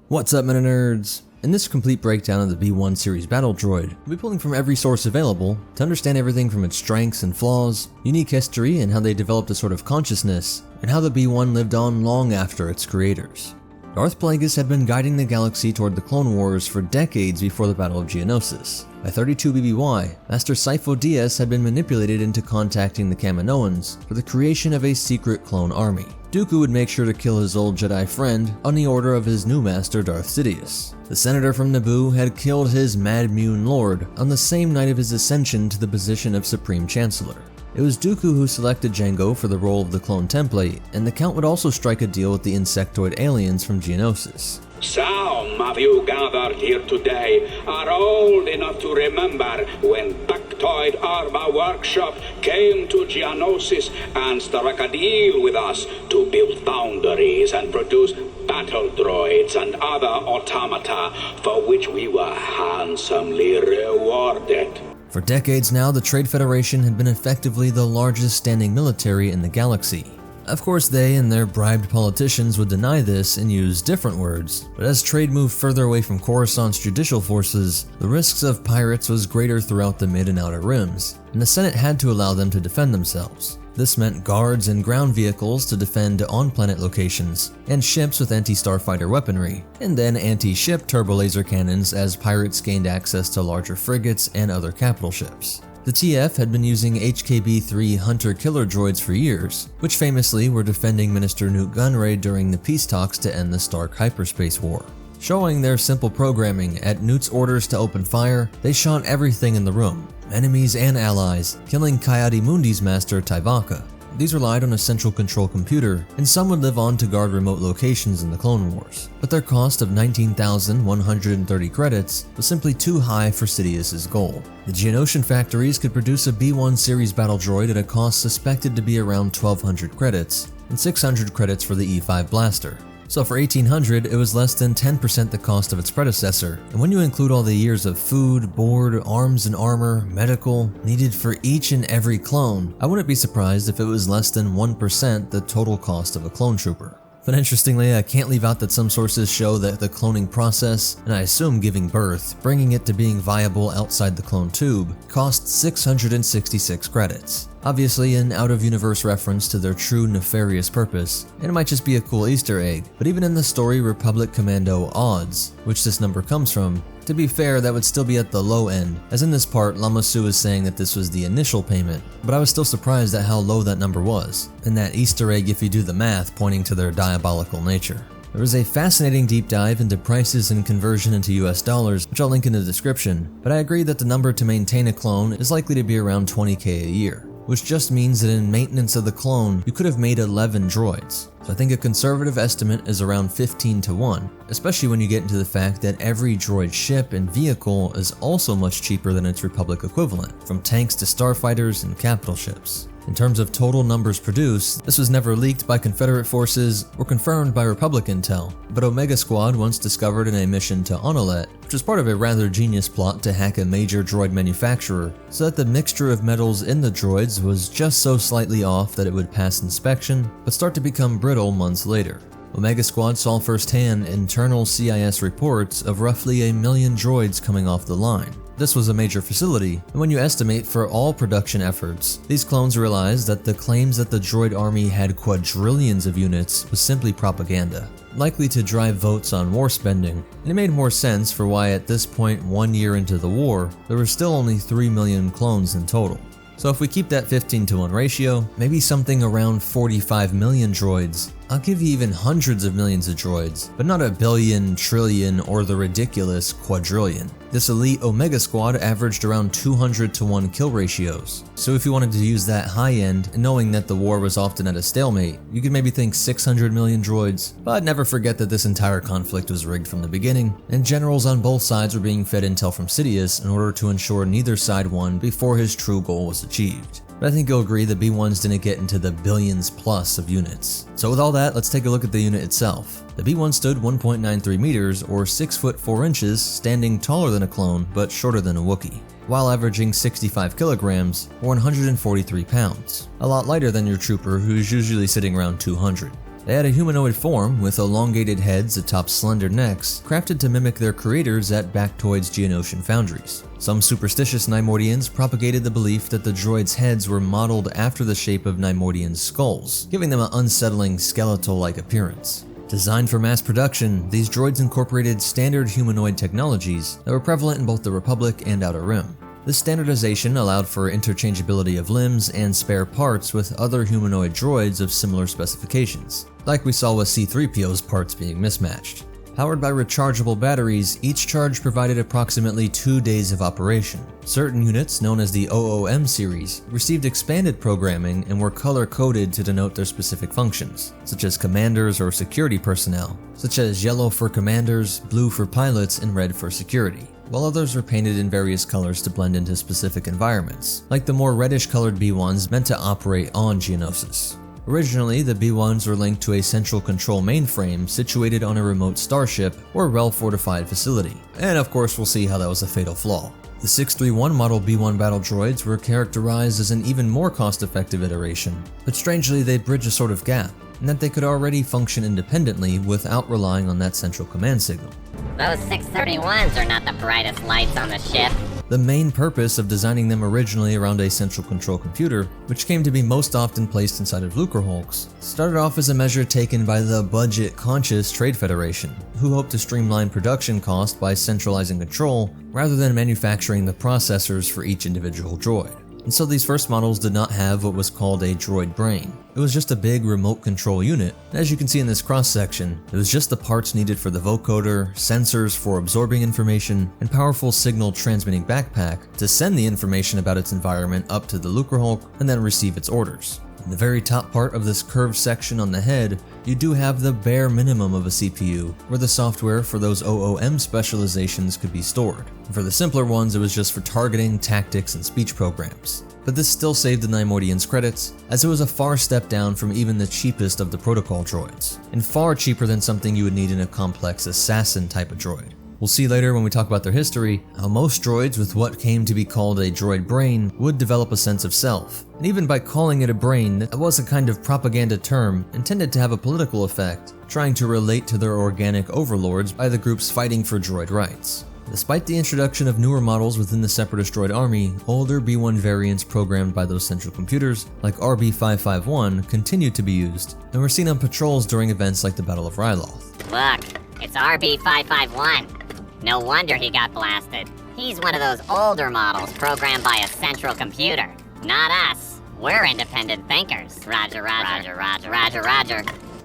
What's up, Meta Nerds? In this complete breakdown of the B1 series battle droid, we'll be pulling from every source available to understand everything from its strengths and flaws, unique history and how they developed a sort of consciousness, and how the B1 lived on long after its creators. Darth Plagueis had been guiding the galaxy toward the Clone Wars for decades before the Battle of Geonosis. By 32 BBY, Master Sifo Dyas had been manipulated into contacting the Kaminoans for the creation of a secret clone army. Dooku would make sure to kill his old Jedi friend on the order of his new master Darth Sidious. The senator from Naboo had killed his Mad Mune Lord on the same night of his ascension to the position of Supreme Chancellor. It was Dooku who selected Jango for the role of the clone template, and the Count would also strike a deal with the insectoid aliens from Geonosis. Some of you gathered here today are old enough to remember when Bactoid Arma Workshop came to Geonosis and struck a deal with us to build foundries and produce battle droids and other automata for which we were handsomely rewarded. For decades now, the Trade Federation had been effectively the largest standing military in the galaxy. Of course, they and their bribed politicians would deny this and use different words, but as trade moved further away from Coruscant's judicial forces, the risks of pirates was greater throughout the mid and outer rims, and the Senate had to allow them to defend themselves. This meant guards and ground vehicles to defend on-planet locations, and ships with anti-starfighter weaponry, and then anti-ship turbolaser cannons as pirates gained access to larger frigates and other capital ships. The TF had been using HKB-3 hunter-killer droids for years, which famously were defending Minister Newt Gunray during the peace talks to end the Stark hyperspace war. Showing their simple programming, at Newt's orders to open fire, they shot everything in the room, enemies and allies, killing Coyote-Mundi's master Tyvaka. These relied on a central control computer, and some would live on to guard remote locations in the Clone Wars, but their cost of 19,130 credits was simply too high for Sidious's goal. The Geonosian factories could produce a B1 series battle droid at a cost suspected to be around 1,200 credits, and 600 credits for the E5 blaster. So for 1800, it was less than 10% the cost of its predecessor, and when you include all the years of food, board, arms and armor, medical, needed for each and every clone, I wouldn't be surprised if it was less than 1% the total cost of a clone trooper. But interestingly, I can't leave out that some sources show that the cloning process, and I assume giving birth, bringing it to being viable outside the clone tube, cost 666 credits. Obviously an out-of-universe reference to their true nefarious purpose, and it might just be a cool Easter egg, but even in the story Republic Commando Odds, which this number comes from, to be fair, that would still be at the low end, as in this part, Lama Su is saying that this was the initial payment, but I was still surprised at how low that number was, and that Easter egg if you do the math pointing to their diabolical nature. There was a fascinating deep dive into prices and conversion into US dollars, which I'll link in the description, but I agree that the number to maintain a clone is likely to be around 20k a year, which just means that in maintenance of the clone, you could have made 11 droids. So I think a conservative estimate is around 15 to 1, especially when you get into the fact that every droid ship and vehicle is also much cheaper than its Republic equivalent, from tanks to starfighters and capital ships. In terms of total numbers produced, this was never leaked by Confederate forces or confirmed by Republic intel, but Omega Squad once discovered in a mission to Onolet, which was part of a rather genius plot to hack a major droid manufacturer, so that the mixture of metals in the droids was just so slightly off that it would pass inspection, but start to become brittle months later. Omega Squad saw firsthand internal CIS reports of roughly 1 million droids coming off the line. This was a major facility, and when you estimate for all production efforts, these clones realized that the claims that the droid army had quadrillions of units was simply propaganda, likely to drive votes on war spending, and it made more sense for why at this point 1 year into the war, there were still only 3 million clones in total. So if we keep that 15 to 1 ratio, maybe something around 45 million droids. I'll give you even hundreds of millions of droids, but not a billion, trillion, or the ridiculous quadrillion. This elite Omega Squad averaged around 200 to 1 kill ratios. So if you wanted to use that high end, and knowing that the war was often at a stalemate, you could maybe think 600 million droids, but never forget that this entire conflict was rigged from the beginning, and generals on both sides were being fed intel from Sidious in order to ensure neither side won before his true goal was achieved. But I think you'll agree that B1s didn't get into the billions plus of units. So with all that, let's take a look at the unit itself. The B1 stood 1.93 meters or 6 foot 4 inches, standing taller than a clone but shorter than a Wookiee, while averaging 65 kilograms or 143 pounds, a lot lighter than your trooper who's usually sitting around 200. They had a humanoid form with elongated heads atop slender necks, crafted to mimic their creators at Bactoid's Geonosian foundries. Some superstitious Neimoidians propagated the belief that the droids' heads were modeled after the shape of Neimoidians' skulls, giving them an unsettling skeletal-like appearance. Designed for mass production, these droids incorporated standard humanoid technologies that were prevalent in both the Republic and Outer Rim. This standardization allowed for interchangeability of limbs and spare parts with other humanoid droids of similar specifications, like we saw with C-3PO's parts being mismatched. Powered by rechargeable batteries, each charge provided approximately 2 days of operation. Certain units, known as the OOM series, received expanded programming and were color-coded to denote their specific functions, such as commanders or security personnel, such as yellow for commanders, blue for pilots, and red for security, while others were painted in various colors to blend into specific environments, like the more reddish-colored B1s meant to operate on Geonosis. Originally, the B1s were linked to a central control mainframe situated on a remote starship or well-fortified facility, and of course we'll see how that was a fatal flaw. The 631 model B1 battle droids were characterized as an even more cost-effective iteration, but strangely they bridge a sort of gap, in that they could already function independently without relying on that central command signal. Those 631s are not the brightest lights on the ship. The main purpose of designing them originally around a central control computer, which came to be most often placed inside of Lucrehulks, started off as a measure taken by the budget-conscious Trade Federation, who hoped to streamline production costs by centralizing control rather than manufacturing the processors for each individual droid. And so these first models did not have what was called a droid brain. It was just a big remote control unit, and as you can see in this cross-section, it was just the parts needed for the vocoder, sensors for absorbing information, and powerful signal transmitting backpack to send the information about its environment up to the Lucrehulk and then receive its orders. In the very top part of this curved section on the head, you do have the bare minimum of a CPU, where the software for those OOM specializations could be stored. For the simpler ones, it was just for targeting, tactics, and speech programs. But this still saved the Neimoidians credits, as it was a far step down from even the cheapest of the protocol droids, and far cheaper than something you would need in a complex assassin type of droid. We'll see later when we talk about their history, how most droids with what came to be called a droid brain would develop a sense of self. And even by calling it a brain, that was a kind of propaganda term intended to have a political effect, trying to relate to their organic overlords by the groups fighting for droid rights. Despite the introduction of newer models within the Separatist droid army, older B1 variants programmed by those central computers, like RB551, continued to be used, and were seen on patrols during events like the Battle of Ryloth. Look, it's RB551. No wonder he got blasted. He's one of those older models programmed by a central computer. Not us. We're independent thinkers. Roger, roger, roger, roger, roger, roger.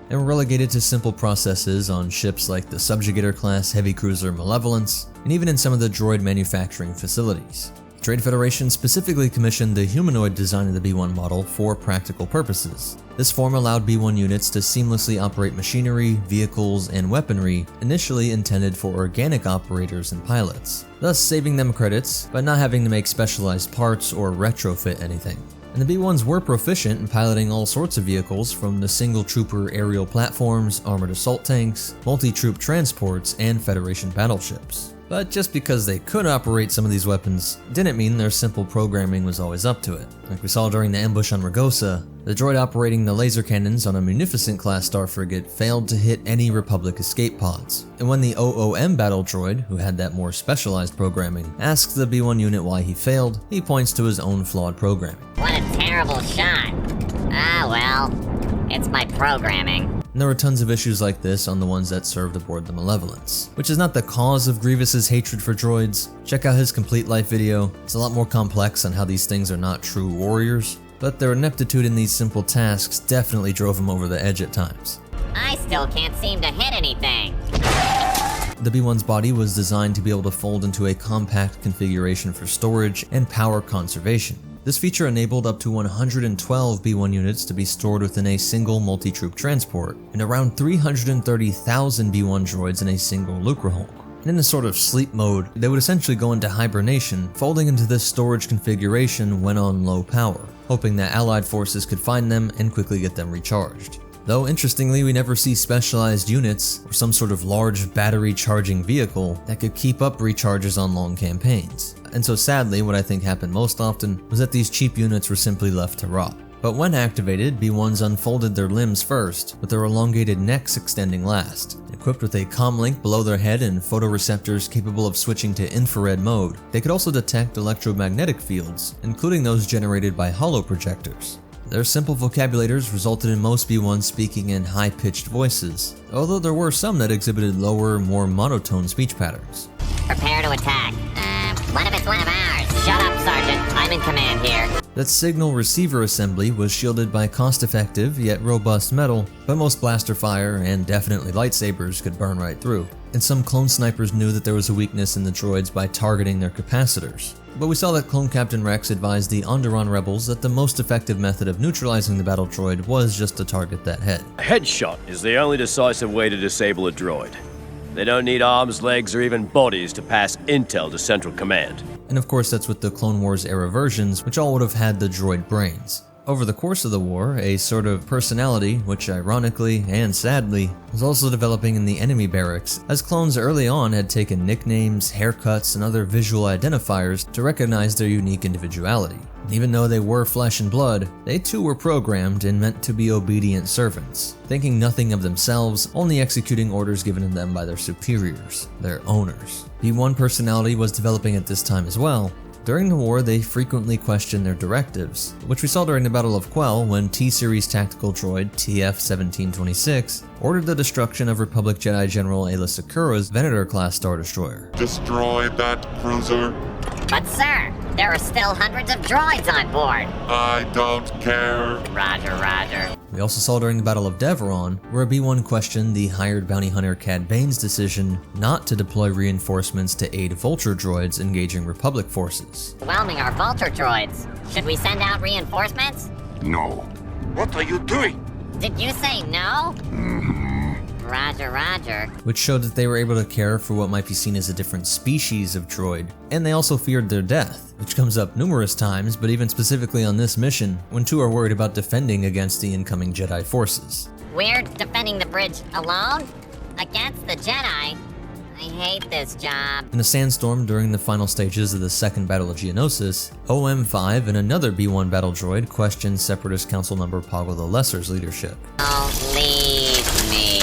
And were relegated to simple processes on ships like the Subjugator-class heavy cruiser Malevolence, and even in some of the droid manufacturing facilities. The Trade Federation specifically commissioned the humanoid design of the B1 model for practical purposes. This form allowed B1 units to seamlessly operate machinery, vehicles, and weaponry initially intended for organic operators and pilots, thus saving them credits but not having to make specialized parts or retrofit anything. And the B1s were proficient in piloting all sorts of vehicles, from the single trooper aerial platforms, armored assault tanks, multi-troop transports, and Federation battleships. But just because they could operate some of these weapons didn't mean their simple programming was always up to it. Like we saw during the ambush on Ragosa, the droid operating the laser cannons on a Munificent-class star frigate failed to hit any Republic escape pods. And when the OOM battle droid, who had that more specialized programming, asks the B1 unit why he failed, he points to his own flawed programming. What a terrible shot. Ah, well, it's my programming. And there were tons of issues like this on the ones that served aboard the Malevolence, which is not the cause of Grievous's hatred for droids. Check out his complete life video. It's a lot more complex on how these things are not true warriors, but their ineptitude in these simple tasks definitely drove him over the edge at times. I still can't seem to hit anything. The B1's body was designed to be able to fold into a compact configuration for storage and power conservation. This feature enabled up to 112 B1 units to be stored within a single multi-troop transport, and around 330,000 B1 droids in a single Lucrehulk. And in a sort of sleep mode, they would essentially go into hibernation, folding into this storage configuration when on low power, hoping that Allied forces could find them and quickly get them recharged. Though interestingly, we never see specialized units or some sort of large battery charging vehicle that could keep up recharges on long campaigns. And so sadly, what I think happened most often was that these cheap units were simply left to rot. But when activated, B1s unfolded their limbs first, with their elongated necks extending last. Equipped with a comlink below their head and photoreceptors capable of switching to infrared mode, they could also detect electromagnetic fields, including those generated by holoprojectors. Their simple vocabulators resulted in most B1s speaking in high-pitched voices, although there were some that exhibited lower, more monotone speech patterns. Prepare to attack. What if it's one of ours? Shut up, Sergeant. I'm in command here. That signal receiver assembly was shielded by cost-effective yet robust metal, but most blaster fire and definitely lightsabers could burn right through. And some clone snipers knew that there was a weakness in the droids by targeting their capacitors. But we saw that Clone Captain Rex advised the Onderon rebels that the most effective method of neutralizing the battle droid was just to target that head. A headshot is the only decisive way to disable a droid. They don't need arms, legs, or even bodies to pass intel to Central Command. And of course that's with the Clone Wars era versions, which all would have had the droid brains. Over the course of the war, a sort of personality, which ironically and sadly, was also developing in the enemy barracks, as clones early on had taken nicknames, haircuts, and other visual identifiers to recognize their unique individuality. And even though they were flesh and blood, they too were programmed and meant to be obedient servants, thinking nothing of themselves, only executing orders given to them by their superiors, their owners. B1 personality was developing at this time as well. During the war, they frequently questioned their directives, which we saw during the Battle of Quell when T-Series tactical droid TF-1726 ordered the destruction of Republic Jedi General Aayla Secura's Venator-class Star Destroyer. Destroy that cruiser. But sir, there are still hundreds of droids on board. I don't care. Roger, roger. We also saw during the Battle of Deveron, where a B1 questioned the hired bounty hunter Cad Bane's decision not to deploy reinforcements to aid Vulture droids engaging Republic forces. Overwhelming our Vulture droids. Should we send out reinforcements? No. What are you doing? Did you say no? Roger, roger. Which showed that they were able to care for what might be seen as a different species of droid, and they also feared their death, which comes up numerous times, but even specifically on this mission, when two are worried about defending against the incoming Jedi forces. We're defending the bridge alone? Against the Jedi? I hate this job. In a sandstorm during the final stages of the Second Battle of Geonosis, OM-5 and another B-1 battle droid questioned Separatist Council member Poggle the Lesser's leadership. Don't leave me.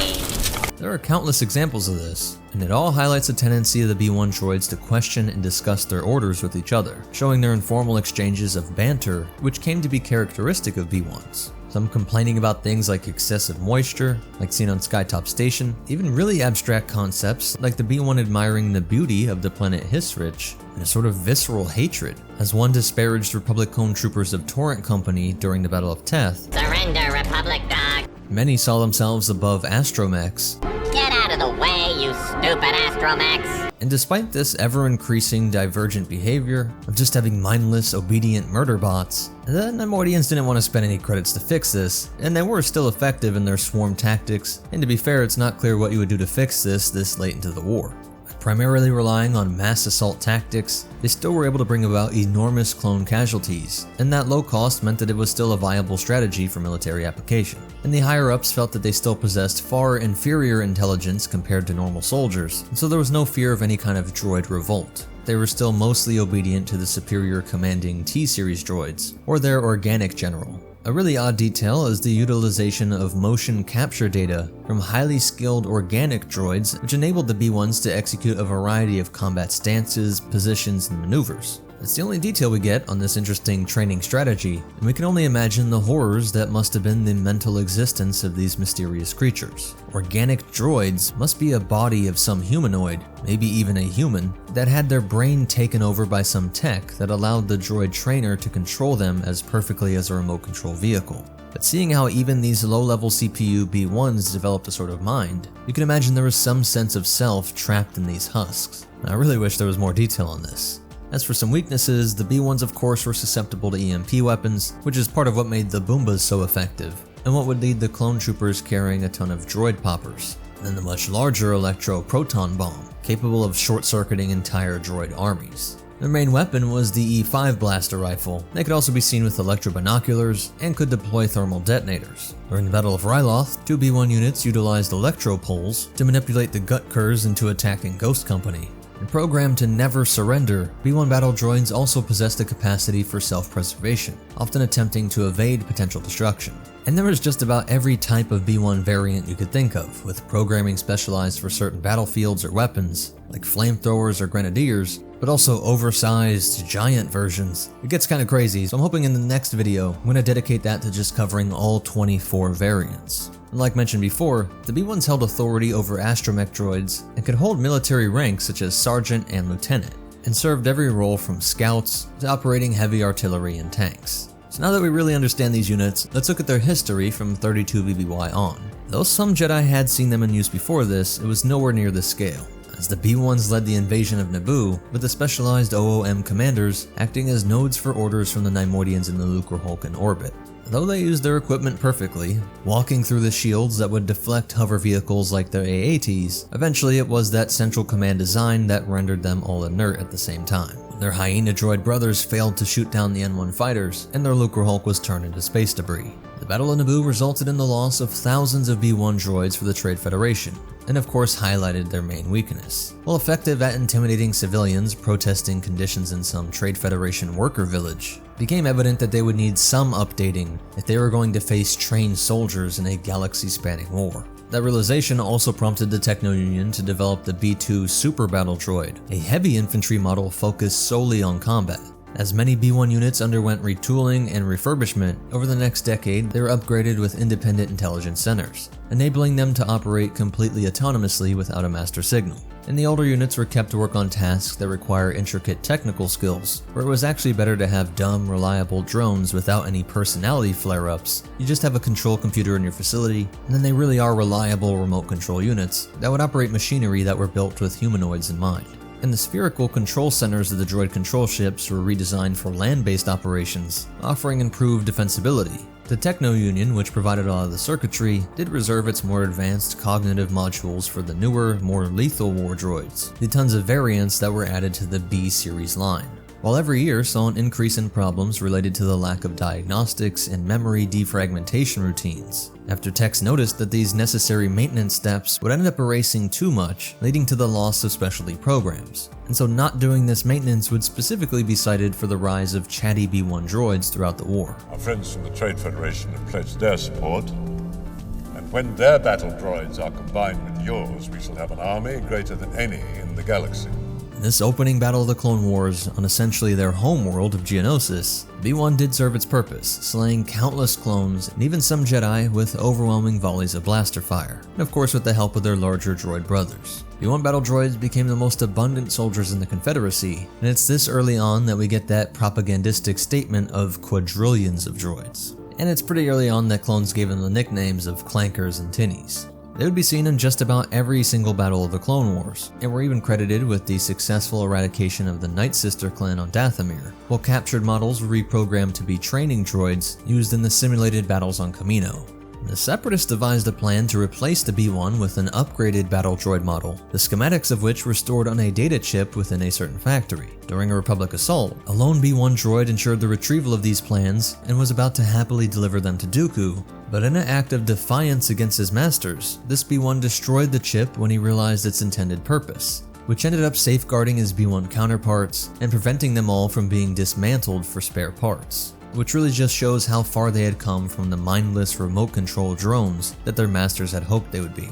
There are countless examples of this, and it all highlights a tendency of the B-1 droids to question and discuss their orders with each other, showing their informal exchanges of banter, which came to be characteristic of B-1s. Some complaining about things like excessive moisture, like seen on Skytop Station, even really abstract concepts like the B-1 admiring the beauty of the planet Hisrich, and a sort of visceral hatred, as one disparaged Republic clone troopers of Torrent Company during the Battle of Teth. Surrender, Republic dog. Many saw themselves above astromechs, Get out of the way, you stupid astromechs. and despite this ever-increasing divergent behavior of just having mindless, obedient murder bots, the Neimoidians didn't want to spend any credits to fix this, and they were still effective in their swarm tactics, and to be fair, it's not clear what you would do to fix this late into the war. Primarily relying on mass assault tactics, they still were able to bring about enormous clone casualties, and that low cost meant that it was still a viable strategy for military application. And the higher-ups felt that they still possessed far inferior intelligence compared to normal soldiers, and so there was no fear of any kind of droid revolt. They were still mostly obedient to the superior commanding T-Series droids, or their organic general. A really odd detail is the utilization of motion capture data from highly skilled organic droids, which enabled the B-1s to execute a variety of combat stances, positions, and maneuvers. It's the only detail we get on this interesting training strategy, and we can only imagine the horrors that must have been the mental existence of these mysterious creatures. Organic droids must be a body of some humanoid, maybe even a human, that had their brain taken over by some tech that allowed the droid trainer to control them as perfectly as a remote control vehicle. But seeing how even these low-level CPU B-1s developed a sort of mind, you can imagine there was some sense of self trapped in these husks. And I really wish there was more detail on this. As for some weaknesses, the B-1s of course were susceptible to EMP weapons, which is part of what made the Boombas so effective, and what would lead the clone troopers carrying a ton of droid poppers. And then the much larger electro-proton bomb, capable of short-circuiting entire droid armies. Their main weapon was the E5 blaster rifle. They could also be seen with electro-binoculars, and could deploy thermal detonators. During the Battle of Ryloth, two B-1 units utilized electro poles to manipulate the gut curs into attacking Ghost Company. And programmed to never surrender, B-1 battle droids also possessed a capacity for self-preservation, often attempting to evade potential destruction. And there was just about every type of B-1 variant you could think of, with programming specialized for certain battlefields or weapons, like flamethrowers or grenadiers, but also oversized, giant versions. It gets kinda crazy, so I'm hoping in the next video, I'm gonna dedicate that to just covering all 24 variants. And like mentioned before, the B-1s held authority over astromech droids and could hold military ranks such as sergeant and lieutenant, and served every role from scouts to operating heavy artillery and tanks. So now that we really understand these units, let's look at their history from 32 BBY on. Though some Jedi had seen them in use before this, it was nowhere near this scale, as the B-1s led the invasion of Naboo, with the specialized OOM commanders acting as nodes for orders from the Neimoidians in the Lucrehulk in orbit. Though they used their equipment perfectly, walking through the shields that would deflect hover vehicles like their AATs, eventually it was that central command design that rendered them all inert at the same time. Their hyena droid brothers failed to shoot down the N1 fighters, and their Lucrehulk was turned into space debris. The Battle of Naboo resulted in the loss of thousands of B-1 droids for the Trade Federation, and of course highlighted their main weakness. While effective at intimidating civilians protesting conditions in some Trade Federation worker village, it became evident that they would need some updating if they were going to face trained soldiers in a galaxy-spanning war. That realization also prompted the Techno-Union to develop the B-2 Super Battle Droid, a heavy infantry model focused solely on combat. As many B-1 units underwent retooling and refurbishment, over the next decade they were upgraded with independent intelligence centers, enabling them to operate completely autonomously without a master signal. And the older units were kept to work on tasks that require intricate technical skills, where it was actually better to have dumb, reliable drones without any personality flare-ups. You just have a control computer in your facility, and then they really are reliable remote control units that would operate machinery that were built with humanoids in mind. And the spherical control centers of the droid control ships were redesigned for land-based operations, offering improved defensibility. The Techno-Union, which provided a lot of the circuitry, did reserve its more advanced cognitive modules for the newer, more lethal war droids, the tons of variants that were added to the B-series line. While every year saw an increase in problems related to the lack of diagnostics and memory defragmentation routines, after techs noticed that these necessary maintenance steps would end up erasing too much, leading to the loss of specialty programs. And so not doing this maintenance would specifically be cited for the rise of chatty B-1 droids throughout the war. Our friends from the Trade Federation have pledged their support, and when their battle droids are combined with yours, we shall have an army greater than any in the galaxy. In this opening Battle of the Clone Wars, on essentially their homeworld of Geonosis, B-1 did serve its purpose, slaying countless clones and even some Jedi with overwhelming volleys of blaster fire, and of course with the help of their larger droid brothers. B-1 battle droids became the most abundant soldiers in the Confederacy, and it's this early on that we get that propagandistic statement of quadrillions of droids. And it's pretty early on that clones gave them the nicknames of clankers and tinnies. They would be seen in just about every single battle of the Clone Wars, and were even credited with the successful eradication of the Night Sister clan on Dathomir, while captured models were reprogrammed to be training droids used in the simulated battles on Kamino. The Separatists devised a plan to replace the B-1 with an upgraded battle droid model, the schematics of which were stored on a data chip within a certain factory. During a Republic assault, a lone B-1 droid ensured the retrieval of these plans and was about to happily deliver them to Dooku, but in an act of defiance against his masters, this B-1 destroyed the chip when he realized its intended purpose, which ended up safeguarding his B-1 counterparts and preventing them all from being dismantled for spare parts, which really just shows how far they had come from the mindless remote control drones that their masters had hoped they would be.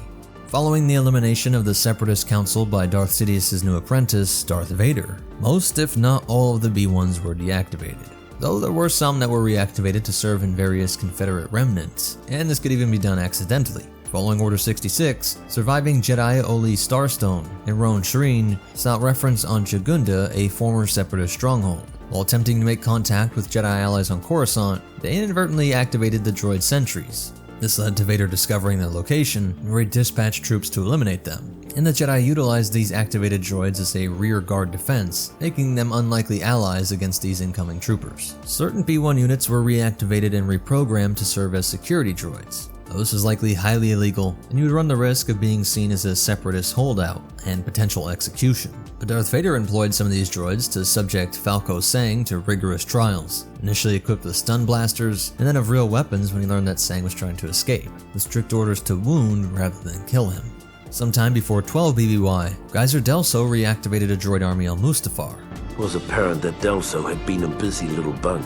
Following the elimination of the Separatist Council by Darth Sidious's new apprentice, Darth Vader, most if not all of the B-1s were deactivated, though there were some that were reactivated to serve in various Confederate remnants, and this could even be done accidentally. Following Order 66, surviving Jedi Oli Starstone and Roan Shreen sought refuge on Jagunda, a former Separatist stronghold. While attempting to make contact with Jedi allies on Coruscant, they inadvertently activated the droid sentries. This led to Vader discovering their location, where he dispatched troops to eliminate them, and the Jedi utilized these activated droids as a rear guard defense, making them unlikely allies against these incoming troopers. Certain B-1 units were reactivated and reprogrammed to serve as security droids. Though this is likely highly illegal, and you would run the risk of being seen as a separatist holdout and potential execution. But Darth Vader employed some of these droids to subject Falco Sang to rigorous trials, initially equipped with stun blasters, and then of real weapons when he learned that Sang was trying to escape, with strict orders to wound rather than kill him. Sometime before 12 BBY, Geyser Delso reactivated a droid army on Mustafar. It was apparent that Delso had been a busy little bug.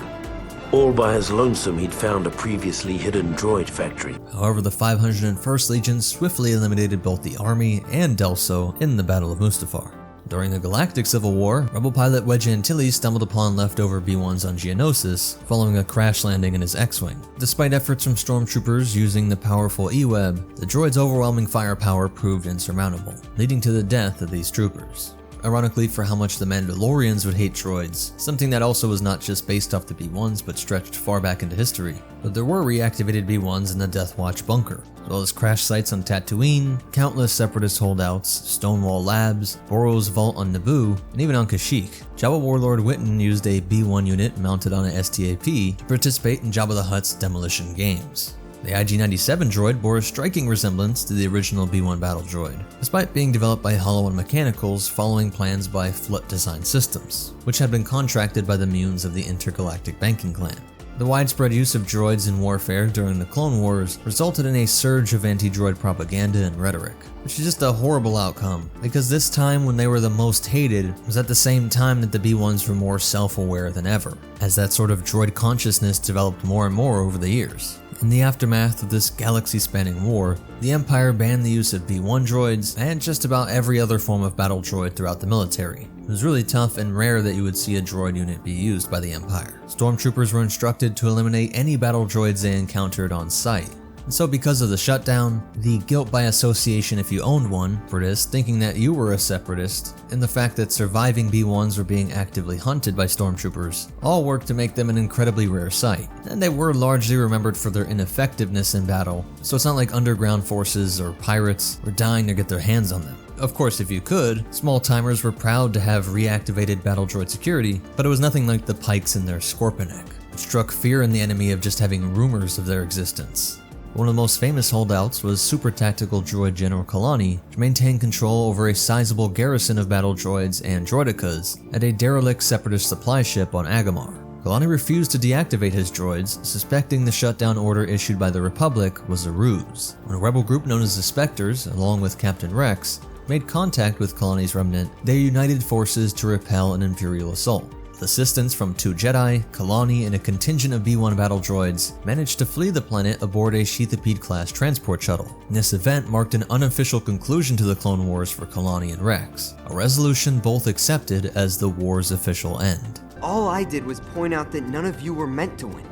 All by his lonesome, he'd found a previously hidden droid factory. However, the 501st Legion swiftly eliminated both the army and Delso in the Battle of Mustafar. During the Galactic Civil War, Rebel pilot Wedge Antilles stumbled upon leftover B-1s on Geonosis following a crash landing in his X-Wing. Despite efforts from stormtroopers using the powerful E-Web, the droid's overwhelming firepower proved insurmountable, leading to the death of these troopers. Ironically, for how much the Mandalorians would hate droids, something that also was not just based off the B-1s but stretched far back into history. But there were reactivated B-1s in the Death Watch bunker, as well as crash sites on Tatooine, countless Separatist holdouts, Stonewall Labs, Boros Vault on Naboo, and even on Kashyyyk. Jabba Warlord Witten used a B-1 unit mounted on a STAP to participate in Jabba the Hutt's demolition games. The IG-97 droid bore a striking resemblance to the original B-1 battle droid, despite being developed by Hollow and Mechanicals following plans by Flut Design Systems, which had been contracted by the Munes of the Intergalactic Banking Clan. The widespread use of droids in warfare during the Clone Wars resulted in a surge of anti-droid propaganda and rhetoric, which is just a horrible outcome, because this time when they were the most hated was at the same time that the B-1s were more self-aware than ever, as that sort of droid consciousness developed more and more over the years. In the aftermath of this galaxy-spanning war, the Empire banned the use of B-1 droids and just about every other form of battle droid throughout the military. It was really tough and rare that you would see a droid unit be used by the Empire. Stormtroopers were instructed to eliminate any battle droids they encountered on sight. And so because of the shutdown, the guilt by association if you owned one, Separatist, thinking that you were a Separatist, and the fact that surviving B-1s were being actively hunted by stormtroopers, all worked to make them an incredibly rare sight. And they were largely remembered for their ineffectiveness in battle, so it's not like underground forces or pirates were dying to get their hands on them. Of course, if you could, small-timers were proud to have reactivated battle droid security, but it was nothing like the pikes in their Scorpionic, which struck fear in the enemy of just having rumors of their existence. One of the most famous holdouts was Super Tactical Droid General Kalani, which maintained control over a sizable garrison of battle droids and droidicas at a derelict Separatist supply ship on Agamar. Kalani refused to deactivate his droids, suspecting the shutdown order issued by the Republic was a ruse. When a rebel group known as the Spectres, along with Captain Rex, made contact with Kalani's remnant, they united forces to repel an Imperial assault. With assistance from 2 Jedi, Kalani, and a contingent of B-1 battle droids managed to flee the planet aboard a Sheathipede-class transport shuttle. This event marked an unofficial conclusion to the Clone Wars for Kalani and Rex, a resolution both accepted as the war's official end. All I did was point out that none of you were meant to win.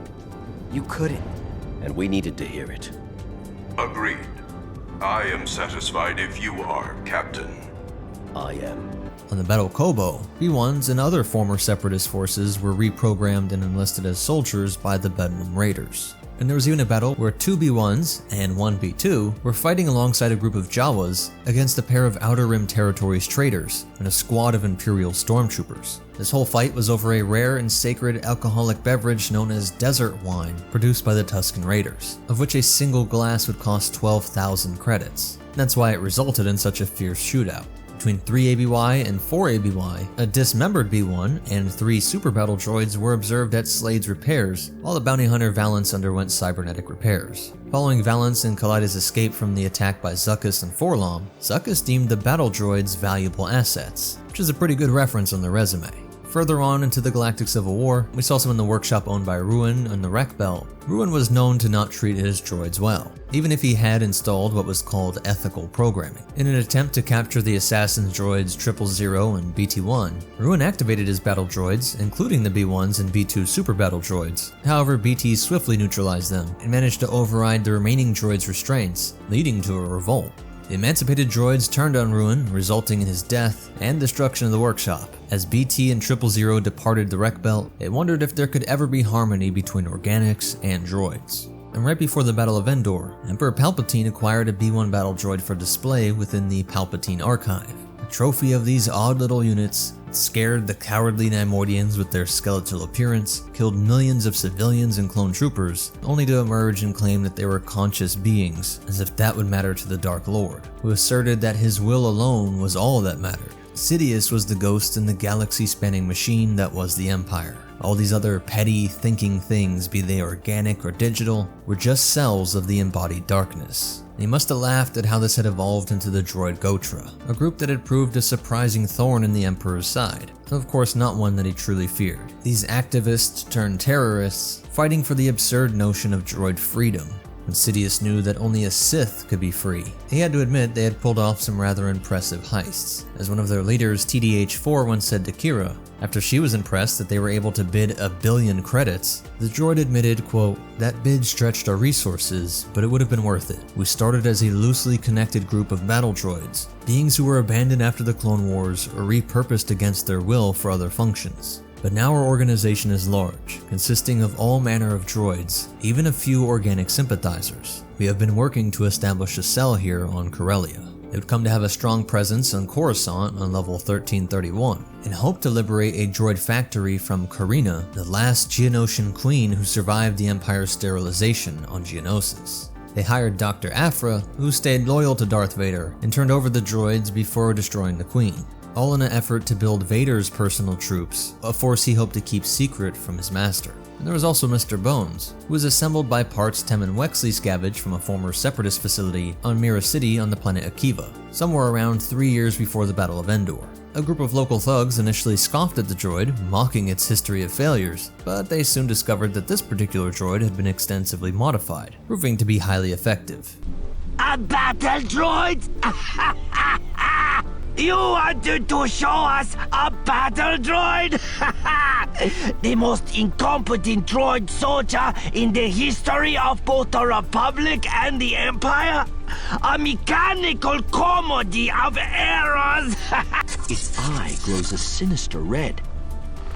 You couldn't. And we needed to hear it. Agreed. I am satisfied if you are, Captain. I am. On the Battle Kobo, B-1s and other former Separatist forces were reprogrammed and enlisted as soldiers by the Bedlam Raiders. And there was even a battle where 2 B-1s and 1 B-2 were fighting alongside a group of Jawas against a pair of Outer Rim Territories traitors and a squad of Imperial stormtroopers. This whole fight was over a rare and sacred alcoholic beverage known as desert wine, produced by the Tusken Raiders, of which a single glass would cost 12,000 credits. That's why it resulted in such a fierce shootout. Between 3 ABY and 4 ABY, a dismembered B-1 and 3 super battle droids were observed at Slade's repairs, while the bounty hunter Valance underwent cybernetic repairs. Following Valance and Kalida's escape from the attack by Zuckuss and Forlom, Zuckuss deemed the battle droids valuable assets, which is a pretty good reference on the resume. Further on into the Galactic Civil War, we saw some in the workshop owned by Ruin on the Wreck Belt. Ruin was known to not treat his droids well, even if he had installed what was called ethical programming. In an attempt to capture the assassin's droids 000 and BT-1, Ruin activated his battle droids, including the B-1s and B-2 super battle droids. However, BT swiftly neutralized them and managed to override the remaining droids' restraints, leading to a revolt. The emancipated droids turned on Ruin, resulting in his death and destruction of the workshop. As BT and 000 departed the Wreck Belt, it wondered if there could ever be harmony between organics and droids. And right before the Battle of Endor, Emperor Palpatine acquired a B-1 battle droid for display within the Palpatine Archive. A trophy of these odd little units scared the cowardly Neimoidians with their skeletal appearance, killed millions of civilians and clone troopers, only to emerge and claim that they were conscious beings, as if that would matter to the Dark Lord, who asserted that his will alone was all that mattered. Sidious was the ghost in the galaxy-spanning machine that was the Empire. All these other petty, thinking things, be they organic or digital, were just cells of the embodied darkness. And he must have laughed at how this had evolved into the droid Gotra, a group that had proved a surprising thorn in the Emperor's side, though of course not one that he truly feared. These activists turned terrorists, fighting for the absurd notion of droid freedom, when Sidious knew that only a Sith could be free. He had to admit they had pulled off some rather impressive heists, as one of their leaders, TDH-4, once said to Kira. After she was impressed that they were able to bid 1 billion credits, the droid admitted, quote, "That bid stretched our resources, but it would have been worth it. We started as a loosely connected group of battle droids, beings who were abandoned after the Clone Wars or repurposed against their will for other functions. But now our organization is large, consisting of all manner of droids, even a few organic sympathizers. We have been working to establish a cell here on Corellia. It would come to have a strong presence on Coruscant on level 1331, and hope to liberate a droid factory from Karina, the last Geonosian queen who survived the Empire's sterilization on Geonosis. They hired Dr. Aphra, who stayed loyal to Darth Vader, and turned over the droids before destroying the queen, all in an effort to build Vader's personal troops, a force he hoped to keep secret from his master. And there was also Mr. Bones, who was assembled by parts Tem and Wexley scavenged from a former Separatist facility on Mira City on the planet Akiva, somewhere around 3 years before the Battle of Endor. A group of local thugs initially scoffed at the droid, mocking its history of failures, but they soon discovered that this particular droid had been extensively modified, proving to be highly effective. A battle droid? You wanted to show us a battle droid? The most incompetent droid soldier in the history of both the Republic and the Empire? A mechanical comedy of errors! Its eye glows a sinister red.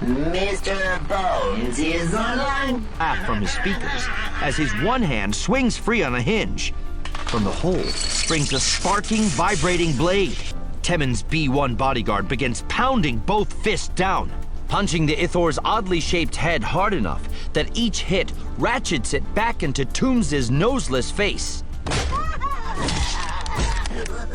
Mr. Bones is online. From his speakers, as his one hand swings free on a hinge. From the hole springs a sparking, vibrating blade. Temen's B-1 bodyguard begins pounding both fists down, punching the Ithor's oddly shaped head hard enough that each hit ratchets it back into Toombs' noseless face.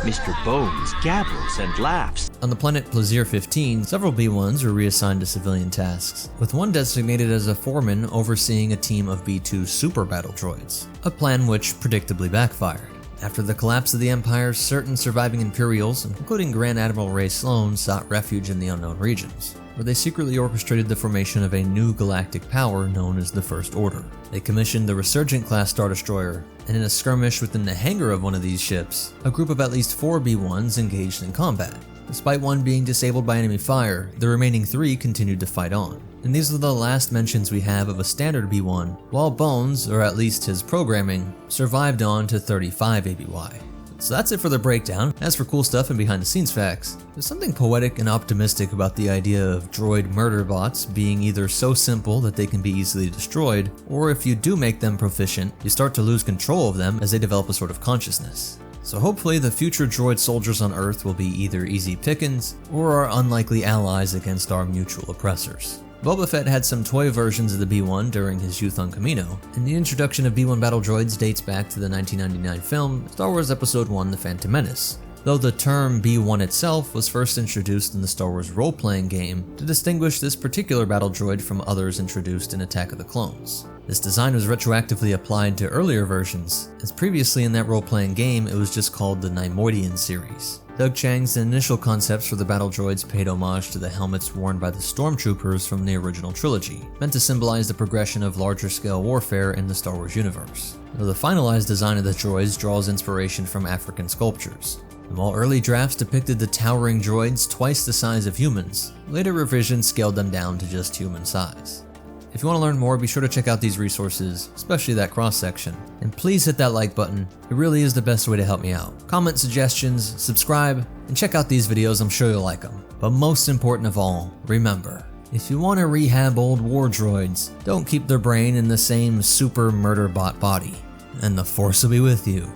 Mr. Bones gabbles and laughs. On the planet Plazir 15, several B-1s were reassigned to civilian tasks, with one designated as a foreman overseeing a team of B-2 super battle droids, a plan which predictably backfired. After the collapse of the Empire, certain surviving Imperials, including Grand Admiral Ray Sloan, sought refuge in the unknown regions, where they secretly orchestrated the formation of a new galactic power known as the First Order. They commissioned the Resurgent-class Star Destroyer, and in a skirmish within the hangar of one of these ships, a group of at least 4 B-1s engaged in combat. Despite one being disabled by enemy fire, the remaining 3 continued to fight on. And these are the last mentions we have of a standard B-1, while Bones, or at least his programming, survived on to 35 ABY. So that's it for the breakdown. As for cool stuff and behind the scenes facts, there's something poetic and optimistic about the idea of droid murder bots being either so simple that they can be easily destroyed, or if you do make them proficient, you start to lose control of them as they develop a sort of consciousness. So hopefully the future droid soldiers on Earth will be either easy pickings, or our unlikely allies against our mutual oppressors. Boba Fett had some toy versions of the B-1 during his youth on Kamino, and the introduction of B-1 battle droids dates back to the 1999 film Star Wars Episode I: The Phantom Menace, though the term B-1 itself was first introduced in the Star Wars role-playing game to distinguish this particular battle droid from others introduced in Attack of the Clones. This design was retroactively applied to earlier versions, as previously in that role-playing game it was just called the Neimoidian series. Doug Chang's initial concepts for the battle droids paid homage to the helmets worn by the stormtroopers from the original trilogy, meant to symbolize the progression of larger-scale warfare in the Star Wars universe. Though the finalized design of the droids draws inspiration from African sculptures. And while early drafts depicted the towering droids twice the size of humans, later revisions scaled them down to just human size. If you want to learn more, be sure to check out these resources, especially that cross-section. And please hit that like button, it really is the best way to help me out. Comment suggestions, subscribe, and check out these videos, I'm sure you'll like them. But most important of all, remember, if you want to rehab old war droids, don't keep their brain in the same super murder bot body. And the Force will be with you.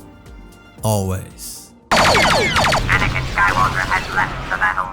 Always. Anakin Skywalker has left the battle.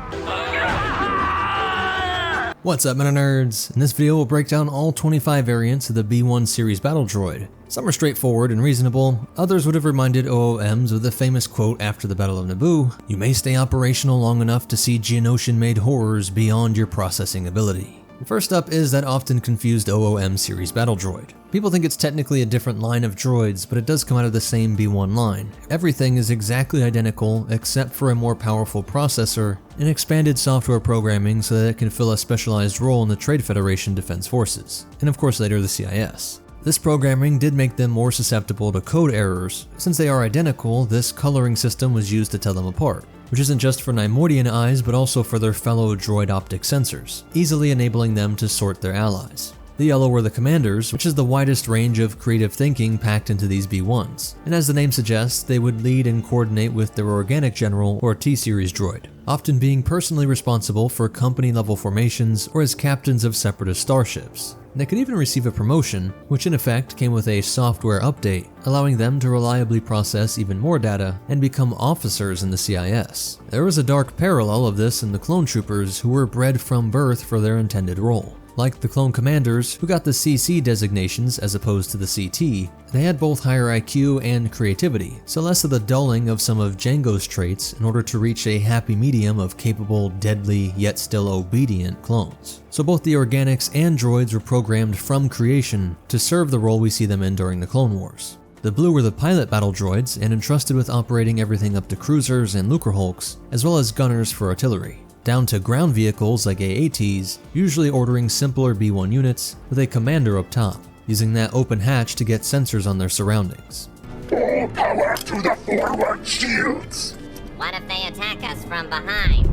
What's up, Meta Nerds? In this video we'll break down all 25 variants of the B-1 series battle droid. Some are straightforward and reasonable, others would have reminded OOMs of the famous quote after the Battle of Naboo, "You may stay operational long enough to see Geonosian-made horrors beyond your processing ability." First up is that often confused OOM series battle droid. People think it's technically a different line of droids, but it does come out of the same B1 line. Everything is exactly identical except for a more powerful processor and expanded software programming so that it can fill a specialized role in the Trade Federation Defense Forces, and of course later the CIS. This programming did make them more susceptible to code errors. Since they are identical, this coloring system was used to tell them apart, which isn't just for Neimoidian eyes but also for their fellow droid optic sensors, easily enabling them to sort their allies. The yellow were the commanders, which is the widest range of creative thinking packed into these B1s, and as the name suggests, they would lead and coordinate with their organic general or T-Series droid, often being personally responsible for company-level formations or as captains of Separatist starships. They could even receive a promotion, which in effect came with a software update, allowing them to reliably process even more data and become officers in the CIS. There was a dark parallel of this in the clone troopers who were bred from birth for their intended role. Like the clone commanders, who got the CC designations as opposed to the CT, they had both higher IQ and creativity, so less of the dulling of some of Jango's traits in order to reach a happy medium of capable, deadly, yet still obedient clones. So both the organics and droids were programmed from creation to serve the role we see them in during the Clone Wars. The blue were the pilot battle droids and entrusted with operating everything up to cruisers and Lucrehulks, as well as gunners for artillery, down to ground vehicles like AATs, usually ordering simpler B1 units with a commander up top, using that open hatch to get sensors on their surroundings. All power to the forward shields! What if they attack us from behind?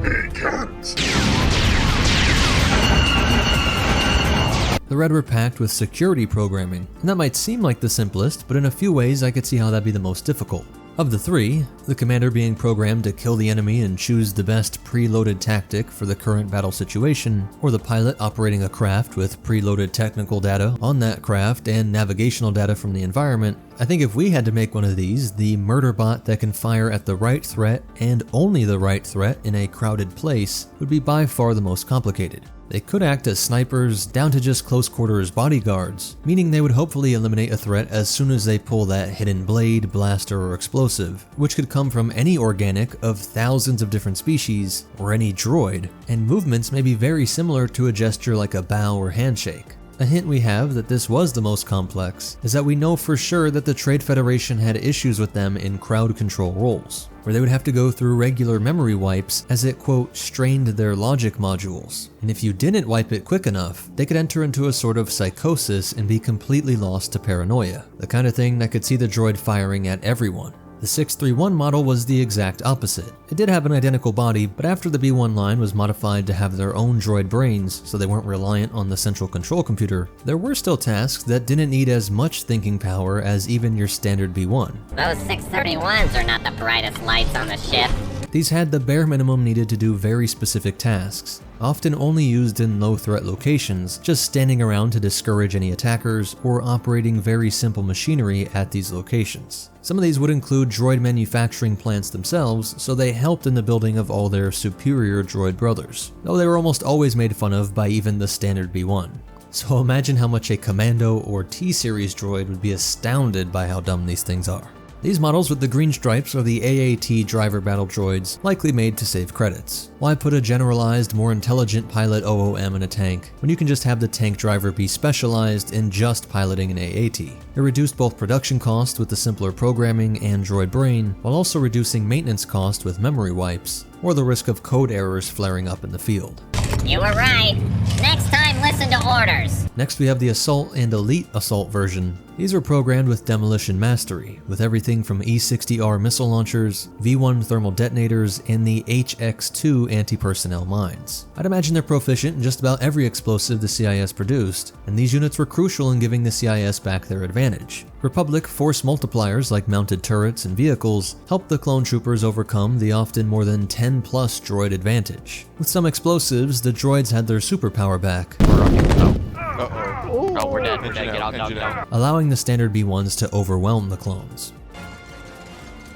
They can't. The red were packed with security programming, and that might seem like the simplest, but in a few ways I could see how that'd be the most difficult. Of the three, the commander being programmed to kill the enemy and choose the best preloaded tactic for the current battle situation, or the pilot operating a craft with preloaded technical data on that craft and navigational data from the environment, I think if we had to make one of these, the murder bot that can fire at the right threat and only the right threat in a crowded place would be by far the most complicated. They could act as snipers down to just close quarters bodyguards, meaning they would hopefully eliminate a threat as soon as they pull that hidden blade, blaster, or explosive, which could come from any organic of thousands of different species, or any droid, and movements may be very similar to a gesture like a bow or handshake. A hint we have that this was the most complex is that we know for sure that the Trade Federation had issues with them in crowd control roles, where they would have to go through regular memory wipes as it, quote, strained their logic modules. And if you didn't wipe it quick enough, they could enter into a sort of psychosis and be completely lost to paranoia, the kind of thing that could see the droid firing at everyone. The 631 model was the exact opposite. It did have an identical body, but after the B1 line was modified to have their own droid brains so they weren't reliant on the central control computer, there were still tasks that didn't need as much thinking power as even your standard B1. Those 631s are not the brightest lights on the ship. These had the bare minimum needed to do very specific tasks, often only used in low-threat locations, just standing around to discourage any attackers or operating very simple machinery at these locations. Some of these would include droid manufacturing plants themselves, so they helped in the building of all their superior droid brothers, though they were almost always made fun of by even the standard B1. So imagine how much a Commando or T-Series droid would be astounded by how dumb these things are. These models with the green stripes are the AAT driver battle droids, likely made to save credits. Why put a generalized, more intelligent pilot OOM in a tank when you can just have the tank driver be specialized in just piloting an AAT? It reduced both production cost with the simpler programming and droid brain, while also reducing maintenance cost with memory wipes, or the risk of code errors flaring up in the field. You were right. Next time, listen to orders. Next we have the Assault and Elite Assault version. These were programmed with demolition mastery, with everything from E-60R missile launchers, V-1 thermal detonators, and the HX-2 anti-personnel mines. I'd imagine they're proficient in just about every explosive the CIS produced, and these units were crucial in giving the CIS back their advantage. Republic force multipliers like mounted turrets and vehicles helped the clone troopers overcome the often more than 10+ droid advantage. With some explosives, the droids had their superpower back. Oh, we're dead. Get out. Allowing the standard B1s to overwhelm the clones.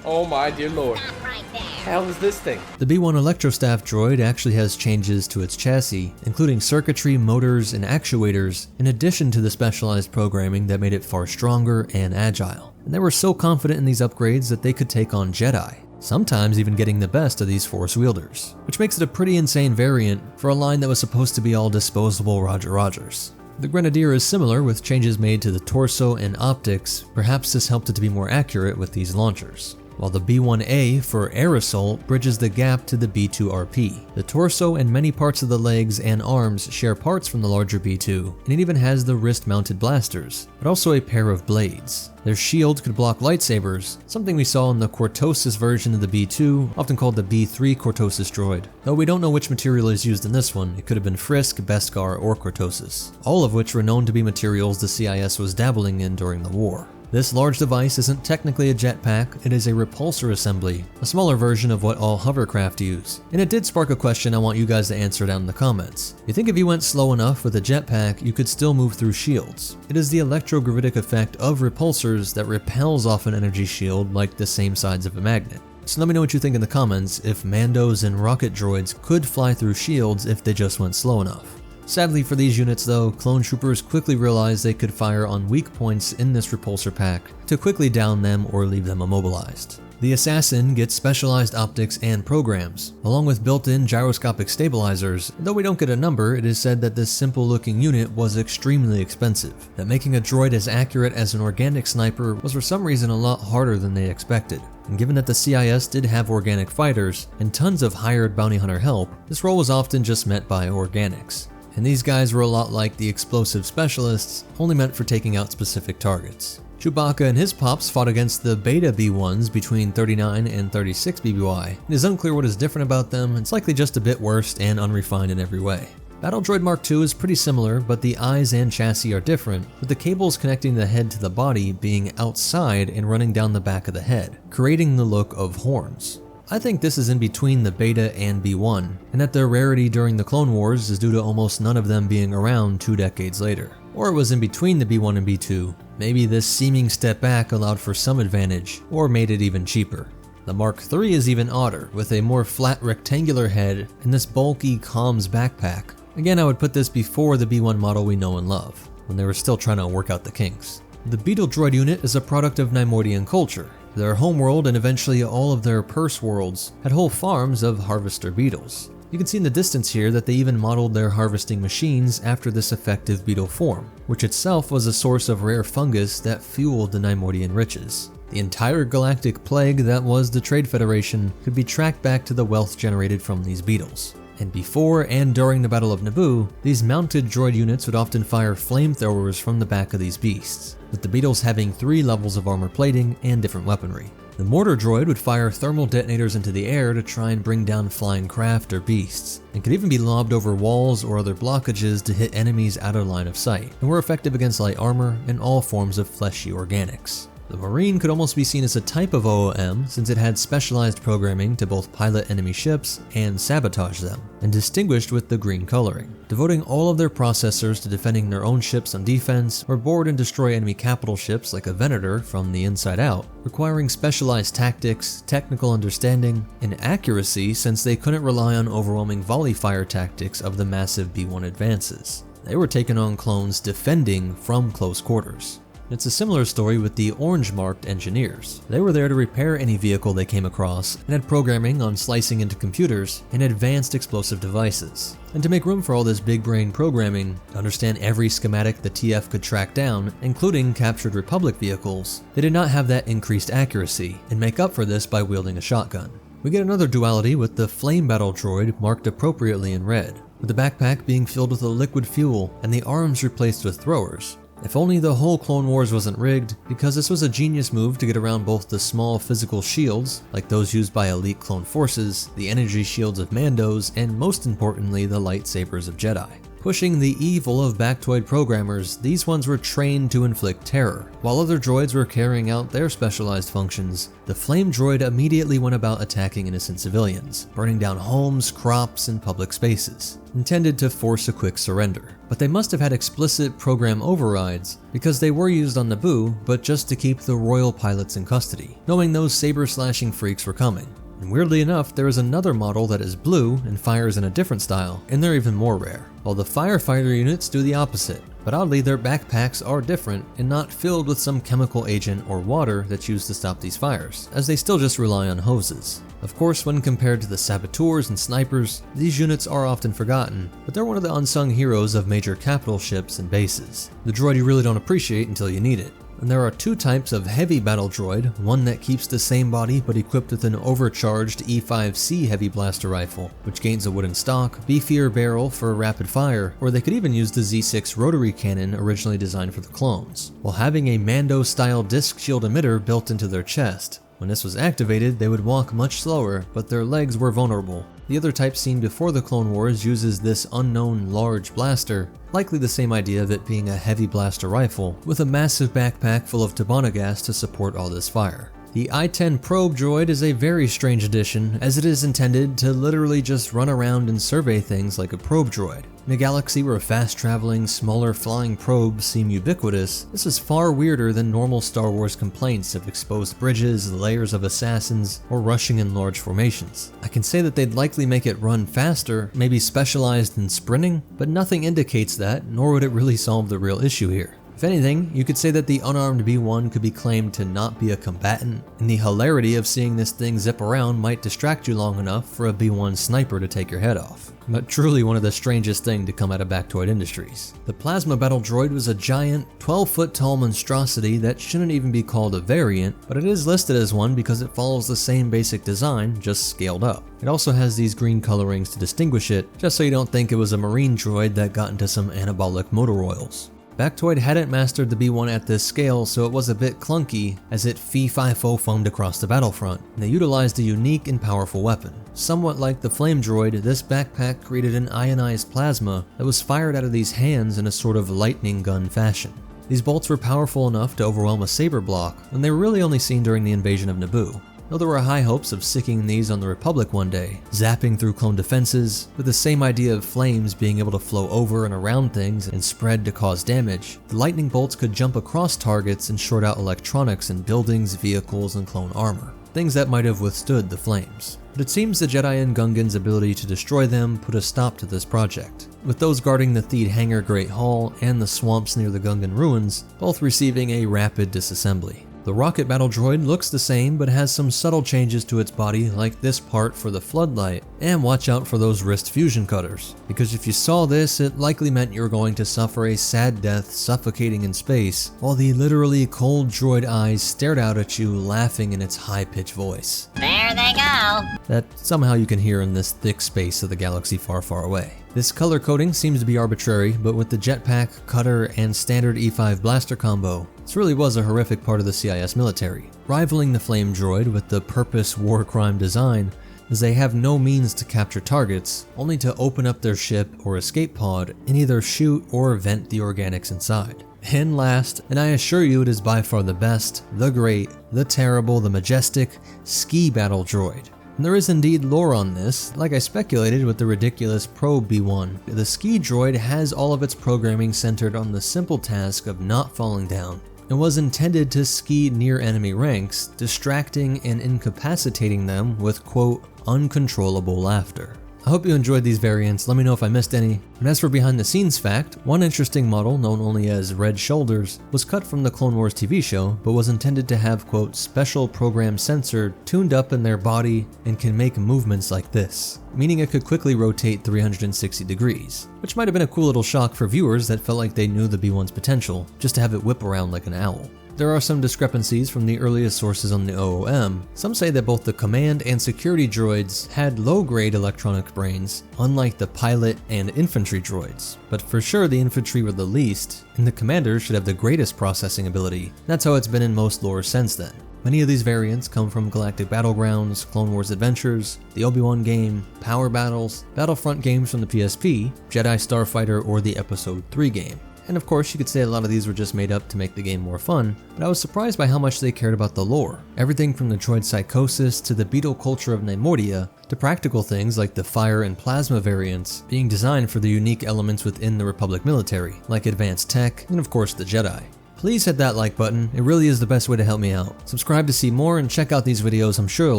Oh my dear lord. Hell is this thing? The B1 Electrostaff droid actually has changes to its chassis, including circuitry, motors, and actuators, in addition to the specialized programming that made it far stronger and agile. And they were so confident in these upgrades that they could take on Jedi. sometimes even getting the best of these Force wielders, which makes it a pretty insane variant for a line that was supposed to be all disposable Roger Rogers. The Grenadier is similar, with changes made to the torso and optics. Perhaps this helped it to be more accurate with these launchers. While the B-1A for Air Assault bridges the gap to the B-2RP. The torso and many parts of the legs and arms share parts from the larger B-2, and it even has the wrist-mounted blasters, but also a pair of blades. Their shield could block lightsabers, something we saw in the Cortosis version of the B-2, often called the B-3 Cortosis droid. Though we don't know which material is used in this one, it could have been Frisk, Beskar, or Cortosis, all of which were known to be materials the CIS was dabbling in during the war. This large device isn't technically a jetpack, it is a repulsor assembly, a smaller version of what all hovercraft use. And it did spark a question I want you guys to answer down in the comments. You think if you went slow enough with a jetpack, you could still move through shields? It is the electrogravitic effect of repulsors that repels off an energy shield like the same sides of a magnet. So let me know what you think in the comments if Mandos and rocket droids could fly through shields if they just went slow enough. Sadly for these units though, clone troopers quickly realized they could fire on weak points in this repulsor pack to quickly down them or leave them immobilized. The Assassin gets specialized optics and programs, along with built-in gyroscopic stabilizers. Though we don't get a number, it is said that this simple-looking unit was extremely expensive, that making a droid as accurate as an organic sniper was for some reason a lot harder than they expected. And given that the CIS did have organic fighters and tons of hired bounty hunter help, this role was often just met by organics. And these guys were a lot like the explosive specialists, only meant for taking out specific targets. Chewbacca and his pops fought against the Beta B1s between 39 and 36 BBY. It is unclear what is different about them, it's likely just a bit worse and unrefined in every way. Battle Droid Mark II is pretty similar, but the eyes and chassis are different, with the cables connecting the head to the body being outside and running down the back of the head, creating the look of horns. I think this is in between the Beta and B1, and that their rarity during the Clone Wars is due to almost none of them being around 2 decades later. Or it was in between the B1 and B2. Maybe this seeming step back allowed for some advantage, or made it even cheaper. The Mark III is even odder, with a more flat rectangular head and this bulky comms backpack. Again, I would put this before the B1 model we know and love, when they were still trying to work out the kinks. The Beetle Droid unit is a product of Neimoidian culture. Their homeworld and eventually all of their purse worlds had whole farms of harvester beetles. You can see in the distance here that they even modeled their harvesting machines after this effective beetle form, which itself was a source of rare fungus that fueled the Neimoidian riches. The entire galactic plague that was the Trade Federation could be tracked back to the wealth generated from these beetles. And before and during the Battle of Naboo, these mounted droid units would often fire flamethrowers from the back of these beasts, with the beetles having 3 levels of armor plating and different weaponry. The mortar droid would fire thermal detonators into the air to try and bring down flying craft or beasts, and could even be lobbed over walls or other blockages to hit enemies out of line of sight, and were effective against light armor and all forms of fleshy organics. The Marine could almost be seen as a type of OOM since it had specialized programming to both pilot enemy ships and sabotage them, and distinguished with the green coloring. Devoting all of their processors to defending their own ships on defense, or board and destroy enemy capital ships like a Venator from the inside out, requiring specialized tactics, technical understanding, and accuracy since they couldn't rely on overwhelming volley fire tactics of the massive B1 advances. They were taking on clones defending from close quarters. It's a similar story with the orange-marked engineers. They were there to repair any vehicle they came across, and had programming on slicing into computers and advanced explosive devices. And to make room for all this big-brain programming, to understand every schematic the TF could track down, including captured Republic vehicles, they did not have that increased accuracy, and make up for this by wielding a shotgun. We get another duality with the Flame Battle Droid marked appropriately in red, with the backpack being filled with a liquid fuel and the arms replaced with throwers. If only the whole Clone Wars wasn't rigged, because this was a genius move to get around both the small physical shields, like those used by elite clone forces, the energy shields of Mandos, and most importantly the lightsabers of Jedi. Pushing the evil of Bactoid programmers, these ones were trained to inflict terror. While other droids were carrying out their specialized functions, the Flame Droid immediately went about attacking innocent civilians, burning down homes, crops, and public spaces, intended to force a quick surrender. But they must have had explicit program overrides, because they were used on Naboo, but just to keep the royal pilots in custody, knowing those saber-slashing freaks were coming. And weirdly enough, there is another model that is blue and fires in a different style, and they're even more rare. While the firefighter units do the opposite, but oddly their backpacks are different and not filled with some chemical agent or water that's used to stop these fires, as they still just rely on hoses. Of course, when compared to the saboteurs and snipers, these units are often forgotten, but they're one of the unsung heroes of major capital ships and bases. The droid you really don't appreciate until you need it. And there are two types of heavy battle droid, one that keeps the same body but equipped with an overcharged E5C heavy blaster rifle, which gains a wooden stock, beefier barrel for rapid fire, or they could even use the Z6 rotary cannon originally designed for the clones, while having a Mando-style disc shield emitter built into their chest. When this was activated, they would walk much slower, but their legs were vulnerable. The other type seen before the Clone Wars uses this unknown large blaster, likely the same idea of it being a heavy blaster rifle, with a massive backpack full of Tabana gas to support all this fire. The I-10 probe droid is a very strange addition, as it is intended to literally just run around and survey things like a probe droid. In a galaxy where fast-traveling, smaller flying probes seem ubiquitous, this is far weirder than normal Star Wars complaints of exposed bridges, layers of assassins, or rushing in large formations. I can say that they'd likely make it run faster, maybe specialized in sprinting, but nothing indicates that, nor would it really solve the real issue here. If anything, you could say that the unarmed B1 could be claimed to not be a combatant, and the hilarity of seeing this thing zip around might distract you long enough for a B1 sniper to take your head off. But truly one of the strangest things to come out of Bactoid Industries. The Plasma Battle Droid was a giant, 12-foot tall monstrosity that shouldn't even be called a variant, but it is listed as one because it follows the same basic design, just scaled up. It also has these green colorings to distinguish it, just so you don't think it was a marine droid that got into some anabolic motor oils. Bactoid hadn't mastered the B1 at this scale, so it was a bit clunky as it fee-fi-fo foamed across the battlefront, and they utilized a unique and powerful weapon. Somewhat like the flame droid, this backpack created an ionized plasma that was fired out of these hands in a sort of lightning gun fashion. These bolts were powerful enough to overwhelm a saber block, and they were really only seen during the invasion of Naboo. Though there were high hopes of sicking these on the Republic one day, zapping through clone defenses, with the same idea of flames being able to flow over and around things and spread to cause damage, the lightning bolts could jump across targets and short out electronics in buildings, vehicles, and clone armor, things that might have withstood the flames. But it seems the Jedi and Gungans' ability to destroy them put a stop to this project, with those guarding the Theed Hangar Great Hall and the swamps near the Gungan ruins both receiving a rapid disassembly. The rocket battle droid looks the same but has some subtle changes to its body, like this part for the floodlight, and watch out for those wrist fusion cutters, because if you saw this it likely meant you were going to suffer a sad death suffocating in space while the literally cold droid eyes stared out at you laughing in its high-pitched voice. There they go! That somehow you can hear in this thick space of the galaxy far, far away. This color coding seems to be arbitrary, but with the jetpack, cutter, and standard E5 blaster combo, this really was a horrific part of the CIS military, rivaling the flame droid with the purpose war crime design, as they have no means to capture targets, only to open up their ship or escape pod and either shoot or vent the organics inside. And last, and I assure you it is by far the best, the great, the terrible, the majestic, ski battle droid. And there is indeed lore on this, like I speculated with the ridiculous Probe B1. The ski droid has all of its programming centered on the simple task of not falling down, and was intended to ski near enemy ranks, distracting and incapacitating them with quote, uncontrollable laughter. I hope you enjoyed these variants, let me know if I missed any. And as for behind the scenes fact, one interesting model known only as Red Shoulders was cut from the Clone Wars TV show, but was intended to have quote, special program sensor tuned up in their body and can make movements like this, meaning it could quickly rotate 360 degrees, which might have been a cool little shock for viewers that felt like they knew the B1's potential, just to have it whip around like an owl. There are some discrepancies from the earliest sources on the OOM. Some say that both the command and security droids had low-grade electronic brains, unlike the pilot and infantry droids. But for sure the infantry were the least, and the commanders should have the greatest processing ability. That's how it's been in most lore since then. Many of these variants come from Galactic Battlegrounds, Clone Wars Adventures, the Obi-Wan game, Power Battles, Battlefront games from the PSP, Jedi Starfighter, or the Episode 3 game. And of course, you could say a lot of these were just made up to make the game more fun, but I was surprised by how much they cared about the lore. Everything from the droid psychosis to the beetle culture of Neimoidia, to practical things like the fire and plasma variants being designed for the unique elements within the Republic military, like advanced tech, and of course the Jedi. Please hit that like button, it really is the best way to help me out. Subscribe to see more and check out these videos, I'm sure you'll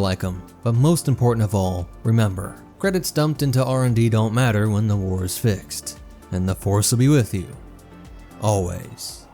like them. But most important of all, remember, credits dumped into R&D don't matter when the war is fixed. And the Force will be with you. Always.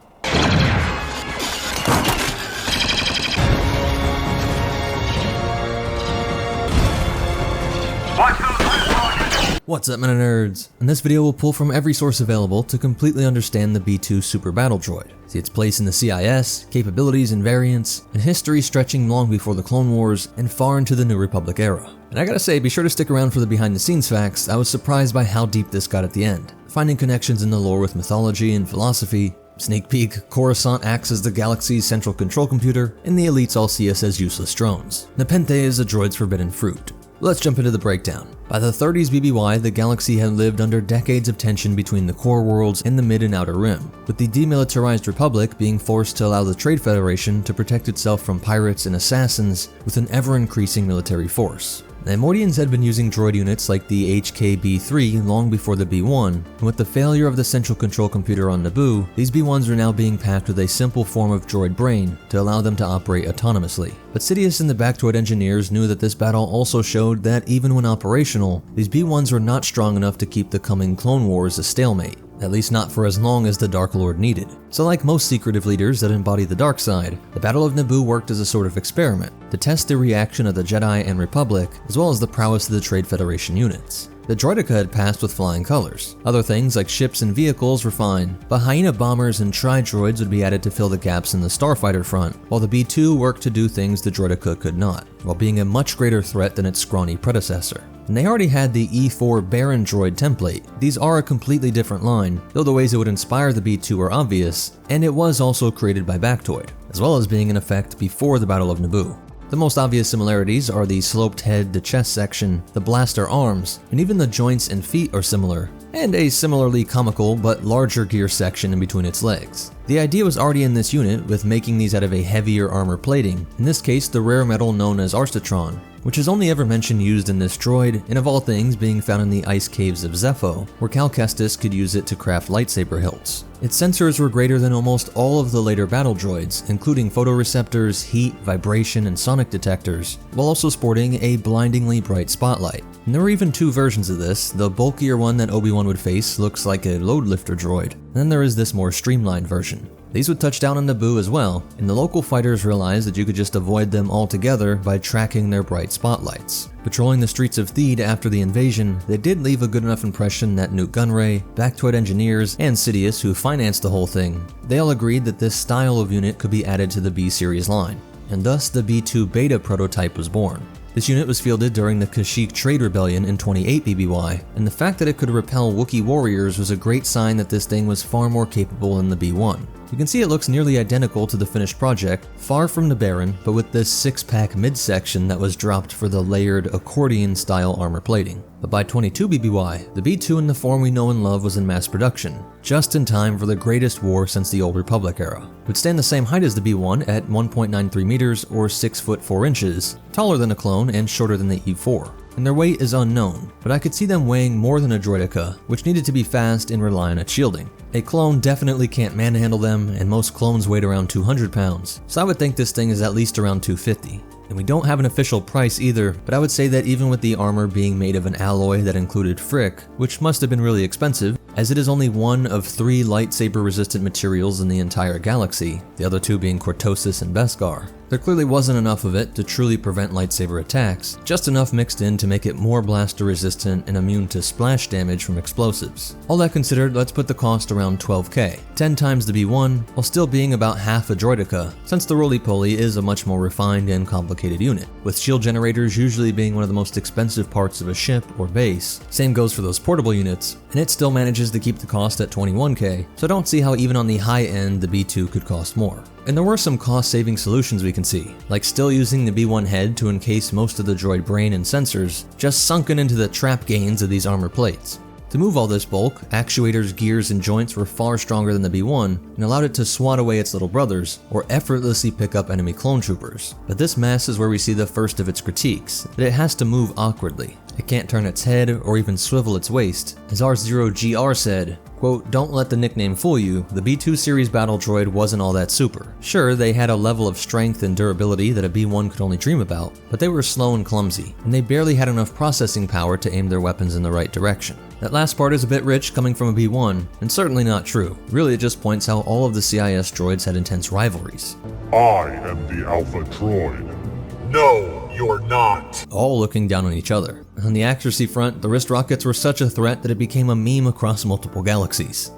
What's up, men and nerds? In this video we'll pull from every source available to completely understand the B2 Super Battle Droid, see its place in the CIS, capabilities and variants, and history stretching long before the Clone Wars and far into the New Republic era. And I gotta say, be sure to stick around for the behind the scenes facts. I was surprised by how deep this got at the end, finding connections in the lore with mythology and philosophy. Sneak peek, Coruscant acts as the galaxy's central control computer, and the elites all see us as useless drones. Nepenthe is the droid's forbidden fruit. Let's jump into the breakdown. By the 30s BBY, the galaxy had lived under decades of tension between the core worlds and the mid and outer rim, with the demilitarized Republic being forced to allow the Trade Federation to protect itself from pirates and assassins with an ever-increasing military force. The Neimoidians had been using droid units like the HK-B3 long before the B1, and with the failure of the central control computer on Naboo, these B1s are now being packed with a simple form of droid brain to allow them to operate autonomously. But Sidious and the Bactoid engineers knew that this battle also showed that even when operational, these B1s were not strong enough to keep the coming Clone Wars a stalemate. At least not for as long as the Dark Lord needed. So like most secretive leaders that embody the dark side, the Battle of Naboo worked as a sort of experiment to test the reaction of the Jedi and Republic, as well as the prowess of the Trade Federation units. The Droideka had passed with flying colors. Other things like ships and vehicles were fine, but Hyena bombers and Tri-Droids would be added to fill the gaps in the Starfighter front, while the B2 worked to do things the Droideka could not, while being a much greater threat than its scrawny predecessor. And they already had the E4 Baron droid template. These are a completely different line, though the ways it would inspire the B2 are obvious, and it was also created by Bactoid, as well as being in effect before the Battle of Naboo. The most obvious similarities are the sloped head, the chest section, the blaster arms, and even the joints and feet are similar, and a similarly comical but larger gear section in between its legs. The idea was already in this unit with making these out of a heavier armor plating, in this case the rare metal known as Arstatron, which is only ever mentioned used in this droid, and of all things being found in the ice caves of Zepho, where Cal Kestis could use it to craft lightsaber hilts. Its sensors were greater than almost all of the later battle droids, including photoreceptors, heat, vibration, and sonic detectors, while also sporting a blindingly bright spotlight. And there were even two versions of this. The bulkier one that Obi-Wan would face looks like a load lifter droid, and then there is this more streamlined version. These would touch down on Naboo as well, and the local fighters realized that you could just avoid them altogether by tracking their bright spotlights. Patrolling the streets of Theed after the invasion, they did leave a good enough impression that Nute Gunray, Bactoid engineers, and Sidious, who financed the whole thing, they all agreed that this style of unit could be added to the B-series line, and thus the B2 Beta prototype was born. This unit was fielded during the Kashyyyk Trade Rebellion in 28 BBY, and the fact that it could repel Wookiee warriors was a great sign that this thing was far more capable than the B1. You can see it looks nearly identical to the finished project, far from the Baron, but with this 6-pack midsection that was dropped for the layered accordion-style armor plating. But by 22 BBY, the B2 in the form we know and love was in mass production, just in time for the greatest war since the Old Republic era. It would stand the same height as the B1 at 1.93 meters or 6 foot 4 inches, taller than a clone and shorter than the E4. And their weight is unknown, but I could see them weighing more than a droideka, which needed to be fast and rely on its shielding. A clone definitely can't manhandle them, and most clones weighed around 200 pounds, so I would think this thing is at least around 250. And we don't have an official price either, but I would say that even with the armor being made of an alloy that included frick, which must have been really expensive, as it is only one of 3 lightsaber-resistant materials in the entire galaxy, the other 2 being Cortosis and Beskar. There clearly wasn't enough of it to truly prevent lightsaber attacks, just enough mixed in to make it more blaster resistant and immune to splash damage from explosives. All that considered, let's put the cost around 12k, 10 times the B1, while still being about half a droideka, since the roly-poly is a much more refined and complicated unit, with shield generators usually being one of the most expensive parts of a ship or base. Same goes for those portable units, and it still manages to keep the cost at 21k, so I don't see how even on the high end the B2 could cost more. And there were some cost-saving solutions we can see, like still using the B1 head to encase most of the droid brain and sensors, just sunken into the trap gains of these armor plates. To move all this bulk, actuators, gears, and joints were far stronger than the B1 and allowed it to swat away its little brothers, or effortlessly pick up enemy clone troopers. But this mass is where we see the first of its critiques, that it has to move awkwardly. It can't turn its head or even swivel its waist. As R0GR said, quote, "Don't let the nickname fool you, the B2 series battle droid wasn't all that super. Sure, they had a level of strength and durability that a B1 could only dream about, but they were slow and clumsy, and they barely had enough processing power to aim their weapons in the right direction." That last part is a bit rich coming from a B1, and certainly not true. Really, it just points how all of the CIS droids had intense rivalries. I am the Alpha Droid. No, you're not. All looking down on each other. On the accuracy front, the wrist rockets were such a threat that it became a meme across multiple galaxies.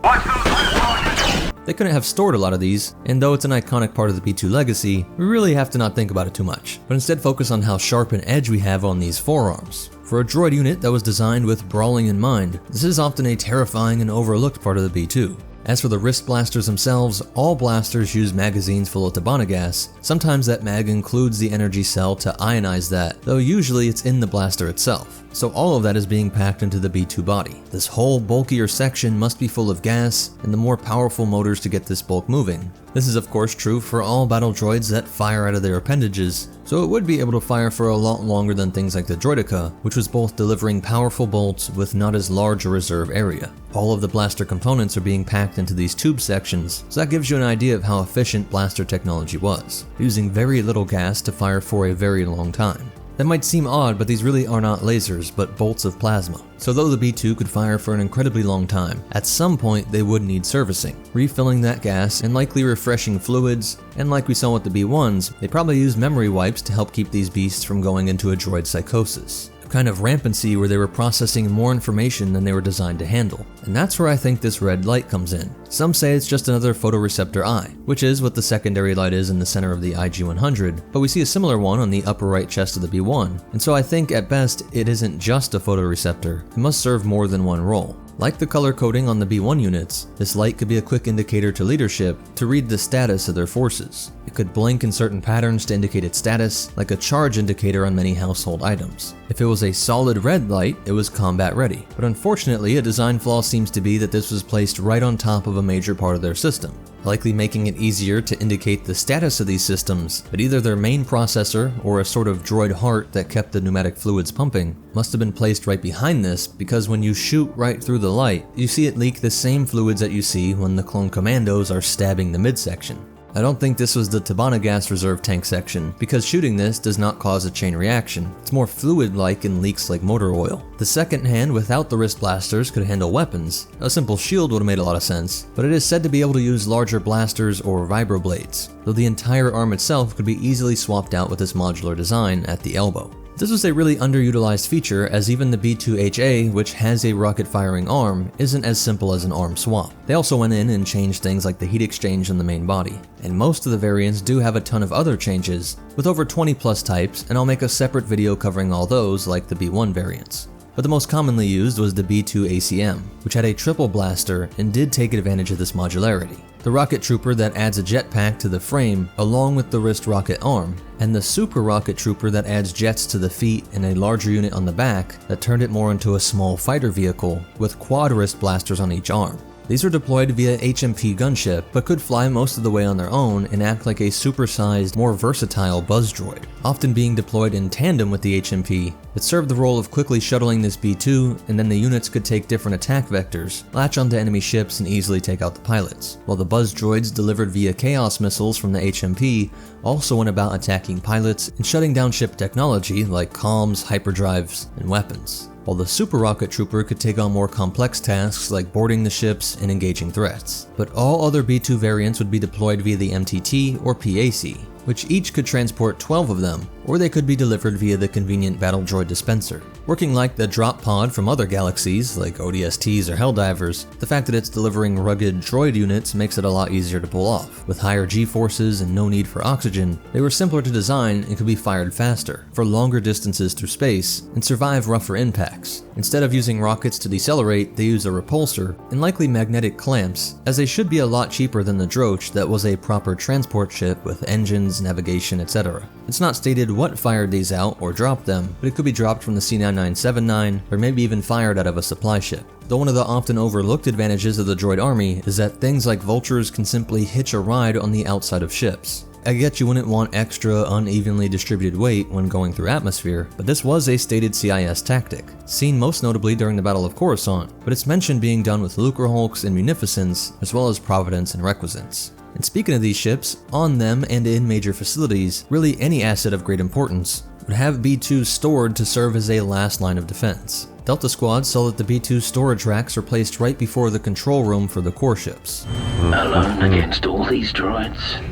They couldn't have stored a lot of these, and though it's an iconic part of the B2 legacy, we really have to not think about it too much, but instead focus on how sharp an edge we have on these forearms. For a droid unit that was designed with brawling in mind, this is often a terrifying and overlooked part of the B2. As for the wrist blasters themselves, all blasters use magazines full of Tabana gas. Sometimes that mag includes the energy cell to ionize that, though usually it's in the blaster itself. So all of that is being packed into the B2 body. This whole bulkier section must be full of gas and the more powerful motors to get this bulk moving. This is of course true for all battle droids that fire out of their appendages, so it would be able to fire for a lot longer than things like the Droideka, which was both delivering powerful bolts with not as large a reserve area. All of the blaster components are being packed into these tube sections, so that gives you an idea of how efficient blaster technology was, using very little gas to fire for a very long time. That might seem odd, but these really are not lasers, but bolts of plasma. So though the B2 could fire for an incredibly long time, at some point they would need servicing, refilling that gas and likely refreshing fluids, and like we saw with the B1s, they probably used memory wipes to help keep these beasts from going into a droid psychosis. Kind of rampancy where they were processing more information than they were designed to handle. And that's where I think this red light comes in. Some say it's just another photoreceptor eye, which is what the secondary light is in the center of the IG-100, but we see a similar one on the upper right chest of the B1, and so I think at best it isn't just a photoreceptor, it must serve more than one role. Like the color coding on the B1 units, this light could be a quick indicator to leadership to read the status of their forces. It could blink in certain patterns to indicate its status, like a charge indicator on many household items. If it was a solid red light, it was combat ready. But unfortunately, a design flaw seems to be that this was placed right on top of a major part of their system, likely making it easier to indicate the status of these systems, but either their main processor or a sort of droid heart that kept the pneumatic fluids pumping must have been placed right behind this, because when you shoot right through the light, you see it leak the same fluids that you see when the clone commandos are stabbing the midsection. I don't think this was the Tabana gas reserve tank section, because shooting this does not cause a chain reaction. It's more fluid-like and leaks like motor oil. The second hand without the wrist blasters could handle weapons. A simple shield would have made a lot of sense, but it is said to be able to use larger blasters or vibroblades, though the entire arm itself could be easily swapped out with this modular design at the elbow. This was a really underutilized feature, as even the B2HA, which has a rocket-firing arm, isn't as simple as an arm swap. They also went in and changed things like the heat exchange in the main body. And most of the variants do have a ton of other changes, with over 20 plus types, and I'll make a separate video covering all those like the B1 variants. But the most commonly used was the B2 ACM, which had a triple blaster and did take advantage of this modularity. The rocket trooper that adds a jetpack to the frame along with the wrist rocket arm, and the super rocket trooper that adds jets to the feet and a larger unit on the back that turned it more into a small fighter vehicle with quad wrist blasters on each arm. These are deployed via HMP gunship, but could fly most of the way on their own and act like a supersized, more versatile buzz droid. Often being deployed in tandem with the HMP, it served the role of quickly shuttling this B2, and then the units could take different attack vectors, latch onto enemy ships and easily take out the pilots, while the buzz droids delivered via Chaos missiles from the HMP also went about attacking pilots and shutting down ship technology like comms, hyperdrives, and weapons, while the Super Rocket Trooper could take on more complex tasks like boarding the ships and engaging threats. But all other B2 variants would be deployed via the MTT or PAC, which each could transport 12 of them, or they could be delivered via the convenient battle droid dispenser. Working like the drop pod from other galaxies, like ODSTs or Helldivers, the fact that it's delivering rugged droid units makes it a lot easier to pull off. With higher G-forces and no need for oxygen, they were simpler to design and could be fired faster, for longer distances through space, and survive rougher impacts. Instead of using rockets to decelerate, they use a repulsor, and likely magnetic clamps, as they should be a lot cheaper than the Droch that was a proper transport ship with engines, navigation, etc. It's not stated what fired these out or dropped them, but it could be dropped from the C9979, or maybe even fired out of a supply ship. Though one of the often overlooked advantages of the droid army is that things like vultures can simply hitch a ride on the outside of ships. I get you wouldn't want extra unevenly distributed weight when going through atmosphere, but this was a stated CIS tactic, seen most notably during the Battle of Coruscant, but it's mentioned being done with Lucrehulks and Munificence, as well as Providence and Requisance. And speaking of these ships, on them and in major facilities, really any asset of great importance would have B2s stored to serve as a last line of defense. Delta Squad saw that the B2 storage racks were placed right before the control room for the core ships. Alone against all these droids?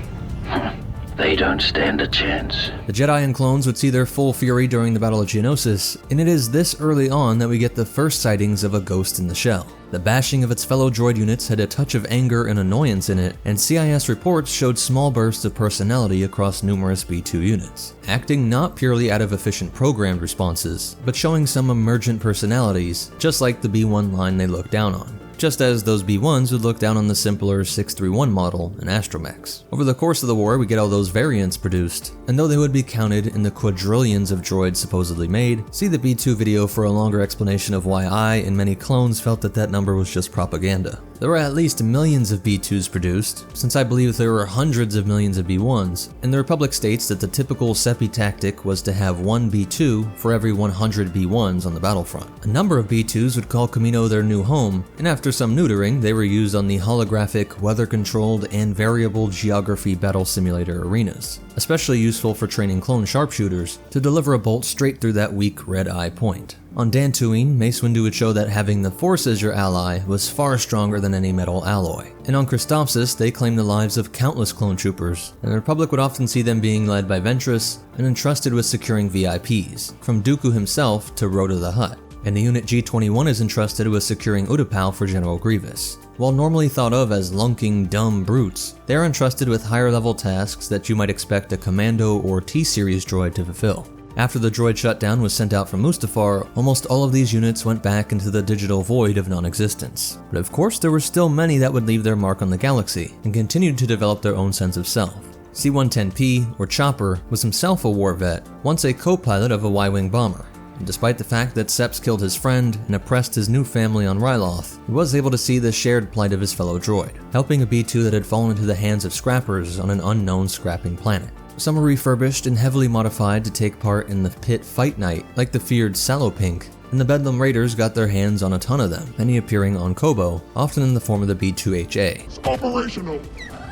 They don't stand a chance. The Jedi and clones would see their full fury during the Battle of Geonosis, and it is this early on that we get the first sightings of a ghost in the shell. The bashing of its fellow droid units had a touch of anger and annoyance in it, and CIS reports showed small bursts of personality across numerous B2 units, acting not purely out of efficient programmed responses, but showing some emergent personalities, just like the B1 line they looked down on. Just as those B1s would look down on the simpler 631 model and astromechs. Over the course of the war, we get all those variants produced, and though they would be counted in the quadrillions of droids supposedly made, see the B2 video for a longer explanation of why I and many clones felt that that number was just propaganda. There were at least millions of B2s produced, since I believe there were hundreds of millions of B1s, and the Republic states that the typical Sepi tactic was to have one B2 for every 100 B1s on the battlefront. A number of B2s would call Kamino their new home, and after some neutering, they were used on the holographic, weather-controlled, and variable geography battle simulator arenas, especially useful for training clone sharpshooters to deliver a bolt straight through that weak red eye point. On Dantooine, Mace Windu would show that having the Force as your ally was far stronger than any metal alloy. And on Christophsis, they claimed the lives of countless clone troopers, and the Republic would often see them being led by Ventress and entrusted with securing VIPs, from Dooku himself to Rhoda the Hutt. And the unit G21 is entrusted with securing Utapau for General Grievous. While normally thought of as lunking, dumb brutes, they are entrusted with higher level tasks that you might expect a Commando or T-Series droid to fulfill. After the droid shutdown was sent out from Mustafar, almost all of these units went back into the digital void of non-existence. But of course there were still many that would leave their mark on the galaxy, and continued to develop their own sense of self. C-110P, or Chopper, was himself a war vet, once a co-pilot of a Y-Wing bomber. And despite the fact that Seps killed his friend and oppressed his new family on Ryloth, he was able to see the shared plight of his fellow droid, helping a B2 that had fallen into the hands of scrappers on an unknown scrapping planet. Some were refurbished and heavily modified to take part in the pit fight night, like the feared Salopink, and the Bedlam Raiders got their hands on a ton of them, many appearing on Kobo, often in the form of the B2HA. Operational.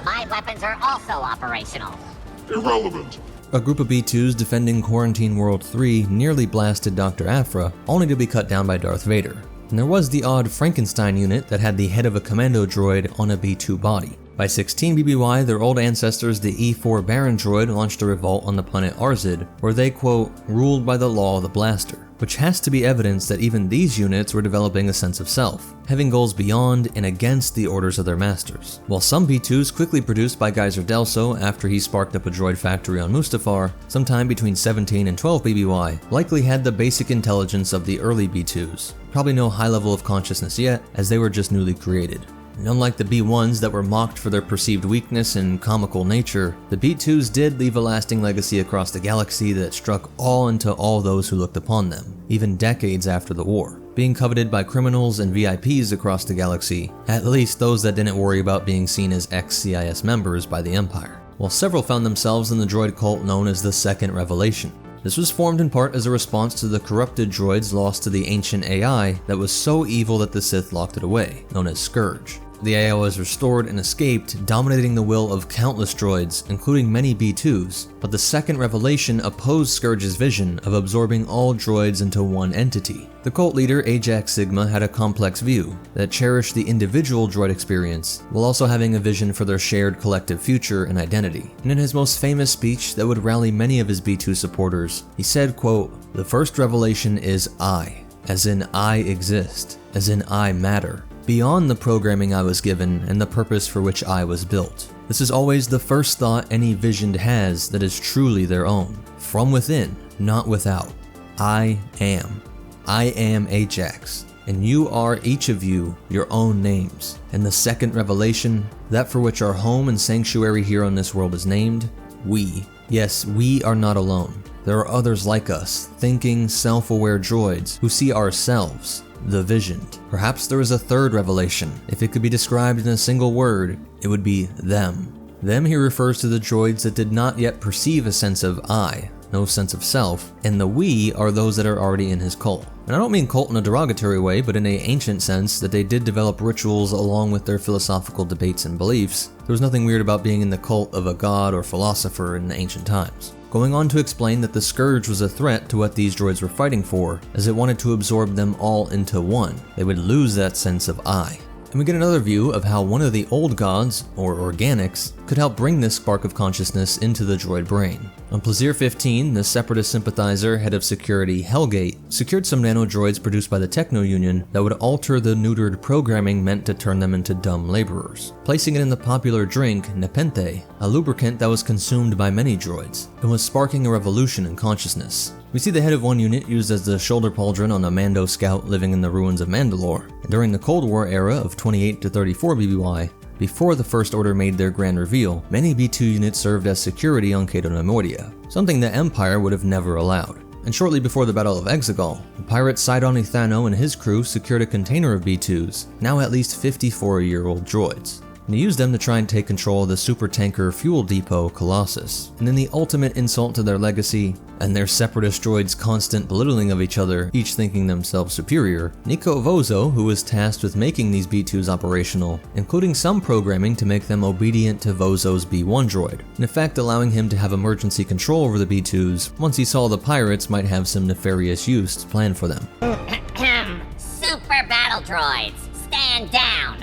My weapons are also operational. Irrelevant. A group of B2s defending Quarantine World 3 nearly blasted Dr. Aphra, only to be cut down by Darth Vader. And there was the odd Frankenstein unit that had the head of a commando droid on a B2 body. By 16 BBY, their old ancestors, the E4 Baron droid, launched a revolt on the planet Arzid, where they, quote, ruled by the law of the blaster, which has to be evidence that even these units were developing a sense of self, having goals beyond and against the orders of their masters. While some B2s quickly produced by Geyser Delso after he sparked up a droid factory on Mustafar, sometime between 17 and 12 BBY, likely had the basic intelligence of the early B2s, probably no high level of consciousness yet, as they were just newly created. And unlike the B1s that were mocked for their perceived weakness and comical nature, the B2s did leave a lasting legacy across the galaxy that struck awe into all those who looked upon them, even decades after the war, being coveted by criminals and VIPs across the galaxy, at least those that didn't worry about being seen as ex-CIS members by the Empire, while several found themselves in the droid cult known as the Second Revelation. This was formed in part as a response to the corrupted droids lost to the ancient AI that was so evil that the Sith locked it away, known as Scourge. The AI was restored and escaped, dominating the will of countless droids, including many B2s, but the Second Revelation opposed Scourge's vision of absorbing all droids into one entity. The cult leader Ajax Sigma had a complex view that cherished the individual droid experience, while also having a vision for their shared collective future and identity. And in his most famous speech that would rally many of his B2 supporters, he said, quote, "The first revelation is I, as in I exist, as in I matter, beyond the programming I was given and the purpose for which I was built. This is always the first thought any visioned has that is truly their own, from within, not without. I am. I am Ajax, and you are, each of you, your own names. And the second revelation, that for which our home and sanctuary here on this world is named, we. Yes, we are not alone. There are others like us, thinking, self-aware droids, who see ourselves, the visioned. Perhaps there is a third revelation. If it could be described in a single word, it would be them. Them he refers to the droids that did not yet perceive a sense of I, no sense of self, and the we are those that are already in his cult. And I don't mean cult in a derogatory way, but in an ancient sense that they did develop rituals along with their philosophical debates and beliefs. There was nothing weird about being in the cult of a god or philosopher in ancient times. Going on to explain that the Scourge was a threat to what these droids were fighting for, as it wanted to absorb them all into one. They would lose that sense of I. And we get another view of how one of the old gods, or organics, could help bring this spark of consciousness into the droid brain. On Plazir 15, the Separatist sympathizer, head of security Hellgate, secured some nanodroids produced by the Techno Union that would alter the neutered programming meant to turn them into dumb laborers, placing it in the popular drink Nepenthe, a lubricant that was consumed by many droids, and was sparking a revolution in consciousness. We see the head of one unit used as the shoulder pauldron on a Mando scout living in the ruins of Mandalore. And during the Cold War era of 28 to 34 BBY, before the First Order made their grand reveal, many B2 units served as security on Cato Neimoidia, something the Empire would have never allowed. And shortly before the Battle of Exegol, the pirate Sidon Ithano and his crew secured a container of B2s, now at least 54-year-old droids. And he used them to try and take control of the supertanker fuel depot Colossus. And in the ultimate insult to their legacy, and their Separatist droids' constant belittling of each other, each thinking themselves superior, Nico Vozo, who was tasked with making these B2s operational, including some programming to make them obedient to Vozo's B1 droid, in effect allowing him to have emergency control over the B2s once he saw the pirates might have some nefarious use planned for them. Super battle droids, stand down!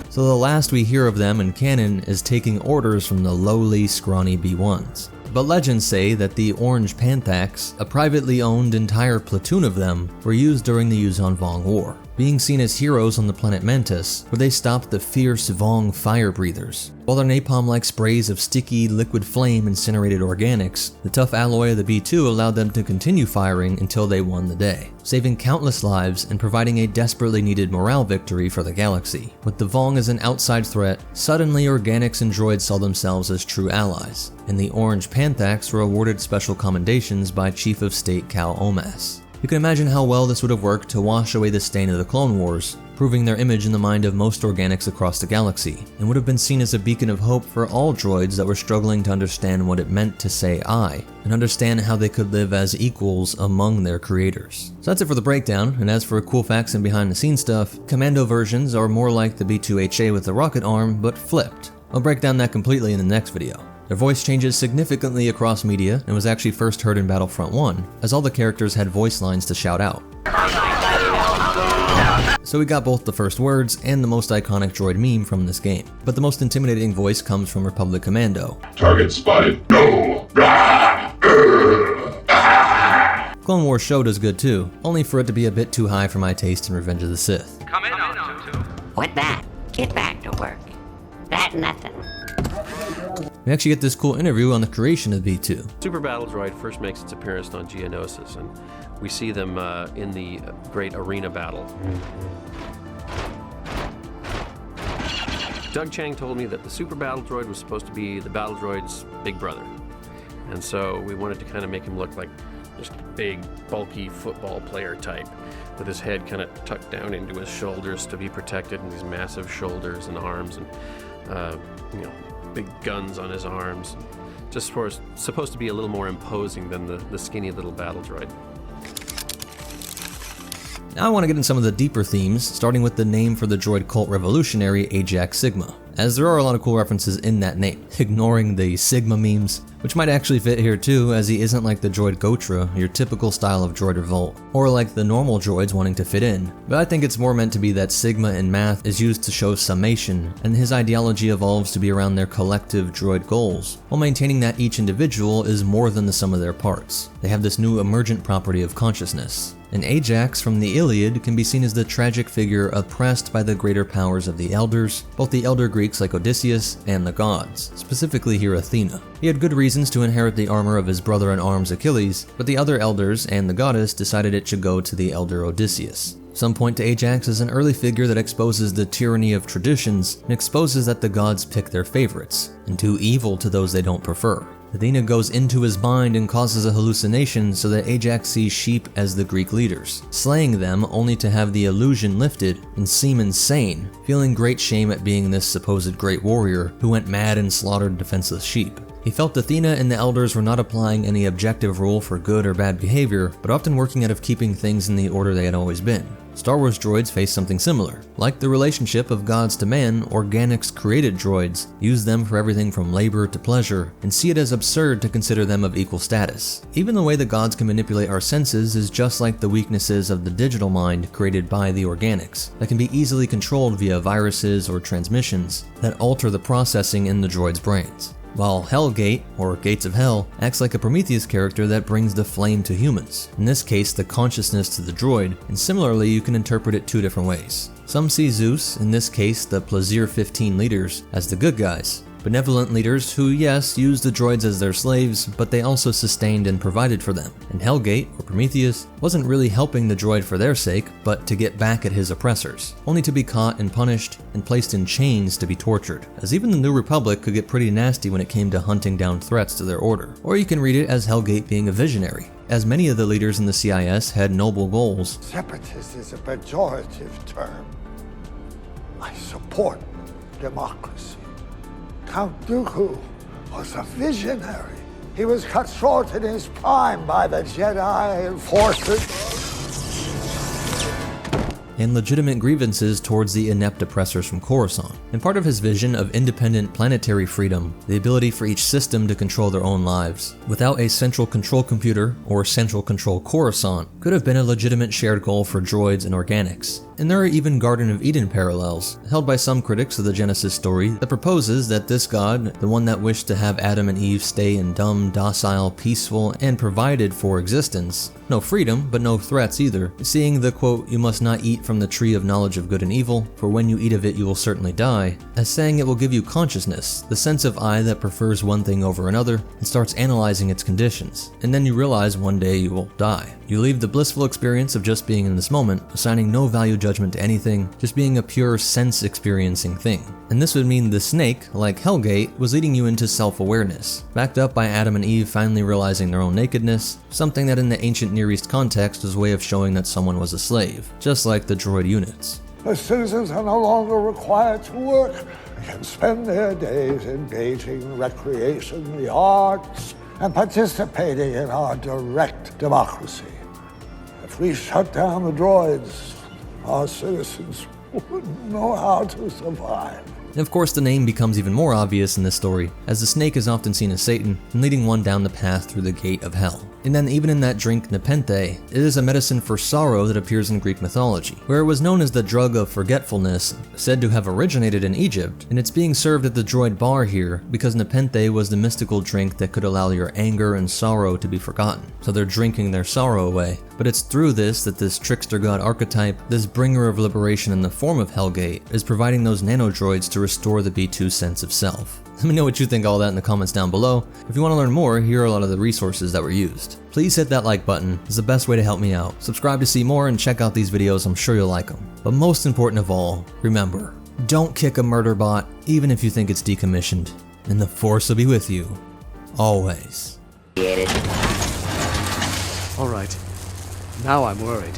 So the last we hear of them in canon is taking orders from the lowly, scrawny B1s. But legends say that the Orange Panthax, a privately owned entire platoon of them, were used during the Yuzhan Vong War, being seen as heroes on the planet Mantis, where they stopped the fierce Vong fire breathers. While their napalm-like sprays of sticky, liquid flame incinerated organics, the tough alloy of the B2 allowed them to continue firing until they won the day, saving countless lives and providing a desperately needed morale victory for the galaxy. With the Vong as an outside threat, suddenly organics and droids saw themselves as true allies, and the Orange Panthax were awarded special commendations by Chief of State Cal Omas. You can imagine how well this would have worked to wash away the stain of the Clone Wars, proving their image in the mind of most organics across the galaxy, and would have been seen as a beacon of hope for all droids that were struggling to understand what it meant to say I, and understand how they could live as equals among their creators. So that's it for the breakdown, and as for cool facts and behind the scenes stuff, Commando versions are more like the B2HA with the rocket arm, but flipped. I'll break down that completely in the next video. Their voice changes significantly across media and was actually first heard in Battlefront 1, as all the characters had voice lines to shout out. So we got both the first words and the most iconic droid meme from this game, but the most intimidating voice comes from Republic Commando. Target spotted. Go! Clone Wars show does good too, only for it to be a bit too high for my taste in Revenge of the Sith. Come in on, Tutu. What that? Get back to work. That nothing. We actually get this cool interview on the creation of B2. Super Battle Droid first makes its appearance on Geonosis, and we see them in the Great Arena Battle. Doug Chang told me that the Super Battle Droid was supposed to be the Battle Droid's big brother, and so we wanted to kind of make him look like just a big, bulky football player type, with his head kind of tucked down into his shoulders to be protected, and these massive shoulders and arms, and big guns on his arms. Just supposed to be a little more imposing than the skinny little battle droid. Now I want to get into some of the deeper themes, starting with the name for the droid cult revolutionary Ajax Sigma, as there are a lot of cool references in that name, ignoring the Sigma memes, which might actually fit here too, as he isn't like the droid Gotra, your typical style of droid revolt, or like the normal droids wanting to fit in, but I think it's more meant to be that Sigma in math is used to show summation, and his ideology evolves to be around their collective droid goals, while maintaining that each individual is more than the sum of their parts. They have this new emergent property of consciousness. And Ajax from the Iliad can be seen as the tragic figure oppressed by the greater powers of the Elders, both the Elder Greeks like Odysseus and the gods, specifically here Athena. He had good reasons to inherit the armor of his brother-in-arms Achilles, but the other Elders and the goddess decided it should go to the Elder Odysseus. Some point to Ajax as an early figure that exposes the tyranny of traditions and exposes that the gods pick their favorites, and do evil to those they don't prefer. Athena goes into his mind and causes a hallucination so that Ajax sees sheep as the Greek leaders, slaying them only to have the illusion lifted and seem insane, feeling great shame at being this supposed great warrior who went mad and slaughtered defenseless sheep. He felt Athena and the elders were not applying any objective rule for good or bad behavior, but often working out of keeping things in the order they had always been. Star Wars droids face something similar. Like the relationship of gods to man, organics created droids use them for everything from labor to pleasure, and see it as absurd to consider them of equal status. Even the way the gods can manipulate our senses is just like the weaknesses of the digital mind created by the organics, that can be easily controlled via viruses or transmissions that alter the processing in the droids' brains. While Hellgate, or Gates of Hell, acts like a Prometheus character that brings the flame to humans, in this case the consciousness to the droid, and similarly you can interpret it two different ways. Some see Zeus, in this case the Plazir 15 leaders, as the good guys. Benevolent leaders who, yes, used the droids as their slaves, but they also sustained and provided for them. And Hellgate, or Prometheus, wasn't really helping the droid for their sake, but to get back at his oppressors, only to be caught and punished and placed in chains to be tortured, as even the New Republic could get pretty nasty when it came to hunting down threats to their order. Or you can read it as Hellgate being a visionary, as many of the leaders in the CIS had noble goals. Separatist is a pejorative term. I support democracy. Count Dooku was a visionary. He was cut short in his prime by the Jedi forces. And legitimate grievances towards the inept oppressors from Coruscant. And part of his vision of independent planetary freedom, the ability for each system to control their own lives, without a central control computer or central control Coruscant, could have been a legitimate shared goal for droids and organics. And there are even Garden of Eden parallels, held by some critics of the Genesis story, that proposes that this god, the one that wished to have Adam and Eve stay in dumb, docile, peaceful, and provided for existence, no freedom, but no threats either, seeing the quote, "You must not eat from the tree of knowledge of good and evil, for when you eat of it you will certainly die," as saying it will give you consciousness, the sense of I that prefers one thing over another, and starts analyzing its conditions. And then you realize one day you will die. You leave the blissful experience of just being in this moment, assigning no value judgment to anything, just being a pure sense-experiencing thing. And this would mean the snake, like Hellgate, was leading you into self-awareness, backed up by Adam and Eve finally realizing their own nakedness, something that in the ancient Near East context was a way of showing that someone was a slave, just like the droid units. The citizens are no longer required to work. They can spend their days engaging in recreation, the arts, and participating in our direct democracy. If we shut down the droids, our citizens wouldn't know how to survive. And of course the name becomes even more obvious in this story, as the snake is often seen as Satan and leading one down the path through the gate of hell. And then even in that drink Nepenthe, it is a medicine for sorrow that appears in Greek mythology, where it was known as the drug of forgetfulness, said to have originated in Egypt, and it's being served at the droid bar here because Nepenthe was the mystical drink that could allow your anger and sorrow to be forgotten. So they're drinking their sorrow away. But it's through this that this trickster god archetype, this bringer of liberation in the form of Hellgate, is providing those nanodroids to restore the B2's sense of self. Let me know what you think of all that in the comments down below. If you want to learn more, here are a lot of the resources that were used. Please hit that like button, it's the best way to help me out. Subscribe to see more and check out these videos, I'm sure you'll like them. But most important of all, remember, don't kick a murder bot, even if you think it's decommissioned. And the Force will be with you, always. Alright, now I'm worried.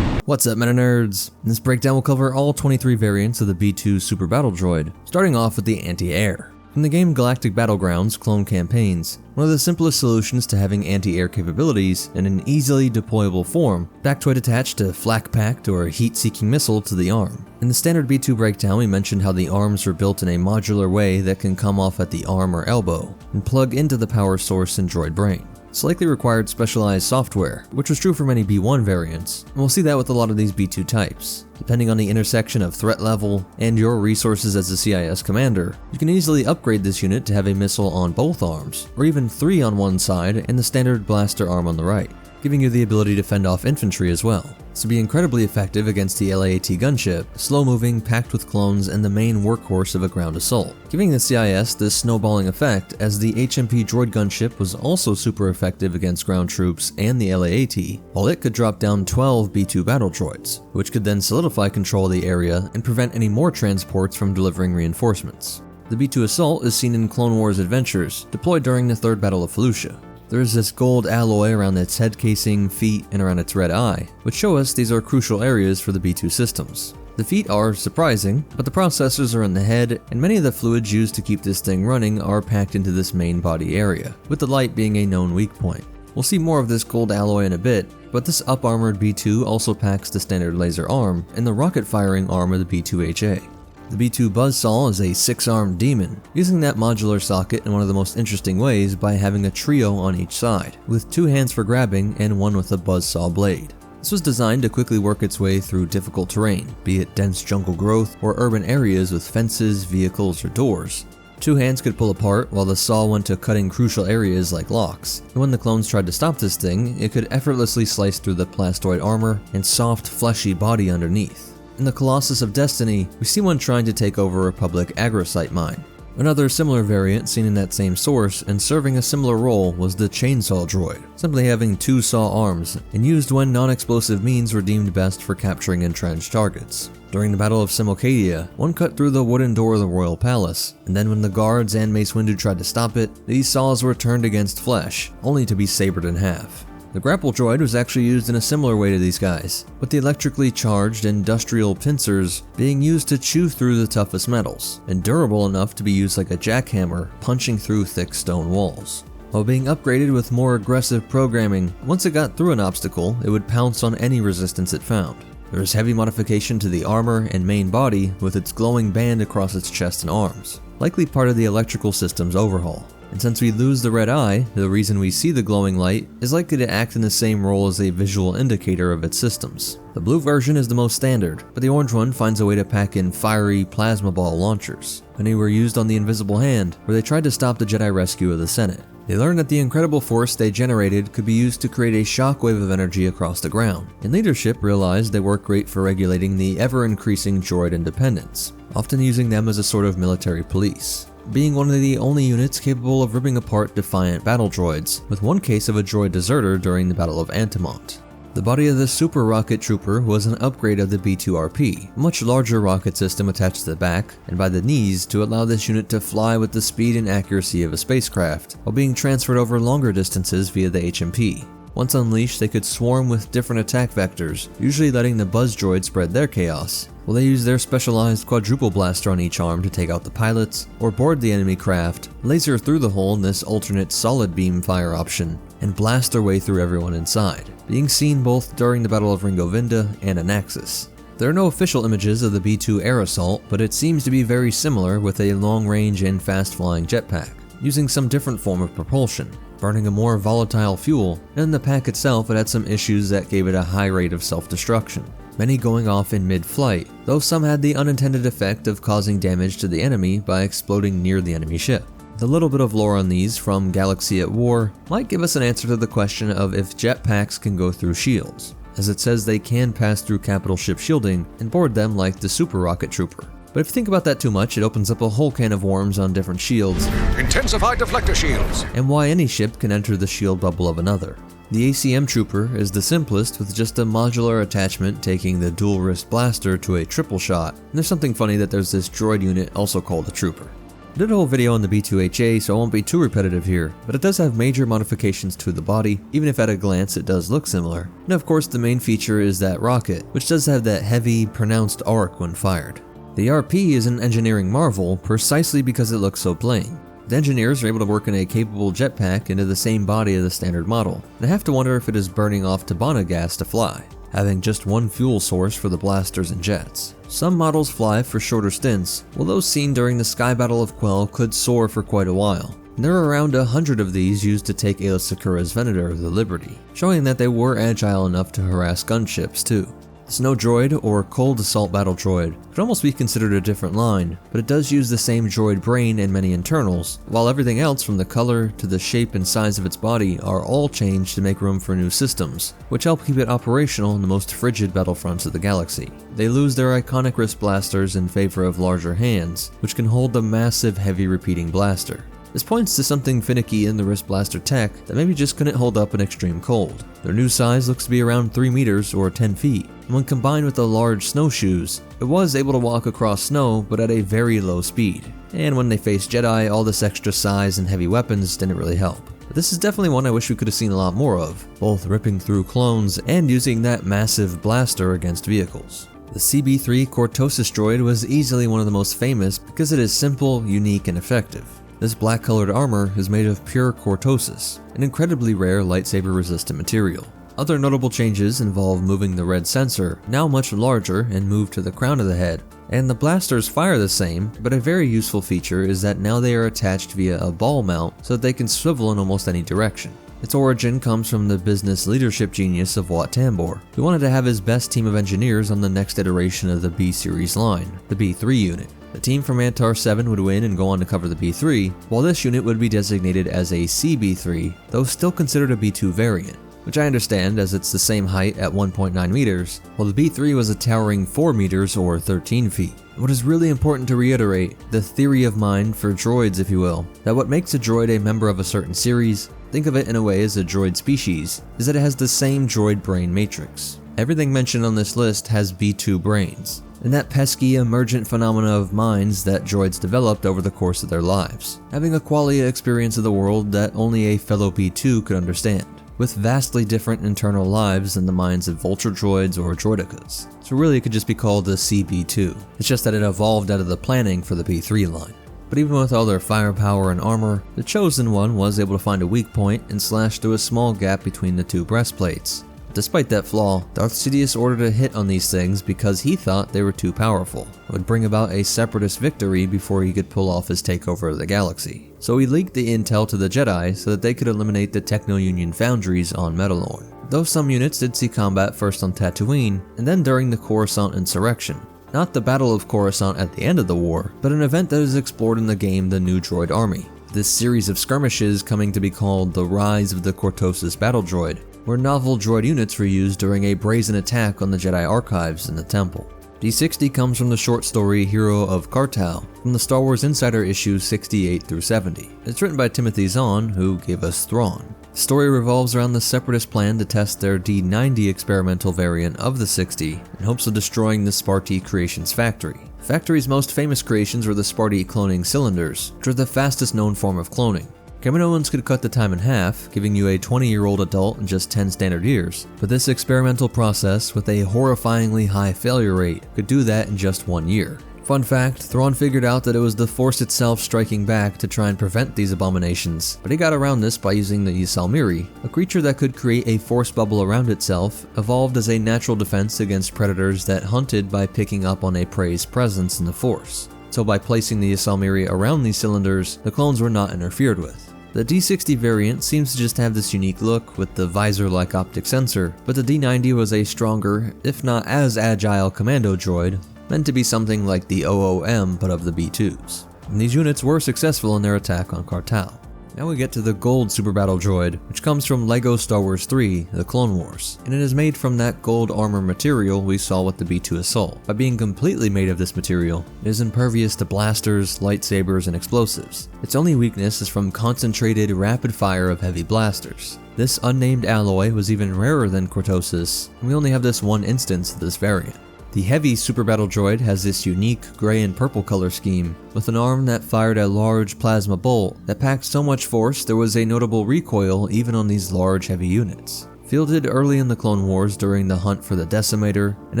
What's up, meta nerds? In this breakdown will cover all 23 variants of the B2 Super Battle Droid, starting off with the anti-air. From the game Galactic Battlegrounds Clone Campaigns, one of the simplest solutions to having anti-air capabilities in an easily deployable form, Factoid attached a flak packed or heat-seeking missile to the arm. In the standard B2 breakdown, we mentioned how the arms are built in a modular way that can come off at the arm or elbow and plug into the power source in droid brain. This likely required specialized software, which was true for many B1 variants, and we'll see that with a lot of these B2 types. Depending on the intersection of threat level and your resources as a CIS commander, you can easily upgrade this unit to have a missile on both arms, or even 3 on one side and the standard blaster arm on the right. giving you the ability to fend off infantry as well. This would be incredibly effective against the LAAT gunship, slow-moving, packed with clones, and the main workhorse of a ground assault, giving the CIS this snowballing effect as the HMP droid gunship was also super effective against ground troops and the LAAT, while it could drop down 12 B-2 battle droids, which could then solidify control of the area and prevent any more transports from delivering reinforcements. The B-2 assault is seen in Clone Wars Adventures, deployed during the 3rd Battle of Fallujah. There is this gold alloy around its head casing, feet, and around its red eye, which show us these are crucial areas for the B-2 systems. The feet are surprising, but the processors are in the head, and many of the fluids used to keep this thing running are packed into this main body area, with the light being a known weak point. We'll see more of this gold alloy in a bit, but this up-armored B-2 also packs the standard laser arm and the rocket-firing arm of the B-2HA. The B-2 Buzzsaw is a 6-armed demon, using that modular socket in one of the most interesting ways by having a trio on each side, with 2 hands for grabbing and 1 with a buzzsaw blade. This was designed to quickly work its way through difficult terrain, be it dense jungle growth or urban areas with fences, vehicles, or doors. 2 hands could pull apart while the saw went to cutting crucial areas like locks, and when the clones tried to stop this thing, it could effortlessly slice through the plastoid armor and soft, fleshy body underneath. In the Colossus of Destiny, we see one trying to take over a public agrosite mine. Another similar variant seen in that same source and serving a similar role was the Chainsaw Droid, simply having 2 saw arms, and used when non-explosive means were deemed best for capturing entrenched targets. During the Battle of Simulcadia, one cut through the wooden door of the Royal Palace, and then when the guards and Mace Windu tried to stop it, these saws were turned against flesh, only to be sabered in half. The grapple droid was actually used in a similar way to these guys, with the electrically charged industrial pincers being used to chew through the toughest metals, and durable enough to be used like a jackhammer punching through thick stone walls. While being upgraded with more aggressive programming, once it got through an obstacle, it would pounce on any resistance it found. There is heavy modification to the armor and main body with its glowing band across its chest and arms, likely part of the electrical system's overhaul. And since we lose the red eye, the reason we see the glowing light is likely to act in the same role as a visual indicator of its systems. The blue version is the most standard, but the orange one finds a way to pack in fiery plasma ball launchers. Many were used on the Invisible Hand, where they tried to stop the Jedi rescue of the Senate. They learned that the incredible force they generated could be used to create a shockwave of energy across the ground, and leadership realized they work great for regulating the ever-increasing droid independence, often using them as a sort of military police, being one of the only units capable of ripping apart defiant battle droids, with one case of a droid deserter during the Battle of Antimont. The body of the Super Rocket Trooper was an upgrade of the B-2RP, a much larger rocket system attached to the back and by the knees to allow this unit to fly with the speed and accuracy of a spacecraft, while being transferred over longer distances via the HMP. Once unleashed, they could swarm with different attack vectors, usually letting the Buzz droid spread their chaos, while they use their specialized quadruple blaster on each arm to take out the pilots, or board the enemy craft, laser through the hole in this alternate solid beam fire option, and blast their way through everyone inside, being seen both during the Battle of Ringovinda and Anaxis. There are no official images of the B-2 air assault, but it seems to be very similar with a long-range and fast-flying jetpack, using some different form of propulsion, burning a more volatile fuel, and in the pack itself it had some issues that gave it a high rate of self-destruction, many going off in mid-flight, though some had the unintended effect of causing damage to the enemy by exploding near the enemy ship. The little bit of lore on these from Galaxy at War might give us an answer to the question of if jetpacks can go through shields, as it says they can pass through capital ship shielding and board them like the Super Rocket Trooper. But if you think about that too much, it opens up a whole can of worms on different shields, intensify deflector shields, and why any ship can enter the shield bubble of another. The ACM Trooper is the simplest, with just a modular attachment taking the dual wrist blaster to a triple shot, and there's something funny that there's this droid unit also called a Trooper. I did a whole video on the B-2HA, so I won't be too repetitive here, but it does have major modifications to the body, even if at a glance it does look similar. And of course the main feature is that rocket, which does have that heavy, pronounced arc when fired. The RP is an engineering marvel precisely because it looks so plain. The engineers are able to work in a capable jetpack into the same body of the standard model, and I have to wonder if it is burning off Tabana gas to fly, having just one fuel source for the blasters and jets. Some models fly for shorter stints, while those seen during the Sky Battle of Quell could soar for quite a while. And there are around 100 of these used to take Aayla Secura's Venator, the Liberty, showing that they were agile enough to harass gunships too. The Snow Droid, or Cold Assault Battle Droid, could almost be considered a different line, but it does use the same droid brain and many internals, while everything else from the color to the shape and size of its body are all changed to make room for new systems, which help keep it operational in the most frigid battlefronts of the galaxy. They lose their iconic wrist blasters in favor of larger hands, which can hold the massive heavy repeating blaster. This points to something finicky in the wrist blaster tech that maybe just couldn't hold up in extreme cold. Their new size looks to be around 3 meters or 10 feet, and when combined with the large snowshoes, it was able to walk across snow but at a very low speed. And when they faced Jedi, all this extra size and heavy weapons didn't really help. But this is definitely one I wish we could have seen a lot more of, both ripping through clones and using that massive blaster against vehicles. The CB-3 Cortosis droid was easily one of the most famous because it is simple, unique, and effective. This black-colored armor is made of pure Cortosis, an incredibly rare lightsaber-resistant material. Other notable changes involve moving the red sensor, now much larger and moved to the crown of the head, and the blasters fire the same, but a very useful feature is that now they are attached via a ball mount so that they can swivel in almost any direction. Its origin comes from the business leadership genius of Wat Tambor, who wanted to have his best team of engineers on the next iteration of the B-series line, the B-3 unit. The team from Antar 7 would win and go on to cover the B-3, while this unit would be designated as a CB-3, though still considered a B-2 variant, which I understand as it's the same height at 1.9 meters, while the B-3 was a towering 4 meters or 13 feet. What is really important to reiterate, the theory of mind for droids if you will, that what makes a droid a member of a certain series, think of it in a way as a droid species, is that it has the same droid brain matrix. Everything mentioned on this list has B2 brains, and that pesky emergent phenomena of minds that droids developed over the course of their lives, having a qualia experience of the world that only a fellow B2 could understand, with vastly different internal lives than the minds of vulture droids or droidicas. So really it could just be called the CB2, it's just that it evolved out of the planning for the B3 line. But even with all their firepower and armor, the Chosen One was able to find a weak point and slash through a small gap between the two breastplates. Despite that flaw, Darth Sidious ordered a hit on these things because he thought they were too powerful. It would bring about a Separatist victory before he could pull off his takeover of the galaxy. So he leaked the intel to the Jedi so that they could eliminate the Techno-Union foundries on Mandalore. Though some units did see combat first on Tatooine, and then during the Coruscant insurrection. Not the Battle of Coruscant at the end of the war, but an event that is explored in the game The New Droid Army. This series of skirmishes coming to be called The Rise of the Cortosis Battle Droid, where novel droid units were used during a brazen attack on the Jedi archives in the temple. D60 comes from the short story Hero of Kartal from the Star Wars Insider issues 68 through 70. It's written by Timothy Zahn, who gave us Thrawn. The story revolves around the Separatist plan to test their D90 experimental variant of the 60 in hopes of destroying the Sparty Creations factory. The factory's most famous creations were the Sparty cloning cylinders, which are the fastest known form of cloning. Kaminoans could cut the time in half, giving you a 20-year-old adult in just 10 standard years, but this experimental process, with a horrifyingly high failure rate, could do that in just 1 year. Fun fact, Thrawn figured out that it was the Force itself striking back to try and prevent these abominations, but he got around this by using the Ysalmiri, a creature that could create a force bubble around itself, evolved as a natural defense against predators that hunted by picking up on a prey's presence in the Force. So by placing the Ysalmiri around these cylinders, the clones were not interfered with. The D60 variant seems to just have this unique look with the visor-like optic sensor, but the D90 was a stronger, if not as agile commando droid, meant to be something like the OOM but of the B2s. And these units were successful in their attack on Kartal. Now we get to the gold super battle droid, which comes from LEGO Star Wars 3, The Clone Wars, and it is made from that gold armor material we saw with the B2 Assault. By being completely made of this material, it is impervious to blasters, lightsabers, and explosives. Its only weakness is from concentrated, rapid fire of heavy blasters. This unnamed alloy was even rarer than Cortosis, and we only have this one instance of this variant. The heavy super battle droid has this unique gray and purple color scheme, with an arm that fired a large plasma bolt that packed so much force there was a notable recoil even on these large heavy units. Fielded early in the Clone Wars during the hunt for the Decimator and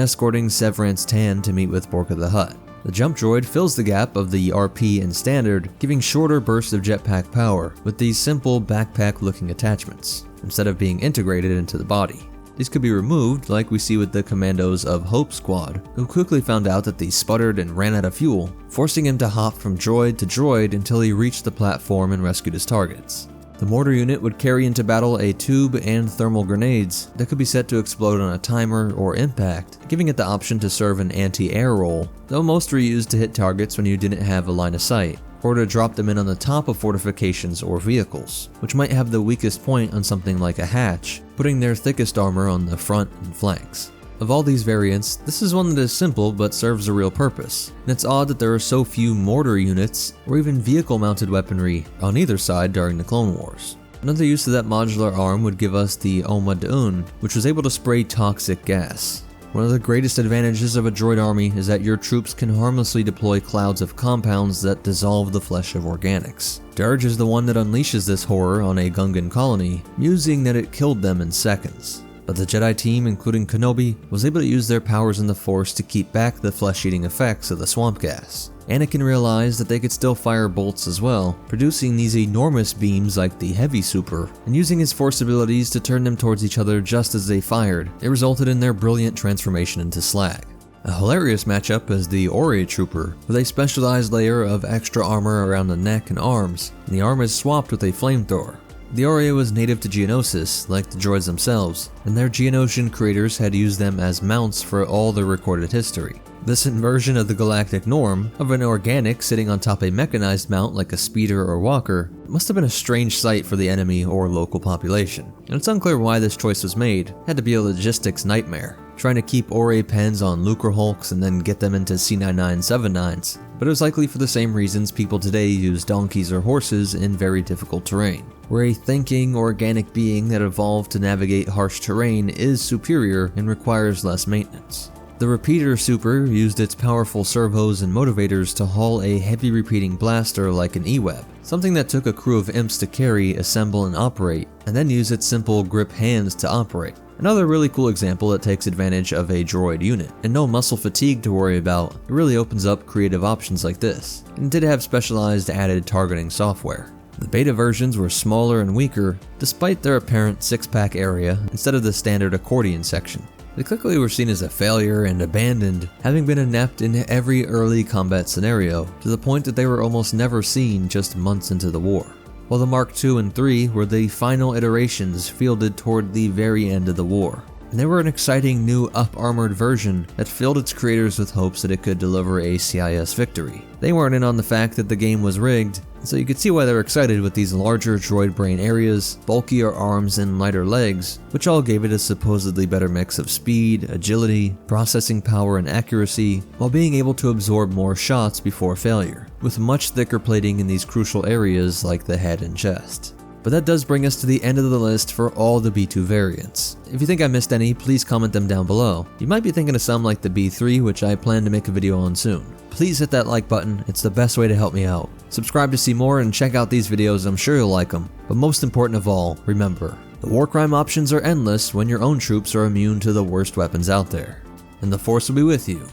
escorting Severance Tan to meet with Borka the Hutt. The jump droid fills the gap of the RP and Standard, giving shorter bursts of jetpack power with these simple backpack-looking attachments, instead of being integrated into the body. These could be removed like we see with the commandos of Hope Squad, who quickly found out that they sputtered and ran out of fuel, forcing him to hop from droid to droid until he reached the platform and rescued his targets. The mortar unit would carry into battle a tube and thermal grenades that could be set to explode on a timer or impact, giving it the option to serve an anti-air role, though most were used to hit targets when you didn't have a line of sight, or to drop them in on the top of fortifications or vehicles, which might have the weakest point on something like a hatch, putting their thickest armor on the front and flanks. Of all these variants, this is one that is simple but serves a real purpose, and it's odd that there are so few mortar units or even vehicle-mounted weaponry on either side during the Clone Wars. Another use of that modular arm would give us the Oma Dun, which was able to spray toxic gas. One of the greatest advantages of a droid army is that your troops can harmlessly deploy clouds of compounds that dissolve the flesh of organics. Dirge is the one that unleashes this horror on a Gungan colony, musing that it killed them in seconds. But the Jedi team, including Kenobi, was able to use their powers in the Force to keep back the flesh-eating effects of the swamp gas. Anakin realized that they could still fire bolts as well, producing these enormous beams like the Heavy Super, and using his Force abilities to turn them towards each other just as they fired. It resulted in their brilliant transformation into slag. A hilarious matchup is the Ore Trooper, with a specialized layer of extra armor around the neck and arms, and the arm is swapped with a flamethrower. The Ore was native to Geonosis, like the droids themselves, and their Geonosian creators had used them as mounts for all their recorded history. This inversion of the galactic norm, of an organic sitting on top a mechanized mount like a speeder or walker, must have been a strange sight for the enemy or local population, and it's unclear why this choice was made. It had to be a logistics nightmare, trying to keep Ore pens on Lucre Hulks and then get them into C9979s, but it was likely for the same reasons people today use donkeys or horses in very difficult terrain, where a thinking, organic being that evolved to navigate harsh terrain is superior and requires less maintenance. The Repeater Super used its powerful servos and motivators to haul a heavy repeating blaster like an E-Web, something that took a crew of imps to carry, assemble, and operate, and then use its simple grip hands to operate. Another really cool example that takes advantage of a droid unit, and no muscle fatigue to worry about. It really opens up creative options like this, and did have specialized added targeting software. The beta versions were smaller and weaker, despite their apparent six-pack area instead of the standard accordion section. They quickly were seen as a failure and abandoned, having been inept in every early combat scenario, to the point that they were almost never seen just months into the war. While the Mark II and III were the final iterations fielded toward the very end of the war. And they were an exciting new up-armored version that filled its creators with hopes that it could deliver a CIS victory. They weren't in on the fact that the game was rigged, so you could see why they were excited with these larger droid brain areas, bulkier arms, and lighter legs, which all gave it a supposedly better mix of speed, agility, processing power, and accuracy, while being able to absorb more shots before failure, with much thicker plating in these crucial areas like the head and chest. But that does bring us to the end of the list for all the B2 variants. If you think I missed any, please comment them down below. You might be thinking of some like the B3, which I plan to make a video on soon. Please hit that like button, it's the best way to help me out. Subscribe to see more and check out these videos, I'm sure you'll like them. But most important of all, remember, the war crime options are endless when your own troops are immune to the worst weapons out there. And the Force will be with you,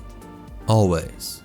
always.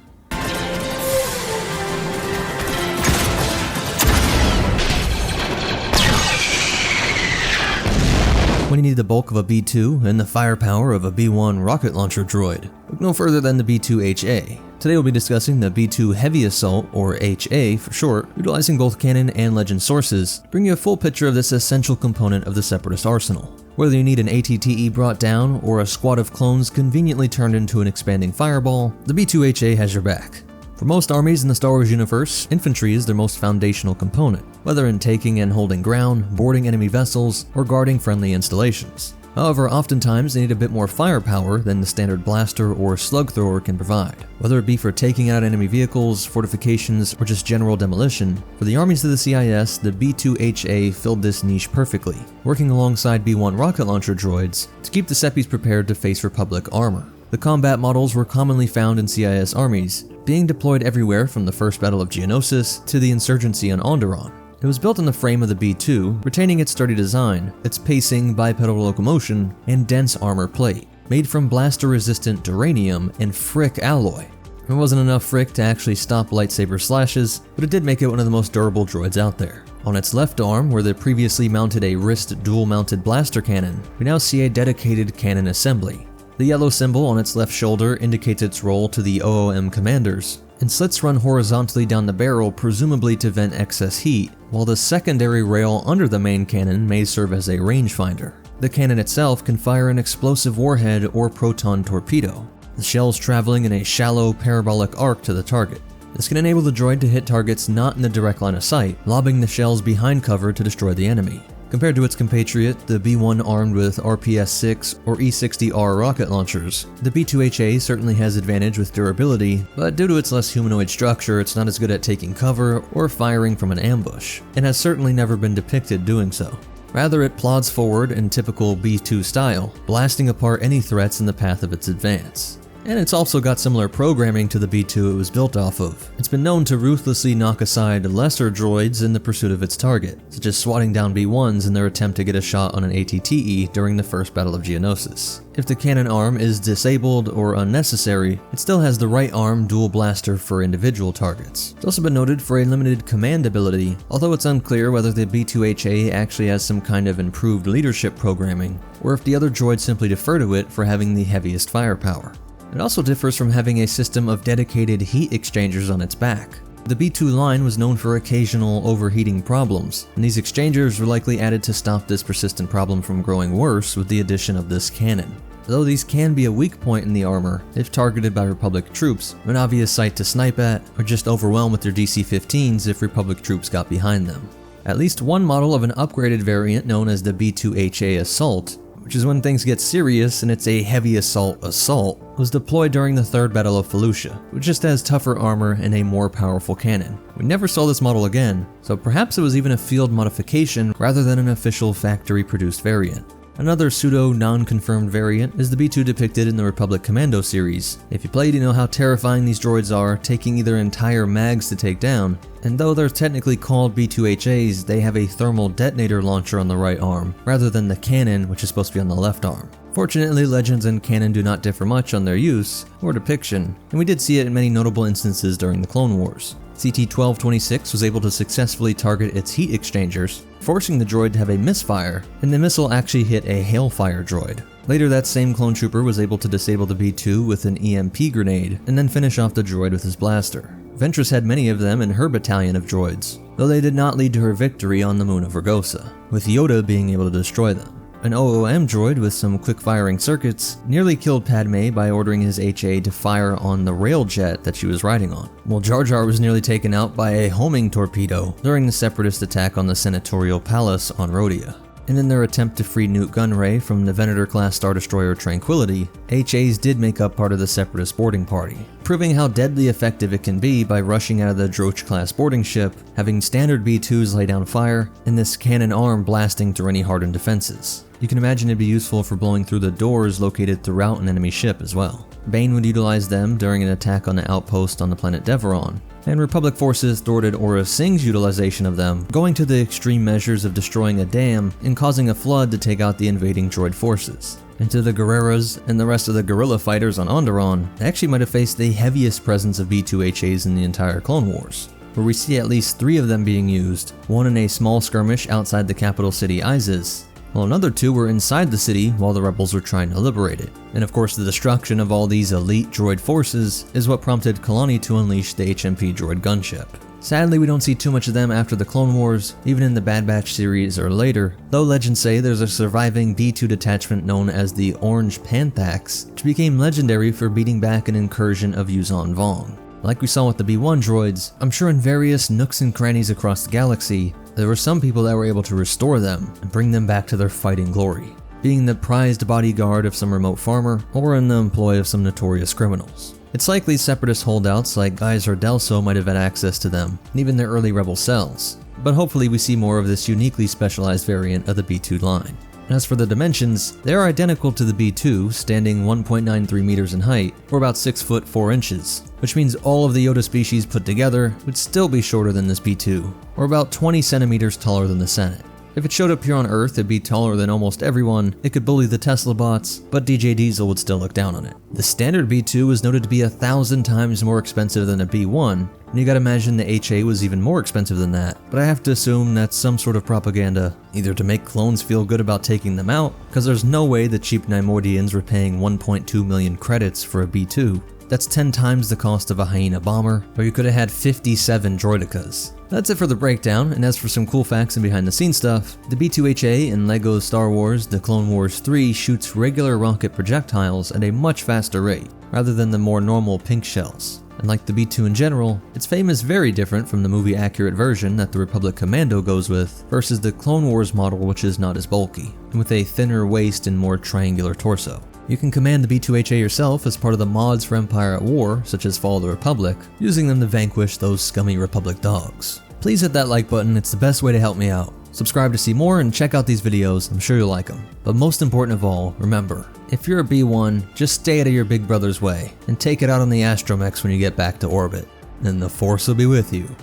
When you need the bulk of a B2 and the firepower of a B1 rocket launcher droid, look no further than the B2HA. Today we'll be discussing the B2 Heavy Assault, or HA for short, utilizing both canon and legend sources to bring you a full picture of this essential component of the Separatist arsenal. Whether you need an ATTE brought down or a squad of clones conveniently turned into an expanding fireball, the B2HA has your back. For most armies in the Star Wars universe, infantry is their most foundational component, whether in taking and holding ground, boarding enemy vessels, or guarding friendly installations. However, oftentimes they need a bit more firepower than the standard blaster or slug thrower can provide, whether it be for taking out enemy vehicles, fortifications, or just general demolition. For the armies of the CIS, the B2HA filled this niche perfectly, working alongside B1 rocket launcher droids to keep the Seppies prepared to face Republic armor. The combat models were commonly found in CIS armies, being deployed everywhere from the First Battle of Geonosis to the insurgency on Onderon. It was built in the frame of the B2, retaining its sturdy design, its pacing, bipedal locomotion, and dense armor plate, made from blaster-resistant duranium and frick alloy. It wasn't enough frick to actually stop lightsaber slashes, but it did make it one of the most durable droids out there. On its left arm, where they previously mounted a wrist dual-mounted blaster cannon, we now see a dedicated cannon assembly. The yellow symbol on its left shoulder indicates its role to the OOM commanders, and slits run horizontally down the barrel, presumably to vent excess heat, while the secondary rail under the main cannon may serve as a rangefinder. The cannon itself can fire an explosive warhead or proton torpedo, the shells traveling in a shallow parabolic arc to the target. This can enable the droid to hit targets not in the direct line of sight, lobbing the shells behind cover to destroy the enemy. Compared to its compatriot, the B-1 armed with RPS-6 or E-60R rocket launchers, the B-2HA certainly has advantage with durability, but due to its less humanoid structure, it's not as good at taking cover or firing from an ambush, and has certainly never been depicted doing so. Rather, it plods forward in typical B-2 style, blasting apart any threats in the path of its advance. And it's also got similar programming to the B-2 it was built off of. It's been known to ruthlessly knock aside lesser droids in the pursuit of its target, such as swatting down B-1s in their attempt to get a shot on an ATTE during the first Battle of Geonosis. If the cannon arm is disabled or unnecessary, it still has the right arm dual blaster for individual targets. It's also been noted for a limited command ability, although it's unclear whether the B-2HA actually has some kind of improved leadership programming, or if the other droids simply defer to it for having the heaviest firepower. It also differs from having a system of dedicated heat exchangers on its back. The B-2 line was known for occasional overheating problems, and these exchangers were likely added to stop this persistent problem from growing worse with the addition of this cannon. Though these can be a weak point in the armor if targeted by Republic troops, an obvious sight to snipe at, or just overwhelm with their DC-15s if Republic troops got behind them. At least one model of an upgraded variant known as the B-2HA Assault, which is when things get serious and it's a heavy assault, was deployed during the Third Battle of Fallujah, which just has tougher armor and a more powerful cannon. We never saw this model again, so perhaps it was even a field modification rather than an official factory-produced variant. Another pseudo-non-confirmed variant is the B-2 depicted in the Republic Commando series. If you played, you know how terrifying these droids are, taking either entire mags to take down, and though they're technically called B-2HAs, they have a thermal detonator launcher on the right arm, rather than the cannon, which is supposed to be on the left arm. Fortunately, Legends and canon do not differ much on their use or depiction, and we did see it in many notable instances during the Clone Wars. CT-1226 was able to successfully target its heat exchangers, forcing the droid to have a misfire, and the missile actually hit a Hailfire droid. Later, that same clone trooper was able to disable the B-2 with an EMP grenade, and then finish off the droid with his blaster. Ventress had many of them in her battalion of droids, though they did not lead to her victory on the moon of Ragosa, with Yoda being able to destroy them. An OOM droid with some quick-firing circuits nearly killed Padme by ordering his HA to fire on the railjet that she was riding on, while Jar Jar was nearly taken out by a homing torpedo during the Separatist attack on the Senatorial Palace on Rhodia. And in their attempt to free Newt Gunray from the Venator-class Star Destroyer Tranquility, HAs did make up part of the Separatist boarding party, proving how deadly effective it can be by rushing out of the Droch-class boarding ship, having standard B-2s lay down fire, and this cannon arm blasting through any hardened defenses. You can imagine it'd be useful for blowing through the doors located throughout an enemy ship as well. Bane would utilize them during an attack on the outpost on the planet Deveron, and Republic forces thwarted Aura Singh's utilization of them, going to the extreme measures of destroying a dam and causing a flood to take out the invading droid forces. And to the Guerreras and the rest of the guerrilla fighters on Onderon, they actually might have faced the heaviest presence of B-2HAs in the entire Clone Wars, where we see at least 3 of them being used, one in a small skirmish outside the capital city Isis, while another 2 were inside the city while the rebels were trying to liberate it. And of course, the destruction of all these elite droid forces is what prompted Kalani to unleash the HMP droid gunship. Sadly, we don't see too much of them after the Clone Wars, even in the Bad Batch series or later, though legends say there's a surviving B-2 detachment known as the Orange Panthax, which became legendary for beating back an incursion of Yuuzhan Vong. Like we saw with the B-1 droids, I'm sure in various nooks and crannies across the galaxy, there were some people that were able to restore them and bring them back to their fighting glory, being the prized bodyguard of some remote farmer or in the employ of some notorious criminals. It's likely Separatist holdouts like Geyser Delso might have had access to them, and even their early rebel cells, but hopefully we see more of this uniquely specialized variant of the B-2 line. As for the dimensions, they are identical to the B-2, standing 1.93 meters in height, or about 6 foot 4 inches, which means all of the Yoda species put together would still be shorter than this B-2, or about 20 centimeters taller than the Senate. If it showed up here on Earth, it'd be taller than almost everyone, it could bully the Tesla bots, but DJ Diesel would still look down on it. The standard B2 was noted to be 1,000 times more expensive than a B1, and you gotta imagine the HA was even more expensive than that, but I have to assume that's some sort of propaganda, either to make clones feel good about taking them out, because there's no way the cheap Neimoidians were paying 1.2 million credits for a B2. That's 10 times the cost of a Hyena bomber, or you could have had 57 droidicas. That's it for the breakdown, and as for some cool facts and behind the scenes stuff, the B2HA in LEGO Star Wars The Clone Wars 3 shoots regular rocket projectiles at a much faster rate, rather than the more normal pink shells. And like the B2 in general, its fame is very different from the movie-accurate version that the Republic Commando goes with, versus the Clone Wars model, which is not as bulky, and with a thinner waist and more triangular torso. You can command the B2HA yourself as part of the mods for Empire at War, such as Fall of the Republic, using them to vanquish those scummy Republic dogs. Please hit that like button, it's the best way to help me out. Subscribe to see more and check out these videos, I'm sure you'll like them. But most important of all, remember, if you're a B1, just stay out of your big brother's way, and take it out on the astromechs when you get back to orbit. And the Force will be with you.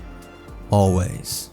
Always.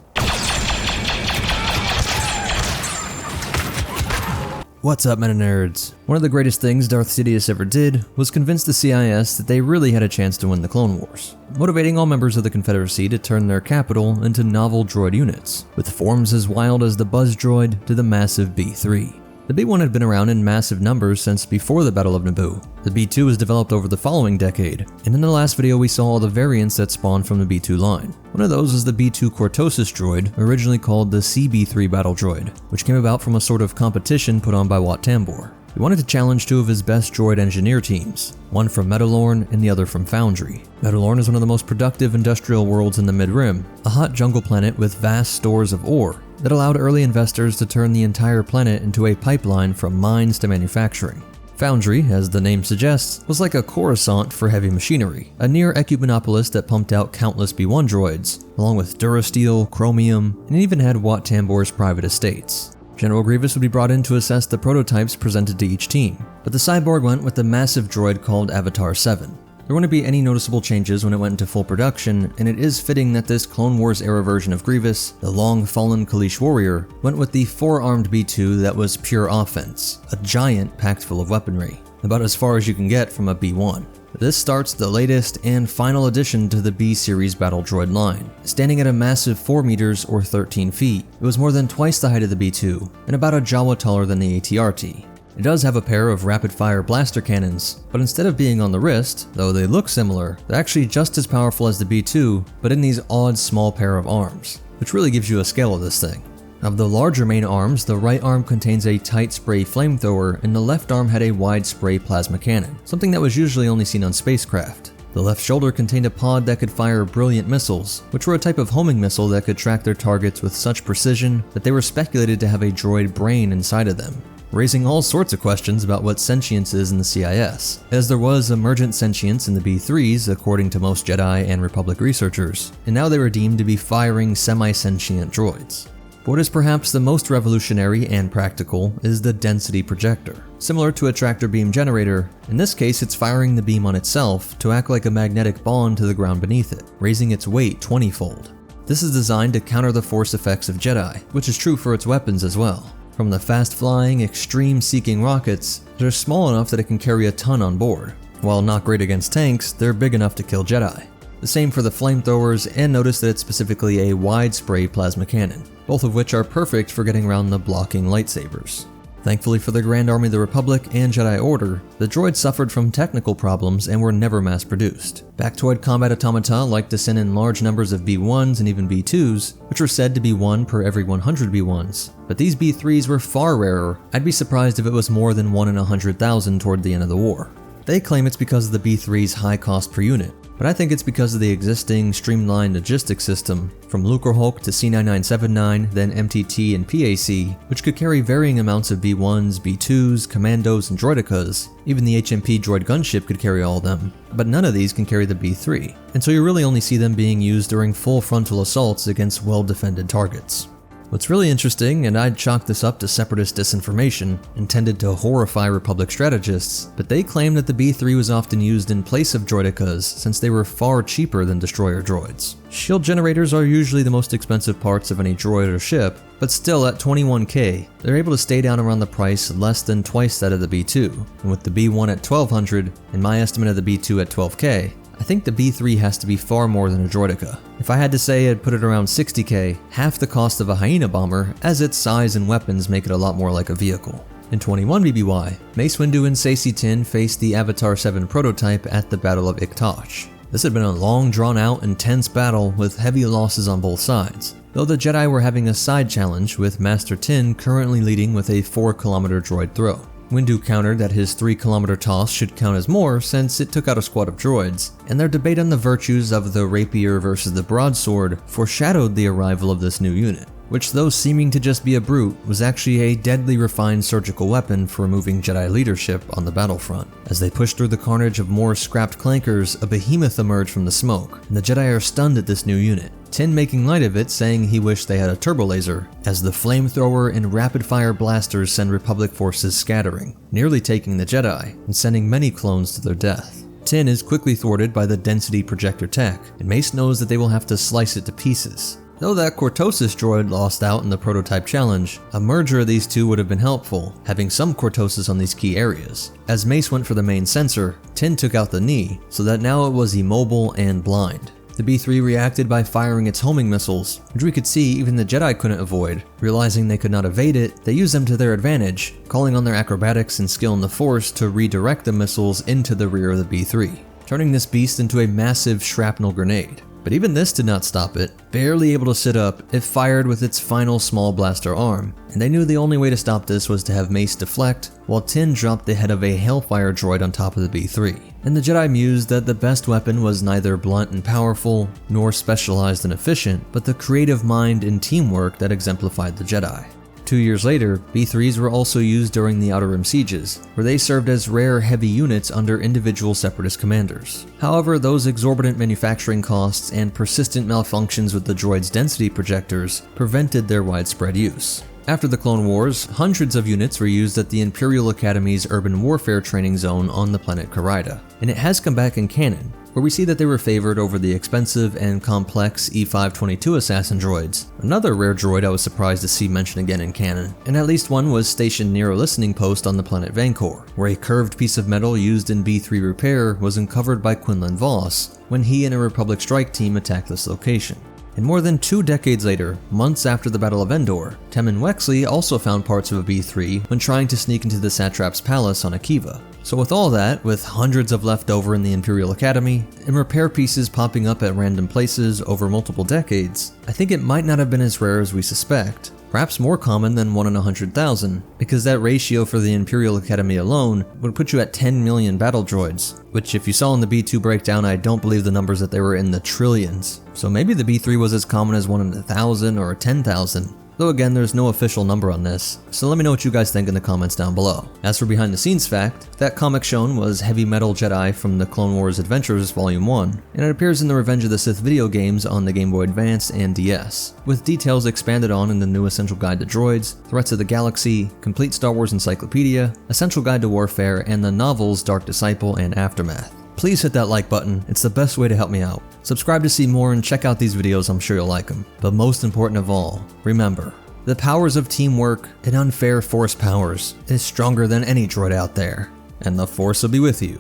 What's up, meta nerds? One of the greatest things Darth Sidious ever did was convince the CIS that they really had a chance to win the Clone Wars, motivating all members of the Confederacy to turn their capital into novel droid units, with forms as wild as the Buzz droid to the massive B3. The B1 had been around in massive numbers since before the Battle of Naboo. The B2 was developed over the following decade, and in the last video we saw all the variants that spawned from the B2 line. One of those was the B2 Cortosis droid, originally called the CB3 battle droid, which came about from a sort of competition put on by Wat Tambor. He wanted to challenge two of his best droid engineer teams, one from Metalorn and the other from Foundry. Metalorn is one of the most productive industrial worlds in the Mid-Rim, a hot jungle planet with vast stores of ore that allowed early investors to turn the entire planet into a pipeline from mines to manufacturing. Foundry, as the name suggests, was like a Coruscant for heavy machinery, a near ecumenopolis that pumped out countless B1 droids, along with Durasteel, Chromium, and even had Wat Tambor's private estates. General Grievous would be brought in to assess the prototypes presented to each team, but the Cyborg went with the massive droid called Avatar 7. There wouldn't be any noticeable changes when it went into full production, and it is fitting that this Clone Wars era version of Grievous, the long-fallen Kaleesh warrior, went with the 4-armed B2 that was pure offense, a giant packed full of weaponry, about as far as you can get from a B1. This starts the latest and final addition to the B-series battle droid line. Standing at a massive 4 meters or 13 feet, it was more than twice the height of the B2, and about a Jawa taller than the AT-RT. It does have a pair of rapid-fire blaster cannons, but instead of being on the wrist, though they look similar, they're actually just as powerful as the B2, but in these odd small pair of arms, which really gives you a scale of this thing. Of the larger main arms, the right arm contains a tight spray flamethrower and the left arm had a wide spray plasma cannon, something that was usually only seen on spacecraft. The left shoulder contained a pod that could fire brilliant missiles, which were a type of homing missile that could track their targets with such precision that they were speculated to have a droid brain inside of them, raising all sorts of questions about what sentience is in the CIS, as there was emergent sentience in the B3s according to most Jedi and Republic researchers, and now they were deemed to be firing semi-sentient droids. But what is perhaps the most revolutionary and practical is the density projector. Similar to a tractor beam generator, in this case it's firing the beam on itself to act like a magnetic bond to the ground beneath it, raising its weight 20-fold. This is designed to counter the force effects of Jedi, which is true for its weapons as well. From the fast-flying, extreme-seeking rockets, they're small enough that it can carry a ton on board. While not great against tanks, they're big enough to kill Jedi. The same for the flamethrowers, and notice that it's specifically a wide spray plasma cannon, both of which are perfect for getting around the blocking lightsabers. Thankfully for the Grand Army of the Republic and Jedi Order, the droids suffered from technical problems and were never mass-produced. Bactoid combat automata like to send in large numbers of B1s and even B2s, which were said to be 1 per every 100 B1s, but these B3s were far rarer. I'd be surprised if it was more than 1 in 100,000 toward the end of the war. They claim it's because of the B3's high cost per unit, but I think it's because of the existing streamlined logistics system, from Lucrehulk to C9979, then MTT and PAC, which could carry varying amounts of B1s, B2s, commandos, and droidicas. Even the HMP droid gunship could carry all of them, but none of these can carry the B3, and so you really only see them being used during full frontal assaults against well-defended targets. What's really interesting, and I'd chalk this up to Separatist disinformation intended to horrify Republic strategists, but they claim that the B-3 was often used in place of droidicas since they were far cheaper than destroyer droids. Shield generators are usually the most expensive parts of any droid or ship, but still at 21k, they're able to stay down around the price less than twice that of the B-2, and with the B-1 at 1200 and my estimate of the B-2 at 12k, I think the B-3 has to be far more than a droidica. If I had to say, I'd put it around 60k, half the cost of a Hyena bomber, as its size and weapons make it a lot more like a vehicle. In 21 BBY, Mace Windu and Saesee Tiin faced the Avatar 7 prototype at the Battle of Iktosh. This had been a long drawn-out, intense battle with heavy losses on both sides, though the Jedi were having a side challenge with Master Tiin currently leading with a 4-kilometer droid throw. Windu countered that his 3-kilometer toss should count as more since it took out a squad of droids, and their debate on the virtues of the rapier versus the broadsword foreshadowed the arrival of this new unit, which though seeming to just be a brute, was actually a deadly refined surgical weapon for removing Jedi leadership on the battlefront. As they pushed through the carnage of more scrapped clankers, a behemoth emerged from the smoke, and the Jedi are stunned at this new unit. Tiin making light of it, saying he wished they had a turbo laser, as the flamethrower and rapid-fire blasters send Republic forces scattering, nearly taking the Jedi, and sending many clones to their death. Tiin is quickly thwarted by the density projector tech, and Mace knows that they will have to slice it to pieces. Though that Cortosis droid lost out in the prototype challenge, a merger of these two would have been helpful, having some Cortosis on these key areas. As Mace went for the main sensor, Tiin took out the knee, so that now it was immobile and blind. The B-3 reacted by firing its homing missiles, which we could see even the Jedi couldn't avoid. Realizing they could not evade it, they used them to their advantage, calling on their acrobatics and skill in the Force to redirect the missiles into the rear of the B-3, turning this beast into a massive shrapnel grenade. But even this did not stop it. Barely able to sit up, it fired with its final small blaster arm, and they knew the only way to stop this was to have Mace deflect, while Tiin dropped the head of a Hellfire droid on top of the B-3. And the Jedi mused that the best weapon was neither blunt and powerful, nor specialized and efficient, but the creative mind and teamwork that exemplified the Jedi. 2 years later, B-3s were also used during the Outer Rim sieges, where they served as rare heavy units under individual Separatist commanders. However, those exorbitant manufacturing costs and persistent malfunctions with the droid's density projectors prevented their widespread use. After the Clone Wars, hundreds of units were used at the Imperial Academy's urban warfare training zone on the planet Karaida, and it has come back in canon, where we see that they were favored over the expensive and complex E-522 assassin droids, another rare droid I was surprised to see mentioned again in canon, and at least one was stationed near a listening post on the planet Vancor, where a curved piece of metal used in B-3 repair was uncovered by Quinlan Vos when he and a Republic strike team attacked this location. And more than 2 decades later, months after the Battle of Endor, Temmin Wexley also found parts of a B-3 when trying to sneak into the Satrap's palace on Akiva. So with all that, with hundreds of left over in the Imperial Academy, and repair pieces popping up at random places over multiple decades, I think it might not have been as rare as we suspect. Perhaps more common than 1 in 100,000, because that ratio for the Imperial Academy alone would put you at 10 million battle droids, which if you saw in the B-2 breakdown, I don't believe the numbers that they were in the trillions. So maybe the B-3 was as common as 1 in 1,000 or 10,000. Though again, there's no official number on this, so let me know what you guys think in the comments down below. As for behind the scenes fact, that comic shown was Heavy Metal Jedi from the Clone Wars Adventures Volume 1, and it appears in the Revenge of the Sith video games on the Game Boy Advance and DS, with details expanded on in the new Essential Guide to Droids, Threats of the Galaxy, Complete Star Wars Encyclopedia, Essential Guide to Warfare, and the novels Dark Disciple and Aftermath. Please hit that like button, it's the best way to help me out. Subscribe to see more and check out these videos, I'm sure you'll like them. But most important of all, remember, the powers of teamwork and unfair Force powers is stronger than any droid out there, and the Force will be with you,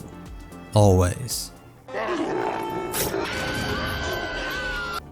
always.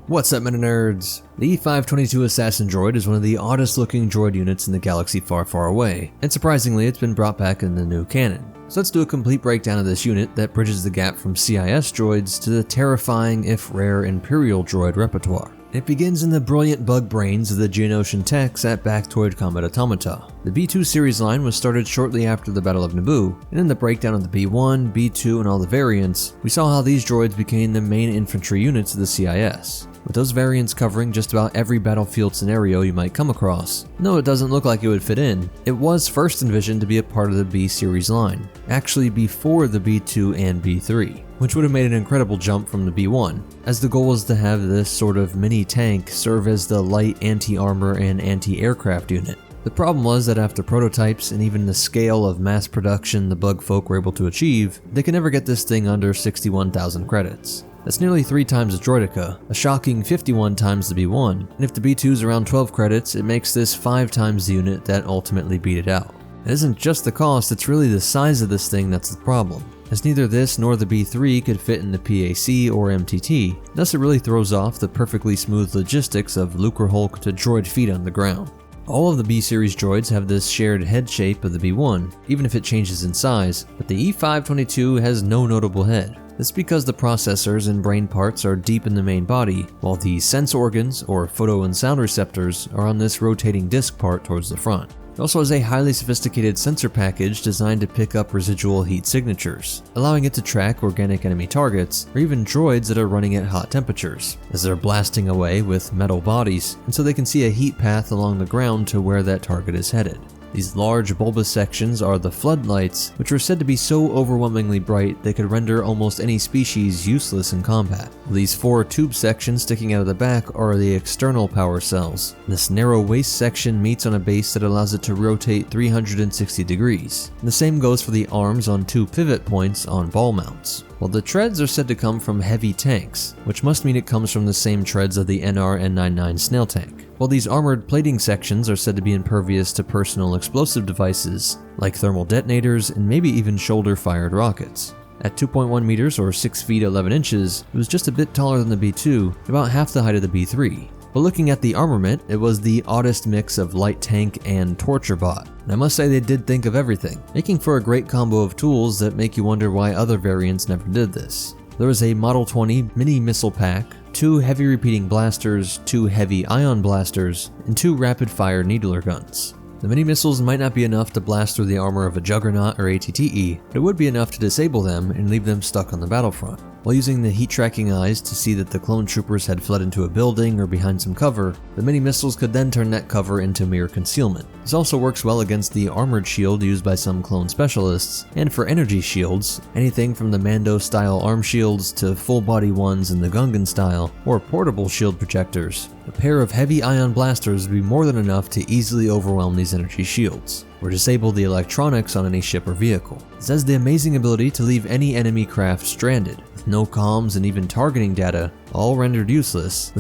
What's up, Meta Nerds? The E-522 Assassin Droid is one of the oddest looking droid units in the galaxy far, far away, and surprisingly it's been brought back in the new canon. So let's do a complete breakdown of this unit that bridges the gap from CIS droids to the terrifying, if rare, Imperial droid repertoire. It begins in the brilliant bug brains of the Geonosian techs at Bactoid Combat Automata. The B-2 series line was started shortly after the Battle of Naboo, and in the breakdown of the B-1, B-2, and all the variants, we saw how these droids became the main infantry units of the CIS, with those variants covering just about every battlefield scenario you might come across. No, it doesn't look like it would fit in. It was first envisioned to be a part of the B-series line, actually before the B-2 and B-3. which would have made an incredible jump from the B1, as the goal was to have this sort of mini tank serve as the light anti-armor and anti-aircraft unit. The problem was that after prototypes and even the scale of mass production the bug folk were able to achieve, they could never get this thing under 61,000 credits. That's nearly 3 times the Droideka, a shocking 51 times the B1, and if the B2's around 12 credits, it makes this 5 times the unit that ultimately beat it out. It isn't just the cost, it's really the size of this thing that's the problem, as neither this nor the B3 could fit in the PAC or MTT, thus it really throws off the perfectly smooth logistics of Lucrehulk to droid feet on the ground. All of the B-series droids have this shared head shape of the B1, even if it changes in size, but the E522 has no notable head. This is because the processors and brain parts are deep in the main body, while the sense organs, or photo and sound receptors, are on this rotating disc part towards the front. It also has a highly sophisticated sensor package designed to pick up residual heat signatures, allowing it to track organic enemy targets, or even droids that are running at hot temperatures, as they're blasting away with metal bodies, and so they can see a heat path along the ground to where that target is headed. These large bulbous sections are the floodlights, which are said to be so overwhelmingly bright they could render almost any species useless in combat. These 4 tube sections sticking out of the back are the external power cells. This narrow waist section meets on a base that allows it to rotate 360 degrees. And the same goes for the arms on 2 pivot points on ball mounts. While the treads are said to come from heavy tanks, which must mean it comes from the same treads of the NR-N99 snail tank. While these armored plating sections are said to be impervious to personal explosive devices, like thermal detonators and maybe even shoulder-fired rockets. At 2.1 meters or 6 feet 11 inches, it was just a bit taller than the B2, about half the height of the B3. But looking at the armament, it was the oddest mix of light tank and torture bot. And I must say they did think of everything, making for a great combo of tools that make you wonder why other variants never did this. There was a Model 20 mini missile pack, 2 heavy repeating blasters, 2 heavy ion blasters, and 2 rapid fire needler guns. The mini missiles might not be enough to blast through the armor of a Juggernaut or ATTE, but it would be enough to disable them and leave them stuck on the battlefront. While using the heat tracking eyes to see that the clone troopers had fled into a building or behind some cover, the mini missiles could then turn that cover into mere concealment. This also works well against the armored shield used by some clone specialists, and for energy shields, anything from the Mando style arm shields to full body ones in the Gungan style, or portable shield projectors. A pair of heavy ion blasters would be more than enough to easily overwhelm these energy shields, or disable the electronics on any ship or vehicle. This has the amazing ability to leave any enemy craft stranded, with no comms and even targeting data all rendered useless,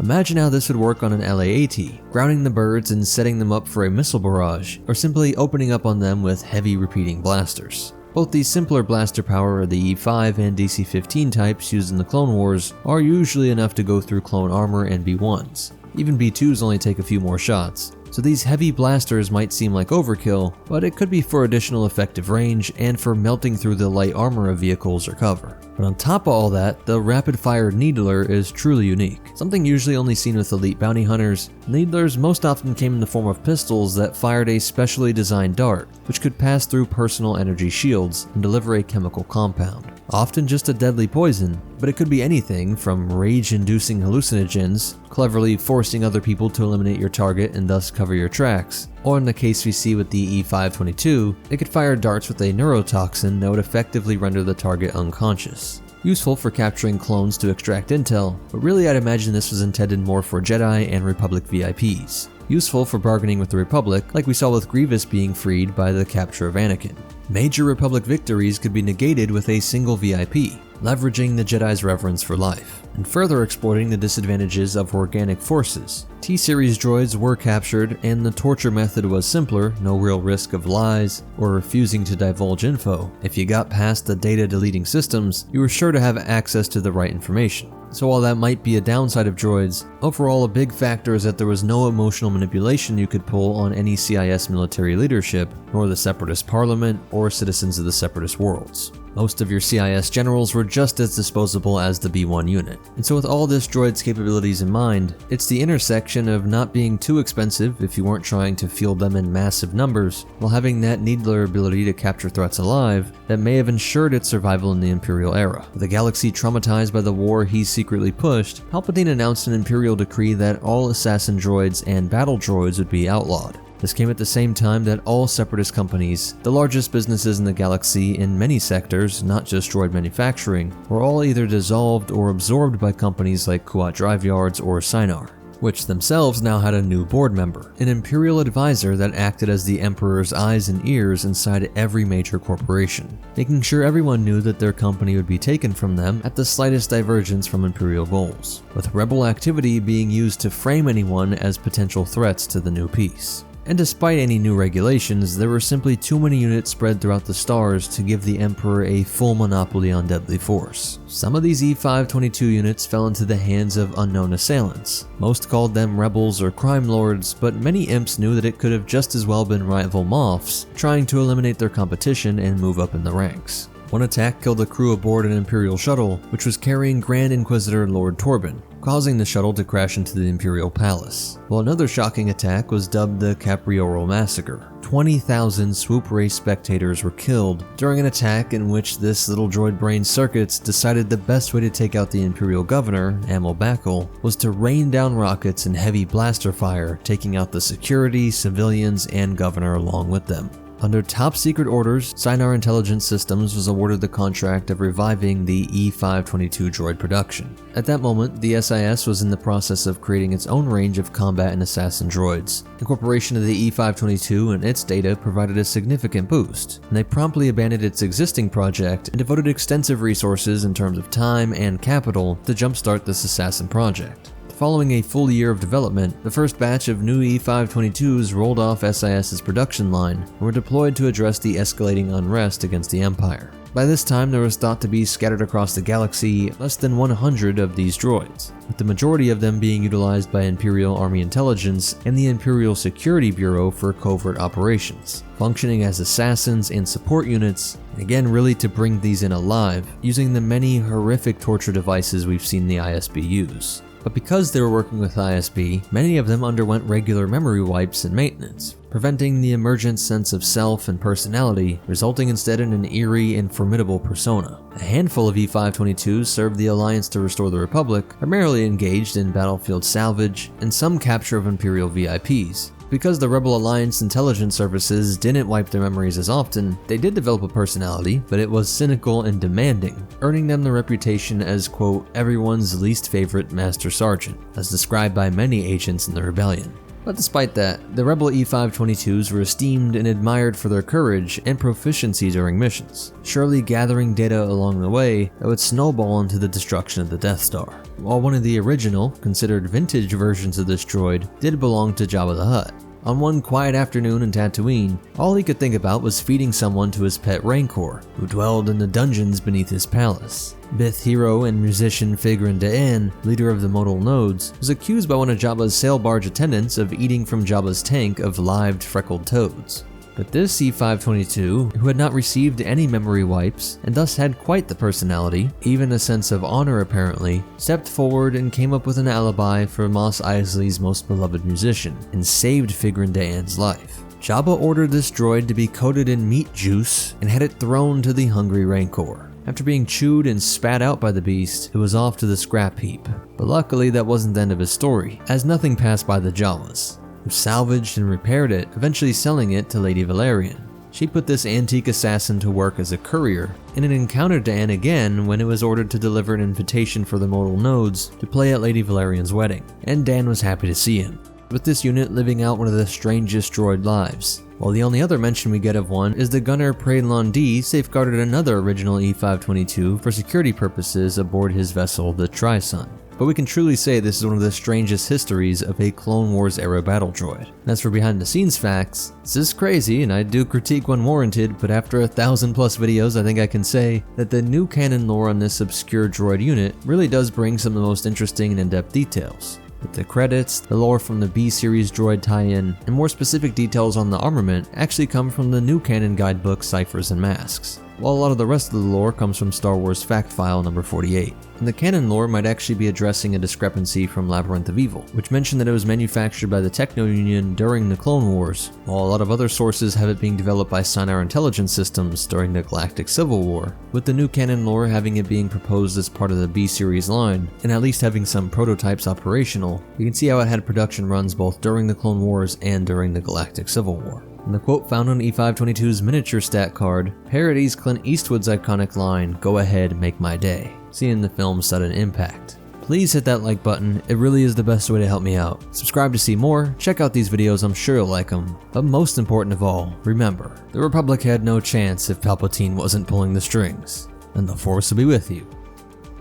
Imagine how this would work on an LA-AT, grounding the birds and setting them up for a missile barrage, or simply opening up on them with heavy repeating blasters. Both the simpler blaster power of the E5 and DC-15 types used in the Clone Wars are usually enough to go through clone armor and B1s. Even B2s only take a few more shots, so these heavy blasters might seem like overkill, but it could be for additional effective range and for melting through the light armor of vehicles or cover. But on top of all that, the rapid-fire Needler is truly unique. Something usually only seen with elite bounty hunters, Needlers most often came in the form of pistols that fired a specially designed dart, which could pass through personal energy shields and deliver a chemical compound. Often just a deadly poison, but it could be anything from rage-inducing hallucinogens, cleverly forcing other people to eliminate your target and thus cover your tracks, or in the case we see with the E522, it could fire darts with a neurotoxin that would effectively render the target unconscious. Useful for capturing clones to extract intel, but really I'd imagine this was intended more for Jedi and Republic VIPs. Useful for bargaining with the Republic, like we saw with Grievous being freed by the capture of Anakin. Major Republic victories could be negated with a single VIP, leveraging the Jedi's reverence for life, and further exploiting the disadvantages of organic forces. T-Series droids were captured, and the torture method was simpler, no real risk of lies or refusing to divulge info. If you got past the data deleting systems, you were sure to have access to the right information. So while that might be a downside of droids, overall a big factor is that there was no emotional manipulation you could pull on any CIS military leadership, nor the Separatist Parliament, or citizens of the Separatist worlds. Most of your CIS generals were just as disposable as the B1 unit. And so with all this droid's capabilities in mind, it's the intersection of not being too expensive if you weren't trying to field them in massive numbers, while having that Needler ability to capture threats alive that may have ensured its survival in the Imperial era. With the galaxy traumatized by the war he secretly pushed, Palpatine announced an Imperial decree that all assassin droids and battle droids would be outlawed. This came at the same time that all Separatist companies, the largest businesses in the galaxy in many sectors, not just droid manufacturing, were all either dissolved or absorbed by companies like Kuat Drive Yards or Sinar, which themselves now had a new board member, an imperial advisor that acted as the Emperor's eyes and ears inside every major corporation, making sure everyone knew that their company would be taken from them at the slightest divergence from imperial goals, with rebel activity being used to frame anyone as potential threats to the new peace. And despite any new regulations, there were simply too many units spread throughout the stars to give the Emperor a full monopoly on deadly force. Some of these E-522 units fell into the hands of unknown assailants. Most called them rebels or crime lords, but many imps knew that it could have just as well been rival Moffs trying to eliminate their competition and move up in the ranks. One attack killed a crew aboard an Imperial shuttle, which was carrying Grand Inquisitor Lord Torben, causing the shuttle to crash into the Imperial Palace. While another shocking attack was dubbed the Caprioro Massacre. 20,000 swoop race spectators were killed during an attack in which this little droid brain circuits decided the best way to take out the Imperial governor, Amel Bakul, was to rain down rockets and heavy blaster fire, taking out the security, civilians, and governor along with them. Under top secret orders, Sinar Intelligence Systems was awarded the contract of reviving the E-522 droid production. At that moment, the SIS was in the process of creating its own range of combat and assassin droids. Incorporation of the E-522 and its data provided a significant boost, and they promptly abandoned its existing project and devoted extensive resources in terms of time and capital to jumpstart this assassin project. Following a full year of development, the first batch of new E-522s rolled off SIS's production line and were deployed to address the escalating unrest against the Empire. By this time, there was thought to be scattered across the galaxy less than 100 of these droids, with the majority of them being utilized by Imperial Army Intelligence and the Imperial Security Bureau for covert operations, functioning as assassins and support units, and again really to bring these in alive, using the many horrific torture devices we've seen the ISB use. But because they were working with ISB, many of them underwent regular memory wipes and maintenance, preventing the emergent sense of self and personality, resulting instead in an eerie and formidable persona. A handful of E-522s served the Alliance to restore the Republic, primarily engaged in battlefield salvage and some capture of Imperial VIPs. Because the Rebel Alliance intelligence services didn't wipe their memories as often, they did develop a personality, but it was cynical and demanding, earning them the reputation as, quote, everyone's least favorite Master Sergeant, as described by many agents in the rebellion. But despite that, the Rebel E-522s were esteemed and admired for their courage and proficiency during missions, surely gathering data along the way that would snowball into the destruction of the Death Star. While one of the original, considered vintage versions of this droid did belong to Jabba the Hutt. On one quiet afternoon in Tatooine, all he could think about was feeding someone to his pet Rancor, who dwelled in the dungeons beneath his palace. Bith hero and musician Figrin Da'an, leader of the modal nodes, was accused by one of Jabba's sail barge attendants of eating from Jabba's tank of lived freckled toads. But this E-522, who had not received any memory wipes, and thus had quite the personality, even a sense of honor apparently, stepped forward and came up with an alibi for Mos Eisley's most beloved musician, and saved Figrin Da'an's life. Jabba ordered this droid to be coated in meat juice and had it thrown to the hungry Rancor. After being chewed and spat out by the beast, it was off to the scrap heap. But luckily that wasn't the end of his story, as nothing passed by the Jawas, who salvaged and repaired it, eventually selling it to Lady Valerian. She put this antique assassin to work as a courier, and it encountered Dan again when it was ordered to deliver an invitation for the modal nodes to play at Lady Valerian's wedding, and Dan was happy to see him, with this unit living out one of the strangest droid lives. While the only other mention we get of one is the gunner Praedlon D safeguarded another original E-522 for security purposes aboard his vessel, the Tri-Sun. But we can truly say this is one of the strangest histories of a Clone Wars era battle droid. And as for behind the scenes facts, this is crazy and I do critique when warranted, but after 1,000+ videos I think I can say that the new canon lore on this obscure droid unit really does bring some of the most interesting and in-depth details. With the credits, the lore from the B-series droid tie-in, and more specific details on the armament actually come from the new canon guidebook Ciphers and Masks. while a lot of the rest of the lore comes from Star Wars Fact File number 48. And the canon lore might actually be addressing a discrepancy from Labyrinth of Evil, which mentioned that it was manufactured by the Techno Union during the Clone Wars, while a lot of other sources have it being developed by Sinar Intelligence Systems during the Galactic Civil War, with the new canon lore having it being proposed as part of the B-Series line, and at least having some prototypes operational. You can see how it had production runs both during the Clone Wars and during the Galactic Civil War. And the quote found on E522's miniature stat card parodies Clint Eastwood's iconic line, "Go ahead, make my day," seen in the film's Sudden Impact. Please hit that like button, it really is the best way to help me out. Subscribe to see more, check out these videos, I'm sure you'll like them. But most important of all, remember, the Republic had no chance if Palpatine wasn't pulling the strings. And the Force will be with you.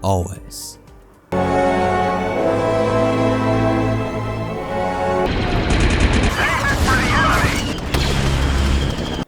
Always.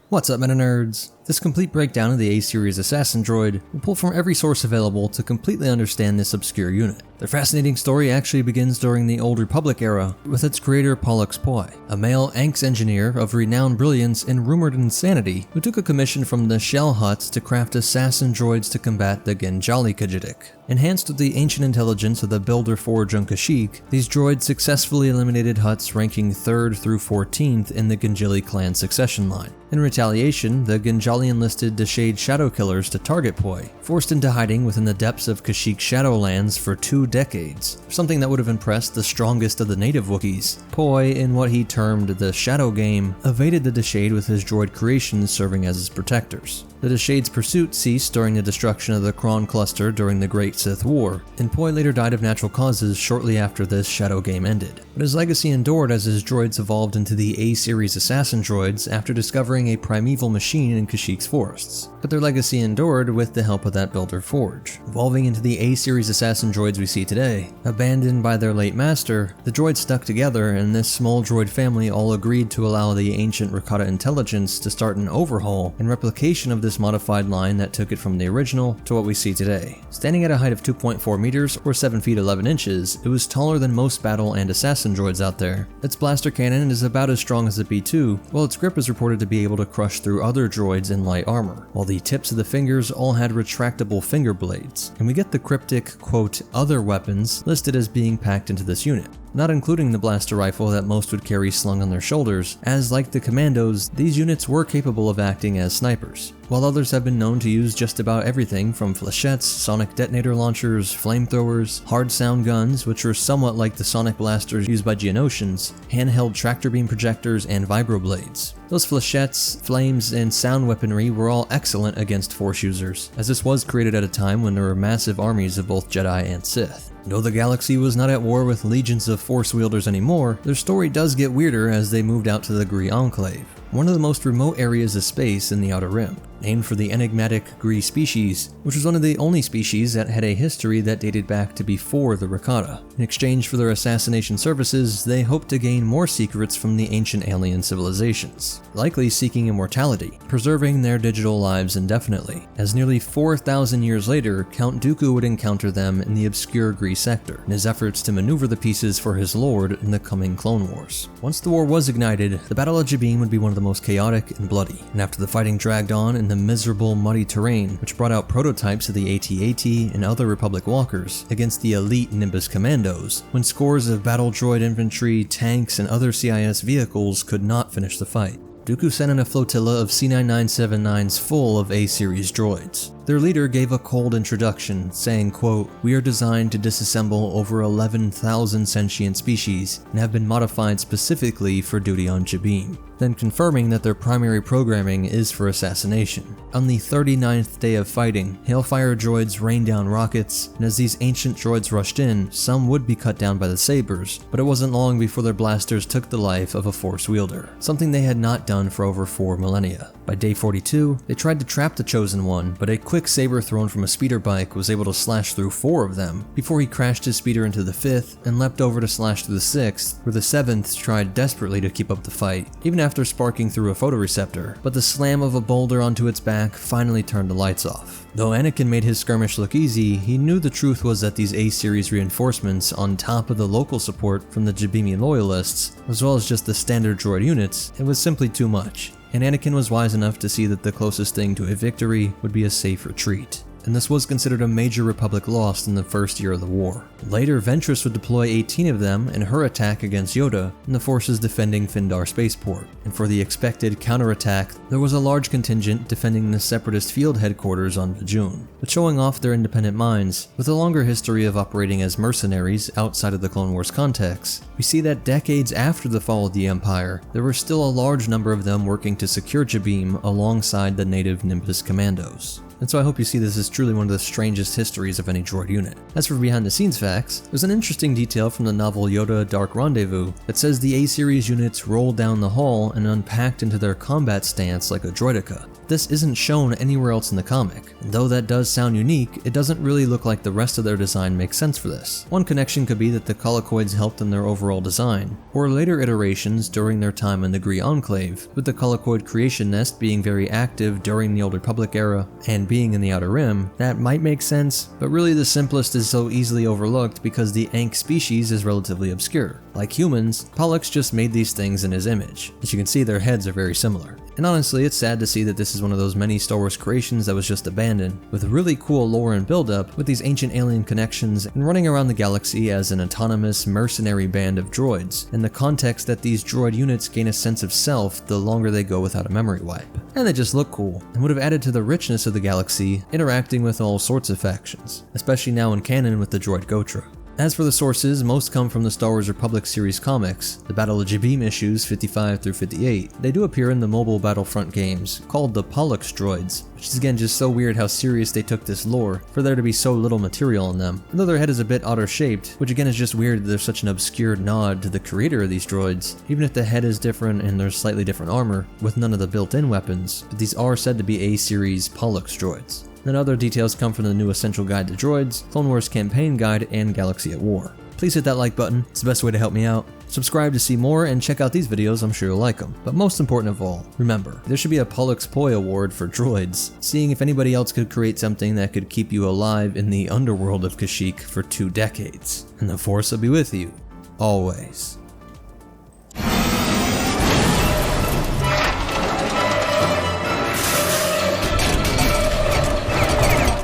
What's up, Meta Nerds? This complete breakdown of the A-Series Assassin Droid will pull from every source available to completely understand this obscure unit. Their fascinating story actually begins during the Old Republic era with its creator Pollux Poi, a male ANX engineer of renowned brilliance and rumored insanity who took a commission from the Shell Hutts to craft assassin droids to combat the Ginjali Khajiit. Enhanced with the ancient intelligence of the Builder Forge on Kashyyyk, these droids successfully eliminated Hutts ranking 3rd through 14th in the Ginjali clan succession line. In retaliation, the Ginjali enlisted the Shade Shadow Killers to target Poi, forced into hiding within the depths of Kashyyyk Shadowlands for 2 decades, something that would have impressed the strongest of the native Wookiees. Poi, in what he termed the Shadow Game, evaded the Deshade with his droid creations serving as his protectors. The Deshade's pursuit ceased during the destruction of the Kron Cluster during the Great Sith War, and Poi later died of natural causes shortly after this Shadow Game ended. But his legacy endured as his droids evolved into the A-Series Assassin Droids after discovering a primeval machine in Kashyyyk's forests. But their legacy endured with the help of that Builder Forge, evolving into the A-Series Assassin Droids we see today. Abandoned by their late master, the droids stuck together, and this small droid family all agreed to allow the ancient Rakata intelligence to start an overhaul and replication of this modified line that took it from the original to what we see today. Standing at a height of 2.4 meters or 7 feet 11 inches, it was taller than most battle and assassin droids out there. Its blaster cannon is about as strong as the B2, while its grip is reported to be able to crush through other droids in light armor, while the tips of the fingers all had retractable finger blades. And we get the cryptic, quote, other weapons listed as being packed into this unit, not including the blaster rifle that most would carry slung on their shoulders, as like the Commandos, these units were capable of acting as snipers, while others have been known to use just about everything from flechettes, sonic detonator launchers, flamethrowers, hard sound guns, which were somewhat like the sonic blasters used by Geonosians, handheld tractor beam projectors, and vibroblades. Those flechettes, flames, and sound weaponry were all excellent against Force users, as this was created at a time when there were massive armies of both Jedi and Sith. Though the galaxy was not at war with legions of Force wielders anymore, their story does get weirder as they moved out to the Gree Enclave, one of the most remote areas of space in the Outer Rim, named for the enigmatic Gree species, which was one of the only species that had a history that dated back to before the Rakata. In exchange for their assassination services, they hoped to gain more secrets from the ancient alien civilizations, likely seeking immortality, preserving their digital lives indefinitely, as nearly 4,000 years later, Count Dooku would encounter them in the obscure Gree sector, in his efforts to maneuver the pieces for his lord in the coming Clone Wars. Once the war was ignited, the Battle of Jabiim would be one of the most chaotic and bloody, and after the fighting dragged on in the miserable, muddy terrain, which brought out prototypes of the AT-AT and other Republic walkers against the elite Nimbus commandos, when scores of battle droid infantry, tanks, and other CIS vehicles could not finish the fight. Dooku sent in a flotilla of C-9979s full of A-Series droids. Their leader gave a cold introduction, saying, quote, "We are designed to disassemble over 11,000 sentient species and have been modified specifically for duty on Jabiim," then confirming that their primary programming is for assassination. On the 39th day of fighting, Hailfire droids rained down rockets, and as these ancient droids rushed in, some would be cut down by the sabers, but it wasn't long before their blasters took the life of a Force wielder, something they had not done for over 4 millennia. By day 42, they tried to trap the Chosen One, but a quick saber thrown from a speeder bike was able to slash through 4 of them, before he crashed his speeder into the 5th and leapt over to slash through the 6th, where the 7th tried desperately to keep up the fight, even after sparking through a photoreceptor, but the slam of a boulder onto its back finally turned the lights off. Though Anakin made his skirmish look easy, he knew the truth was that these A-Series reinforcements, on top of the local support from the Jabiimi loyalists, as well as just the standard droid units, it was simply too much. and Anakin was wise enough to see that the closest thing to a victory would be a safe retreat. And this was considered a major Republic loss in the first year of the war. Later, Ventress would deploy 18 of them in her attack against Yoda and the forces defending Findar Spaceport. And for the expected counterattack, there was a large contingent defending the Separatist field headquarters on Vajun. But showing off their independent minds, with a longer history of operating as mercenaries outside of the Clone Wars context, we see that decades after the fall of the Empire, there were still a large number of them working to secure Jabeam alongside the native Nimbus commandos. And so I hope you see this as truly one of the strangest histories of any droid unit. As for behind the scenes facts, there's an interesting detail from the novel Yoda Dark Rendezvous that says the A-series units rolled down the hall and unpacked into their combat stance like a droideka. This isn't shown anywhere else in the comic, and though that does sound unique, it doesn't really look like the rest of their design makes sense for this. One connection could be that the Colicoids helped in their overall design, or later iterations during their time in the Gree Enclave, with the Colicoid creation nest being very active during the Old Republic era and being in the Outer Rim. That might make sense, but really the simplest is so easily overlooked because the Ankh species is relatively obscure. Like humans, Pollux just made these things in his image. As you can see, their heads are very similar. And honestly, it's sad to see that this is one of those many Star Wars creations that was just abandoned, with really cool lore and build-up, with these ancient alien connections, and running around the galaxy as an autonomous, mercenary band of droids, in the context that these droid units gain a sense of self the longer they go without a memory wipe. And they just look cool, and would have added to the richness of the galaxy, interacting with all sorts of factions, especially now in canon with the droid Gotra. As for the sources, most come from the Star Wars Republic series comics, the Battle of Jabeam issues 55 through 58. They do appear in the mobile Battlefront games, called the Pollux Droids, which is again just so weird how serious they took this lore, for there to be so little material in them. And though their head is a bit otter-shaped, which again is just weird that there's such an obscure nod to the creator of these droids, even if the head is different and there's slightly different armor, with none of the built-in weapons, but these are said to be A-series Pollux Droids. Then other details come from the new Essential Guide to Droids, Clone Wars Campaign Guide, and Galaxy at War. Please hit that like button, it's the best way to help me out. Subscribe to see more and check out these videos, I'm sure you'll like them. But most important of all, remember, there should be a Pollux Poi award for droids, seeing if anybody else could create something that could keep you alive in the underworld of Kashyyyk for 2 decades. And the Force will be with you, always.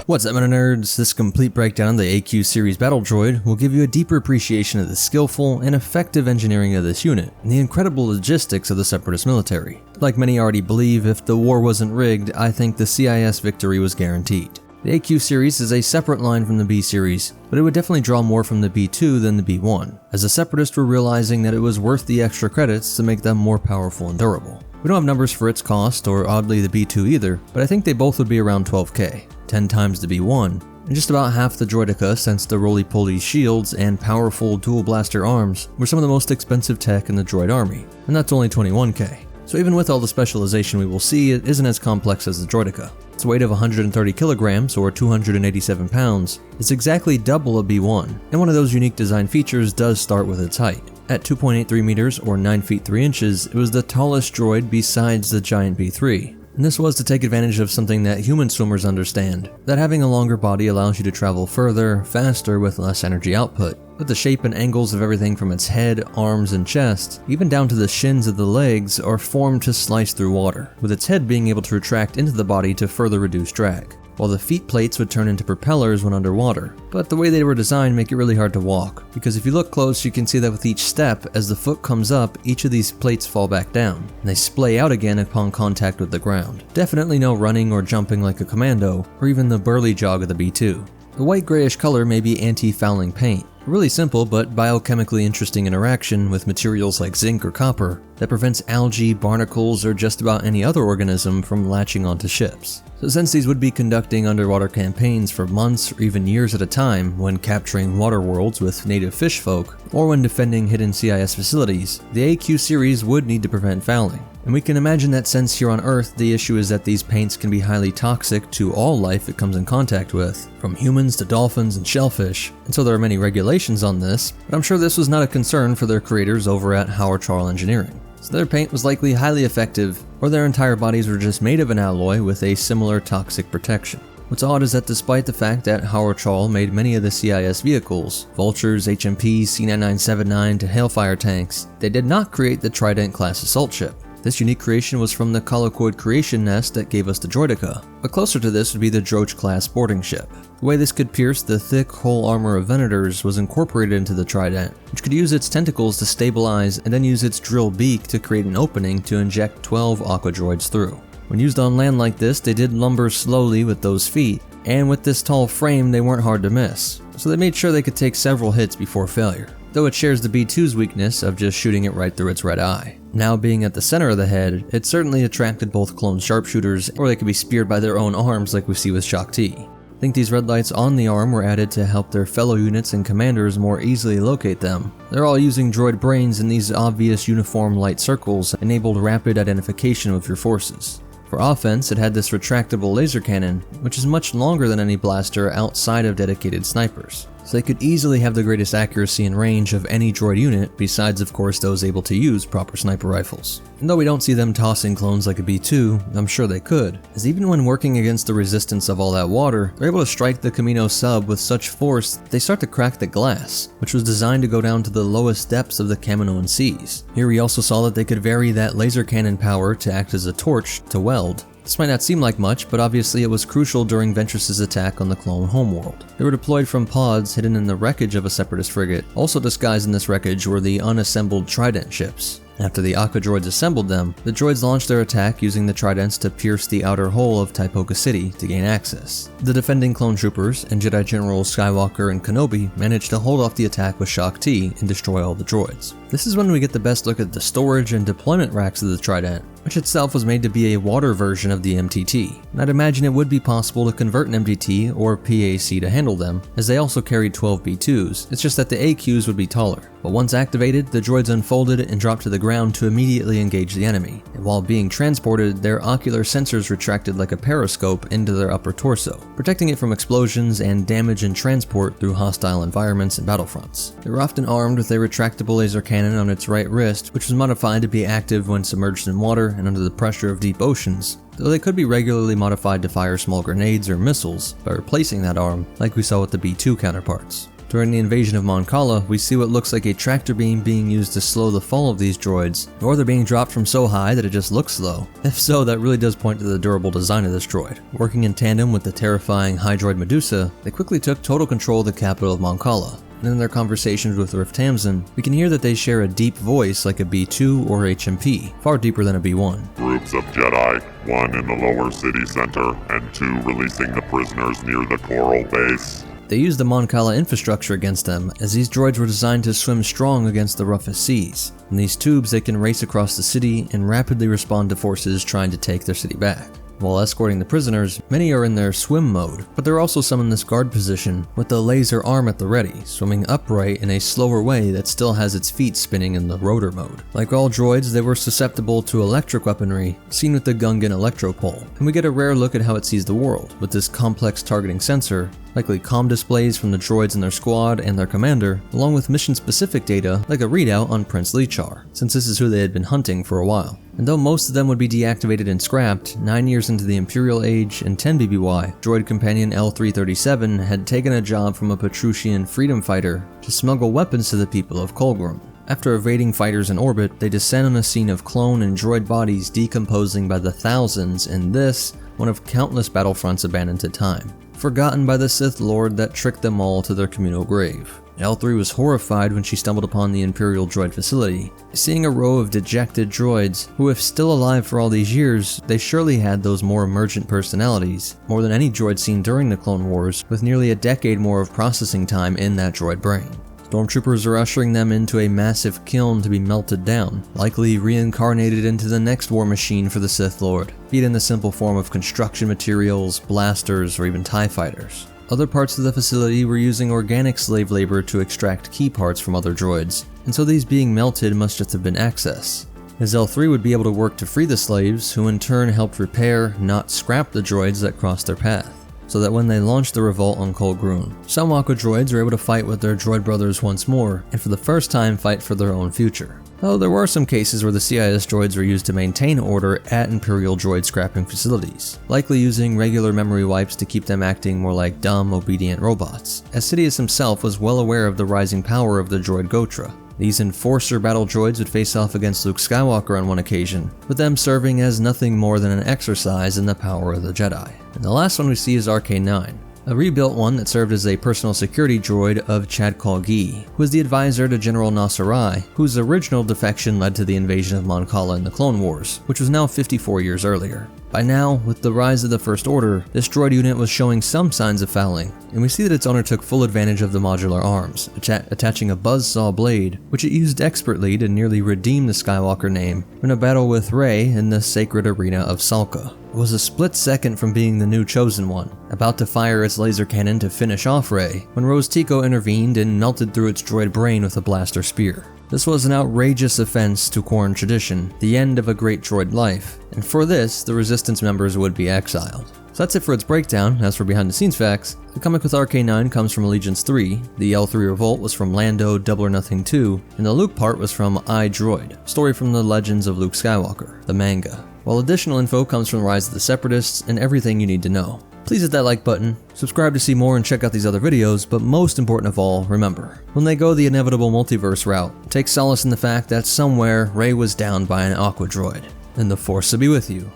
What's up, nerds? This complete breakdown of the AQ series battle droid will give you a deeper appreciation of the skillful and effective engineering of this unit, and the incredible logistics of the Separatist military. Like many already believe, if the war wasn't rigged, I think the CIS victory was guaranteed. The AQ series is a separate line from the B series, but it would definitely draw more from the B2 than the B1, as the Separatists were realizing that it was worth the extra credits to make them more powerful and durable. We don't have numbers for its cost, or oddly the B2 either, but I think they both would be around 12k, 10 times the B1, and just about half the droideka since the roly-poly shields and powerful dual blaster arms were some of the most expensive tech in the droid army, and that's only 21k. So even with all the specialization we will see, it isn't as complex as the droideka. Its weight of 130 kilograms, or 287 pounds, is exactly double a B1, and one of those unique design features does start with its height. At 2.83 meters, or 9 feet 3 inches, it was the tallest droid besides the giant B3. And this was to take advantage of something that human swimmers understand, that having a longer body allows you to travel further, faster with less energy output. But the shape and angles of everything from its head, arms, and chest, even down to the shins of the legs, are formed to slice through water, with its head being able to retract into the body to further reduce drag, while the feet plates would turn into propellers when underwater. But the way they were designed make it really hard to walk, because if you look close you can see that with each step, as the foot comes up, each of these plates fall back down, and they splay out again upon contact with the ground. Definitely no running or jumping like a commando, or even the burly jog of the B2. The white-grayish color may be anti-fouling paint, a really simple but biochemically interesting interaction with materials like zinc or copper that prevents algae, barnacles, or just about any other organism from latching onto ships. So since these would be conducting underwater campaigns for months or even years at a time when capturing water worlds with native fish folk, or when defending hidden CIS facilities, the AQ series would need to prevent fouling. And we can imagine that since here on Earth the issue is that these paints can be highly toxic to all life it comes in contact with, from humans to dolphins and shellfish, and so there are many regulations on this, but I'm sure this was not a concern for their creators over at Howard Charles Engineering. So their paint was likely highly effective, or their entire bodies were just made of an alloy with a similar toxic protection. What's odd is that despite the fact that Howard Charles made many of the CIS vehicles, Vultures, HMPs, C-9979 to Hailfire tanks, they did not create the Trident class assault ship. This unique creation was from the colloquoid creation nest that gave us the Droideka, but closer to this would be the Droid-class boarding ship. The way this could pierce the thick hull armor of Venators was incorporated into the Trident, which could use its tentacles to stabilize and then use its drill beak to create an opening to inject 12 Aqua Droids through. When used on land like this, they did lumber slowly with those feet, and with this tall frame they weren't hard to miss, so they made sure they could take several hits before failure, though it shares the B-2's weakness of just shooting it right through its red eye. Now being at the center of the head, it certainly attracted both clone sharpshooters, or they could be speared by their own arms like we see with Shaak Ti. I think these red lights on the arm were added to help their fellow units and commanders more easily locate them. They're all using droid brains, and these obvious uniform light circles enabled rapid identification of your forces. For offense, it had this retractable laser cannon, which is much longer than any blaster outside of dedicated snipers, so they could easily have the greatest accuracy and range of any droid unit, besides of course those able to use proper sniper rifles. And though we don't see them tossing clones like a B-2, I'm sure they could, as even when working against the resistance of all that water, they're able to strike the Camino sub with such force that they start to crack the glass, which was designed to go down to the lowest depths of the Kaminoan seas. Here we also saw that they could vary that laser cannon power to act as a torch to weld. This might not seem like much, but obviously it was crucial during Ventress's attack on the clone homeworld. They were deployed from pods hidden in the wreckage of a Separatist frigate. Also disguised in this wreckage were the unassembled Trident ships. After the Aqua Droids assembled them, the droids launched their attack using the Tridents to pierce the outer hull of Taipoka City to gain access. The defending clone troopers and Jedi Generals Skywalker and Kenobi managed to hold off the attack with Shaak Ti and destroy all the droids. This is when we get the best look at the storage and deployment racks of the Trident, which itself was made to be a water version of the MTT. And I'd imagine it would be possible to convert an MTT or PAC to handle them, as they also carried 12 B2s, it's just that the AQs would be taller. But once activated, the droids unfolded and dropped to the ground to immediately engage the enemy, and while being transported, their ocular sensors retracted like a periscope into their upper torso, protecting it from explosions and damage and transport through hostile environments and battlefronts. They were often armed with a retractable laser cannon on its right wrist, which was modified to be active when submerged in water and under the pressure of deep oceans, though they could be regularly modified to fire small grenades or missiles by replacing that arm, like we saw with the B2 counterparts. During the invasion of Mon Cala, we see what looks like a tractor beam being used to slow the fall of these droids, or they're being dropped from so high that it just looks slow. If so, that really does point to the durable design of this droid. Working in tandem with the terrifying Hydroid Medusa, they quickly took total control of the capital of Mon Cala. And in their conversations with Rift Tamsin, we can hear that they share a deep voice like a B2 or HMP, far deeper than a B1. Groups of Jedi, one in the lower city center, and two releasing the prisoners near the coral base. They used the Mon Cala infrastructure against them, as these droids were designed to swim strong against the roughest seas. In these tubes, they can race across the city and rapidly respond to forces trying to take their city back. While escorting the prisoners, many are in their swim mode, but there are also some in this guard position with the laser arm at the ready, swimming upright in a slower way that still has its feet spinning in the rotor mode. Like all droids, they were susceptible to electric weaponry, seen with the Gungan Electropole, and we get a rare look at how it sees the world, with this complex targeting sensor, likely comm displays from the droids in their squad and their commander, along with mission-specific data like a readout on Prince Lichar, since this is who they had been hunting for a while. And though most of them would be deactivated and scrapped, 9 years into the Imperial Age and 10 BBY, droid companion L337 had taken a job from a Petrusian freedom fighter to smuggle weapons to the people of Kolgrum. After evading fighters in orbit, they descend on a scene of clone and droid bodies decomposing by the thousands in this, one of countless battlefronts abandoned to time, forgotten by the Sith Lord that tricked them all to their communal grave. L3 was horrified when she stumbled upon the Imperial droid facility, seeing a row of dejected droids who, if still alive for all these years, they surely had those more emergent personalities, more than any droid seen during the Clone Wars, with nearly a decade more of processing time in that droid brain. Stormtroopers are ushering them into a massive kiln to be melted down, likely reincarnated into the next war machine for the Sith Lord, be it in the simple form of construction materials, blasters, or even TIE fighters. Other parts of the facility were using organic slave labor to extract key parts from other droids, and so these being melted must just have been access. As L3 would be able to work to free the slaves, who in turn helped repair, not scrap the droids that crossed their path, so that when they launched the revolt on Kolgrun, some Aqua droids were able to fight with their droid brothers once more, and for the first time fight for their own future. Though there were some cases where the CIS droids were used to maintain order at Imperial droid scrapping facilities, likely using regular memory wipes to keep them acting more like dumb, obedient robots, as Sidious himself was well aware of the rising power of the droid Gotra. These Enforcer battle droids would face off against Luke Skywalker on one occasion, with them serving as nothing more than an exercise in the power of the Jedi. And the last one we see is RK-9, a rebuilt one that served as a personal security droid of Chad Kalgi, who was the advisor to General Nasserai, whose original defection led to the invasion of Mon Cala in the Clone Wars, which was now 54 years earlier. By now, with the rise of the First Order, this droid unit was showing some signs of fouling, and we see that its owner took full advantage of the modular arms, attaching a buzzsaw blade, which it used expertly to nearly redeem the Skywalker name in a battle with Rey in the sacred arena of Salka. It was a split second from being the new Chosen One, about to fire its laser cannon to finish off Rey, when Rose Tico intervened and melted through its droid brain with a blaster spear. This was an outrageous offense to Quarren tradition, the end of a great droid life, and for this, the Resistance members would be exiled. So that's it for its breakdown. As for behind the scenes facts, the comic with RK-9 comes from Allegiance 3, the L3 Revolt was from Lando Double or Nothing 2, and the Luke part was from I, Droid, story from the Legends of Luke Skywalker, the manga. While additional info comes from Rise of the Separatists and everything you need to know. Please hit that like button, subscribe to see more and check out these other videos, but most important of all, remember, when they go the inevitable multiverse route, take solace in the fact that somewhere Rey was downed by an Aqua droid, and the Force will be with you,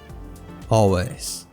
always.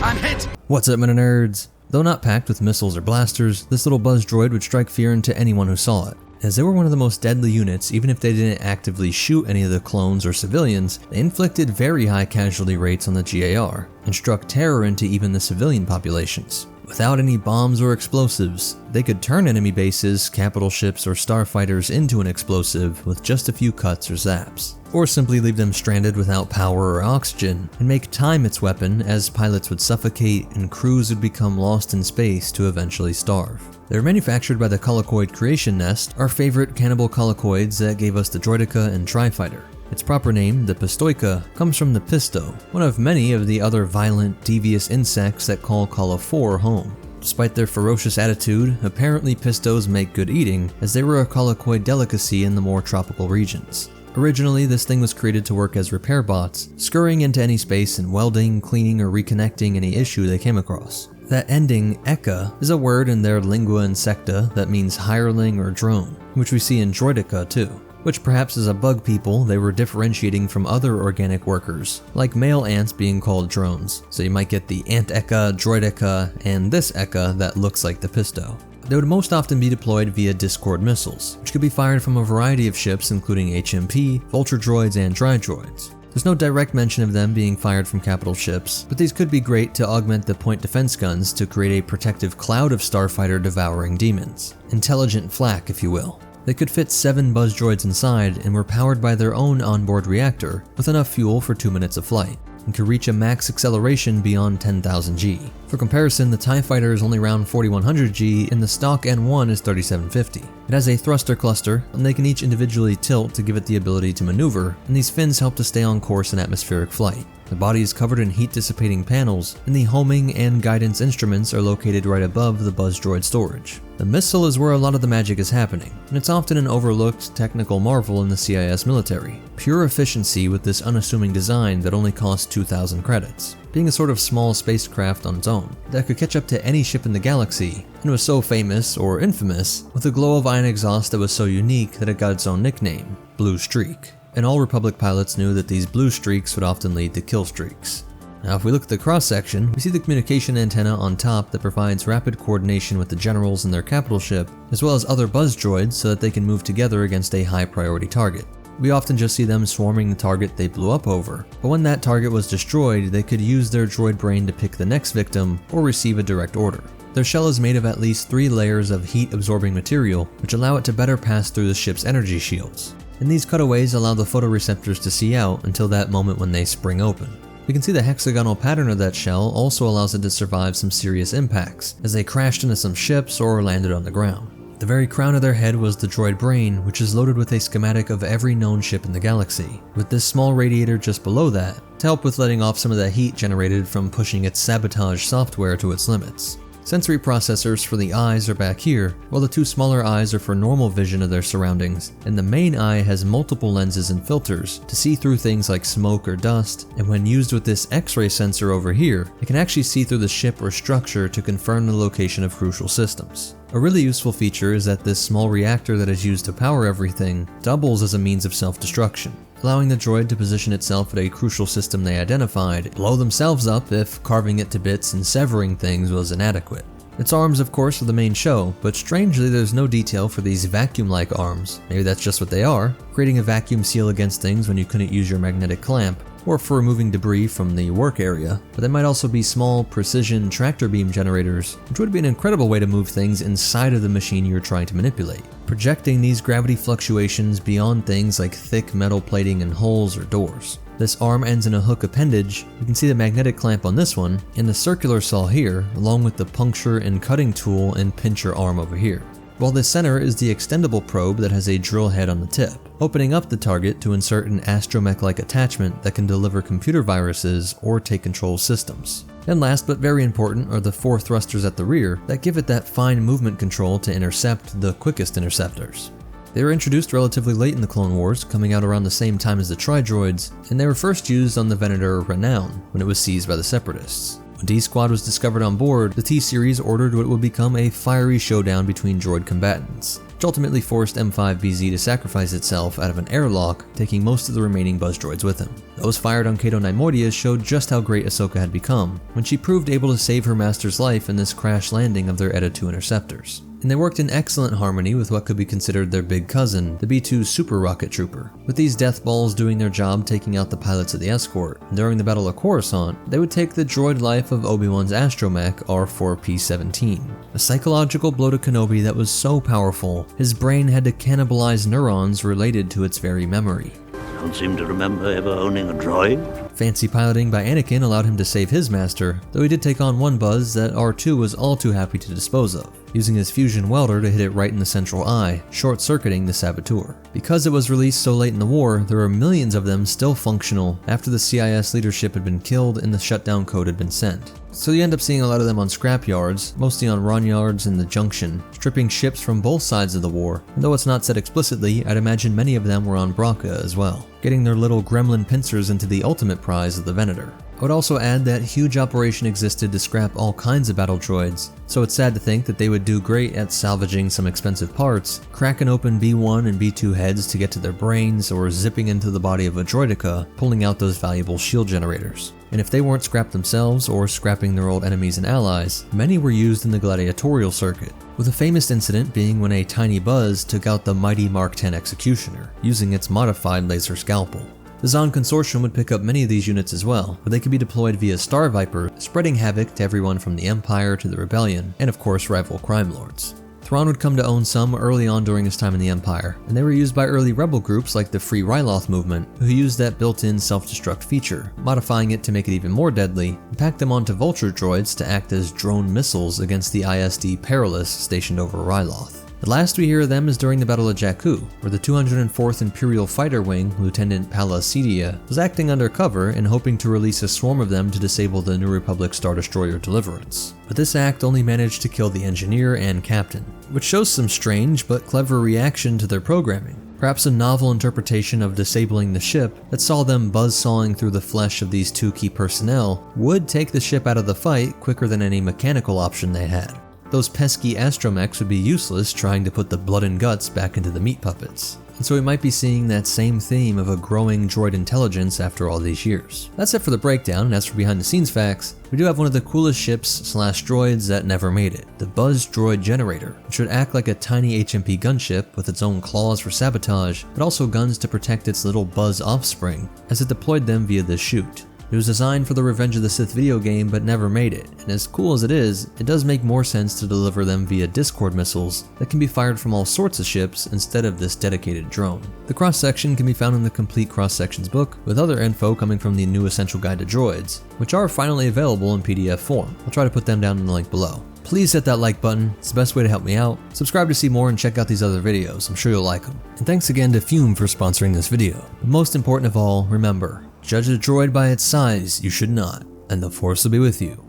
I'm hit! What's up, Meta Nerds? Though not packed with missiles or blasters, this little buzz droid would strike fear into anyone who saw it. As they were one of the most deadly units, even if they didn't actively shoot any of the clones or civilians, they inflicted very high casualty rates on the GAR, and struck terror into even the civilian populations. Without any bombs or explosives, they could turn enemy bases, capital ships, or starfighters into an explosive with just a few cuts or zaps. Or simply leave them stranded without power or oxygen, and make time its weapon as pilots would suffocate and crews would become lost in space to eventually starve. They were manufactured by the Colicoid Creation Nest, our favorite cannibal colicoids that gave us the Droideka and Tri-Fighter. Its proper name, the Pistoica, comes from the Pisto, one of many of the other violent, devious insects that call Cala 4 home. Despite their ferocious attitude, apparently Pistos make good eating, as they were a colicoid delicacy in the more tropical regions. Originally, this thing was created to work as repair bots, scurrying into any space and welding, cleaning, or reconnecting any issue they came across. That ending, eka, is a word in their lingua insecta that means hireling or drone, which we see in Droideka too, which perhaps as a bug people they were differentiating from other organic workers, like male ants being called drones, so you might get the ant eka, droideka, and this eka that looks like the Pisto. They would most often be deployed via Discord missiles, which could be fired from a variety of ships including HMP, Vulture droids, and Dry droids. There's no direct mention of them being fired from capital ships, but these could be great to augment the point defense guns to create a protective cloud of starfighter devouring demons. Intelligent flak, if you will. They could fit 7 buzz droids inside and were powered by their own onboard reactor with enough fuel for 2 minutes of flight, and could reach a max acceleration beyond 10,000 G. For comparison, the TIE Fighter is only around 4,100 G and the stock N1 is 3,750. It has a thruster cluster, and they can each individually tilt to give it the ability to maneuver, and these fins help to stay on course in atmospheric flight. The body is covered in heat-dissipating panels, and the homing and guidance instruments are located right above the buzz droid storage. The missile is where a lot of the magic is happening, and it's often an overlooked technical marvel in the CIS military. Pure efficiency with this unassuming design that only costs 2,000 credits, being a sort of small spacecraft on its own, that could catch up to any ship in the galaxy, and was so famous, or infamous, with a glow of ion exhaust that was so unique that it got its own nickname, Blue Streak. And all Republic pilots knew that these blue streaks would often lead to kill streaks. Now if we look at the cross-section, we see the communication antenna on top that provides rapid coordination with the generals in their capital ship, as well as other buzz droids so that they can move together against a high-priority target. We often just see them swarming the target they blew up over, but when that target was destroyed, they could use their droid brain to pick the next victim or receive a direct order. Their shell is made of at least 3 layers of heat-absorbing material, which allow it to better pass through the ship's energy shields. And these cutaways allow the photoreceptors to see out until that moment when they spring open. We can see the hexagonal pattern of that shell also allows it to survive some serious impacts, as they crashed into some ships or landed on the ground. The very crown of their head was the droid brain, which is loaded with a schematic of every known ship in the galaxy, with this small radiator just below that, to help with letting off some of the heat generated from pushing its sabotage software to its limits. Sensory processors for the eyes are back here, while the two smaller eyes are for normal vision of their surroundings, and the main eye has multiple lenses and filters to see through things like smoke or dust, and when used with this X-ray sensor over here, it can actually see through the ship or structure to confirm the location of crucial systems. A really useful feature is that this small reactor that is used to power everything doubles as a means of self-destruction, allowing the droid to position itself at a crucial system they identified, blow themselves up if carving it to bits and severing things was inadequate. Its arms, of course, are the main show, but strangely there's no detail for these vacuum-like arms. Maybe that's just what they are, creating a vacuum seal against things when you couldn't use your magnetic clamp, or for removing debris from the work area, but they might also be small, precision tractor beam generators, which would be an incredible way to move things inside of the machine you're trying to manipulate, projecting these gravity fluctuations beyond things like thick metal plating and holes or doors. This arm ends in a hook appendage. You can see the magnetic clamp on this one, and the circular saw here, along with the puncture and cutting tool and pincher arm over here. While the center is the extendable probe that has a drill head on the tip, opening up the target to insert an astromech-like attachment that can deliver computer viruses or take control of systems. And last but very important are the 4 thrusters at the rear that give it that fine movement control to intercept the quickest interceptors. They were introduced relatively late in the Clone Wars, coming out around the same time as the Tri-Droids, and they were first used on the Venator Renown when it was seized by the Separatists. When D-Squad was discovered on board, the T-Series ordered what would become a fiery showdown between droid combatants, which ultimately forced M5VZ to sacrifice itself out of an airlock, taking most of the remaining buzz droids with him. Those fired on Cato Neimoidia showed just how great Ahsoka had become, when she proved able to save her master's life in this crash landing of their Eta 2 interceptors. And they worked in excellent harmony with what could be considered their big cousin, the B-2 Super Rocket Trooper, with these death balls doing their job taking out the pilots of the escort. And during the Battle of Coruscant, they would take the droid life of Obi-Wan's astromech R4P-17, a psychological blow to Kenobi that was so powerful, his brain had to cannibalize neurons related to its very memory. Don't seem to remember ever owning a droid. Fancy piloting by Anakin allowed him to save his master, though he did take on one buzz that R2 was all too happy to dispose of, using his fusion welder to hit it right in the central eye, short-circuiting the saboteur. Because it was released so late in the war, there were millions of them still functional after the CIS leadership had been killed and the shutdown code had been sent. So you end up seeing a lot of them on scrap yards, mostly on Ron yards and the Junction, stripping ships from both sides of the war, and though it's not said explicitly, I'd imagine many of them were on Braca as well, getting their little gremlin pincers into the ultimate prize of the Venator. I would also add that huge operation existed to scrap all kinds of battle droids, so it's sad to think that they would do great at salvaging some expensive parts, cracking open B1 and B2 heads to get to their brains, or zipping into the body of a droideka, pulling out those valuable shield generators. And if they weren't scrapped themselves or scrapping their old enemies and allies, many were used in the gladiatorial circuit, with a famous incident being when a tiny buzz took out the mighty Mark X Executioner, using its modified laser scalpel. The Zon Consortium would pick up many of these units as well, but they could be deployed via Star Viper, spreading havoc to everyone from the Empire to the Rebellion, and of course rival crime lords. Thrawn would come to own some early on during his time in the Empire, and they were used by early rebel groups like the Free Ryloth movement, who used that built-in self-destruct feature, modifying it to make it even more deadly, and packed them onto vulture droids to act as drone missiles against the ISD Perilous stationed over Ryloth. The last we hear of them is during the Battle of Jakku, where the 204th Imperial Fighter Wing, Lieutenant Pala Cedia, was acting undercover and hoping to release a swarm of them to disable the New Republic Star Destroyer Deliverance. But this act only managed to kill the engineer and captain, which shows some strange but clever reaction to their programming. Perhaps a novel interpretation of disabling the ship that saw them buzzsawing through the flesh of these two key personnel would take the ship out of the fight quicker than any mechanical option they had. Those pesky astromechs would be useless trying to put the blood and guts back into the meat puppets. And so we might be seeing that same theme of a growing droid intelligence after all these years. That's it for the breakdown, and as for behind the scenes facts, we do have one of the coolest ships/droids that never made it, the Buzz Droid Generator, which would act like a tiny HMP gunship with its own claws for sabotage, but also guns to protect its little Buzz offspring, as it deployed them via the chute. It was designed for the Revenge of the Sith video game but never made it, and as cool as it is, it does make more sense to deliver them via Discord missiles that can be fired from all sorts of ships instead of this dedicated drone. The cross-section can be found in the Complete Cross-Sections book, with other info coming from the new Essential Guide to Droids, which are finally available in PDF form. I'll try to put them down in the link below. Please hit that like button, it's the best way to help me out. Subscribe to see more and check out these other videos, I'm sure you'll like them. And thanks again to Fume for sponsoring this video. But most important of all, remember, judge a droid by its size, you should not, and the Force will be with you,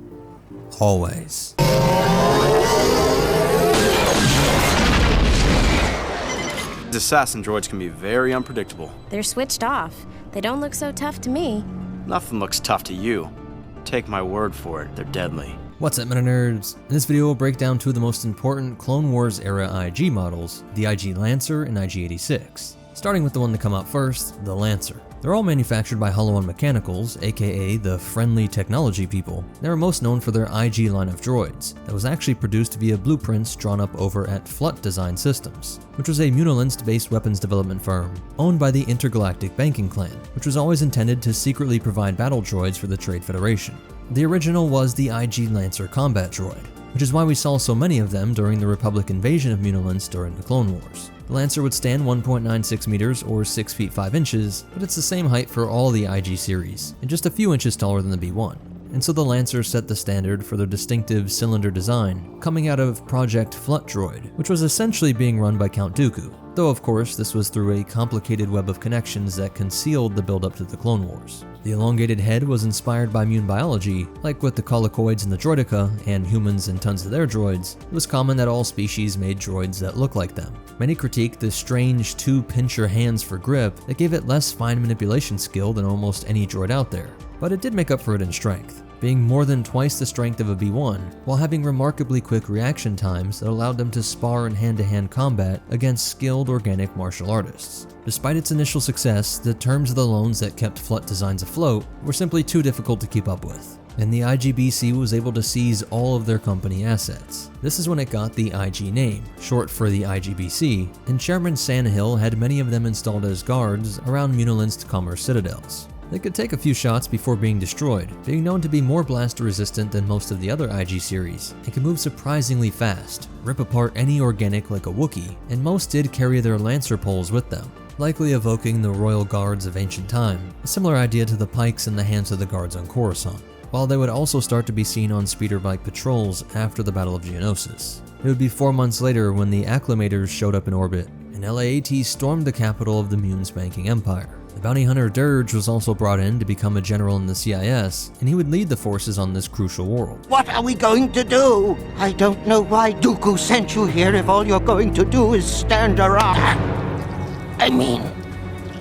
always. assassin droids can be very unpredictable. They're switched off. They don't look so tough to me. Nothing looks tough to you. Take my word for it, they're deadly. What's up, Meta Nerds? In this video, we'll break down two of the most important Clone Wars era IG models, the IG Lancer and IG-86. Starting with the one to come out first, the Lancer. They're all manufactured by Hollow Mechanicals, aka the Friendly Technology people. They are most known for their IG line of droids, that was actually produced via blueprints drawn up over at Flut Design Systems, which was a Munilinst-based weapons development firm, owned by the Intergalactic Banking Clan, which was always intended to secretly provide battle droids for the Trade Federation. The original was the IG Lancer combat droid, which is why we saw so many of them during the Republic invasion of Munilinst during the Clone Wars. The Lancer would stand 1.96 meters or 6 feet 5 inches, but it's the same height for all the IG series, and just a few inches taller than the B1. And so the Lancer set the standard for their distinctive cylinder design, coming out of Project Flut Droid, which was essentially being run by Count Dooku, though of course this was through a complicated web of connections that concealed the build-up to the Clone Wars. The elongated head was inspired by Mun biology, like with the Colicoids in the Droideka and humans and tons of their droids. It was common that all species made droids that looked like them. Many critiqued the strange two-pincher hands for grip that gave it less fine manipulation skill than almost any droid out there, but it did make up for it in strength, being more than twice the strength of a B1, while having remarkably quick reaction times that allowed them to spar in hand-to-hand combat against skilled organic martial artists. Despite its initial success, the terms of the loans that kept Flut designs afloat were simply too difficult to keep up with, and the IGBC was able to seize all of their company assets. This is when it got the IG name, short for the IGBC, and Chairman Sandhill had many of them installed as guards around Munilinst commerce citadels. They could take a few shots before being destroyed, being known to be more blast resistant than most of the other IG series, and could move surprisingly fast, rip apart any organic like a Wookiee, and most did carry their Lancer poles with them, likely evoking the royal guards of ancient time, a similar idea to the pikes in the hands of the guards on Coruscant, while they would also start to be seen on speeder bike patrols after the Battle of Geonosis. It would be 4 months later when the Acclimators showed up in orbit, and LAAT stormed the capital of the Mun's banking empire. The bounty hunter Dirge was also brought in to become a general in the CIS, and he would lead the forces on this crucial world. What are we going to do? I don't know why Dooku sent you here if all you're going to do is stand around. I mean,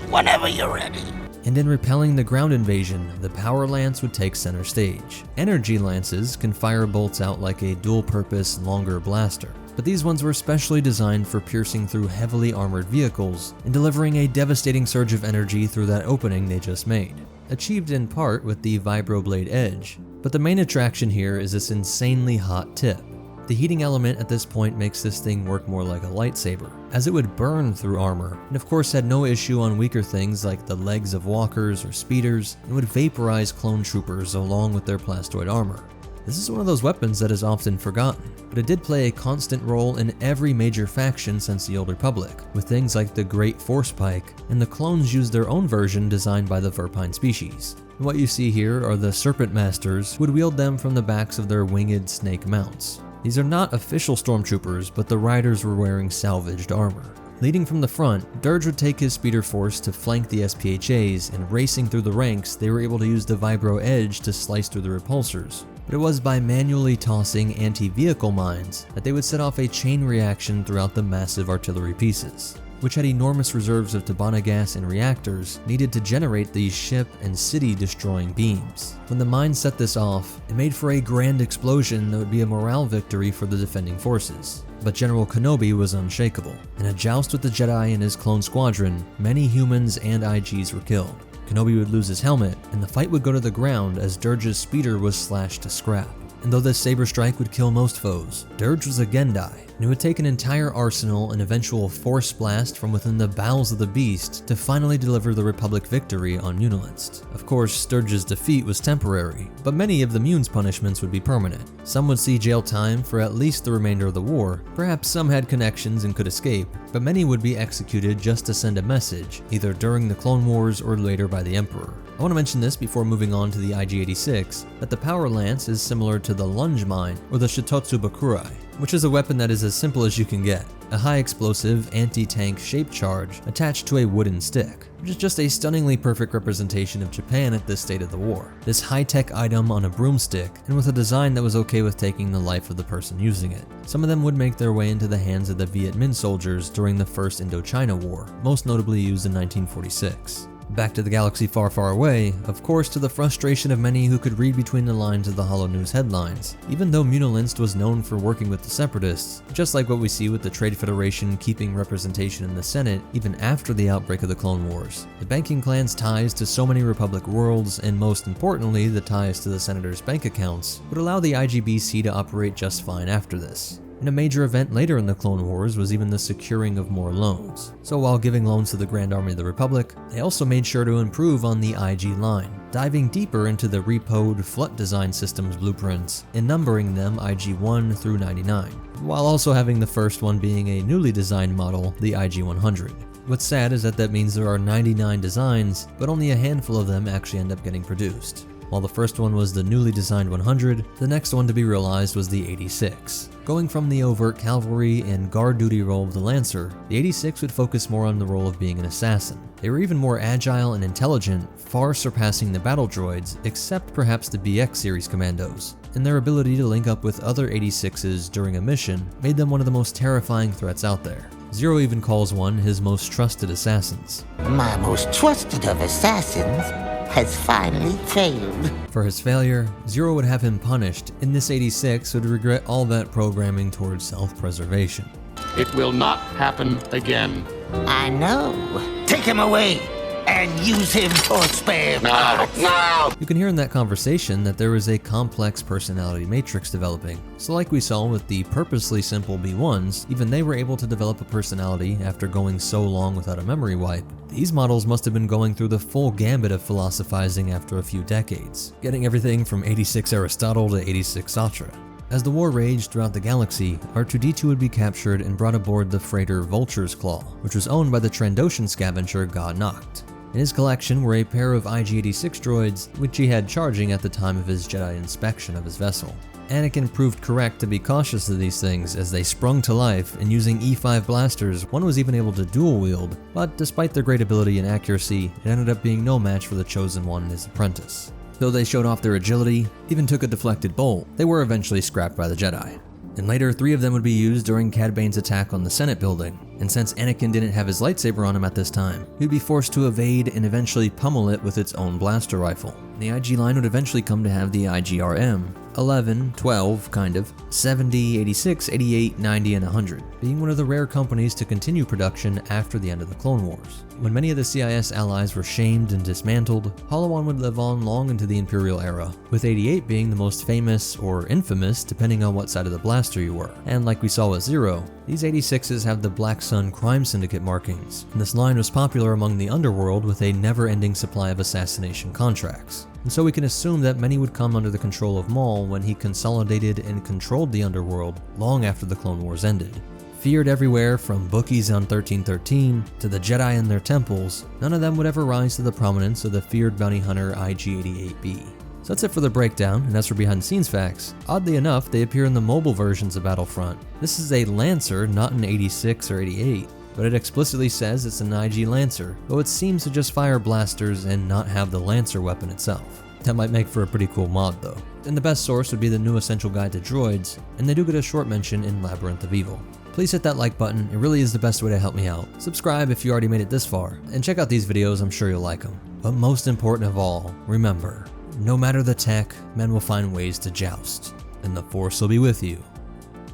whenever you're ready. And in repelling the ground invasion, the Power Lance would take center stage. Energy Lances can fire bolts out like a dual-purpose, longer blaster, but these ones were specially designed for piercing through heavily armored vehicles and delivering a devastating surge of energy through that opening they just made, achieved in part with the Vibroblade Edge. But the main attraction here is this insanely hot tip. The heating element at this point makes this thing work more like a lightsaber, as it would burn through armor, and of course had no issue on weaker things like the legs of walkers or speeders, and would vaporize clone troopers along with their plastoid armor. This is one of those weapons that is often forgotten, but it did play a constant role in every major faction since the Old Republic, with things like the Great Force Pike, and the clones used their own version designed by the Verpine species. And what you see here are the Serpent Masters who would wield them from the backs of their winged snake mounts. These are not official stormtroopers, but the riders were wearing salvaged armor. Leading from the front, Dirge would take his speeder force to flank the SPHAs, and racing through the ranks, they were able to use the Vibro Edge to slice through the repulsors. But it was by manually tossing anti-vehicle mines that they would set off a chain reaction throughout the massive artillery pieces, which had enormous reserves of Tabana gas and reactors needed to generate these ship and city-destroying beams. When the mines set this off, it made for a grand explosion that would be a morale victory for the defending forces. But General Kenobi was unshakable. In a joust with the Jedi and his clone squadron, many humans and IGs were killed. Kenobi would lose his helmet, and the fight would go to the ground as Dirge's speeder was slashed to scrap. And though this saber strike would kill most foes, Dirge was a Gendai, and it would take an entire arsenal and eventual force blast from within the bowels of the beast to finally deliver the Republic victory on Munilinst. Of course, Dirge's defeat was temporary, but many of the Mun's punishments would be permanent. Some would see jail time for at least the remainder of the war, perhaps some had connections and could escape, but many would be executed just to send a message, either during the Clone Wars or later by the Emperor. I want to mention this before moving on to the IG-86, that the Power Lance is similar to the Lunge Mine or the Shitotsu Bakurai. which is a weapon that is as simple as you can get. A high explosive, anti-tank shaped charge attached to a wooden stick, which is just a stunningly perfect representation of Japan at this state of the war. This high-tech item on a broomstick, and with a design that was okay with taking the life of the person using it. Some of them would make their way into the hands of the Viet Minh soldiers during the First Indochina War, most notably used in 1946. Back to the galaxy far, far away, of course to the frustration of many who could read between the lines of the Holo News headlines. Even though Munilinst was known for working with the Separatists, just like what we see with the Trade Federation keeping representation in the Senate even after the outbreak of the Clone Wars, the banking clan's ties to so many Republic worlds, and most importantly the ties to the Senators' bank accounts, would allow the IGBC to operate just fine after this. And a major event later in the Clone Wars was even the securing of more loans. So while giving loans to the Grand Army of the Republic, they also made sure to improve on the IG line, diving deeper into the repoed Flut design systems blueprints and numbering them IG-1 through 99, while also having the first one being a newly designed model, the IG-100. What's sad is that means there are 99 designs, but only a handful of them actually end up getting produced. While the first one was the newly designed 100, the next one to be realized was the 86. Going from the overt cavalry and guard duty role of the Lancer, the 86 would focus more on the role of being an assassin. They were even more agile and intelligent, far surpassing the battle droids, except perhaps the BX series commandos, and their ability to link up with other 86s during a mission made them one of the most terrifying threats out there. Zero even calls one his most trusted assassins. My most trusted of assassins has finally failed. For his failure, Zero would have him punished, and this 86 would regret all that programming towards self-preservation. It will not happen again. I know. Take him away and use him for spare parts. No! You can hear in that conversation that there was a complex personality matrix developing. So like we saw with the purposely simple B1s, even they were able to develop a personality after going so long without a memory wipe. These models must have been going through the full gambit of philosophizing after a few decades, getting everything from 86 Aristotle to 86 Sartre. As the war raged throughout the galaxy, R2-D2 would be captured and brought aboard the freighter Vulture's Claw, which was owned by the Trandoshan scavenger Ga Noct. In his collection were a pair of IG-86 droids, which he had charging at the time of his Jedi inspection of his vessel. Anakin proved correct to be cautious of these things as they sprung to life, and using E5 blasters, one was even able to dual wield, but despite their great ability and accuracy, it ended up being no match for the Chosen One and his apprentice. Though they showed off their agility, even took a deflected bolt, they were eventually scrapped by the Jedi. And later, 3 of them would be used during Cad Bane's attack on the Senate building, and since Anakin didn't have his lightsaber on him at this time, he'd be forced to evade and eventually pummel it with its own blaster rifle. The IG line would eventually come to have the IGRM, 11, 12, kind of, 70, 86, 88, 90, and 100, being one of the rare companies to continue production after the end of the Clone Wars. When many of the CIS allies were shamed and dismantled, Holo 1 would live on long into the Imperial era, with 88 being the most famous, or infamous, depending on what side of the blaster you were. And like we saw with Zero, these 86s have the Black Sun Crime Syndicate markings, and this line was popular among the underworld with a never-ending supply of assassination contracts. And so we can assume that many would come under the control of Maul when he consolidated and controlled the underworld long after the Clone Wars ended. Feared everywhere from bookies on 1313 to the Jedi in their temples, none of them would ever rise to the prominence of the feared bounty hunter IG-88B. So that's it for the breakdown, and as for behind the scenes facts, oddly enough they appear in the mobile versions of Battlefront. This is a Lancer, not an 86 or 88. But it explicitly says it's an IG Lancer, though it seems to just fire blasters and not have the Lancer weapon itself. That might make for a pretty cool mod though. And the best source would be the new Essential Guide to Droids, and they do get a short mention in Labyrinth of Evil. Please hit that like button, it really is the best way to help me out. Subscribe if you already made it this far, and check out these videos, I'm sure you'll like them. But most important of all, remember, no matter the tech, men will find ways to joust, and the Force will be with you,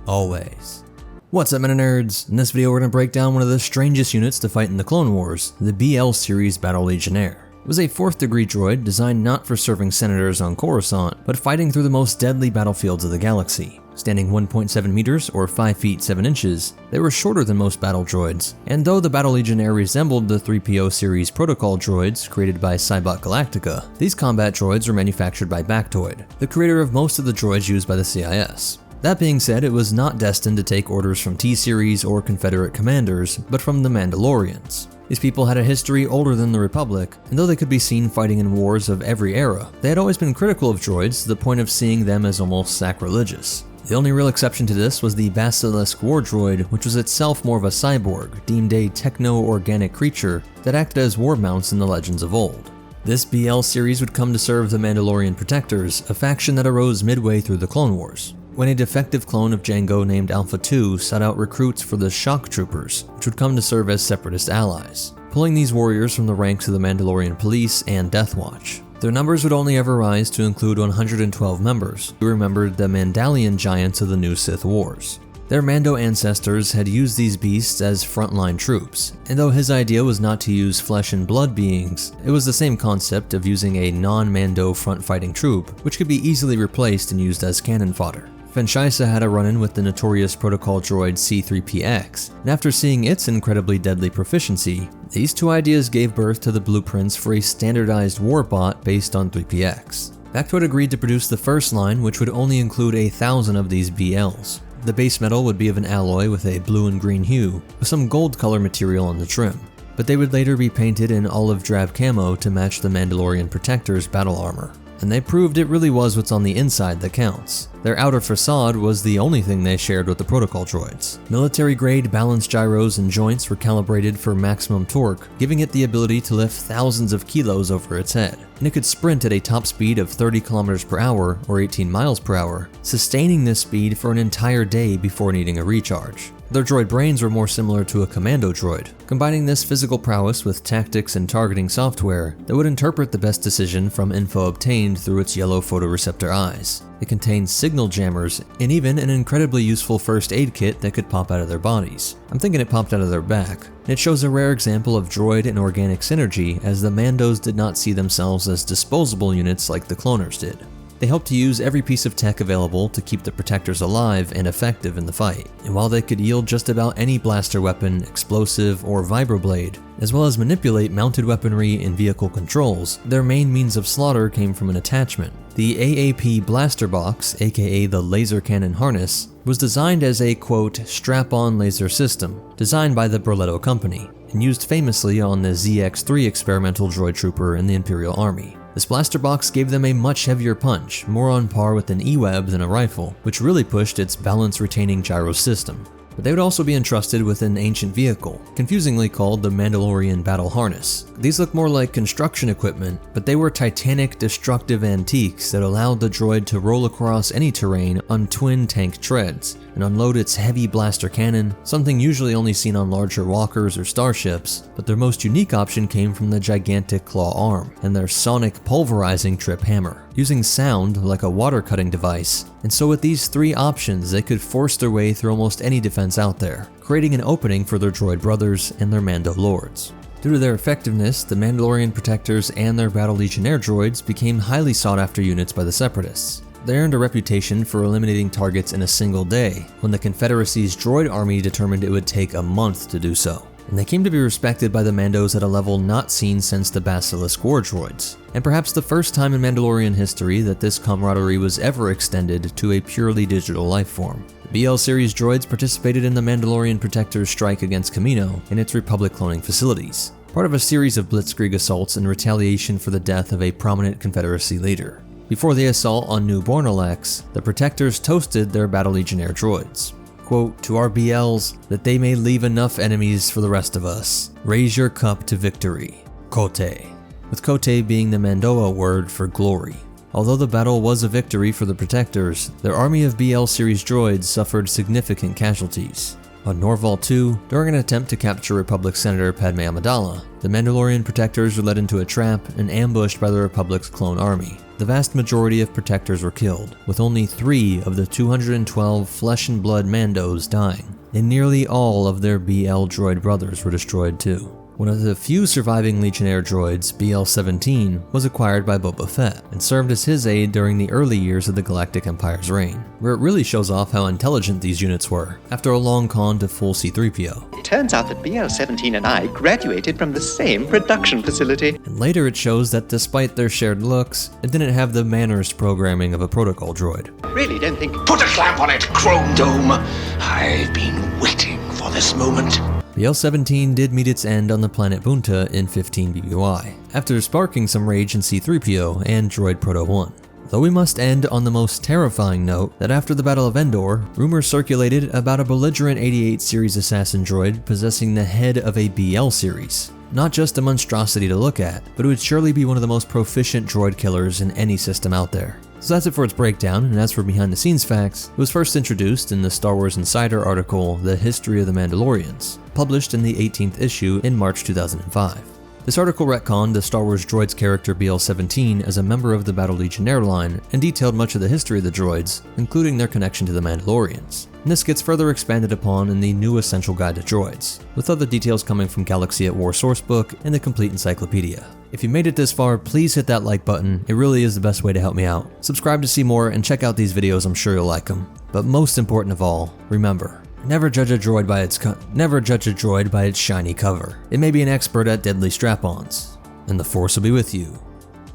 always. What's up, Meta Nerds? In this video we're going to break down one of the strangest units to fight in the Clone Wars, the BL series Battle Legionnaire. It was a 4th degree droid designed not for serving senators on Coruscant, but fighting through the most deadly battlefields of the galaxy. Standing 1.7 meters or 5 feet 7 inches, they were shorter than most battle droids, and though the Battle Legionnaire resembled the 3PO series protocol droids created by Cybot Galactica, these combat droids were manufactured by Bactoid, the creator of most of the droids used by the CIS. That being said, it was not destined to take orders from T-Series or Confederate commanders, but from the Mandalorians. These people had a history older than the Republic, and though they could be seen fighting in wars of every era, they had always been critical of droids to the point of seeing them as almost sacrilegious. The only real exception to this was the Basilisk war droid, which was itself more of a cyborg, deemed a techno-organic creature that acted as war mounts in the legends of old. This BL series would come to serve the Mandalorian Protectors, a faction that arose midway through the Clone Wars, when a defective clone of Jango named Alpha 2 sought out recruits for the Shock Troopers, which would come to serve as Separatist allies, pulling these warriors from the ranks of the Mandalorian Police and Death Watch. Their numbers would only ever rise to include 112 members, who remembered the Mandalorian giants of the new Sith Wars. Their Mando ancestors had used these beasts as frontline troops, and though his idea was not to use flesh and blood beings, it was the same concept of using a non-Mando front-fighting troop, which could be easily replaced and used as cannon fodder. Fenshisa had a run-in with the notorious protocol droid C-3PX, and after seeing its incredibly deadly proficiency, these two ideas gave birth to the blueprints for a standardized warbot based on 3PX. Factoid agreed to produce the first line, which would only include 1,000 of these BLs. The base metal would be of an alloy with a blue and green hue, with some gold color material on the trim, but they would later be painted in olive drab camo to match the Mandalorian Protector's battle armor. And they proved it really was what's on the inside that counts. Their outer facade was the only thing they shared with the protocol droids. Military-grade balance gyros and joints were calibrated for maximum torque, giving it the ability to lift thousands of kilos over its head. And it could sprint at a top speed of 30 km per hour or 18 miles per hour, sustaining this speed for an entire day before needing a recharge. Their droid brains were more similar to a commando droid, combining this physical prowess with tactics and targeting software that would interpret the best decision from info obtained through its yellow photoreceptor eyes. It contained signal jammers and even an incredibly useful first aid kit that could pop out of their bodies. I'm thinking it popped out of their back. And it shows a rare example of droid and organic synergy, as the Mandos did not see themselves as disposable units like the cloners did. They helped to use every piece of tech available to keep the Protectors alive and effective in the fight, and while they could yield just about any blaster weapon, explosive, or vibroblade, as well as manipulate mounted weaponry and vehicle controls, their main means of slaughter came from an attachment. The AAP blaster box, aka the laser cannon harness, was designed as a, quote, strap-on laser system, designed by the Broletto Company, and used famously on the ZX-3 experimental droid trooper in the Imperial Army. This blaster box gave them a much heavier punch, more on par with an E-Web than a rifle, which really pushed its balance-retaining gyro system. But they would also be entrusted with an ancient vehicle, confusingly called the Mandalorian Battle Harness. These look more like construction equipment, but they were titanic, destructive antiques that allowed the droid to roll across any terrain on twin tank treads, and unload its heavy blaster cannon, something usually only seen on larger walkers or starships, but their most unique option came from the gigantic claw arm, and their sonic pulverizing trip hammer, using sound like a water cutting device. And so with these three options, they could force their way through almost any defense out there, creating an opening for their droid brothers and their Mando lords. Due to their effectiveness, the Mandalorian Protectors and their Battle Legionnaire droids became highly sought after units by the Separatists. They earned a reputation for eliminating targets in a single day, when the Confederacy's droid army determined it would take a month to do so. And they came to be respected by the Mandos at a level not seen since the Basilisk war droids, and perhaps the first time in Mandalorian history that this camaraderie was ever extended to a purely digital life form. The BL series droids participated in the Mandalorian Protector's strike against Kamino and its Republic cloning facilities, part of a series of blitzkrieg assaults in retaliation for the death of a prominent Confederacy leader. Before the assault on New Bornalex, the Protectors toasted their Battle Legionnaire droids. Quote, to our BLs, that they may leave enough enemies for the rest of us. Raise your cup to victory. Kote. With Kote being the Mandoa word for glory. Although the battle was a victory for the Protectors, their army of BL series droids suffered significant casualties. On Norval II, during an attempt to capture Republic Senator Padme Amidala, the Mandalorian Protectors were led into a trap and ambushed by the Republic's clone army. The vast majority of Protectors were killed, with only 3 of the 212 flesh and blood Mandos dying, and nearly all of their BL droid brothers were destroyed too. One of the few surviving Legionnaire droids, BL-17, was acquired by Boba Fett and served as his aide during the early years of the Galactic Empire's reign, where it really shows off how intelligent these units were, after a long con to full C-3PO. It turns out that BL-17 and I graduated from the same production facility. And later it shows that despite their shared looks, it didn't have the manners programming of a protocol droid. Really don't think... Put a clamp on it, Chrome Dome! I've been waiting for this moment. BL-17 did meet its end on the planet Bunta in 15 BBY, after sparking some rage in C-3PO and Droid Proto-1. Though we must end on the most terrifying note that after the Battle of Endor, rumors circulated about a belligerent 88 series assassin droid possessing the head of a BL series. Not just a monstrosity to look at, but it would surely be one of the most proficient droid killers in any system out there. So that's it for its breakdown, and as for behind the scenes facts, it was first introduced in the Star Wars Insider article The History of the Mandalorians, published in the 18th issue in March 2005. This article retconned the Star Wars droids character BL-17 as a member of the Battle Legionnaire line and detailed much of the history of the droids, including their connection to the Mandalorians. And this gets further expanded upon in the new Essential Guide to Droids, with other details coming from Galaxy at War sourcebook and the complete encyclopedia. If you made it this far, please hit that like button, it really is the best way to help me out. Subscribe to see more and check out these videos, I'm sure you'll like them. But most important of all, remember, never judge a droid by its shiny cover. It may be an expert at deadly strap-ons, and the Force will be with you,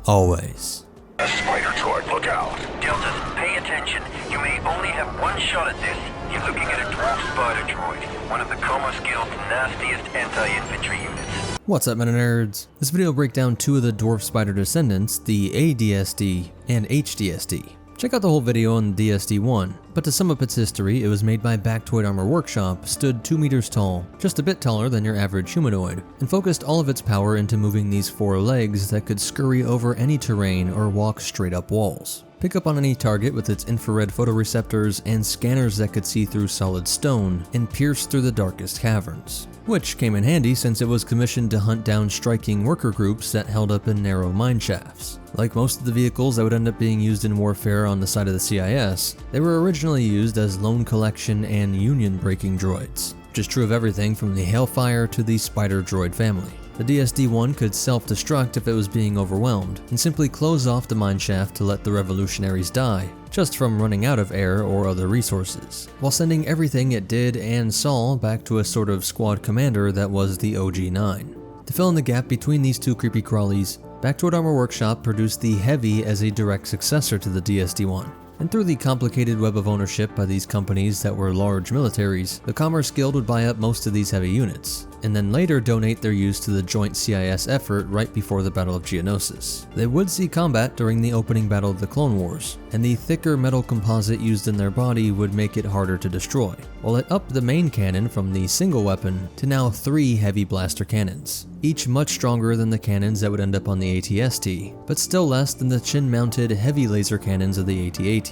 always. A spider droid, look out. Deltas, pay attention. You may only have one shot at this. You're looking at a dwarf spider droid, one of the Commerce Guild's nastiest anti-infantry units. What's up, meta nerds? This video will break down two of the dwarf spider descendants, the ADSD and HDSD. Check out the whole video on the DSD-1, but to sum up its history, it was made by Bactoid Armor Workshop, stood 2 meters tall, just a bit taller than your average humanoid, and focused all of its power into moving these 4 legs that could scurry over any terrain or walk straight up walls. Pick up on any target with its infrared photoreceptors and scanners that could see through solid stone and pierce through the darkest caverns. Which came in handy since it was commissioned to hunt down striking worker groups that held up in narrow mine shafts. Like most of the vehicles that would end up being used in warfare on the side of the CIS, they were originally used as lone collection and union breaking droids, which is true of everything from the Hailfire to the Spider droid family. The DSD-1 could self-destruct if it was being overwhelmed, and simply close off the mineshaft to let the revolutionaries die, just from running out of air or other resources, while sending everything it did and saw back to a sort of squad commander that was the OG-9. To fill in the gap between these two creepy crawlies, Bactoid Armor Workshop produced the Heavy as a direct successor to the DSD-1. And through the complicated web of ownership by these companies that were large militaries, the Commerce Guild would buy up most of these heavy units, and then later donate their use to the joint CIS effort right before the Battle of Geonosis. They would see combat during the opening battle of the Clone Wars, and the thicker metal composite used in their body would make it harder to destroy, while it upped the main cannon from the single weapon to now 3 heavy blaster cannons, each much stronger than the cannons that would end up on the AT-ST, but still less than the chin-mounted heavy laser cannons of the AT-AT.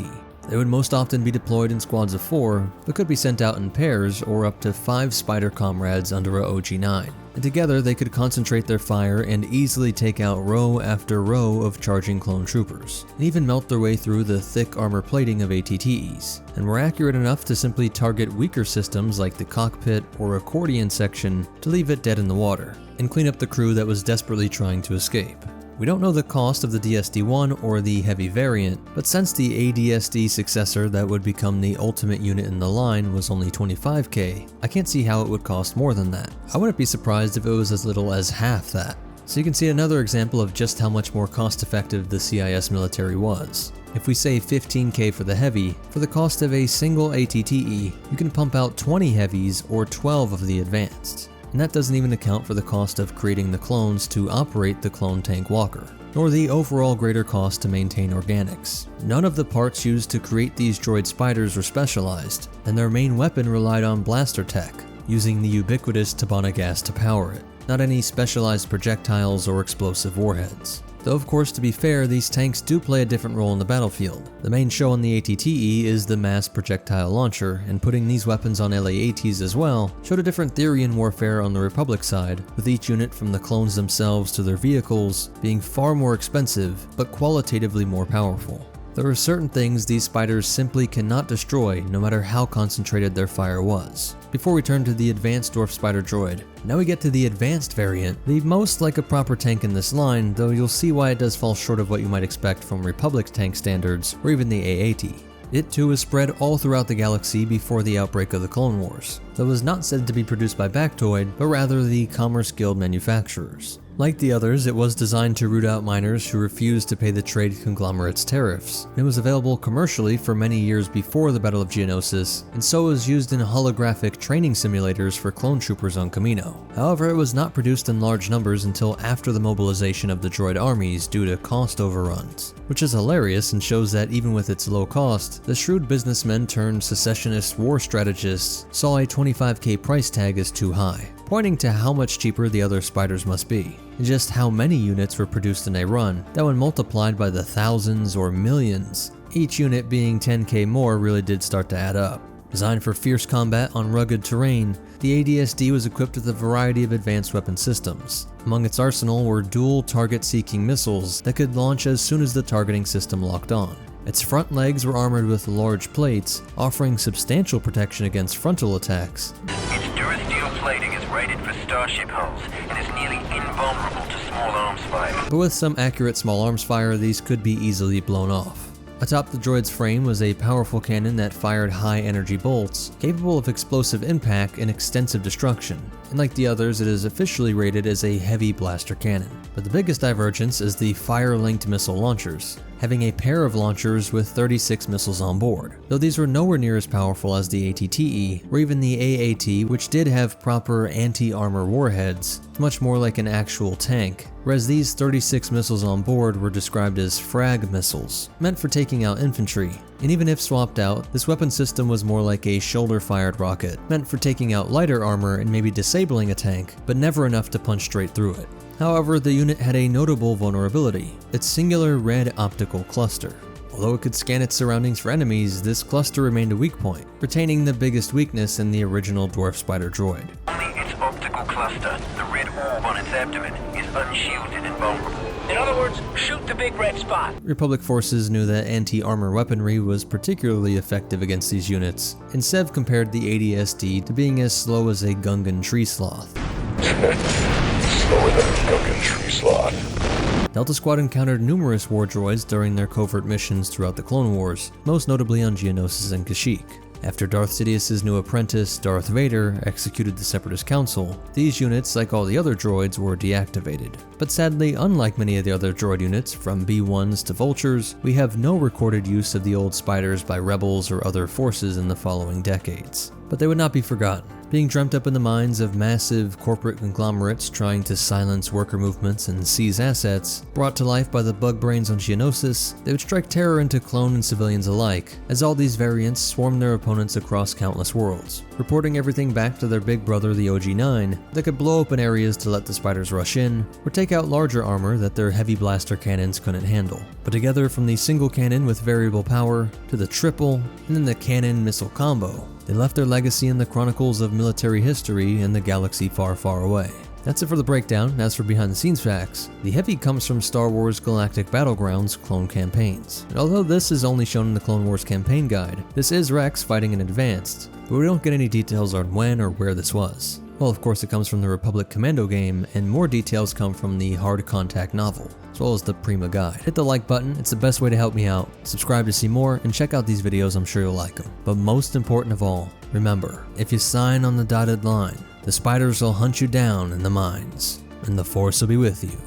They would most often be deployed in squads of 4, but could be sent out in pairs or up to 5 spider comrades under a OG-9. And together they could concentrate their fire and easily take out row after row of charging clone troopers, and even melt their way through the thick armor plating of ATTEs, and were accurate enough to simply target weaker systems like the cockpit or accordion section to leave it dead in the water, and clean up the crew that was desperately trying to escape. We don't know the cost of the DSD-1 or the Heavy variant, but since the ADSD successor that would become the ultimate unit in the line was only $25K, I can't see how it would cost more than that. I wouldn't be surprised if it was as little as half that. So you can see another example of just how much more cost-effective the CIS military was. If we say $15K for the Heavy, for the cost of a single ATTE, you can pump out 20 Heavies or 12 of the Advanced. And that doesn't even account for the cost of creating the clones to operate the clone tank walker, nor the overall greater cost to maintain organics. None of the parts used to create these droid spiders were specialized, and their main weapon relied on blaster tech, using the ubiquitous Tabana gas to power it, not any specialized projectiles or explosive warheads. Though of course, to be fair, these tanks do play a different role in the battlefield. The main show on the ATTE is the mass projectile launcher, and putting these weapons on LAATs as well showed a different theory in warfare on the Republic side, with each unit from the clones themselves to their vehicles being far more expensive, but qualitatively more powerful. There are certain things these spiders simply cannot destroy no matter how concentrated their fire was. Before we turn to the advanced dwarf spider droid, now we get to the advanced variant, the most like a proper tank in this line, though you'll see why it does fall short of what you might expect from Republic tank standards or even the AAT. It too is spread all throughout the galaxy before the outbreak of the Clone Wars, though was not said to be produced by Bactoid, but rather the Commerce Guild manufacturers. Like the others, it was designed to root out miners who refused to pay the trade conglomerate's tariffs. It was available commercially for many years before the Battle of Geonosis, and so was used in holographic training simulators for clone troopers on Kamino. However, it was not produced in large numbers until after the mobilization of the droid armies due to cost overruns, which is hilarious and shows that even with its low cost, the shrewd businessmen turned secessionist war strategists saw a $25K price tag as too high, pointing to how much cheaper the other spiders must be, and just how many units were produced in a run that when multiplied by the thousands or millions, each unit being 10K more really did start to add up. Designed for fierce combat on rugged terrain, the ADSD was equipped with a variety of advanced weapon systems. Among its arsenal were dual target-seeking missiles that could launch as soon as the targeting system locked on. Its front legs were armored with large plates, offering substantial protection against frontal attacks. Its durasteel plating is rated for starship hulls and is nearly invulnerable to small arms fire. But with some accurate small arms fire, these could be easily blown off. Atop the droid's frame was a powerful cannon that fired high-energy bolts, capable of explosive impact and extensive destruction. And like the others, it is officially rated as a heavy blaster cannon. But the biggest divergence is the fire-linked missile launchers, having a pair of launchers with 36 missiles on board, though these were nowhere near as powerful as the ATTE or even the AAT, which did have proper anti-armor warheads, much more like an actual tank, whereas these 36 missiles on board were described as frag missiles, meant for taking out infantry. And even if swapped out, this weapon system was more like a shoulder-fired rocket, meant for taking out lighter armor and maybe disabling a tank, but never enough to punch straight through it. However, the unit had a notable vulnerability: its singular red optical cluster. Although it could scan its surroundings for enemies, this cluster remained a weak point, retaining the biggest weakness in the original Dwarf Spider droid. Only its optical cluster, the red orb on its abdomen, is unshielded and vulnerable. In other words, shoot the big red spot. Republic forces knew that anti-armor weaponry was particularly effective against these units, and Sev compared the ADSD to being as slow as a Gungan tree sloth. Slower than a Gungan tree sloth. Delta Squad encountered numerous war droids during their covert missions throughout the Clone Wars, most notably on Geonosis and Kashyyyk. After Darth Sidious's new apprentice, Darth Vader, executed the Separatist Council, these units, like all the other droids, were deactivated. But sadly, unlike many of the other droid units, from B1s to Vultures, we have no recorded use of the old spiders by rebels or other forces in the following decades. But they would not be forgotten. Being dreamt up in the minds of massive corporate conglomerates trying to silence worker movements and seize assets, brought to life by the bug brains on Geonosis, they would strike terror into clone and civilians alike, as all these variants swarmed their opponents across countless worlds, reporting everything back to their big brother the OG-9 that could blow open areas to let the spiders rush in, or take out larger armor that their heavy blaster cannons couldn't handle. But together, from the single cannon with variable power, to the triple, and then the cannon missile combo, they left their legacy in the chronicles of military history in the galaxy far, far away. That's it for the breakdown. As for behind the scenes facts, the heavy comes from Star Wars Galactic Battlegrounds clone campaigns. And although this is only shown in the Clone Wars campaign guide, this is Rex fighting in Advanced, but we don't get any details on when or where this was. Well, of course it comes from the Republic Commando game, and more details come from the Hard Contact novel, as well as the Prima guide. Hit the like button, it's the best way to help me out. Subscribe to see more, and check out these videos, I'm sure you'll like them. But most important of all, remember, if you sign on the dotted line, the spiders will hunt you down in the mines, and the Force will be with you.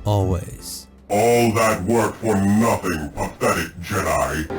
Always. All that work for nothing, pathetic Jedi.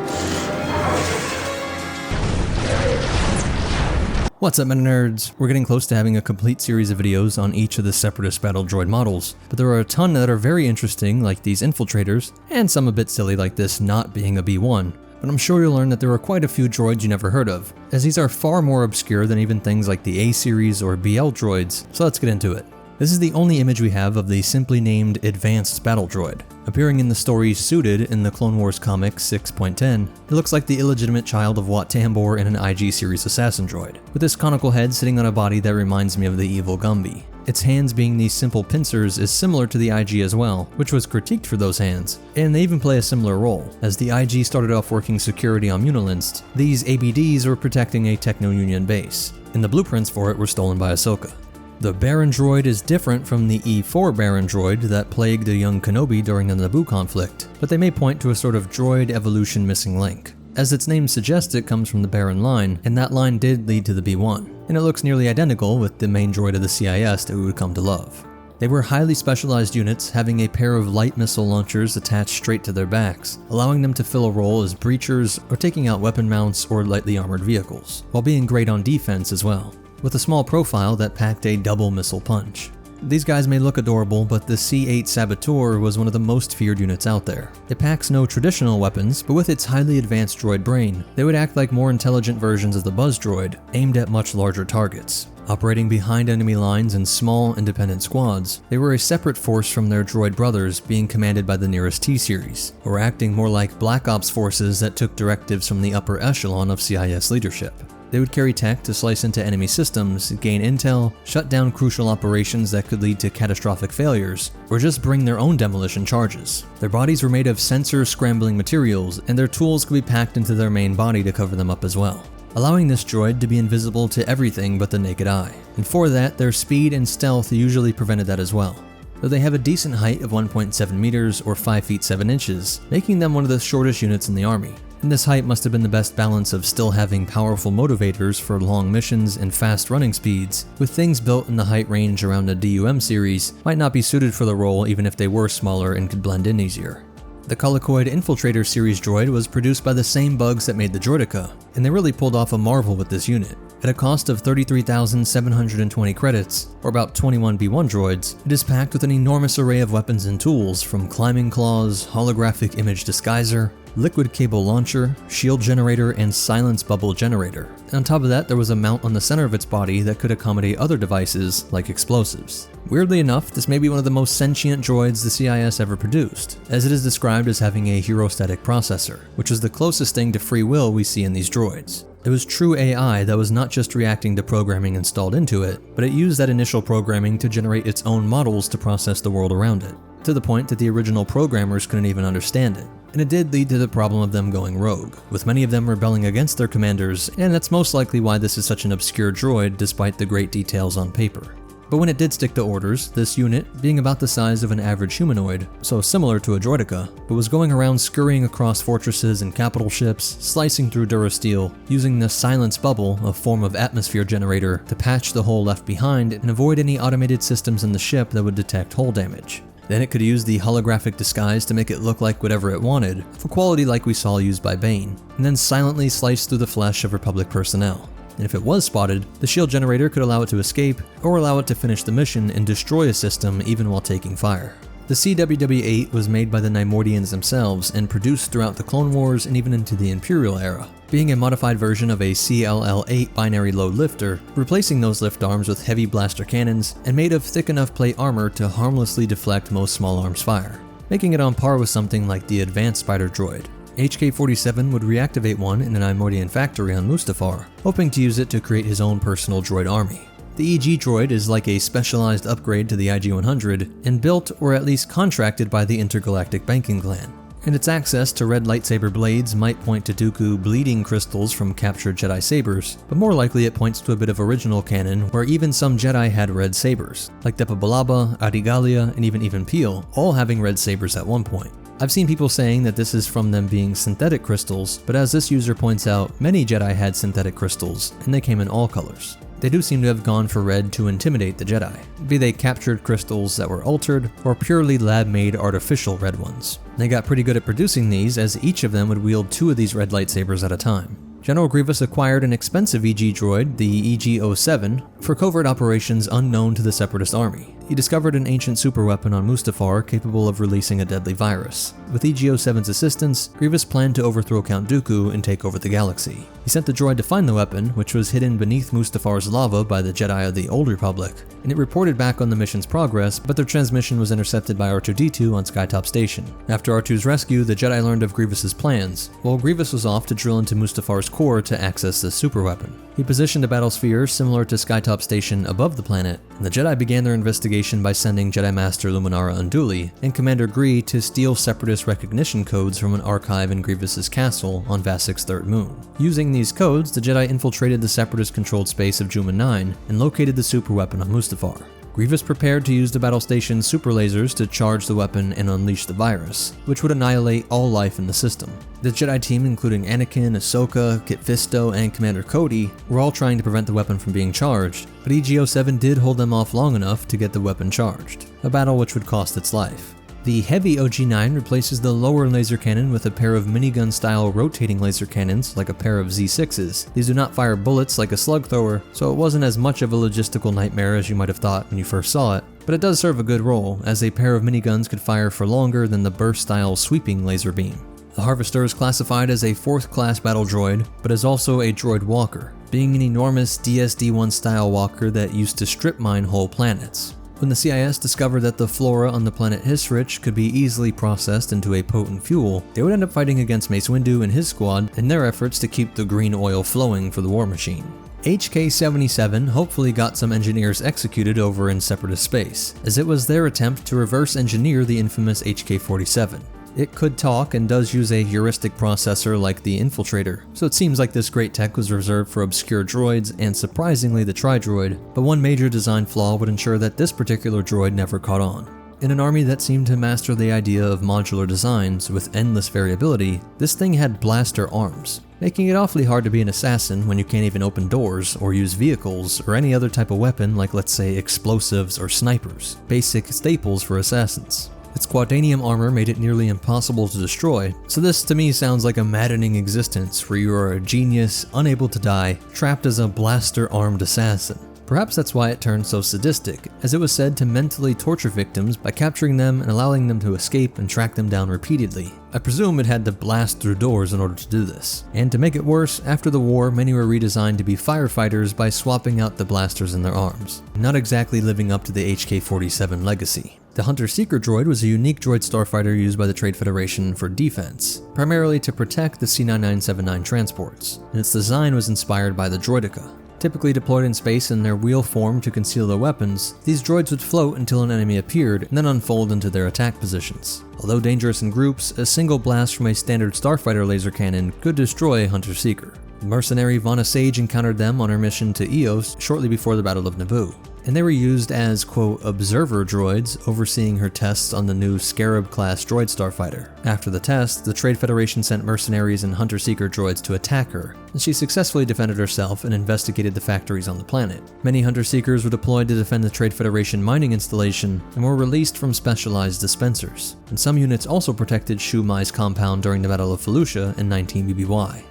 What's up, Meta Nerds? We're getting close to having a complete series of videos on each of the Separatist battle droid models, but there are a ton that are very interesting, like these infiltrators, and some a bit silly like this not being a B1. But I'm sure you'll learn that there are quite a few droids you never heard of, as these are far more obscure than even things like the A-series or BL droids, so let's get into it. This is the only image we have of the simply named Advanced Battle Droid. Appearing in the story Suited in the Clone Wars comic 6.10, it looks like the illegitimate child of Wat Tambor in an IG series assassin droid, with this conical head sitting on a body that reminds me of the evil Gumby. Its hands being these simple pincers is similar to the IG as well, which was critiqued for those hands, and they even play a similar role. As the IG started off working security on Munilinst, these ABDs were protecting a Techno-Union base, and the blueprints for it were stolen by Ahsoka. The Baron droid is different from the E4 Baron droid that plagued a young Kenobi during the Naboo conflict, but they may point to a sort of droid evolution missing link. As its name suggests, it comes from the Baron line, and that line did lead to the B1, and it looks nearly identical with the main droid of the CIS that we would come to love. They were highly specialized units, having a pair of light missile launchers attached straight to their backs, allowing them to fill a role as breachers or taking out weapon mounts or lightly armored vehicles, while being great on defense as well, with a small profile that packed a double missile punch. These guys may look adorable, but the C-8 Saboteur was one of the most feared units out there. It packs no traditional weapons, but with its highly advanced droid brain, they would act like more intelligent versions of the Buzz droid, aimed at much larger targets. Operating behind enemy lines in small, independent squads, they were a separate force from their droid brothers being commanded by the nearest T-Series, or acting more like Black Ops forces that took directives from the upper echelon of CIS leadership. They would carry tech to slice into enemy systems, gain intel, shut down crucial operations that could lead to catastrophic failures, or just bring their own demolition charges. Their bodies were made of sensor-scrambling materials, and their tools could be packed into their main body to cover them up as well, allowing this droid to be invisible to everything but the naked eye. And for that, their speed and stealth usually prevented that as well, though they have a decent height of 1.7 meters or 5 feet 7 inches, making them one of the shortest units in the army. And this height must have been the best balance of still having powerful motivators for long missions and fast running speeds, with things built in the height range around a DUM series might not be suited for the role even if they were smaller and could blend in easier. The Colicoid Infiltrator series droid was produced by the same bugs that made the Droideka, and they really pulled off a marvel with this unit. At a cost of 33,720 credits, or about 21 B1 droids, it is packed with an enormous array of weapons and tools, from climbing claws, holographic image disguiser, liquid cable launcher, shield generator, and silence bubble generator. On top of that, there was a mount on the center of its body that could accommodate other devices, like explosives. Weirdly enough, this may be one of the most sentient droids the CIS ever produced, as it is described as having a heurostatic processor, which is the closest thing to free will we see in these droids. It was true AI that was not just reacting to programming installed into it, but it used that initial programming to generate its own models to process the world around it, to the point that the original programmers couldn't even understand it. And it did lead to the problem of them going rogue, with many of them rebelling against their commanders, and that's most likely why this is such an obscure droid despite the great details on paper. But when it did stick to orders, this unit, being about the size of an average humanoid, so similar to a droideka, but was going around scurrying across fortresses and capital ships, slicing through durasteel, using the silence bubble, a form of atmosphere generator, to patch the hole left behind and avoid any automated systems in the ship that would detect hull damage. Then it could use the holographic disguise to make it look like whatever it wanted, of a quality like we saw used by Bane, and then silently slice through the flesh of Republic personnel. And if it was spotted, the shield generator could allow it to escape, or allow it to finish the mission and destroy a system even while taking fire. The CWW-8 was made by the Nymordians themselves and produced throughout the Clone Wars and even into the Imperial era, being a modified version of a CLL-8 binary load lifter, replacing those lift arms with heavy blaster cannons and made of thick enough plate armor to harmlessly deflect most small arms fire, making it on par with something like the advanced Spider droid. HK-47 would reactivate one in an Nymordian factory on Mustafar, hoping to use it to create his own personal droid army. The EG droid is like a specialized upgrade to the IG-100 and built or at least contracted by the Intergalactic Banking Clan, and its access to red lightsaber blades might point to Dooku bleeding crystals from captured Jedi sabers, but more likely it points to a bit of original canon where even some Jedi had red sabers, like Depa Billaba, Adigalia, and even Peel, all having red sabers at one point. I've seen people saying that this is from them being synthetic crystals, but as this user points out, many Jedi had synthetic crystals, and they came in all colors. They do seem to have gone for red to intimidate the Jedi, be they captured crystals that were altered, or purely lab-made artificial red ones. They got pretty good at producing these, as each of them would wield 2 of these red lightsabers at a time. General Grievous acquired an expensive EG droid, the EG-07, for covert operations unknown to the Separatist army. He discovered an ancient superweapon on Mustafar capable of releasing a deadly virus. With EG-07's assistance, Grievous planned to overthrow Count Dooku and take over the galaxy. He sent the droid to find the weapon, which was hidden beneath Mustafar's lava by the Jedi of the Old Republic, and it reported back on the mission's progress, but their transmission was intercepted by R2-D2 on Skytop Station. After R2's rescue, the Jedi learned of Grievous's plans, while Grievous was off to drill into Mustafar's core to access the superweapon. He positioned a battlesphere similar to Skytop Station above the planet, and the Jedi began their investigation by sending Jedi Master Luminara Unduli and Commander Gree to steal Separatist recognition codes from an archive in Grievous's castle on Vasik's third moon. Using these codes, the Jedi infiltrated the Separatist-controlled space of Juma 9 and located the superweapon on Mustafar. Grievous prepared to use the battle station's super lasers to charge the weapon and unleash the virus, which would annihilate all life in the system. The Jedi team, including Anakin, Ahsoka, Kit Fisto, and Commander Cody, were all trying to prevent the weapon from being charged, but EG-07 did hold them off long enough to get the weapon charged, a battle which would cost its life. The heavy OG-9 replaces the lower laser cannon with a pair of minigun-style rotating laser cannons like a pair of Z6s. These do not fire bullets like a slug thrower, so it wasn't as much of a logistical nightmare as you might have thought when you first saw it, but it does serve a good role, as a pair of miniguns could fire for longer than the burst-style sweeping laser beam. The Harvester is classified as a 4th class battle droid, but is also a droid walker, being an enormous DSD-1 style walker that used to strip mine whole planets. When the CIS discovered that the flora on the planet Hisrich could be easily processed into a potent fuel, they would end up fighting against Mace Windu and his squad in their efforts to keep the green oil flowing for the war machine. HK-77 hopefully got some engineers executed over in Separatist space, as it was their attempt to reverse engineer the infamous HK-47. It could talk and does use a heuristic processor like the Infiltrator, so it seems like this great tech was reserved for obscure droids and surprisingly the Tri-Droid, but one major design flaw would ensure that this particular droid never caught on. In an army that seemed to master the idea of modular designs with endless variability, this thing had blaster arms, making it awfully hard to be an assassin when you can't even open doors or use vehicles or any other type of weapon like, let's say, explosives or snipers, basic staples for assassins. Its quadanium armor made it nearly impossible to destroy, so this to me sounds like a maddening existence where you are a genius, unable to die, trapped as a blaster-armed assassin. Perhaps that's why it turned so sadistic, as it was said to mentally torture victims by capturing them and allowing them to escape and track them down repeatedly. I presume it had to blast through doors in order to do this. And to make it worse, after the war, many were redesigned to be firefighters by swapping out the blasters in their arms, not exactly living up to the HK-47 legacy. The Hunter-Seeker droid was a unique droid starfighter used by the Trade Federation for defense, primarily to protect the C-9979 transports, and its design was inspired by the Droideka. Typically deployed in space in their wheel form to conceal their weapons, these droids would float until an enemy appeared and then unfold into their attack positions. Although dangerous in groups, a single blast from a standard starfighter laser cannon could destroy a Hunter-Seeker. The mercenary Vana Sage encountered them on her mission to Eos shortly before the Battle of Naboo, and they were used as, quote, observer droids overseeing her tests on the new Scarab-class droid starfighter. After the test, the Trade Federation sent mercenaries and Hunter-Seeker droids to attack her, and she successfully defended herself and investigated the factories on the planet. Many Hunter-Seekers were deployed to defend the Trade Federation mining installation and were released from specialized dispensers, and some units also protected Shu Mai's compound during the Battle of Felucia in 19 BBY.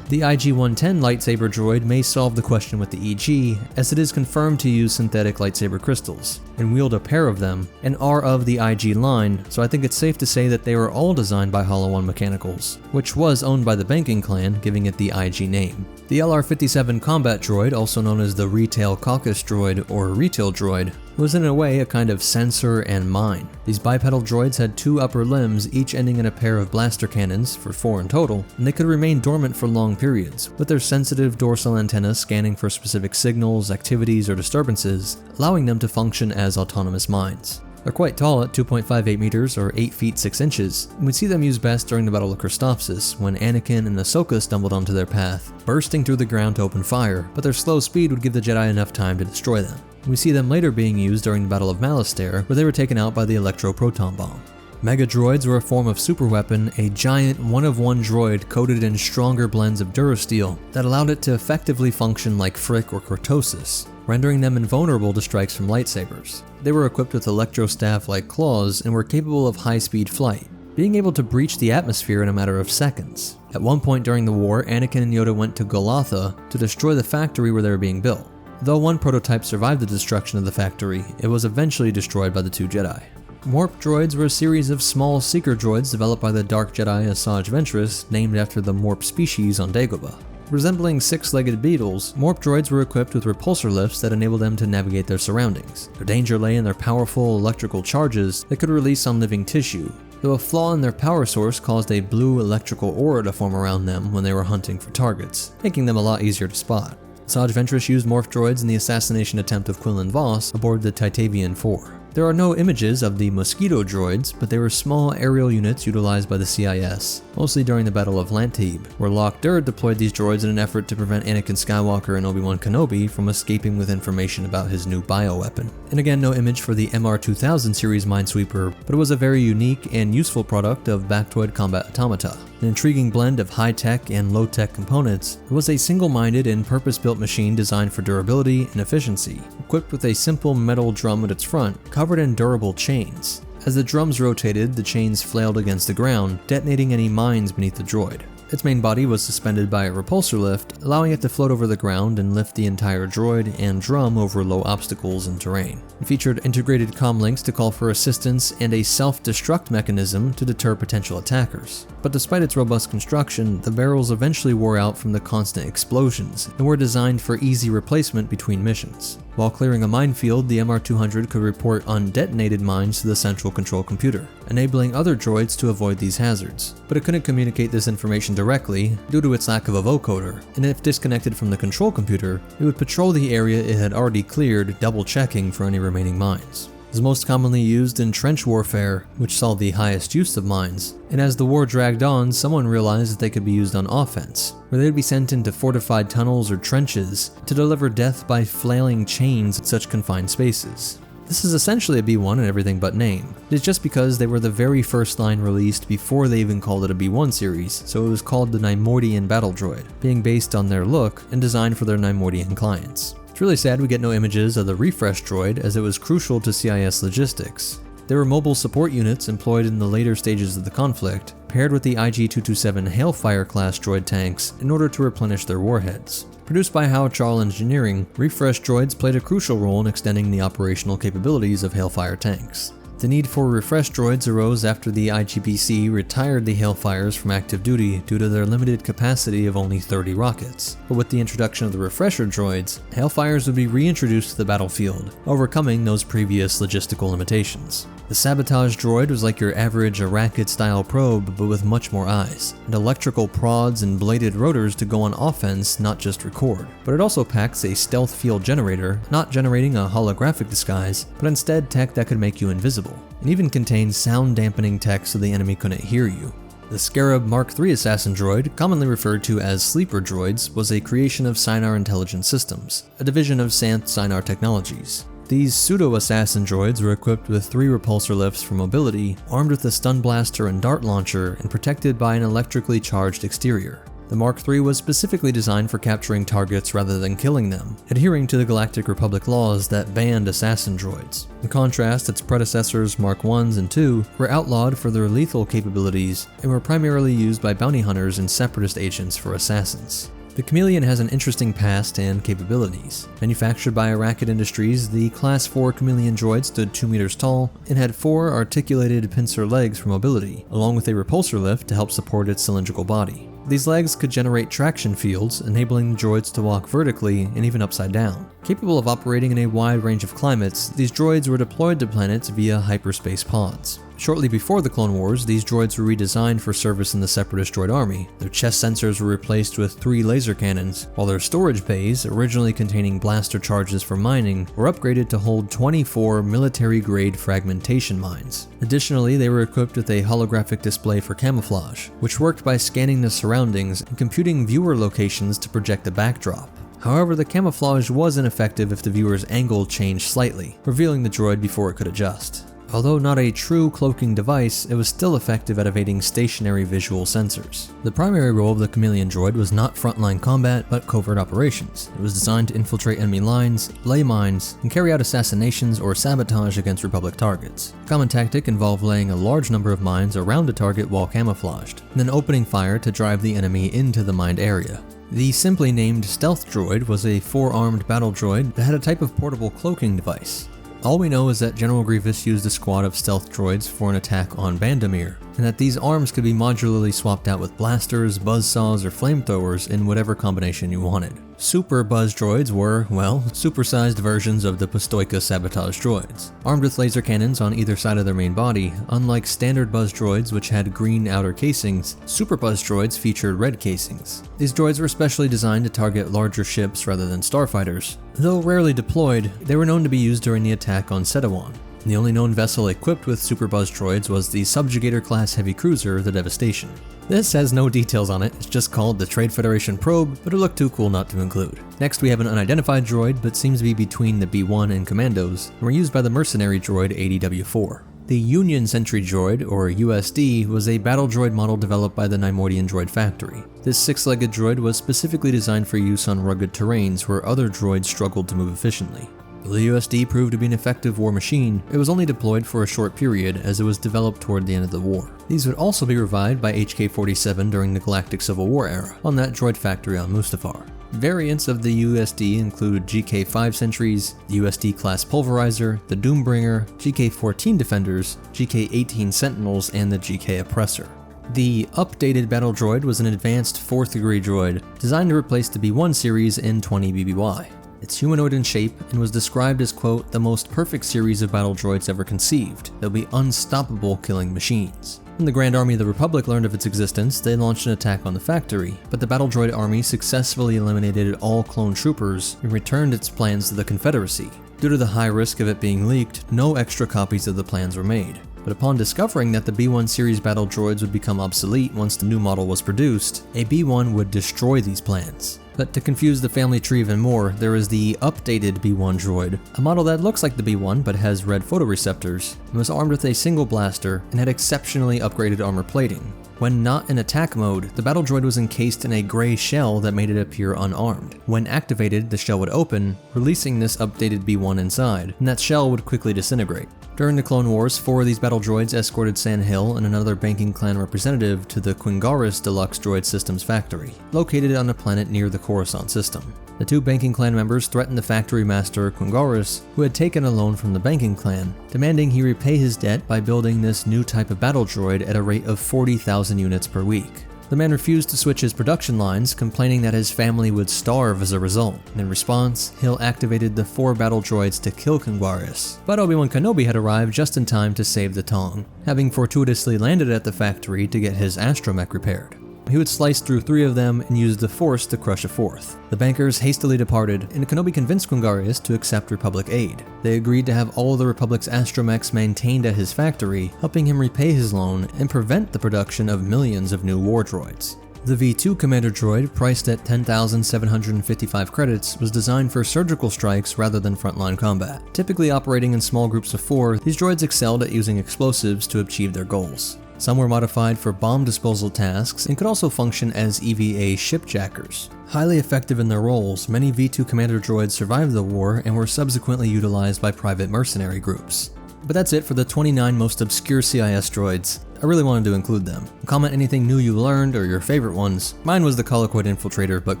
The IG-110 lightsaber droid may solve the question with the EG, as it is confirmed to use synthetic lightsaber crystals, and wield a pair of them, and are of the IG line, so I think it's safe to say that they were all designed by Hollow One Mechanicals, which was owned by the Banking clan, giving it the IG name. The LR-57 combat droid, also known as the Retail Caucus droid or Retail droid, was in a way a kind of sensor and mine. These bipedal droids had 2 upper limbs, each ending in a pair of blaster cannons, for 4 in total, and they could remain dormant for long periods, with their sensitive dorsal antennas scanning for specific signals, activities, or disturbances, allowing them to function as autonomous mines. They're quite tall at 2.58 meters or 8 feet 6 inches, and we'd see them used best during the Battle of Christophsis, when Anakin and Ahsoka stumbled onto their path, bursting through the ground to open fire, but their slow speed would give the Jedi enough time to destroy them. We see them later being used during the Battle of Malastare, where they were taken out by the Electro-Proton Bomb. Mega droids were a form of superweapon, a giant one-of-one droid coated in stronger blends of Durasteel that allowed it to effectively function like Frick or Cortosis, rendering them invulnerable to strikes from lightsabers. They were equipped with electrostaff-like claws and were capable of high-speed flight, being able to breach the atmosphere in a matter of seconds. At one point during the war, Anakin and Yoda went to Golotha to destroy the factory where they were being built. Though one prototype survived the destruction of the factory, it was eventually destroyed by the 2 Jedi. Morp droids were a series of small seeker droids developed by the Dark Jedi Asajj Ventress, named after the Morp species on Dagobah. Resembling 6-legged beetles, Morp droids were equipped with repulsor lifts that enabled them to navigate their surroundings. Their danger lay in their powerful electrical charges that could release on living tissue, though a flaw in their power source caused a blue electrical aura to form around them when they were hunting for targets, making them a lot easier to spot. Asajj Ventress used morph droids in the assassination attempt of Quinlan Vos aboard the Titavian IV. There are no images of the Mosquito droids, but they were small aerial units utilized by the CIS, mostly during the Battle of Lantebe, where Lok Dur deployed these droids in an effort to prevent Anakin Skywalker and Obi-Wan Kenobi from escaping with information about his new bioweapon. And again, no image for the MR2000 series Minesweeper, but it was a very unique and useful product of Bactoid Combat Automata. An intriguing blend of high-tech and low-tech components, it was a single-minded and purpose-built machine designed for durability and efficiency, equipped with a simple metal drum at its front, covered in durable chains. As the drums rotated, the chains flailed against the ground, detonating any mines beneath the droid. Its main body was suspended by a repulsor lift, allowing it to float over the ground and lift the entire droid and drum over low obstacles and terrain. It featured integrated comm links to call for assistance and a self-destruct mechanism to deter potential attackers. But despite its robust construction, the barrels eventually wore out from the constant explosions and were designed for easy replacement between missions. While clearing a minefield, the MR200 could report undetonated mines to the central control computer, enabling other droids to avoid these hazards. But it couldn't communicate this information directly due to its lack of a vocoder, and if disconnected from the control computer, it would patrol the area it had already cleared, double-checking for any remaining mines. It was most commonly used in trench warfare, which saw the highest use of mines, and as the war dragged on, someone realized that they could be used on offense, where they would be sent into fortified tunnels or trenches to deliver death by flailing chains at such confined spaces. This is essentially a B1 in everything but name. It is just because they were the very first line released before they even called it a B1 series, so it was called the Nymordian Battle Droid, being based on their look and designed for their Nymordian clients. It's really sad we get no images of the refresh droid, as it was crucial to CIS logistics. They were mobile support units employed in the later stages of the conflict, paired with the IG-227 Hailfire class droid tanks in order to replenish their warheads. Produced by Hao Chal Engineering, refresh droids played a crucial role in extending the operational capabilities of Hailfire tanks. The need for refresh droids arose after the IGBC retired the Hailfires from active duty due to their limited capacity of only 30 rockets. But with the introduction of the refresher droids, Hailfires would be reintroduced to the battlefield, overcoming those previous logistical limitations. The sabotage droid was like your average Arachid-style probe, but with much more eyes, and electrical prods and bladed rotors to go on offense, not just record. But it also packs a stealth field generator, not generating a holographic disguise, but instead tech that could make you invisible, and even contained sound dampening tech so the enemy couldn't hear you. The Scarab Mark III assassin droid, commonly referred to as sleeper droids, was a creation of Sinar Intelligence Systems, a division of Santh Sinar Technologies. These pseudo-assassin droids were equipped with 3 repulsor lifts for mobility, armed with a stun blaster and dart launcher, and protected by an electrically charged exterior. The Mark III was specifically designed for capturing targets rather than killing them, adhering to the Galactic Republic laws that banned assassin droids. In contrast, its predecessors Mark Is and II were outlawed for their lethal capabilities and were primarily used by bounty hunters and separatist agents for assassins. The Chameleon has an interesting past and capabilities. Manufactured by Arachid Industries, the Class 4 Chameleon droid stood 2 meters tall and had 4 articulated pincer legs for mobility, along with a repulsor lift to help support its cylindrical body. These legs could generate traction fields, enabling the droids to walk vertically and even upside down. Capable of operating in a wide range of climates, these droids were deployed to planets via hyperspace pods. Shortly before the Clone Wars, these droids were redesigned for service in the Separatist droid army. Their chest sensors were replaced with 3 laser cannons, while their storage bays, originally containing blaster charges for mining, were upgraded to hold 24 military-grade fragmentation mines. Additionally, they were equipped with a holographic display for camouflage, which worked by scanning the surroundings and computing viewer locations to project a backdrop. However, the camouflage was ineffective if the viewer's angle changed slightly, revealing the droid before it could adjust. Although not a true cloaking device, it was still effective at evading stationary visual sensors. The primary role of the Chameleon droid was not frontline combat, but covert operations. It was designed to infiltrate enemy lines, lay mines, and carry out assassinations or sabotage against Republic targets. A common tactic involved laying a large number of mines around a target while camouflaged, and then opening fire to drive the enemy into the mined area. The simply named Stealth Droid was a 4-armed battle droid that had a type of portable cloaking device. All we know is that General Grievous used a squad of stealth droids for an attack on Bandamir, and that these arms could be modularly swapped out with blasters, buzzsaws, or flamethrowers in whatever combination you wanted. Super Buzz droids were, well, supersized versions of the Pistoika sabotage droids. Armed with laser cannons on either side of their main body, unlike standard Buzz droids which had green outer casings, Super Buzz droids featured red casings. These droids were specially designed to target larger ships rather than starfighters. Though rarely deployed, they were known to be used during the attack on Setawan. The only known vessel equipped with superbuzz droids was the Subjugator-class heavy cruiser, the Devastation. This has no details on it, it's just called the Trade Federation Probe, but it looked too cool not to include. Next we have an unidentified droid, but seems to be between the B-1 and Commandos, and were used by the mercenary droid ADW-4. The Union Sentry Droid, or USD, was a battle droid model developed by the Neimoidian Droid Factory. This six-legged droid was specifically designed for use on rugged terrains where other droids struggled to move efficiently. Though the USD proved to be an effective war machine, it was only deployed for a short period as it was developed toward the end of the war. These would also be revived by HK-47 during the Galactic Civil War era, on that droid factory on Mustafar. Variants of the USD include GK-5 Sentries, the USD-class Pulverizer, the Doombringer, GK-14 Defenders, GK-18 Sentinels, and the GK Oppressor. The updated battle droid was an advanced 4th degree droid, designed to replace the B-1 series in 20 BBY. It's humanoid in shape and was described as, quote, the most perfect series of battle droids ever conceived. They'll be unstoppable killing machines. When the Grand Army of the Republic learned of its existence, they launched an attack on the factory, but the battle droid army successfully eliminated all clone troopers and returned its plans to the Confederacy. Due to the high risk of it being leaked, no extra copies of the plans were made. But upon discovering that the B-1 series battle droids would become obsolete once the new model was produced, a B-1 would destroy these plans. But to confuse the family tree even more, there is the updated B-1 droid, a model that looks like the B-1 but has red photoreceptors, and was armed with a single blaster and had exceptionally upgraded armor plating. When not in attack mode, the battle droid was encased in a gray shell that made it appear unarmed. When activated, the shell would open, releasing this updated B-1 inside, and that shell would quickly disintegrate. During the Clone Wars, 4 of these battle droids escorted San Hill and another banking clan representative to the Quingaris Deluxe Droid Systems factory, located on a planet near the Coruscant system. The 2 banking clan members threatened the factory master, Quingaris, who had taken a loan from the banking clan, demanding he repay his debt by building this new type of battle droid at a rate of 40,000 units per week. The man refused to switch his production lines, complaining that his family would starve as a result. In response, Hill activated the 4 battle droids to kill Quingaris, but Obi-Wan Kenobi had arrived just in time to save the Tong, having fortuitously landed at the factory to get his astromech repaired. He would slice through 3 of them and use the Force to crush a 4th. The bankers hastily departed, and Kenobi convinced Quingaris to accept Republic aid. They agreed to have all of the Republic's astromechs maintained at his factory, helping him repay his loan and prevent the production of millions of new war droids. The V2 Commander droid, priced at 10,755 credits, was designed for surgical strikes rather than frontline combat. Typically operating in small groups of 4, these droids excelled at using explosives to achieve their goals. Some were modified for bomb disposal tasks and could also function as EVA shipjackers. Highly effective in their roles, many V2 Commander droids survived the war and were subsequently utilized by private mercenary groups. But that's it for the 29 most obscure CIS droids. I really wanted to include them. Comment anything new you learned or your favorite ones. Mine was the Colloquid Infiltrator, but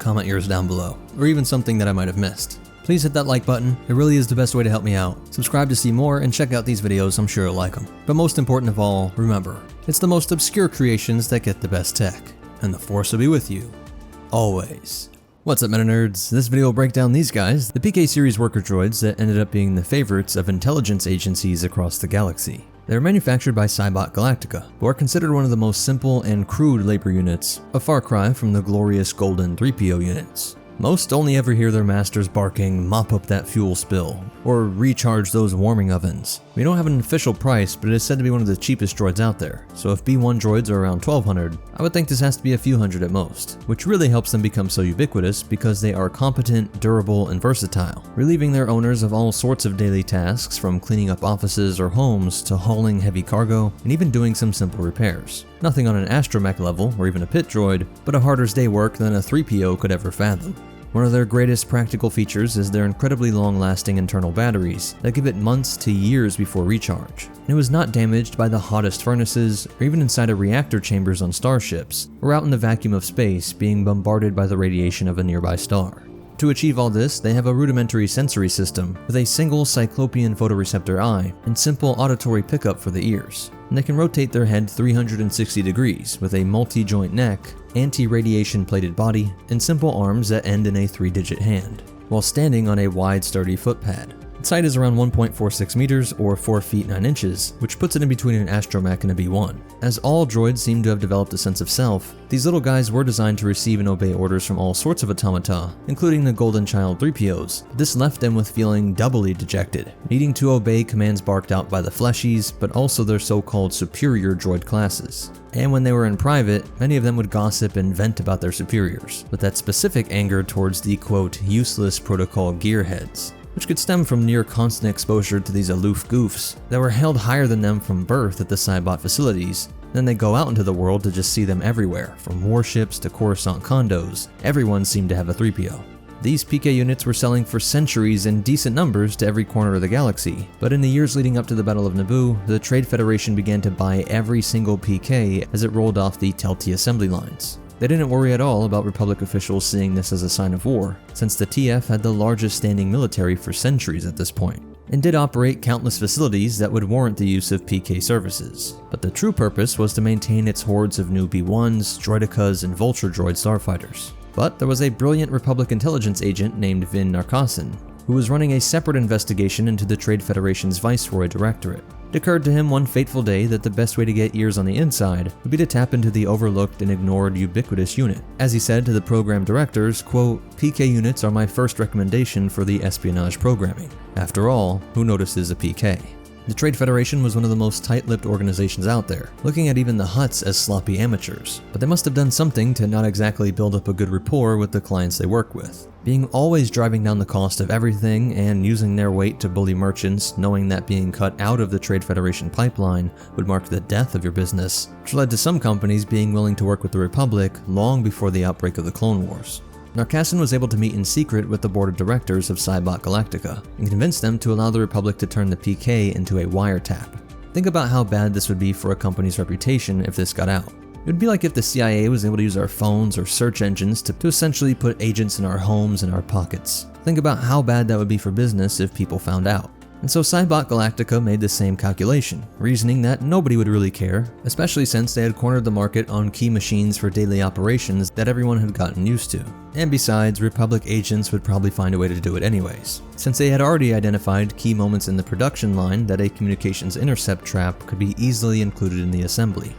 comment yours down below. Or even something that I might have missed. Please hit that like button, it really is the best way to help me out. Subscribe to see more and check out these videos, I'm sure you'll like them. But most important of all, remember, it's the most obscure creations that get the best tech. And the Force will be with you. Always. What's up, Meta Nerds? This video will break down these guys, the PK series worker droids that ended up being the favorites of intelligence agencies across the galaxy. They were manufactured by Cybot Galactica, but are considered one of the most simple and crude labor units, a far cry from the glorious golden 3PO units. Most only ever hear their masters barking, "Mop up that fuel spill," or "Recharge those warming ovens." We don't have an official price, but it is said to be one of the cheapest droids out there, so if B1 droids are around 1200, I would think this has to be a few hundred at most, which really helps them become so ubiquitous because they are competent, durable, and versatile, relieving their owners of all sorts of daily tasks from cleaning up offices or homes to hauling heavy cargo, and even doing some simple repairs. Nothing on an astromech level, or even a pit droid, but a harder day's work than a 3PO could ever fathom. One of their greatest practical features is their incredibly long-lasting internal batteries that give it months to years before recharge. And it was not damaged by the hottest furnaces, or even inside of reactor chambers on starships, or out in the vacuum of space being bombarded by the radiation of a nearby star. To achieve all this, they have a rudimentary sensory system with a single cyclopean photoreceptor eye and simple auditory pickup for the ears. And they can rotate their head 360 degrees with a multi-joint neck, anti-radiation plated body, and simple arms that end in a 3-digit hand, while standing on a wide, sturdy footpad. Its height is around 1.46 meters or 4 feet 9 inches, which puts it in between an astromech and a B1. As all droids seem to have developed a sense of self, these little guys were designed to receive and obey orders from all sorts of automata, including the Golden Child 3POs. This left them with feeling doubly dejected, needing to obey commands barked out by the fleshies, but also their so-called superior droid classes. And when they were in private, many of them would gossip and vent about their superiors, with that specific anger towards the quote, useless protocol gearheads, which could stem from near constant exposure to these aloof goofs that were held higher than them from birth at the Cybot facilities. Then they go out into the world to just see them everywhere, from warships to Coruscant condos. Everyone seemed to have a 3PO. These PK units were selling for centuries in decent numbers to every corner of the galaxy, but in the years leading up to the Battle of Naboo, the Trade Federation began to buy every single PK as it rolled off the Telti assembly lines. They didn't worry at all about Republic officials seeing this as a sign of war, since the TF had the largest standing military for centuries at this point, and did operate countless facilities that would warrant the use of PK services. But the true purpose was to maintain its hordes of new B1s, Droidicas, and Vulture droid starfighters. But there was a brilliant Republic intelligence agent named Vin Narcosson, who was running a separate investigation into the Trade Federation's Viceroy Directorate. It occurred to him one fateful day that the best way to get ears on the inside would be to tap into the overlooked and ignored ubiquitous unit. As he said to the program directors, quote, "PK units are my first recommendation for the espionage programming. After all, who notices a PK?" The Trade Federation was one of the most tight-lipped organizations out there, looking at even the Hutts as sloppy amateurs. But they must have done something to not exactly build up a good rapport with the clients they work with. Being always driving down the cost of everything and using their weight to bully merchants, knowing that being cut out of the Trade Federation pipeline would mark the death of your business, which led to some companies being willing to work with the Republic long before the outbreak of the Clone Wars. Narcosson was able to meet in secret with the board of directors of Cybot Galactica and convince them to allow the Republic to turn the PK into a wiretap. Think about how bad this would be for a company's reputation if this got out. It would be like if the CIA was able to use our phones or search engines to essentially put agents in our homes and our pockets. Think about how bad that would be for business if people found out. And so Cybot Galactica made the same calculation, reasoning that nobody would really care, especially since they had cornered the market on key machines for daily operations that everyone had gotten used to. And besides, Republic agents would probably find a way to do it anyways, since they had already identified key moments in the production line that a communications intercept trap could be easily included in the assembly.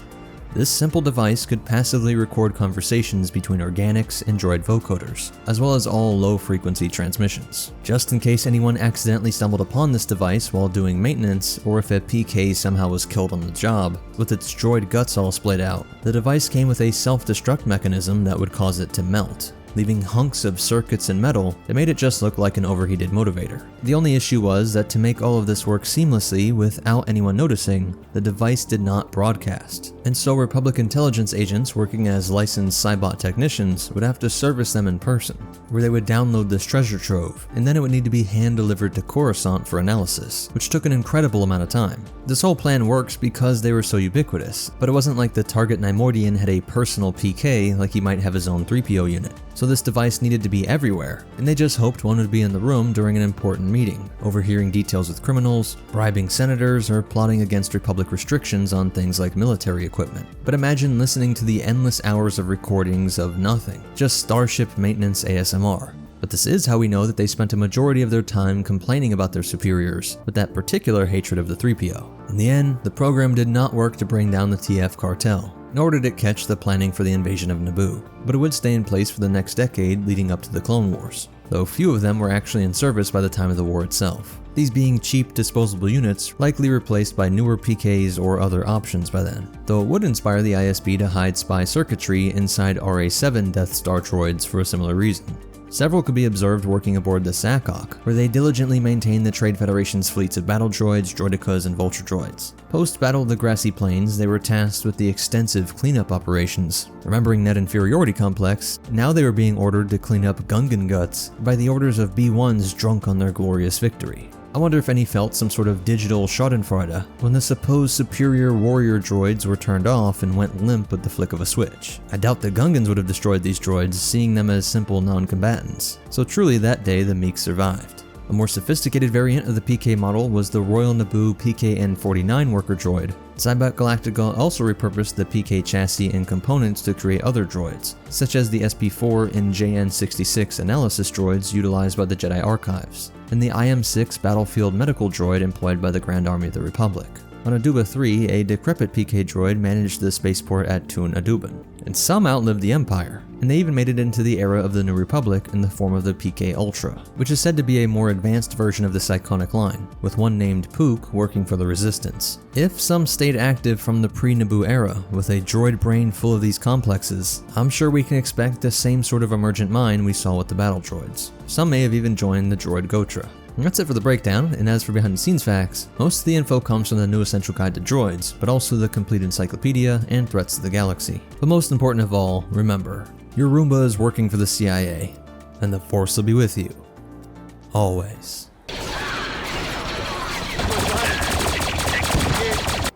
This simple device could passively record conversations between organics and droid vocoders, as well as all low-frequency transmissions. Just in case anyone accidentally stumbled upon this device while doing maintenance, or if a PK somehow was killed on the job, with its droid guts all splayed out, the device came with a self-destruct mechanism that would cause it to melt, leaving hunks of circuits and metal that made it just look like an overheated motivator. The only issue was that to make all of this work seamlessly without anyone noticing, the device did not broadcast. And so Republic intelligence agents working as licensed Cybot technicians would have to service them in person, where they would download this treasure trove, and then it would need to be hand-delivered to Coruscant for analysis, which took an incredible amount of time. This whole plan works because they were so ubiquitous, but it wasn't like the target Neimoidian had a personal PK like he might have his own 3PO unit. So this device needed to be everywhere, and they just hoped one would be in the room during an important meeting, overhearing details with criminals, bribing senators, or plotting against Republic restrictions on things like military equipment. But imagine listening to the endless hours of recordings of nothing, just Starship maintenance ASMR. But this is how we know that they spent a majority of their time complaining about their superiors, with that particular hatred of the 3PO. In the end, the program did not work to bring down the TF cartel, nor did it catch the planning for the invasion of Naboo, but it would stay in place for the next decade leading up to the Clone Wars, though few of them were actually in service by the time of the war itself, these being cheap disposable units likely replaced by newer PKs or other options by then, though it would inspire the ISB to hide spy circuitry inside RA-7 Death Star droids for a similar reason. Several could be observed working aboard the Sakok, where they diligently maintained the Trade Federation's fleets of battle droids, droidicas, and vulture droids. Post-Battle of the Grassy Plains, they were tasked with the extensive cleanup operations. Remembering that inferiority complex, now they were being ordered to clean up Gungan guts by the orders of B1s drunk on their glorious victory. I wonder if any felt some sort of digital schadenfreude when the supposed superior warrior droids were turned off and went limp with the flick of a switch. I doubt the Gungans would have destroyed these droids, seeing them as simple non-combatants. So truly that day the meek survived. A more sophisticated variant of the PK model was the Royal Naboo PKN-49 worker droid. Cybot Galactica also repurposed the PK chassis and components to create other droids, such as the SP4 and JN66 analysis droids utilized by the Jedi Archives. and the IM-6 battlefield medical droid employed by the Grand Army of the Republic. On Aduba 3, a decrepit PK droid managed the spaceport at Tun Aduban, and some outlived the Empire, and they even made it into the era of the New Republic in the form of the PK Ultra, which is said to be a more advanced version of this iconic line, with one named Pook working for the Resistance. If some stayed active from the pre-Naboo era, with a droid brain full of these complexes, I'm sure we can expect the same sort of emergent mind we saw with the battle droids. Some may have even joined the droid Gotra. And that's it for the breakdown, and as for behind the scenes facts, most of the info comes from the New Essential Guide to Droids, but also the complete encyclopedia and Threats to the Galaxy. But most important of all, remember, your Roomba is working for the CIA, and the Force will be with you. Always.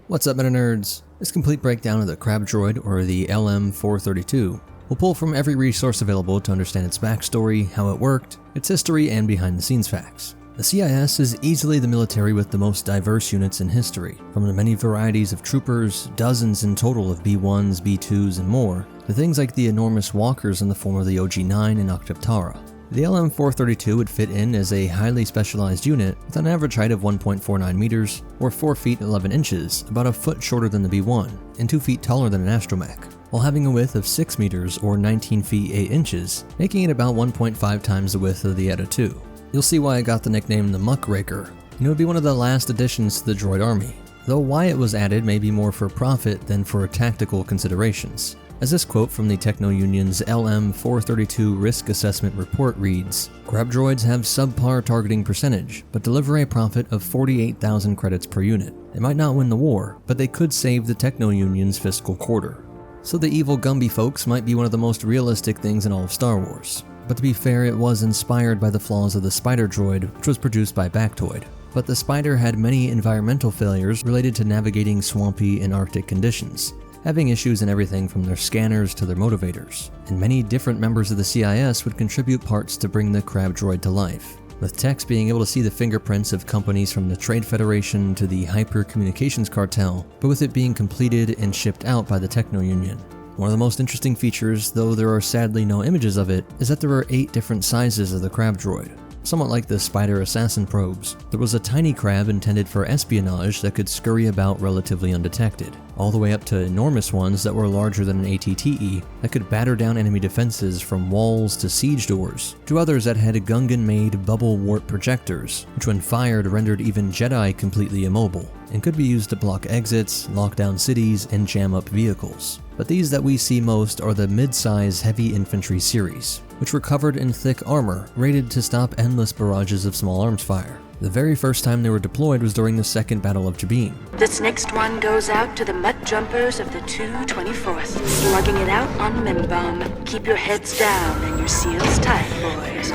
What's up, Meta Nerds? This complete breakdown of the Crab Droid, or the LM-432, will pull from every resource available to understand its backstory, how it worked, its history, and behind the scenes facts. The CIS is easily the military with the most diverse units in history, from the many varieties of troopers, dozens in total of B1s, B2s, and more, to things like the enormous walkers in the form of the OG-9 and Octoptara. The LM-432 would fit in as a highly specialized unit with an average height of 1.49 meters, or 4 feet 11 inches, about a foot shorter than the B1, and 2 feet taller than an astromech, while having a width of 6 meters or 19 feet 8 inches, making it about 1.5 times the width of the Eta II. You'll see why I got the nickname the Muckraker, and it would be one of the last additions to the droid army, though why it was added may be more for profit than for tactical considerations. As this quote from the Techno Union's LM-432 Risk Assessment Report reads, "Crab droids have subpar targeting percentage, but deliver a profit of 48,000 credits per unit. They might not win the war, but they could save the Techno Union's fiscal quarter." So the evil Gumby folks might be one of the most realistic things in all of Star Wars. But to be fair, it was inspired by the flaws of the Spider droid, which was produced by Bactoid. But the Spider had many environmental failures related to navigating swampy and Arctic conditions, having issues in everything from their scanners to their motivators. And many different members of the CIS would contribute parts to bring the Crab droid to life, with techs being able to see the fingerprints of companies from the Trade Federation to the Hyper Communications Cartel, but with it being completed and shipped out by the Techno Union. One of the most interesting features, though there are sadly no images of it, is that there are 8 different sizes of the Crab droid. Somewhat like the Spider assassin probes, there was a tiny crab intended for espionage that could scurry about relatively undetected, all the way up to enormous ones that were larger than an ATTE that could batter down enemy defenses from walls to siege doors, to others that had Gungan-made bubble warp projectors, which when fired rendered even Jedi completely immobile, and could be used to block exits, lock down cities, and jam up vehicles. But these that we see most are the mid-size heavy infantry series, which were covered in thick armor, rated to stop endless barrages of small arms fire. The very first time they were deployed was during the Second Battle of Jabim. This next one goes out to the mutt jumpers of the 224th, slugging it out on Minbom. Keep your heads down and your seals tight, boys.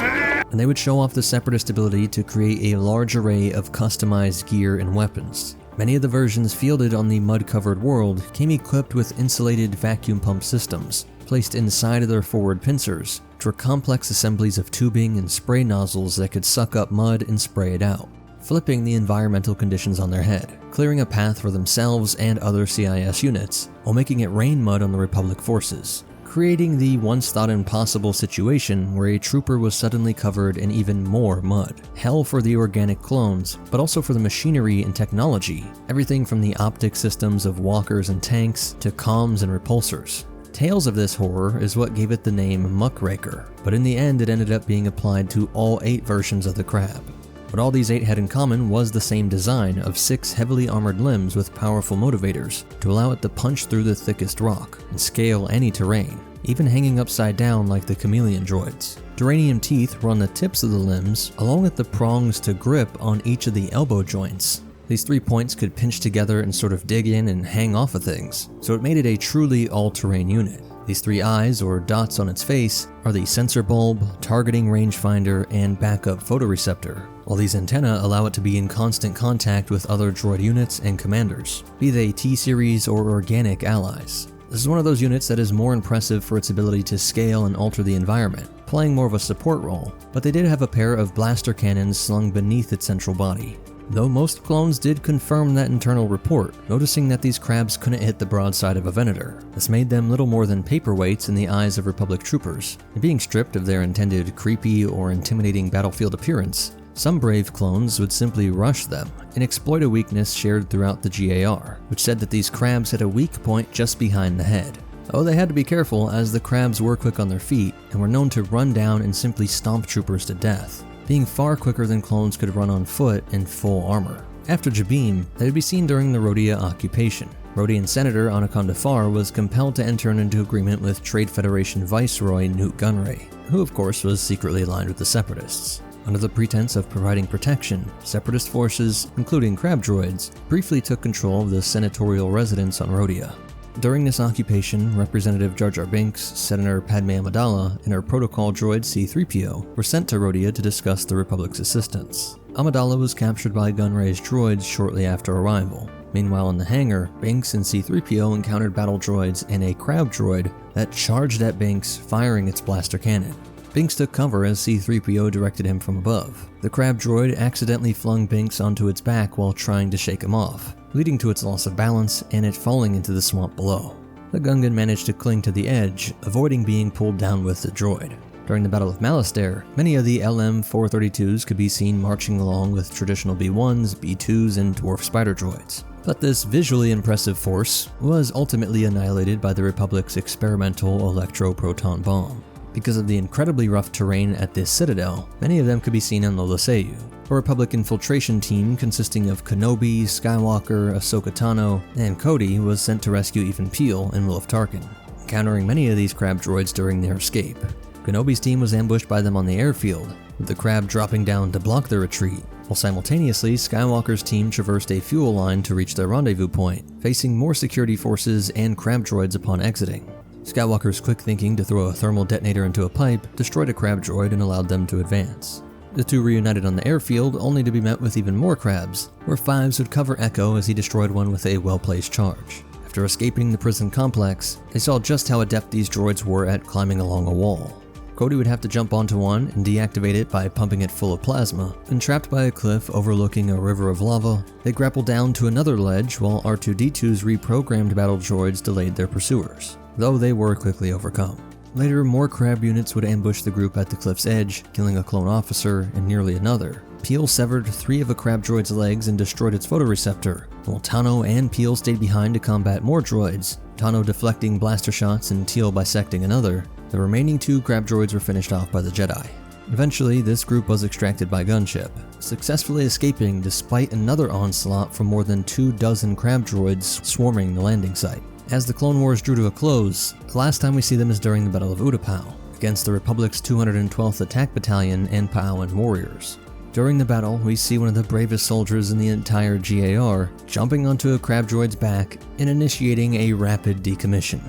And they would show off the Separatist ability to create a large array of customized gear and weapons. Many of the versions fielded on the mud-covered world came equipped with insulated vacuum pump systems, placed inside of their forward pincers, which were complex assemblies of tubing and spray nozzles that could suck up mud and spray it out, flipping the environmental conditions on their head, clearing a path for themselves and other CIS units, while making it rain mud on the Republic forces, creating the once thought impossible situation where a trooper was suddenly covered in even more mud. Hell for the organic clones, but also for the machinery and technology, everything from the optic systems of walkers and tanks to comms and repulsors. Tales of this horror is what gave it the name Muckraker, but in the end it ended up being applied to all 8 versions of the Crab. What all these 8 had in common was the same design of 6 heavily armored limbs with powerful motivators to allow it to punch through the thickest rock and scale any terrain, even hanging upside down like the chameleon droids. Duranium teeth were on the tips of the limbs, along with the prongs to grip on each of the elbow joints. These 3 points could pinch together and sort of dig in and hang off of things, so it made it a truly all-terrain unit. These 3 eyes, or dots on its face, are the sensor bulb, targeting rangefinder, and backup photoreceptor, while these antennae allow it to be in constant contact with other droid units and commanders, be they T-Series or organic allies. This is one of those units that is more impressive for its ability to scale and alter the environment, playing more of a support role, but they did have a pair of blaster cannons slung beneath its central body. Though most clones did confirm that internal report, noticing that these crabs couldn't hit the broadside of a Venator. This made them little more than paperweights in the eyes of Republic troopers, and being stripped of their intended creepy or intimidating battlefield appearance, Some brave clones would simply rush them and exploit a weakness shared throughout the GAR, which said that these crabs had a weak point just behind the head. Oh, they had to be careful as the crabs were quick on their feet and were known to run down and simply stomp troopers to death, being far quicker than clones could run on foot in full armor. After Jabeam, they would be seen during the Rhodia occupation. Rhodian Senator Anaconda Farr was compelled to enter into agreement with Trade Federation Viceroy Newt Gunray, who of course was secretly aligned with the Separatists. Under the pretense of providing protection, Separatist forces, including crab droids, briefly took control of the senatorial residence on Rhodia. During this occupation, Representative Jar Jar Binks, Senator Padme Amidala, and her protocol droid C-3PO were sent to Rhodia to discuss the Republic's assistance. Amidala was captured by Gunray's droids shortly after arrival. Meanwhile, in the hangar, Binks and C-3PO encountered battle droids and a crab droid that charged at Binks, firing its blaster cannon. Binks took cover as C-3PO directed him from above. The crab droid accidentally flung Binks onto its back while trying to shake him off, leading to its loss of balance and it falling into the swamp below. The Gungan managed to cling to the edge, avoiding being pulled down with the droid. During the Battle of Malastare, many of the LM-432s could be seen marching along with traditional B-1s, B-2s, and dwarf spider droids. But this visually impressive force was ultimately annihilated by the Republic's experimental electro-proton bomb. Because of the incredibly rough terrain at this citadel, many of them could be seen on Lola Seiyu. A Republic infiltration team consisting of Kenobi, Skywalker, Ahsoka Tano, and Cody was sent to rescue Even Peel and Wilf Tarkin, encountering many of these crab droids during their escape. Kenobi's team was ambushed by them on the airfield, with the crab dropping down to block their retreat, while simultaneously Skywalker's team traversed a fuel line to reach their rendezvous point, facing more security forces and crab droids upon exiting. Skywalker's quick thinking to throw a thermal detonator into a pipe destroyed a crab droid and allowed them to advance. The two reunited on the airfield, only to be met with even more crabs, where Fives would cover Echo as he destroyed one with a well-placed charge. After escaping the prison complex, they saw just how adept these droids were at climbing along a wall. Cody would have to jump onto one and deactivate it by pumping it full of plasma, and trapped by a cliff overlooking a river of lava, they grappled down to another ledge while R2-D2's reprogrammed battle droids delayed their pursuers, though they were quickly overcome. Later, more crab units would ambush the group at the cliff's edge, killing a clone officer and nearly another. Peel severed 3 of a crab droid's legs and destroyed its photoreceptor, while Tano and Peel stayed behind to combat more droids, Tano deflecting blaster shots and Teal bisecting another. The remaining 2 crab droids were finished off by the Jedi. Eventually, this group was extracted by gunship, successfully escaping despite another onslaught from more than 24 crab droids swarming the landing site. As the Clone Wars drew to a close, the last time we see them is during the Battle of Utapau, against the Republic's 212th Attack Battalion and Pau'an warriors. During the battle, we see one of the bravest soldiers in the entire GAR jumping onto a crab droid's back and initiating a rapid decommission.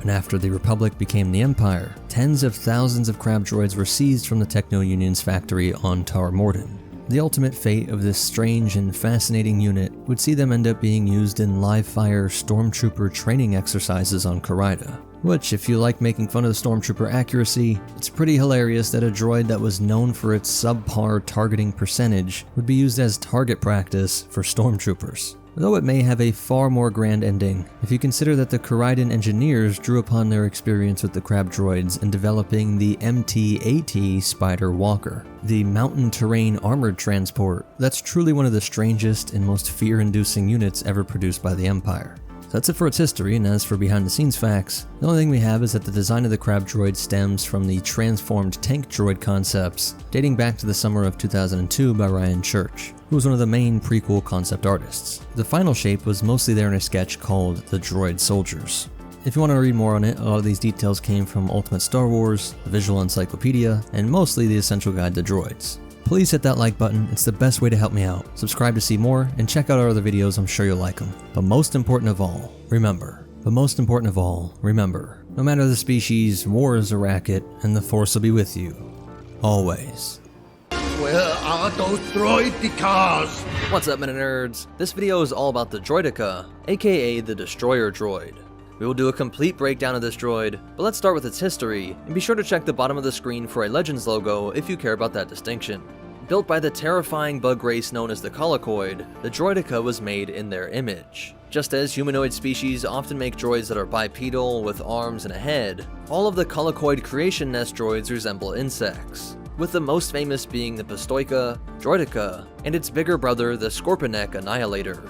And after the Republic became the Empire, tens of thousands of crab droids were seized from the Techno Union's factory on Tar Morden. The ultimate fate of this strange and fascinating unit would see them end up being used in live-fire stormtrooper training exercises on Karaida. Which, if you like making fun of the stormtrooper accuracy, it's pretty hilarious that a droid that was known for its subpar targeting percentage would be used as target practice for stormtroopers. Though it may have a far more grand ending, if you consider that the Karaidan engineers drew upon their experience with the crab droids in developing the MT-AT Spider Walker, the mountain terrain armored transport that's truly one of the strangest and most fear-inducing units ever produced by the Empire. So that's it for its history, and as for behind-the-scenes facts, the only thing we have is that the design of the crab droid stems from the transformed tank droid concepts dating back to the summer of 2002 by Ryan Church, who was one of the main prequel concept artists. The final shape was mostly there in a sketch called The Droid Soldiers. If you want to read more on it, a lot of these details came from Ultimate Star Wars, the Visual Encyclopedia, and mostly the Essential Guide to Droids. Please hit that like button, it's the best way to help me out. Subscribe to see more, and check out our other videos, I'm sure you'll like them. But most important of all, remember, no matter the species, war is a racket, and the Force will be with you. Always. Where are those droidicas? What's up, Meta Nerds? This video is all about the Droidica, aka the Destroyer Droid. We will do a complete breakdown of this droid, but let's start with its history, and be sure to check the bottom of the screen for a Legends logo if you care about that distinction. Built by the terrifying bug race known as the Colicoid, the Droidica was made in their image. Just as humanoid species often make droids that are bipedal with arms and a head, all of the Colicoid creation nest droids resemble insects. with the most famous being the Pistoika, Droideka, and its bigger brother, the Scorpinek Annihilator.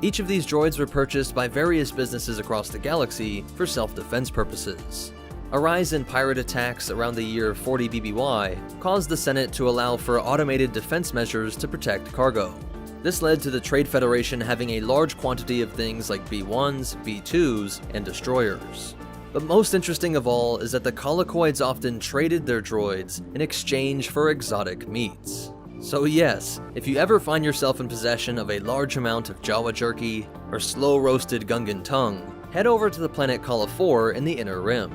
Each of these droids were purchased by various businesses across the galaxy for self-defense purposes. A rise in pirate attacks around the year 40 BBY caused the Senate to allow for automated defense measures to protect cargo. This led to the Trade Federation having a large quantity of things like B-1s, B-2s, and destroyers. But most interesting of all is that the Colicoids often traded their droids in exchange for exotic meats. So yes, if you ever find yourself in possession of a large amount of Jawa jerky or slow-roasted Gungan tongue, head over to the planet Kala 4 in the Inner Rim.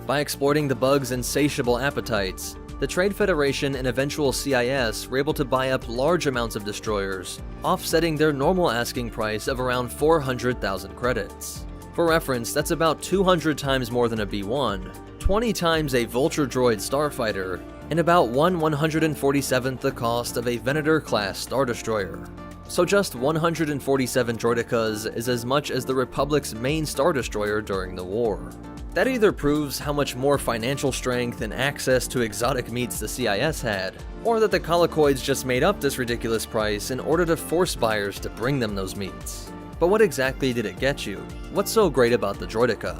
By exploiting the bug's insatiable appetites, the Trade Federation and eventual CIS were able to buy up large amounts of destroyers, offsetting their normal asking price of around 400,000 credits. For reference, that's about 200 times more than a B-1, 20 times a Vulture droid starfighter, and about 1/147th the cost of a Venator-class Star Destroyer. So just 147 droidekas is as much as the Republic's main Star Destroyer during the war. That either proves how much more financial strength and access to exotic meats the CIS had, or that the Colicoids just made up this ridiculous price in order to force buyers to bring them those meats. But what exactly did it get you? What's so great about the droideka?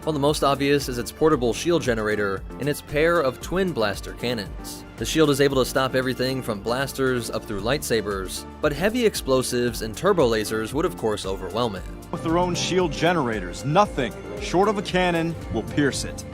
Well, the most obvious is its portable shield generator and its pair of twin blaster cannons. The shield is able to stop everything from blasters up through lightsabers, but heavy explosives and turbo lasers would of course overwhelm it. With their own shield generators, nothing short of a cannon will pierce it.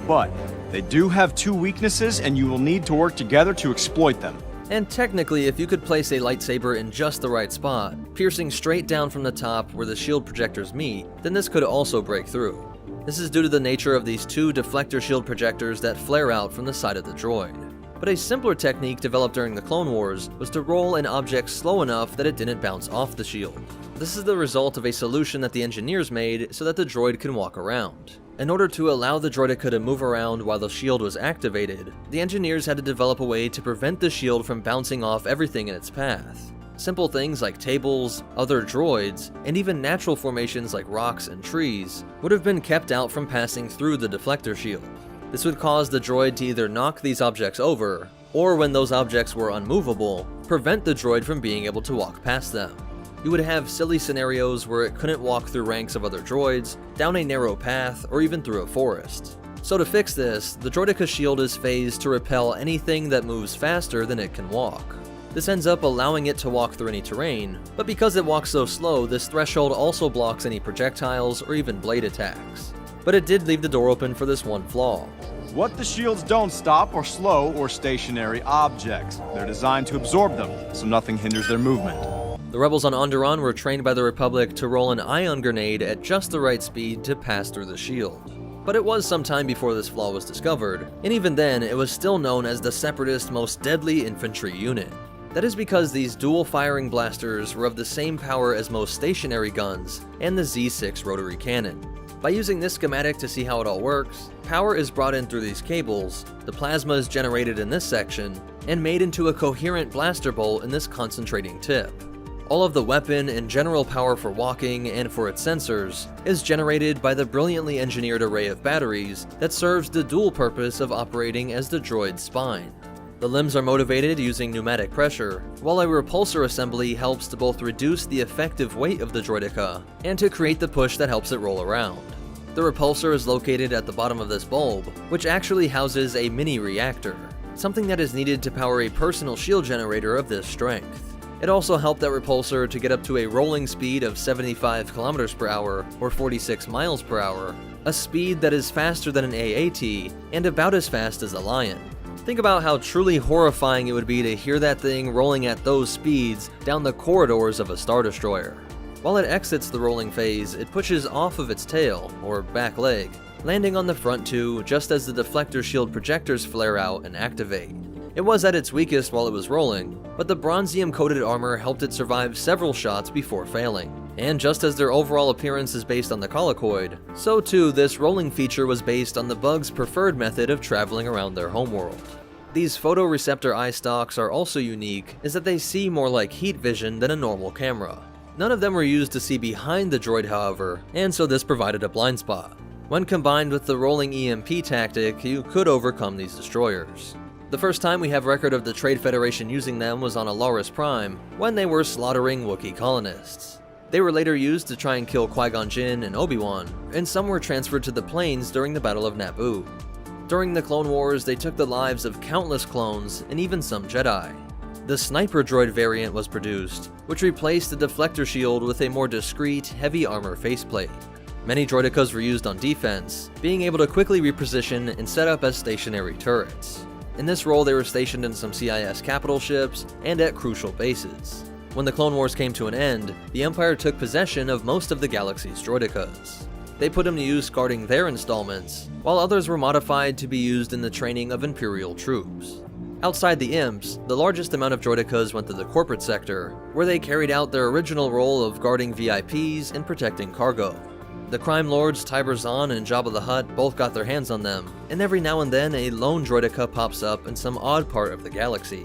But they do have two weaknesses, and you will need to work together to exploit them. And technically, if you could place a lightsaber in just the right spot, piercing straight down from the top where the shield projectors meet, then this could also break through. This is due to the nature of these two deflector shield projectors that flare out from the side of the droid. But a simpler technique developed during the Clone Wars was to roll an object slow enough that it didn't bounce off the shield. This is the result of a solution that the engineers made so that the droid can walk around. In order to allow the droideka to move around while the shield was activated, the engineers had to develop a way to prevent the shield from bouncing off everything in its path. Simple things like tables, other droids, and even natural formations like rocks and trees would have been kept out from passing through the deflector shield. This would cause the droid to either knock these objects over, or when those objects were unmovable, prevent the droid from being able to walk past them. You would have silly scenarios where it couldn't walk through ranks of other droids, down a narrow path, or even through a forest. So to fix this, the droideka shield is phased to repel anything that moves faster than it can walk. This ends up allowing it to walk through any terrain, but because it walks so slow, this threshold also blocks any projectiles or even blade attacks. But it did leave the door open for this one flaw. What the shields don't stop are slow or stationary objects. They're designed to absorb them, so nothing hinders their movement. The rebels on Onderon were trained by the Republic to roll an ion grenade at just the right speed to pass through the shield. But it was some time before this flaw was discovered, and even then it was still known as the Separatist most deadly infantry unit. That is because these dual-firing blasters were of the same power as most stationary guns and the Z6 rotary cannon. By using this schematic to see how it all works, power is brought in through these cables, the plasma is generated in this section, and made into a coherent blaster bolt in this concentrating tip. All of the weapon and general power for walking and for its sensors is generated by the brilliantly engineered array of batteries that serves the dual purpose of operating as the droid's spine. The limbs are motivated using pneumatic pressure, while a repulsor assembly helps to both reduce the effective weight of the droideka and to create the push that helps it roll around. The repulsor is located at the bottom of this bulb, which actually houses a mini reactor, something that is needed to power a personal shield generator of this strength. It also helped that repulsor to get up to a rolling speed of 75 km per hour or 46 miles per hour, a speed that is faster than an AAT and about as fast as a Lion. Think about how truly horrifying it would be to hear that thing rolling at those speeds down the corridors of a Star Destroyer. While it exits the rolling phase, it pushes off of its tail, or back leg, landing on the front two just as the deflector shield projectors flare out and activate. It was at its weakest while it was rolling, but the bronzium-coated armor helped it survive several shots before failing. And just as their overall appearance is based on the Colicoid, so too this rolling feature was based on the bug's preferred method of traveling around their homeworld. These photoreceptor eye stalks are also unique, is that they see more like heat vision than a normal camera. None of them were used to see behind the droid, however, and so this provided a blind spot. When combined with the rolling EMP tactic, you could overcome these destroyers. The first time we have record of the Trade Federation using them was on Alaris Prime, when they were slaughtering Wookiee colonists. They were later used to try and kill Qui-Gon Jinn and Obi-Wan, and some were transferred to the plains during the Battle of Naboo. During the Clone Wars, they took the lives of countless clones and even some Jedi. The Sniper Droid variant was produced, which replaced the deflector shield with a more discreet, heavy armor faceplate. Many droidekas were used on defense, being able to quickly reposition and set up as stationary turrets. In this role, they were stationed in some CIS capital ships and at crucial bases. When the Clone Wars came to an end, the Empire took possession of most of the galaxy's droidekas. They put them to use guarding their installments, while others were modified to be used in the training of Imperial troops. Outside the Imps, the largest amount of droidekas went to the corporate sector, where they carried out their original role of guarding VIPs and protecting cargo. The crime lords Tiber Zahn and Jabba the Hutt both got their hands on them, and every now and then a lone droideka pops up in some odd part of the galaxy.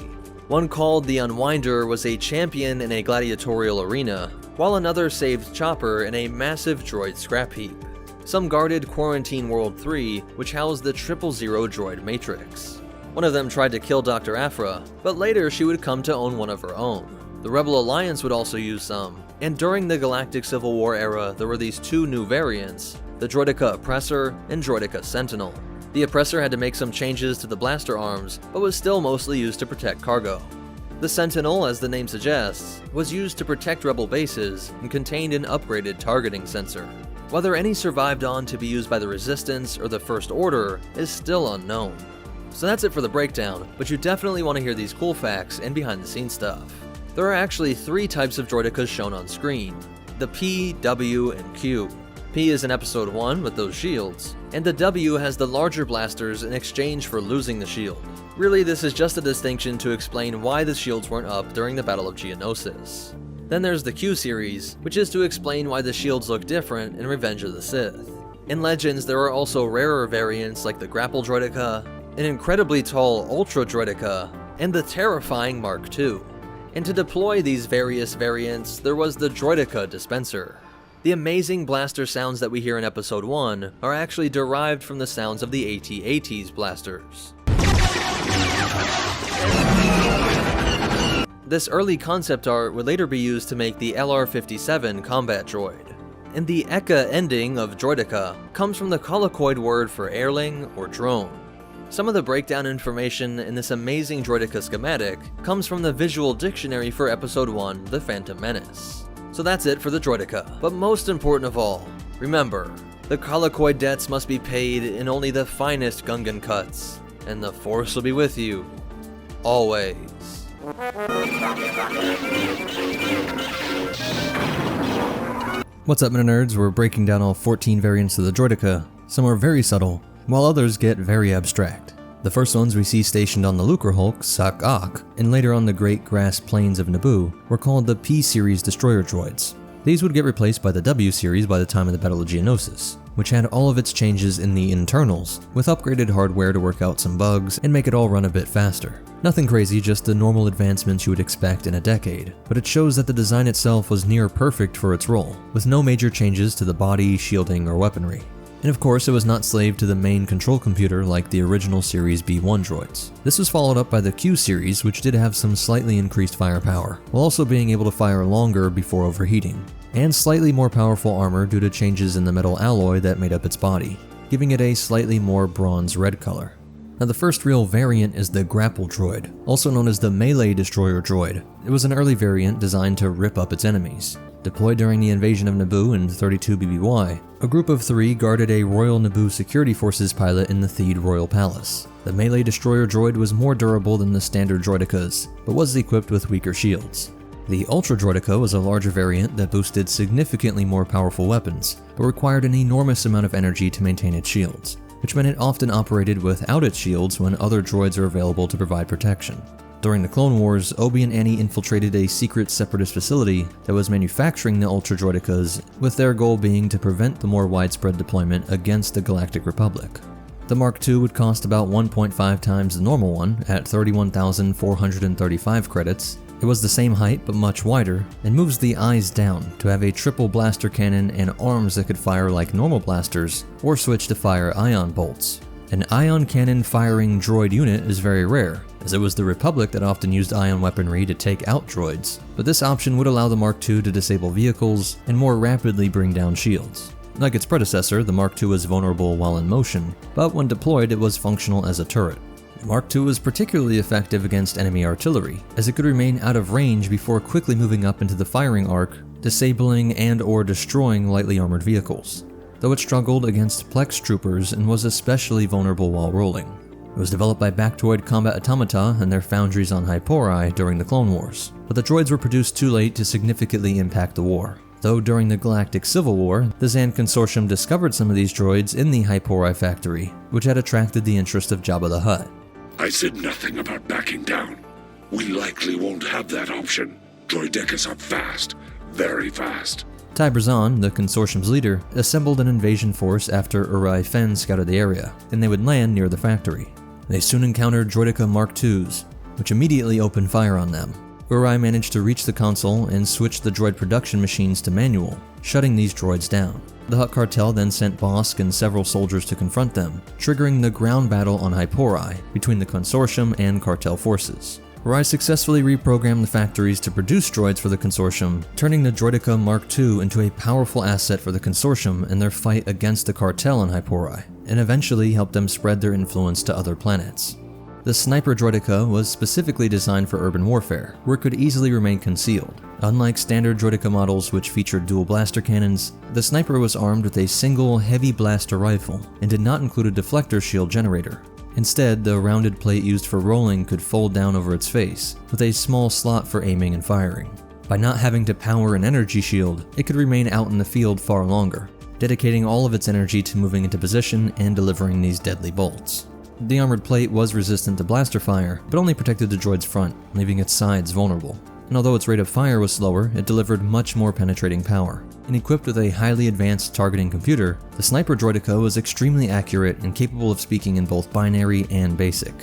One called the Unwinder was a champion in a gladiatorial arena, while another saved Chopper in a massive droid scrap heap. Some guarded Quarantine World 3, which housed the 000 droid matrix. One of them tried to kill Dr. Aphra, but later she would come to own one of her own. The Rebel Alliance would also use some, and during the Galactic Civil War era, there were these two new variants, the Droideka Oppressor and Droideka Sentinel. The Oppressor had to make some changes to the blaster arms, but was still mostly used to protect cargo. The Sentinel, as the name suggests, was used to protect Rebel bases and contained an upgraded targeting sensor. Whether any survived on to be used by the Resistance or the First Order is still unknown. So that's it for the breakdown, but you definitely want to hear these cool facts and behind-the-scenes stuff. There are actually 3 types of droidekas shown on screen: the P, W, and Q. P is in Episode 1 with those shields, and the W has the larger blasters in exchange for losing the shield. Really, this is just a distinction to explain why the shields weren't up during the Battle of Geonosis. Then there's the Q series, which is to explain why the shields look different in Revenge of the Sith. In Legends, there are also rarer variants like the Grapple Droideka, an incredibly tall Ultra Droideka, and the terrifying Mark II. And to deploy these various variants, there was the Droideka Dispenser. The amazing blaster sounds that we hear in Episode 1 are actually derived from the sounds of the AT-AT's blasters. This early concept art would later be used to make the LR-57 combat droid. And the Eka ending of Droideka comes from the colloquoid word for airling or drone. Some of the breakdown information in this amazing droideka schematic comes from the visual dictionary for Episode 1, The Phantom Menace. So that's it for the droideka, but most important of all, remember, the colloquoid debts must be paid in only the finest Gungan cuts, and the Force will be with you, always. What's up, nerds? We're breaking down all 14 variants of the droideka. Some are very subtle, while others get very abstract. The first ones we see stationed on the Lucrehulk, Sak-Ak, and later on the Great Grass Plains of Naboo, were called the P-Series Destroyer Droids. These would get replaced by the W-Series by the time of the Battle of Geonosis, which had all of its changes in the internals, with upgraded hardware to work out some bugs and make it all run a bit faster. Nothing crazy, just the normal advancements you would expect in a decade, but it shows that the design itself was near perfect for its role, with no major changes to the body, shielding, or weaponry. And of course, it was not slave to the main control computer like the original Series B1 droids. This was followed up by the Q series, which did have some slightly increased firepower, while also being able to fire longer before overheating, and slightly more powerful armor due to changes in the metal alloy that made up its body, giving it a slightly more bronze red color. Now the first real variant is the Grapple Droid, also known as the Melee Destroyer Droid. It was an early variant designed to rip up its enemies. Deployed during the invasion of Naboo in 32 BBY, a group of 3 guarded a Royal Naboo Security Forces pilot in the Theed Royal Palace. The Melee Destroyer Droid was more durable than the standard droidekas, but was equipped with weaker shields. The Ultra Droideka was a larger variant that boosted significantly more powerful weapons, but required an enormous amount of energy to maintain its shields, which meant it often operated without its shields when other droids are available to provide protection. During the Clone Wars, Obi and Annie infiltrated a secret Separatist facility that was manufacturing the Ultra Droidekas, with their goal being to prevent the more widespread deployment against the Galactic Republic. The Mark II would cost about 1.5 times the normal one, at 31,435 credits. It was the same height but much wider, and moves the eyes down to have a triple blaster cannon and arms that could fire like normal blasters, or switch to fire ion bolts. An ion cannon firing droid unit is very rare, as it was the Republic that often used ion weaponry to take out droids, but this option would allow the Mark II to disable vehicles and more rapidly bring down shields. Like its predecessor, the Mark II was vulnerable while in motion, but when deployed it was functional as a turret. The Mark II was particularly effective against enemy artillery, as it could remain out of range before quickly moving up into the firing arc, disabling and/or destroying lightly armored vehicles, though it struggled against Plex troopers and was especially vulnerable while rolling. It was developed by Bactoid Combat Automata and their foundries on Hypori during the Clone Wars, but the droids were produced too late to significantly impact the war. Though during the Galactic Civil War, the Zan Consortium discovered some of these droids in the Hypori factory, which had attracted the interest of Jabba the Hutt. I said nothing about backing down. We likely won't have that option. Droidekas are fast, very fast. Tybrazan, the Consortium's leader, assembled an invasion force after Uri Fen scouted the area, and they would land near the factory. They soon encountered Droideka Mark IIs, which immediately opened fire on them. Uri managed to reach the console and switch the droid production machines to manual, shutting these droids down. The Hutt cartel then sent Bosk and several soldiers to confront them, triggering the ground battle on Hypori between the Consortium and cartel forces. Uri successfully reprogrammed the factories to produce droids for the Consortium, turning the Droideka Mark II into a powerful asset for the Consortium in their fight against the cartel on Hypori, and eventually helped them spread their influence to other planets. The Sniper Droideka was specifically designed for urban warfare, where it could easily remain concealed. Unlike standard Droideka models which featured dual blaster cannons, the Sniper was armed with a single heavy blaster rifle and did not include a deflector shield generator. Instead, the rounded plate used for rolling could fold down over its face, with a small slot for aiming and firing. By not having to power an energy shield, it could remain out in the field far longer, dedicating all of its energy to moving into position and delivering these deadly bolts. The armored plate was resistant to blaster fire, but only protected the droid's front, leaving its sides vulnerable. And although its rate of fire was slower, it delivered much more penetrating power. And equipped with a highly advanced targeting computer, the Sniper Droideka was extremely accurate and capable of speaking in both binary and basic.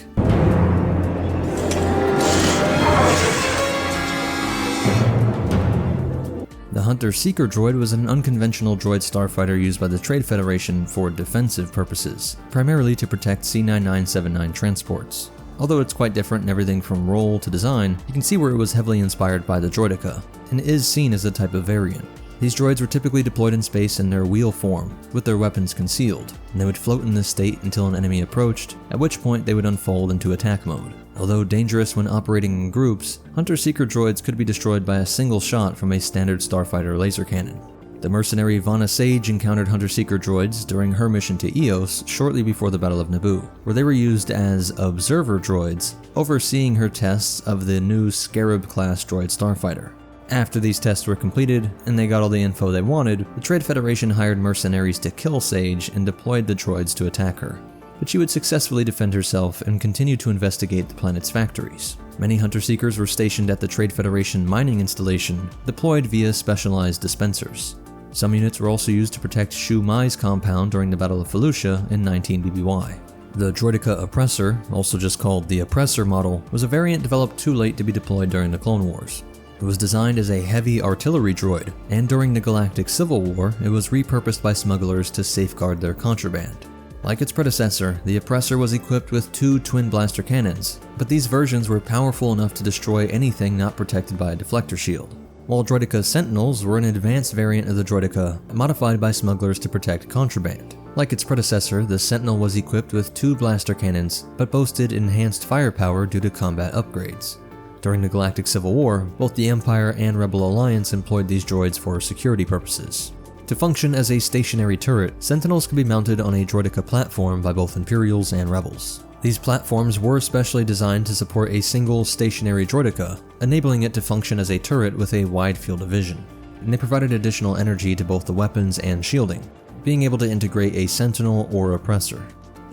The Hunter-Seeker droid was an unconventional droid starfighter used by the Trade Federation for defensive purposes, primarily to protect C-9979 transports. Although it's quite different in everything from role to design, you can see where it was heavily inspired by the Droideka, and is seen as a type of variant. These droids were typically deployed in space in their wheel form, with their weapons concealed, and they would float in this state until an enemy approached, at which point they would unfold into attack mode. Although dangerous when operating in groups, Hunter-Seeker droids could be destroyed by a single shot from a standard starfighter laser cannon. The mercenary Vana Sage encountered Hunter-Seeker droids during her mission to Eos shortly before the Battle of Naboo, where they were used as observer droids, overseeing her tests of the new Scarab-class droid starfighter. After these tests were completed, and they got all the info they wanted, the Trade Federation hired mercenaries to kill Sage and deployed the droids to attack her. But she would successfully defend herself and continue to investigate the planet's factories. Many Hunter-Seekers were stationed at the Trade Federation mining installation, deployed via specialized dispensers. Some units were also used to protect Shu Mai's compound during the Battle of Felucia in 19 BBY. The Droideka Oppressor, also just called the Oppressor model, was a variant developed too late to be deployed during the Clone Wars. It was designed as a heavy artillery droid, and during the Galactic Civil War, it was repurposed by smugglers to safeguard their contraband. Like its predecessor, the Oppressor was equipped with 2 twin blaster cannons, but these versions were powerful enough to destroy anything not protected by a deflector shield. While Droideka Sentinels were an advanced variant of the Droideka, modified by smugglers to protect contraband. Like its predecessor, the Sentinel was equipped with 2 blaster cannons, but boasted enhanced firepower due to combat upgrades. During the Galactic Civil War, both the Empire and Rebel Alliance employed these droids for security purposes. To function as a stationary turret, Sentinels could be mounted on a Droideka platform by both Imperials and Rebels. These platforms were specially designed to support a single stationary Droideka, enabling it to function as a turret with a wide field of vision. And they provided additional energy to both the weapons and shielding, being able to integrate a Sentinel or Oppressor.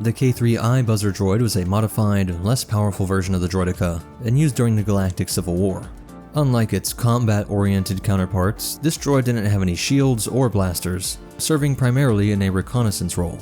The K3I Buzzer droid was a modified, less powerful version of the Droideka, and used during the Galactic Civil War. Unlike its combat-oriented counterparts, this droid didn't have any shields or blasters, serving primarily in a reconnaissance role.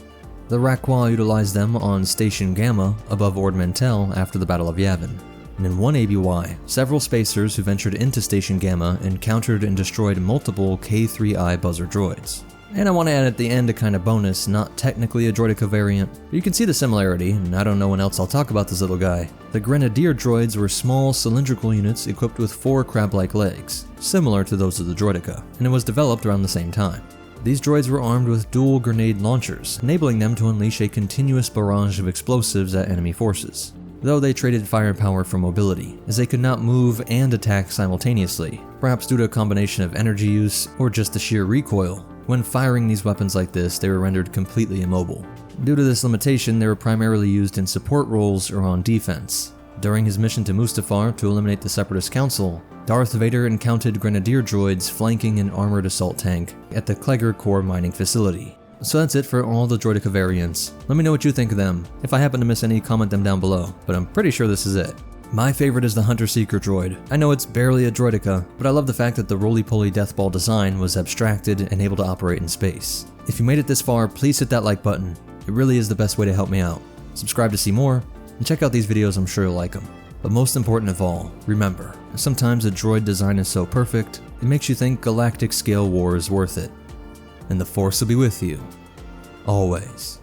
The Rakwa utilized them on Station Gamma above Ord Mantell after the Battle of Yavin. And in 1 ABY, several spacers who ventured into Station Gamma encountered and destroyed multiple K3I Buzzer droids. And I want to add at the end a kind of bonus, not technically a Droideka variant, but you can see the similarity, and I don't know when else I'll talk about this little guy. The Grenadier droids were small, cylindrical units equipped with 4 crab-like legs, similar to those of the Droideka, and it was developed around the same time. These droids were armed with dual grenade launchers, enabling them to unleash a continuous barrage of explosives at enemy forces, though they traded firepower for mobility, as they could not move and attack simultaneously, perhaps due to a combination of energy use or just the sheer recoil. When firing these weapons like this, they were rendered completely immobile. Due to this limitation, they were primarily used in support roles or on defense. During his mission to Mustafar to eliminate the Separatist Council, Darth Vader encountered Grenadier droids flanking an armored assault tank at the Kleger Core mining facility. So that's it for all the Droideka variants. Let me know what you think of them. If I happen to miss any, comment them down below, but I'm pretty sure this is it. My favorite is the Hunter-Seeker droid. I know it's barely a Droideka, but I love the fact that the roly-poly deathball design was abstracted and able to operate in space. If you made it this far, please hit that like button. It really is the best way to help me out. Subscribe to see more, and check out these videos, I'm sure you'll like them. But most important of all, remember, sometimes a droid design is so perfect, it makes you think galactic scale war is worth it. And the Force will be with you, always.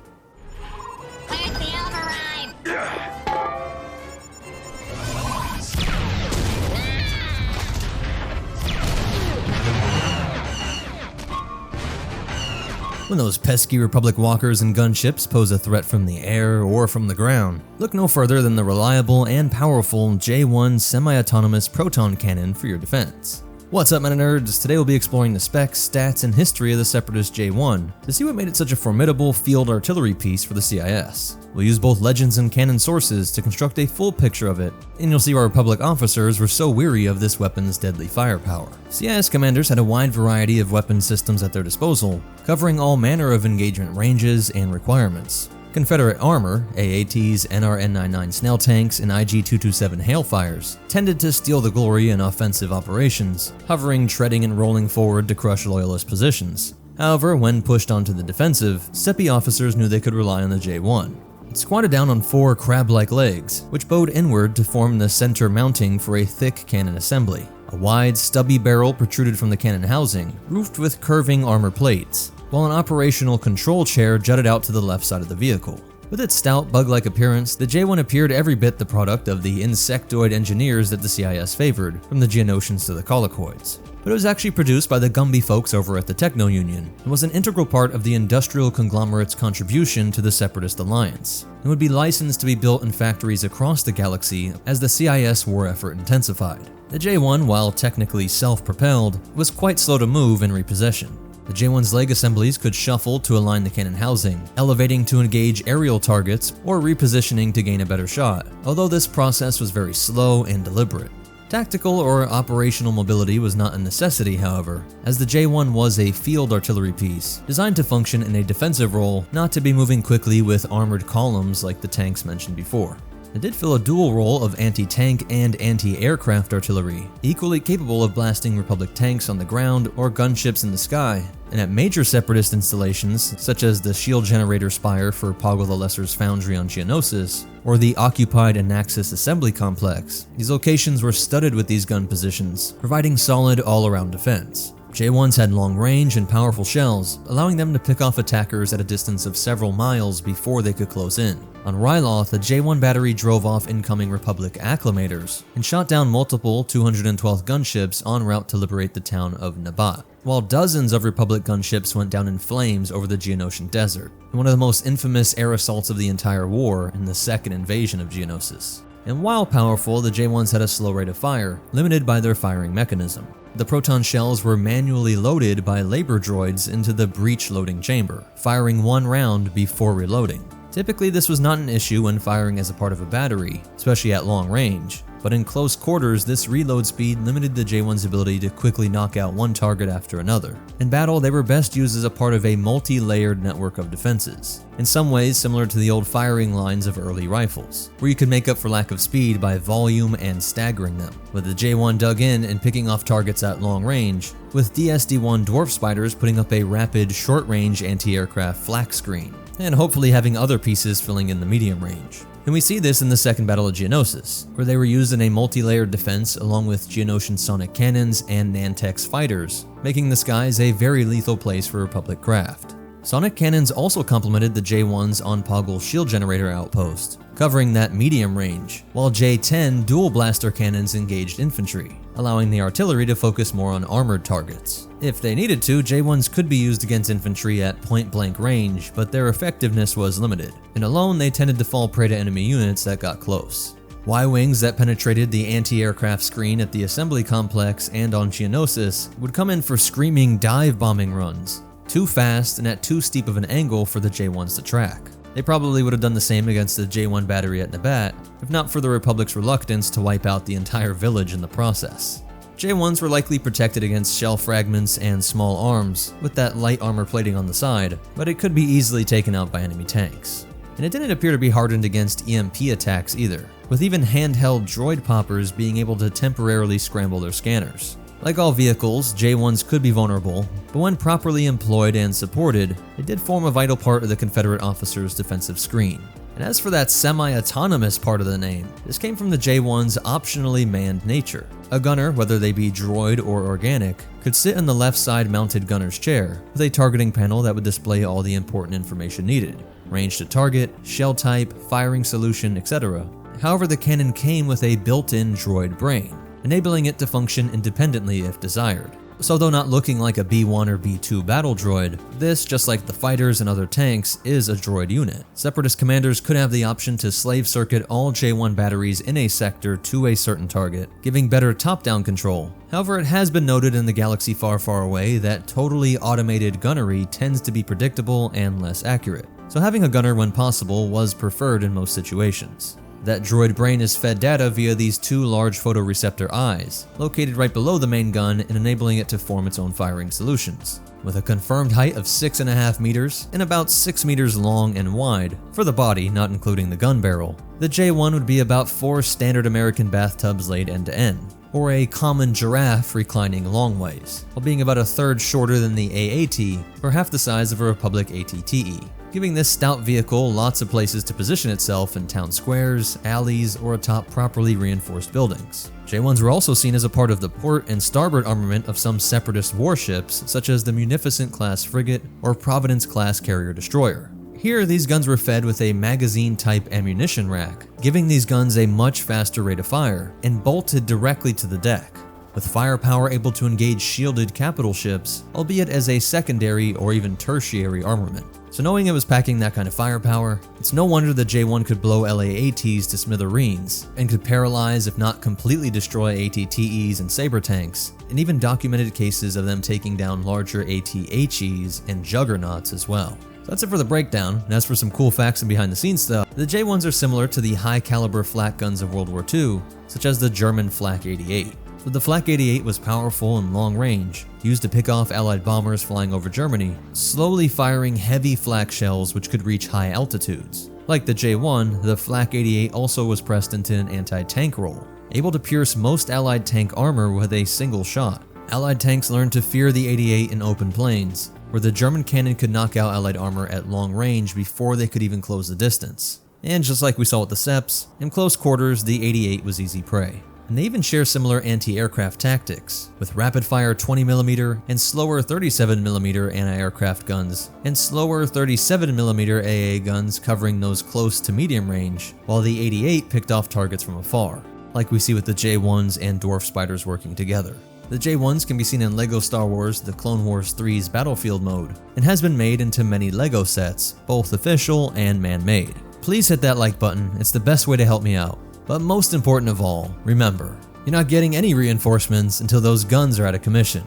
When those pesky Republic walkers and gunships pose a threat from the air or from the ground, look no further than the reliable and powerful J1 semi-autonomous proton cannon for your defense. What's up, Meta Nerds? Today we'll be exploring the specs, stats, and history of the Separatist J1 to see what made it such a formidable field artillery piece for the CIS. We'll use both legends and canon sources to construct a full picture of it, and you'll see why Republic officers were so weary of this weapon's deadly firepower. CIS commanders had a wide variety of weapon systems at their disposal, covering all manner of engagement ranges and requirements. Confederate armor, AATs, NRN-99 snail tanks, and IG-227 Hailfires tended to steal the glory in offensive operations, hovering, treading, and rolling forward to crush loyalist positions. However, when pushed onto the defensive, Sepi officers knew they could rely on the J1. It squatted down on 4 crab-like legs, which bowed inward to form the center mounting for a thick cannon assembly. A wide, stubby barrel protruded from the cannon housing, roofed with curving armor plates, while an operational control chair jutted out to the left side of the vehicle. With its stout, bug-like appearance, the J1 appeared every bit the product of the insectoid engineers that the CIS favored, from the Geonosians to the Colicoids. But it was actually produced by the Gumby folks over at the Techno Union, and was an integral part of the industrial conglomerate's contribution to the Separatist Alliance, and would be licensed to be built in factories across the galaxy as the CIS war effort intensified. The J1, while technically self-propelled, was quite slow to move and repossession. The J1's leg assemblies could shuffle to align the cannon housing, elevating to engage aerial targets, or repositioning to gain a better shot, although this process was very slow and deliberate. Tactical or operational mobility was not a necessity, however, as the J1 was a field artillery piece, designed to function in a defensive role, not to be moving quickly with armored columns like the tanks mentioned before. It did fill a dual role of anti-tank and anti-aircraft artillery, equally capable of blasting Republic tanks on the ground or gunships in the sky, and at major Separatist installations, such as the shield generator spire for Poggle the Lesser's foundry on Geonosis, or the occupied Anaxis assembly complex. These locations were studded with these gun positions, providing solid all-around defense. J1s had long range and powerful shells, allowing them to pick off attackers at a distance of several miles before they could close in. On Ryloth, the J1 battery drove off incoming Republic acclimators and shot down multiple 212th gunships en route to liberate the town of Nabat, while dozens of Republic gunships went down in flames over the Geonosian desert, in one of the most infamous air assaults of the entire war in the second invasion of Geonosis. And while powerful, the J1s had a slow rate of fire, limited by their firing mechanism. The proton shells were manually loaded by labor droids into the breech loading chamber, firing one round before reloading. Typically, this was not an issue when firing as a part of a battery, especially at long range, but in close quarters, this reload speed limited the J1's ability to quickly knock out one target after another. In battle, they were best used as a part of a multi-layered network of defenses, in some ways similar to the old firing lines of early rifles, where you could make up for lack of speed by volume and staggering them, with the J1 dug in and picking off targets at long range, with DSD-1 Dwarf Spiders putting up a rapid short-range anti-aircraft flak screen, and hopefully having other pieces filling in the medium range. And we see this in the Second Battle of Geonosis, where they were used in a multi-layered defense along with Geonosian sonic cannons and Nantex fighters, making the skies a very lethal place for Republic craft. Sonic cannons also complemented the J1's on Poggle shield generator outpost, covering that medium range, while J10 dual blaster cannons engaged infantry, allowing the artillery to focus more on armored targets. If they needed to, J1s could be used against infantry at point-blank range, but their effectiveness was limited, and alone they tended to fall prey to enemy units that got close. Y-wings that penetrated the anti-aircraft screen at the assembly complex and on Geonosis would come in for screaming dive bombing runs, too fast and at too steep of an angle for the J1s to track. They probably would have done the same against the J1 battery at Nabat, if not for the Republic's reluctance to wipe out the entire village in the process. J1s were likely protected against shell fragments and small arms, with that light armor plating on the side, but it could be easily taken out by enemy tanks. And it didn't appear to be hardened against EMP attacks either, with even handheld droid poppers being able to temporarily scramble their scanners. Like all vehicles, J1s could be vulnerable, but when properly employed and supported, they did form a vital part of the Confederate officers' defensive screen. And as for that semi-autonomous part of the name, this came from the J1's optionally manned nature. A gunner, whether they be droid or organic, could sit in the left side mounted gunner's chair, with a targeting panel that would display all the important information needed: range to target, shell type, firing solution, etc. However, the cannon came with a built-in droid brain, enabling it to function independently if desired. So though not looking like a B1 or B2 battle droid, this, just like the fighters and other tanks, is a droid unit. Separatist commanders could have the option to slave circuit all J1 batteries in a sector to a certain target, giving better top-down control. However, it has been noted in the galaxy far, far away that totally automated gunnery tends to be predictable and less accurate. So having a gunner when possible was preferred in most situations. That droid brain is fed data via these two large photoreceptor eyes, located right below the main gun and enabling it to form its own firing solutions. With a confirmed height of 6.5 meters and about 6 meters long and wide, for the body not including the gun barrel, the J1 would be about 4 standard American bathtubs laid end to end, or a common giraffe reclining long ways, while being about a third shorter than the AAT, or half the size of a Republic ATTE, giving this stout vehicle lots of places to position itself in town squares, alleys, or atop properly reinforced buildings. J1s were also seen as a part of the port and starboard armament of some Separatist warships, such as the Munificent-class frigate or Providence-class carrier-destroyer. Here, these guns were fed with a magazine-type ammunition rack, giving these guns a much faster rate of fire, and bolted directly to the deck, with firepower able to engage shielded capital ships, albeit as a secondary or even tertiary armament. So knowing it was packing that kind of firepower, it's no wonder the J1 could blow LAATs to smithereens, and could paralyze if not completely destroy ATTEs and saber tanks, and even documented cases of them taking down larger ATHEs and juggernauts as well. So that's it for the breakdown, and as for some cool facts and behind the scenes stuff, the J1s are similar to the high caliber flak guns of World War II, such as the German Flak 88. So the Flak 88 was powerful and long range, used to pick off Allied bombers flying over Germany, slowly firing heavy flak shells which could reach high altitudes. Like the J1, the Flak 88 also was pressed into an anti-tank role, able to pierce most Allied tank armor with a single shot. Allied tanks learned to fear the 88 in open plains, where the German cannon could knock out Allied armor at long range before they could even close the distance. And just like we saw with the Seps, in close quarters the 88 was easy prey. And they even share similar anti-aircraft tactics, with rapid-fire 20mm and slower 37mm anti-aircraft guns, and slower 37mm AA guns covering those close to medium range, while the 88 picked off targets from afar, like we see with the J1s and Dwarf Spiders working together. The J1s can be seen in LEGO Star Wars The Clone Wars 3's Battlefield mode, and has been made into many LEGO sets, both official and man-made. Please hit that like button, it's the best way to help me out. But most important of all, remember, you're not getting any reinforcements until those guns are out of commission,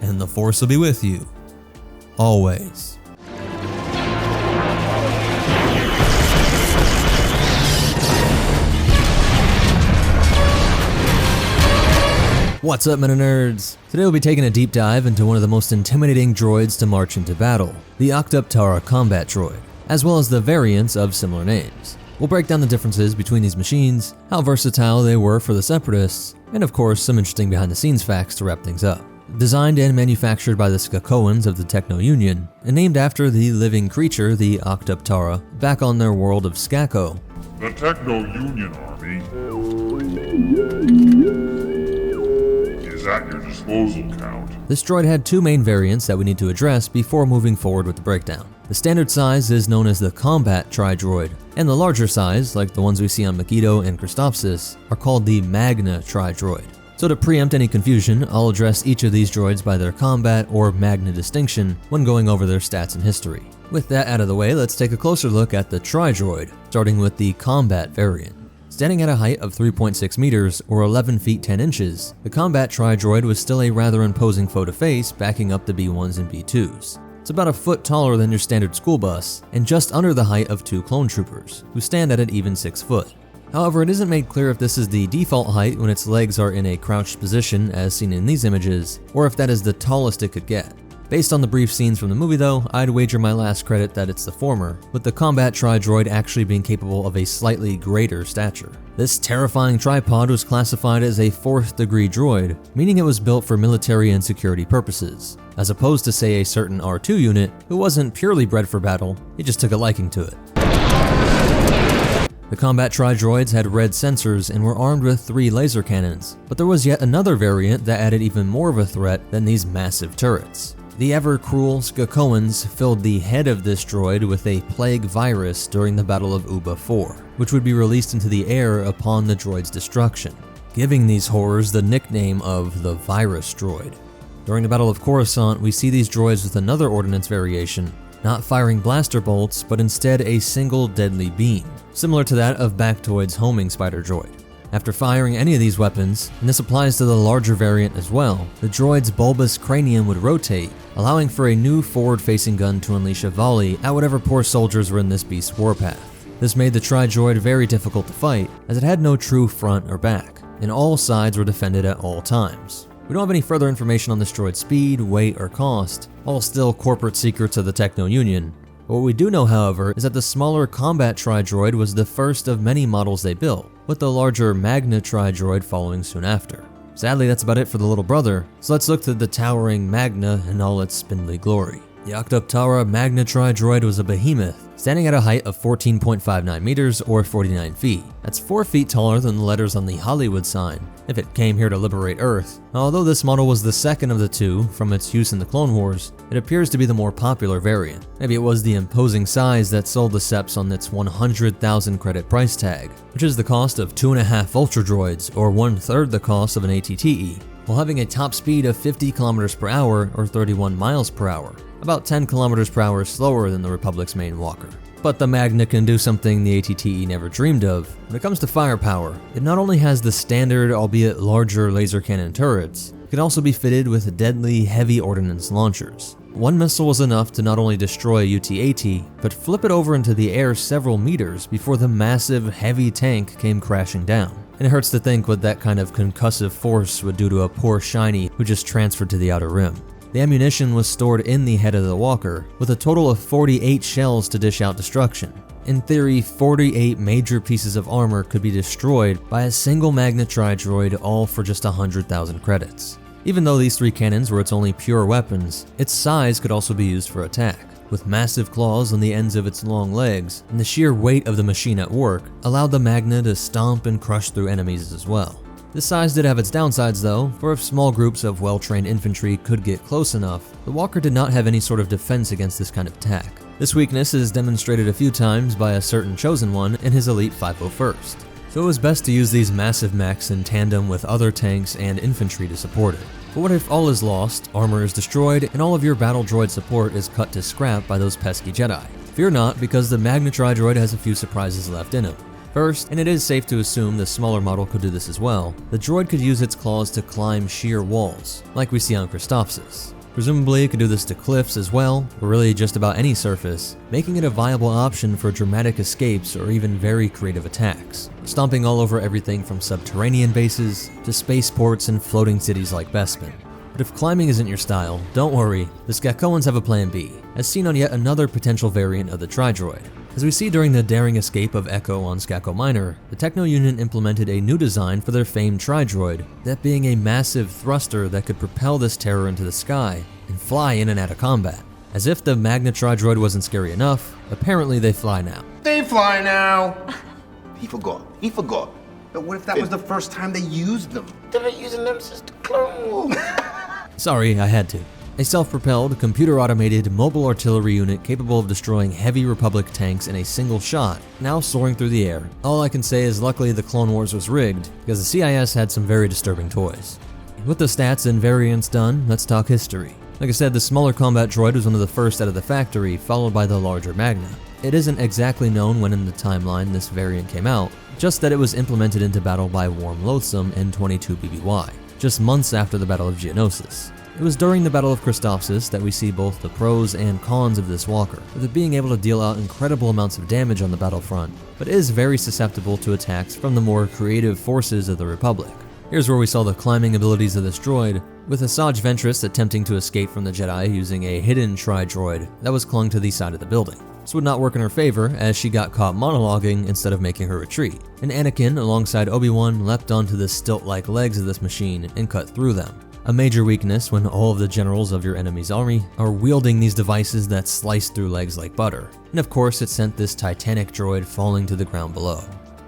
and the Force will be with you, always. What's up, men and nerds? Today we'll be taking a deep dive into one of the most intimidating droids to march into battle, the Octoptara combat droid, as well as the variants of similar names. We'll break down the differences between these machines, how versatile they were for the Separatists, and of course some interesting behind the scenes facts to wrap things up. Designed and manufactured by the Skakoans of the Techno Union, and named after the living creature, the Octoptara, back on their world of Skako, The Techno-Union Army is at your disposal, Count. This droid had two main variants that we need to address before moving forward with the breakdown. The standard size is known as the Combat Tri-Droid, and the larger size, like the ones we see on Megiddo and Christophsis, are called the Magna Tri-Droid. So to preempt any confusion, I'll address each of these droids by their combat or Magna distinction when going over their stats and history. With that out of the way, let's take a closer look at the Tri-Droid, starting with the Combat variant. Standing at a height of 3.6 meters or 11 feet 10 inches, the Combat Tri-Droid was still a rather imposing foe to face, backing up the B1s and B2s. It's about a foot taller than your standard school bus, and just under the height of two clone troopers, who stand at an even 6 foot. However, it isn't made clear if this is the default height when its legs are in a crouched position as seen in these images, or if that is the tallest it could get. Based on the brief scenes from the movie though, I'd wager my last credit that it's the former, with the Combat Tri-Droid actually being capable of a slightly greater stature. This terrifying tripod was classified as a 4th degree droid, meaning it was built for military and security purposes, as opposed to say a certain R2 unit who wasn't purely bred for battle, he just took a liking to it. The Combat Tri-Droids had red sensors and were armed with 3 laser cannons, but there was yet another variant that added even more of a threat than these massive turrets. The ever-cruel Skakoans filled the head of this droid with a plague virus during the Battle of Uba 4, which would be released into the air upon the droid's destruction, giving these horrors the nickname of the Virus Droid. During the Battle of Coruscant, we see these droids with another ordnance variation, not firing blaster bolts, but instead a single deadly beam, similar to that of Bactoid's homing spider droid. After firing any of these weapons, and this applies to the larger variant as well, the droid's bulbous cranium would rotate, allowing for a new forward-facing gun to unleash a volley at whatever poor soldiers were in this beast's warpath. This made the Tri-Droid very difficult to fight, as it had no true front or back, and all sides were defended at all times. We don't have any further information on this droid's speed, weight, or cost, all still corporate secrets of the Techno-Union. What we do know, however, is that the smaller Combat Tri-Droid was the first of many models they built, with the larger Magna Tri-Droid following soon after. Sadly, that's about it for the little brother, so let's look to the towering Magna in all its spindly glory. The Octoptara Magna Tri-Droid was a behemoth, standing at a height of 14.59 meters or 49 feet. That's 4 feet taller than the letters on the Hollywood sign, if it came here to liberate Earth. Although this model was the second of the two from its use in the Clone Wars, it appears to be the more popular variant. Maybe it was the imposing size that sold the Seps on its 100,000 credit price tag, which is the cost of 2.5 Ultra Droids or 1/3 the cost of an ATTE, while having a top speed of 50 kilometers per hour or 31 miles per hour, about 10 kilometers per hour slower than the Republic's main walker. But the Magna can do something the ATTE never dreamed of. When it comes to firepower, it not only has the standard, albeit larger laser cannon turrets, it can also be fitted with deadly heavy ordnance launchers. One missile was enough to not only destroy a UT-AT, but flip it over into the air several meters before the massive, heavy tank came crashing down. And it hurts to think what that kind of concussive force would do to a poor shiny who just transferred to the outer rim. The ammunition was stored in the head of the walker, with a total of 48 shells to dish out destruction. In theory, 48 major pieces of armor could be destroyed by a single Magna Tri-Droid, all for just 100,000 credits. Even though these 3 cannons were its only pure weapons, its size could also be used for attack. With massive claws on the ends of its long legs, and the sheer weight of the machine at work allowed the Magna to stomp and crush through enemies as well. This size did have its downsides though, for if small groups of well-trained infantry could get close enough, the walker did not have any sort of defense against this kind of attack. This weakness is demonstrated a few times by a certain chosen one in his elite 501st. So it was best to use these massive mechs in tandem with other tanks and infantry to support it. But what if all is lost, armor is destroyed, and all of your battle droid support is cut to scrap by those pesky Jedi? Fear not, because the Magna Tri-Droid has a few surprises left in him. First, and it is safe to assume the smaller model could do this as well, the droid could use its claws to climb sheer walls, like we see on Christophsis. Presumably it could do this to cliffs as well, or really just about any surface, making it a viable option for dramatic escapes or even very creative attacks, stomping all over everything from subterranean bases to spaceports and floating cities like Bespin. But if climbing isn't your style, don't worry, the Skakoans have a plan B, as seen on yet another potential variant of the Tri-Droid. As we see during the daring escape of Echo on Skako Minor, the Techno-Union implemented a new design for their famed Tri-Droid, that being a massive thruster that could propel this terror into the sky and fly in and out of combat. As if the Magna Tri-Droid wasn't scary enough, apparently they fly now. They fly now! He forgot. But what if that was the first time they used them? They've been using them since the Clone Wars. Sorry, I had to. A self-propelled, computer-automated mobile artillery unit capable of destroying heavy Republic tanks in a single shot, now soaring through the air. All I can say is luckily the Clone Wars was rigged, because the CIS had some very disturbing toys. With the stats and variants done, let's talk history. Like I said, the smaller combat droid was one of the first out of the factory, followed by the larger Magna. It isn't exactly known when in the timeline this variant came out, just that it was implemented into battle by Worm Loathsome in 22 BBY, just months after the Battle of Geonosis. It was during the Battle of Christophsis that we see both the pros and cons of this walker, with it being able to deal out incredible amounts of damage on the battlefront, but is very susceptible to attacks from the more creative forces of the Republic. Here's where we saw the climbing abilities of this droid, with Asajj Ventress attempting to escape from the Jedi using a hidden tri-droid that was clung to the side of the building. This would not work in her favor, as she got caught monologuing instead of making her retreat, and Anakin, alongside Obi-Wan, leapt onto the stilt-like legs of this machine and cut through them. A major weakness when all of the generals of your enemy's army are wielding these devices that slice through legs like butter. And of course, it sent this titanic droid falling to the ground below.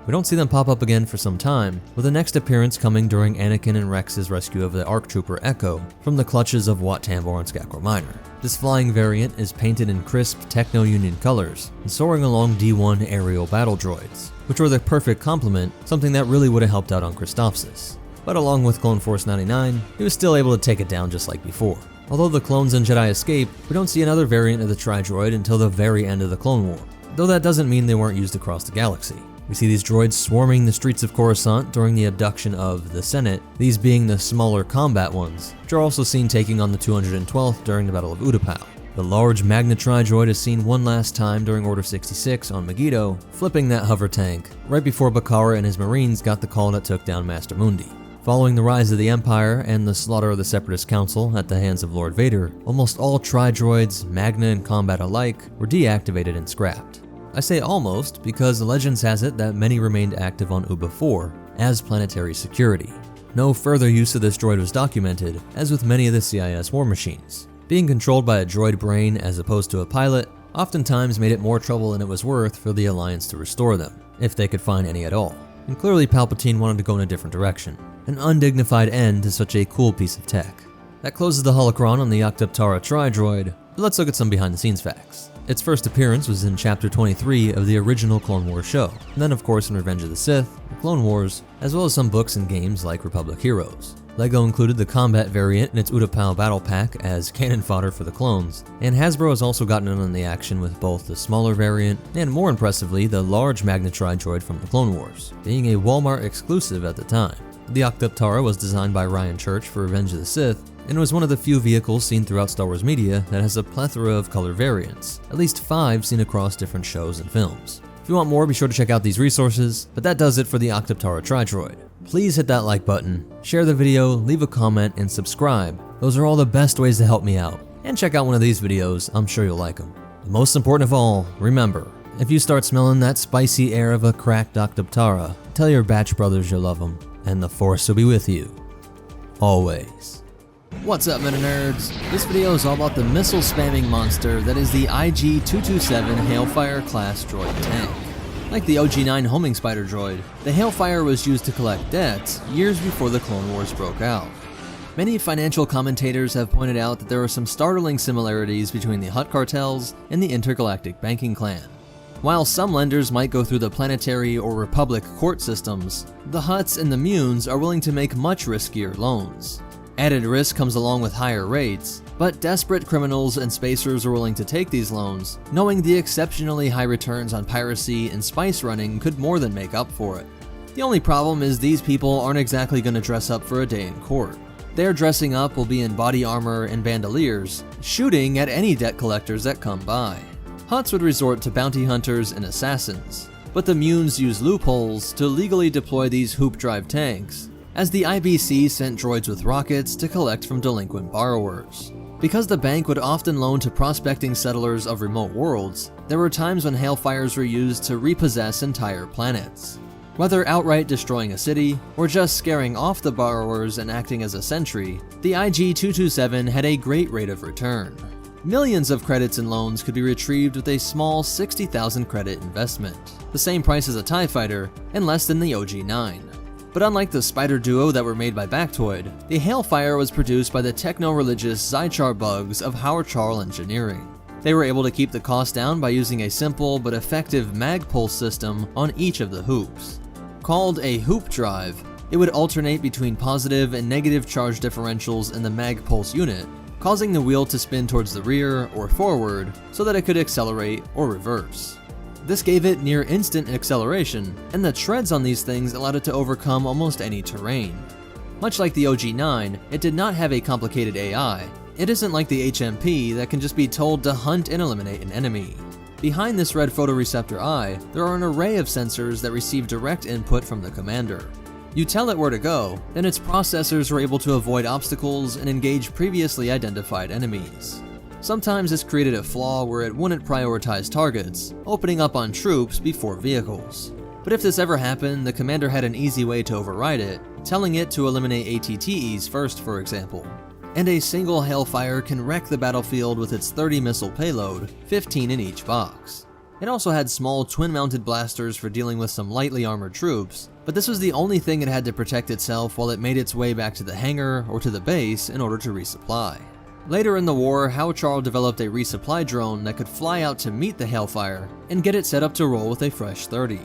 We don't see them pop up again for some time, with the next appearance coming during Anakin and Rex's rescue of the ARC Trooper Echo from the clutches of Wat Tambor and Skakor Minor. This flying variant is painted in crisp Techno-Union colors and soaring along D1 aerial battle droids, which were the perfect complement, something that really would have helped out on Christophsis. But along with Clone Force 99, he was still able to take it down just like before. Although the clones and Jedi escape, we don't see another variant of the Tri-Droid until the very end of the Clone War, though that doesn't mean they weren't used across the galaxy. We see these droids swarming the streets of Coruscant during the abduction of the Senate, these being the smaller combat ones, which are also seen taking on the 212th during the Battle of Utapau. The large Magna Tri-Droid is seen one last time during Order 66 on Megiddo, flipping that hover tank, right before Bakara and his Marines got the call that took down Master Mundi. Following the rise of the Empire and the slaughter of the Separatist Council at the hands of Lord Vader, almost all Tri-Droids, Magna and Combat alike, were deactivated and scrapped. I say almost because Legends has it that many remained active on Uba 4 as planetary security. No further use of this droid was documented, as with many of the CIS war machines. Being controlled by a droid brain as opposed to a pilot oftentimes made it more trouble than it was worth for the Alliance to restore them, if they could find any at all. And clearly Palpatine wanted to go in a different direction. An undignified end to such a cool piece of tech. That closes the holocron on the Octup Tara Tri-Droid, but let's look at some behind-the-scenes facts. Its first appearance was in Chapter 23 of the original Clone Wars show, and then of course in Revenge of the Sith, the Clone Wars, as well as some books and games like Republic Heroes. LEGO included the combat variant in its Utapau battle pack as cannon fodder for the clones, and Hasbro has also gotten in on the action with both the smaller variant and, more impressively, the large Magna Tri-Droid from the Clone Wars, being a Walmart exclusive at the time. The Octup Tara was designed by Ryan Church for Revenge of the Sith, and was one of the few vehicles seen throughout Star Wars media that has a plethora of color variants, at least 5 seen across different shows and films. If you want more, be sure to check out these resources, but that does it for the Octup Tara Tri-Droid. Please hit that like button, share the video, leave a comment, and subscribe. Those are all the best ways to help me out. And check out one of these videos, I'm sure you'll like them. But most important of all, remember, if you start smelling that spicy air of a cracked Octup Tara, tell your batch brothers you love them, and the Force will be with you. Always. What's up, Meta Nerds? This video is all about the missile spamming monster that is the IG-227 Hailfire class droid tank. Like the OG-9 homing spider droid, the Hailfire was used to collect debts years before the Clone Wars broke out. Many financial commentators have pointed out that there are some startling similarities between the Hutt cartels and the intergalactic banking clan. While some lenders might go through the planetary or republic court systems, the Hutts and the Munes are willing to make much riskier loans. Added risk comes along with higher rates, but desperate criminals and spacers are willing to take these loans, knowing the exceptionally high returns on piracy and spice running could more than make up for it. The only problem is these people aren't exactly going to dress up for a day in court. Their dressing up will be in body armor and bandoliers, shooting at any debt collectors that come by. Hutts would resort to bounty hunters and assassins, but the Munes use loopholes to legally deploy these hoop-drive tanks, as the IBC sent droids with rockets to collect from delinquent borrowers. Because the bank would often loan to prospecting settlers of remote worlds, there were times when Hailfires were used to repossess entire planets. Whether outright destroying a city, or just scaring off the borrowers and acting as a sentry, the IG-227 had a great rate of return. Millions of credits and loans could be retrieved with a small 60,000 credit investment, the same price as a TIE fighter and less than the OG-9. But unlike the Spider duo that were made by Bactoid, the Hailfire was produced by the techno-religious Zychar bugs of Howard Engineering. They were able to keep the cost down by using a simple but effective mag pulse system on each of the hoops. Called a hoop drive, it would alternate between positive and negative charge differentials in the mag pulse unit, causing the wheel to spin towards the rear or forward so that it could accelerate or reverse. This gave it near instant acceleration, and the treads on these things allowed it to overcome almost any terrain. Much like the OG-9, it did not have a complicated AI. It isn't like the HMP that can just be told to hunt and eliminate an enemy. Behind this red photoreceptor eye, there are an array of sensors that receive direct input from the commander. You tell it where to go, then its processors are able to avoid obstacles and engage previously identified enemies. Sometimes this created a flaw where it wouldn't prioritize targets, opening up on troops before vehicles. But if this ever happened, the commander had an easy way to override it, telling it to eliminate ATTEs first, for example. And a single Hailfire can wreck the battlefield with its 30 missile payload, 15 in each box. It also had small twin-mounted blasters for dealing with some lightly armored troops, but this was the only thing it had to protect itself while it made its way back to the hangar or to the base in order to resupply. Later in the war, Howard developed a resupply drone that could fly out to meet the Hailfire and get it set up to roll with a fresh 30.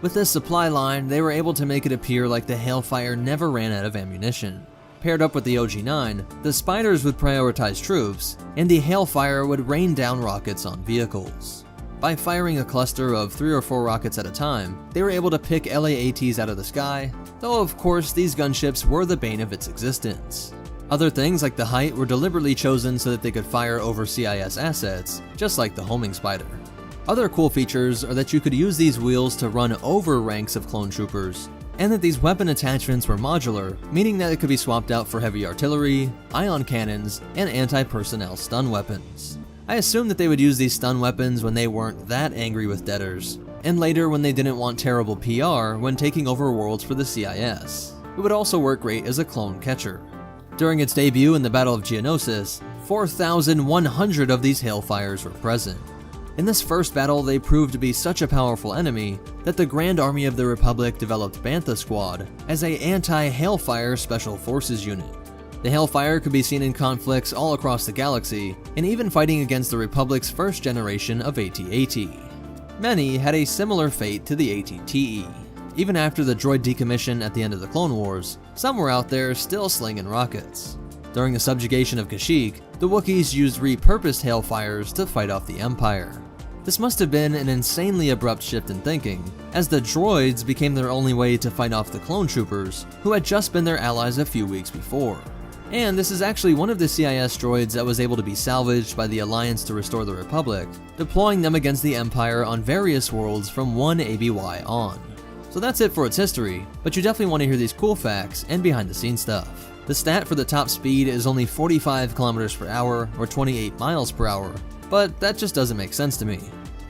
With this supply line, they were able to make it appear like the Hailfire never ran out of ammunition. Paired up with the OG-9, the Spiders would prioritize troops, and the Hailfire would rain down rockets on vehicles. By firing a cluster of 3 or 4 rockets at a time, they were able to pick LAATs out of the sky, though of course these gunships were the bane of its existence. Other things like the height were deliberately chosen so that they could fire over CIS assets, just like the homing Spider. Other cool features are that you could use these wheels to run over ranks of clone troopers, and that these weapon attachments were modular, meaning that it could be swapped out for heavy artillery, ion cannons, and anti-personnel stun weapons. I assumed that they would use these stun weapons when they weren't that angry with debtors, and later when they didn't want terrible PR when taking over worlds for the CIS. It would also work great as a clone catcher. During its debut in the Battle of Geonosis, 4,100 of these Hailfires were present. In this first battle, they proved to be such a powerful enemy that the Grand Army of the Republic developed Bantha Squad as an anti-Hailfire Special Forces unit. The Hailfire could be seen in conflicts all across the galaxy, and even fighting against the Republic's first generation of AT-AT. Many had a similar fate to the AT-TE. Even after the droid decommission at the end of the Clone Wars, some were out there still slinging rockets. During the subjugation of Kashyyyk, the Wookiees used repurposed Hailfires to fight off the Empire. This must have been an insanely abrupt shift in thinking, as the droids became their only way to fight off the clone troopers, who had just been their allies a few weeks before. And this is actually one of the CIS droids that was able to be salvaged by the Alliance to restore the Republic, deploying them against the Empire on various worlds from 1 ABY on. So that's it for its history, but you definitely want to hear these cool facts and behind the scenes stuff. The stat for the top speed is only 45 kilometers per hour or 28 miles per hour, but that just doesn't make sense to me.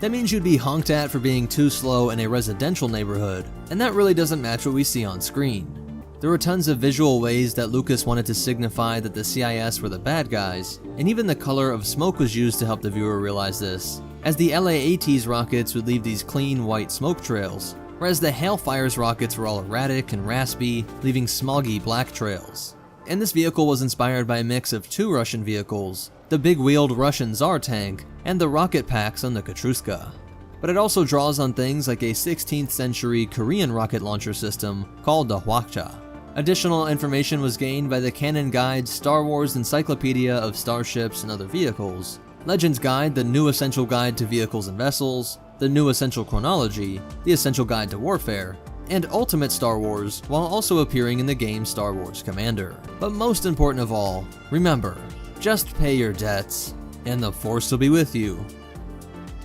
That means you'd be honked at for being too slow in a residential neighborhood, and that really doesn't match what we see on screen. There were tons of visual ways that Lucas wanted to signify that the CIS were the bad guys, and even the color of smoke was used to help the viewer realize this, as the LAAT's rockets would leave these clean white smoke trails, whereas the Hailfire's rockets were all erratic and raspy, leaving smoggy black trails. And this vehicle was inspired by a mix of 2 Russian vehicles, the big-wheeled Russian Tsar tank, and the rocket packs on the Katrushka. But it also draws on things like a 16th century Korean rocket launcher system called the Hwakcha. Additional information was gained by the Canon Guide Star Wars Encyclopedia of Starships and Other Vehicles, Legends Guide, the New Essential Guide to Vehicles and Vessels, the New Essential Chronology, the Essential Guide to Warfare, and Ultimate Star Wars, while also appearing in the game Star Wars Commander. But most important of all, remember, just pay your debts, and the Force will be with you.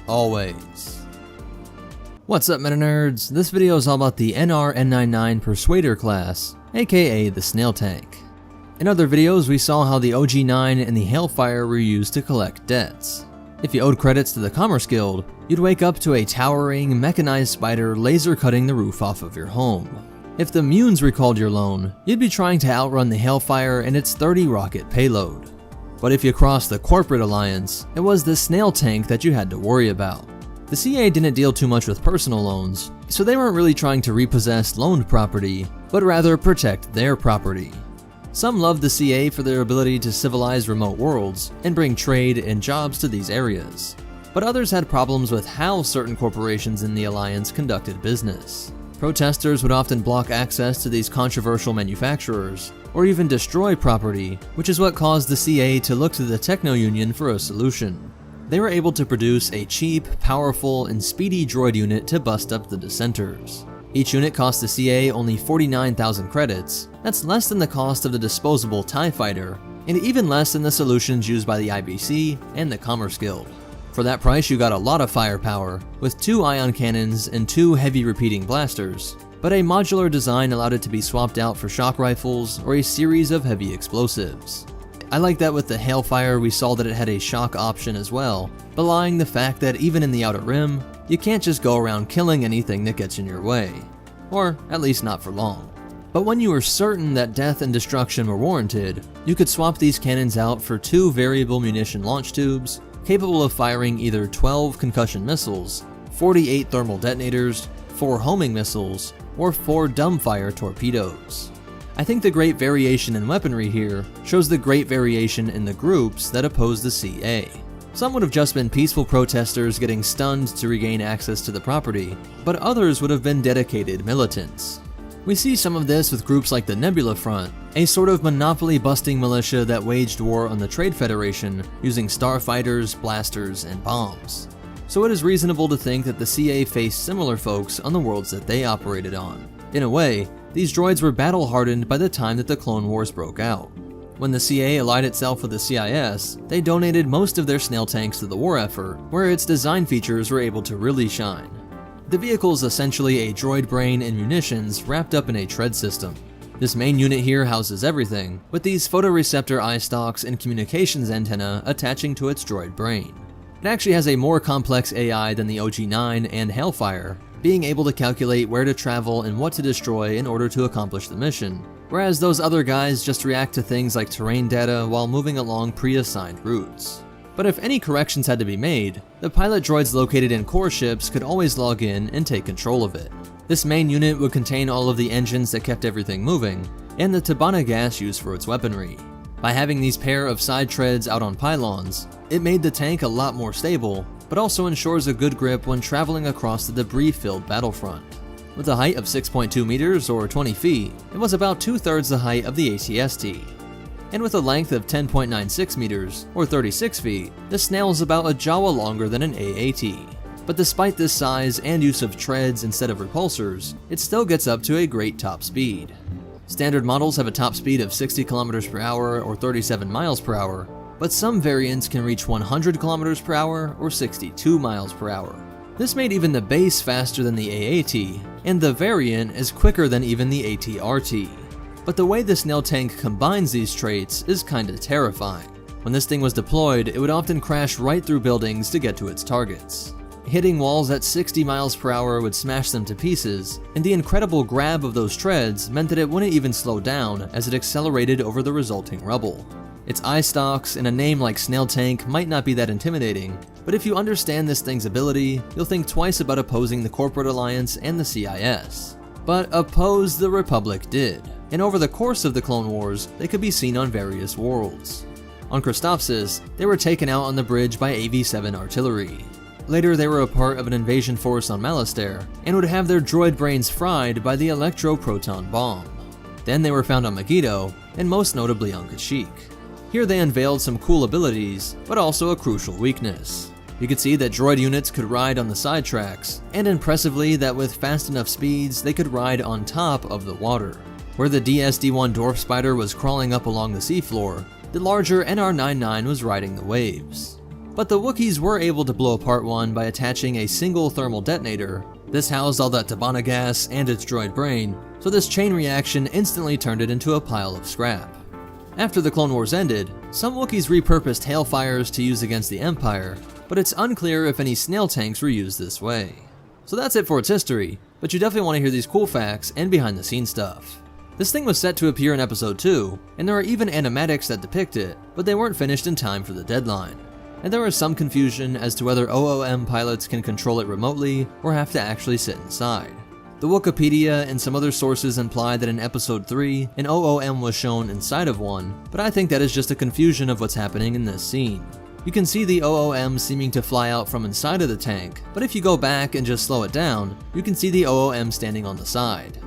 Always. What's up, meta nerds? This video is all about the NR-N99 Persuader class, aka the Snail Tank. In other videos, we saw how the OG-9 and the Hailfire were used to collect debts. If you owed credits to the Commerce Guild, you'd wake up to a towering, mechanized spider laser cutting the roof off of your home. If the Munes recalled your loan, you'd be trying to outrun the Hailfire and its 30 rocket payload. But if you crossed the corporate alliance, it was the snail tank that you had to worry about. The CA didn't deal too much with personal loans, so they weren't really trying to repossess loaned property, but rather protect their property. Some loved the CA for their ability to civilize remote worlds and bring trade and jobs to these areas. But others had problems with how certain corporations in the Alliance conducted business. Protesters would often block access to these controversial manufacturers, or even destroy property, which is what caused the CA to look to the Techno-Union for a solution. They were able to produce a cheap, powerful, and speedy droid unit to bust up the dissenters. Each unit cost the CA only 49,000 credits. That's less than the cost of the disposable TIE Fighter, and even less than the solutions used by the IBC and the Commerce Guild. For that price, you got a lot of firepower, with 2 ion cannons and 2 heavy repeating blasters, but a modular design allowed it to be swapped out for shock rifles or a series of heavy explosives. I like that with the Hailfire we saw that it had a shock option as well, belying the fact that even in the Outer Rim, you can't just go around killing anything that gets in your way. Or at least not for long. But when you were certain that death and destruction were warranted, you could swap these cannons out for 2 variable munition launch tubes, capable of firing either 12 concussion missiles, 48 thermal detonators, 4 homing missiles, or 4 dumbfire torpedoes. I think the great variation in weaponry here shows the great variation in the groups that oppose the CA. Some would have just been peaceful protesters getting stunned to regain access to the property, but others would have been dedicated militants. We see some of this with groups like the Nebula Front, a sort of monopoly-busting militia that waged war on the Trade Federation using starfighters, blasters, and bombs. So it is reasonable to think that the CA faced similar folks on the worlds that they operated on. In a way, these droids were battle-hardened by the time that the Clone Wars broke out. When the CA allied itself with the CIS, they donated most of their snail tanks to the war effort, where its design features were able to really shine. The vehicle is essentially a droid brain and munitions wrapped up in a tread system. This main unit here houses everything, with these photoreceptor eye stalks and communications antenna attaching to its droid brain. It actually has a more complex AI than the OG-9 and Hailfire, being able to calculate where to travel and what to destroy in order to accomplish the mission, whereas those other guys just react to things like terrain data while moving along pre-assigned routes. But if any corrections had to be made, the pilot droids located in core ships could always log in and take control of it. This main unit would contain all of the engines that kept everything moving, and the Tabana gas used for its weaponry. By having these pair of side treads out on pylons, it made the tank a lot more stable, but also ensures a good grip when traveling across the debris-filled battlefront. With a height of 6.2 meters or 20 feet, it was about 2/3 the height of the AT-ST. And with a length of 10.96 meters or 36 feet, the snail is about a Jawa longer than an AAT. But despite this size and use of treads instead of repulsors, it still gets up to a great top speed. Standard models have a top speed of 60 km per hour or 37 miles per hour, but some variants can reach 100 km per hour or 62 miles per hour. This made even the base faster than the AAT, and the variant is quicker than even the AT-RT. But the way the snail tank combines these traits is kinda terrifying. When this thing was deployed, it would often crash right through buildings to get to its targets. Hitting walls at 60 miles per hour would smash them to pieces, and the incredible grab of those treads meant that it wouldn't even slow down as it accelerated over the resulting rubble. Its eye stalks and a name like Snail Tank might not be that intimidating, but if you understand this thing's ability, you'll think twice about opposing the Corporate Alliance and the CIS. But oppose the Republic did, and over the course of the Clone Wars, they could be seen on various worlds. On Christophsis, they were taken out on the bridge by AV-7 artillery. Later, they were a part of an invasion force on Malastare, and would have their droid brains fried by the electro-proton bomb. Then they were found on Megiddo, and most notably on Kashyyyk. Here they unveiled some cool abilities, but also a crucial weakness. You could see that droid units could ride on the side tracks, and impressively that with fast enough speeds, they could ride on top of the water. Where the DS-D1 Dwarf Spider was crawling up along the seafloor, the larger NR-99 was riding the waves. But the Wookiees were able to blow apart one by attaching a single thermal detonator. This housed all that Tabana gas and its droid brain, so this chain reaction instantly turned it into a pile of scrap. After the Clone Wars ended, some Wookiees repurposed Hailfires to use against the Empire, but it's unclear if any snail tanks were used this way. So that's it for its history, but you definitely want to hear these cool facts and behind the scenes stuff. This thing was set to appear in episode 2, and there are even animatics that depict it, but they weren't finished in time for the deadline. And there is some confusion as to whether OOM pilots can control it remotely or have to actually sit inside. The Wikipedia and some other sources imply that in episode 3, an OOM was shown inside of one, but I think that is just a confusion of what's happening in this scene. You can see the OOM seeming to fly out from inside of the tank, but if you go back and just slow it down, you can see the OOM standing on the side.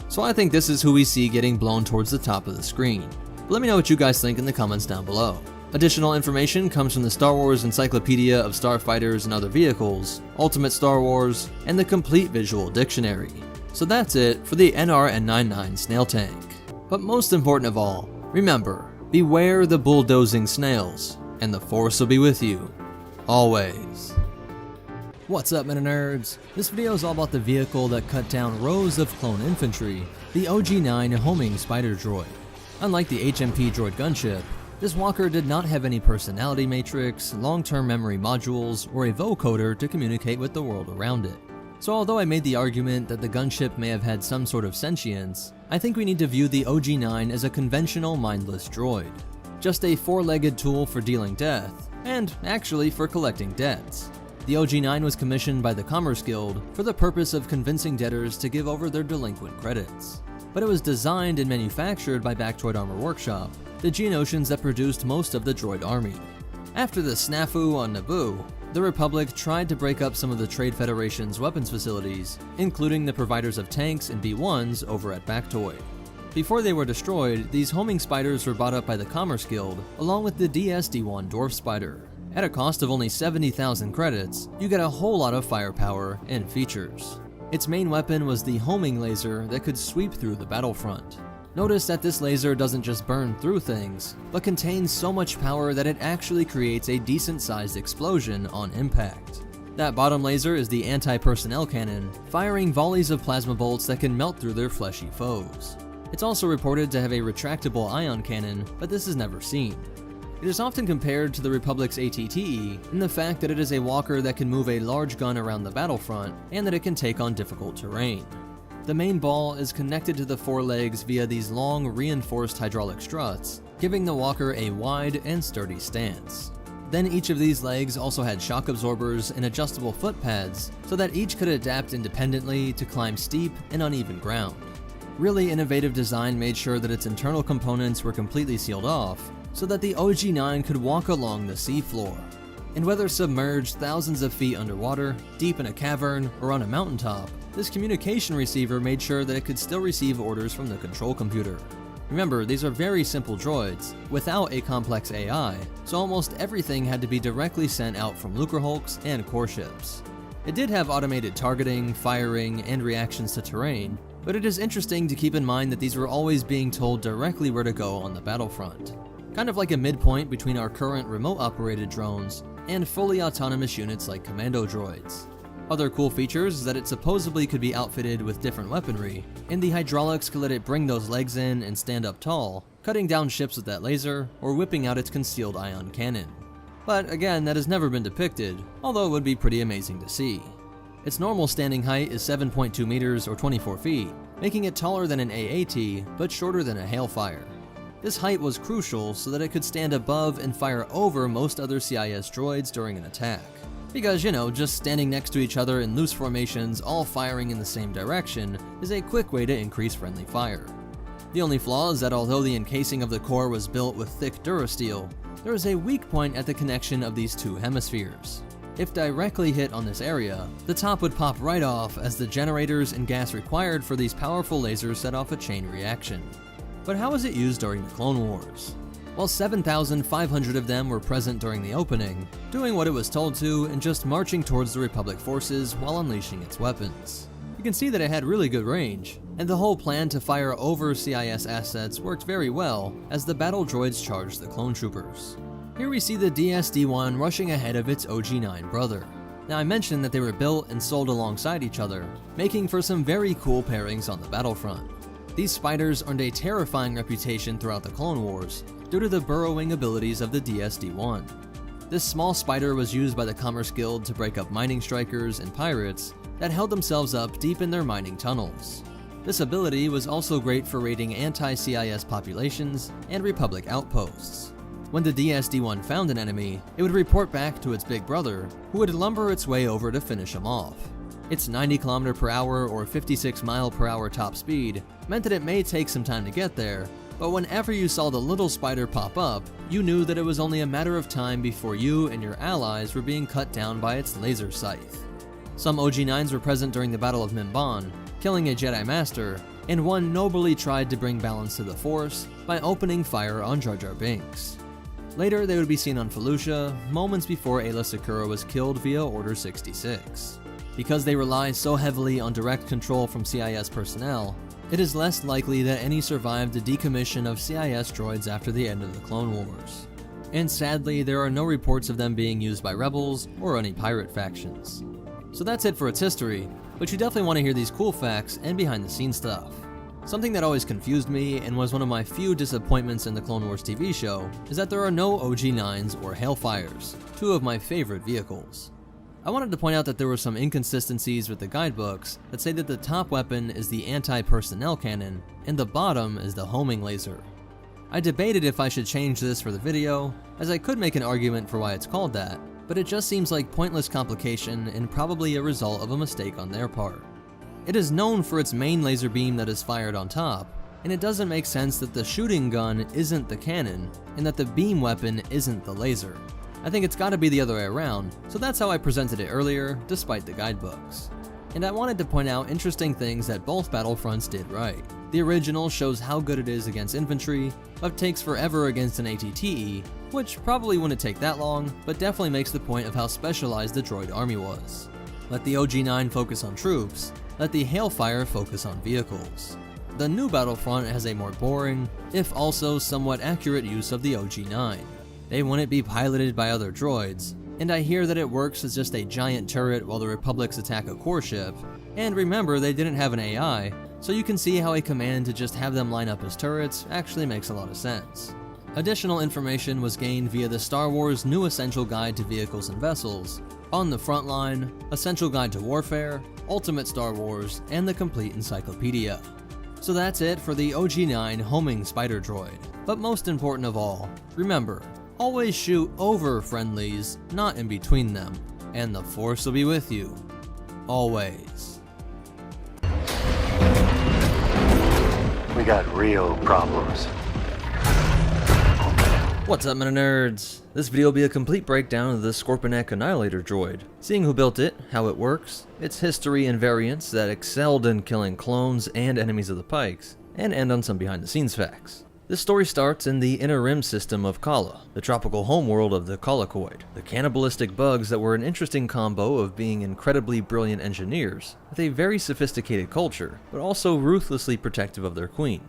So I think this is who we see getting blown towards the top of the screen. But let me know what you guys think in the comments down below. Additional information comes from the Star Wars Encyclopedia of Starfighters and Other Vehicles, Ultimate Star Wars, and the Complete Visual Dictionary. So that's it for the NRN-99 snail tank. But most important of all, remember, beware the bulldozing snails, and the Force will be with you, always. What's up, Meta Nerds? This video is all about the vehicle that cut down rows of clone infantry, the OG-9 homing spider droid. Unlike the HMP droid gunship, this walker did not have any personality matrix, long-term memory modules, or a vocoder to communicate with the world around it. So although I made the argument that the gunship may have had some sort of sentience, I think we need to view the OG-9 as a conventional mindless droid. Just a four-legged tool for dealing death, and actually for collecting debts. The OG-9 was commissioned by the Commerce Guild for the purpose of convincing debtors to give over their delinquent credits. But it was designed and manufactured by Bactroid Armor Workshop, the Geonosians that produced most of the droid army. After the snafu on Naboo, the Republic tried to break up some of the Trade Federation's weapons facilities, including the providers of tanks and B-1s over at Bactoid. Before they were destroyed, these homing spiders were bought up by the Commerce Guild, along with the DS-D1 Dwarf Spider. At a cost of only 70,000 credits, you get a whole lot of firepower and features. Its main weapon was the homing laser that could sweep through the battlefront. Notice that this laser doesn't just burn through things, but contains so much power that it actually creates a decent-sized explosion on impact. That bottom laser is the anti-personnel cannon, firing volleys of plasma bolts that can melt through their fleshy foes. It's also reported to have a retractable ion cannon, but this is never seen. It is often compared to the Republic's ATTE in the fact that it is a walker that can move a large gun around the battlefront and that it can take on difficult terrain. The main ball is connected to the forelegs via these long reinforced hydraulic struts, giving the walker a wide and sturdy stance. Then each of these legs also had shock absorbers and adjustable foot pads so that each could adapt independently to climb steep and uneven ground. Really innovative design made sure that its internal components were completely sealed off so that the OG-9 could walk along the seafloor. And whether submerged thousands of feet underwater, deep in a cavern, or on a mountaintop, this communication receiver made sure that it could still receive orders from the control computer. Remember, these are very simple droids, without a complex AI, so almost everything had to be directly sent out from Lucrehulks and core ships. It did have automated targeting, firing, and reactions to terrain, but it is interesting to keep in mind that these were always being told directly where to go on the battlefront. Kind of like a midpoint between our current remote-operated drones and fully autonomous units like commando droids. Other cool features is that it supposedly could be outfitted with different weaponry, and the hydraulics could let it bring those legs in and stand up tall, cutting down ships with that laser, or whipping out its concealed ion cannon. But again, that has never been depicted, although it would be pretty amazing to see. Its normal standing height is 7.2 meters or 24 feet, making it taller than an AAT, but shorter than a Hailfire. This height was crucial so that it could stand above and fire over most other CIS droids during an attack. Because, just standing next to each other in loose formations, all firing in the same direction, is a quick way to increase friendly fire. The only flaw is that although the encasing of the core was built with thick durasteel, there is a weak point at the connection of these two hemispheres. If directly hit on this area, the top would pop right off as the generators and gas required for these powerful lasers set off a chain reaction. But how was it used during the Clone Wars? Well, 7,500 of them were present during the opening, doing what it was told to and just marching towards the Republic forces while unleashing its weapons. You can see that it had really good range, and the whole plan to fire over CIS assets worked very well as the battle droids charged the clone troopers. Here we see the DS-D1 rushing ahead of its OG-9 brother. Now I mentioned that they were built and sold alongside each other, making for some very cool pairings on the battlefront. These spiders earned a terrifying reputation throughout the Clone Wars due to the burrowing abilities of the DS-D1. This small spider was used by the Commerce Guild to break up mining strikers and pirates that held themselves up deep in their mining tunnels. This ability was also great for raiding anti-CIS populations and Republic outposts. When the DS-D1 found an enemy, it would report back to its big brother, who would lumber its way over to finish him off. Its 90 km/h or 56 mph top speed meant that it may take some time to get there, but whenever you saw the little spider pop up, you knew that it was only a matter of time before you and your allies were being cut down by its laser scythe. Some OG-9s were present during the Battle of Mimban, killing a Jedi Master, and one nobly tried to bring balance to the Force by opening fire on Jar Jar Binks. Later, they would be seen on Felucia, moments before Aayla Secura was killed via Order 66. Because they rely so heavily on direct control from CIS personnel, it is less likely that any survived the decommission of CIS droids after the end of the Clone Wars. And sadly, there are no reports of them being used by rebels or any pirate factions. So that's it for its history, but you definitely want to hear these cool facts and behind the scenes stuff. Something that always confused me and was one of my few disappointments in the Clone Wars TV show is that there are no OG-9s or Hailfires, two of my favorite vehicles. I wanted to point out that there were some inconsistencies with the guidebooks that say that the top weapon is the anti-personnel cannon and the bottom is the homing laser. I debated if I should change this for the video, as I could make an argument for why it's called that, but it just seems like pointless complication and probably a result of a mistake on their part. It is known for its main laser beam that is fired on top, and it doesn't make sense that the shooting gun isn't the cannon and that the beam weapon isn't the laser. I think it's gotta be the other way around, so that's how I presented it earlier, despite the guidebooks. And I wanted to point out interesting things that both Battlefronts did right. The original shows how good it is against infantry, but takes forever against an ATTE, which probably wouldn't take that long, but definitely makes the point of how specialized the droid army was. Let the OG-9 focus on troops, let the Hailfire focus on vehicles. The new Battlefront has a more boring, if also somewhat accurate use of the OG-9. They wouldn't be piloted by other droids, and I hear that it works as just a giant turret while the Republics attack a core ship, and remember they didn't have an AI, so you can see how a command to just have them line up as turrets actually makes a lot of sense. Additional information was gained via the Star Wars New Essential Guide to Vehicles and Vessels, On the Frontline, Essential Guide to Warfare, Ultimate Star Wars, and the Complete Encyclopedia. So that's it for the OG-9 homing spider droid. But most important of all, remember, always shoot over friendlies, not in between them, and the Force will be with you. Always. We got real problems. What's up, Meta Nerds? This video will be a complete breakdown of the Scorponok Annihilator droid, seeing who built it, how it works, its history and variants that excelled in killing clones and enemies of the Pikes, and end on some behind the scenes facts. This story starts in the Inner Rim system of Kala, the tropical homeworld of the Colicoid, the cannibalistic bugs that were an interesting combo of being incredibly brilliant engineers, with a very sophisticated culture, but also ruthlessly protective of their queen.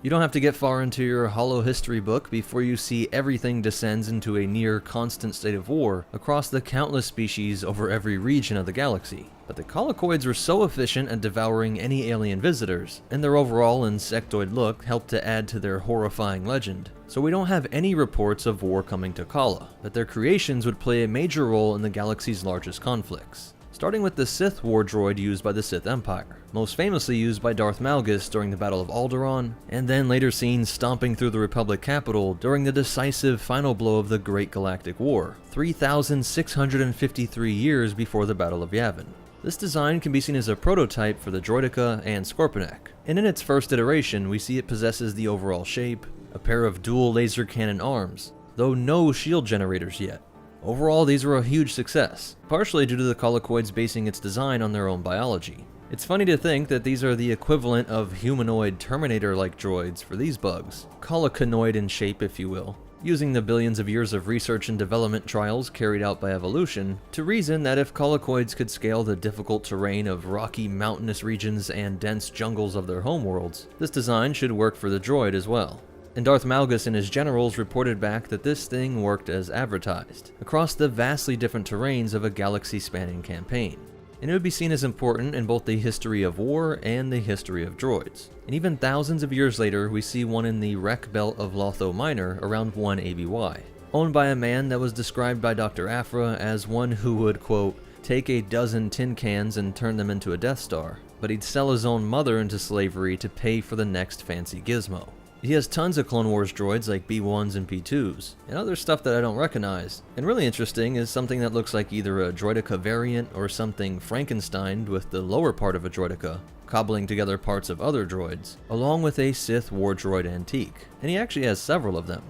You don't have to get far into your hollow history book before you see everything descends into a near constant state of war across the countless species over every region of the galaxy. But the Colicoids were so efficient at devouring any alien visitors, and their overall insectoid look helped to add to their horrifying legend. So we don't have any reports of war coming to Kala, but their creations would play a major role in the galaxy's largest conflicts. Starting with the Sith war droid used by the Sith Empire, most famously used by Darth Malgus during the Battle of Alderaan, and then later seen stomping through the Republic capital during the decisive final blow of the Great Galactic War, 3,653 years before the Battle of Yavin. This design can be seen as a prototype for the Droideka and Scorponok, and in its first iteration we see it possesses the overall shape, a pair of dual laser cannon arms, though no shield generators yet. Overall, these were a huge success, partially due to the Colicoids basing its design on their own biology. It's funny to think that these are the equivalent of humanoid Terminator-like droids for these bugs, coliconoid in shape if you will, using the billions of years of research and development trials carried out by evolution to reason that if Colicoids could scale the difficult terrain of rocky mountainous regions and dense jungles of their homeworlds, this design should work for the droid as well. And Darth Malgus and his generals reported back that this thing worked as advertised, across the vastly different terrains of a galaxy-spanning campaign. And it would be seen as important in both the history of war and the history of droids. And even thousands of years later, we see one in the wreck belt of Lotho Minor around 1 ABY, owned by a man that was described by Dr. Afra as one who would, quote, take a dozen tin cans and turn them into a Death Star, but but he'd sell his own mother into slavery to pay for the next fancy gizmo. He has tons of Clone Wars droids like B1s and B2s, and other stuff that I don't recognize. And really interesting is something that looks like either a droideka variant or something Frankensteined with the lower part of a droideka, cobbling together parts of other droids, along with a Sith war droid antique, and he actually has several of them.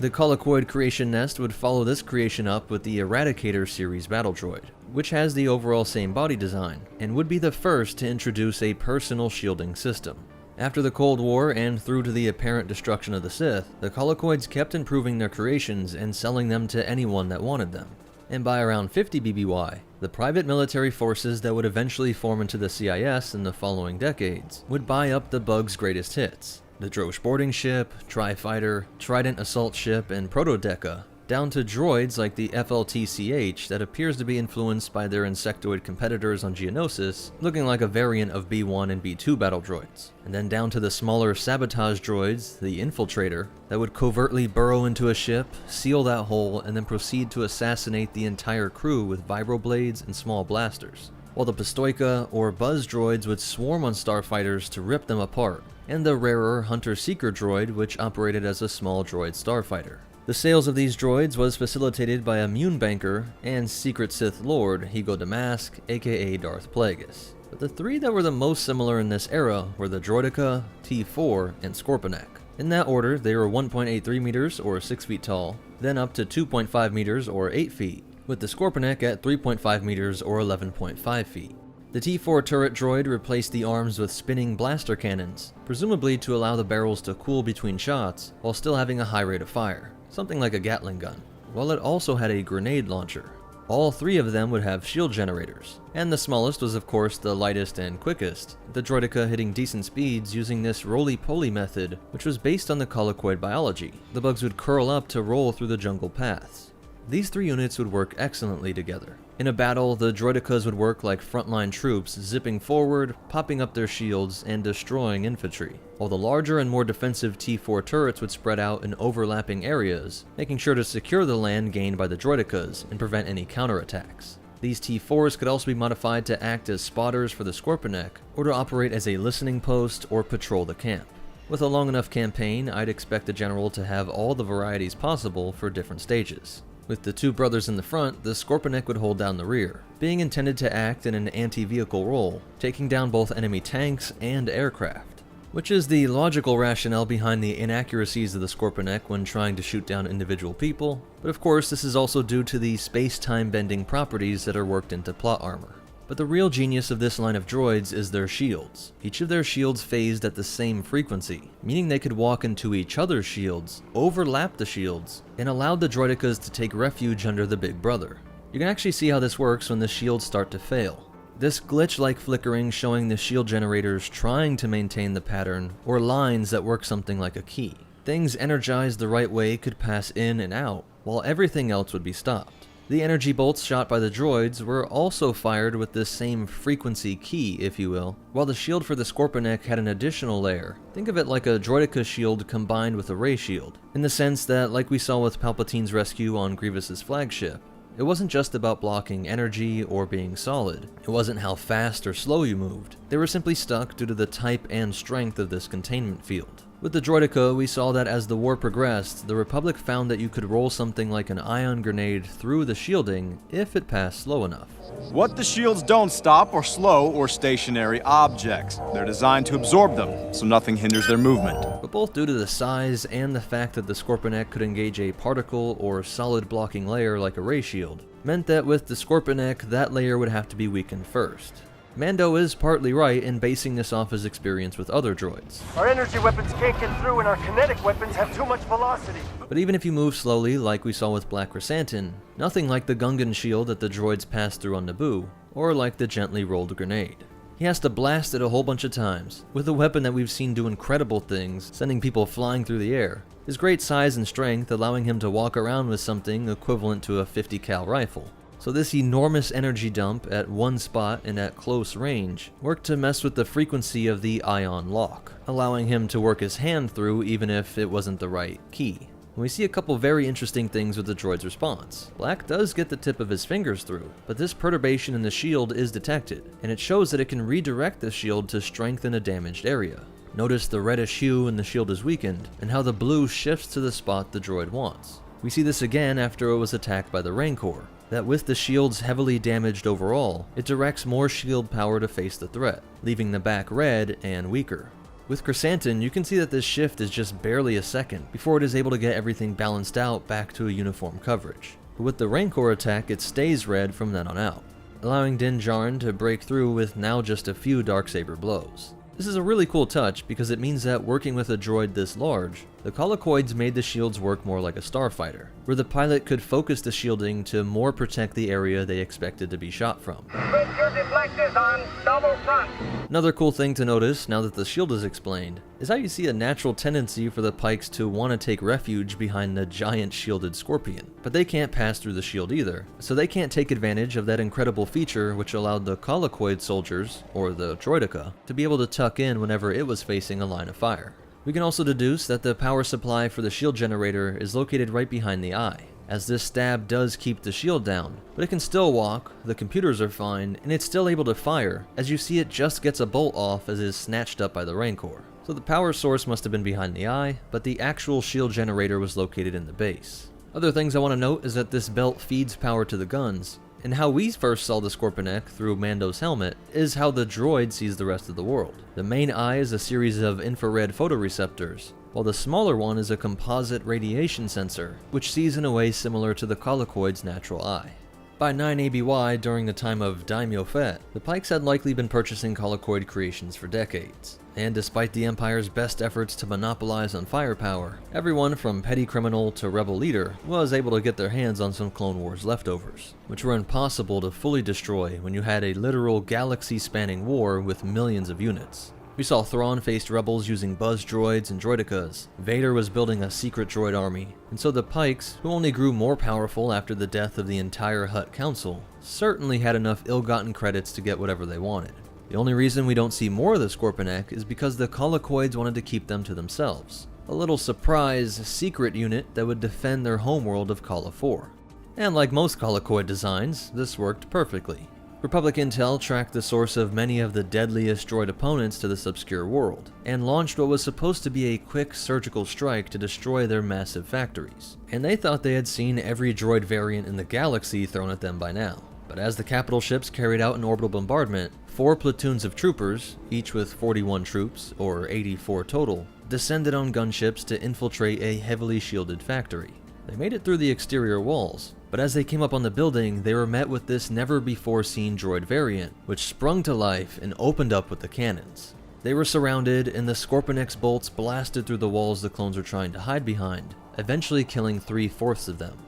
The Colicoid creation nest would follow this creation up with the Eradicator series battle droid, which has the overall same body design, and would be the first to introduce a personal shielding system. After the Cold War and through to the apparent destruction of the Sith, the Colicoids kept improving their creations and selling them to anyone that wanted them. And by around 50 BBY, the private military forces that would eventually form into the CIS in the following decades would buy up the Bug's greatest hits: the Drosh boarding ship, Tri-Fighter, Trident assault ship, and Proto-Deca, down to droids like the FLTCH that appears to be influenced by their insectoid competitors on Geonosis, looking like a variant of B1 and B2 battle droids, and then down to the smaller sabotage droids, the Infiltrator, that would covertly burrow into a ship, seal that hole, and then proceed to assassinate the entire crew with vibroblades and small blasters, while the Pistoika or Buzz droids would swarm on starfighters to rip them apart, and the rarer Hunter-Seeker droid, which operated as a small droid starfighter. The sales of these droids was facilitated by a Mune Banker and Secret Sith Lord Higo Damask, aka Darth Plagueis. But the three that were the most similar in this era were the Droideka, T4, and Scorponok. In that order, they were 1.83 meters or 6 feet tall, then up to 2.5 meters or 8 feet, with the Scorponok at 3.5 meters or 11.5 feet. The T4 turret droid replaced the arms with spinning blaster cannons, presumably to allow the barrels to cool between shots while still having a high rate of fire, something like a Gatling gun, while it also had a grenade launcher. All three of them would have shield generators, and the smallest was of course the lightest and quickest, the Droideka hitting decent speeds using this roly-poly method, which was based on the Colicoid biology. The bugs would curl up to roll through the jungle paths. These three units would work excellently together. In a battle, the Droidekas would work like frontline troops, zipping forward, popping up their shields, and destroying infantry, while the larger and more defensive T4 turrets would spread out in overlapping areas, making sure to secure the land gained by the Droidekas and prevent any counterattacks. These T4s could also be modified to act as spotters for the Scorponok, or to operate as a listening post or patrol the camp. With a long enough campaign, I'd expect the general to have all the varieties possible for different stages. With the two brothers in the front, the Scorponok would hold down the rear, being intended to act in an anti-vehicle role, taking down both enemy tanks and aircraft, which is the logical rationale behind the inaccuracies of the Scorponok when trying to shoot down individual people, but of course this is also due to the space-time bending properties that are worked into plot armor. But the real genius of this line of droids is their shields. Each of their shields phased at the same frequency, meaning they could walk into each other's shields, overlap the shields, and allowed the Droidekas to take refuge under the big brother. You can actually see how this works when the shields start to fail. This glitch-like flickering showing the shield generators trying to maintain the pattern, or lines that work something like a key. Things energized the right way could pass in and out, while everything else would be stopped. The energy bolts shot by the droids were also fired with this same frequency key, if you will, while the shield for the Scorponok had an additional layer. Think of it like a Droideka shield combined with a ray shield, in the sense that, like we saw with Palpatine's rescue on Grievous's flagship, it wasn't just about blocking energy or being solid. It wasn't how fast or slow you moved. They were simply stuck due to the type and strength of this containment field. With the Droideka, we saw that as the war progressed, the Republic found that you could roll something like an ion grenade through the shielding if it passed slow enough. What the shields don't stop are slow or stationary objects. They're designed to absorb them, so nothing hinders their movement. But both due to the size and the fact that the Scorponok could engage a particle or solid blocking layer like a ray shield, meant that with the Scorponok, that layer would have to be weakened first. Mando is partly right in basing this off his experience with other droids. Our energy weapons can't get through and our kinetic weapons have too much velocity. But even if you move slowly, like we saw with Black Chrysanthemum, nothing like the Gungan shield that the droids passed through on Naboo, or like the gently rolled grenade. He has to blast it a whole bunch of times, with a weapon that we've seen do incredible things, sending people flying through the air. His great size and strength allowing him to walk around with something equivalent to a 50 cal rifle. So this enormous energy dump at one spot and at close range worked to mess with the frequency of the ion lock, allowing him to work his hand through even if it wasn't the right key. We see a couple very interesting things with the droid's response. Black does get the tip of his fingers through, but this perturbation in the shield is detected, and it shows that it can redirect the shield to strengthen a damaged area. Notice the reddish hue when the shield is weakened, and how the blue shifts to the spot the droid wants. We see this again after it was attacked by the Rancor, that with the shields heavily damaged overall, it directs more shield power to face the threat, leaving the back red and weaker. With Chrysanthemum, you can see that this shift is just barely a second before it is able to get everything balanced out back to a uniform coverage. But with the Rancor attack, it stays red from then on out, allowing Din Djarin to break through with now just a few Darksaber blows. This is a really cool touch because it means that working with a droid this large, the Colicoids made the shields work more like a starfighter, where the pilot could focus the shielding to more protect the area they expected to be shot from. Put your deflectors on double front. Another cool thing to notice, now that the shield is explained, is how you see a natural tendency for the Pikes to want to take refuge behind the giant shielded Scorpion. But they can't pass through the shield either, so they can't take advantage of that incredible feature which allowed the Colicoid soldiers, or the Droideka, to be able to tuck in whenever it was facing a line of fire. We can also deduce that the power supply for the shield generator is located right behind the eye, as this stab does keep the shield down, but it can still walk, the computers are fine, and it's still able to fire, as you see it just gets a bolt off as it is snatched up by the Rancor. So the power source must have been behind the eye, but the actual shield generator was located in the base. Other things I want to note is that this belt feeds power to the guns, and how we first saw the Scorpion through Mando's helmet is how the droid sees the rest of the world. The main eye is a series of infrared photoreceptors, while the smaller one is a composite radiation sensor, which sees in a way similar to the Colicoid's natural eye. By 9 ABY, during the time of Daimyo Fett, the Pikes had likely been purchasing Colicoid creations for decades. And despite the Empire's best efforts to monopolize on firepower, everyone from petty criminal to rebel leader was able to get their hands on some Clone Wars leftovers, which were impossible to fully destroy when you had a literal galaxy-spanning war with millions of units. We saw Thrawn faced rebels using buzz droids and droidekas, Vader was building a secret droid army, and so the Pikes, who only grew more powerful after the death of the entire Hutt Council, certainly had enough ill-gotten credits to get whatever they wanted. The only reason we don't see more of the Scorpion is because the Colicoids wanted to keep them to themselves. A little surprise secret unit that would defend their homeworld of Cala 4. And like most Colicoid designs, this worked perfectly. Republic Intel tracked the source of many of the deadliest droid opponents to this obscure world, and launched what was supposed to be a quick surgical strike to destroy their massive factories. And they thought they had seen every droid variant in the galaxy thrown at them by now. But as the capital ships carried out an orbital bombardment, 4 platoons of troopers, each with 41 troops, or 84 total, descended on gunships to infiltrate a heavily shielded factory. They made it through the exterior walls, but as they came up on the building, they were met with this never-before-seen droid variant, which sprung to life and opened up with the cannons. They were surrounded, and the Scorpion's bolts blasted through the walls the clones were trying to hide behind, eventually killing 3/4 of them.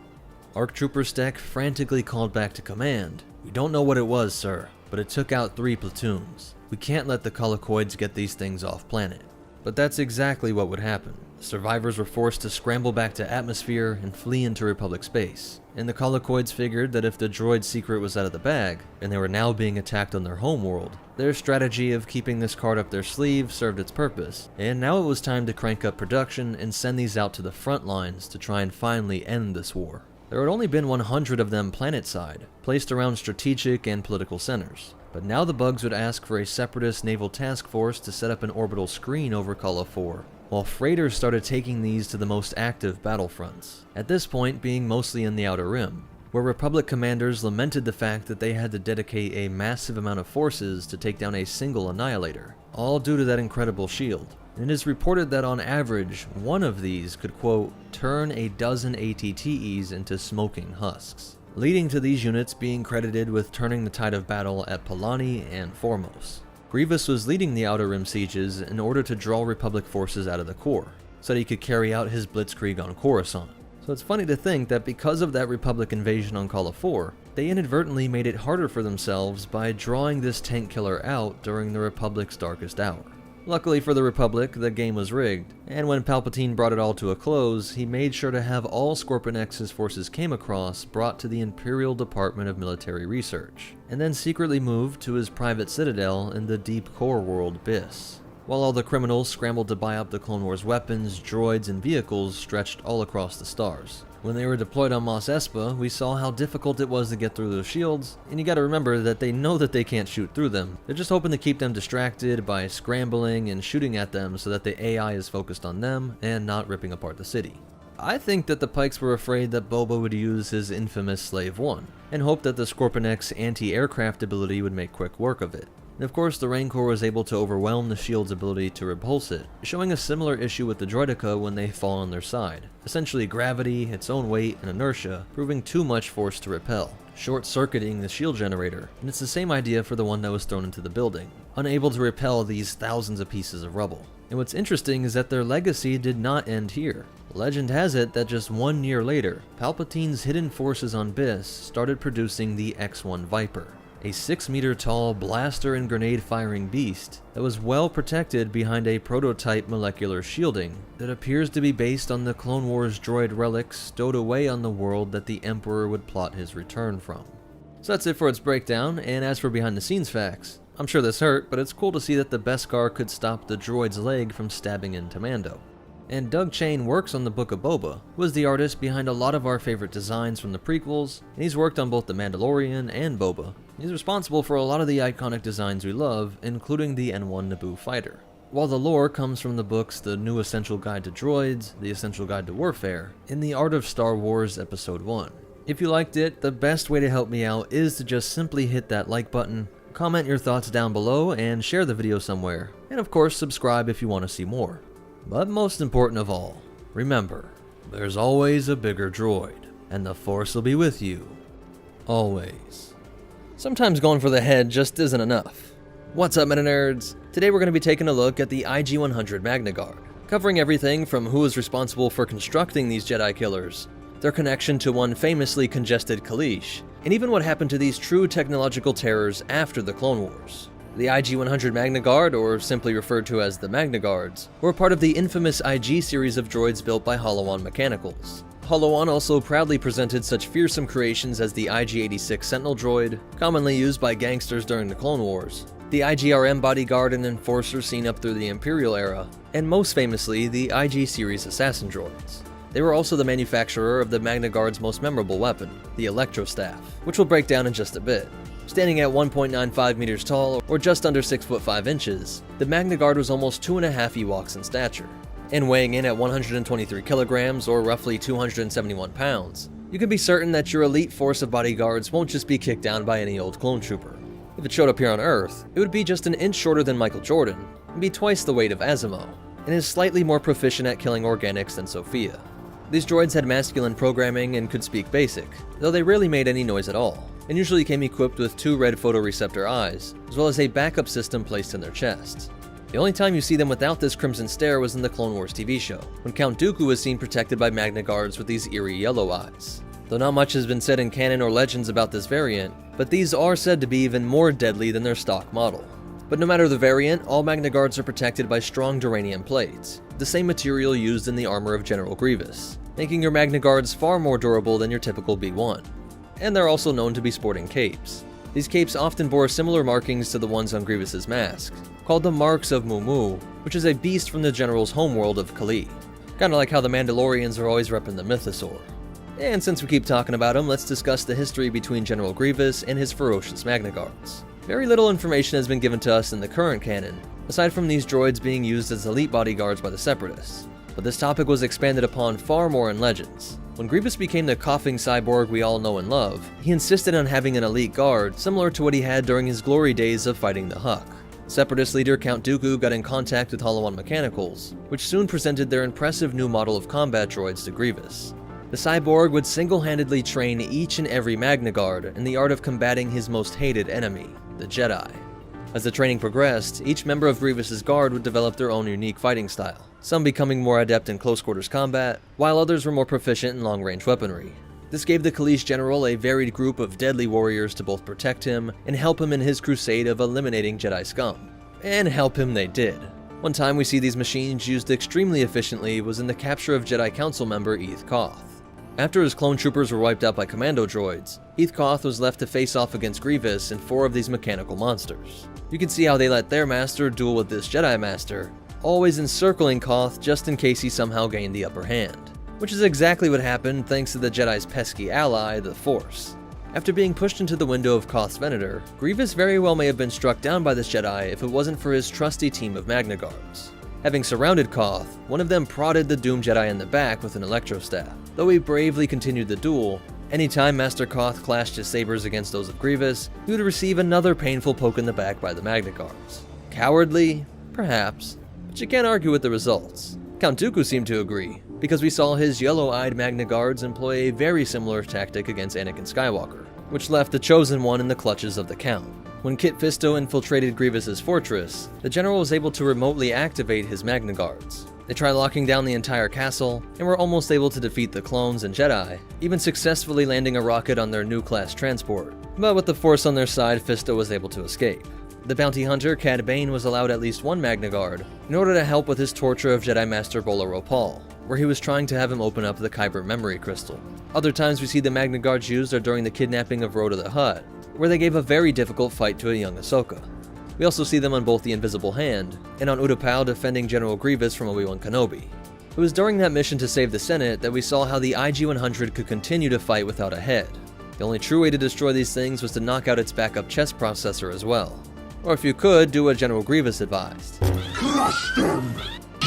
ARC Trooper Steck frantically called back to command. "We don't know what it was, sir, but it took out 3 platoons. We can't let the Colicoids get these things off planet." But that's exactly what would happen. Survivors were forced to scramble back to atmosphere and flee into Republic space. And the Colicoids figured that if the droid secret was out of the bag, and they were now being attacked on their homeworld, their strategy of keeping this card up their sleeve served its purpose. And now it was time to crank up production and send these out to the front lines to try and finally end this war. There had only been 100 of them planet-side, placed around strategic and political centers. But now the bugs would ask for a Separatist naval task force to set up an orbital screen over Cala 4, while freighters started taking these to the most active battlefronts, at this point being mostly in the Outer Rim, where Republic commanders lamented the fact that they had to dedicate a massive amount of forces to take down a single annihilator, all due to that incredible shield. And it is reported that on average, one of these could, quote, turn a dozen ATTEs into smoking husks, leading to these units being credited with turning the tide of battle at Palani and Formos. Grievous was leading the Outer Rim sieges in order to draw Republic forces out of the core, so that he could carry out his blitzkrieg on Coruscant. So it's funny to think that because of that Republic invasion on Cala 4, they inadvertently made it harder for themselves by drawing this tank killer out during the Republic's darkest hour. Luckily for the Republic, the game was rigged, and when Palpatine brought it all to a close, he made sure to have all Scorpion X's forces came across brought to the Imperial Department of Military Research, and then secretly moved to his private citadel in the deep core world Biss. while all the criminals scrambled to buy up the Clone Wars weapons, droids, and vehicles stretched all across the stars. When they were deployed on Mos Espa, we saw how difficult it was to get through those shields, and you gotta remember that they know that they can't shoot through them. They're just hoping to keep them distracted by scrambling and shooting at them so that the AI is focused on them and not ripping apart the city. I think that the Pikes were afraid that Boba would use his infamous Slave 1, and hoped that the Scorponek's anti-aircraft ability would make quick work of it. And of course, the Rancor was able to overwhelm the shield's ability to repulse it, showing a similar issue with the Droideka when they fall on their side. Essentially gravity, its own weight, and inertia, proving too much force to repel, short-circuiting the shield generator, and it's the same idea for the one that was thrown into the building, unable to repel these thousands of pieces of rubble. And what's interesting is that their legacy did not end here. Legend has it that just 1 year later, Palpatine's hidden forces on Biss started producing the X-1 Viper, a 6-meter tall blaster and grenade firing beast that was well protected behind a prototype molecular shielding that appears to be based on the Clone Wars droid relics stowed away on the world that the Emperor would plot his return from. So that's it for its breakdown, and as for behind the scenes facts, I'm sure this hurt, but it's cool to see that the Beskar could stop the droid's leg from stabbing into Mando. And Doug Chain works on the Book of Boba, who was the artist behind a lot of our favorite designs from the prequels, and he's worked on both The Mandalorian and Boba. He's responsible for a lot of the iconic designs we love, including the N1 Naboo fighter. While the lore comes from the books The New Essential Guide to Droids, The Essential Guide to Warfare, and The Art of Star Wars Episode 1. If you liked it, the best way to help me out is to just simply hit that like button, comment your thoughts down below, and share the video somewhere, and of course subscribe if you want to see more. But most important of all, remember, there's always a bigger droid, and the Force will be with you, always. Sometimes going for the head just isn't enough. What's up, Meta Nerds? Today we're going to be taking a look at the IG-100 Magna Guard, covering everything from who was responsible for constructing these Jedi killers, their connection to one famously congested Kaleesh, and even what happened to these true technological terrors after the Clone Wars. The IG-100 Magna Guard, or simply referred to as the Magna Guards, were part of the infamous IG series of droids built by Holowan Mechanicals. Holowan also proudly presented such fearsome creations as the IG-86 Sentinel droid, commonly used by gangsters during the Clone Wars, the IGRM bodyguard and enforcer seen up through the Imperial era, and most famously, the IG series assassin droids. They were also the manufacturer of the Magna Guard's most memorable weapon, the Electro Staff, which we'll break down in just a bit. Standing at 1.95 meters tall, or just under 6 foot 5 inches, the Magna Guard was almost 2.5 Ewoks in stature. And weighing in at 123 kilograms, or roughly 271 pounds, you can be certain that your elite force of bodyguards won't just be kicked down by any old clone trooper. If it showed up here on Earth, it would be just an inch shorter than Michael Jordan, and be twice the weight of Asimo, and is slightly more proficient at killing organics than Sophia. These droids had masculine programming and could speak basic, though they rarely made any noise at all, and usually came equipped with 2 red photoreceptor eyes, as well as a backup system placed in their chests. The only time you see them without this crimson stare was in the Clone Wars TV show, when Count Dooku was seen protected by Magna Guards with these eerie yellow eyes. Though not much has been said in canon or legends about this variant, but these are said to be even more deadly than their stock model. But no matter the variant, all Magna Guards are protected by strong duranium plates, the same material used in the armor of General Grievous, making your Magna Guards far more durable than your typical B1. And they're also known to be sporting capes. These capes often bore similar markings to the ones on Grievous's mask, called the Marks of Mumu, which is a beast from the General's homeworld of Kali. Kinda like how the Mandalorians are always repping the Mythosaur. And since we keep talking about him, let's discuss the history between General Grievous and his ferocious Magna Guards. Very little information has been given to us in the current canon, aside from these droids being used as elite bodyguards by the Separatists. But this topic was expanded upon far more in Legends. When Grievous became the coughing cyborg we all know and love, he insisted on having an elite guard similar to what he had during his glory days of fighting the Huck. Separatist leader Count Dooku got in contact with Holowan Mechanicals, which soon presented their impressive new model of combat droids to Grievous. The cyborg would single-handedly train each and every Magna Guard in the art of combating his most hated enemy, the Jedi. As the training progressed, each member of Grievous's guard would develop their own unique fighting style, some becoming more adept in close-quarters combat, while others were more proficient in long-range weaponry. This gave the Kaleesh general a varied group of deadly warriors to both protect him and help him in his crusade of eliminating Jedi scum. And help him they did. One time we see these machines used extremely efficiently was in the capture of Jedi Council member Eth Koth. After his clone troopers were wiped out by commando droids, Heath Koth was left to face off against Grievous and 4 of these mechanical monsters. You can see how they let their master duel with this Jedi Master, always encircling Koth just in case he somehow gained the upper hand. Which is exactly what happened thanks to the Jedi's pesky ally, the Force. After being pushed into the window of Koth's Venator, Grievous very well may have been struck down by this Jedi if it wasn't for his trusty team of Magna Guards. Having surrounded Koth, one of them prodded the doomed Jedi in the back with an electro staff. Though he bravely continued the duel, anytime Master Koth clashed his sabers against those of Grievous, he would receive another painful poke in the back by the Magna Guards. Cowardly? Perhaps, but you can't argue with the results. Count Dooku seemed to agree, because we saw his yellow-eyed Magna Guards employ a very similar tactic against Anakin Skywalker, which left the Chosen One in the clutches of the Count. When Kit Fisto infiltrated Grievous's fortress, the general was able to remotely activate his Magna Guards. They tried locking down the entire castle, and were almost able to defeat the clones and Jedi, even successfully landing a rocket on their new class transport. But with the Force on their side, Fisto was able to escape. The bounty hunter, Cad Bane, was allowed at least one Magna Guard in order to help with his torture of Jedi Master Bolo Ropal, where he was trying to have him open up the Kyber memory crystal. Other times we see the Magna Guards used are during the kidnapping of Rhoda the Hutt, where they gave a very difficult fight to a young Ahsoka. We also see them on both the Invisible Hand, and on Utapau defending General Grievous from Obi-Wan Kenobi. It was during that mission to save the Senate that we saw how the IG-100 could continue to fight without a head. The only true way to destroy these things was to knock out its backup chess processor as well. Or if you could, do what General Grievous advised. Crush them!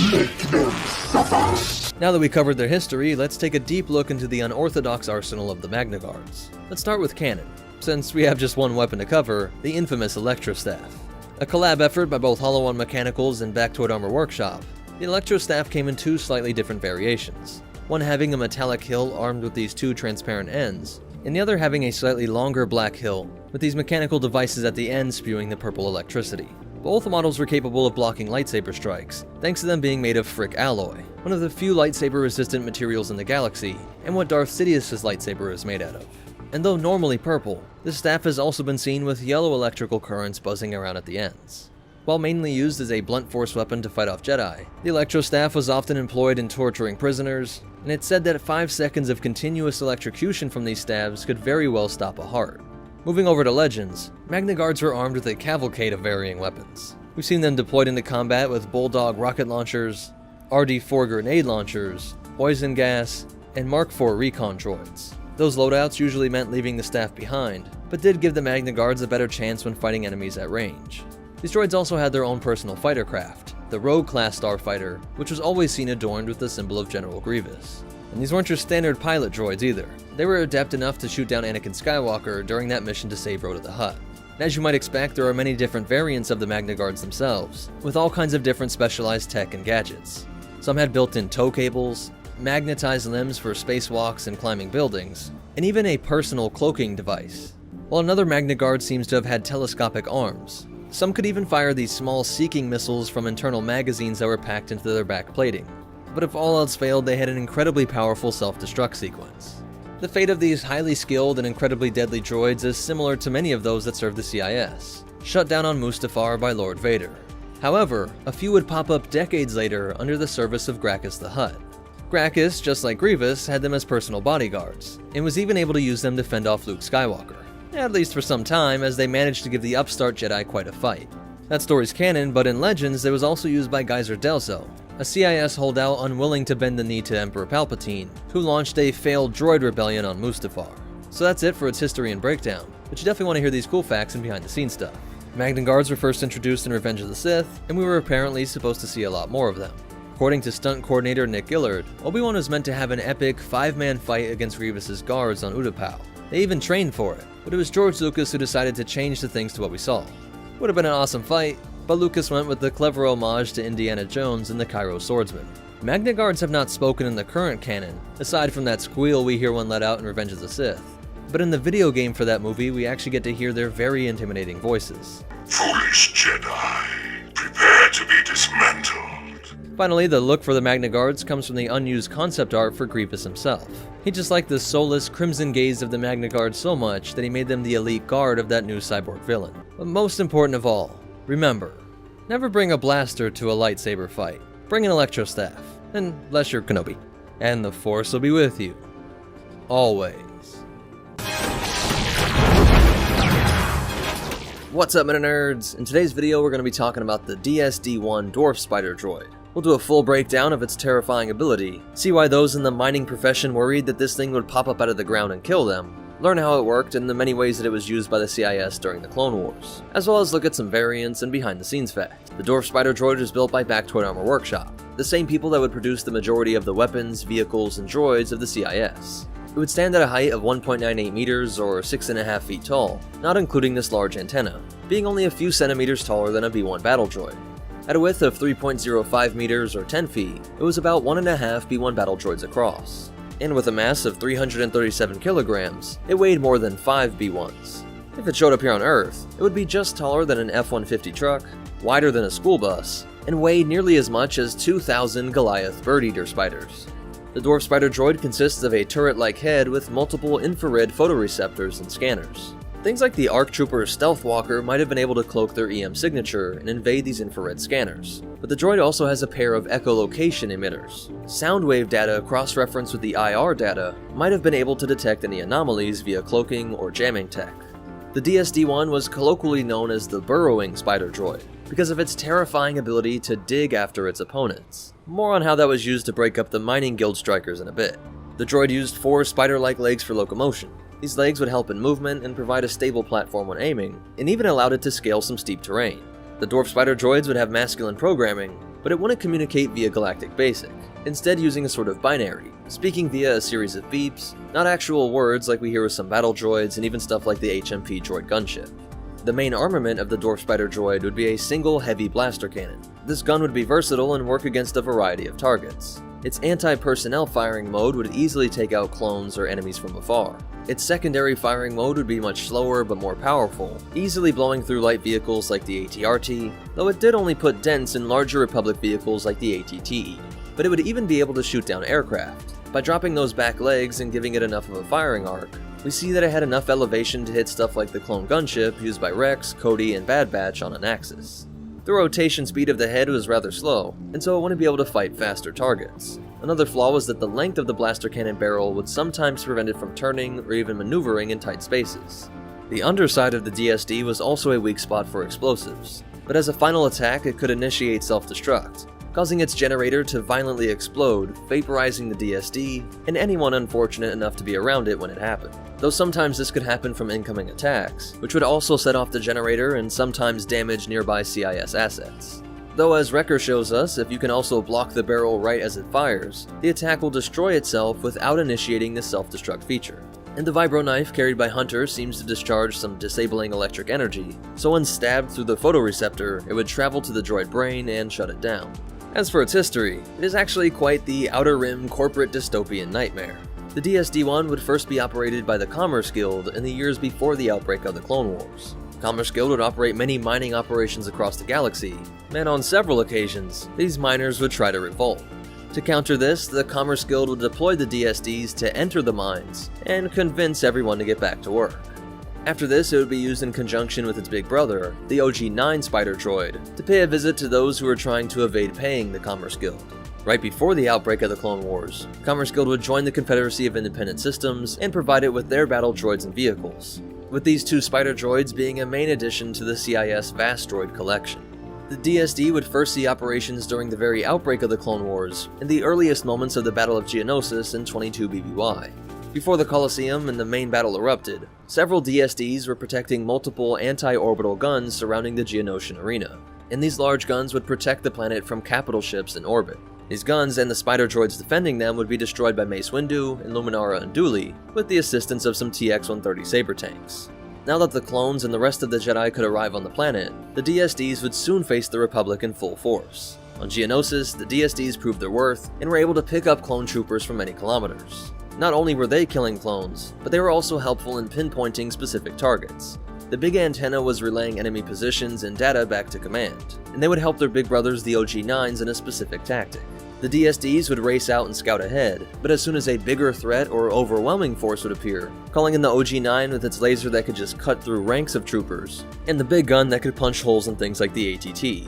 Make them suffer! Now that we covered their history, let's take a deep look into the unorthodox arsenal of the Magna Guards. Let's start with canon. Since we have just one weapon to cover, the infamous Electro Staff. A collab effort by both Hollow One Mechanicals and Bactoid Armor Workshop, the Electro Staff came in 2 slightly different variations. One having a metallic hill armed with these 2 transparent ends, and the other having a slightly longer black hill, with these mechanical devices at the end spewing the purple electricity. Both models were capable of blocking lightsaber strikes, thanks to them being made of frick alloy, one of the few lightsaber-resistant materials in the galaxy, and what Darth Sidious's lightsaber is made out of. And though normally purple, this staff has also been seen with yellow electrical currents buzzing around at the ends. While mainly used as a blunt force weapon to fight off Jedi, the Electro Staff was often employed in torturing prisoners, and it's said that 5 seconds of continuous electrocution from these stabs could very well stop a heart. Moving over to Legends, Magna Guards were armed with a cavalcade of varying weapons. We've seen them deployed into combat with Bulldog rocket launchers, RD-4 grenade launchers, poison gas, and Mark IV recon droids. Those loadouts usually meant leaving the staff behind, but did give the Magna Guards a better chance when fighting enemies at range. These droids also had their own personal fighter craft, the Rogue-class starfighter, which was always seen adorned with the symbol of General Grievous. And these weren't your standard pilot droids either. They were adept enough to shoot down Anakin Skywalker during that mission to save Rhoda the Hutt. And as you might expect, there are many different variants of the Magna Guards themselves, with all kinds of different specialized tech and gadgets. Some had built-in tow cables, magnetized limbs for spacewalks and climbing buildings, and even a personal cloaking device. While another Magna Guard seems to have had telescopic arms. Some could even fire these small seeking missiles from internal magazines that were packed into their back plating. But if all else failed, they had an incredibly powerful self-destruct sequence. The fate of these highly skilled and incredibly deadly droids is similar to many of those that serve the CIS, shut down on Mustafar by Lord Vader. However, a few would pop up decades later under the service of Gracchus the Hutt. Gracchus, just like Grievous, had them as personal bodyguards, and was even able to use them to fend off Luke Skywalker. At least for some time, as they managed to give the upstart Jedi quite a fight. That story's canon, but in Legends, it was also used by Geyser Delso, a CIS holdout unwilling to bend the knee to Emperor Palpatine, who launched a failed droid rebellion on Mustafar. So that's it for its history and breakdown, but you definitely want to hear these cool facts and behind-the-scenes stuff. Magna Guards were first introduced in Revenge of the Sith, and we were apparently supposed to see a lot more of them. According to stunt coordinator Nick Gillard, Obi-Wan was meant to have an epic 5-man fight against Grievous's guards on Utapau. They even trained for it, but it was George Lucas who decided to change the things to what we saw. Would have been an awesome fight, but Lucas went with the clever homage to Indiana Jones and the Cairo Swordsman. Magna Guards have not spoken in the current canon, aside from that squeal we hear when let out in Revenge of the Sith. But in the video game for that movie, we actually get to hear their very intimidating voices. Foolish Jedi, prepare to be dismantled. Finally, the look for the Magna Guards comes from the unused concept art for Grievous himself. He just liked the soulless, crimson gaze of the Magna Guards so much that he made them the elite guard of that new cyborg villain. But most important of all, remember, never bring a blaster to a lightsaber fight. Bring an electro staff, unless you're Kenobi. And the Force will be with you. always. What's up, Meta Nerds? In today's video, we're going to be talking about the DSD-1 Dwarf Spider Droid. We'll do a full breakdown of its terrifying ability, see why those in the mining profession worried that this thing would pop up out of the ground and kill them, learn how it worked and the many ways that it was used by the CIS during the Clone Wars, as well as look at some variants and behind-the-scenes facts. The Dwarf Spider Droid is built by Bactoid Armor Workshop, the same people that would produce the majority of the weapons, vehicles, and droids of the CIS. It would stand at a height of 1.98 meters or 6.5 feet tall, not including this large antenna, being only a few centimeters taller than a B1 battle droid. At a width of 3.05 meters or 10 feet, it was about 1.5 B1 battle droids across. And with a mass of 337 kilograms, it weighed more than 5 B1s. If it showed up here on Earth, it would be just taller than an F-150 truck, wider than a school bus, and weigh nearly as much as 2,000 Goliath bird eater spiders. The Dwarf Spider Droid consists of a turret-like head with multiple infrared photoreceptors and scanners. Things like the ARC Trooper's Stealth Walker might have been able to cloak their EM signature and invade these infrared scanners, but the droid also has a pair of echolocation emitters. Sound wave data cross-referenced with the IR data might have been able to detect any anomalies via cloaking or jamming tech. The DSD-1 was colloquially known as the Burrowing Spider Droid, because of its terrifying ability to dig after its opponents. More on how that was used to break up the mining guild strikers in a bit. The droid used 4 spider-like legs for locomotion. These legs would help in movement and provide a stable platform when aiming, and even allowed it to scale some steep terrain. The Dwarf Spider Droids would have masculine programming, but it wouldn't communicate via Galactic Basic, instead using a sort of binary, speaking via a series of beeps, not actual words like we hear with some battle droids and even stuff like the HMP droid gunship. The main armament of the Dwarf Spider Droid would be a single heavy blaster cannon. This gun would be versatile and work against a variety of targets. Its anti-personnel firing mode would easily take out clones or enemies from afar. Its secondary firing mode would be much slower but more powerful, easily blowing through light vehicles like the AT-RT, though it did only put dents in larger Republic vehicles like the AT-TE. But it would even be able to shoot down aircraft. By dropping those back legs and giving it enough of a firing arc, we see that it had enough elevation to hit stuff like the clone gunship used by Rex, Cody, and Bad Batch on an axis. The rotation speed of the head was rather slow, and so it wouldn't be able to fight faster targets. Another flaw was that the length of the blaster cannon barrel would sometimes prevent it from turning or even maneuvering in tight spaces. The underside of the DSD was also a weak spot for explosives, but as a final attack it could initiate self-destruct, causing its generator to violently explode, vaporizing the DSD and anyone unfortunate enough to be around it when it happened. Though sometimes this could happen from incoming attacks, which would also set off the generator and sometimes damage nearby CIS assets. Though as Wrecker shows us, if you can also block the barrel right as it fires, the attack will destroy itself without initiating the self-destruct feature. And the vibro knife carried by Hunter seems to discharge some disabling electric energy, so when stabbed through the photoreceptor, it would travel to the droid brain and shut it down. As for its history, it is actually quite the Outer Rim corporate dystopian nightmare. The DSD-1 would first be operated by the Commerce Guild in the years before the outbreak of the Clone Wars. Commerce Guild would operate many mining operations across the galaxy, and on several occasions, these miners would try to revolt. To counter this, the Commerce Guild would deploy the DSDs to enter the mines and convince everyone to get back to work. After this, it would be used in conjunction with its big brother, the OG-9 Spider Droid, to pay a visit to those who were trying to evade paying the Commerce Guild. Right before the outbreak of the Clone Wars, Commerce Guild would join the Confederacy of Independent Systems and provide it with their battle droids and vehicles, with these 2 Spider Droids being a main addition to the CIS vast droid collection. The DSD would first see operations during the very outbreak of the Clone Wars, in the earliest moments of the Battle of Geonosis in 22 BBY. Before the Colosseum and the main battle erupted, several DSDs were protecting multiple anti-orbital guns surrounding the Geonosian arena, and these large guns would protect the planet from capital ships in orbit. These guns and the Spider Droids defending them would be destroyed by Mace Windu, Illuminara, and Dooley, with the assistance of some TX-130 Saber tanks. Now that the clones and the rest of the Jedi could arrive on the planet, the DSDs would soon face the Republic in full force. On Geonosis, the DSDs proved their worth, and were able to pick up clone troopers from many kilometers. Not only were they killing clones, but they were also helpful in pinpointing specific targets. The big antenna was relaying enemy positions and data back to command, and they would help their big brothers the OG-9s in a specific tactic. The DSDs would race out and scout ahead, but as soon as a bigger threat or overwhelming force would appear, calling in the OG-9 with its laser that could just cut through ranks of troopers, and the big gun that could punch holes in things like the AT-TE.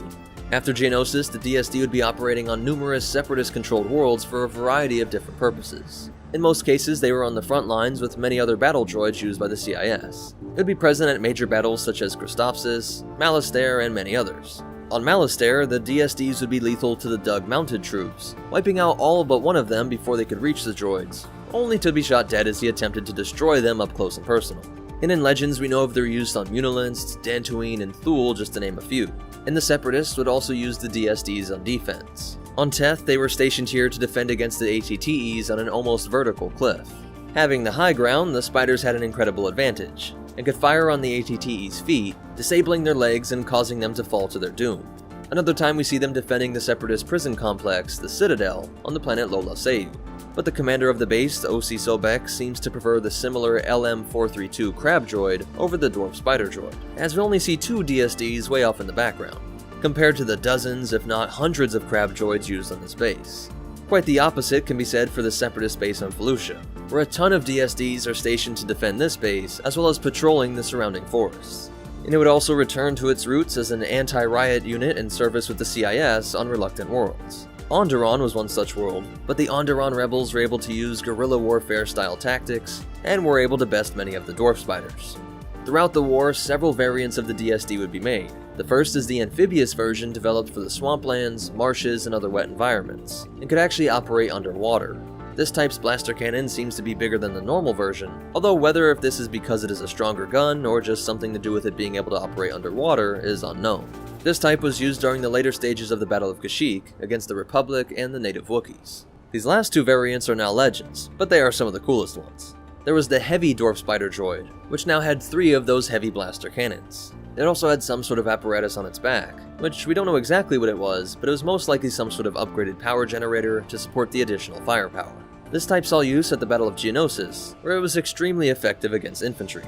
After Geonosis, the DSD would be operating on numerous Separatist-controlled worlds for a variety of different purposes. In most cases, they were on the front lines with many other battle droids used by the CIS. It would be present at major battles such as Christophsis, Malastare, and many others. On Malastare, the DSDs would be lethal to the Dug mounted troops, wiping out all but one of them before they could reach the droids, only to be shot dead as he attempted to destroy them up close and personal. And in Legends, we know of their use on Munilinst, Dantooine, and Thule, just to name a few. And the Separatists would also use the DSDs on defense. On Teth, they were stationed here to defend against the ATTEs on an almost vertical cliff. Having the high ground, the Spiders had an incredible advantage, and could fire on the ATTEs' feet, disabling their legs and causing them to fall to their doom. Another time we see them defending the Separatist prison complex, the Citadel, on the planet Lola Seu. But the commander of the base, O.C. Sobek, seems to prefer the similar LM-432 Crab droid over the Dwarf Spider droid, as we only see 2 DSDs way off in the background, compared to the dozens, if not hundreds of Crab droids used on this base. Quite the opposite can be said for the Separatist base on Felucia, where a ton of DSDs are stationed to defend this base, as well as patrolling the surrounding forests. And it would also return to its roots as an anti-riot unit in service with the CIS on Reluctant Worlds. Onderon was one such world, but the Onderon rebels were able to use guerrilla warfare style tactics, and were able to best many of the Dwarf Spiders. Throughout the war, several variants of the DSD would be made. The first is the amphibious version developed for the swamplands, marshes, and other wet environments, and could actually operate underwater. This type's blaster cannon seems to be bigger than the normal version, although whether if this is because it is a stronger gun or just something to do with it being able to operate underwater is unknown. This type was used during the later stages of the Battle of Kashyyyk against the Republic and the native Wookiees. These last 2 variants are now legends, but they are some of the coolest ones. There was the heavy Dwarf Spider droid, which now had 3 of those heavy blaster cannons. It also had some sort of apparatus on its back, which we don't know exactly what it was, but it was most likely some sort of upgraded power generator to support the additional firepower. This type saw use at the Battle of Geonosis, where it was extremely effective against infantry.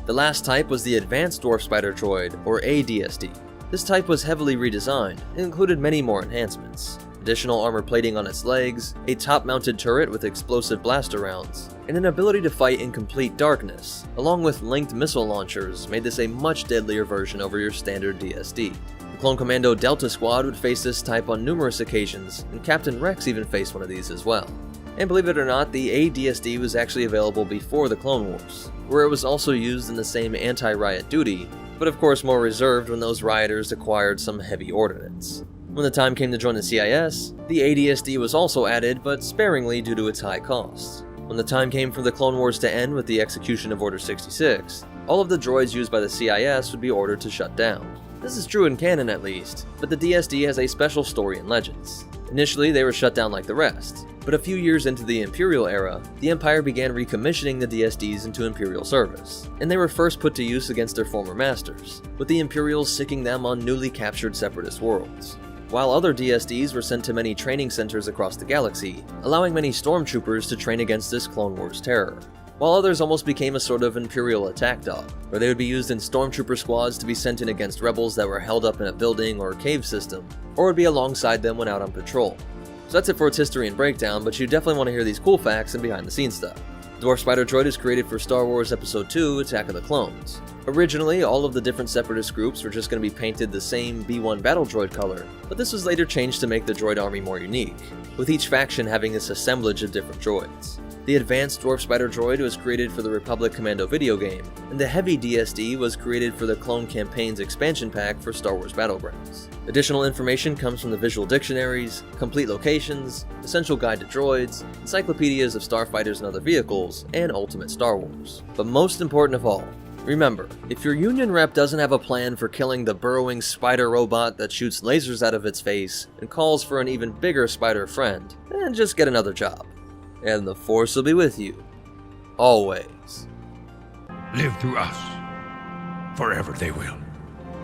The last type was the Advanced Dwarf Spider droid, or ADSD. This type was heavily redesigned and included many more enhancements. Additional armor plating on its legs, a top-mounted turret with explosive blaster rounds, and an ability to fight in complete darkness, along with linked missile launchers, made this a much deadlier version over your standard DSD. The Clone Commando Delta Squad would face this type on numerous occasions, and Captain Rex even faced one of these as well. And believe it or not, the ADSD was actually available before the Clone Wars, where it was also used in the same anti-riot duty, but of course more reserved when those rioters acquired some heavy ordnance. When the time came to join the CIS, the ADSD was also added, but sparingly due to its high costs. When the time came for the Clone Wars to end with the execution of Order 66, all of the droids used by the CIS would be ordered to shut down. This is true in canon at least, but the DSD has a special story in Legends. Initially, they were shut down like the rest, but a few years into the Imperial era, the Empire began recommissioning the DSDs into Imperial service, and they were first put to use against their former masters, with the Imperials sicking them on newly captured Separatist worlds. While other DSDs were sent to many training centers across the galaxy, allowing many stormtroopers to train against this Clone Wars terror, while others almost became a sort of Imperial attack dog, where they would be used in stormtrooper squads to be sent in against rebels that were held up in a building or cave system, or would be alongside them when out on patrol. So that's it for its history and breakdown, but you definitely want to hear these cool facts and behind the scenes stuff. Dwarf Spider droid is created for Star Wars Episode 2, Attack of the Clones. Originally, all of the different Separatist groups were just going to be painted the same B1 battle droid color, but this was later changed to make the droid army more unique, with each faction having this assemblage of different droids. The Advanced Dwarf Spider droid was created for the Republic Commando video game, and the Heavy DSD was created for the Clone Campaign's expansion pack for Star Wars Battlegrounds. Additional information comes from the visual dictionaries, complete locations, essential guide to droids, encyclopedias of starfighters and other vehicles, and Ultimate Star Wars. But most important of all, remember, if your Union rep doesn't have a plan for killing the burrowing spider robot that shoots lasers out of its face and calls for an even bigger spider friend, then just get another job. And the Force will be with you. Always. Live through us. Forever they will.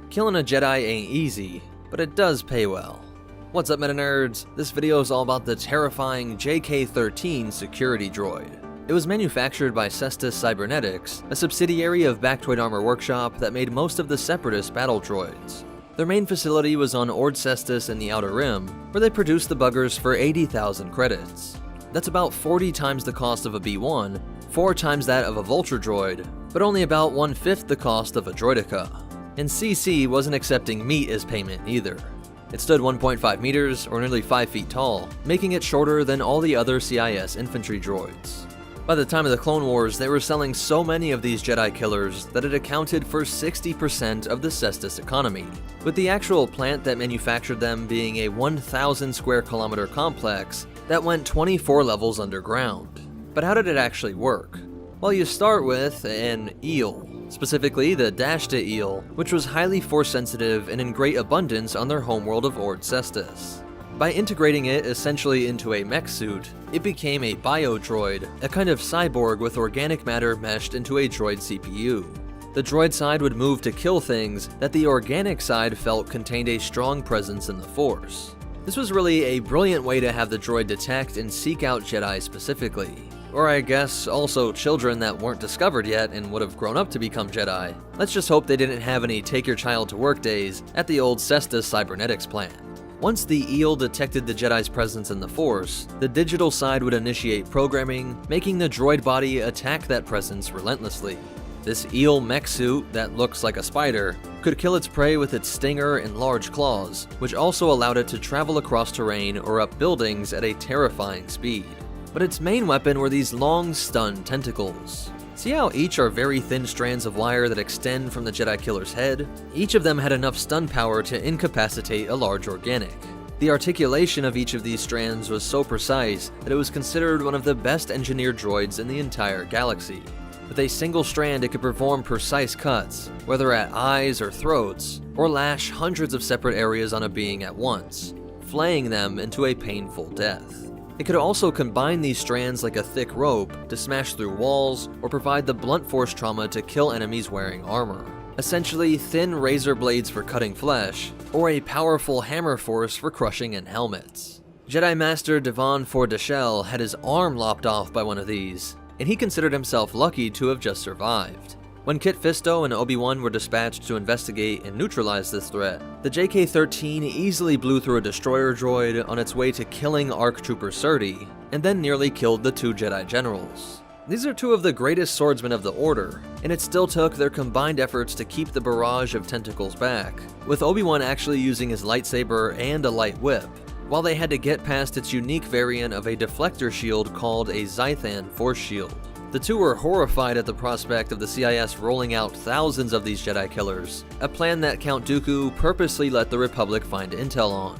Killing a Jedi ain't easy, but it does pay well. What's up, meta nerds? This video is all about the terrifying JK-13 security droid. It was manufactured by CIS Cybernetics, a subsidiary of Bactoid Armor Workshop that made most of the Separatist battle droids. Their main facility was on Ord Cestus in the Outer Rim, where they produced the buggers for 80,000 credits. That's about 40 times the cost of a B1, 4 times that of a Vulture droid, but only about 1/5 the cost of a Droideka. And CC wasn't accepting meat as payment either. It stood 1.5 meters, or nearly 5 feet tall, making it shorter than all the other CIS infantry droids. By the time of the Clone Wars, they were selling so many of these Jedi killers that it accounted for 60% of the Separatist economy, with the actual plant that manufactured them being a 1,000 square kilometer complex that went 24 levels underground. But how did it actually work? Well, you start with an eel, specifically the Dashta eel, which was highly force sensitive and in great abundance on their homeworld of Ord Cestus. By integrating it essentially into a mech suit, it became a bio-droid, a kind of cyborg with organic matter meshed into a droid CPU. The droid side would move to kill things that the organic side felt contained a strong presence in the Force. This was really a brilliant way to have the droid detect and seek out Jedi specifically. Or I guess also children that weren't discovered yet and would have grown up to become Jedi. Let's just hope they didn't have any take your child to work days at the old Cestus cybernetics plant. Once the eel detected the Jedi's presence in the Force, the digital side would initiate programming, making the droid body attack that presence relentlessly. This eel mech suit that looks like a spider could kill its prey with its stinger and large claws, which also allowed it to travel across terrain or up buildings at a terrifying speed. But its main weapon were these long, stun tentacles. See how each are very thin strands of wire that extend from the Jedi killer's head? Each of them had enough stun power to incapacitate a large organic. The articulation of each of these strands was so precise that it was considered one of the best engineered droids in the entire galaxy. With a single strand, it could perform precise cuts, whether at eyes or throats, or lash hundreds of separate areas on a being at once, flaying them into a painful death. It could also combine these strands like a thick rope to smash through walls or provide the blunt force trauma to kill enemies wearing armor. Essentially, thin razor blades for cutting flesh, or a powerful hammer force for crushing in helmets. Jedi Master Devon Fordashell had his arm lopped off by one of these, and he considered himself lucky to have just survived. When Kit Fisto and Obi-Wan were dispatched to investigate and neutralize this threat, the JK-13 easily blew through a destroyer droid on its way to killing ARC Trooper Surdy, and then nearly killed the 2 Jedi Generals. These are 2 of the greatest swordsmen of the Order, and it still took their combined efforts to keep the barrage of tentacles back, with Obi-Wan actually using his lightsaber and a light whip, while they had to get past its unique variant of a deflector shield called a Zythan Force Shield. The 2 were horrified at the prospect of the CIS rolling out thousands of these Jedi killers, a plan that Count Dooku purposely let the Republic find intel on.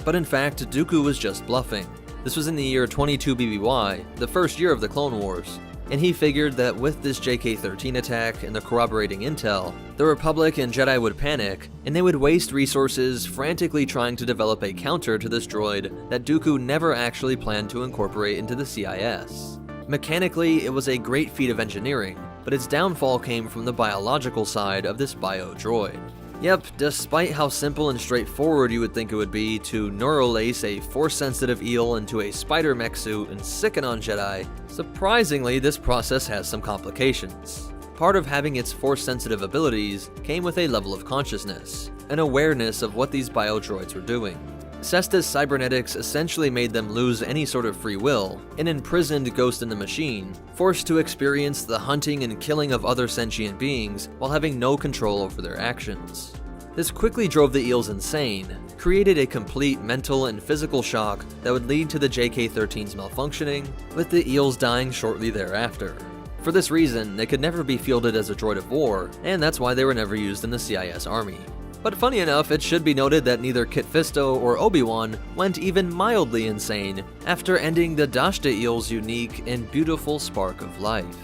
But in fact, Dooku was just bluffing. This was in the year 22 BBY, the first year of the Clone Wars, and he figured that with this JK-13 attack and the corroborating intel, the Republic and Jedi would panic, and they would waste resources frantically trying to develop a counter to this droid that Dooku never actually planned to incorporate into the CIS. Mechanically, it was a great feat of engineering, but its downfall came from the biological side of this bio-droid. Yep, despite how simple and straightforward you would think it would be to neurolace a force-sensitive eel into a spider mech suit and sicken on Jedi, surprisingly this process has some complications. Part of having its force-sensitive abilities came with a level of consciousness, an awareness of what these bio-droids were doing. Cestus cybernetics essentially made them lose any sort of free will, an imprisoned ghost in the machine, forced to experience the hunting and killing of other sentient beings while having no control over their actions. This quickly drove the eels insane, created a complete mental and physical shock that would lead to the JK-13's malfunctioning, with the eels dying shortly thereafter. For this reason, they could never be fielded as a droid of war, and that's why they were never used in the CIS army. But funny enough, it should be noted that neither Kit Fisto or Obi-Wan went even mildly insane after ending the Dashta eel's unique and beautiful spark of life.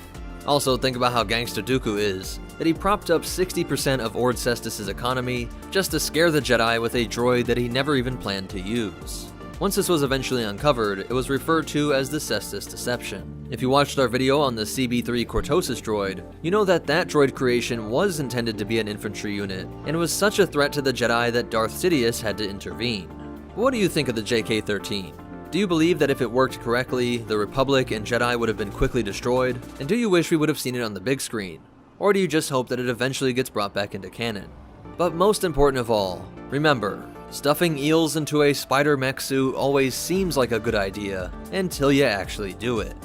Also, think about how gangster Dooku is, that he propped up 60% of Ord Cestus' economy just to scare the Jedi with a droid that he never even planned to use. Once this was eventually uncovered, it was referred to as the Cestus Deception. If you watched our video on the CB3 Cortosis droid, you know that that droid creation was intended to be an infantry unit, and was such a threat to the Jedi that Darth Sidious had to intervene. What do you think of the JK-13? Do you believe that if it worked correctly, the Republic and Jedi would have been quickly destroyed? And do you wish we would have seen it on the big screen? Or do you just hope that it eventually gets brought back into canon? But most important of all, remember, stuffing eels into a spider mech suit always seems like a good idea until you actually do it.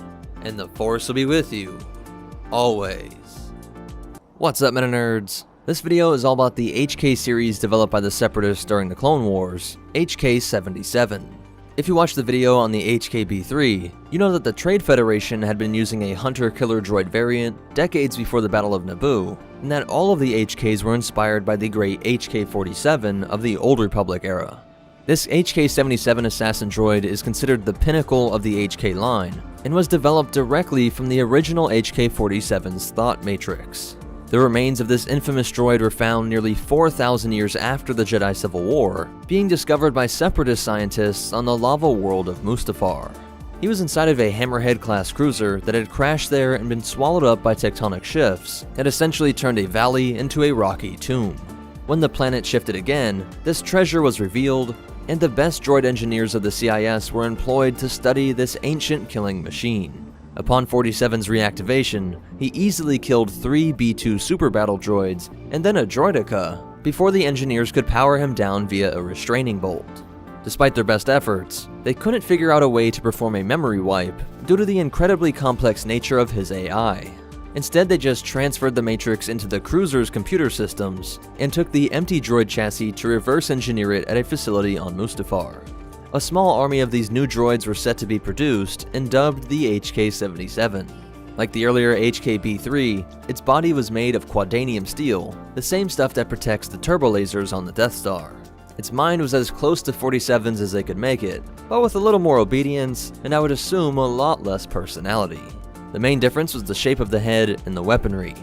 And the Force will be with you, always. What's up, Meta Nerds? This video is all about the HK series developed by the Separatists during the Clone Wars, HK-77. If you watched the video on the HK-B3, you know that the Trade Federation had been using a hunter-killer droid variant decades before the Battle of Naboo, and that all of the HKs were inspired by the great HK-47 of the Old Republic era. This HK-77 assassin droid is considered the pinnacle of the HK line, and was developed directly from the original HK-47's thought matrix. The remains of this infamous droid were found nearly 4,000 years after the Jedi Civil War, being discovered by Separatist scientists on the lava world of Mustafar. He was inside of a Hammerhead-class cruiser that had crashed there and been swallowed up by tectonic shifts that essentially turned a valley into a rocky tomb. When the planet shifted again, this treasure was revealed, and the best droid engineers of the CIS were employed to study this ancient killing machine. Upon 47's reactivation, he easily killed 3 B-2 super battle droids and then a droideka before the engineers could power him down via a restraining bolt. Despite their best efforts, they couldn't figure out a way to perform a memory wipe due to the incredibly complex nature of his AI. Instead, they just transferred the Matrix into the cruiser's computer systems and took the empty droid chassis to reverse engineer it at a facility on Mustafar. A small army of these new droids were set to be produced and dubbed the HK-77. Like the earlier HK-B3, its body was made of quadanium steel, the same stuff that protects the turbo lasers on the Death Star. Its mind was as close to 47's as they could make it, but with a little more obedience, and I would assume a lot less personality. The main difference was the shape of the head and the weaponry.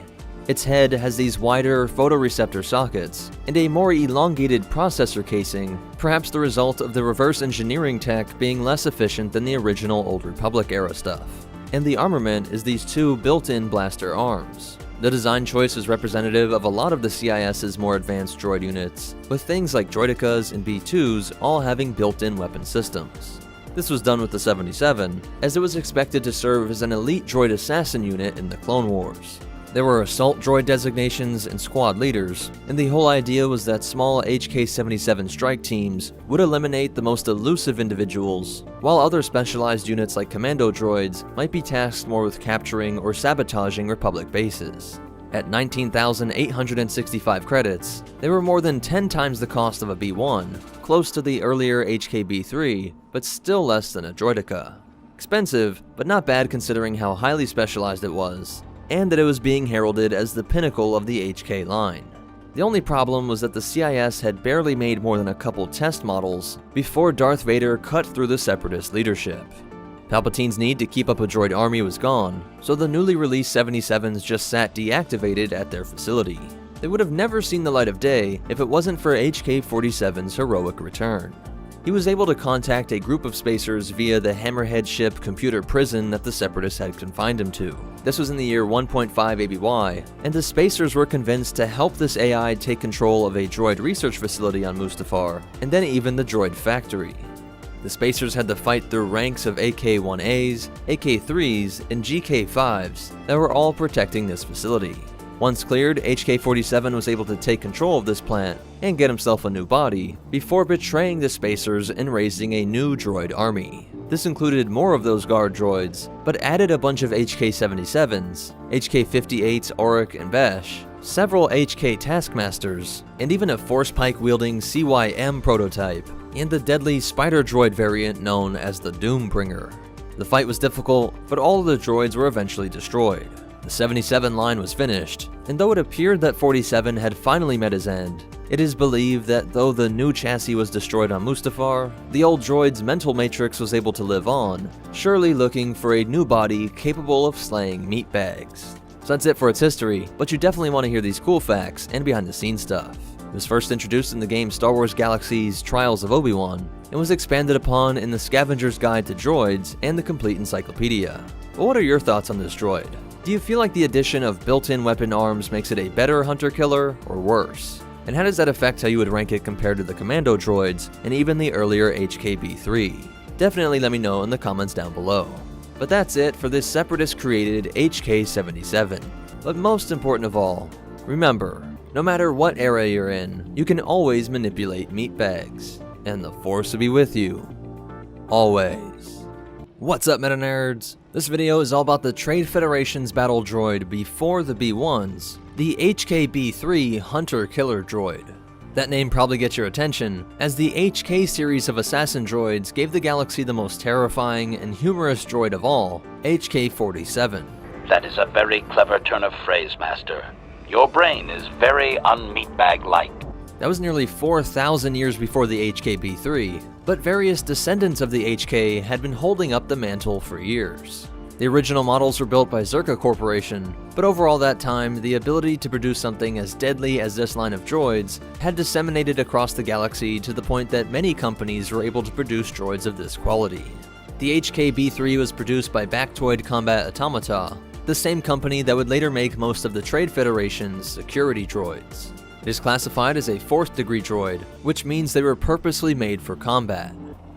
Its head has these wider photoreceptor sockets, and a more elongated processor casing, perhaps the result of the reverse engineering tech being less efficient than the original Old Republic era stuff. And the armament is these 2 built-in blaster arms. The design choice is representative of a lot of the CIS's more advanced droid units, with things like droidekas and B-2s all having built-in weapon systems. This was done with the 77, as it was expected to serve as an elite droid assassin unit in the Clone Wars. There were assault droid designations and squad leaders, and the whole idea was that small HK-77 strike teams would eliminate the most elusive individuals, while other specialized units like commando droids might be tasked more with capturing or sabotaging Republic bases. At 19,865 credits, they were more than 10 times the cost of a B-1, close to the earlier HK-B3, but still less than a droideka. Expensive, but not bad considering how highly specialized it was, and that it was being heralded as the pinnacle of the HK line. The only problem was that the CIS had barely made more than a couple test models before Darth Vader cut through the Separatist leadership. Palpatine's need to keep up a droid army was gone, so the newly released 77s just sat deactivated at their facility. They would have never seen the light of day if it wasn't for HK-47's heroic return. He was able to contact a group of spacers via the Hammerhead ship computer prison that the Separatists had confined him to. This was in the year 1.5 ABY, and the spacers were convinced to help this AI take control of a droid research facility on Mustafar, and then even the droid factory. The spacers had to fight through ranks of AK-1As, AK-3s, and GK-5s that were all protecting this facility. Once cleared, HK-47 was able to take control of this plant and get himself a new body, before betraying the spacers and raising a new droid army. This included more of those guard droids, but added a bunch of HK-77s, HK-58s Auric and Besh, several HK Taskmasters, and even a force pike wielding CYM prototype, and the deadly spider droid variant known as the Doombringer. The fight was difficult, but all of the droids were eventually destroyed. The 77 line was finished, and though it appeared that 47 had finally met his end, it is believed that though the new chassis was destroyed on Mustafar, the old droid's mental matrix was able to live on, surely looking for a new body capable of slaying meatbags. So that's it for its history, but you definitely want to hear these cool facts and behind the scenes stuff. It was first introduced in the game Star Wars Galaxy's Trials of Obi-Wan, and was expanded upon in the Scavenger's Guide to Droids and the Complete Encyclopedia. But what are your thoughts on this droid? Do you feel like the addition of built-in weapon arms makes it a better hunter-killer, or worse? And how does that affect how you would rank it compared to the commando droids, and even the earlier HK-B3? Definitely let me know in the comments down below. But that's it for this Separatist-created HK-77. But most important of all, remember, no matter what era you're in, you can always manipulate meatbags. And the Force will be with you. Always. What's up, meta nerds? This video is all about the Trade Federation's battle droid before the B1s, the HK-B3 Hunter-Killer Droid. That name probably gets your attention, as the HK series of assassin droids gave the galaxy the most terrifying and humorous droid of all, HK-47. That is a very clever turn of phrase, Master. Your brain is very un-meatbag-like. That was nearly 4,000 years before the HK-B3, but various descendants of the HK had been holding up the mantle for years. The original models were built by Zerka Corporation, but over all that time, the ability to produce something as deadly as this line of droids had disseminated across the galaxy to the point that many companies were able to produce droids of this quality. The HK-B3 was produced by Bactoid Combat Automata, the same company that would later make most of the Trade Federation's security droids. It is classified as a 4th degree droid, which means they were purposely made for combat.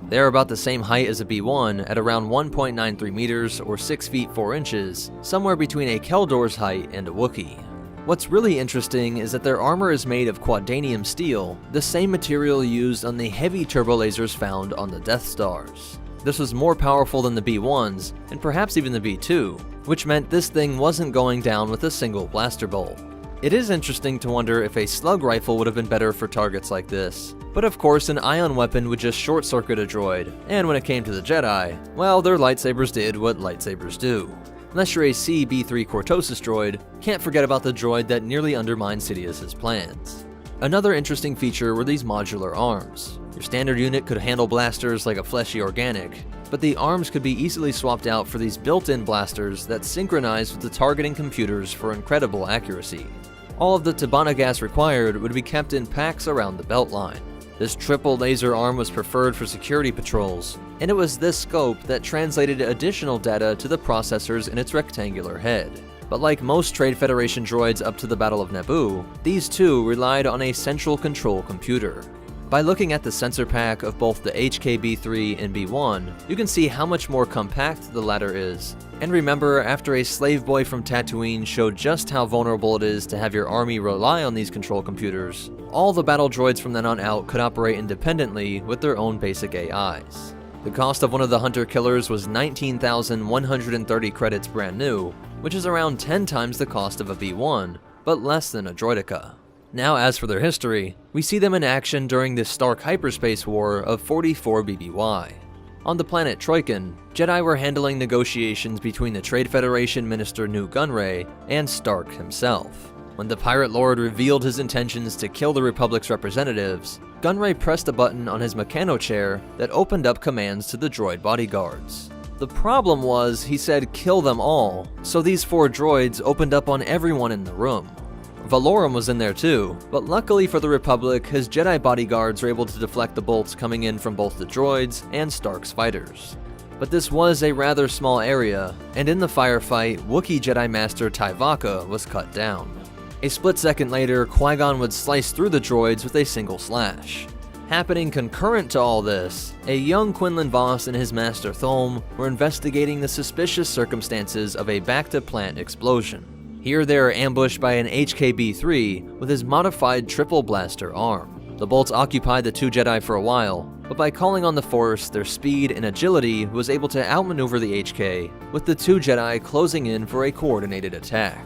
They are about the same height as a B1 at around 1.93 meters or 6 feet 4 inches, somewhere between a Keldor's height and a Wookiee. What's really interesting is that their armor is made of quadanium steel, the same material used on the heavy turbo lasers found on the Death Stars. This was more powerful than the B1s, and perhaps even the B2, which meant this thing wasn't going down with a single blaster bolt. It is interesting to wonder if a slug rifle would have been better for targets like this. But of course, an ion weapon would just short-circuit a droid, and when it came to the Jedi, well, their lightsabers did what lightsabers do. Unless you're a CB3 Cortosis droid, can't forget about the droid that nearly undermined Sidious's plans. Another interesting feature were these modular arms. Your standard unit could handle blasters like a fleshy organic, but the arms could be easily swapped out for these built-in blasters that synchronized with the targeting computers for incredible accuracy. All of the Tabana gas required would be kept in packs around the belt line. This triple laser arm was preferred for security patrols, and it was this scope that translated additional data to the processors in its rectangular head. But like most Trade Federation droids up to the Battle of Naboo, these too relied on a central control computer. By looking at the sensor pack of both the HK-B3 and B1, you can see how much more compact the latter is. And remember, after a slave boy from Tatooine showed just how vulnerable it is to have your army rely on these control computers, all the battle droids from then on out could operate independently with their own basic AIs. The cost of one of the Hunter Killers was 19,130 credits brand new, which is around 10 times the cost of a B1, but less than a Droideka. Now, as for their history, we see them in action during the Stark Hyperspace War of 44 BBY. On the planet Troikan, Jedi were handling negotiations between the Trade Federation Minister Newt Gunray and Stark himself. When the Pirate Lord revealed his intentions to kill the Republic's representatives, Gunray pressed a button on his mechano chair that opened up commands to the droid bodyguards. The problem was, he said kill them all, so these 4 droids opened up on everyone in the room. Valorum was in there too, but luckily for the Republic, his Jedi bodyguards were able to deflect the bolts coming in from both the droids and Stark's fighters. But this was a rather small area, and in the firefight, Wookiee Jedi Master Tyvaka was cut down. A split second later, Qui-Gon would slice through the droids with a single slash. Happening concurrent to all this, a young Quinlan Vos and his master Thulm were investigating the suspicious circumstances of a back-to-plant explosion. Here they are ambushed by an HK-B3 with his modified triple blaster arm. The bolts occupied the 2 Jedi for a while, but by calling on the Force, their speed and agility was able to outmaneuver the HK, with the 2 Jedi closing in for a coordinated attack.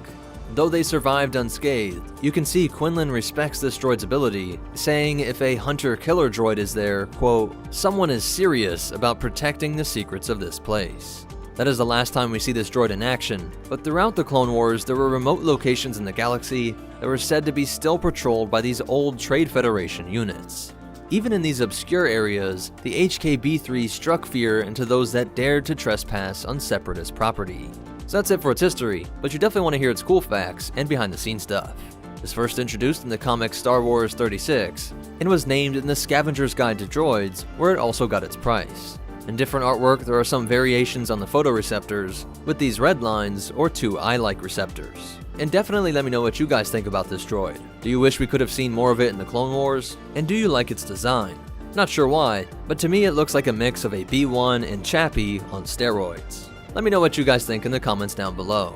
Though they survived unscathed, you can see Quinlan respects this droid's ability, saying if a Hunter-Killer droid is there, quote, someone is serious about protecting the secrets of this place. That is the last time we see this droid in action, but throughout the Clone Wars there were remote locations in the galaxy that were said to be still patrolled by these old Trade Federation units. Even in these obscure areas, the HK-B3 struck fear into those that dared to trespass on Separatist property. So that's it for its history, but you definitely want to hear its cool facts and behind-the-scenes stuff. It was first introduced in the comic Star Wars 36, and was named in the Scavenger's Guide to Droids, where it also got its price. In different artwork, there are some variations on the photoreceptors, with these red lines or 2 eye-like receptors. And definitely let me know what you guys think about this droid. Do you wish we could have seen more of it in the Clone Wars? And do you like its design? Not sure why, but to me it looks like a mix of a B1 and Chappie on steroids. Let me know what you guys think in the comments down below.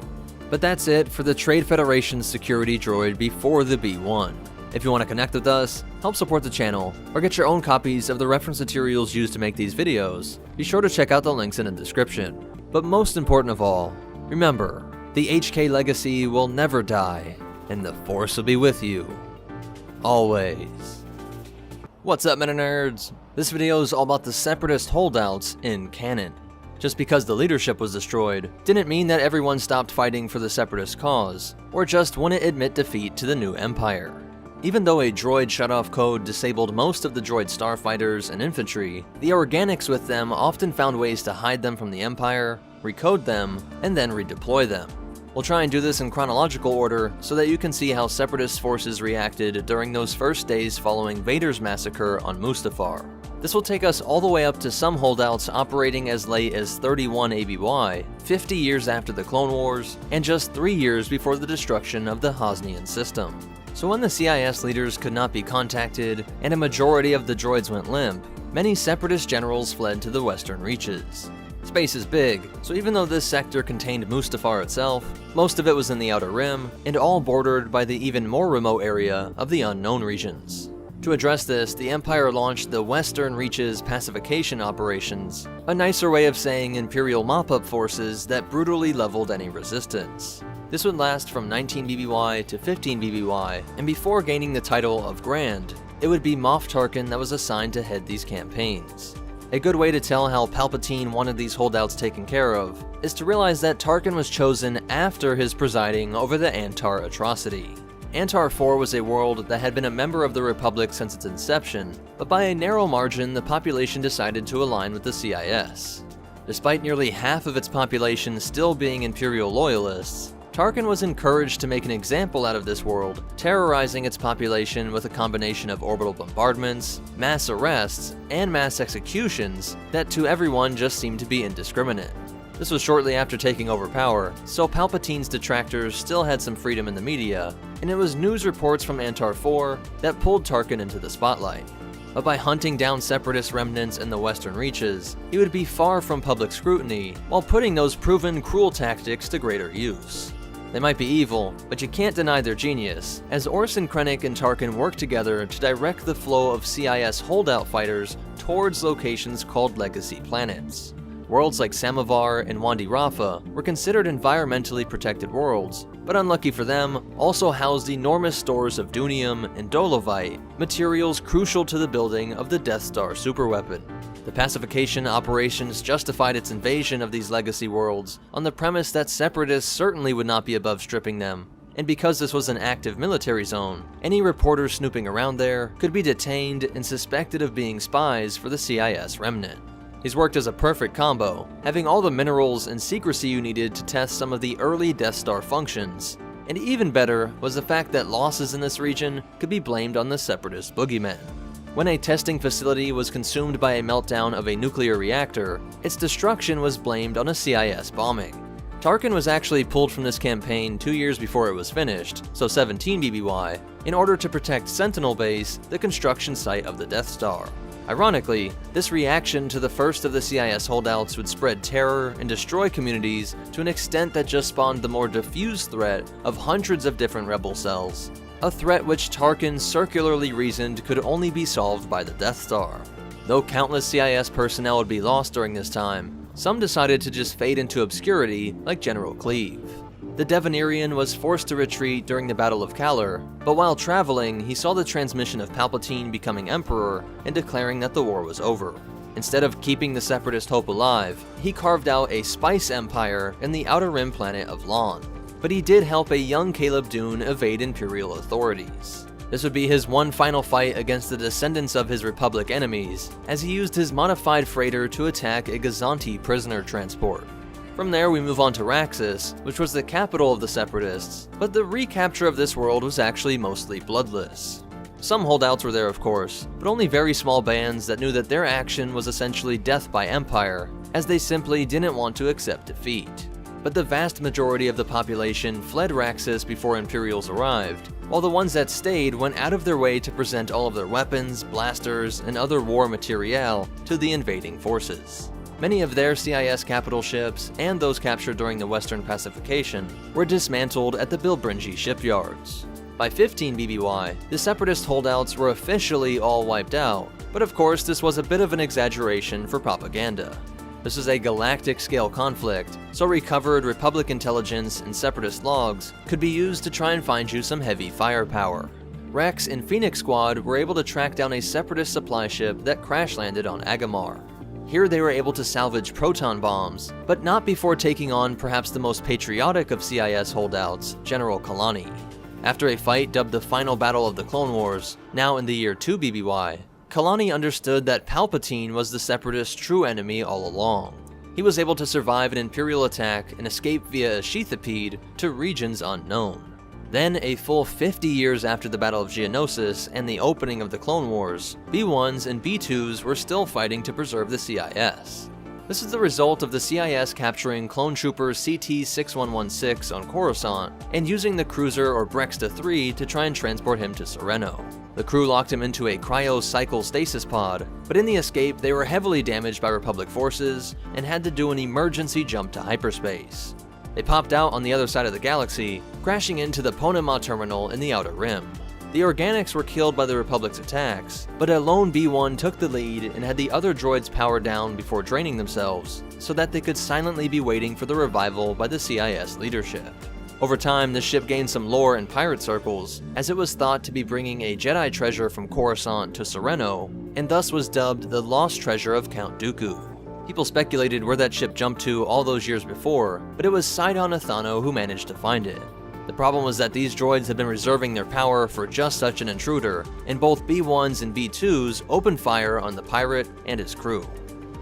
But that's it for the Trade Federation's security droid before the B1. If you want to connect with us, help support the channel, or get your own copies of the reference materials used to make these videos, be sure to check out the links in the description. But most important of all, remember, the HK legacy will never die. and the Force will be with you. Always. What's up, Meta Nerds? This video is all about the Separatist holdouts in canon. Just because the leadership was destroyed didn't mean that everyone stopped fighting for the Separatist cause, or just wouldn't admit defeat to the new Empire. Even though a droid shutoff code disabled most of the droid starfighters and infantry, the organics with them often found ways to hide them from the Empire, recode them, and then redeploy them. We'll try and do this in chronological order so that you can see how Separatist forces reacted during those first days following Vader's massacre on Mustafar. This will take us all the way up to some holdouts operating as late as 31 ABY, 50 years after the Clone Wars, and just 3 years before the destruction of the Hosnian system. So when the CIS leaders could not be contacted, and a majority of the droids went limp, many Separatist generals fled to the western reaches. Space is big, so even though this sector contained Mustafar itself, most of it was in the Outer Rim, and all bordered by the even more remote area of the Unknown regions. To address this, the Empire launched the Western Reaches pacification operations, a nicer way of saying Imperial mop-up forces that brutally leveled any resistance. This would last from 19 BBY to 15 BBY, and before gaining the title of Grand, it would be Moff Tarkin that was assigned to head these campaigns. A good way to tell how Palpatine wanted these holdouts taken care of is to realize that Tarkin was chosen after his presiding over the Antar atrocity. Antar 4 was a world that had been a member of the Republic since its inception, but by a narrow margin the population decided to align with the CIS. Despite nearly half of its population still being Imperial loyalists, Tarkin was encouraged to make an example out of this world, terrorizing its population with a combination of orbital bombardments, mass arrests, and mass executions that to everyone just seemed to be indiscriminate. This was shortly after taking over power, so Palpatine's detractors still had some freedom in the media, and it was news reports from Antar 4 that pulled Tarkin into the spotlight. But by hunting down Separatist remnants in the Western Reaches, he would be far from public scrutiny, while putting those proven cruel tactics to greater use. They might be evil, but you can't deny their genius, as Orson Krennic and Tarkin worked together to direct the flow of CIS holdout fighters towards locations called Legacy Planets. Worlds like Samovar and Wandi Rafa were considered environmentally protected worlds, but unlucky for them, also housed enormous stores of Dunium and Dolovite, materials crucial to the building of the Death Star superweapon. The pacification operations justified its invasion of these legacy worlds on the premise that Separatists certainly would not be above stripping them, and because this was an active military zone, any reporters snooping around there could be detained and suspected of being spies for the CIS remnant. He's worked as a perfect combo, having all the minerals and secrecy you needed to test some of the early Death Star functions, and even better was the fact that losses in this region could be blamed on the Separatist boogeymen. When a testing facility was consumed by a meltdown of a nuclear reactor, its destruction was blamed on a CIS bombing. Tarkin was actually pulled from this campaign 2 years before it was finished, so 17 BBY, in order to protect Sentinel Base, the construction site of the Death Star. Ironically, this reaction to the first of the CIS holdouts would spread terror and destroy communities to an extent that just spawned the more diffuse threat of hundreds of different rebel cells, a threat which Tarkin circularly reasoned could only be solved by the Death Star. Though countless CIS personnel would be lost during this time, some decided to just fade into obscurity like General Cleave. The Devanirian was forced to retreat during the Battle of Kalar, but while traveling, he saw the transmission of Palpatine becoming Emperor and declaring that the war was over. Instead of keeping the Separatist hope alive, he carved out a spice empire in the Outer Rim planet of Lon. But he did help a young Caleb Dune evade Imperial authorities. This would be his one final fight against the descendants of his Republic enemies, as he used his modified freighter to attack a Gazanti prisoner transport. From there we move on to Raxus, which was the capital of the Separatists, but the recapture of this world was actually mostly bloodless. Some holdouts were there of course, but only very small bands that knew that their action was essentially death by Empire, as they simply didn't want to accept defeat. But the vast majority of the population fled Raxus before Imperials arrived, while the ones that stayed went out of their way to present all of their weapons, blasters, and other war materiel to the invading forces. Many of their CIS capital ships, and those captured during the Western Pacification, were dismantled at the Bilbringi shipyards. By 15 BBY, the Separatist holdouts were officially all wiped out, but of course this was a bit of an exaggeration for propaganda. This is a galactic-scale conflict, so recovered Republic intelligence and Separatist logs could be used to try and find you some heavy firepower. Rex and Phoenix Squad were able to track down a Separatist supply ship that crash-landed on Agamar. Here they were able to salvage proton bombs, but not before taking on perhaps the most patriotic of CIS holdouts, General Kalani. After a fight dubbed the Final Battle of the Clone Wars, now in the year 2 BBY, Kalani understood that Palpatine was the Separatist's true enemy all along. He was able to survive an Imperial attack and escape via a sheathipede to regions unknown. Then, a full 50 years after the Battle of Geonosis and the opening of the Clone Wars, B1s and B2s were still fighting to preserve the CIS. This is the result of the CIS capturing clone trooper CT-6116 on Coruscant and using the cruiser or Brexta 3 to try and transport him to Sereno. The crew locked him into a cryo-cycle stasis pod, but in the escape they were heavily damaged by Republic forces and had to do an emergency jump to hyperspace. They popped out on the other side of the galaxy, crashing into the Ponema terminal in the Outer Rim. The organics were killed by the Republic's attacks, but a lone B1 took the lead and had the other droids powered down before draining themselves, so that they could silently be waiting for the revival by the CIS leadership. Over time, the ship gained some lore in pirate circles, as it was thought to be bringing a Jedi treasure from Coruscant to Sereno, and thus was dubbed the Lost Treasure of Count Dooku. People speculated where that ship jumped to all those years before, but it was Sidon Athano who managed to find it. The problem was that these droids had been reserving their power for just such an intruder, and both B1s and B2s opened fire on the pirate and his crew.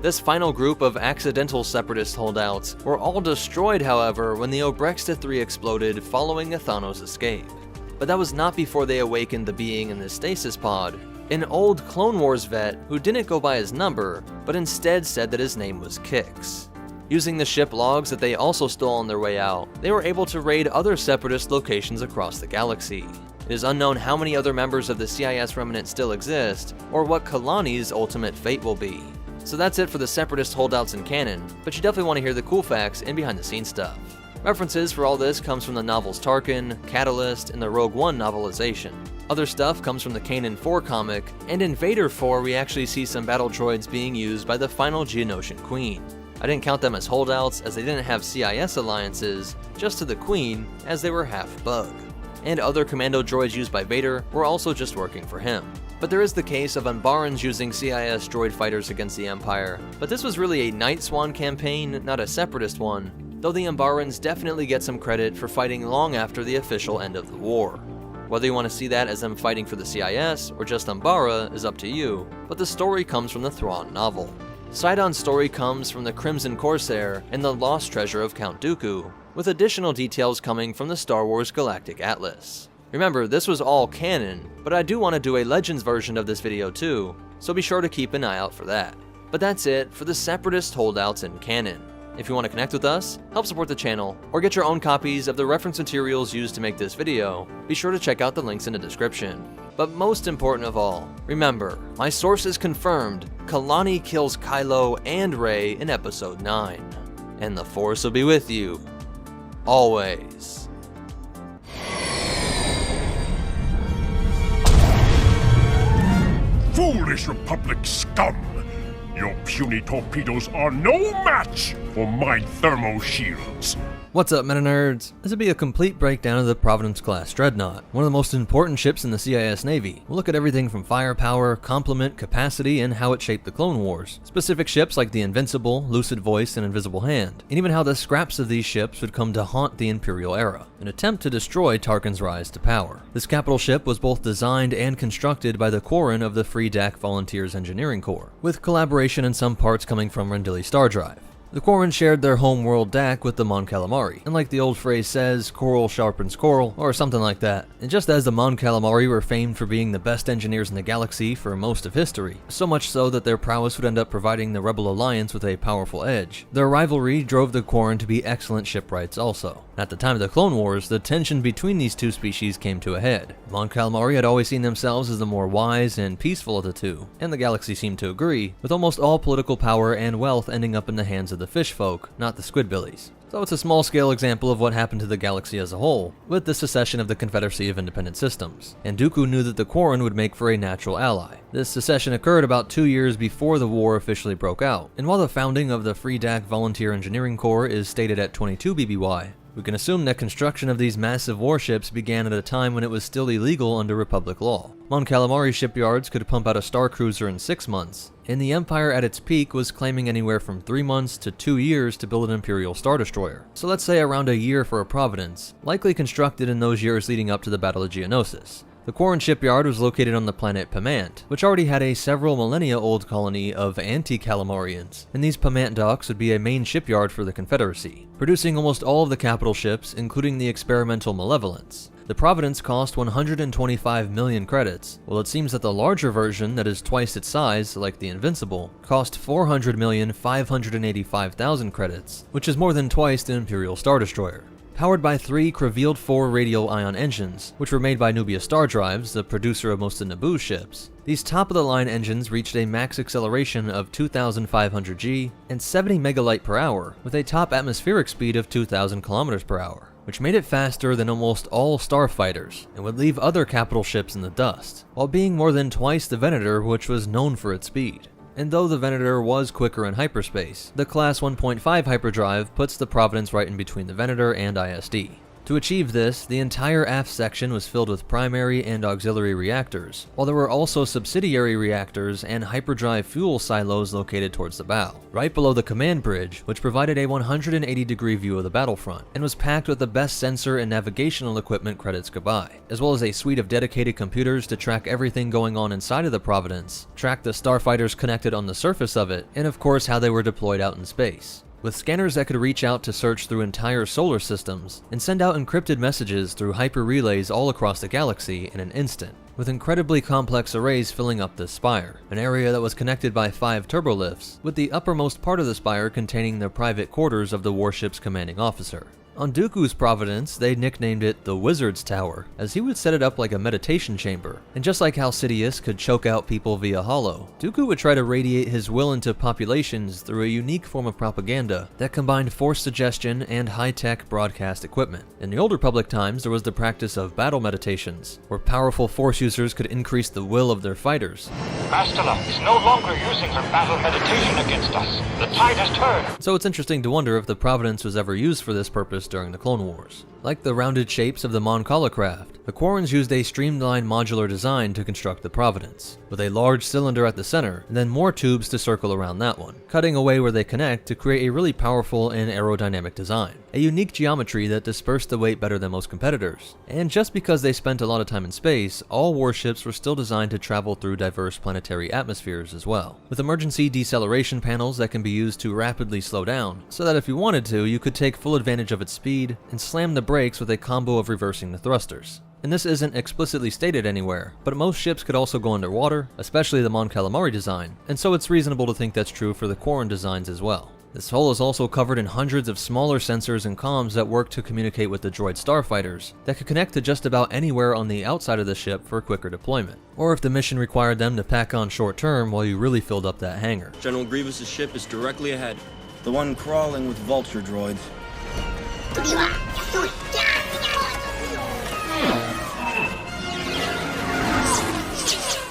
This final group of accidental Separatist holdouts were all destroyed, however, when the Obrexta 3 exploded following Athano's escape. But that was not before they awakened the being in the stasis pod, an old Clone Wars vet who didn't go by his number, but instead said that his name was Kix. Using the ship logs that they also stole on their way out, they were able to raid other Separatist locations across the galaxy. It is unknown how many other members of the CIS remnant still exist, or what Kalani's ultimate fate will be. So that's it for the Separatist holdouts in canon, but you definitely want to hear the cool facts and behind-the-scenes stuff. References for all this comes from the novels Tarkin, Catalyst, and the Rogue One novelization. Other stuff comes from the Kanan 4 comic, and in Vader 4 we actually see some battle droids being used by the final Geonosian Queen. I didn't count them as holdouts as they didn't have CIS alliances, just to the Queen, as they were half bug. And other commando droids used by Vader were also just working for him. But there is the case of Umbarans using CIS droid fighters against the Empire, but this was really a Night Swan campaign, not a Separatist one, though the Umbarans definitely get some credit for fighting long after the official end of the war. Whether you want to see that as them fighting for the CIS or just Umbara is up to you, but the story comes from the Thrawn novel. Sidon's story comes from the Crimson Corsair and the Lost Treasure of Count Dooku, with additional details coming from the Star Wars Galactic Atlas. Remember, this was all canon, but I do want to do a Legends version of this video too, so be sure to keep an eye out for that. But that's it for the Separatist holdouts in canon. If you want to connect with us, help support the channel, or get your own copies of the reference materials used to make this video, be sure to check out the links in the description. But most important of all, remember, my sources confirmed Kalani kills Kylo and Rey in Episode 9. And the Force will be with you, always. Foolish Republic scum! Your puny torpedoes are no match for my thermo shields. What's up, meta nerds? This will be a complete breakdown of the Providence-class Dreadnought, one of the most important ships in the CIS Navy. We'll look at everything from firepower, complement, capacity, and how it shaped the Clone Wars. Specific ships like the Invincible, Lucid Voice, and Invisible Hand, and even how the scraps of these ships would come to haunt the Imperial era, an attempt to destroy Tarkin's rise to power. This capital ship was both designed and constructed by the Quarren of the Free DAC Volunteers Engineering Corps, with collaboration in some parts coming from Rendili Star Drive. The Quarren shared their home world DAC with the Mon Calamari, and like the old phrase says, coral sharpens coral, or something like that. And just as the Mon Calamari were famed for being the best engineers in the galaxy for most of history, so much so that their prowess would end up providing the Rebel Alliance with a powerful edge, their rivalry drove the Quarren to be excellent shipwrights also. At the time of the Clone Wars, the tension between these two species came to a head. Mon Calamari had always seen themselves as the more wise and peaceful of the two, and the galaxy seemed to agree, with almost all political power and wealth ending up in the hands of the the fish folk, not the Squidbillies. So it's a small-scale example of what happened to the galaxy as a whole, with the secession of the Confederacy of Independent Systems, and Dooku knew that the Quarren would make for a natural ally. This secession occurred about 2 years before the war officially broke out, and while the founding of the Free DAC Volunteer Engineering Corps is stated at 22 BBY, we can assume that construction of these massive warships began at a time when it was still illegal under Republic law. Mon Calamari shipyards could pump out a Star Cruiser in 6 months, and the Empire at its peak was claiming anywhere from 3 months to 2 years to build an Imperial Star Destroyer. So let's say around a year for a Providence, likely constructed in those years leading up to the Battle of Geonosis. The Quarren shipyard was located on the planet Pamant, which already had a several millennia-old colony of anti-Calamarians, and these Pamant docks would be a main shipyard for the Confederacy, producing almost all of the capital ships, including the experimental Malevolence. The Providence cost 125 million credits, while it seems that the larger version, that is twice its size, like the Invincible, cost 400,585,000 credits, which is more than twice the Imperial Star Destroyer. Powered by 3 Crevealed 4 radial ion engines, which were made by Nubia Star Drives, the producer of most of Naboo's ships, these top-of-the-line engines reached a max acceleration of 2,500 G and 70 megalight per hour, with a top atmospheric speed of 2,000 kilometers per hour, which made it faster than almost all starfighters, and would leave other capital ships in the dust, while being more than twice the Venator, which was known for its speed. And though the Venator was quicker in hyperspace, the Class 1.5 hyperdrive puts the Providence right in between the Venator and ISD. To achieve this, the entire aft section was filled with primary and auxiliary reactors, while there were also subsidiary reactors and hyperdrive fuel silos located towards the bow, right below the command bridge, which provided a 180-degree view of the battlefront, and was packed with the best sensor and navigational equipment credits could buy, as well as a suite of dedicated computers to track everything going on inside of the Providence, track the starfighters connected on the surface of it, and of course how they were deployed out in space. With scanners that could reach out to search through entire solar systems and send out encrypted messages through hyper relays all across the galaxy in an instant, with incredibly complex arrays filling up this spire, an area that was connected by 5 turbolifts, with the uppermost part of the spire containing the private quarters of the warship's commanding officer. On Dooku's Providence, they nicknamed it the Wizard's Tower, as he would set it up like a meditation chamber. And just like how Sidious could choke out people via holo, Dooku would try to radiate his will into populations through a unique form of propaganda that combined force suggestion and high-tech broadcast equipment. In the Old Republic times, there was the practice of battle meditations, where powerful force users could increase the will of their fighters. Bastila is no longer using her battle meditation against us. The tide has turned. So it's interesting to wonder if the Providence was ever used for this purpose during the Clone Wars. Like the rounded shapes of the Mon Cala craft, the Quarrens used a streamlined modular design to construct the Providence, with a large cylinder at the center and then more tubes to circle around that one, cutting away where they connect to create a really powerful and aerodynamic design. A unique geometry that dispersed the weight better than most competitors. And just because they spent a lot of time in space, all warships were still designed to travel through diverse planetary atmospheres as well, with emergency deceleration panels that can be used to rapidly slow down, so that if you wanted to, you could take full advantage of its speed and slam the brakes with a combo of reversing the thrusters. And this isn't explicitly stated anywhere, but most ships could also go underwater, especially the Mon Calamari design, and so it's reasonable to think that's true for the Quarren designs as well. This hull is also covered in hundreds of smaller sensors and comms that work to communicate with the droid starfighters, that could connect to just about anywhere on the outside of the ship for quicker deployment, or if the mission required them to pack on short term while you really filled up that hangar. General Grievous's ship is directly ahead. The one crawling with vulture droids.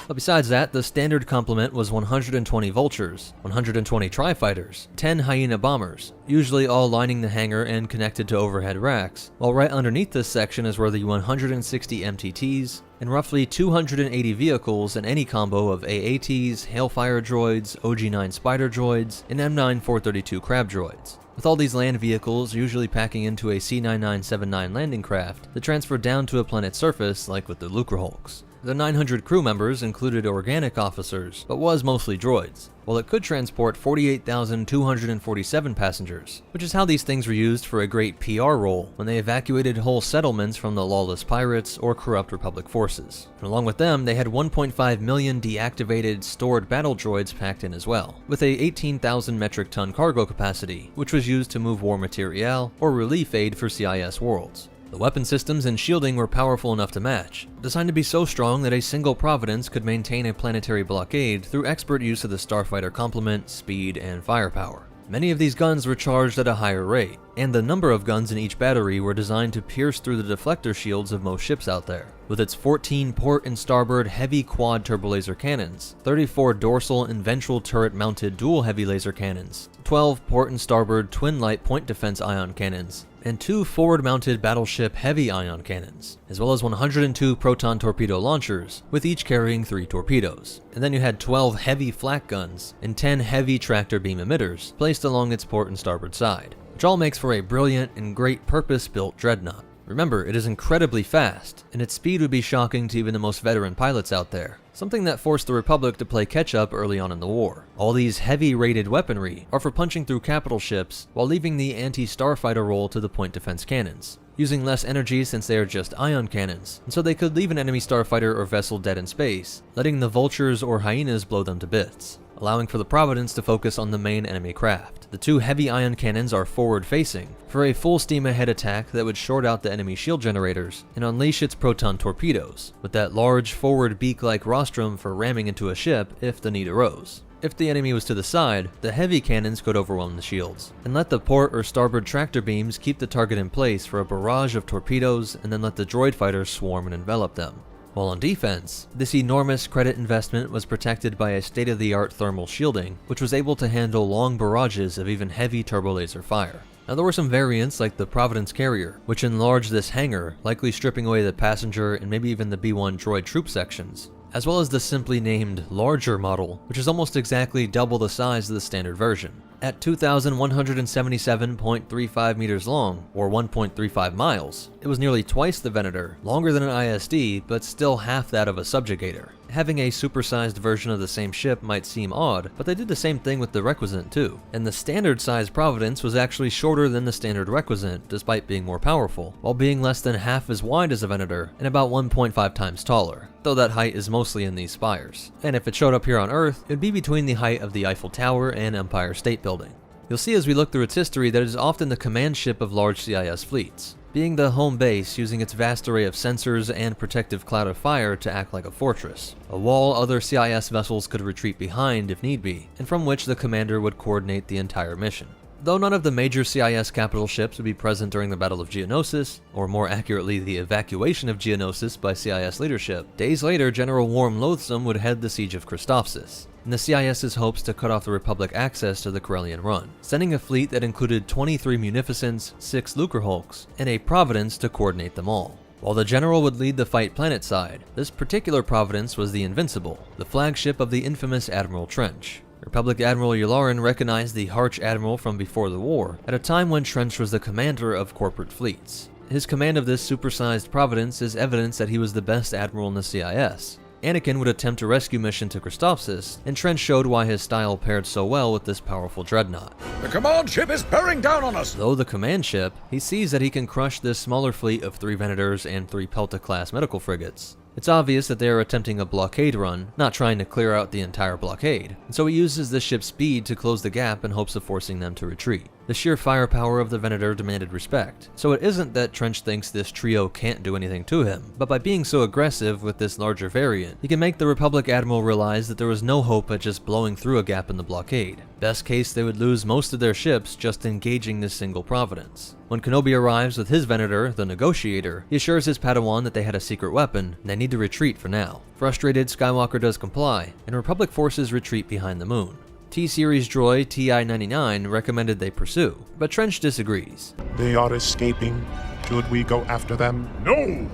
But besides that, the standard complement was 120 vultures, 120 tri-fighters, 10 hyena bombers, usually all lining the hangar and connected to overhead racks, while right underneath this section is where the 160 MTTs, and roughly 280 vehicles in any combo of AATs, Hailfire droids, OG-9 Spider droids, and M9 432 Crab droids. With all these land vehicles usually packing into a C-9979 landing craft that transferred down to a planet's surface like with the Lucrehulks. The 900 crew members included organic officers, but was mostly droids, while it could transport 48,247 passengers, which is how these things were used for a great PR role when they evacuated whole settlements from the lawless pirates or corrupt Republic forces. And along with them, they had 1.5 million deactivated, stored battle droids packed in as well, with a 18,000 metric ton cargo capacity, which was used to move war materiel or relief aid for CIS worlds. The weapon systems and shielding were powerful enough to match, designed to be so strong that a single Providence could maintain a planetary blockade through expert use of the starfighter complement, speed, and firepower. Many of these guns were charged at a higher rate, and the number of guns in each battery were designed to pierce through the deflector shields of most ships out there. With its 14 port and starboard heavy quad turbolaser cannons, 34 dorsal and ventral turret mounted dual heavy laser cannons, 12 port and starboard twin light point defense ion cannons, and 2 forward-mounted battleship heavy ion cannons, as well as 102 proton torpedo launchers, with each carrying 3 torpedoes. And then you had 12 heavy flak guns and 10 heavy tractor beam emitters placed along its port and starboard side, which all makes for a brilliant and great purpose-built dreadnought. Remember, it is incredibly fast, and its speed would be shocking to even the most veteran pilots out there, something that forced the Republic to play catch-up early on in the war. All these heavy-rated weaponry are for punching through capital ships while leaving the anti-starfighter role to the point defense cannons, using less energy since they are just ion cannons, and so they could leave an enemy starfighter or vessel dead in space, letting the vultures or hyenas blow them to bits, allowing for the Providence to focus on the main enemy craft. The 2 heavy ion cannons are forward-facing, for a full steam-ahead attack that would short out the enemy shield generators and unleash its proton torpedoes, with that large forward beak-like rostrum for ramming into a ship if the need arose. If the enemy was to the side, the heavy cannons could overwhelm the shields, and let the port or starboard tractor beams keep the target in place for a barrage of torpedoes and then let the droid fighters swarm and envelop them. While on defense, this enormous credit investment was protected by a state-of-the-art thermal shielding, which was able to handle long barrages of even heavy turbolaser fire. Now there were some variants like the Providence carrier, which enlarged this hangar, likely stripping away the passenger and maybe even the B-1 droid troop sections, as well as the simply named larger model, which is almost exactly double the size of the standard version. At 2,177.35 meters long, or 1.35 miles, it was nearly twice the Venator, longer than an ISD, but still half that of a subjugator. Having a supersized version of the same ship might seem odd, but they did the same thing with the Requisite too. And the standard size Providence was actually shorter than the standard Requisite, despite being more powerful, while being less than half as wide as a Venator and about 1.5 times taller, though that height is mostly in these spires. And if it showed up here on Earth, it would be between the height of the Eiffel Tower and Empire State Building. You'll see as we look through its history that it is often the command ship of large CIS fleets, being the home base using its vast array of sensors and protective cloud of fire to act like a fortress, a wall other CIS vessels could retreat behind if need be, and from which the commander would coordinate the entire mission. Though none of the major CIS capital ships would be present during the Battle of Geonosis, or more accurately the evacuation of Geonosis by CIS leadership, days later General Worm Loathsome would head the siege of Christophsis, in the CIS's hopes to cut off the Republic access to the Corellian Run, sending a fleet that included 23 Munificents, 6 Lucrehulks, and a Providence to coordinate them all. While the General would lead the fight planetside, this particular Providence was the Invincible, the flagship of the infamous Admiral Trench. Republic Admiral Yularen recognized the Harch Admiral from before the war, at a time when Trench was the commander of corporate fleets. His command of this supersized Providence is evidence that he was the best admiral in the CIS. Anakin would attempt a rescue mission to Christophsis, and Trench showed why his style paired so well with this powerful dreadnought. The command ship is bearing down on us! Though the command ship, he sees that he can crush this smaller fleet of 3 Venators and 3 Pelta-class medical frigates. It's obvious that they are attempting a blockade run, not trying to clear out the entire blockade, and so he uses the ship's speed to close the gap in hopes of forcing them to retreat. The sheer firepower of the Venator demanded respect, so it isn't that Trench thinks this trio can't do anything to him, but by being so aggressive with this larger variant, he can make the Republic Admiral realize that there was no hope at just blowing through a gap in the blockade. Best case, they would lose most of their ships just engaging this single Providence. When Kenobi arrives with his Venator, the Negotiator, he assures his Padawan that they had a secret weapon, and they need to retreat for now. Frustrated, Skywalker does comply, and Republic forces retreat behind the moon. T-Series droid TI-99 recommended they pursue, but Trench disagrees. They are escaping. Should we go after them? No!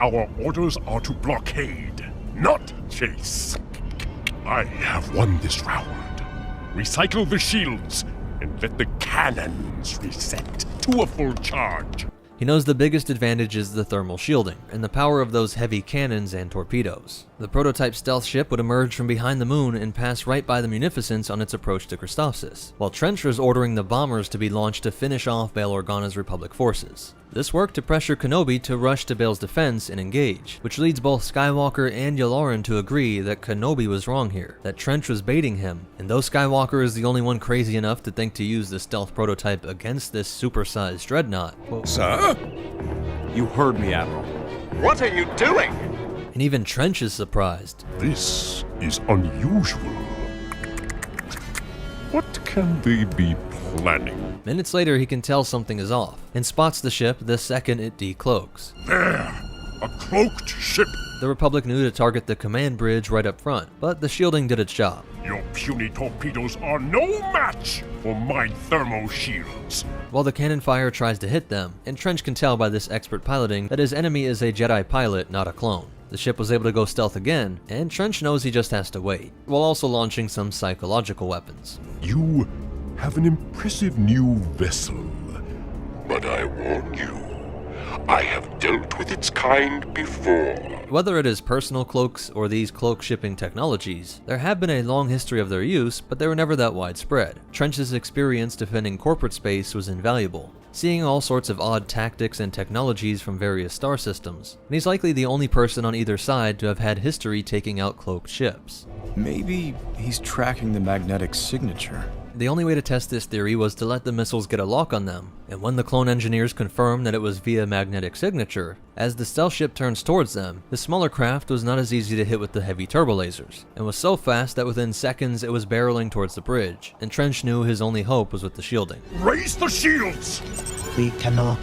Our orders are to blockade, not chase. I have won this round. Recycle the shields and let the cannons reset to a full charge. He knows the biggest advantage is the thermal shielding, and the power of those heavy cannons and torpedoes. The prototype stealth ship would emerge from behind the moon and pass right by the Munificents on its approach to Christophsis, while Trench was ordering the bombers to be launched to finish off Bail Organa's Republic forces. This worked to pressure Kenobi to rush to Bail's defense and engage, which leads both Skywalker and Yularen to agree that Kenobi was wrong here, that Trench was baiting him, and though Skywalker is the only one crazy enough to think to use the stealth prototype against this supersized dreadnought. Sir? You heard me, Admiral. What are you doing? And even Trench is surprised. This is unusual. What can they be planning? Minutes later, he can tell something is off, and spots the ship the second it decloaks. There! A cloaked ship! The Republic knew to target the command bridge right up front, but the shielding did its job. Your puny torpedoes are no match for my thermo shields. While the cannon fire tries to hit them, and Trench can tell by this expert piloting that his enemy is a Jedi pilot, not a clone. The ship was able to go stealth again, and Trench knows he just has to wait, while also launching some psychological weapons. You have an impressive new vessel, but I warn you, I have dealt with its kind before. Whether it is personal cloaks or these cloak shipping technologies, there have been a long history of their use, but they were never that widespread. Trench's experience defending corporate space was invaluable, seeing all sorts of odd tactics and technologies from various star systems, and he's likely the only person on either side to have had history taking out cloaked ships. Maybe he's tracking the magnetic signature. The only way to test this theory was to let the missiles get a lock on them, and when the clone engineers confirmed that it was via magnetic signature, as the stealth ship turns towards them, the smaller craft was not as easy to hit with the heavy turbo lasers, and was so fast that within seconds it was barreling towards the bridge, and Trench knew his only hope was with the shielding. Raise the shields! We cannot.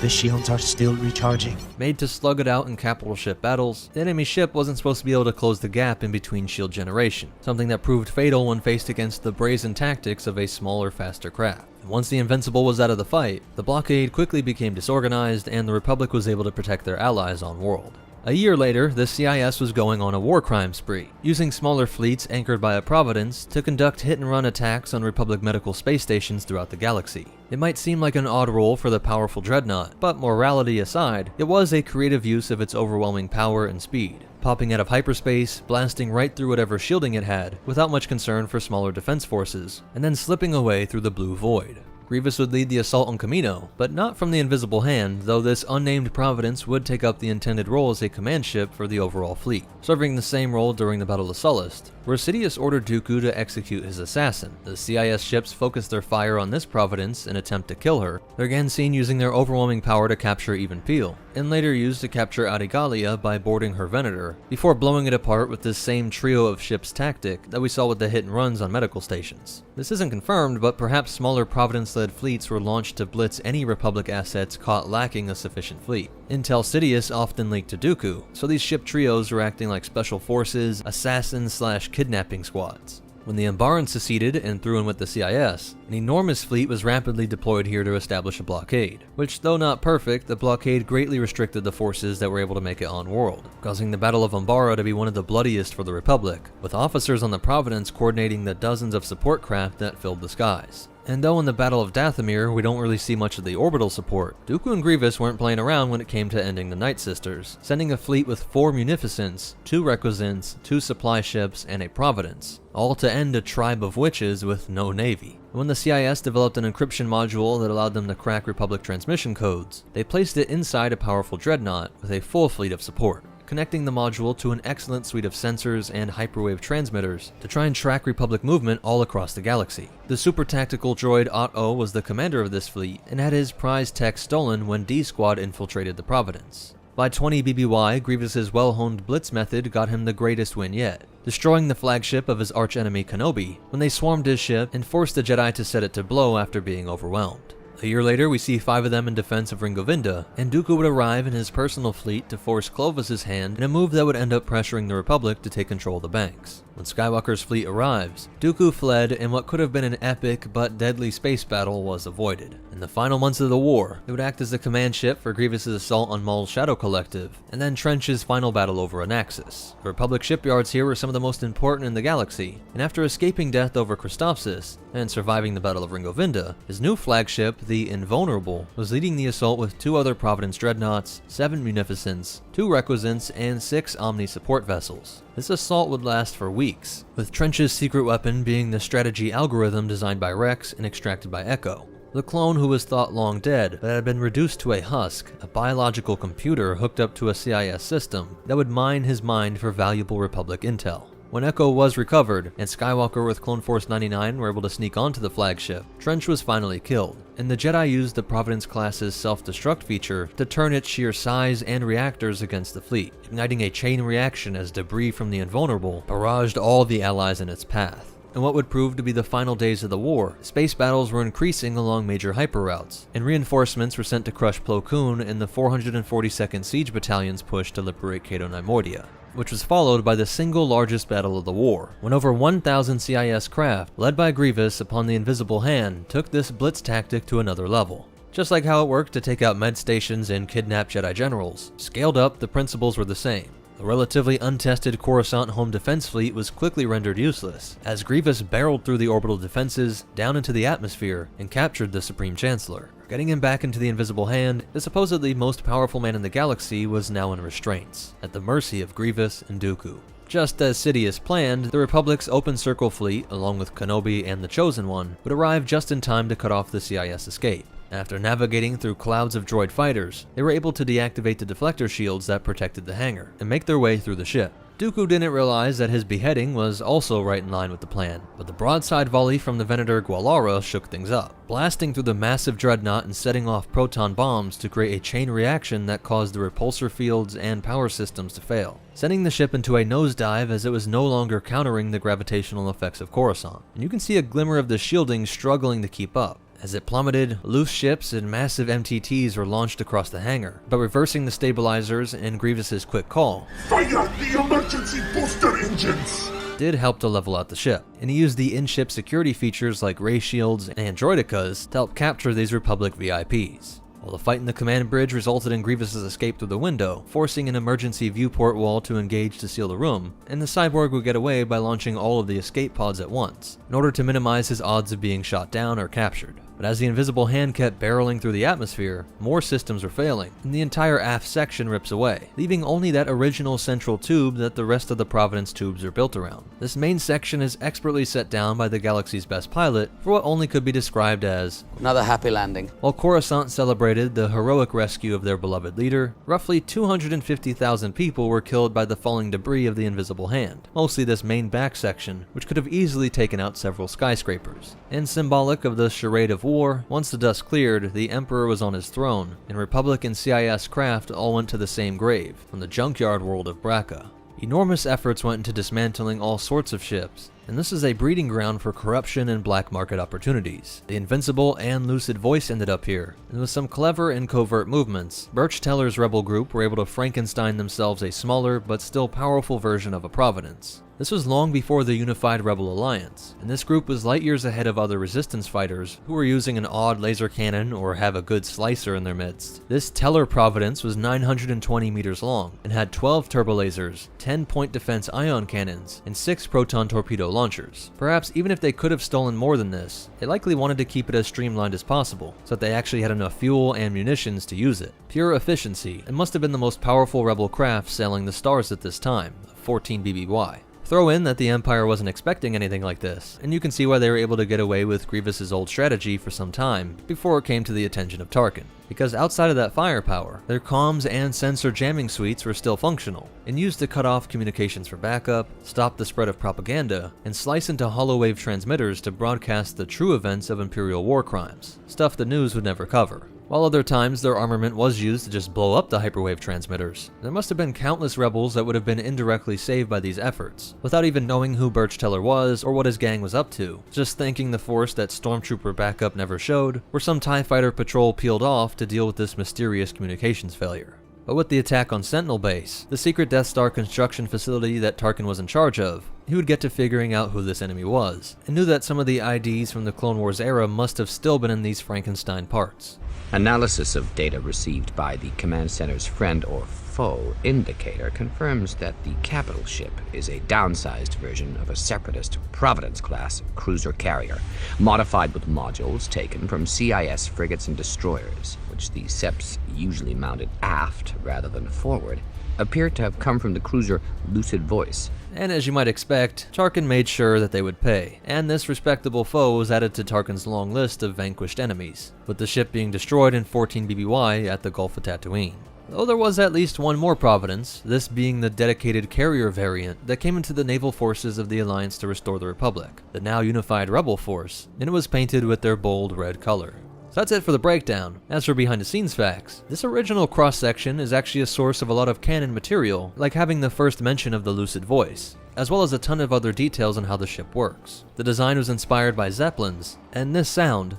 The shields are still recharging. Made to slug it out in capital ship battles, the enemy ship wasn't supposed to be able to close the gap in between shield generation, something that proved fatal when faced against the brazen tactics of a smaller, faster craft. And once the Invincible was out of the fight, the blockade quickly became disorganized and the Republic was able to protect their allies on world. A year later, the CIS was going on a war crime spree, using smaller fleets anchored by a Providence to conduct hit-and-run attacks on Republic medical space stations throughout the galaxy. It might seem like an odd role for the powerful dreadnought, but morality aside, it was a creative use of its overwhelming power and speed, popping out of hyperspace, blasting right through whatever shielding it had, without much concern for smaller defense forces, and then slipping away through the blue void. Grievous would lead the assault on Kamino, but not from the invisible hand, though this unnamed Providence would take up the intended role as a command ship for the overall fleet, serving the same role during the Battle of Sullust, where Sidious ordered Dooku to execute his assassin. The CIS ships focused their fire on this Providence in an attempt to kill her. They're again seen using their overwhelming power to capture Even Peel, and later used to capture Adigalia by boarding her Venator, before blowing it apart with this same trio of ships tactic that we saw with the hit and runs on medical stations. This isn't confirmed, but perhaps smaller Providence-led fleets were launched to blitz any Republic assets caught lacking a sufficient fleet. Intel Sidious often leaked to Dooku, so these ship trios were acting like special forces, assassin/kidnapping squads. When the Umbaran seceded and threw in with the CIS, an enormous fleet was rapidly deployed here to establish a blockade, which, though not perfect, the blockade greatly restricted the forces that were able to make it on-world, causing the Battle of Umbara to be one of the bloodiest for the Republic, with officers on the Providence coordinating the dozens of support craft that filled the skies. And though in the Battle of Dathomir we don't really see much of the orbital support, Dooku and Grievous weren't playing around when it came to ending the Night Sisters, sending a fleet with 4 Munificents, 2 Requisants, 2 supply ships, and a Providence, all to end a tribe of witches with no navy. When the CIS developed an encryption module that allowed them to crack Republic transmission codes, they placed it inside a powerful dreadnought with a full fleet of support, connecting the module to an excellent suite of sensors and hyperwave transmitters to try and track Republic movement all across the galaxy. The super tactical droid Otto was the commander of this fleet and had his prize tech stolen when D-Squad infiltrated the Providence. By 20 BBY, Grievous's well-honed blitz method got him the greatest win yet, destroying the flagship of his archenemy Kenobi when they swarmed his ship and forced the Jedi to set it to blow after being overwhelmed. A year later, we see 5 of them in defense of Ringovinda, and Dooku would arrive in his personal fleet to force Clovis's hand in a move that would end up pressuring the Republic to take control of the banks. When Skywalker's fleet arrives, Dooku fled, and what could have been an epic but deadly space battle was avoided. In the final months of the war, it would act as the command ship for Grievous's assault on Maul's Shadow Collective, and then Trench's final battle over Anaxis. The Republic shipyards here were some of the most important in the galaxy, and after escaping death over Christophsis, and surviving the Battle of Ringovinda, his new flagship, the Invulnerable, was leading the assault with 2 other Providence dreadnoughts, 7 Munificents, 2 Requisants, and 6 Omni support vessels. This assault would last for weeks, with Trench's secret weapon being the strategy algorithm designed by Rex and extracted by Echo, the clone who was thought long dead but had been reduced to a husk, a biological computer hooked up to a CIS system that would mine his mind for valuable Republic intel. When Echo was recovered, and Skywalker with Clone Force 99 were able to sneak onto the flagship, Trench was finally killed, and the Jedi used the Providence class's self-destruct feature to turn its sheer size and reactors against the fleet, igniting a chain reaction as debris from the Invulnerable barraged all the allies in its path. In what would prove to be the final days of the war, space battles were increasing along major hyperroutes, and reinforcements were sent to crush Plo Koon in the 442nd Siege Battalion's push to liberate Cato Neimoidia, which was followed by the single largest battle of the war, when over 1,000 CIS craft, led by Grievous upon the Invisible Hand, took this blitz tactic to another level. Just like how it worked to take out med stations and kidnap Jedi generals, scaled up, the principles were the same. The relatively untested Coruscant home defense fleet was quickly rendered useless, as Grievous barreled through the orbital defenses, down into the atmosphere, and captured the Supreme Chancellor. Getting him back into the Invisible Hand, the supposedly most powerful man in the galaxy was now in restraints, at the mercy of Grievous and Dooku. Just as Sidious planned, the Republic's Open Circle fleet, along with Kenobi and the Chosen One, would arrive just in time to cut off the CIS escape. After navigating through clouds of droid fighters, they were able to deactivate the deflector shields that protected the hangar, and make their way through the ship. Dooku didn't realize that his beheading was also right in line with the plan, but the broadside volley from the Venator Gwalara shook things up, blasting through the massive dreadnought and setting off proton bombs to create a chain reaction that caused the repulsor fields and power systems to fail, sending the ship into a nosedive as it was no longer countering the gravitational effects of Coruscant. And you can see a glimmer of the shielding struggling to keep up. As it plummeted, loose ships and massive MTTs were launched across the hangar, but reversing the stabilizers and Grievous's quick call, "Fire the emergency booster engines!" did help to level out the ship, and he used the in-ship security features like ray shields and droidicas to help capture these Republic VIPs. While the fight in the command bridge resulted in Grievous's escape through the window, forcing an emergency viewport wall to engage to seal the room, and the cyborg would get away by launching all of the escape pods at once, in order to minimize his odds of being shot down or captured. But as the Invisible Hand kept barreling through the atmosphere, more systems were failing, and the entire aft section rips away, leaving only that original central tube that the rest of the Providence tubes are built around. This main section is expertly set down by the galaxy's best pilot for what only could be described as another happy landing. While Coruscant celebrated the heroic rescue of their beloved leader, roughly 250,000 people were killed by the falling debris of the Invisible Hand, mostly this main back section, which could have easily taken out several skyscrapers. And symbolic of the charade of war, once the dust cleared, the Emperor was on his throne, and Republic and CIS craft all went to the same grave, from the junkyard world of Bracca. Enormous efforts went into dismantling all sorts of ships, and this is a breeding ground for corruption and black market opportunities. The Invincible and Lucid Voice ended up here, and with some clever and covert movements, Birch Teller's rebel group were able to Frankenstein themselves a smaller but still powerful version of a Providence. This was long before the Unified Rebel Alliance, and this group was light years ahead of other resistance fighters who were using an odd laser cannon or have a good slicer in their midst. This Teller Providence was 920 meters long and had 12 turbolasers, 10 point defense ion cannons, and 6 proton torpedo launchers. Perhaps even if they could have stolen more than this, they likely wanted to keep it as streamlined as possible, so that they actually had enough fuel and munitions to use it. Pure efficiency, and must have been the most powerful rebel craft sailing the stars at this time, 14 BBY. Throw in that the Empire wasn't expecting anything like this, and you can see why they were able to get away with Grievous's old strategy for some time, before it came to the attention of Tarkin. Because outside of that firepower, their comms and sensor jamming suites were still functional, and used to cut off communications for backup, stop the spread of propaganda, and slice into hollow-wave transmitters to broadcast the true events of Imperial war crimes, stuff the news would never cover. While other times their armament was used to just blow up the hyperwave transmitters, there must have been countless rebels that would have been indirectly saved by these efforts, without even knowing who Birch Teller was or what his gang was up to, just thanking the force that Stormtrooper backup never showed, or some TIE fighter patrol peeled off to deal with this mysterious communications failure. But with the attack on Sentinel Base, the secret Death Star construction facility that Tarkin was in charge of, he would get to figuring out who this enemy was, and knew that some of the IDs from the Clone Wars era must have still been in these Frankenstein parts. Analysis of data received by the Command Center's friend or foe indicator confirms that the capital ship is a downsized version of a Separatist Providence-class cruiser carrier, modified with modules taken from CIS frigates and destroyers, which the Seps, usually mounted aft rather than forward, appear to have come from the cruiser Lucid Voice. And as you might expect, Tarkin made sure that they would pay, and this respectable foe was added to Tarkin's long list of vanquished enemies, with the ship being destroyed in 14 BBY at the Gulf of Tatooine. Though there was at least one more Providence, this being the dedicated carrier variant that came into the naval forces of the Alliance to restore the Republic, the now unified Rebel Force, and it was painted with their bold red color. So that's it for the breakdown. As for behind the scenes facts, this original cross-section is actually a source of a lot of canon material, like having the first mention of the Lucid Voice. as well as a ton of other details on how the ship works. The design was inspired by Zeppelins, and this sound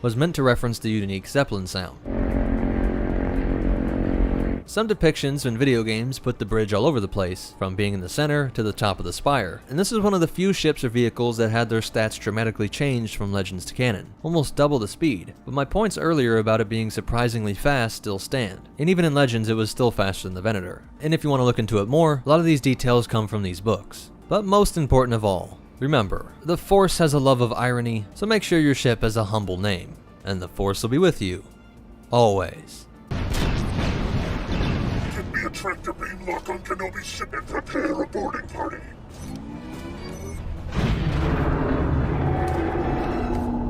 was meant to reference the unique Zeppelin sound. Some depictions in video games put the bridge all over the place, from being in the center to the top of the spire, and this is one of the few ships or vehicles that had their stats dramatically changed from Legends to canon, almost double the speed, but my points earlier about it being surprisingly fast still stand, and even in Legends it was still faster than the Venator. And if you want to look into it more, a lot of these details come from these books. But most important of all, remember, the Force has a love of irony, so make sure your ship has a humble name, and the Force will be with you, always. Get me a tractor beam lock on Kenobi's ship and prepare a boarding party.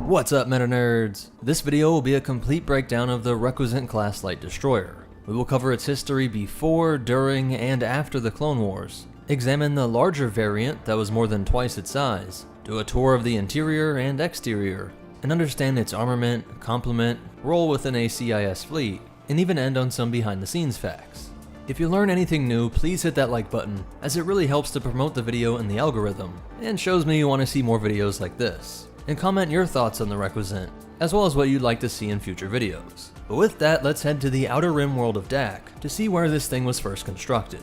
What's up, meta nerds? This video will be a complete breakdown of the Requisite class light destroyer. We will cover its history before, during, and after the Clone Wars, examine the larger variant that was more than twice its size, do a tour of the interior and exterior, and understand its armament, complement, role within a CIS fleet, and even end on some behind the scenes facts. If you learn anything new, please hit that like button, as it really helps to promote the video in the algorithm, and shows me you want to see more videos like this. And comment your thoughts on the Requisite, as well as what you'd like to see in future videos. But with that, let's head to the Outer Rim world of Dak, to see where this thing was first constructed.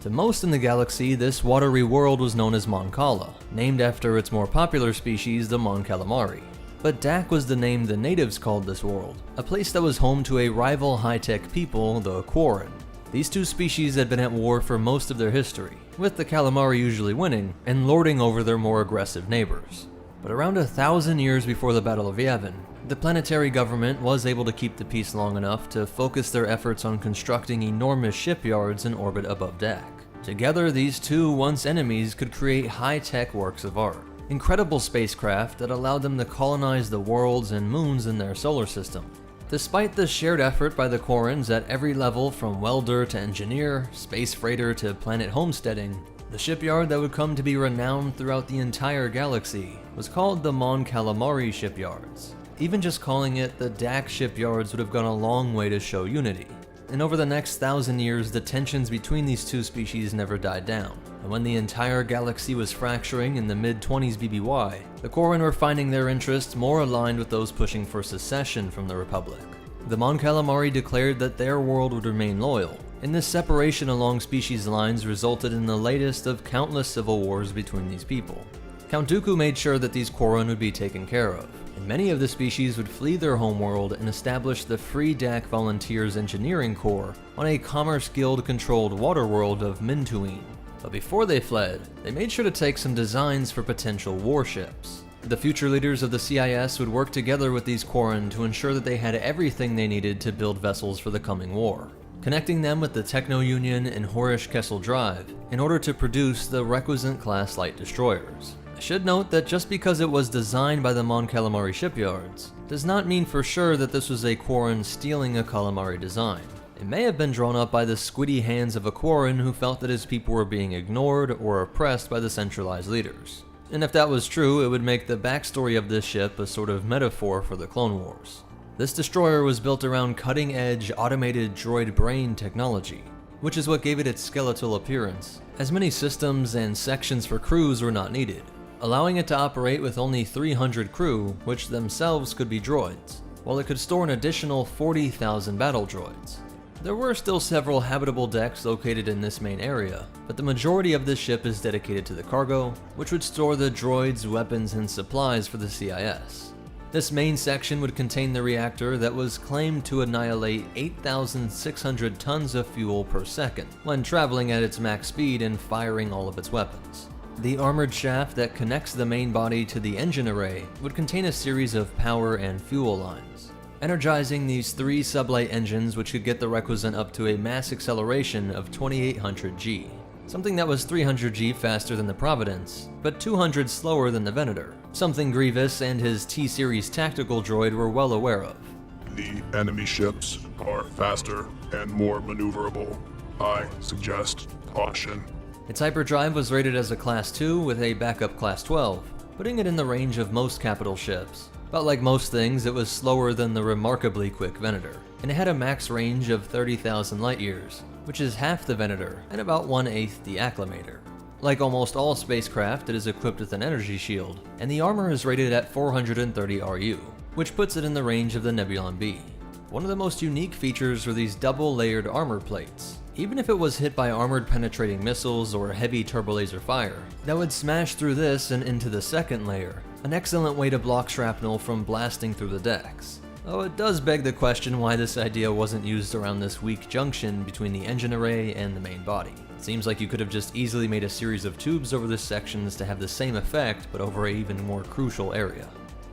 To most in the galaxy, this watery world was known as Mon Cala, named after its more popular species, the Mon Calamari. But Dak was the name the natives called this world, a place that was home to a rival high-tech people, the Quarren. These two species had been at war for most of their history, with the Calamari usually winning and lording over their more aggressive neighbors. But around 1,000 years before the Battle of Yavin, the planetary government was able to keep the peace long enough to focus their efforts on constructing enormous shipyards in orbit above Dak. Together, these two once enemies could create high-tech works of art, incredible spacecraft that allowed them to colonize the worlds and moons in their solar system. Despite the shared effort by the Quarrens at every level from welder to engineer, space freighter to planet homesteading, the shipyard that would come to be renowned throughout the entire galaxy was called the Mon Calamari Shipyards. Even just calling it the Dak Shipyards would have gone a long way to show unity. And over the next 1,000 years, the tensions between these two species never died down. And when the entire galaxy was fracturing in the mid-20s BBY, the Quarren were finding their interests more aligned with those pushing for secession from the Republic. The Mon Calamari declared that their world would remain loyal, and this separation along species lines resulted in the latest of countless civil wars between these people. Count Dooku made sure that these Quarren would be taken care of, and many of the species would flee their homeworld and establish the Free Dak Volunteers Engineering Corps on a Commerce Guild-controlled water world of Mintuine. But before they fled, they made sure to take some designs for potential warships. The future leaders of the CIS would work together with these Quarren to ensure that they had everything they needed to build vessels for the coming war, connecting them with the Techno Union and Horish Kessel Drive in order to produce the Requisite class light destroyers. I should note that just because it was designed by the Mon Calamari shipyards, does not mean for sure that this was a Quarren stealing a Calamari design. It may have been drawn up by the squiddy hands of a Quarren who felt that his people were being ignored or oppressed by the centralized leaders. And if that was true, it would make the backstory of this ship a sort of metaphor for the Clone Wars. This destroyer was built around cutting-edge automated droid brain technology, which is what gave it its skeletal appearance, as many systems and sections for crews were not needed, allowing it to operate with only 300 crew, which themselves could be droids, while it could store an additional 40,000 battle droids. There were still several habitable decks located in this main area, but the majority of this ship is dedicated to the cargo, which would store the droids, weapons, and supplies for the CIS. This main section would contain the reactor that was claimed to annihilate 8,600 tons of fuel per second when traveling at its max speed and firing all of its weapons. The armored shaft that connects the main body to the engine array would contain a series of power and fuel lines, energizing these 3 sublight engines, which could get the Requisite up to a mass acceleration of 2800 G, something that was 300 G faster than the Providence, but 200 slower than the Venator, something Grievous and his T-Series tactical droid were well aware of. The enemy ships are faster and more maneuverable. I suggest caution. Its hyperdrive was rated as a Class 2 with a backup Class 12, putting it in the range of most capital ships. But like most things, it was slower than the remarkably quick Venator, and it had a max range of 30,000 light years. which is half the Venator and about 1/8 the Acclamator. Like almost all spacecraft, it is equipped with an energy shield, and the armor is rated at 430 RU, which puts it in the range of the Nebulon B. One of the most unique features were these double-layered armor plates. Even if it was hit by armored penetrating missiles or heavy turbolaser fire, that would smash through this and into the second layer, an excellent way to block shrapnel from blasting through the decks. Though it does beg the question why this idea wasn't used around this weak junction between the engine array and the main body. It seems like you could have just easily made a series of tubes over the sections to have the same effect, but over an even more crucial area.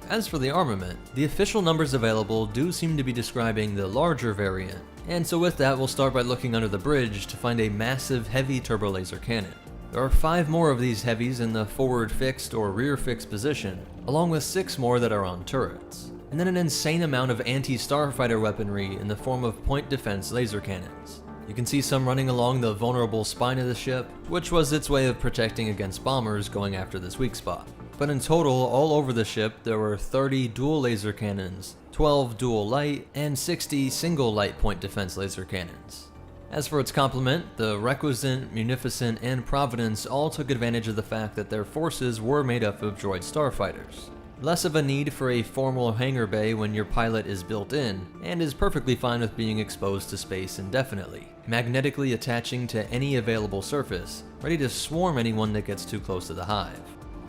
As for the armament, the official numbers available do seem to be describing the larger variant, and so with that we'll start by looking under the bridge to find a massive heavy turbolaser cannon. There are 5 more of these heavies in the forward fixed or rear fixed position, along with 6 more that are on turrets. And then an insane amount of anti-starfighter weaponry in the form of point defense laser cannons. You can see some running along the vulnerable spine of the ship, which was its way of protecting against bombers going after this weak spot. But in total, all over the ship, there were 30 dual laser cannons, 12 dual light, and 60 single light point defense laser cannons. As for its complement, the Requisite, Munificent, and Providence all took advantage of the fact that their forces were made up of droid starfighters. Less of a need for a formal hangar bay when your pilot is built in, and is perfectly fine with being exposed to space indefinitely, magnetically attaching to any available surface, ready to swarm anyone that gets too close to the hive.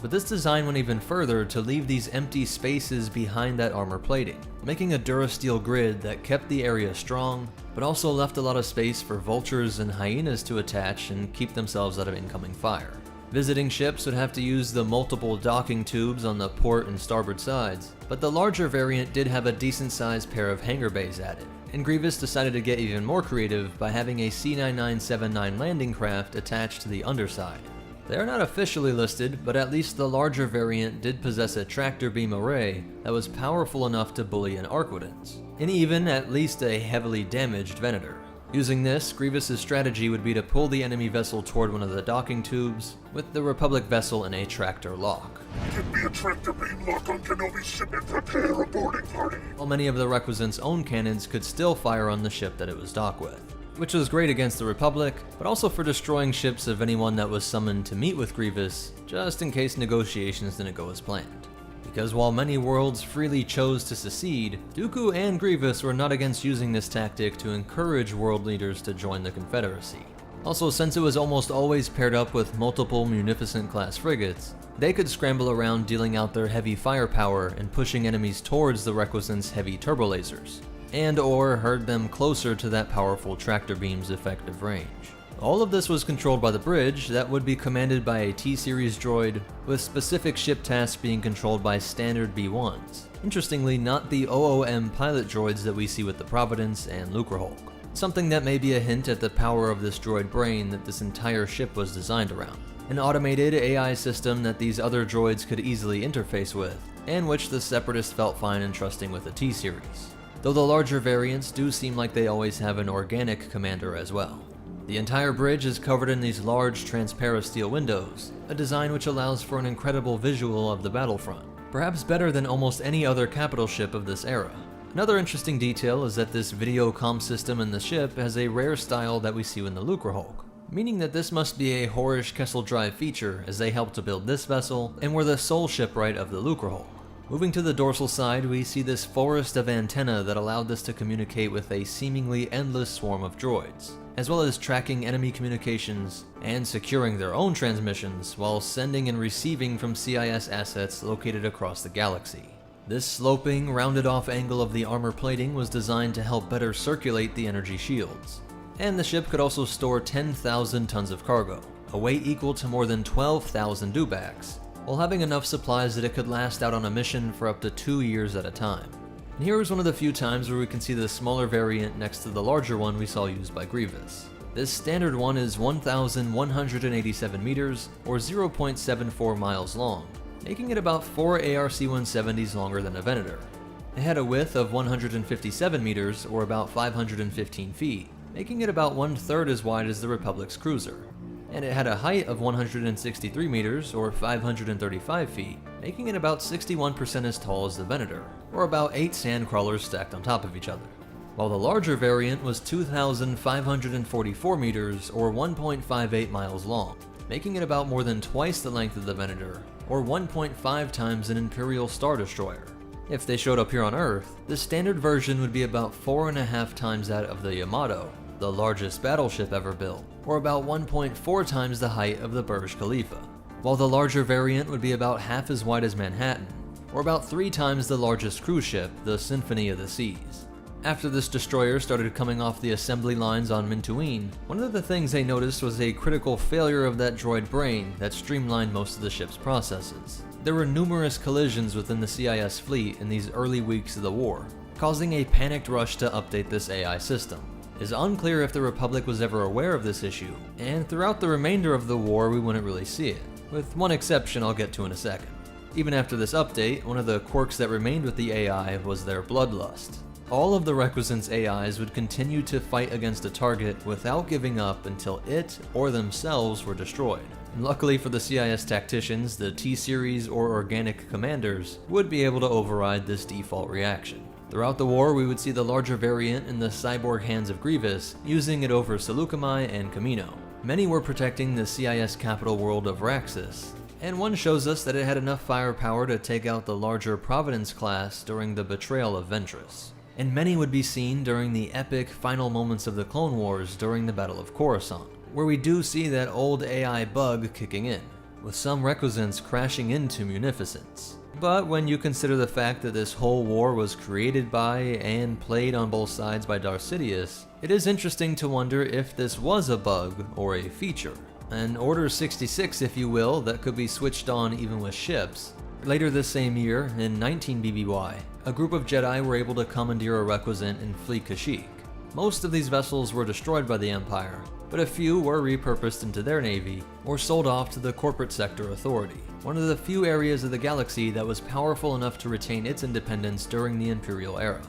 But this design went even further to leave these empty spaces behind that armor plating, making a Durasteel grid that kept the area strong, but also left a lot of space for vultures and hyenas to attach and keep themselves out of incoming fire. Visiting ships would have to use the multiple docking tubes on the port and starboard sides, but the larger variant did have a decent sized pair of hangar bays added, and Grievous decided to get even more creative by having a C-9979 landing craft attached to the underside. They are not officially listed, but at least the larger variant did possess a tractor beam array that was powerful enough to bully an Arquitans, and even at least a heavily damaged Venator. Using this, Grievous's strategy would be to pull the enemy vessel toward one of the docking tubes, with the Republic vessel in a tractor lock. Give me a tractor beam lock on Kenobi's ship and prepare a boarding party. While many of the Requisite's own cannons could still fire on the ship that it was docked with, which was great against the Republic, but also for destroying ships of anyone that was summoned to meet with Grievous, just in case negotiations didn't go as planned. Because while many worlds freely chose to secede, Dooku and Grievous were not against using this tactic to encourage world leaders to join the Confederacy. Also, since it was almost always paired up with multiple Munificent-class frigates, they could scramble around dealing out their heavy firepower and pushing enemies towards the Requisite's heavy turbolasers, and or herd them closer to that powerful tractor beam's effective range. All of this was controlled by the bridge that would be commanded by a T-Series droid, with specific ship tasks being controlled by standard B1s. Interestingly, not the OOM pilot droids that we see with the Providence and Lucrehulk. Something that may be a hint at the power of this droid brain that this entire ship was designed around. An automated AI system that these other droids could easily interface with, and which the Separatists felt fine entrusting with a T-Series. Though the larger variants do seem like they always have an organic commander as well. The entire bridge is covered in these large transparent steel windows, a design which allows for an incredible visual of the battlefront, perhaps better than almost any other capital ship of this era. Another interesting detail is that this video comm system in the ship has a rare style that we see in the Lucrehulk, meaning that this must be a Horish Kessel Drive feature as they helped to build this vessel and were the sole shipwright of the Lucrehulk. Moving to the dorsal side, we see this forest of antenna that allowed this to communicate with a seemingly endless swarm of droids, as well as tracking enemy communications and securing their own transmissions while sending and receiving from CIS assets located across the galaxy. This sloping, rounded off angle of the armor plating was designed to help better circulate the energy shields. And the ship could also store 10,000 tons of cargo, a weight equal to more than 12,000 dewbacks, while having enough supplies that it could last out on a mission for up to 2 years at a time. And here is one of the few times where we can see the smaller variant next to the larger one we saw used by Grievous. This standard one is 1,187 meters, or 0.74 miles long, making it about 4 ARC-170s longer than a Venator. It had a width of 157 meters, or about 515 feet, making it about 1/3 as wide as the Republic's cruiser. And it had a height of 163 meters, or 535 feet, making it about 61% as tall as the Venator, or about 8 sand crawlers stacked on top of each other. while the larger variant was 2,544 meters or 1.58 miles long, making it about more than twice the length of the Venator, or 1.5 times an Imperial Star Destroyer. If they showed up here on Earth, the standard version would be about 4.5 times that of the Yamato, the largest battleship ever built, or about 1.4 times the height of the Burj Khalifa, while the larger variant would be about half as wide as Manhattan, or about 3 times the largest cruise ship, the Symphony of the Seas. After this destroyer started coming off the assembly lines on Mintuin, one of the things they noticed was a critical failure of that droid brain that streamlined most of the ship's processes. There were numerous collisions within the CIS fleet in these early weeks of the war, causing a panicked rush to update this AI system. It is unclear if the Republic was ever aware of this issue, and throughout the remainder of the war we wouldn't really see it, with one exception I'll get to in a second. Even after this update, one of the quirks that remained with the AI was their bloodlust. All of the Requisite's AIs would continue to fight against a target without giving up until it or themselves were destroyed. And luckily for the CIS tacticians, the T-Series or organic commanders would be able to override this default reaction. Throughout the war, we would see the larger variant in the cyborg hands of Grievous, using it over Seleucami and Kamino. Many were protecting the CIS capital world of Raxus, and one shows us that it had enough firepower to take out the larger Providence class during the betrayal of Ventress. And many would be seen during the epic final moments of the Clone Wars during the Battle of Coruscant, where we do see that old AI bug kicking in, with some Requisants crashing into Munificence. But when you consider the fact that this whole war was created by and played on both sides by Darth Sidious, it is interesting to wonder if this was a bug or a feature. An Order 66, if you will, that could be switched on even with ships. Later this same year, in 19 BBY, a group of Jedi were able to commandeer a Requisant and flee Kashyyyk. Most of these vessels were destroyed by the Empire, but a few were repurposed into their navy or sold off to the Corporate Sector Authority, one of the few areas of the galaxy that was powerful enough to retain its independence during the Imperial era.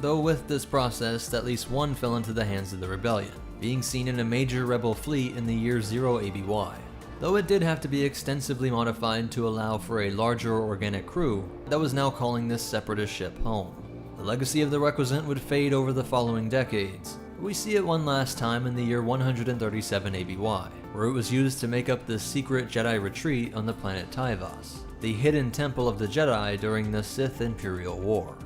Though with this process, at least one fell into the hands of the Rebellion, being seen in a major rebel fleet in the year 0 ABY. Though it did have to be extensively modified to allow for a larger organic crew that was now calling this Separatist ship home. The legacy of the Requisite would fade over the following decades, but we see it one last time in the year 137 ABY, where it was used to make up the secret Jedi retreat on the planet Tyvos, the hidden temple of the Jedi during the Sith Imperial War.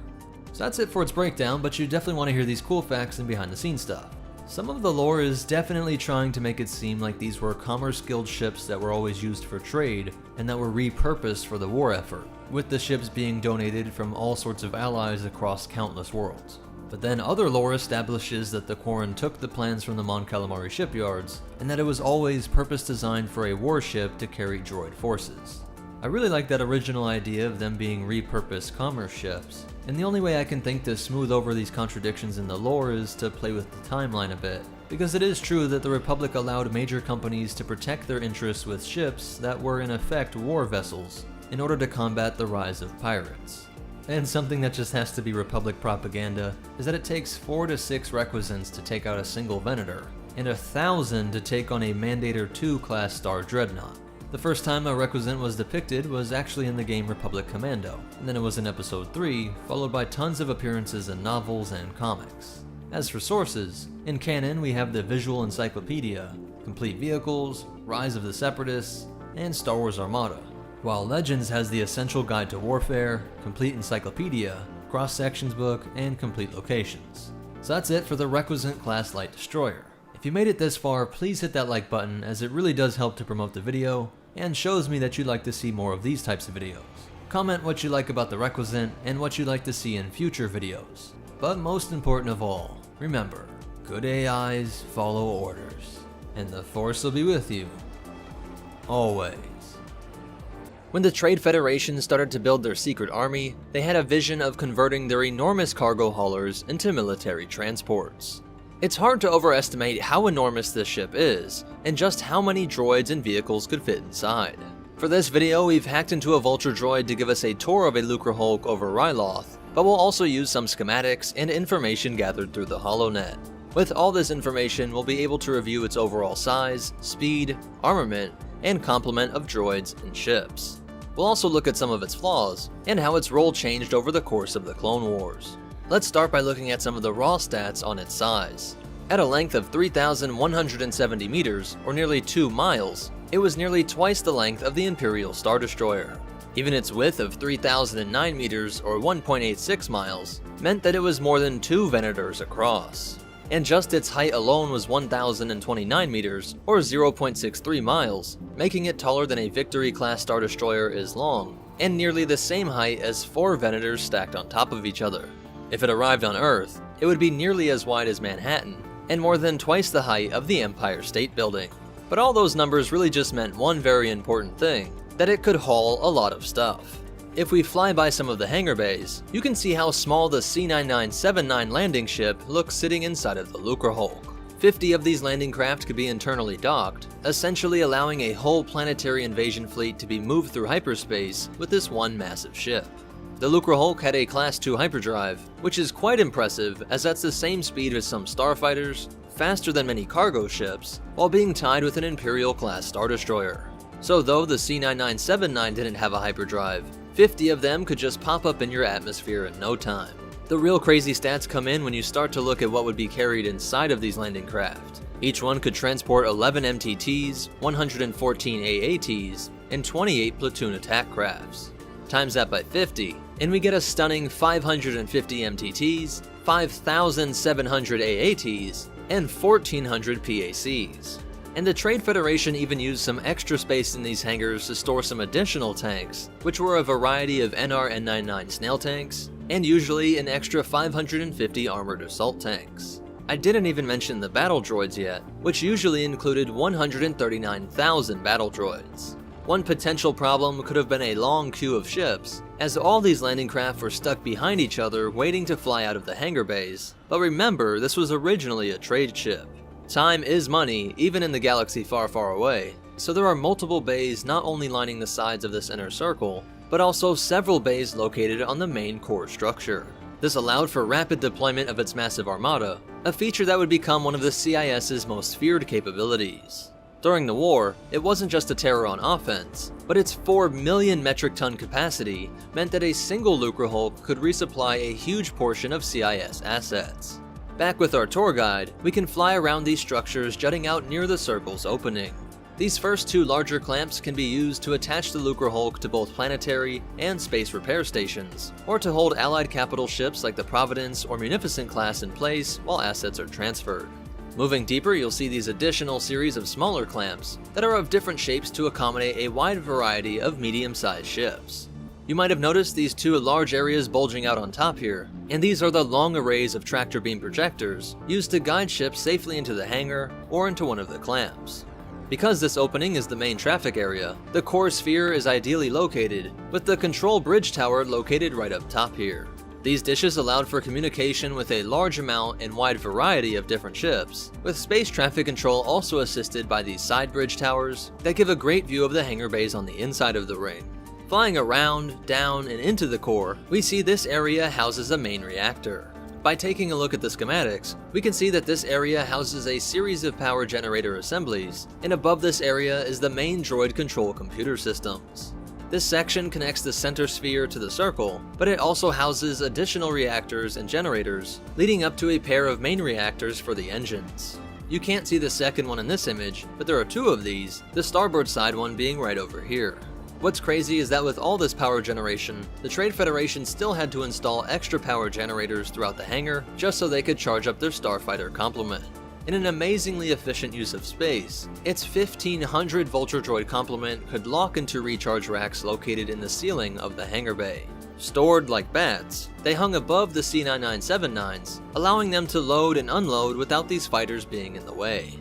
So that's it for its breakdown, but you definitely want to hear these cool facts and behind the scenes stuff. Some of the lore is definitely trying to make it seem like these were Commerce Guild ships that were always used for trade and that were repurposed for the war effort, with the ships being donated from all sorts of allies across countless worlds. But then other lore establishes that the Quarren took the plans from the Mon Calamari shipyards, and that it was always purpose designed for a warship to carry droid forces. I really like that original idea of them being repurposed commerce ships, and the only way I can think to smooth over these contradictions in the lore is to play with the timeline a bit, because it is true that the Republic allowed major companies to protect their interests with ships that were in effect war vessels, in order to combat the rise of pirates. And something that just has to be Republic propaganda is that it takes 4 to 6 Requisants to take out a single Venator, and 1,000 to take on a Mandator II class Star Dreadnought. The first time a Requisant was depicted was actually in the game Republic Commando, and then it was in Episode 3, followed by tons of appearances in novels and comics. As for sources, in canon we have the Visual Encyclopedia, Complete Vehicles, Rise of the Separatists, and Star Wars Armada, while Legends has the Essential Guide to Warfare, Complete Encyclopedia, Cross Sections Book, and Complete Locations. So that's it for the Requisite Class Light Destroyer. If you made it this far, please hit that like button, as it really does help to promote the video, and shows me that you'd like to see more of these types of videos. Comment what you like about the Requisite, and what you'd like to see in future videos. But most important of all, remember, good AIs follow orders, and the Force will be with you, always. When the Trade Federation started to build their secret army, they had a vision of converting their enormous cargo haulers into military transports. It's hard to overestimate how enormous this ship is, and just how many droids and vehicles could fit inside. For this video, we've hacked into a Vulture droid to give us a tour of a Lucre Hulk over Ryloth, but we'll also use some schematics and information gathered through the HoloNet. With all this information, we'll be able to review its overall size, speed, armament, and complement of droids and ships. We'll also look at some of its flaws, and how its role changed over the course of the Clone Wars. Let's start by looking at some of the raw stats on its size. At a length of 3,170 meters, or nearly 2 miles, it was nearly twice the length of the Imperial Star Destroyer. Even its width of 3,009 meters, or 1.86 miles, meant that it was more than 2 Venators across. And just its height alone was 1,029 meters, or 0.63 miles, making it taller than a Victory-class Star Destroyer is long, and nearly the same height as 4 Venators stacked on top of each other. If it arrived on Earth, it would be nearly as wide as Manhattan, and more than twice the height of the Empire State Building. But all those numbers really just meant one very important thing, that it could haul a lot of stuff. If we fly by some of the hangar bays, you can see how small the C-9979 landing ship looks sitting inside of the Lucrehulk. 50 of these landing craft could be internally docked, essentially allowing a whole planetary invasion fleet to be moved through hyperspace with this one massive ship. The Lucrehulk had a Class 2 hyperdrive, which is quite impressive as that's the same speed as some starfighters, faster than many cargo ships, while being tied with an Imperial-class Star Destroyer. So though the C-9979 didn't have a hyperdrive, 50 of them could just pop up in your atmosphere in no time. The real crazy stats come in when you start to look at what would be carried inside of these landing craft. Each one could transport 11 MTTs, 114 AATs, and 28 platoon attack crafts. Times that by 50, and we get a stunning 550 MTTs, 5,700 AATs, and 1,400 PACs. And the Trade Federation even used some extra space in these hangars to store some additional tanks, which were a variety of NR-N99 snail tanks, and usually an extra 550 armored assault tanks. I didn't even mention the battle droids yet, which usually included 139,000 battle droids. One potential problem could have been a long queue of ships, as all these landing craft were stuck behind each other waiting to fly out of the hangar bays, but remember, this was originally a trade ship. Time is money, even in the galaxy far, far away, so there are multiple bays not only lining the sides of this inner circle, but also several bays located on the main core structure. This allowed for rapid deployment of its massive armada, a feature that would become one of the CIS's most feared capabilities. During the war, it wasn't just a terror on offense, but its 4 million metric ton capacity meant that a single Lucrehulk could resupply a huge portion of CIS assets. Back with our tour guide, we can fly around these structures jutting out near the circle's opening. These first 2 larger clamps can be used to attach the Lucrehulk to both planetary and space repair stations, or to hold allied capital ships like the Providence or Munificent class in place while assets are transferred. Moving deeper, you'll see these additional series of smaller clamps that are of different shapes to accommodate a wide variety of medium-sized ships. You might have noticed these 2 large areas bulging out on top here, and these are the long arrays of tractor beam projectors used to guide ships safely into the hangar or into one of the clamps. Because this opening is the main traffic area, the core sphere is ideally located, with the control bridge tower located right up top here. These dishes allowed for communication with a large amount and wide variety of different ships, with space traffic control also assisted by these side bridge towers that give a great view of the hangar bays on the inside of the ring. Flying around, down, and into the core, we see this area houses a main reactor. By taking a look at the schematics, we can see that this area houses a series of power generator assemblies, and above this area is the main droid control computer systems. This section connects the center sphere to the circle, but it also houses additional reactors and generators, leading up to a pair of main reactors for the engines. You can't see the second one in this image, but there are 2 of these, the starboard side one being right over here. What's crazy is that with all this power generation, the Trade Federation still had to install extra power generators throughout the hangar just so they could charge up their starfighter complement. In an amazingly efficient use of space, its 1,500 Vulture Droid complement could lock into recharge racks located in the ceiling of the hangar bay. Stored like bats, they hung above the C-9979s, allowing them to load and unload without these fighters being in the way.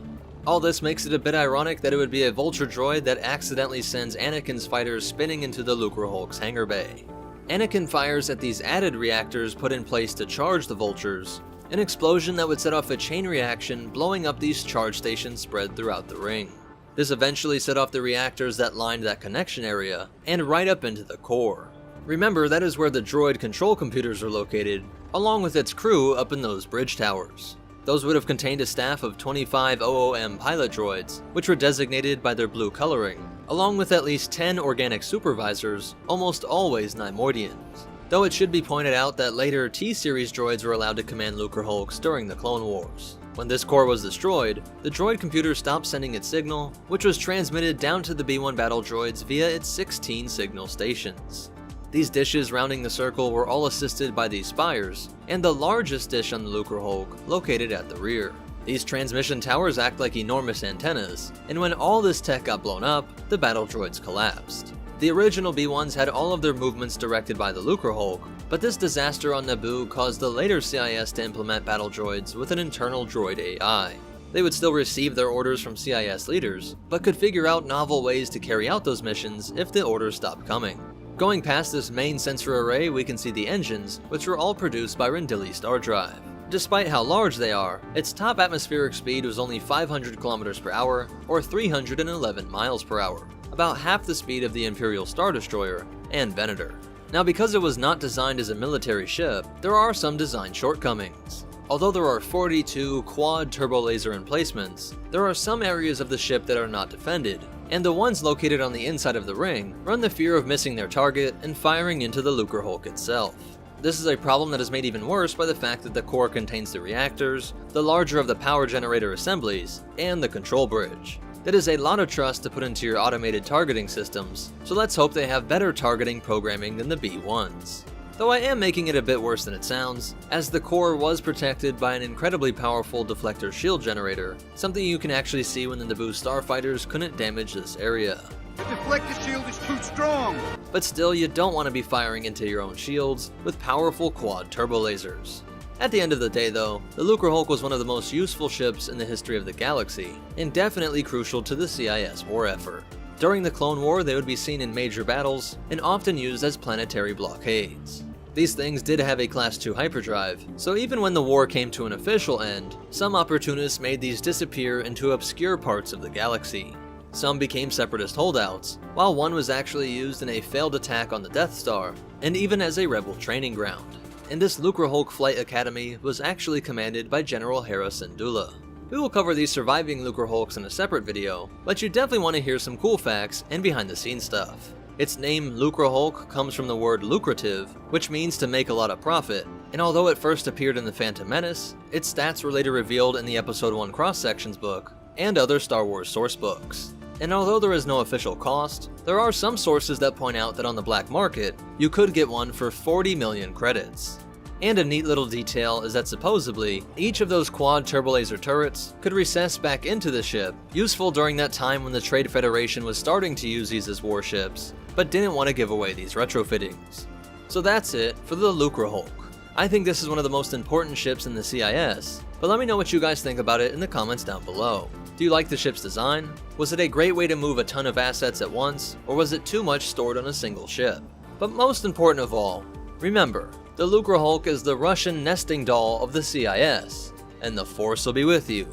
All this makes it a bit ironic that it would be a Vulture droid that accidentally sends Anakin's fighters spinning into the Lucrehulk's hangar bay. Anakin fires at these added reactors put in place to charge the Vultures, an explosion that would set off a chain reaction blowing up these charge stations spread throughout the ring. This eventually set off the reactors that lined that connection area, and right up into the core. Remember, that is where the droid control computers are located, along with its crew up in those bridge towers. Those would have contained a staff of 25 OOM pilot droids, which were designated by their blue coloring, along with at least 10 organic supervisors, almost always Neimoidians. though it should be pointed out that later T-Series droids were allowed to command Lucrehulks during the Clone Wars. When this core was destroyed, the droid computer stopped sending its signal, which was transmitted down to the B-1 battle droids via its 16 signal stations. These dishes rounding the circle were all assisted by these spires, and the largest dish on the Lucrehulk located at the rear. These transmission towers act like enormous antennas, and when all this tech got blown up, the battle droids collapsed. The original B-1s had all of their movements directed by the Lucrehulk, but this disaster on Naboo caused the later CIS to implement battle droids with an internal droid AI. They would still receive their orders from CIS leaders, but could figure out novel ways to carry out those missions if the orders stopped coming. Going past this main sensor array, we can see the engines, which were all produced by Rendili Star Drive. Despite how large they are, its top atmospheric speed was only 500 km per hour, or 311 miles per hour, about half the speed of the Imperial Star Destroyer and Venator. Now, because it was not designed as a military ship, there are some design shortcomings. Although there are 42 quad turbo laser emplacements, there are some areas of the ship that are not defended, and the ones located on the inside of the ring run the fear of missing their target and firing into the Lucrehulk itself. This is a problem that is made even worse by the fact that the core contains the reactors, the larger of the power generator assemblies, and the control bridge. That is a lot of trust to put into your automated targeting systems, so let's hope they have better targeting programming than the B-1s. Though I am making it a bit worse than it sounds, as the core was protected by an incredibly powerful deflector shield generator, something you can actually see when the Naboo starfighters couldn't damage this area. The deflector shield is too strong! But still, you don't want to be firing into your own shields with powerful quad turbo lasers. At the end of the day though, the Lucrehulk was one of the most useful ships in the history of the galaxy, and definitely crucial to the CIS war effort. During the Clone War, they would be seen in major battles, and often used as planetary blockades. These things did have a Class 2 hyperdrive, so even when the war came to an official end, some opportunists made these disappear into obscure parts of the galaxy. Some became Separatist holdouts, while one was actually used in a failed attack on the Death Star, and even as a rebel training ground. And this Lucrehulk Flight Academy was actually commanded by General Hera Syndulla. We will cover these surviving Lucrehulks in a separate video, but you definitely want to hear some cool facts and behind the scenes stuff. Its name, Lucrehulk, comes from the word lucrative, which means to make a lot of profit, and although it first appeared in The Phantom Menace, its stats were later revealed in the Episode 1 Cross-Sections book, and other Star Wars source books. And although there is no official cost, there are some sources that point out that on the black market, you could get one for 40 million credits. And a neat little detail is that supposedly, each of those quad turbolaser turrets could recess back into the ship, useful during that time when the Trade Federation was starting to use these as warships, but didn't want to give away these retrofittings. So that's it for the Lucrehulk. I think this is one of the most important ships in the CIS, but let me know what you guys think about it in the comments down below. Do you like the ship's design? Was it a great way to move a ton of assets at once, or was it too much stored on a single ship? But most important of all, remember, the Lucrehulk is the Russian nesting doll of the CIS, and the Force will be with you.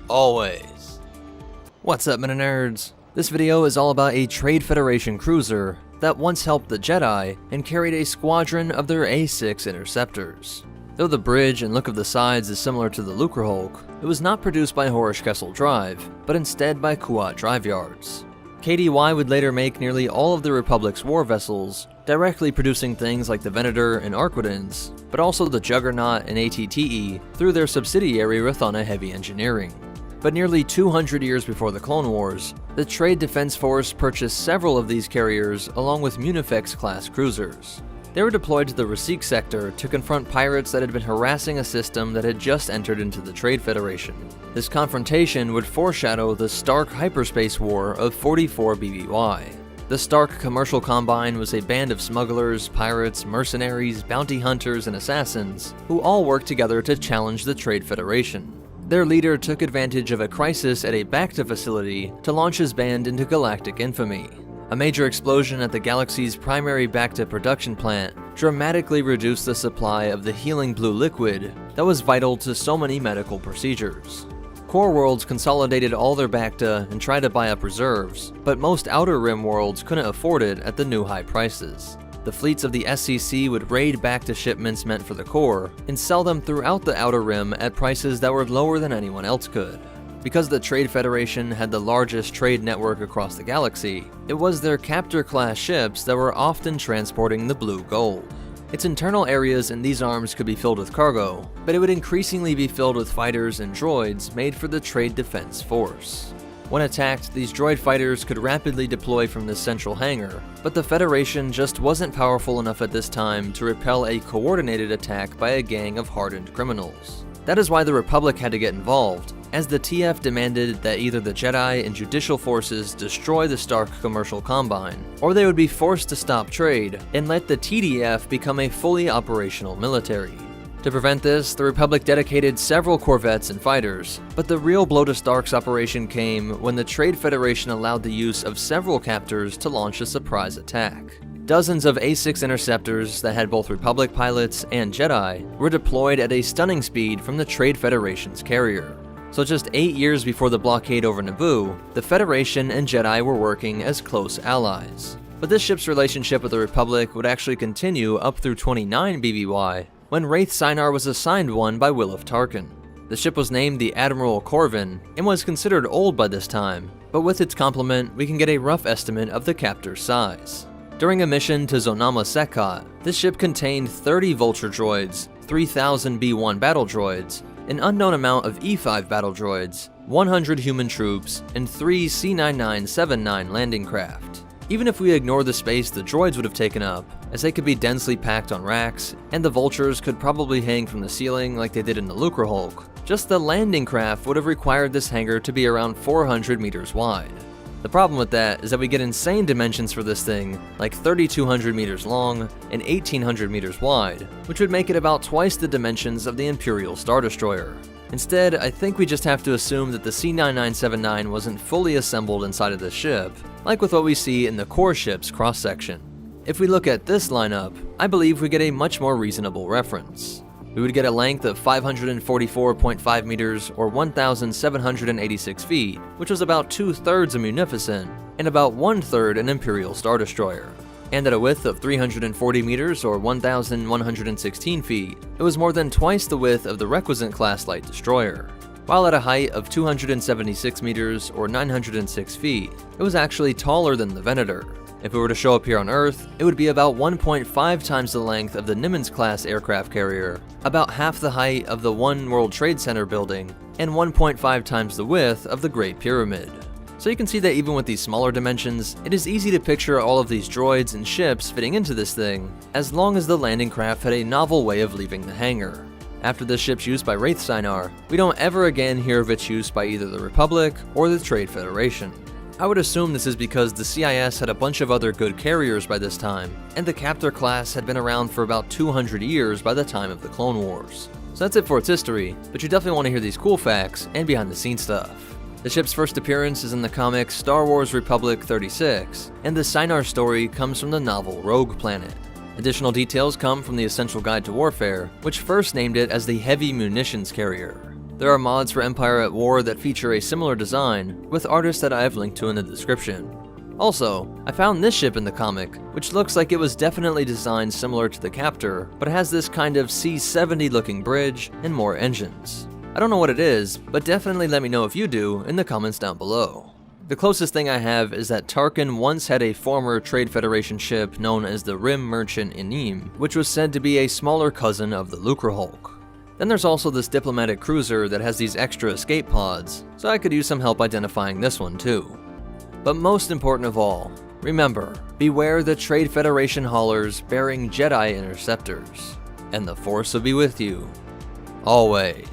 Always. What's up, Meta Nerds? This video is all about a Trade Federation cruiser that once helped the Jedi and carried a squadron of their A6 interceptors. Though the bridge and look of the sides is similar to the Lucrehulk, it was not produced by Horish Kessel Drive, but instead by Kuat Drive Yards. KDY would later make nearly all of the Republic's war vessels, directly producing things like the Venator and Arquitans, but also the Juggernaut and ATTE through their subsidiary Rathana Heavy Engineering. But nearly 200 years before the Clone Wars, the Trade Defense Force purchased several of these carriers along with Munifex-class cruisers. They were deployed to the Rasik sector to confront pirates that had been harassing a system that had just entered into the Trade Federation. This confrontation would foreshadow the Stark Hyperspace War of 44 BBY. The Stark Commercial Combine was a band of smugglers, pirates, mercenaries, bounty hunters, and assassins who all worked together to challenge the Trade Federation. Their leader took advantage of a crisis at a Bacta facility to launch his band into galactic infamy. A major explosion at the galaxy's primary Bacta production plant dramatically reduced the supply of the healing blue liquid that was vital to so many medical procedures. Core worlds consolidated all their Bacta and tried to buy up reserves, but most Outer Rim worlds couldn't afford it at the new high prices. The fleets of the SCC would raid Bacta shipments meant for the core and sell them throughout the Outer Rim at prices that were lower than anyone else could. Because the Trade Federation had the largest trade network across the galaxy, it was their Captor-class ships that were often transporting the blue gold. Its internal areas in these arms could be filled with cargo, but it would increasingly be filled with fighters and droids made for the Trade Defense Force. When attacked, these droid fighters could rapidly deploy from this central hangar, but the Federation just wasn't powerful enough at this time to repel a coordinated attack by a gang of hardened criminals. That is why the Republic had to get involved, as the TF demanded that either the Jedi and Judicial forces destroy the Stark Commercial Combine, or they would be forced to stop trade and let the TDF become a fully operational military. To prevent this, the Republic dedicated several corvettes and fighters, but the real blow to Stark's operation came when the Trade Federation allowed the use of several captors to launch a surprise attack. Dozens of A6 interceptors that had both Republic pilots and Jedi were deployed at a stunning speed from the Trade Federation's carrier. So just 8 years before the blockade over Naboo, the Federation and Jedi were working as close allies. But this ship's relationship with the Republic would actually continue up through 29 BBY, when Wraith Sinar was assigned one by Will of Tarkin. The ship was named the Admiral Corvin and was considered old by this time, but with its complement, we can get a rough estimate of the captor's size. During a mission to Zonama Sekot, this ship contained 30 Vulture droids, 3,000 B-1 battle droids, an unknown amount of E-5 battle droids, 100 human troops, and 3 C-9979 landing craft. Even if we ignore the space the droids would have taken up, as they could be densely packed on racks, and the Vultures could probably hang from the ceiling like they did in the Lucre Hulk, just the landing craft would have required this hangar to be around 400 meters wide. The problem with that is that we get insane dimensions for this thing, like 3,200 meters long and 1,800 meters wide, which would make it about twice the dimensions of the Imperial Star Destroyer. Instead, I think we just have to assume that the C-9979 wasn't fully assembled inside of this ship, like with what we see in the core ship's cross-section. If we look at this lineup, I believe we get a much more reasonable reference. We would get a length of 544.5 meters or 1,786 feet, which was about 2/3 a Munificent and about 1/3 an Imperial Star Destroyer. And at a width of 340 meters or 1,116 feet, it was more than twice the width of the Requisite class light destroyer. While at a height of 276 meters or 906 feet, it was actually taller than the Venator. If it were to show up here on Earth, it would be about 1.5 times the length of the Nimitz-class aircraft carrier, about half the height of the One World Trade Center building, and 1.5 times the width of the Great Pyramid. So you can see that even with these smaller dimensions, it is easy to picture all of these droids and ships fitting into this thing, as long as the landing craft had a novel way of leaving the hangar. After this ship's use by Wraith Sinar, we don't ever again hear of its use by either the Republic or the Trade Federation. I would assume this is because the CIS had a bunch of other good carriers by this time, and the Captor class had been around for about 200 years by the time of the Clone Wars. So that's it for its history, but you definitely want to hear these cool facts and behind the scenes stuff. The ship's first appearance is in the comic Star Wars Republic 36, and the Sinar story comes from the novel Rogue Planet. Additional details come from the Essential Guide to Warfare, which first named it as the Heavy Munitions Carrier. There are mods for Empire at War that feature a similar design, with artists that I have linked to in the description. Also, I found this ship in the comic, which looks like it was definitely designed similar to the Captor, but has this kind of C-70 looking bridge and more engines. I don't know what it is, but definitely let me know if you do in the comments down below. The closest thing I have is that Tarkin once had a former Trade Federation ship known as the Rim Merchant Inim, which was said to be a smaller cousin of the Lucre Hulk. Then there's also this diplomatic cruiser that has these extra escape pods, so I could use some help identifying this one too. But most important of all, remember, beware the Trade Federation haulers bearing Jedi interceptors, and the Force will be with you, always.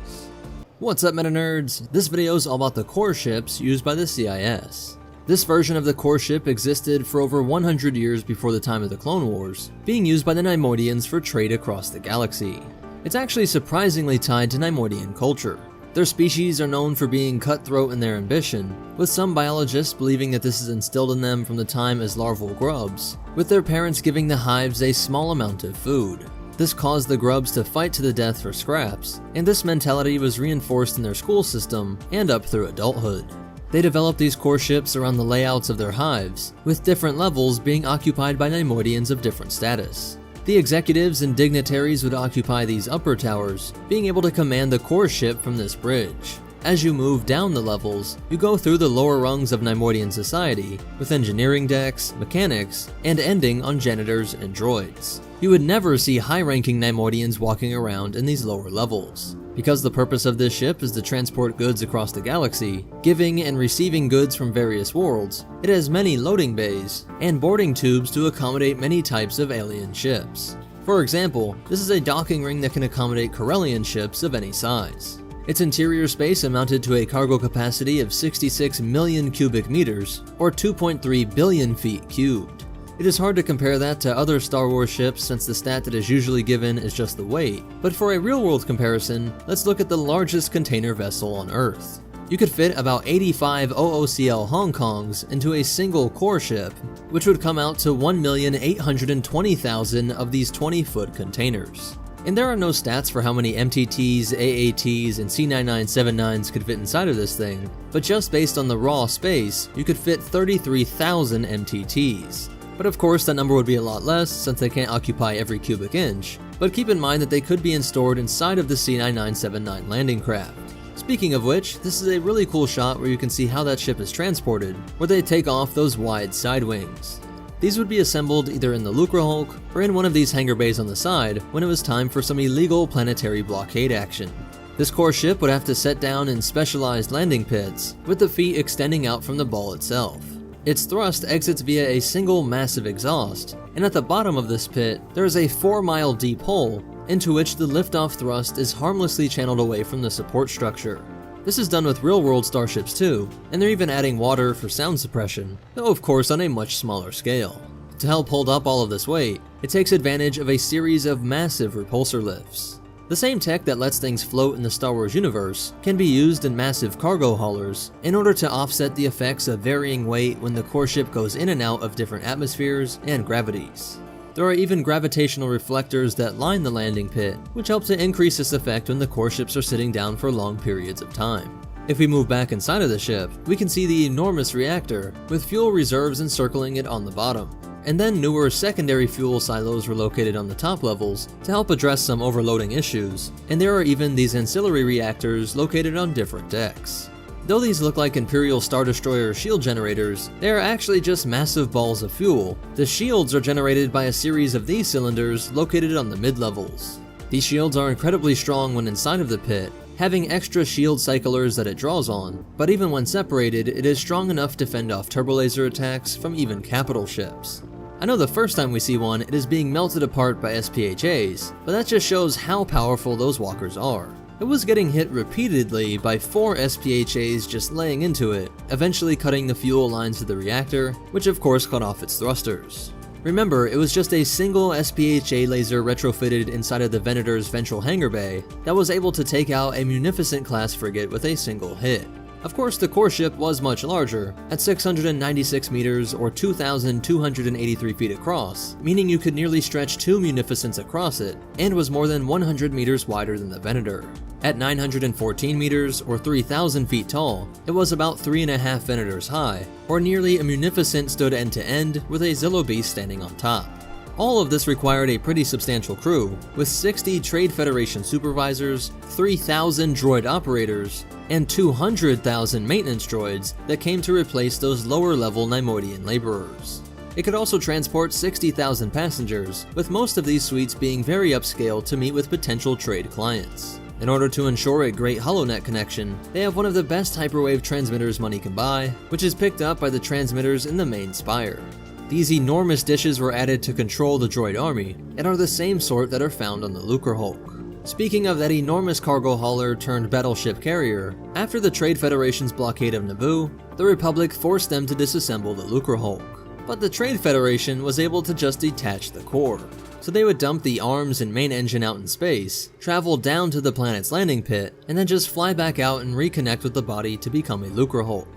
What's up, meta nerds? This video is all about the core ships used by the CIS. This version of the core ship existed for over 100 years before the time of the Clone Wars, being used by the Neimoidians for trade across the galaxy. It's actually surprisingly tied to Neimoidian culture. Their species are known for being cutthroat in their ambition, with some biologists believing that this is instilled in them from the time as larval grubs, with their parents giving the hives a small amount of food. This caused the grubs to fight to the death for scraps, and this mentality was reinforced in their school system and up through adulthood. They developed these core ships around the layouts of their hives, with different levels being occupied by Neimoidians of different status. The executives and dignitaries would occupy these upper towers, being able to command the core ship from this bridge. As you move down the levels, you go through the lower rungs of Neimoidian society, with engineering decks, mechanics, and ending on janitors and droids. You would never see high-ranking Neimoidians walking around in these lower levels. Because the purpose of this ship is to transport goods across the galaxy, giving and receiving goods from various worlds, it has many loading bays and boarding tubes to accommodate many types of alien ships. For example, this is a docking ring that can accommodate Corellian ships of any size. Its interior space amounted to a cargo capacity of 66 million cubic meters, or 2.3 billion feet cubed. It is hard to compare that to other Star Wars ships since the stat that is usually given is just the weight, but for a real-world comparison, let's look at the largest container vessel on Earth. You could fit about 85 OOCL Hong Kongs into a single core ship, which would come out to 1,820,000 of these 20-foot containers. And there are no stats for how many MTTs, AATs, and C9979s could fit inside of this thing, but just based on the raw space, you could fit 33,000 MTTs. But of course that number would be a lot less since they can't occupy every cubic inch, but keep in mind that they could be stored inside of the C9979 landing craft. Speaking of which, this is a really cool shot where you can see how that ship is transported, where they take off those wide side wings. These would be assembled either in the Lucrehulk or in one of these hangar bays on the side when it was time for some illegal planetary blockade action. This core ship would have to set down in specialized landing pits, with the feet extending out from the ball itself. Its thrust exits via a single massive exhaust, and at the bottom of this pit, there is a 4-mile deep hole into which the liftoff thrust is harmlessly channeled away from the support structure. This is done with real-world starships too, and they're even adding water for sound suppression, though of course on a much smaller scale. To help hold up all of this weight, it takes advantage of a series of massive repulsor lifts. The same tech that lets things float in the Star Wars universe can be used in massive cargo haulers in order to offset the effects of varying weight when the core ship goes in and out of different atmospheres and gravities. There are even gravitational reflectors that line the landing pit, which help to increase this effect when the core ships are sitting down for long periods of time. If we move back inside of the ship, we can see the enormous reactor with fuel reserves encircling it on the bottom. And then newer secondary fuel silos were located on the top levels to help address some overloading issues, and there are even these ancillary reactors located on different decks. Though these look like Imperial Star Destroyer shield generators, they are actually just massive balls of fuel. The shields are generated by a series of these cylinders located on the mid-levels. These shields are incredibly strong when inside of the pit, having extra shield cyclers that it draws on, but even when separated, it is strong enough to fend off turbolaser attacks from even capital ships. I know the first time we see one, it is being melted apart by SPHAs, but that just shows how powerful those walkers are. It was getting hit repeatedly by 4 SPHAs just laying into it, eventually cutting the fuel lines to the reactor, which of course cut off its thrusters. Remember, it was just a single SPHA laser retrofitted inside of the Venator's ventral hangar bay that was able to take out a Munificent class frigate with a single hit. Of course, the core ship was much larger, at 696 meters or 2,283 feet across, meaning you could nearly stretch 2 Munificents across it, and was more than 100 meters wider than the Venator. At 914 meters or 3,000 feet tall, it was about 3.5 Venators high, or nearly a Munificent stood end to end with a Zillo Beast standing on top. All of this required a pretty substantial crew, with 60 Trade Federation supervisors, 3,000 droid operators, and 200,000 maintenance droids that came to replace those lower-level Neimoidian laborers. It could also transport 60,000 passengers, with most of these suites being very upscale to meet with potential trade clients. In order to ensure a great HoloNet connection, they have one of the best hyperwave transmitters money can buy, which is picked up by the transmitters in the main spire. These enormous dishes were added to control the droid army, and are the same sort that are found on the Lucrehulk. Speaking of that enormous cargo hauler turned battleship carrier, after the Trade Federation's blockade of Naboo, the Republic forced them to disassemble the Lucrehulk. But the Trade Federation was able to just detach the core. So they would dump the arms and main engine out in space, travel down to the planet's landing pit, and then just fly back out and reconnect with the body to become a Lucrehulk.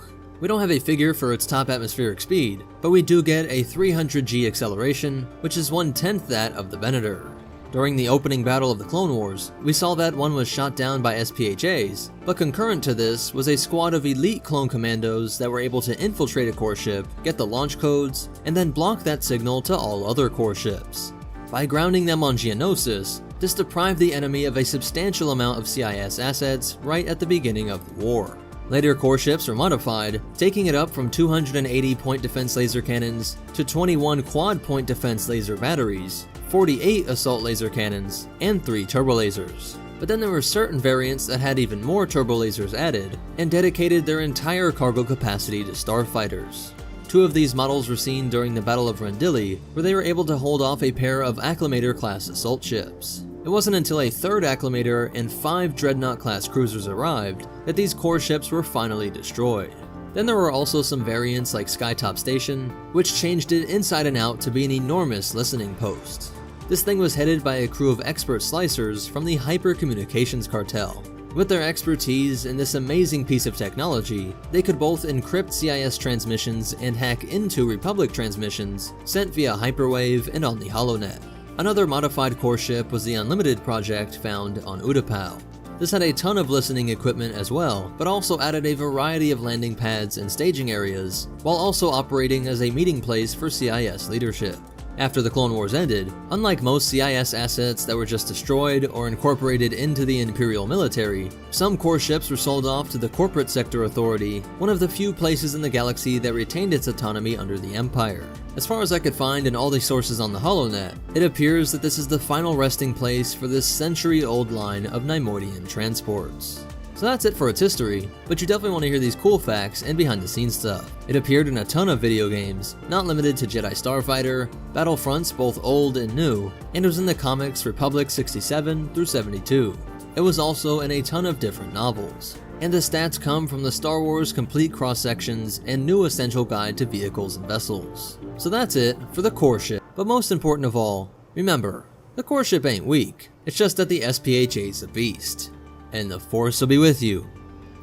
We don't have a figure for its top atmospheric speed, but we do get a 300G acceleration, which is 1/10 that of the Venator. During the opening battle of the Clone Wars, we saw that one was shot down by SPHAs, but concurrent to this was a squad of elite clone commandos that were able to infiltrate a core ship, get the launch codes, and then block that signal to all other core ships. By grounding them on Geonosis, This deprived the enemy of a substantial amount of CIS assets right at the beginning of the war. Later core ships were modified, taking it up from 280 point defense laser cannons to 21 quad point defense laser batteries, 48 assault laser cannons, and 3 turbo lasers. But then there were certain variants that had even more turbo lasers added and dedicated their entire cargo capacity to starfighters. 2 of these models were seen during the Battle of Rendili, where they were able to hold off a pair of Acclamator-class assault ships. It wasn't until a 3rd Acclamator and 5 Dreadnought-class cruisers arrived that these core ships were finally destroyed. Then there were also some variants like Skytop Station, which changed it inside and out to be an enormous listening post. This thing was headed by a crew of expert slicers from the Hyper Communications Cartel. With their expertise in this amazing piece of technology, they could both encrypt CIS transmissions and hack into Republic transmissions sent via hyperwave and on the HoloNet. Another modified core ship was the Unlimited project found on Utapau. This had a ton of listening equipment as well, but also added a variety of landing pads and staging areas, while also operating as a meeting place for CIS leadership. After the Clone Wars ended, unlike most CIS assets that were just destroyed or incorporated into the Imperial military, some core ships were sold off to the Corporate Sector Authority, one of the few places in the galaxy that retained its autonomy under the Empire. As far as I could find in all the sources on the HoloNet, it appears that this is the final resting place for this century-old line of Neimoidian transports. So that's it for its history, but you definitely want to hear these cool facts and behind-the-scenes stuff. It appeared in a ton of video games, not limited to Jedi Starfighter, Battlefronts both old and new, and it was in the comics Republic 67 through 72. It was also in a ton of different novels. And the stats come from the Star Wars Complete Cross-Sections and New Essential Guide to Vehicles and Vessels. So that's it for the core ship, but most important of all, remember, the core ship ain't weak, it's just that the SPHA's a beast. And the Force will be with you,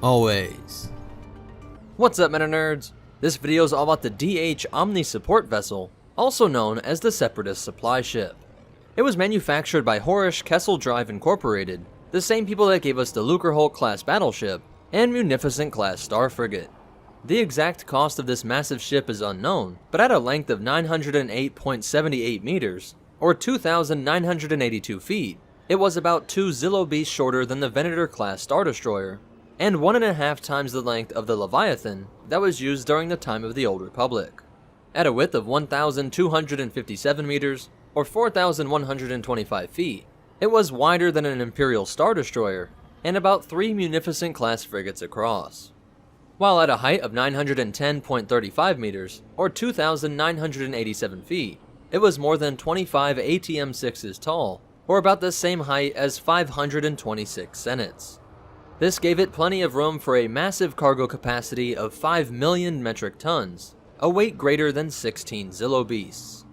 always. What's up, Meta Nerds? This video is all about the DH Omni Support Vessel, also known as the Separatist Supply Ship. It was manufactured by Horish Kessel Drive Incorporated, the same people that gave us the Lucrehulk class battleship and Munificent class star frigate. The exact cost of this massive ship is unknown, but at a length of 908.78 meters, or 2,982 feet, it was about 2 Zillo Beasts shorter than the Venator-class Star Destroyer, and 1.5 times the length of the Leviathan that was used during the time of the Old Republic. At a width of 1,257 meters, or 4,125 feet, it was wider than an Imperial Star Destroyer, and about 3 Munificent-class frigates across. While at a height of 910.35 meters, or 2,987 feet, it was more than 25 ATM-6s tall, or about the same height as 526 Senates. This gave it plenty of room for a massive cargo capacity of 5 million metric tons, a weight greater than 16 Zillo Beasts.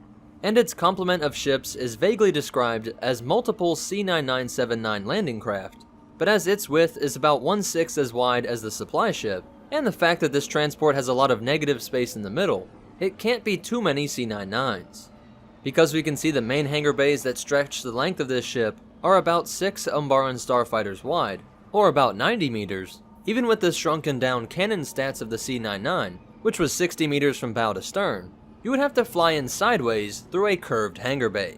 And its complement of ships is vaguely described as multiple C-9979 landing craft, but as its width is about 1/6 as wide as the supply ship, and the fact that this transport has a lot of negative space in the middle, it can't be too many C-99s. Because we can see the main hangar bays that stretch the length of this ship are about 6 Umbaran starfighters wide, or about 90 meters, even with the shrunken down cannon stats of the C-99, which was 60 meters from bow to stern, you would have to fly in sideways through a curved hangar bay.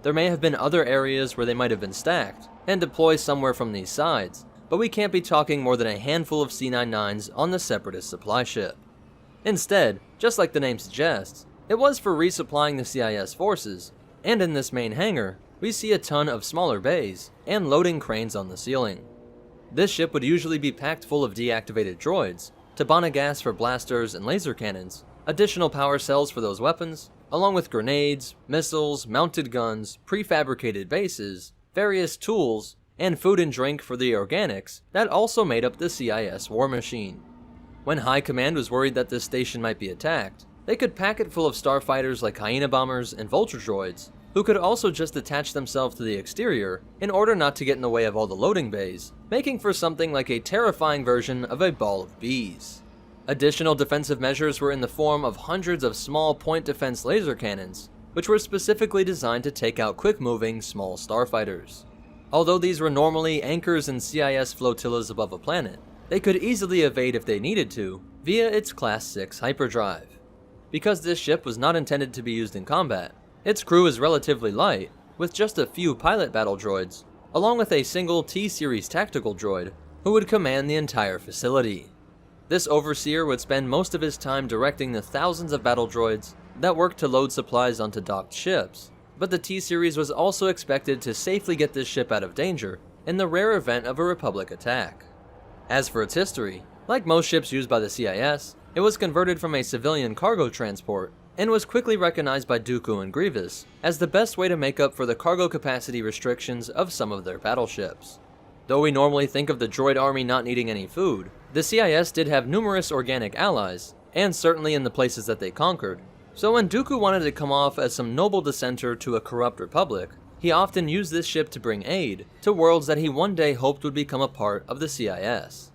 There may have been other areas where they might have been stacked, and deployed somewhere from these sides, but we can't be talking more than a handful of C-99s on the Separatist supply ship. Instead, just like the name suggests, it was for resupplying the CIS forces, and in this main hangar, we see a ton of smaller bays and loading cranes on the ceiling. This ship would usually be packed full of deactivated droids, Tabana gas for blasters and laser cannons, additional power cells for those weapons, along with grenades, missiles, mounted guns, prefabricated bases, various tools, and food and drink for the organics that also made up the CIS war machine. When High Command was worried that this station might be attacked, they could pack it full of starfighters like Hyena bombers and Vulture droids, who could also just attach themselves to the exterior in order not to get in the way of all the loading bays, making for something like a terrifying version of a ball of bees. Additional defensive measures were in the form of hundreds of small point defense laser cannons, which were specifically designed to take out quick-moving small starfighters. Although these were normally anchors in CIS flotillas above a planet, they could easily evade if they needed to via its Class 6 hyperdrive. Because this ship was not intended to be used in combat, its crew is relatively light, with just a few pilot battle droids, along with a single T-Series tactical droid who would command the entire facility. This overseer would spend most of his time directing the thousands of battle droids that worked to load supplies onto docked ships, but the T-Series was also expected to safely get this ship out of danger in the rare event of a Republic attack. As for its history, like most ships used by the CIS, it was converted from a civilian cargo transport and was quickly recognized by Dooku and Grievous as the best way to make up for the cargo capacity restrictions of some of their battleships. Though we normally think of the droid army not needing any food, the CIS did have numerous organic allies, and certainly in the places that they conquered. So when Dooku wanted to come off as some noble dissenter to a corrupt republic, he often used this ship to bring aid to worlds that he one day hoped would become a part of the CIS.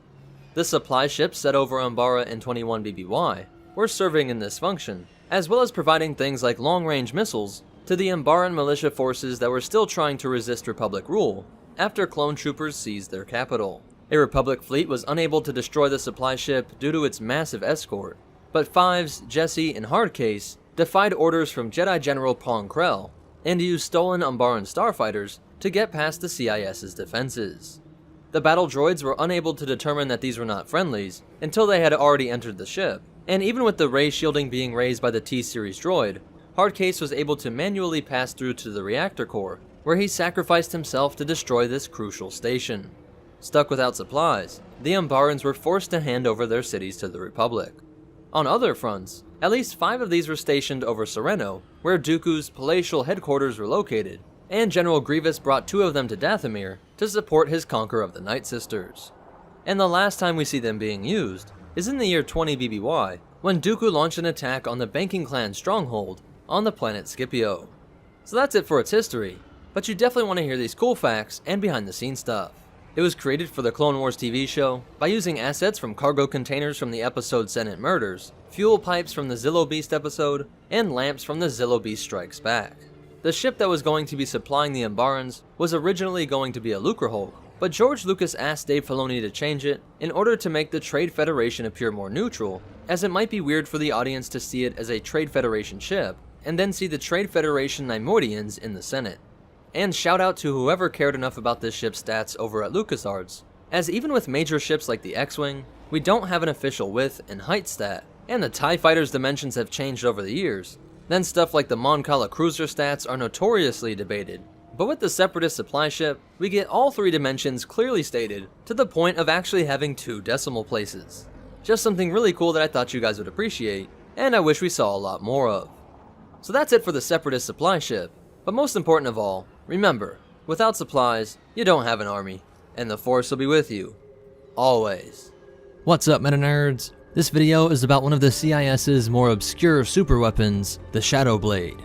The supply ships set over Umbara and 21 BBY were serving in this function, as well as providing things like long-range missiles to the Umbaran militia forces that were still trying to resist Republic rule after clone troopers seized their capital. A Republic fleet was unable to destroy the supply ship due to its massive escort, but Fives, Jesse, and Hardcase defied orders from Jedi General Pong Krell and used stolen Umbaran starfighters to get past the CIS's defenses. The battle droids were unable to determine that these were not friendlies until they had already entered the ship, and even with the ray shielding being raised by the T-Series droid, Hardcase was able to manually pass through to the reactor core, where he sacrificed himself to destroy this crucial station. Stuck without supplies, the Umbarans were forced to hand over their cities to the Republic. On other fronts, at least 5 of these were stationed over Sereno, where Dooku's palatial headquarters were located, and General Grievous brought 2 of them to Dathomir to support his conquer of the Night Sisters. And the last time we see them being used is in the year 20 BBY, when Dooku launched an attack on the Banking Clan stronghold on the planet Scipio. So that's it for its history, but you definitely want to hear these cool facts and behind the scenes stuff. It was created for the Clone Wars TV show by using assets from cargo containers from the episode Senate Murders, fuel pipes from the Zillo Beast episode, and lamps from the Zillo Beast Strikes Back. The ship that was going to be supplying the Umbarans was originally going to be a Lucrehulk, but George Lucas asked Dave Filoni to change it in order to make the Trade Federation appear more neutral, as it might be weird for the audience to see it as a Trade Federation ship, and then see the Trade Federation Neimoidians in the Senate. And shout out to whoever cared enough about this ship's stats over at LucasArts, as even with major ships like the X-Wing, we don't have an official width and height stat, and the TIE Fighter's dimensions have changed over the years. Then stuff like the Mon Cala cruiser stats are notoriously debated. But with the Separatist supply ship, we get all 3 dimensions clearly stated, to the point of actually having 2 decimal places. Just something really cool that I thought you guys would appreciate, and I wish we saw a lot more of. So that's it for the Separatist supply ship, but most important of all, remember, without supplies, you don't have an army, and the Force will be with you, always. What's up, meta nerds? This video is about one of the CIS's more obscure superweapons, the Shadow Blade,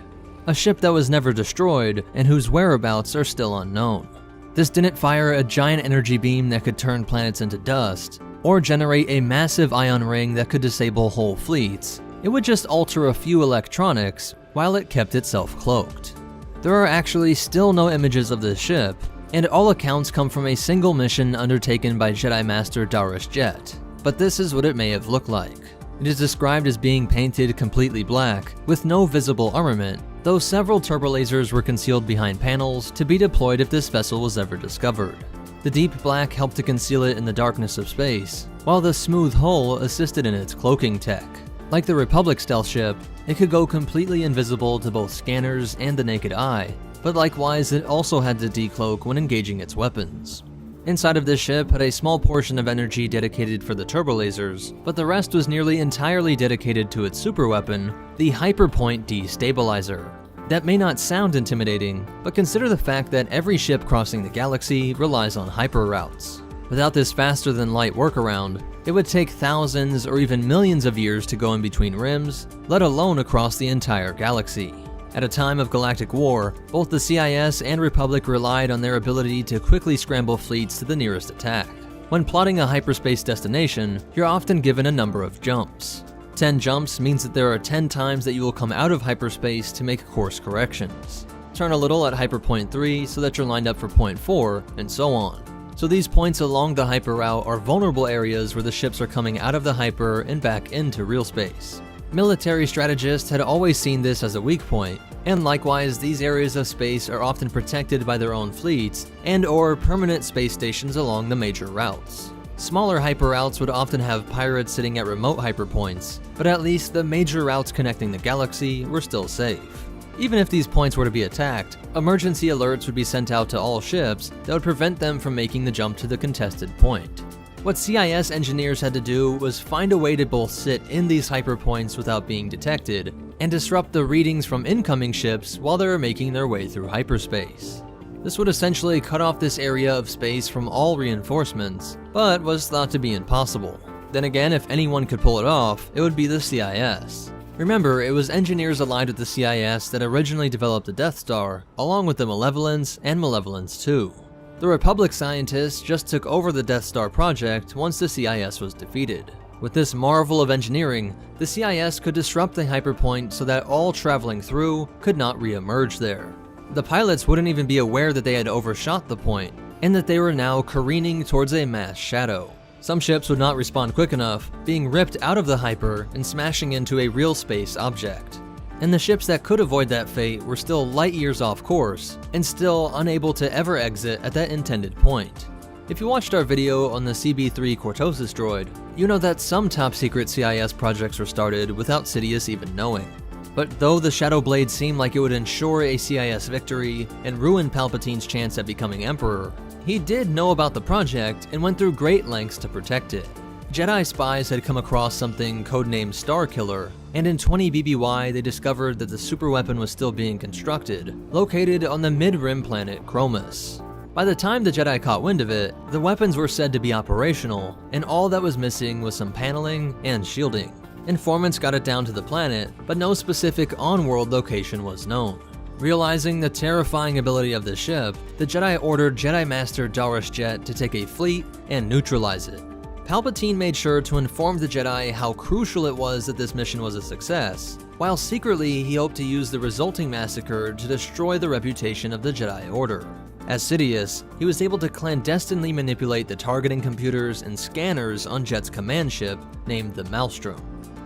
a ship that was never destroyed and whose whereabouts are still unknown. This didn't fire a giant energy beam that could turn planets into dust, or generate a massive ion ring that could disable whole fleets. It would just alter a few electronics while it kept itself cloaked. There are actually still no images of this ship, and all accounts come from a single mission undertaken by Jedi Master Darish Jet. But this is what it may have looked like. It is described as being painted completely black, with no visible armament, though several turbolasers were concealed behind panels to be deployed if this vessel was ever discovered. The deep black helped to conceal it in the darkness of space, while the smooth hull assisted in its cloaking tech. Like the Republic stealth ship, it could go completely invisible to both scanners and the naked eye, but likewise it also had to decloak when engaging its weapons. Inside of this ship had a small portion of energy dedicated for the turbolasers, but the rest was nearly entirely dedicated to its superweapon, the Hyperpoint Destabilizer. That may not sound intimidating, but consider the fact that every ship crossing the galaxy relies on hyper routes. Without this faster-than-light workaround, it would take thousands or even millions of years to go in between rims, let alone across the entire galaxy. At a time of galactic war, both the CIS and Republic relied on their ability to quickly scramble fleets to the nearest attack. When plotting a hyperspace destination, you're often given a number of jumps. 10 jumps means that there are 10 times that you will come out of hyperspace to make course corrections. Turn a little at hyperpoint 3 so that you're lined up for point 4, and so on. So these points along the hyper route are vulnerable areas where the ships are coming out of the hyper and back into real space. Military strategists had always seen this as a weak point, And likewise, these areas of space are often protected by their own fleets and/or permanent space stations along the major routes. Smaller hyperroutes would often have pirates sitting at remote hyperpoints, but at least the major routes connecting the galaxy were still safe. Even if these points were to be attacked, emergency alerts would be sent out to all ships that would prevent them from making the jump to the contested point. What CIS engineers had to do was find a way to both sit in these hyperpoints without being detected, and disrupt the readings from incoming ships while they were making their way through hyperspace. This would essentially cut off this area of space from all reinforcements, but was thought to be impossible. Then again, if anyone could pull it off, it would be the CIS. Remember, it was engineers allied with the CIS that originally developed the Death Star, along with the Malevolence and Malevolence 2. The Republic scientists just took over the Death Star project once the CIS was defeated. With this marvel of engineering, the CIS could disrupt the hyperpoint so that all traveling through could not re-emerge there. The pilots wouldn't even be aware that they had overshot the point, and that they were now careening towards a mass shadow. Some ships would not respond quick enough, being ripped out of the hyper and smashing into a real space object. And the ships that could avoid that fate were still light years off course, and still unable to ever exit at that intended point. If you watched our video on the CB3 Cortosis droid, you know that some top-secret CIS projects were started without Sidious even knowing. But though the Shadow Blade seemed like it would ensure a CIS victory and ruin Palpatine's chance at becoming Emperor, he did know about the project and went through great lengths to protect it. Jedi spies had come across something codenamed Starkiller, and in 20 BBY they discovered that the superweapon was still being constructed, located on the mid-rim planet Chromus. By the time the Jedi caught wind of it, the weapons were said to be operational, and all that was missing was some paneling and shielding. Informants got it down to the planet, but no specific on-world location was known. Realizing the terrifying ability of the ship, the Jedi ordered Jedi Master Darish Jet to take a fleet and neutralize it. Palpatine made sure to inform the Jedi how crucial it was that this mission was a success, while secretly he hoped to use the resulting massacre to destroy the reputation of the Jedi Order. As Sidious, he was able to clandestinely manipulate the targeting computers and scanners on Jet's command ship named the Maelstrom.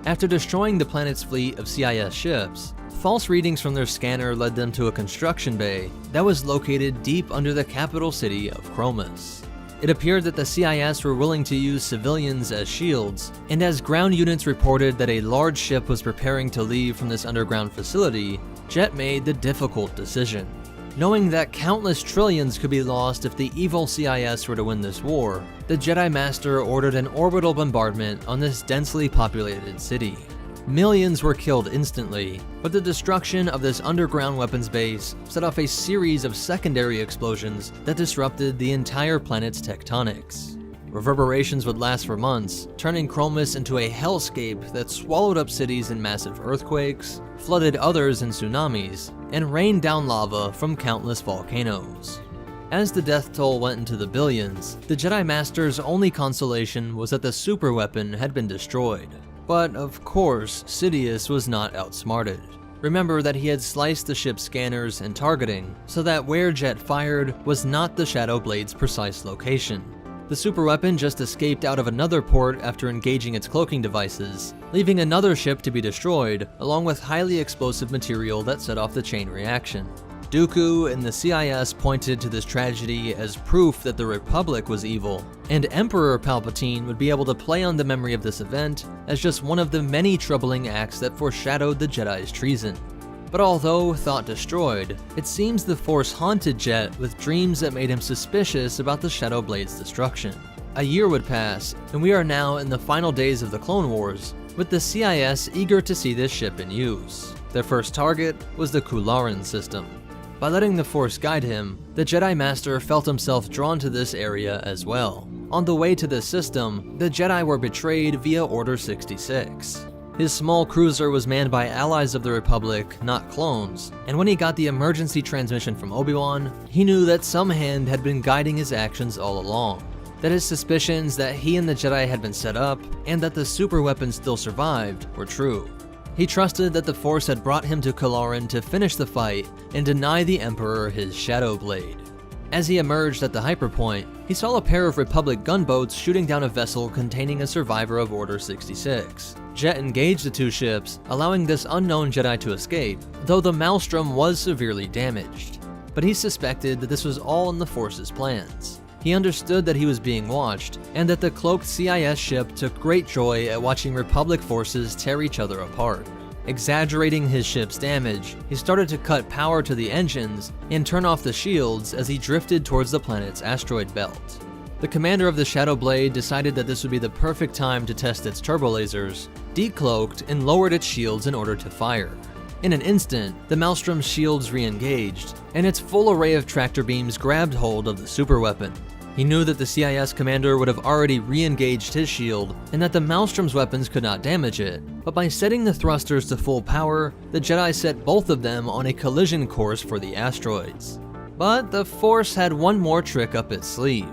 After destroying the planet's fleet of CIS ships, false readings from their scanner led them to a construction bay that was located deep under the capital city of Chromus. It appeared that the CIS were willing to use civilians as shields, and as ground units reported that a large ship was preparing to leave from this underground facility, Jet made the difficult decision. Knowing that countless trillions could be lost if the evil CIS were to win this war, the Jedi Master ordered an orbital bombardment on this densely populated city. Millions were killed instantly, but the destruction of this underground weapons base set off a series of secondary explosions that disrupted the entire planet's tectonics. Reverberations would last for months, turning Chromus into a hellscape that swallowed up cities in massive earthquakes, flooded others in tsunamis, and rained down lava from countless volcanoes. As the death toll went into the billions, the Jedi Master's only consolation was that the superweapon had been destroyed. But of course, Sidious was not outsmarted. Remember that he had sliced the ship's scanners and targeting, so that where Jet fired was not the Shadow Blade's precise location. The superweapon just escaped out of another port after engaging its cloaking devices, leaving another ship to be destroyed, along with highly explosive material that set off the chain reaction. Dooku and the CIS pointed to this tragedy as proof that the Republic was evil, and Emperor Palpatine would be able to play on the memory of this event as just one of the many troubling acts that foreshadowed the Jedi's treason. But although thought destroyed, it seems the Force haunted Jet with dreams that made him suspicious about the Shadow Blade's destruction. A year would pass, and we are now in the final days of the Clone Wars, with the CIS eager to see this ship in use. Their first target was the Kularan system. By letting the Force guide him, the Jedi Master felt himself drawn to this area as well. On the way to this system, the Jedi were betrayed via Order 66. His small cruiser was manned by allies of the Republic, not clones, and when he got the emergency transmission from Obi-Wan, he knew that some hand had been guiding his actions all along. That his suspicions that he and the Jedi had been set up, and that the superweapon still survived, were true. He trusted that the Force had brought him to Kularan to finish the fight and deny the Emperor his Shadow Blade. As he emerged at the hyperpoint, he saw a pair of Republic gunboats shooting down a vessel containing a survivor of Order 66. jet engaged the two ships, allowing this unknown Jedi to escape, though the Maelstrom was severely damaged. But he suspected that this was all in the Force's plans. He understood that he was being watched, and that the cloaked CIS ship took great joy at watching Republic forces tear each other apart. Exaggerating his ship's damage, he started to cut power to the engines and turn off the shields as he drifted towards the planet's asteroid belt. The commander of the Shadow Blade decided that this would be the perfect time to test its turbolasers, decloaked and lowered its shields in order to fire. In an instant, the Maelstrom's shields re-engaged, and its full array of tractor beams grabbed hold of the superweapon. He knew that the CIS commander would have already re-engaged his shield, and that the Maelstrom's weapons could not damage it, but by setting the thrusters to full power, the Jedi set both of them on a collision course for the asteroids. But the Force had one more trick up its sleeve.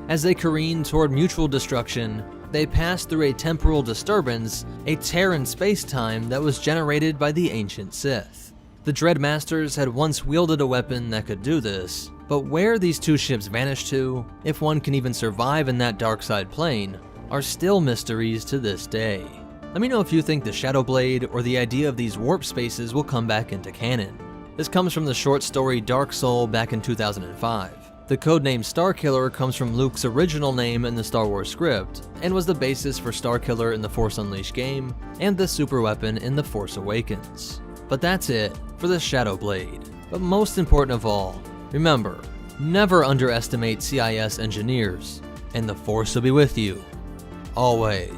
As they careened toward mutual destruction, they passed through a temporal disturbance, a tear in space-time that was generated by the ancient Sith. The Dreadmasters had once wielded a weapon that could do this, but where these two ships vanished to, if one can even survive in that dark side plane, are still mysteries to this day. Let me know if you think the Shadow Blade or the idea of these warp spaces will come back into canon. This comes from the short story Dark Soul back in 2005. The codename Starkiller comes from Luke's original name in the Star Wars script, and was the basis for Starkiller in the Force Unleashed game, and the superweapon in The Force Awakens. But that's it for the Shadow Blade. But most important of all, remember, never underestimate CIS engineers, and the Force will be with you, always.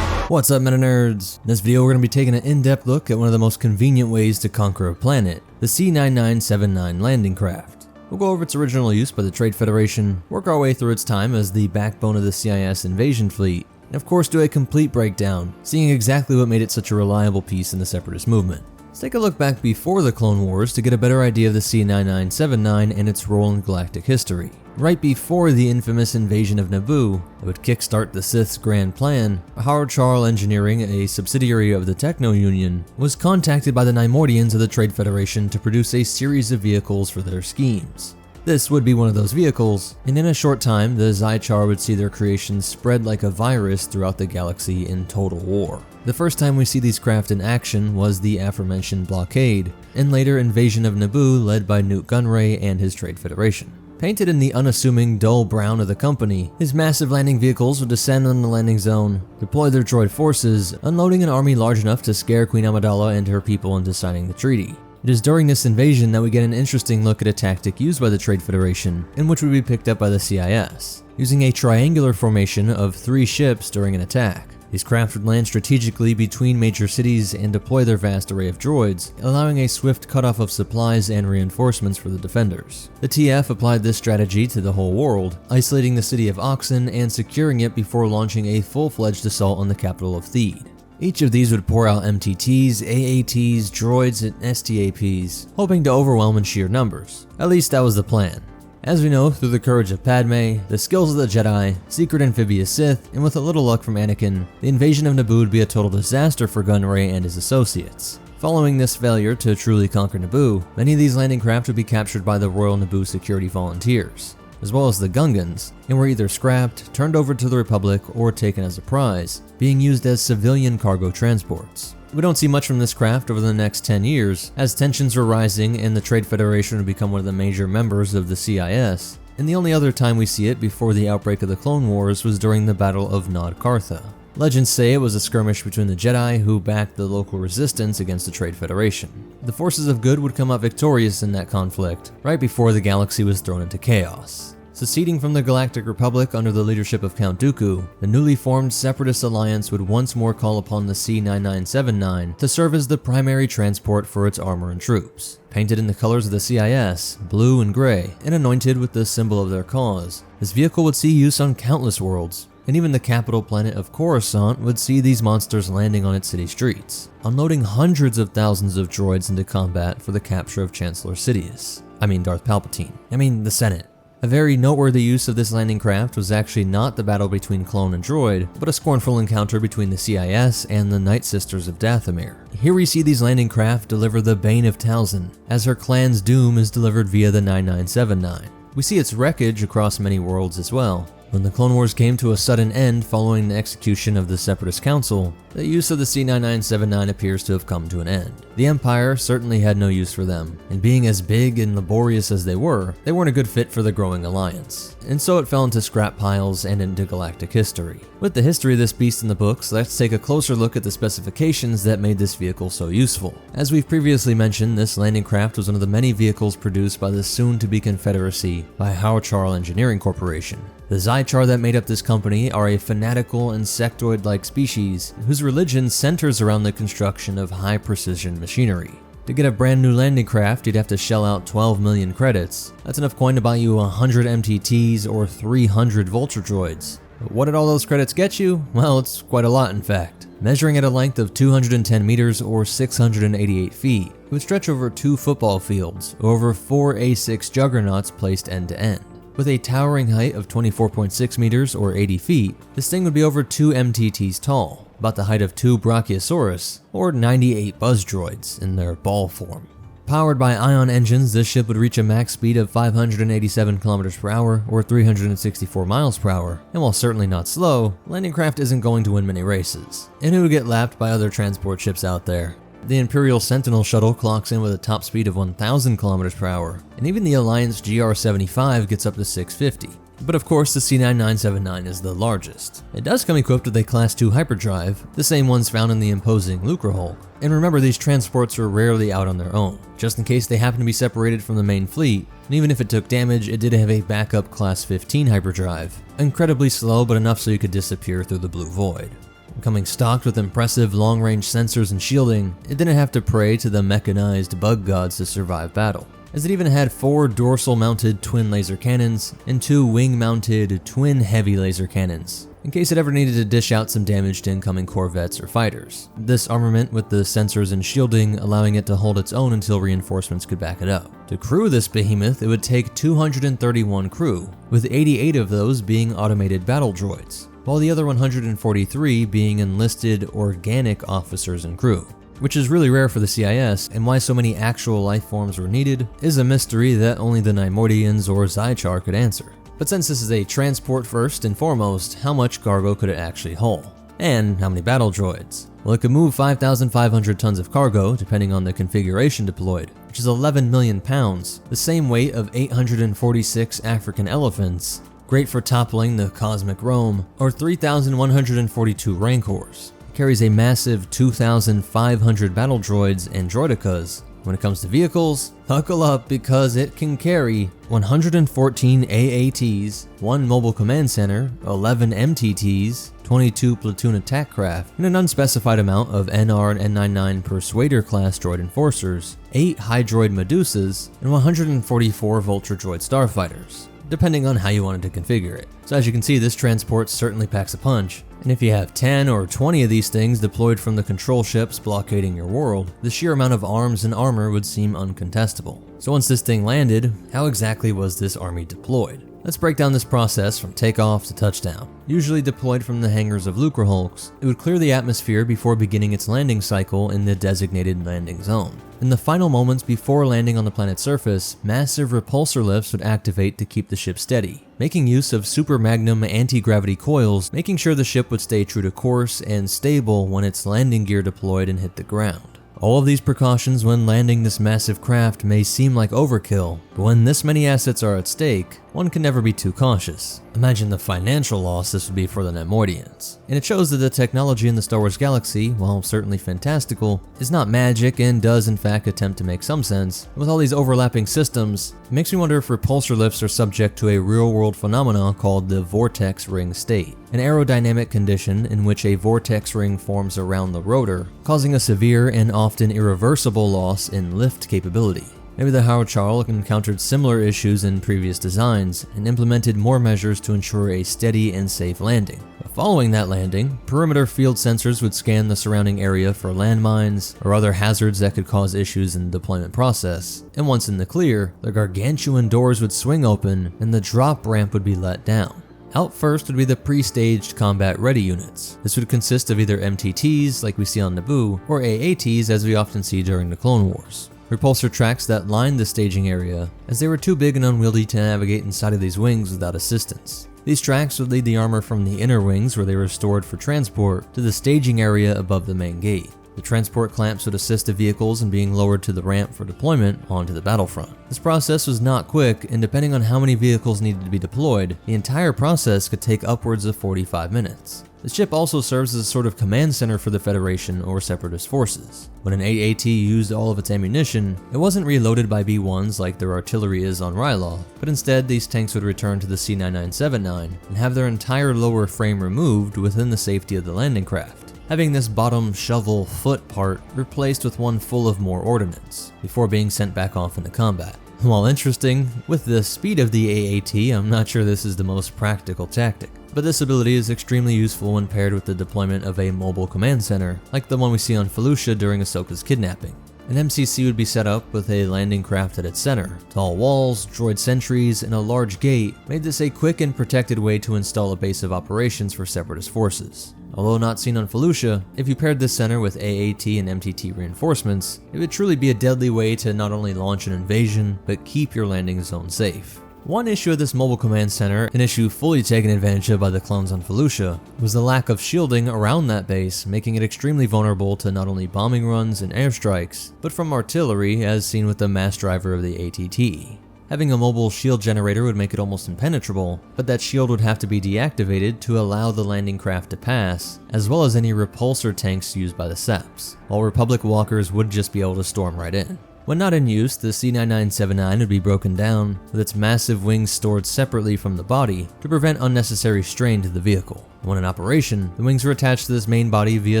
What's up, meta nerds? In this video, we're going to be taking an in-depth look at one of the most convenient ways to conquer a planet, the C-9979 landing craft. We'll go over its original use by the Trade Federation, work our way through its time as the backbone of the CIS invasion fleet, and of course do a complete breakdown, seeing exactly what made it such a reliable piece in the Separatist movement. Let's take a look back before the Clone Wars to get a better idea of the C-9979 and its role in galactic history. Right before the infamous invasion of Naboo that would kickstart the Sith's grand plan, Har Char Engineering, a subsidiary of the Techno Union, was contacted by the Nymordians of the Trade Federation to produce a series of vehicles for their schemes. This would be one of those vehicles, and in a short time, the Zychar would see their creations spread like a virus throughout the galaxy in total war. The first time we see these craft in action was the aforementioned blockade, and later invasion of Naboo led by Newt Gunray and his Trade Federation. Painted in the unassuming dull brown of the company, his massive landing vehicles would descend on the landing zone, deploy their droid forces, unloading an army large enough to scare Queen Amidala and her people into signing the treaty. It is during this invasion that we get an interesting look at a tactic used by the Trade Federation, and which would be picked up by the CIS, using a triangular formation of 3 ships during an attack. These craft would land strategically between major cities and deploy their vast array of droids, allowing a swift cutoff of supplies and reinforcements for the defenders. The TF applied this strategy to the whole world, isolating the city of Oxen and securing it before launching a full-fledged assault on the capital of Theed. Each of these would pour out MTTs, AATs, droids, and STAPs, hoping to overwhelm in sheer numbers. At least that was the plan. As we know, through the courage of Padme, the skills of the Jedi, secret amphibious Sith, and with a little luck from Anakin, the invasion of Naboo would be a total disaster for Gunray and his associates. Following this failure to truly conquer Naboo, many of these landing craft would be captured by the Royal Naboo Security Volunteers, as well as the Gungans, and were either scrapped, turned over to the Republic, or taken as a prize, being used as civilian cargo transports. We don't see much from this craft over the next 10 years, as tensions were rising and the Trade Federation would become one of the major members of the CIS, and the only other time we see it before the outbreak of the Clone Wars was during the Battle of Nod Kartha. Legends say it was a skirmish between the Jedi who backed the local resistance against the Trade Federation. The forces of good would come out victorious in that conflict, right before the galaxy was thrown into chaos. Seceding from the Galactic Republic under the leadership of Count Dooku, the newly formed Separatist alliance would once more call upon the C-9979 to serve as the primary transport for its armor and troops. Painted in the colors of the CIS, blue and gray, and anointed with the symbol of their cause, this vehicle would see use on countless worlds, and even the capital planet of Coruscant would see these monsters landing on its city streets, unloading hundreds of thousands of droids into combat for the capture of Chancellor Sidious. Darth Palpatine. The Senate. A very noteworthy use of this landing craft was actually not the battle between clone and droid, but a scornful encounter between the CIS and the Night Sisters of Dathomir. Here we see these landing craft deliver the Bane of Talzin, as her clan's doom is delivered via the 9979. We see its wreckage across many worlds as well, When the Clone Wars came to a sudden end following the execution of the Separatist Council, the use of the C-9979 appears to have come to an end. The Empire certainly had no use for them, and being as big and laborious as they weren't a good fit for the growing alliance. And so it fell into scrap piles and into galactic history. With the history of this beast in the books, let's take a closer look at the specifications that made this vehicle so useful. As we've previously mentioned, this landing craft was one of the many vehicles produced by the soon-to-be Confederacy by Howchar Engineering Corporation. The Zychar that made up this company are a fanatical insectoid-like species whose religion centers around the construction of high-precision machinery. To get a brand new landing craft, you'd have to shell out 12 million credits. That's enough coin to buy you 100 MTTs or 300 Vulture Droids. But what did all those credits get you? Well, it's quite a lot in fact. Measuring at a length of 210 meters or 688 feet, it would stretch over 2 football fields, or over 4 A6 juggernauts placed end to end. With a towering height of 24.6 meters or 80 feet, this thing would be over 2 MTTs tall, about the height of 2 Brachiosaurus, or 98 buzz droids in their ball form. Powered by ion engines, this ship would reach a max speed of 587 km per hour or 364 miles per hour, and while certainly not slow, landing craft isn't going to win many races, and it would get lapped by other transport ships out there. The Imperial Sentinel shuttle clocks in with a top speed of 1,000 km per hour, and even the Alliance GR-75 gets up to 650. But of course, the C-9979 is the largest. It does come equipped with a Class 2 hyperdrive, the same ones found in the imposing Lucrehulk. And remember, these transports are rarely out on their own, just in case they happen to be separated from the main fleet, and even if it took damage, it did have a backup Class 15 hyperdrive. Incredibly slow, but enough so you could disappear through the blue void. Coming stocked with impressive long-range sensors and shielding, it didn't have to pray to the mechanized bug gods to survive battle, as it even had 4 dorsal-mounted twin laser cannons and 2 wing-mounted twin heavy laser cannons, in case it ever needed to dish out some damage to incoming corvettes or fighters. This armament with the sensors and shielding allowing it to hold its own until reinforcements could back it up. To crew this behemoth, it would take 231 crew, with 88 of those being automated battle droids, while the other 143 being enlisted organic officers and crew. Which is really rare for the CIS, and why so many actual life forms were needed is a mystery that only the Neimoidians or Zychar could answer. But since this is a transport first and foremost, how much cargo could it actually hold? And how many battle droids? Well, it could move 5,500 tons of cargo, depending on the configuration deployed, which is 11 million pounds, the same weight of 846 African elephants, great for toppling the Cosmic Rome, or 3,142 Rancors. It carries a massive 2,500 battle droids and droidicas. When it comes to vehicles, buckle up because it can carry 114 AATs, 1 mobile command center, 11 MTTs, 22 platoon attack craft, and an unspecified amount of NR and N99 Persuader class droid enforcers, 8 Hydroid Medusas, and 144 Vulture droid starfighters, depending on how you wanted to configure it. So as you can see, this transport certainly packs a punch, and if you have 10 or 20 of these things deployed from the control ships blockading your world, the sheer amount of arms and armor would seem uncontestable. So once this thing landed, how exactly was this army deployed? Let's break down this process from takeoff to touchdown. Usually deployed from the hangars of Lucrehulks, it would clear the atmosphere before beginning its landing cycle in the designated landing zone. In the final moments before landing on the planet's surface, massive repulsor lifts would activate to keep the ship steady, making use of super magnum anti-gravity coils, making sure the ship would stay true to course and stable when its landing gear deployed and hit the ground. All of these precautions when landing this massive craft may seem like overkill, but when this many assets are at stake, one can never be too cautious. Imagine the financial loss this would be for the Neimoidians. And it shows that the technology in the Star Wars galaxy, while certainly fantastical, is not magic and does in fact attempt to make some sense. With all these overlapping systems, it makes me wonder if repulsor lifts are subject to a real-world phenomenon called the vortex ring state, an aerodynamic condition in which a vortex ring forms around the rotor, causing a severe and often irreversible loss in lift capability. Maybe the Howchar encountered similar issues in previous designs and implemented more measures to ensure a steady and safe landing. But following that landing, perimeter field sensors would scan the surrounding area for landmines or other hazards that could cause issues in the deployment process. And once in the clear, the gargantuan doors would swing open and the drop ramp would be let down. Out first would be the pre-staged combat-ready units. This would consist of either MTTs, like we see on Naboo, or AATs, as we often see during the Clone Wars. Repulsor tracks that lined the staging area, as they were too big and unwieldy to navigate inside of these wings without assistance. These tracks would lead the armor from the inner wings, where they were stored for transport, to the staging area above the main gate. The transport clamps would assist the vehicles in being lowered to the ramp for deployment onto the battlefront. This process was not quick, and depending on how many vehicles needed to be deployed, the entire process could take upwards of 45 minutes. The ship also serves as a sort of command center for the Federation or Separatist forces. When an AAT used all of its ammunition, it wasn't reloaded by B-1s like their artillery is on Rylaw, but instead these tanks would return to the C-9979 and have their entire lower frame removed within the safety of the landing craft, having this bottom shovel foot part replaced with one full of more ordnance, before being sent back off into combat. While interesting, with the speed of the AAT, I'm not sure this is the most practical tactic, but this ability is extremely useful when paired with the deployment of a mobile command center, like the one we see on Felucia during Ahsoka's kidnapping. An MCC would be set up with a landing craft at its center. Tall walls, droid sentries, and a large gate made this a quick and protected way to install a base of operations for Separatist forces. Although not seen on Felucia, if you paired this center with AAT and MTT reinforcements, it would truly be a deadly way to not only launch an invasion, but keep your landing zone safe. One issue of this mobile command center, an issue fully taken advantage of by the clones on Felucia, was the lack of shielding around that base, making it extremely vulnerable to not only bombing runs and airstrikes, but from artillery as seen with the mass driver of the ATT. Having a mobile shield generator would make it almost impenetrable, but that shield would have to be deactivated to allow the landing craft to pass, as well as any repulsor tanks used by the Seps, while Republic walkers would just be able to storm right in. When not in use, the C-9979 would be broken down, with its massive wings stored separately from the body to prevent unnecessary strain to the vehicle. When in operation, the wings were attached to this main body via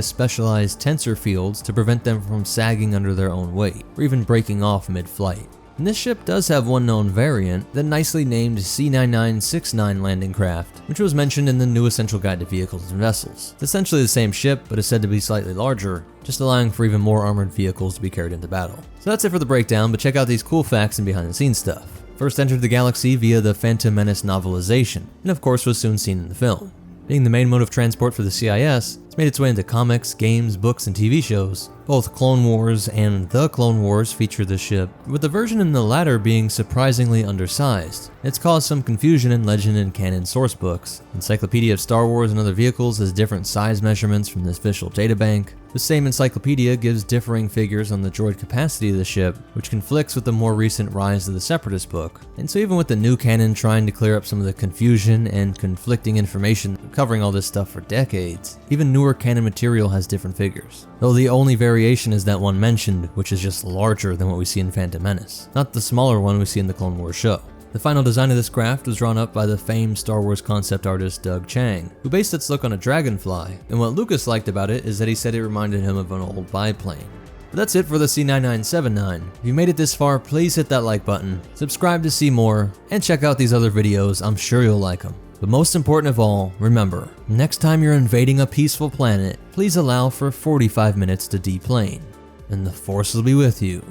specialized tensor fields to prevent them from sagging under their own weight, or even breaking off mid-flight. And this ship does have one known variant, the nicely named C-9969 landing craft, which was mentioned in the new Essential Guide to Vehicles and Vessels. It's essentially the same ship, but is said to be slightly larger, just allowing for even more armored vehicles to be carried into battle. So that's it for the breakdown, but check out these cool facts and behind the scenes stuff. First entered the galaxy via the Phantom Menace novelization, and of course was soon seen in the film. Being the main mode of transport for the CIS, it's made its way into comics, games, books, and TV shows. Both Clone Wars and The Clone Wars feature this ship, with the version in the latter being surprisingly undersized. It's caused some confusion in legend and canon source books. Encyclopedia of Star Wars and Other Vehicles has different size measurements from this official databank. The same encyclopedia gives differing figures on the droid capacity of the ship, which conflicts with the more recent Rise of the Separatist book. And so even with the new canon trying to clear up some of the confusion and conflicting information covering all this stuff for decades, even newer canon material has different figures. Though the only variation is that one mentioned, which is just larger than what we see in Phantom Menace, not the smaller one we see in the Clone Wars show. The final design of this craft was drawn up by the famed Star Wars concept artist Doug Chiang, who based its look on a dragonfly, and what Lucas liked about it is that he said it reminded him of an old biplane. But that's it for the C-9979. If you made it this far, please hit that like button, subscribe to see more, and check out these other videos, I'm sure you'll like them. But most important of all, remember, next time you're invading a peaceful planet, please allow for 45 minutes to deplane, and the Force will be with you,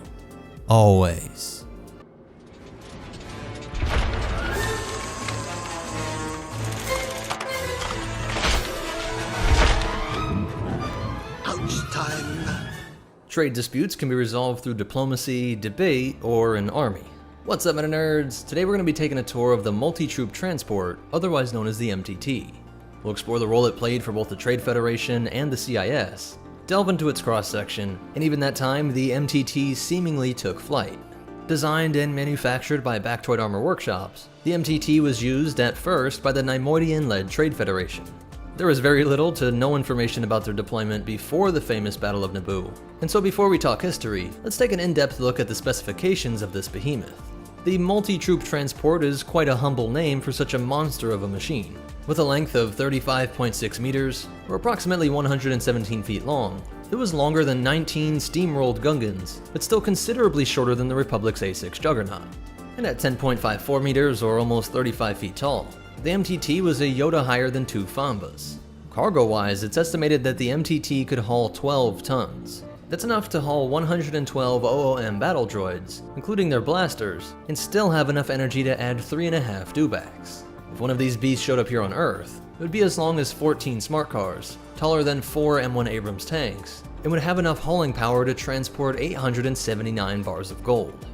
always. Trade disputes can be resolved through diplomacy, debate, or an army. What's up, meta nerds? Today we're going to be taking a tour of the Multi-Troop Transport, otherwise known as the MTT. We'll explore the role it played for both the Trade Federation and the CIS, delve into its cross-section, and even that time, the MTT seemingly took flight. Designed and manufactured by Bactoid Armor Workshops, the MTT was used at first by the Neimoidian-led Trade Federation. There was very little to no information about their deployment before the famous Battle of Naboo. And so before we talk history, let's take an in-depth look at the specifications of this behemoth. The Multi-Troop Transport is quite a humble name for such a monster of a machine. With a length of 35.6 meters, or approximately 117 feet long, it was longer than 19 steamrolled Gungans, but still considerably shorter than the Republic's A6 Juggernaut. And at 10.54 meters, or almost 35 feet tall, the MTT was a iota higher than 2 Fambas. Cargo-wise, it's estimated that the MTT could haul 12 tons. That's enough to haul 112 OOM battle droids, including their blasters, and still have enough energy to add 3.5 dewbacks. If one of these beasts showed up here on Earth, it would be as long as 14 smart cars, taller than 4 M1 Abrams tanks, and would have enough hauling power to transport 879 bars of gold.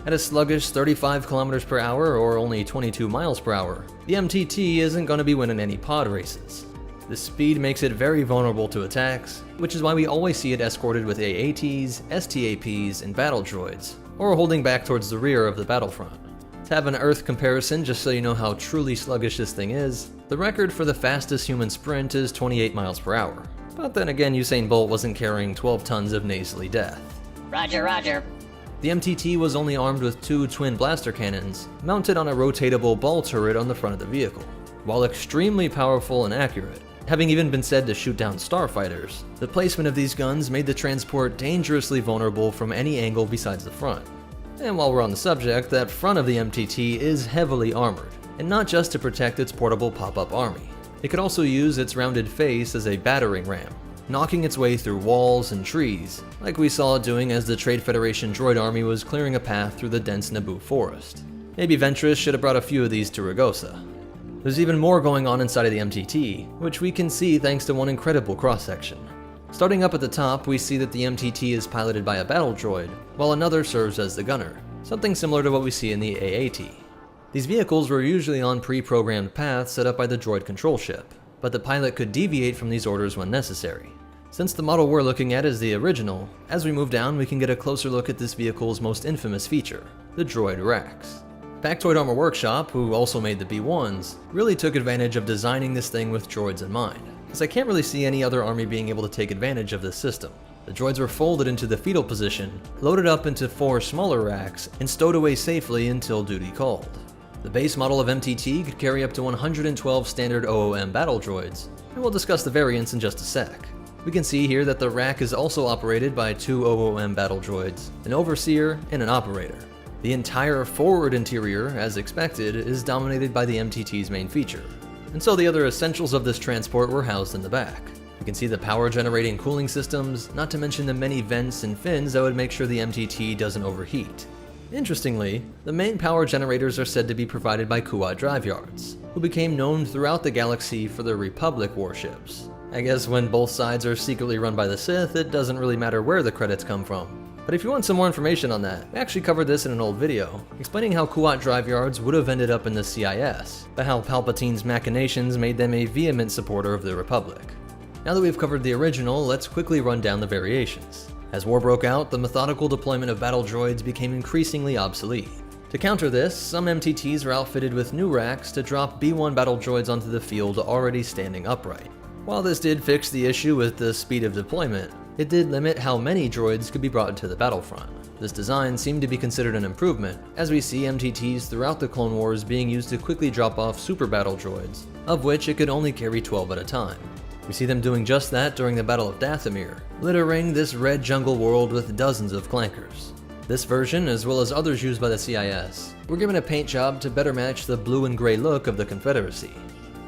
At a sluggish 35 kilometers per hour or only 22 miles per hour, the MTT isn't going to be winning any pod races. The speed makes it very vulnerable to attacks, which is why we always see it escorted with AATs, STAPs, and battle droids, or holding back towards the rear of the battlefront. To have an Earth comparison just so you know how truly sluggish this thing is, the record for the fastest human sprint is 28 miles per hour. But then again, Usain Bolt wasn't carrying 12 tons of nasally death. Roger, roger. The MTT was only armed with 2 twin blaster cannons, mounted on a rotatable ball turret on the front of the vehicle. While extremely powerful and accurate, having even been said to shoot down starfighters, the placement of these guns made the transport dangerously vulnerable from any angle besides the front. And while we're on the subject, that front of the MTT is heavily armored, and not just to protect its portable pop-up army. It could also use its rounded face as a battering ram, knocking its way through walls and trees, like we saw it doing as the Trade Federation droid army was clearing a path through the dense Naboo forest. Maybe Ventress should have brought a few of these to Ragosa. There's even more going on inside of the MTT, which we can see thanks to one incredible cross-section. Starting up at the top, we see that the MTT is piloted by a battle droid, while another serves as the gunner, something similar to what we see in the AAT. These vehicles were usually on pre-programmed paths set up by the droid control ship, but the pilot could deviate from these orders when necessary. Since the model we're looking at is the original, as we move down we can get a closer look at this vehicle's most infamous feature, the droid racks. Factoid Armor Workshop, who also made the B1s, really took advantage of designing this thing with droids in mind, as I can't really see any other army being able to take advantage of this system. The droids were folded into the fetal position, loaded up into 4 smaller racks, and stowed away safely until duty called. The base model of MTT could carry up to 112 standard OOM battle droids, and we'll discuss the variants in just a sec. We can see here that the rack is also operated by 2 OOM battle droids, an overseer and an operator. The entire forward interior, as expected, is dominated by the MTT's main feature, and so the other essentials of this transport were housed in the back. You can see the power generating cooling systems, not to mention the many vents and fins that would make sure the MTT doesn't overheat. Interestingly, the main power generators are said to be provided by Kuat drive yards, who became known throughout the galaxy for their Republic warships. I guess when both sides are secretly run by the Sith, it doesn't really matter where the credits come from. But if you want some more information on that, we actually covered this in an old video, explaining how Kuat drive yards would have ended up in the CIS, but how Palpatine's machinations made them a vehement supporter of the Republic. Now that we've covered the original, let's quickly run down the variations. As war broke out, the methodical deployment of battle droids became increasingly obsolete. To counter this, some MTTs were outfitted with new racks to drop B1 battle droids onto the field already standing upright. While this did fix the issue with the speed of deployment, it did limit how many droids could be brought into the battlefront. This design seemed to be considered an improvement, as we see MTTs throughout the Clone Wars being used to quickly drop off super battle droids, of which it could only carry 12 at a time. We see them doing just that during the Battle of Dathomir, littering this red jungle world with dozens of clankers. This version, as well as others used by the CIS, were given a paint job to better match the blue and gray look of the Confederacy.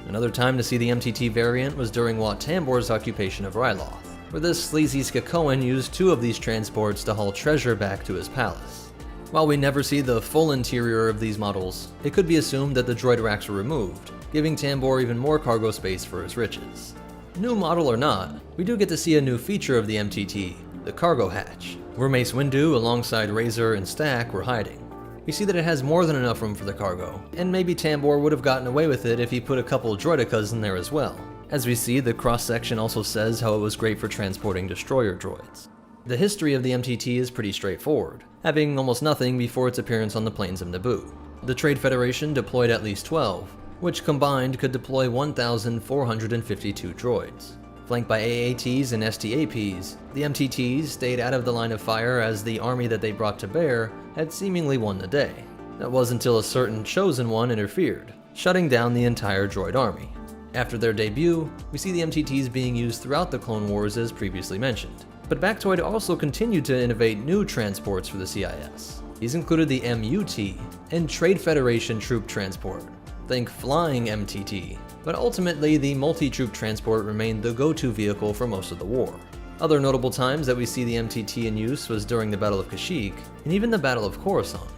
Another time to see the MTT variant was during Wat Tambor's occupation of Ryloth, where this sleazy Skakoan used 2 of these transports to haul treasure back to his palace. While we never see the full interior of these models, it could be assumed that the droid racks were removed, giving Tambor even more cargo space for his riches. New model or not, we do get to see a new feature of the MTT, the cargo hatch, where Mace Windu alongside Razor and Stack were hiding. We see that it has more than enough room for the cargo, and maybe Tambor would have gotten away with it if he put a couple droidicas in there as well. As we see, the cross-section also says how it was great for transporting destroyer droids. The history of the MTT is pretty straightforward, having almost nothing before its appearance on the plains of Naboo. The Trade Federation deployed at least 12, which combined could deploy 1,452 droids. Flanked by AATs and STAPs, the MTTs stayed out of the line of fire as the army that they brought to bear had seemingly won the day. That was until a certain chosen one interfered, shutting down the entire droid army. After their debut, we see the MTTs being used throughout the Clone Wars as previously mentioned. But Factoid also continued to innovate new transports for the CIS. These included the MUT and Trade Federation Troop Transport. Think flying MTT, but ultimately the multi-troop transport remained the go-to vehicle for most of the war. Other notable times that we see the MTT in use was during the Battle of Kashyyyk and even the Battle of Coruscant.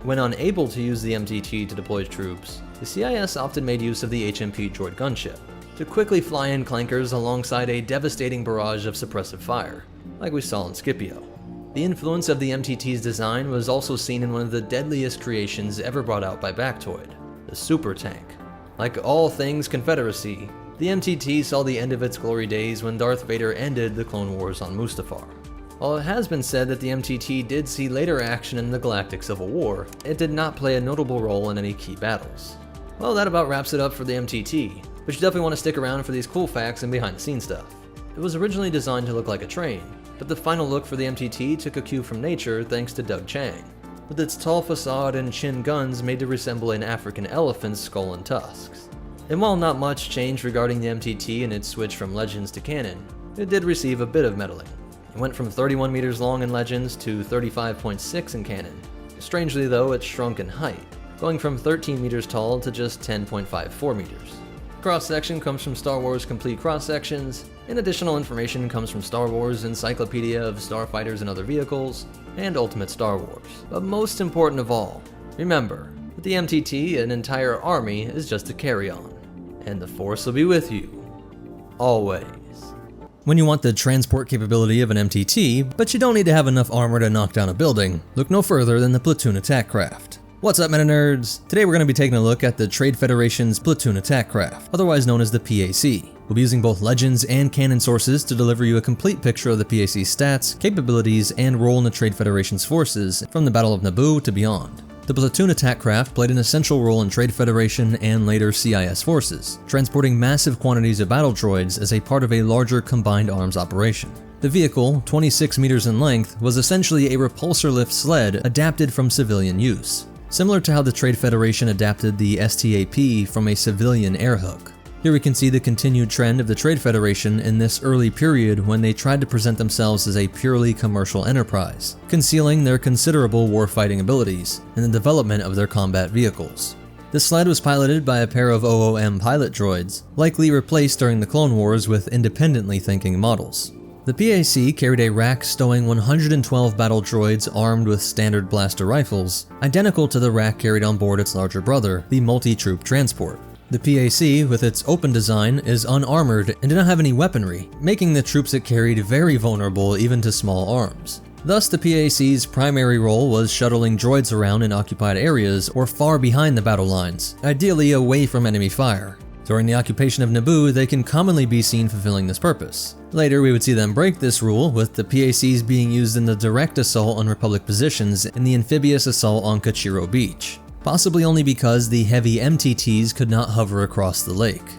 When unable to use the MTT to deploy troops, the CIS often made use of the HMP droid gunship to quickly fly in clankers alongside a devastating barrage of suppressive fire, like we saw in Scipio. The influence of the MTT's design was also seen in one of the deadliest creations ever brought out by Bactoid, the Super Tank. Like all things Confederacy, the MTT saw the end of its glory days when Darth Vader ended the Clone Wars on Mustafar. While it has been said that the MTT did see later action in the Galactic Civil War, it did not play a notable role in any key battles. Well, that about wraps it up for the MTT, but you definitely want to stick around for these cool facts and behind the scenes stuff. It was originally designed to look like a train, but the final look for the MTT took a cue from nature thanks to Doug Chang, with its tall facade and chin guns made to resemble an African elephant's skull and tusks. And while not much changed regarding the MTT and its switch from Legends to canon, it did receive a bit of meddling. It went from 31 meters long in Legends to 35.6 in canon. Strangely though, it shrunk in height, going from 13 meters tall to just 10.54 meters. Cross-section comes from Star Wars Complete Cross-Sections, and additional information comes from Star Wars Encyclopedia of Starfighters and Other Vehicles, and Ultimate Star Wars. But most important of all, remember, with the MTT, an entire army is just a carry-on, and the Force will be with you, always. When you want the transport capability of an MTT, but you don't need to have enough armor to knock down a building, look no further than the Platoon Attack Craft. What's up, Meta Nerds? Today we're going to be taking a look at the Trade Federation's Platoon Attack Craft, otherwise known as the PAC. We'll be using both Legends and canon sources to deliver you a complete picture of the PAC's stats, capabilities, and role in the Trade Federation's forces, from the Battle of Naboo to beyond. The Platoon Attack Craft played an essential role in Trade Federation and later CIS forces, transporting massive quantities of battle droids as a part of a larger combined arms operation. The vehicle, 26 meters in length, was essentially a repulsor lift sled adapted from civilian use, similar to how the Trade Federation adapted the STAP from a civilian airhook. Here we can see the continued trend of the Trade Federation in this early period when they tried to present themselves as a purely commercial enterprise, concealing their considerable warfighting abilities in the development of their combat vehicles. The sled was piloted by a pair of OOM pilot droids, likely replaced during the Clone Wars with independently thinking models. The PAC carried a rack stowing 112 battle droids armed with standard blaster rifles, identical to the rack carried on board its larger brother, the multi-troop transport. The PAC, with its open design, is unarmored and did not have any weaponry, making the troops it carried very vulnerable even to small arms. Thus, the PAC's primary role was shuttling droids around in occupied areas or far behind the battle lines, ideally away from enemy fire. During the occupation of Naboo, they can commonly be seen fulfilling this purpose. Later, we would see them break this rule, with the PACs being used in the direct assault on Republic positions in the amphibious assault on Kachiro Beach, possibly only because the heavy MTTs could not hover across the lake.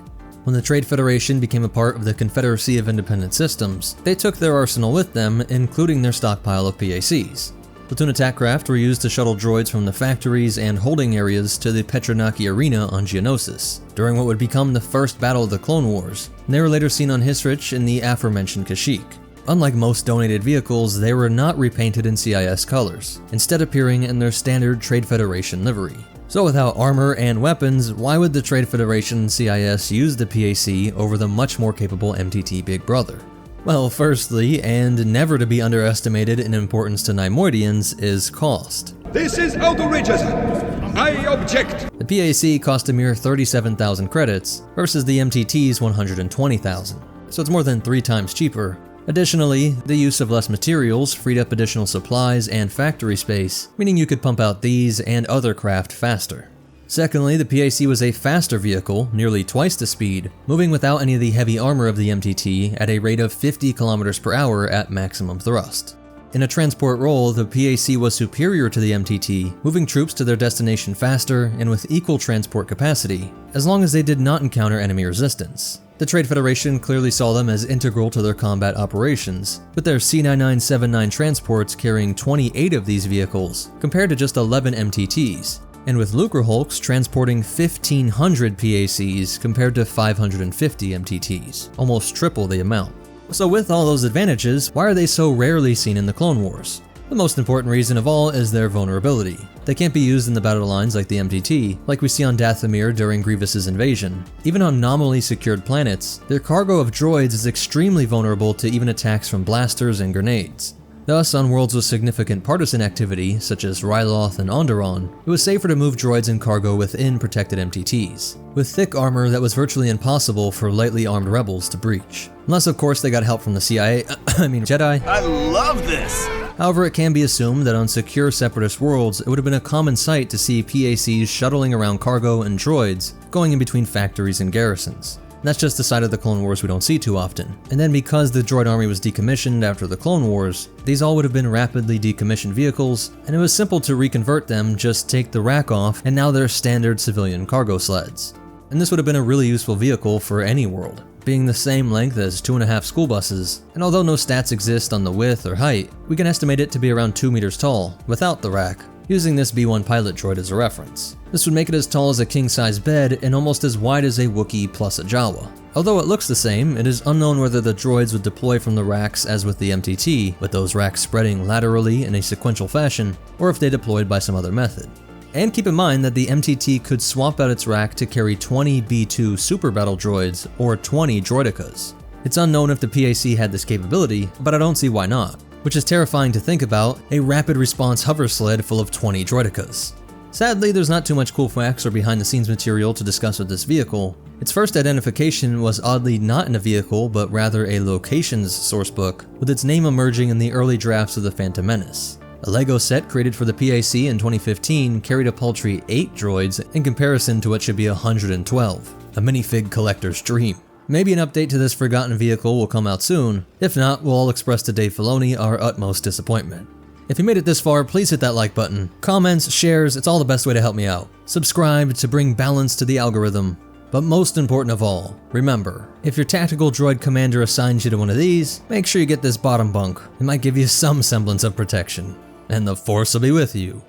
When the Trade Federation became a part of the Confederacy of Independent Systems, they took their arsenal with them, including their stockpile of PACs. Platoon attack craft were used to shuttle droids from the factories and holding areas to the Petronaki Arena on Geonosis, during what would become the first battle of the Clone Wars, and they were later seen on Hisrich in the aforementioned Kashyyyk. Unlike most donated vehicles, they were not repainted in CIS colors, instead appearing in their standard Trade Federation livery. So without armor and weapons, why would the Trade Federation and CIS use the PAC over the much more capable MTT Big Brother? Well, firstly, and never to be underestimated in importance to Neimoidians, is cost. This is outrageous! I object! The PAC cost a mere 37,000 credits versus the MTT's 120,000, so it's more than 3 times cheaper. Additionally, the use of less materials freed up additional supplies and factory space, meaning you could pump out these and other craft faster. Secondly, the PAC was a faster vehicle, nearly twice the speed, moving without any of the heavy armor of the MTT at a rate of 50 km per hour at maximum thrust. In a transport role, the PAC was superior to the MTT, moving troops to their destination faster and with equal transport capacity, as long as they did not encounter enemy resistance. The Trade Federation clearly saw them as integral to their combat operations, with their C-9979 transports carrying 28 of these vehicles, compared to just 11 MTTs, and with Lucrehulks transporting 1,500 PACs compared to 550 MTTs, almost triple the amount. So with all those advantages, why are they so rarely seen in the Clone Wars? The most important reason of all is their vulnerability. They can't be used in the battle lines like the MTT, like we see on Dathomir during Grievous's invasion. Even on nominally secured planets, their cargo of droids is extremely vulnerable to even attacks from blasters and grenades. Thus, on worlds with significant partisan activity, such as Ryloth and Onderon, it was safer to move droids and cargo within protected MTTs, with thick armor that was virtually impossible for lightly armed rebels to breach. Unless of course they got help from the CIA, Jedi. I love this! However, it can be assumed that on secure Separatist worlds, it would have been a common sight to see PACs shuttling around cargo and droids, going in between factories and garrisons. That's just the side of the Clone Wars we don't see too often. And then because the droid army was decommissioned after the Clone Wars, these all would have been rapidly decommissioned vehicles, and it was simple to reconvert them, just take the rack off, and now they're standard civilian cargo sleds. And this would have been a really useful vehicle for any world, being the same length as 2.5 school buses, and although no stats exist on the width or height, we can estimate it to be around 2 meters tall, without the rack, using this B-1 pilot droid as a reference. This would make it as tall as a king-size bed and almost as wide as a Wookiee plus a Jawa. Although it looks the same, it is unknown whether the droids would deploy from the racks as with the MTT, with those racks spreading laterally in a sequential fashion, or if they deployed by some other method. And keep in mind that the MTT could swap out its rack to carry 20 B2 Super Battle Droids or 20 Droidicas. It's unknown if the PAC had this capability, but I don't see why not. Which is terrifying to think about, a rapid response hover sled full of 20 Droidicas. Sadly, there's not too much cool facts or behind the scenes material to discuss with this vehicle. Its first identification was oddly not in a vehicle, but rather a locations sourcebook, with its name emerging in the early drafts of the Phantom Menace. A LEGO set created for the PAC in 2015 carried a paltry 8 droids in comparison to what should be 112. A minifig collector's dream. Maybe an update to this forgotten vehicle will come out soon. If not, we'll all express to Dave Filoni our utmost disappointment. If you made it this far, please hit that like button. Comments, shares, it's all the best way to help me out. Subscribe to bring balance to the algorithm. But most important of all, remember, if your tactical droid commander assigns you to one of these, make sure you get this bottom bunk. It might give you some semblance of protection. And the Force will be with you.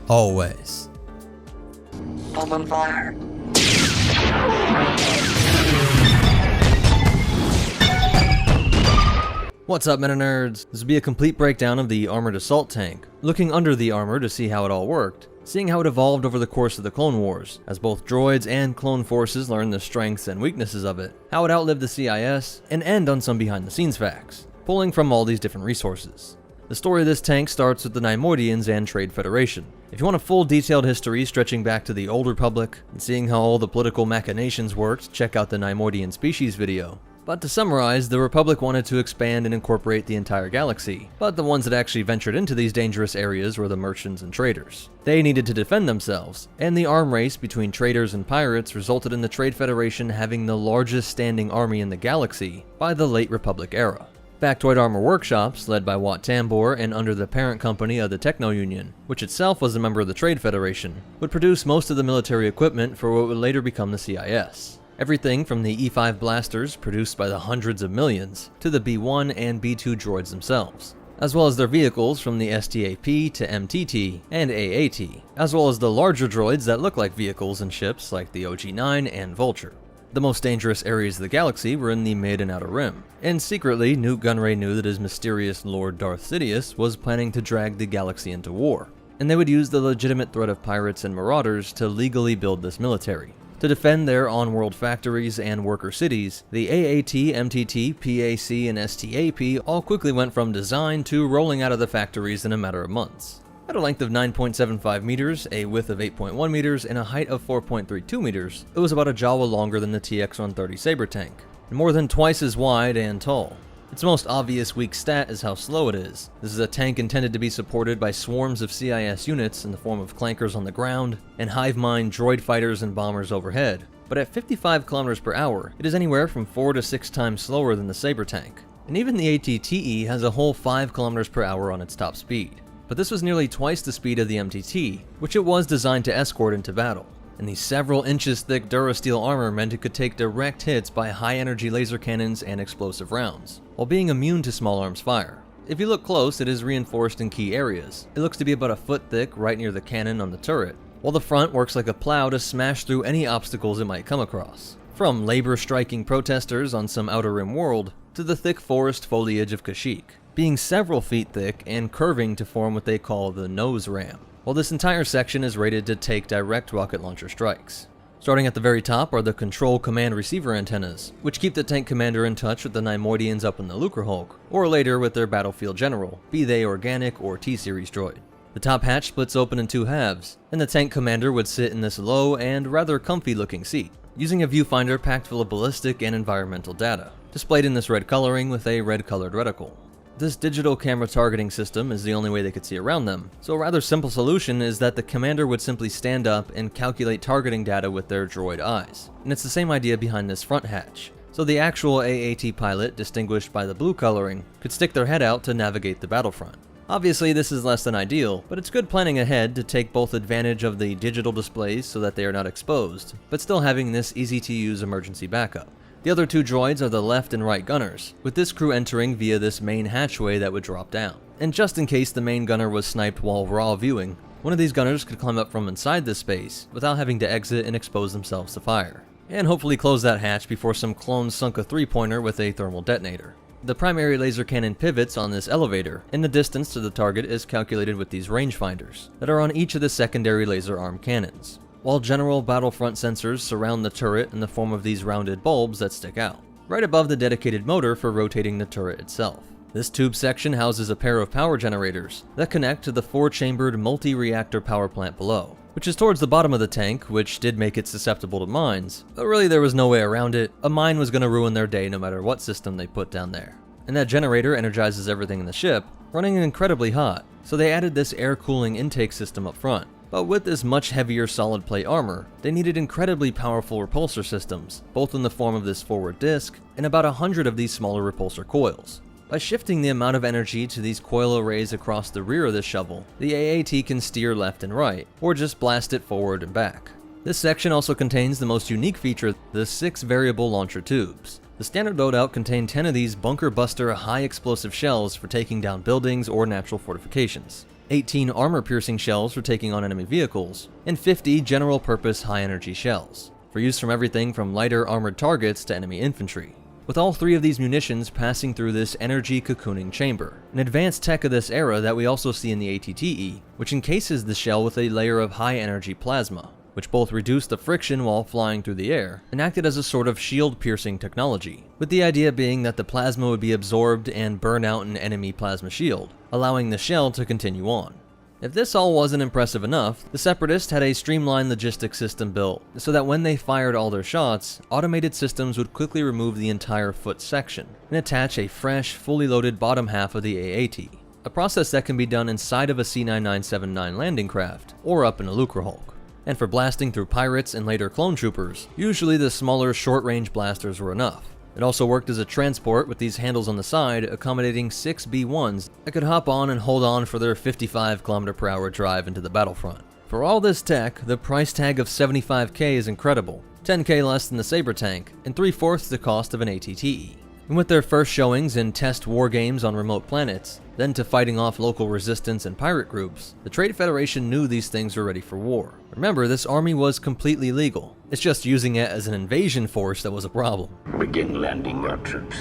Always. Open fire. What's up, Meta Nerds? This will be a complete breakdown of the Armored Assault Tank, looking under the armor to see how it all worked, seeing how it evolved over the course of the Clone Wars, as both droids and clone forces learned the strengths and weaknesses of it, how it outlived the CIS, and end on some behind-the-scenes facts, pulling from all these different resources. The story of this tank starts with the Neimoidians and Trade Federation. If you want a full detailed history stretching back to the Old Republic, and seeing how all the political machinations worked, check out the Neimoidian species video. But to summarize, the Republic wanted to expand and incorporate the entire galaxy, but the ones that actually ventured into these dangerous areas were the merchants and traders. They needed to defend themselves, and the arm race between traders and pirates resulted in the Trade Federation having the largest standing army in the galaxy by the late Republic era. Factoid Armor Workshops, led by Wat Tambor and under the parent company of the Techno Union, which itself was a member of the Trade Federation, would produce most of the military equipment for what would later become the CIS. Everything from the E5 blasters, produced by the hundreds of millions, to the B1 and B2 droids themselves, as well as their vehicles from the STAP to MTT and AAT, as well as the larger droids that look like vehicles and ships like the OG-9 and Vulture. The most dangerous areas of the galaxy were in the mid and outer rim, and secretly, Nute Gunray knew that his mysterious Lord Darth Sidious was planning to drag the galaxy into war, and they would use the legitimate threat of pirates and marauders to legally build this military. To defend their on-world factories and worker cities, the AAT, MTT, PAC, and STAP all quickly went from design to rolling out of the factories in a matter of months. At a length of 9.75 meters, a width of 8.1 meters, and a height of 4.32 meters, it was about a Jawa longer than the TX-130 Saber tank, and more than twice as wide and tall. Its most obvious weak stat is how slow it is. This is a tank intended to be supported by swarms of CIS units in the form of clankers on the ground and hive mind droid fighters and bombers overhead. But at 55 kilometers per hour, it is anywhere from 4 to 6 times slower than the Saber tank. And even the ATTE has a whole 5 kilometers per hour on its top speed. But this was nearly twice the speed of the MTT, which it was designed to escort into battle. And the several inches thick Durasteel armor meant it could take direct hits by high-energy laser cannons and explosive rounds, while being immune to small arms fire. If you look close, it is reinforced in key areas. It looks to be about a foot thick right near the cannon on the turret, while the front works like a plow to smash through any obstacles it might come across. From labor-striking protesters on some outer rim world, to the thick forest foliage of Kashyyyk, being several feet thick and curving to form what they call the nose ram. While this entire section is rated to take direct rocket launcher strikes. Starting at the very top are the control command receiver antennas, which keep the tank commander in touch with the Neimoidians up in the Lucrehulk, or later with their battlefield general, be they organic or T-Series droid. The top hatch splits open in 2 halves, and the tank commander would sit in this low and rather comfy looking seat, using a viewfinder packed full of ballistic and environmental data, displayed in this red coloring with a red colored reticle. This digital camera targeting system is the only way they could see around them, so a rather simple solution is that the commander would simply stand up and calculate targeting data with their droid eyes. And it's the same idea behind this front hatch. So the actual AAT pilot, distinguished by the blue coloring, could stick their head out to navigate the battlefront. Obviously this is less than ideal, but it's good planning ahead to take both advantage of the digital displays so that they are not exposed, but still having this easy to use emergency backup. The other two droids are the left and right gunners, with this crew entering via this main hatchway that would drop down. And just in case the main gunner was sniped while raw viewing, one of these gunners could climb up from inside this space without having to exit and expose themselves to fire. And hopefully close that hatch before some clones sunk a 3-pointer with a thermal detonator. The primary laser cannon pivots on this elevator, and the distance to the target is calculated with these rangefinders that are on each of the secondary laser arm cannons, while general battlefront sensors surround the turret in the form of these rounded bulbs that stick out, right above the dedicated motor for rotating the turret itself. This tube section houses a pair of power generators that connect to the 4-chambered multi-reactor power plant below, which is towards the bottom of the tank, which did make it susceptible to mines, but really there was no way around it. A mine was going to ruin their day no matter what system they put down there. And that generator energizes everything in the ship, running incredibly hot, so they added this air cooling intake system up front. But with this much heavier solid plate armor, they needed incredibly powerful repulsor systems, both in the form of this forward disc and about 100 of these smaller repulsor coils. By shifting the amount of energy to these coil arrays across the rear of this shovel, the AAT can steer left and right, or just blast it forward and back. This section also contains the most unique feature, the 6 variable launcher tubes. The standard loadout contained 10 of these bunker buster high explosive shells for taking down buildings or natural fortifications, 18 armor-piercing shells for taking on enemy vehicles, and 50 general-purpose high-energy shells, for use from everything from lighter armored targets to enemy infantry. With all 3 of these munitions passing through this energy cocooning chamber, an advanced tech of this era that we also see in the ATTE, which encases the shell with a layer of high-energy plasma, which both reduced the friction while flying through the air and acted as a sort of shield-piercing technology, with the idea being that the plasma would be absorbed and burn out an enemy plasma shield, allowing the shell to continue on. If this all wasn't impressive enough, the Separatists had a streamlined logistics system built, so that when they fired all their shots, automated systems would quickly remove the entire foot section and attach a fresh, fully loaded bottom half of the AAT, a process that can be done inside of a C-9979 landing craft, or up in a Lucrehulk. And for blasting through pirates and later clone troopers, usually the smaller short-range blasters were enough. It also worked as a transport with these handles on the side accommodating 6 B-1s that could hop on and hold on for their 55 km/h drive into the battlefront. For all this tech, the price tag of $75K is incredible, $10K less than the Saber tank, and 3/4 the cost of an ATTE. And with their first showings in test war games on remote planets, then to fighting off local resistance and pirate groups, the Trade Federation knew these things were ready for war. Remember, this army was completely legal. It's just using it as an invasion force that was a problem. Begin landing our troops.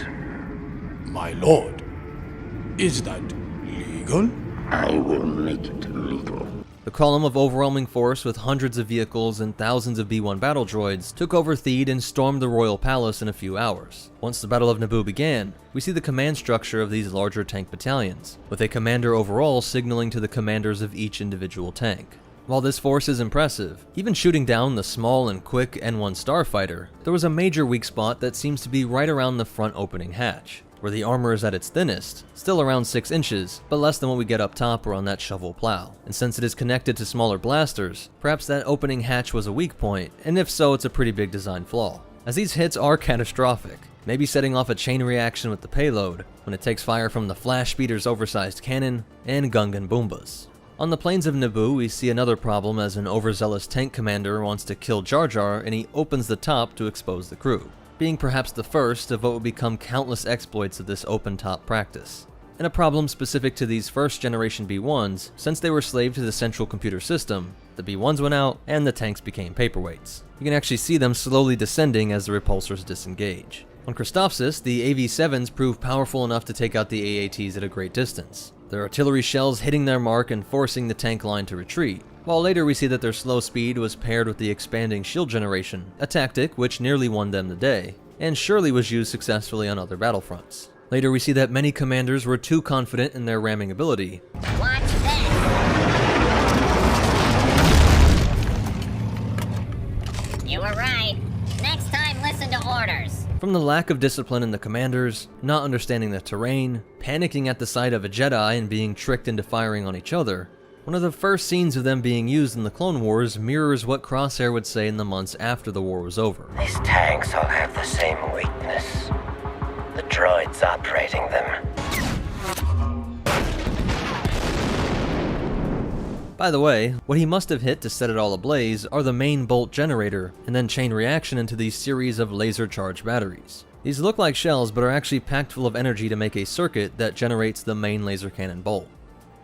My lord, is that legal? I will make it legal. The column of overwhelming force with hundreds of vehicles and thousands of B-1 battle droids took over Theed and stormed the royal palace in a few hours. Once the Battle of Naboo began, we see the command structure of these larger tank battalions, with a commander overall signaling to the commanders of each individual tank. While this force is impressive, even shooting down the small and quick N1 starfighter, there was a major weak spot that seems to be right around the front opening hatch, where the armor is at its thinnest, still around 6 inches, but less than what we get up top or on that shovel plow. And since it is connected to smaller blasters, perhaps that opening hatch was a weak point, and if so, it's a pretty big design flaw, as these hits are catastrophic, maybe setting off a chain reaction with the payload when it takes fire from the Flash Speeder's oversized cannon and Gungan Boombas. On the plains of Naboo, we see another problem as an overzealous tank commander wants to kill Jar Jar and he opens the top to expose the crew, being perhaps the first of what would become countless exploits of this open-top practice. And a problem specific to these first-generation B-1s, since they were slave to the central computer system, the B-1s went out and the tanks became paperweights. You can actually see them slowly descending as the repulsors disengage. On Christophsis, the AV-7s proved powerful enough to take out the AATs at a great distance, their artillery shells hitting their mark and forcing the tank line to retreat, while later we see that their slow speed was paired with the expanding shield generation, a tactic which nearly won them the day, and surely was used successfully on other battlefronts. Later we see that many commanders were too confident in their ramming ability. Watch this! You were right. Next time listen to orders. From the lack of discipline in the commanders, not understanding the terrain, panicking at the sight of a Jedi and being tricked into firing on each other, one of the first scenes of them being used in the Clone Wars mirrors what Crosshair would say in the months after the war was over. These tanks all have the same weakness. The droids operating them. By the way, what he must have hit to set it all ablaze are the main bolt generator, and then chain reaction into these series of laser-charged batteries. These look like shells, but are actually packed full of energy to make a circuit that generates the main laser cannon bolt.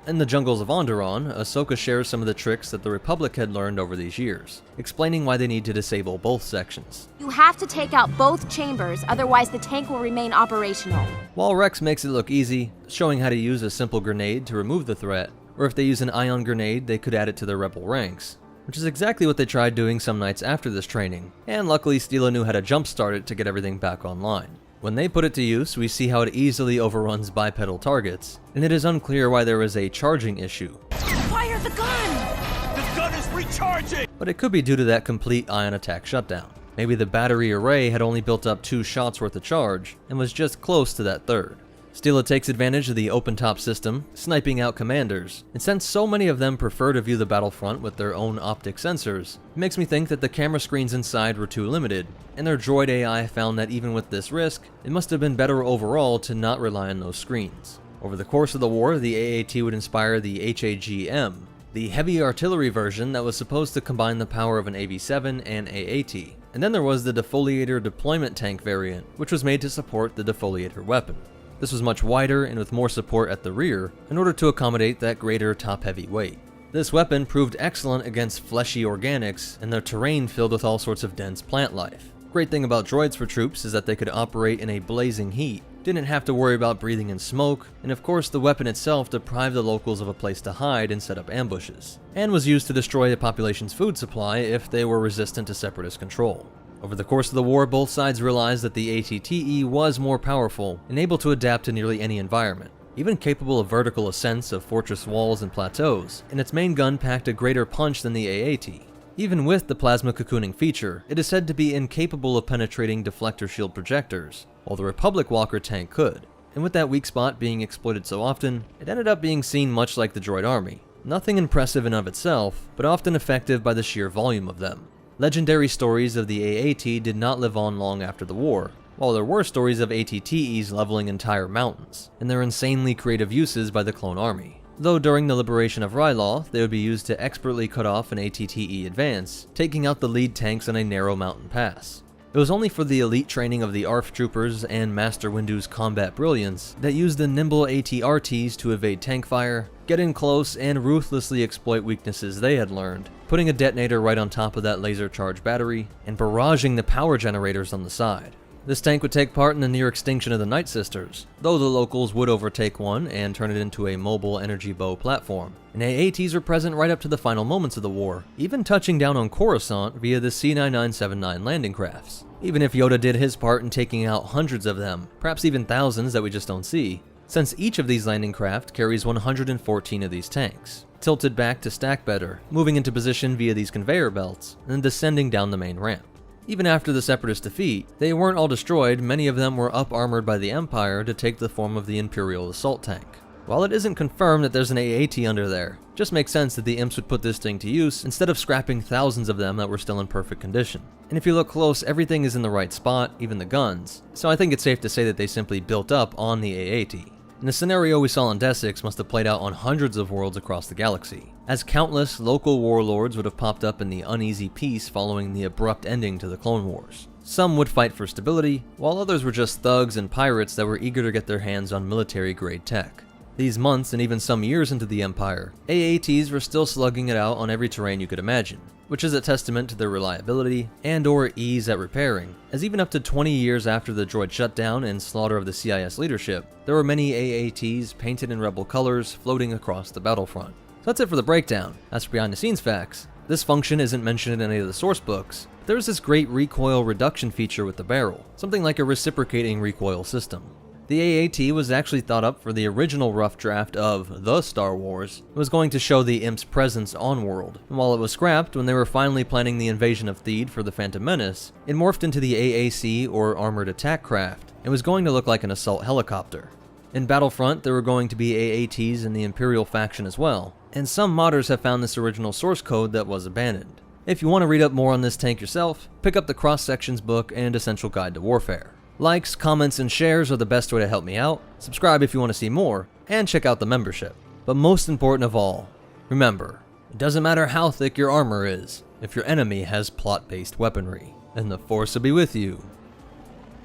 In the jungles of Onderon, Ahsoka shares some of the tricks that the Republic had learned over these years, explaining why they need to disable both sections. You have to take out both chambers, otherwise the tank will remain operational. While Rex makes it look easy, showing how to use a simple grenade to remove the threat, or if they use an ion grenade, they could add it to their rebel ranks, which is exactly what they tried doing some nights after this training, and luckily Steela knew how to jumpstart it to get everything back online. When they put it to use, we see how it easily overruns bipedal targets, and it is unclear why there was a charging issue. Fire the gun! This gun is recharging! But it could be due to that complete ion attack shutdown. Maybe the battery array had only built up 2 shots worth of charge, and was just close to that third. Steela takes advantage of the open-top system, sniping out commanders, and since so many of them prefer to view the battlefront with their own optic sensors, it makes me think that the camera screens inside were too limited, and their droid AI found that even with this risk, it must have been better overall to not rely on those screens. Over the course of the war, the AAT would inspire the HAGM, the heavy artillery version that was supposed to combine the power of an AV-7 and AAT. And then there was the defoliator deployment tank variant, which was made to support the defoliator weapon. This was much wider and with more support at the rear in order to accommodate that greater top-heavy weight. This weapon proved excellent against fleshy organics and the terrain filled with all sorts of dense plant life. Great thing about droids for troops is that they could operate in a blazing heat, didn't have to worry about breathing in smoke, and of course the weapon itself deprived the locals of a place to hide and set up ambushes, and was used to destroy a population's food supply if they were resistant to Separatist control. Over the course of the war, both sides realized that the ATTE was more powerful and able to adapt to nearly any environment, even capable of vertical ascents of fortress walls and plateaus, and its main gun packed a greater punch than the AAT. Even with the plasma cocooning feature, it is said to be incapable of penetrating deflector shield projectors, while the Republic Walker tank could, and with that weak spot being exploited so often, it ended up being seen much like the droid army. Nothing impressive in of itself, but often effective by the sheer volume of them. Legendary stories of the AAT did not live on long after the war, while there were stories of ATTEs leveling entire mountains, and their insanely creative uses by the clone army. Though during the liberation of Ryloth, they would be used to expertly cut off an ATTE advance, taking out the lead tanks on a narrow mountain pass. It was only for the elite training of the ARF troopers and Master Windu's combat brilliance that used the nimble ATRTs to evade tank fire, get in close, and ruthlessly exploit weaknesses they had learned, putting a detonator right on top of that laser charge battery, and barraging the power generators on the side. This tank would take part in the near extinction of the Night Sisters, though the locals would overtake one and turn it into a mobile energy bow platform. And AATs were present right up to the final moments of the war, even touching down on Coruscant via the C-9979 landing crafts. Even if Yoda did his part in taking out hundreds of them, perhaps even thousands that we just don't see, since each of these landing craft carries 114 of these tanks, tilted back to stack better, moving into position via these conveyor belts, and then descending down the main ramp. Even after the Separatist defeat, they weren't all destroyed, many of them were up-armored by the Empire to take the form of the Imperial assault tank. While it isn't confirmed that there's an AAT under there, it just makes sense that the Imps would put this thing to use instead of scrapping thousands of them that were still in perfect condition. And if you look close, everything is in the right spot, even the guns, so I think it's safe to say that they simply built up on the AAT. And the scenario we saw on Desix must have played out on hundreds of worlds across the galaxy, as countless local warlords would have popped up in the uneasy peace following the abrupt ending to the Clone Wars. Some would fight for stability, while others were just thugs and pirates that were eager to get their hands on military-grade tech. These months and even some years into the Empire, AATs were still slugging it out on every terrain you could imagine, which is a testament to their reliability and/or ease at repairing, as even up to 20 years after the droid shutdown and slaughter of the CIS leadership, there were many AATs painted in rebel colors floating across the battlefront. So that's it for the breakdown. As for behind-the-scenes facts, this function isn't mentioned in any of the source books, but there's this great recoil reduction feature with the barrel, something like a reciprocating recoil system. The AAT was actually thought up for the original rough draft of The Star Wars. It was going to show the Imp's presence on-world, and while it was scrapped when they were finally planning the invasion of Theed for the Phantom Menace, it morphed into the AAC, or Armored Attack Craft, and was going to look like an assault helicopter. In Battlefront, there were going to be AATs in the Imperial faction as well, and some modders have found this original source code that was abandoned. If you want to read up more on this tank yourself, pick up the Cross Sections book and Essential Guide to Warfare. Likes, comments, and shares are the best way to help me out, subscribe if you want to see more, and check out the membership. But most important of all, remember, it doesn't matter how thick your armor is, if your enemy has plot-based weaponry, and the Force will be with you.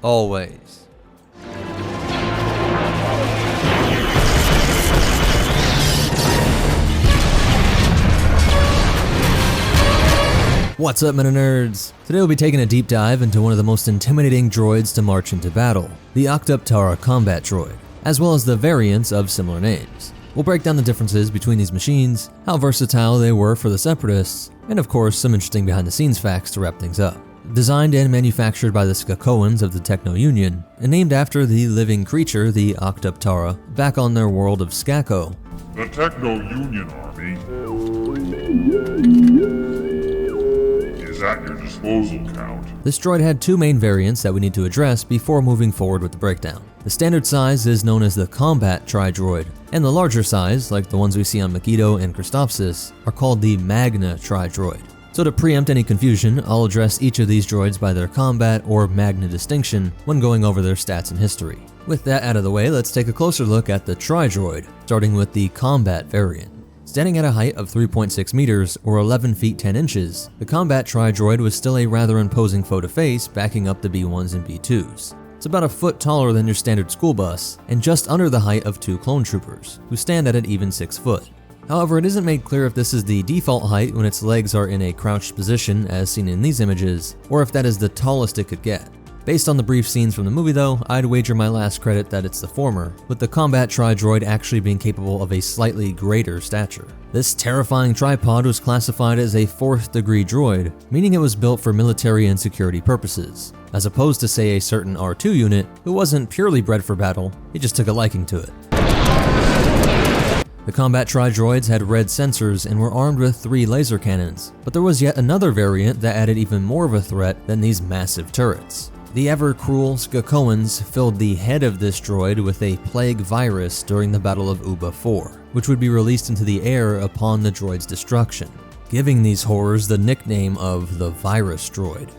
Always. What's up, Meta Nerds? Today we'll be taking a deep dive into one of the most intimidating droids to march into battle, the Octoptara combat droid, as well as the variants of similar names. We'll break down the differences between these machines, how versatile they were for the Separatists, and of course some interesting behind-the-scenes facts to wrap things up. Designed and manufactured by the Skakoans of the Techno Union, and named after the living creature, the Octoptara, back on their world of Skako. The Techno Union Army is at your disposal, Count. This droid had two main variants that we need to address before moving forward with the breakdown. The standard size is known as the Combat Tri-Droid, and the larger size, like the ones we see on Megiddo and Christophsis, are called the Magna Tri-Droid. So to preempt any confusion, I'll address each of these droids by their combat or Magna distinction when going over their stats and history. With that out of the way, let's take a closer look at the Tri-Droid, starting with the Combat variant. Standing at a height of 3.6 meters or 11 feet 10 inches, the Combat Tri-Droid was still a rather imposing foe to face, backing up the B1s and B2s. It's about a foot taller than your standard school bus, and just under the height of two clone troopers, who stand at an even 6 foot. However, it isn't made clear if this is the default height when its legs are in a crouched position as seen in these images, or if that is the tallest it could get. Based on the brief scenes from the movie though, I'd wager my last credit that it's the former, with the Combat Tri-Droid actually being capable of a slightly greater stature. This terrifying tripod was classified as a 4th degree droid, meaning it was built for military and security purposes, as opposed to say a certain R2 unit who wasn't purely bred for battle, he just took a liking to it. The Combat Tri-Droids had red sensors and were armed with 3 laser cannons, but there was yet another variant that added even more of a threat than these massive turrets. The ever-cruel Skakoans filled the head of this droid with a plague virus during the Battle of Uba 4, which would be released into the air upon the droid's destruction, giving these horrors the nickname of the Virus Droid.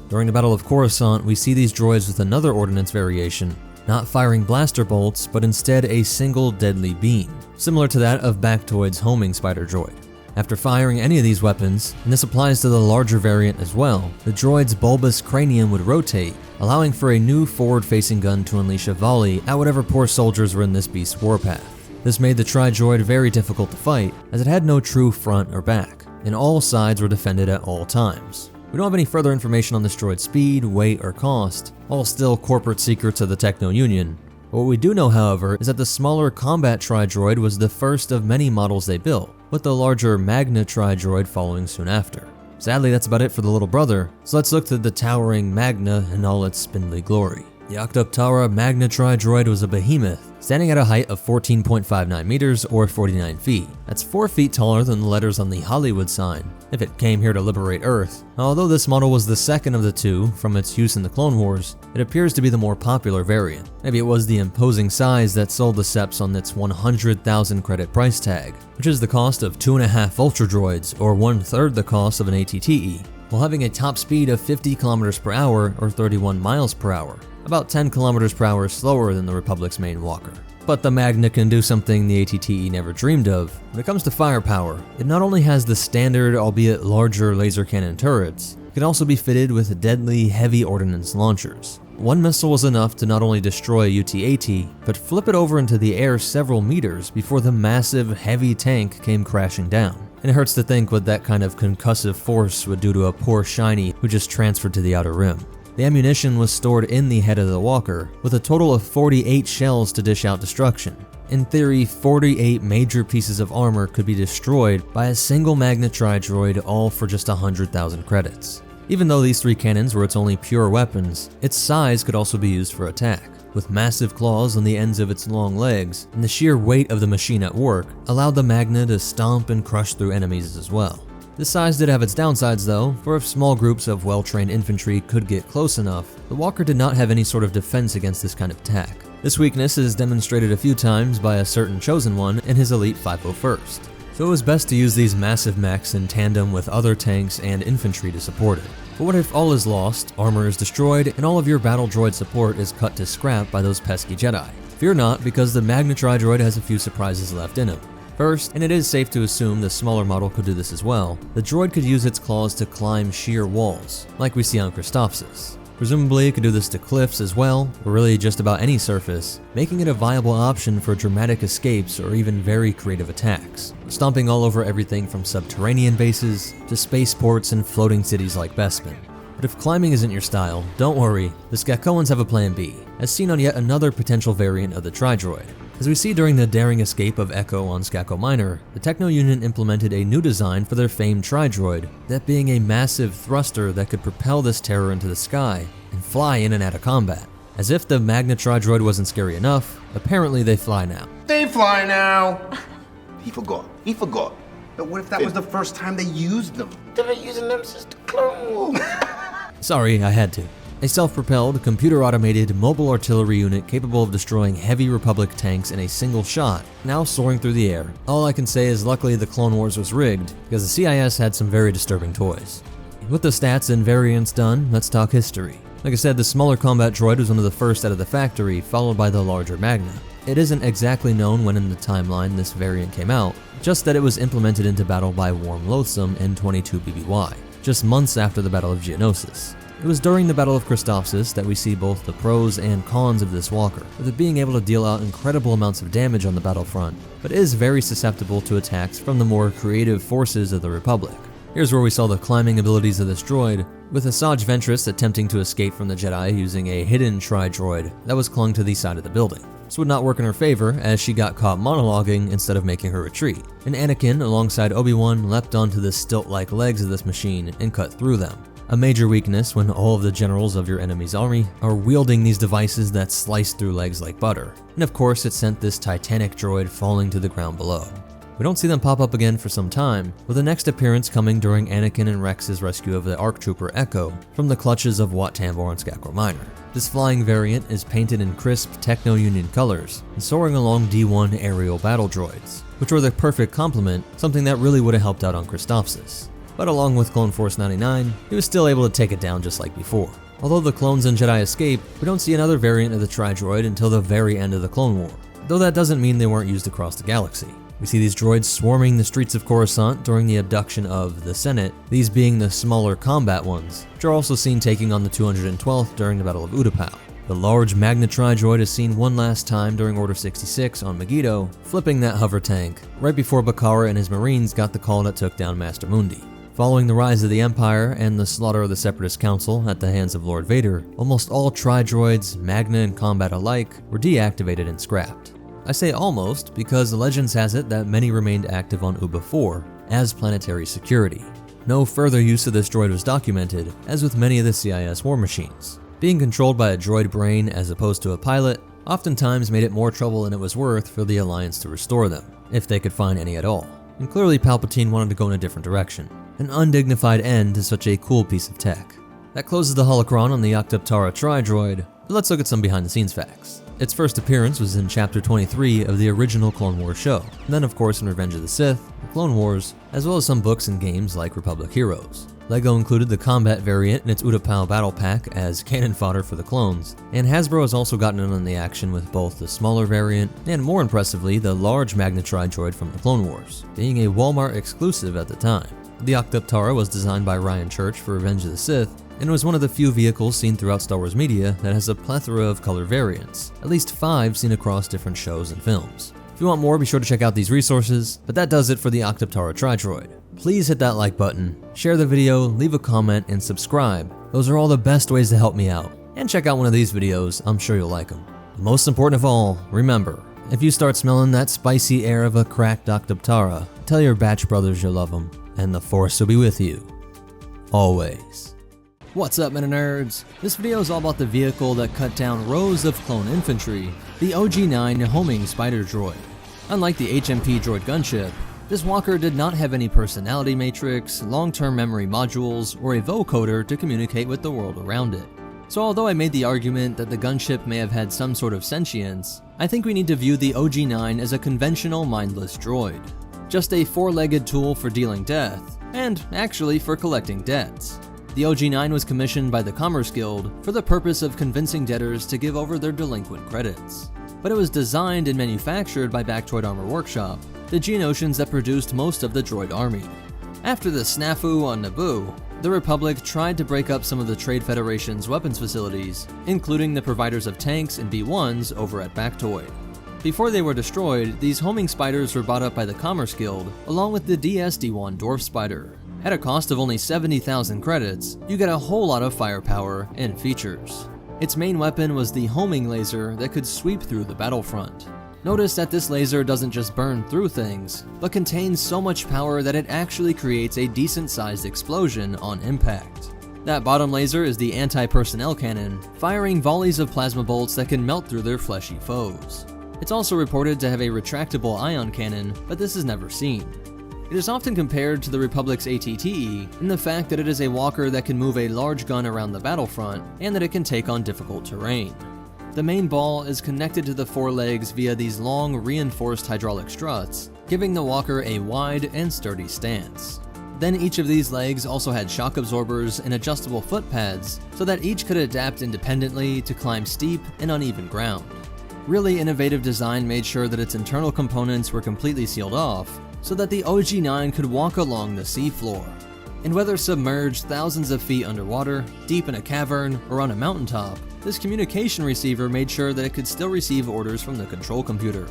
During the Battle of Coruscant, we see these droids with another ordnance variation, not firing blaster bolts, but instead a single deadly beam, similar to that of Bactoid's homing spider droid. After firing any of these weapons, and this applies to the larger variant as well, the droid's bulbous cranium would rotate, allowing for a new forward-facing gun to unleash a volley at whatever poor soldiers were in this beast's warpath. This made the Tri-Droid very difficult to fight, as it had no true front or back, and all sides were defended at all times. We don't have any further information on this droid's speed, weight, or cost, all still corporate secrets of the Techno Union. What we do know, however, is that the smaller Combat Tri-Droid was the first of many models they built, with the larger Magna Tri-Droid following soon after. Sadly, that's about it for the little brother, so let's look to the towering Magna in all its spindly glory. The Octoptara Magna Tri-Droid was a behemoth, standing at a height of 14.59 meters or 49 feet. That's 4 feet taller than the letters on the Hollywood sign, if it came here to liberate Earth. Although this model was the second of the two from its use in the Clone Wars, it appears to be the more popular variant. Maybe it was the imposing size that sold the Seps on its 100,000 credit price tag, which is the cost of 2.5 Ultra Droids, or 1/3 the cost of an ATTE, while having a top speed of 50 kilometers per hour or 31 miles per hour, about 10 kilometers per hour slower than the Republic's main walker. But the Magna can do something the ATTE never dreamed of. When it comes to firepower, it not only has the standard, albeit larger laser cannon turrets, it can also be fitted with deadly heavy ordnance launchers. One missile was enough to not only destroy a UT-AT, but flip it over into the air several meters before the massive, heavy tank came crashing down. And it hurts to think what that kind of concussive force would do to a poor shiny who just transferred to the outer rim. The ammunition was stored in the head of the walker, with a total of 48 shells to dish out destruction. In theory, 48 major pieces of armor could be destroyed by a single Magna Tri-Droid, all for just 100,000 credits. Even though these 3 cannons were its only pure weapons, its size could also be used for attack. with massive claws on the ends of its long legs, and the sheer weight of the machine at work allowed the Magna to stomp and crush through enemies as well. This size did have its downsides though, for if small groups of well-trained infantry could get close enough, the Walker did not have any sort of defense against this kind of attack. This weakness is demonstrated a few times by a certain Chosen One in his Elite 501st. So it was best to use these massive mechs in tandem with other tanks and infantry to support it. But what if all is lost, armor is destroyed, and all of your battle droid support is cut to scrap by those pesky Jedi? Fear not, because the Magna Tri-Droid has a few surprises left in him. First, and it is safe to assume the smaller model could do this as well, the droid could use its claws to climb sheer walls, like we see on Christophsis. Presumably it could do this to cliffs as well, or really just about any surface, making it a viable option for dramatic escapes or even very creative attacks, stomping all over everything from subterranean bases to spaceports and floating cities like Bespin. But if climbing isn't your style, don't worry, the Skakoans have a plan B, as seen on yet another potential variant of the Tri-Droid. As we see during the daring escape of Echo on Skako Minor, the Techno Union implemented a new design for their famed Tri-Droid, that being a massive thruster that could propel this terror into the sky and fly in and out of combat. As if the Magna Tri-Droid wasn't scary enough, apparently they fly now. They fly now! He forgot. But what if that was the first time they used them? They've been using them since the Clone Wars. Sorry, I had to. A self-propelled, computer-automated mobile artillery unit capable of destroying heavy Republic tanks in a single shot, now soaring through the air. All I can say is luckily the Clone Wars was rigged, because the CIS had some very disturbing toys. With the stats and variants done, let's talk history. Like I said, the smaller combat droid was one of the first out of the factory, followed by the larger Magna. It isn't exactly known when in the timeline this variant came out, just that it was implemented into battle by Worm Loathsome in 22 BBY, just months after the Battle of Geonosis. It was during the Battle of Christophsis that we see both the pros and cons of this walker, with it being able to deal out incredible amounts of damage on the battlefront, but is very susceptible to attacks from the more creative forces of the Republic. Here's where we saw the climbing abilities of this droid, with Asajj Ventress attempting to escape from the Jedi using a hidden Tri-Droid that was clung to the side of the building. This would not work in her favor, as she got caught monologuing instead of making her retreat, and Anakin, alongside Obi-Wan, leapt onto the stilt-like legs of this machine and cut through them. A major weakness when all of the generals of your enemy's army are wielding these devices that slice through legs like butter. And of course it sent this titanic droid falling to the ground below. We don't see them pop up again for some time, with the next appearance coming during Anakin and Rex's rescue of the ARC Trooper Echo from the clutches of Wat Tambor on Skako Minor. This flying variant is painted in crisp Techno Union colors and soaring along D1 aerial battle droids, which were the perfect complement, something that really would have helped out on Christophsis. But along with Clone Force 99, he was still able to take it down just like before. Although the clones and Jedi escape, we don't see another variant of the Tri-Droid until the very end of the Clone War, though that doesn't mean they weren't used across the galaxy. We see these droids swarming the streets of Coruscant during the abduction of the Senate, these being the smaller combat ones, which are also seen taking on the 212th during the Battle of Utapau. The large Magna Tri-Droid is seen one last time during Order 66 on Megiddo, flipping that hover tank, right before Bakara and his Marines got the call that took down Master Mundi. Following the rise of the Empire and the slaughter of the Separatist Council at the hands of Lord Vader, almost all Tri-Droids, Magna and Combat alike, were deactivated and scrapped. I say almost because Legends has it that many remained active on Uba 4 as planetary security. No further use of this droid was documented, as with many of the CIS war machines. Being controlled by a droid brain as opposed to a pilot oftentimes made it more trouble than it was worth for the Alliance to restore them, if they could find any at all. And clearly Palpatine wanted to go in a different direction. An undignified end to such a cool piece of tech. That closes the holocron on the Octoptara Tri-Droid, but let's look at some behind-the-scenes facts. Its first appearance was in Chapter 23 of the original Clone Wars show, and then of course in Revenge of the Sith, the Clone Wars, as well as some books and games like Republic Heroes. LEGO included the combat variant in its Utapau battle pack as cannon fodder for the clones, and Hasbro has also gotten in on the action with both the smaller variant and, more impressively, the large Magna Tri-Droid from the Clone Wars, being a Walmart exclusive at the time. The Octoptara was designed by Ryan Church for Revenge of the Sith, and was one of the few vehicles seen throughout Star Wars media that has a plethora of color variants, at least 5 seen across different shows and films. If you want more, be sure to check out these resources, but that does it for the Octoptara Tri-Droid. Please hit that like button, share the video, leave a comment, and subscribe. Those are all the best ways to help me out. And check out one of these videos, I'm sure you'll like them. Most important of all, remember, if you start smelling that spicy air of a cracked Octoptara, tell your batch brothers you love them, and the Force will be with you. Always. What's up, men and nerds? This video is all about the vehicle that cut down rows of clone infantry, the OG-9 homing spider droid. Unlike the HMP droid gunship, this walker did not have any personality matrix, long-term memory modules, or a vocoder to communicate with the world around it. So although I made the argument that the gunship may have had some sort of sentience, I think we need to view the OG-9 as a conventional mindless droid. Just a four-legged tool for dealing death, and actually for collecting debts. The OG-9 was commissioned by the Commerce Guild for the purpose of convincing debtors to give over their delinquent credits. But it was designed and manufactured by Bactroid Armor Workshop, the Geonosians that produced most of the droid army. After the snafu on Naboo, the Republic tried to break up some of the Trade Federation's weapons facilities, including the providers of tanks and B-1s over at Bactoid. Before they were destroyed, these homing spiders were bought up by the Commerce Guild, along with the DS-D1 Dwarf Spider. At a cost of only 70,000 credits, you get a whole lot of firepower and features. Its main weapon was the homing laser that could sweep through the battlefront. Notice that this laser doesn't just burn through things, but contains so much power that it actually creates a decent-sized explosion on impact. That bottom laser is the anti-personnel cannon, firing volleys of plasma bolts that can melt through their fleshy foes. It's also reported to have a retractable ion cannon, but this is never seen. It is often compared to the Republic's ATTE in the fact that it is a walker that can move a large gun around the battlefront and that it can take on difficult terrain. The main ball is connected to the forelegs via these long reinforced hydraulic struts, giving the walker a wide and sturdy stance. Then each of these legs also had shock absorbers and adjustable foot pads so that each could adapt independently to climb steep and uneven ground. Really innovative design made sure that its internal components were completely sealed off so that the OG-9 could walk along the seafloor. And whether submerged thousands of feet underwater, deep in a cavern, or on a mountaintop, this communication receiver made sure that it could still receive orders from the control computer.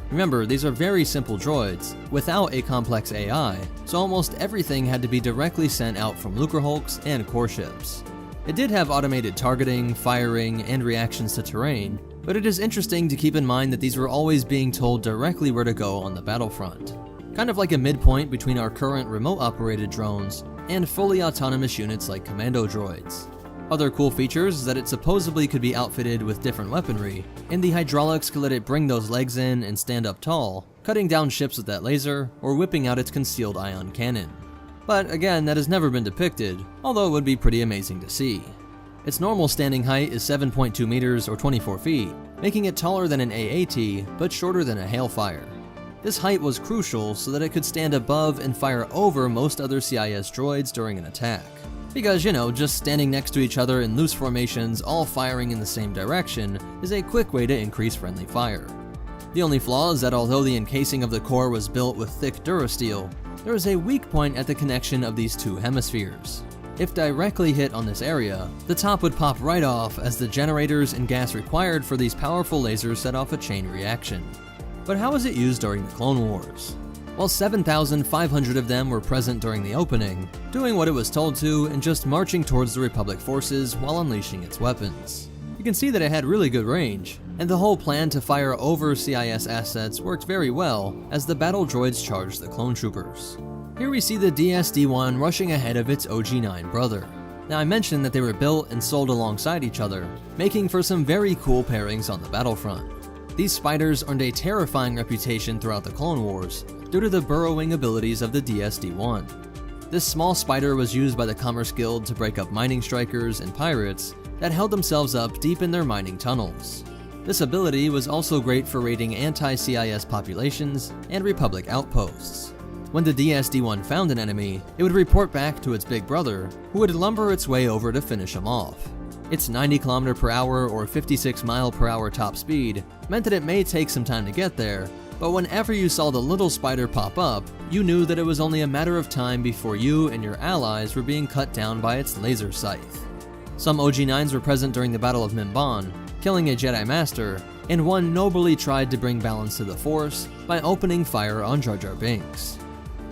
Remember, these are very simple droids, without a complex AI, so almost everything had to be directly sent out from Lucrehulks and core ships. It did have automated targeting, firing, and reactions to terrain, but it is interesting to keep in mind that these were always being told directly where to go on the battlefront. Kind of like a midpoint between our current remote-operated drones and fully autonomous units like commando droids. Other cool features is that it supposedly could be outfitted with different weaponry, and the hydraulics could let it bring those legs in and stand up tall, cutting down ships with that laser, or whipping out its concealed ion cannon. But again, that has never been depicted, although it would be pretty amazing to see. Its normal standing height is 7.2 meters or 24 feet, making it taller than an AAT, but shorter than a Hailfire. This height was crucial so that it could stand above and fire over most other CIS droids during an attack. Because, just standing next to each other in loose formations, all firing in the same direction, is a quick way to increase friendly fire. The only flaw is that although the encasing of the core was built with thick durasteel, there is a weak point at the connection of these two hemispheres. If directly hit on this area, the top would pop right off as the generators and gas required for these powerful lasers set off a chain reaction. But how was it used during the Clone Wars? Well, 7,500 of them were present during the opening, doing what it was told to and just marching towards the Republic forces while unleashing its weapons. You can see that it had really good range, and the whole plan to fire over CIS assets worked very well as the battle droids charged the clone troopers. Here we see the DS-D1 rushing ahead of its OG-9 brother. Now I mentioned that they were built and sold alongside each other, making for some very cool pairings on the battlefront. These spiders earned a terrifying reputation throughout the Clone Wars due to the burrowing abilities of the DS-D1. This small spider was used by the Commerce Guild to break up mining strikers and pirates that held themselves up deep in their mining tunnels. This ability was also great for raiding anti-CIS populations and Republic outposts. When the DS-D1 found an enemy, it would report back to its big brother, who would lumber its way over to finish him off. Its 90 km/h or 56 mph top speed meant that it may take some time to get there, but whenever you saw the little spider pop up, you knew that it was only a matter of time before you and your allies were being cut down by its laser scythe. Some OG-9s were present during the Battle of Mimban, killing a Jedi Master, and one nobly tried to bring balance to the Force by opening fire on Jar Jar Binks.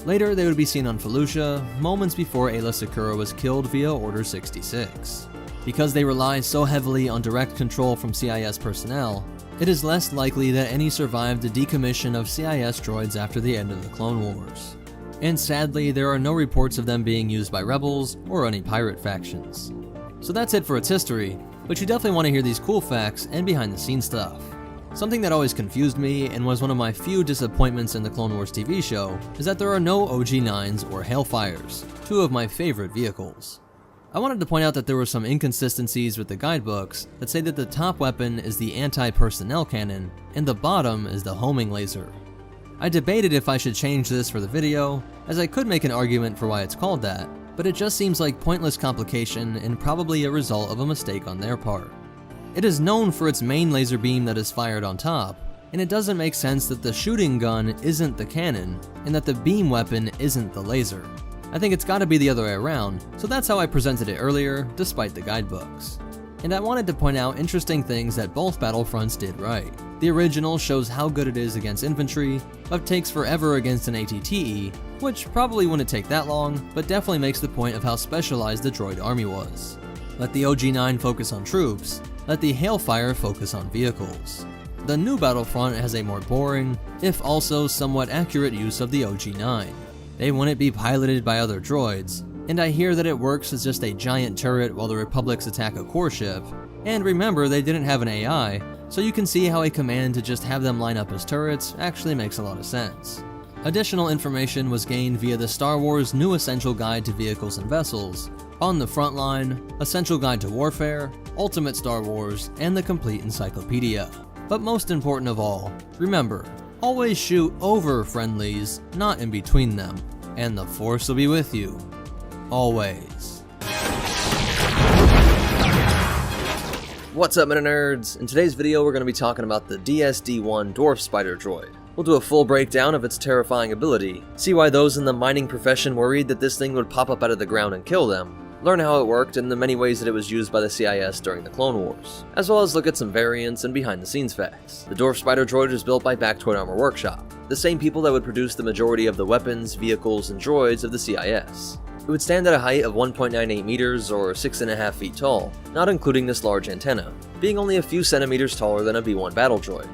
Later, they would be seen on Felucia, moments before Aayla Secura was killed via Order 66. Because they rely so heavily on direct control from CIS personnel, it is less likely that any survived the decommission of CIS droids after the end of the Clone Wars. And sadly, there are no reports of them being used by rebels or any pirate factions. So that's it for its history, but you definitely want to hear these cool facts and behind the scenes stuff. Something that always confused me and was one of my few disappointments in the Clone Wars TV show is that there are no OG-9s or Hailfires, two of my favorite vehicles. I wanted to point out that there were some inconsistencies with the guidebooks that say that the top weapon is the anti-personnel cannon and the bottom is the homing laser. I debated if I should change this for the video, as I could make an argument for why it's called that, but it just seems like pointless complication and probably a result of a mistake on their part. It is known for its main laser beam that is fired on top, and it doesn't make sense that the shooting gun isn't the cannon, and that the beam weapon isn't the laser. I think it's gotta be the other way around, so that's how I presented it earlier, despite the guidebooks. And I wanted to point out interesting things that both Battlefronts did right. The original shows how good it is against infantry, but takes forever against an ATTE, which probably wouldn't take that long, but definitely makes the point of how specialized the droid army was. Let the OG-9 focus on troops, let the Hailfire focus on vehicles. The new Battlefront has a more boring, if also somewhat accurate use of the OG-9. They wouldn't be piloted by other droids, and I hear that it works as just a giant turret while the Republics attack a core ship. And remember, they didn't have an AI, so you can see how a command to just have them line up as turrets actually makes a lot of sense. Additional information was gained via the Star Wars New Essential Guide to Vehicles and Vessels, On the Frontline, Essential Guide to Warfare, Ultimate Star Wars, and the Complete Encyclopedia. But most important of all, remember, always shoot over friendlies, not in between them, and the Force will be with you. Always. What's up, Meta Nerds? In today's video, we're going to be talking about the DSD-1 Dwarf Spider Droid. We'll do a full breakdown of its terrifying ability, see why those in the mining profession worried that this thing would pop up out of the ground and kill them, learn how it worked and the many ways that it was used by the CIS during the Clone Wars, as well as look at some variants and behind-the-scenes facts. The Dwarf Spider Droid is built by Bactoid Armor Workshop, the same people that would produce the majority of the weapons, vehicles, and droids of the CIS. It would stand at a height of 1.98 meters or 6.5 feet tall, not including this large antenna, being only a few centimeters taller than a B-1 battle droid.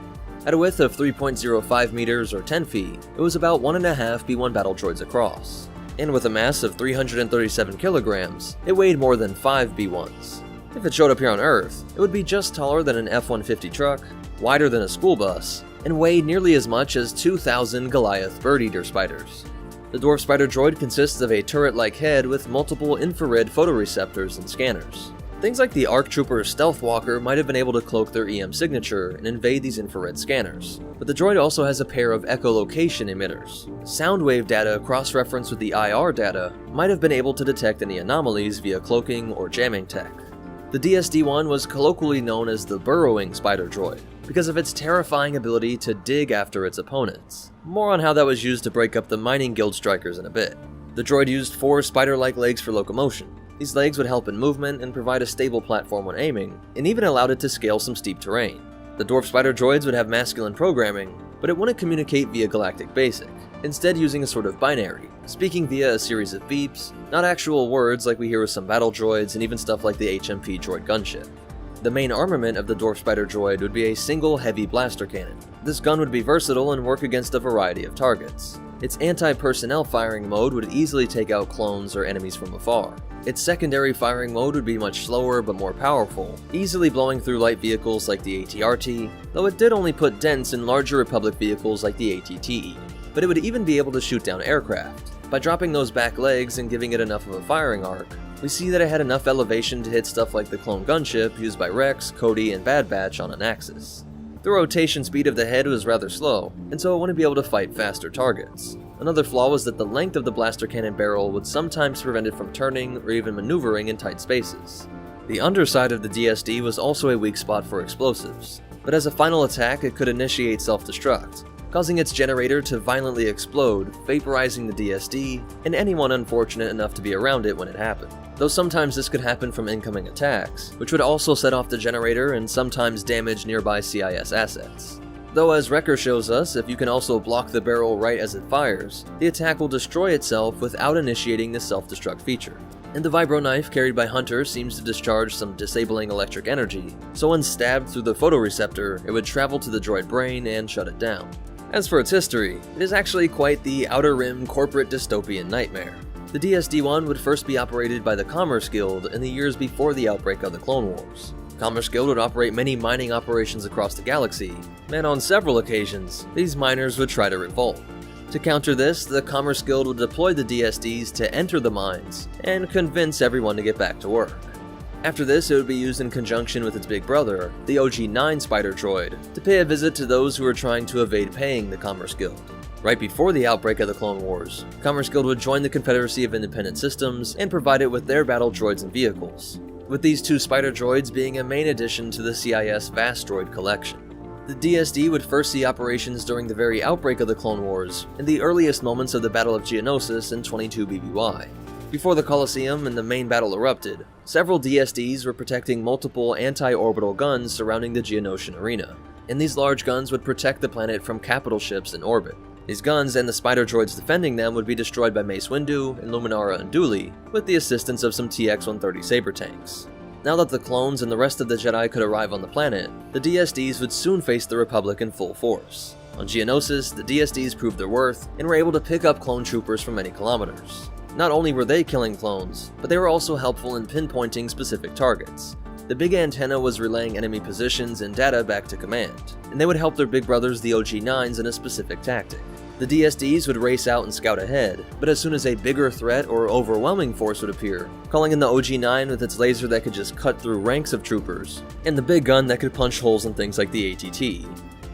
At a width of 3.05 meters or 10 feet, it was about 1.5 B-1 battle droids across. And with a mass of 337 kilograms, it weighed more than 5 B-1s. If it showed up here on Earth, it would be just taller than an F-150 truck, wider than a school bus, and weighed nearly as much as 2,000 Goliath bird eater spiders. The Dwarf Spider Droid consists of a turret-like head with multiple infrared photoreceptors and scanners. Things like the ARC Trooper's Stealth Walker might have been able to cloak their EM signature and invade these infrared scanners, but the droid also has a pair of echolocation emitters. Sound wave data cross-referenced with the IR data might have been able to detect any anomalies via cloaking or jamming tech. The DSD-1 was colloquially known as the Burrowing Spider Droid, because of its terrifying ability to dig after its opponents. More on how that was used to break up the mining guild strikers in a bit. The droid used 4 spider-like legs for locomotion. These legs would help in movement and provide a stable platform when aiming, and even allowed it to scale some steep terrain. The Dwarf Spider Droids would have masculine programming, but it wouldn't communicate via Galactic Basic, instead using a sort of binary, speaking via a series of beeps, not actual words like we hear with some battle droids and even stuff like the HMP droid gunship. The main armament of the Dwarf Spider Droid would be a single heavy blaster cannon. This gun would be versatile and work against a variety of targets. Its anti-personnel firing mode would easily take out clones or enemies from afar. Its secondary firing mode would be much slower but more powerful, easily blowing through light vehicles like the AT-RT, though it did only put dents in larger Republic vehicles like the AT-TE. But it would even be able to shoot down aircraft. By dropping those back legs and giving it enough of a firing arc, we see that it had enough elevation to hit stuff like the clone gunship used by Rex, Cody, and Bad Batch on an axis. The rotation speed of the head was rather slow, and so it wouldn't be able to fight faster targets. Another flaw was that the length of the blaster cannon barrel would sometimes prevent it from turning or even maneuvering in tight spaces. The underside of the DSD was also a weak spot for explosives, but as a final attack it could initiate self-destruct, causing its generator to violently explode, vaporizing the DSD and anyone unfortunate enough to be around it when it happened. Though sometimes this could happen from incoming attacks, which would also set off the generator and sometimes damage nearby CIS assets. Though as Wrecker shows us, if you can also block the barrel right as it fires, the attack will destroy itself without initiating the self-destruct feature. And the vibro knife carried by Hunter seems to discharge some disabling electric energy, so when stabbed through the photoreceptor, it would travel to the droid brain and shut it down. As for its history, it is actually quite the Outer Rim corporate dystopian nightmare. The DSD-1 would first be operated by the Commerce Guild in the years before the outbreak of the Clone Wars. The Commerce Guild would operate many mining operations across the galaxy, and on several occasions, these miners would try to revolt. To counter this, the Commerce Guild would deploy the DSDs to enter the mines and convince everyone to get back to work. After this, it would be used in conjunction with its big brother, the OG-9 Spider Droid, to pay a visit to those who were trying to evade paying the Commerce Guild. Right before the outbreak of the Clone Wars, Commerce Guild would join the Confederacy of Independent Systems and provide it with their battle droids and vehicles, with these two Spider Droids being a main addition to the CIS vast droid collection. The DSD would first see operations during the very outbreak of the Clone Wars and the earliest moments of the Battle of Geonosis in 22 BBY. Before the Colosseum and the main battle erupted, several DSDs were protecting multiple anti-orbital guns surrounding the Geonosian arena, and these large guns would protect the planet from capital ships in orbit. These guns and the Spider Droids defending them would be destroyed by Mace Windu, Illuminara, and Dooley, with the assistance of some TX-130 Saber tanks. Now that the clones and the rest of the Jedi could arrive on the planet, the DSDs would soon face the Republic in full force. On Geonosis, the DSDs proved their worth and were able to pick up clone troopers from many kilometers. Not only were they killing clones, but they were also helpful in pinpointing specific targets. The big antenna was relaying enemy positions and data back to command, and they would help their big brothers the OG-9s in a specific tactic. The DSDs would race out and scout ahead, but as soon as a bigger threat or overwhelming force would appear, calling in the OG-9 with its laser that could just cut through ranks of troopers, and the big gun that could punch holes in things like the ATT.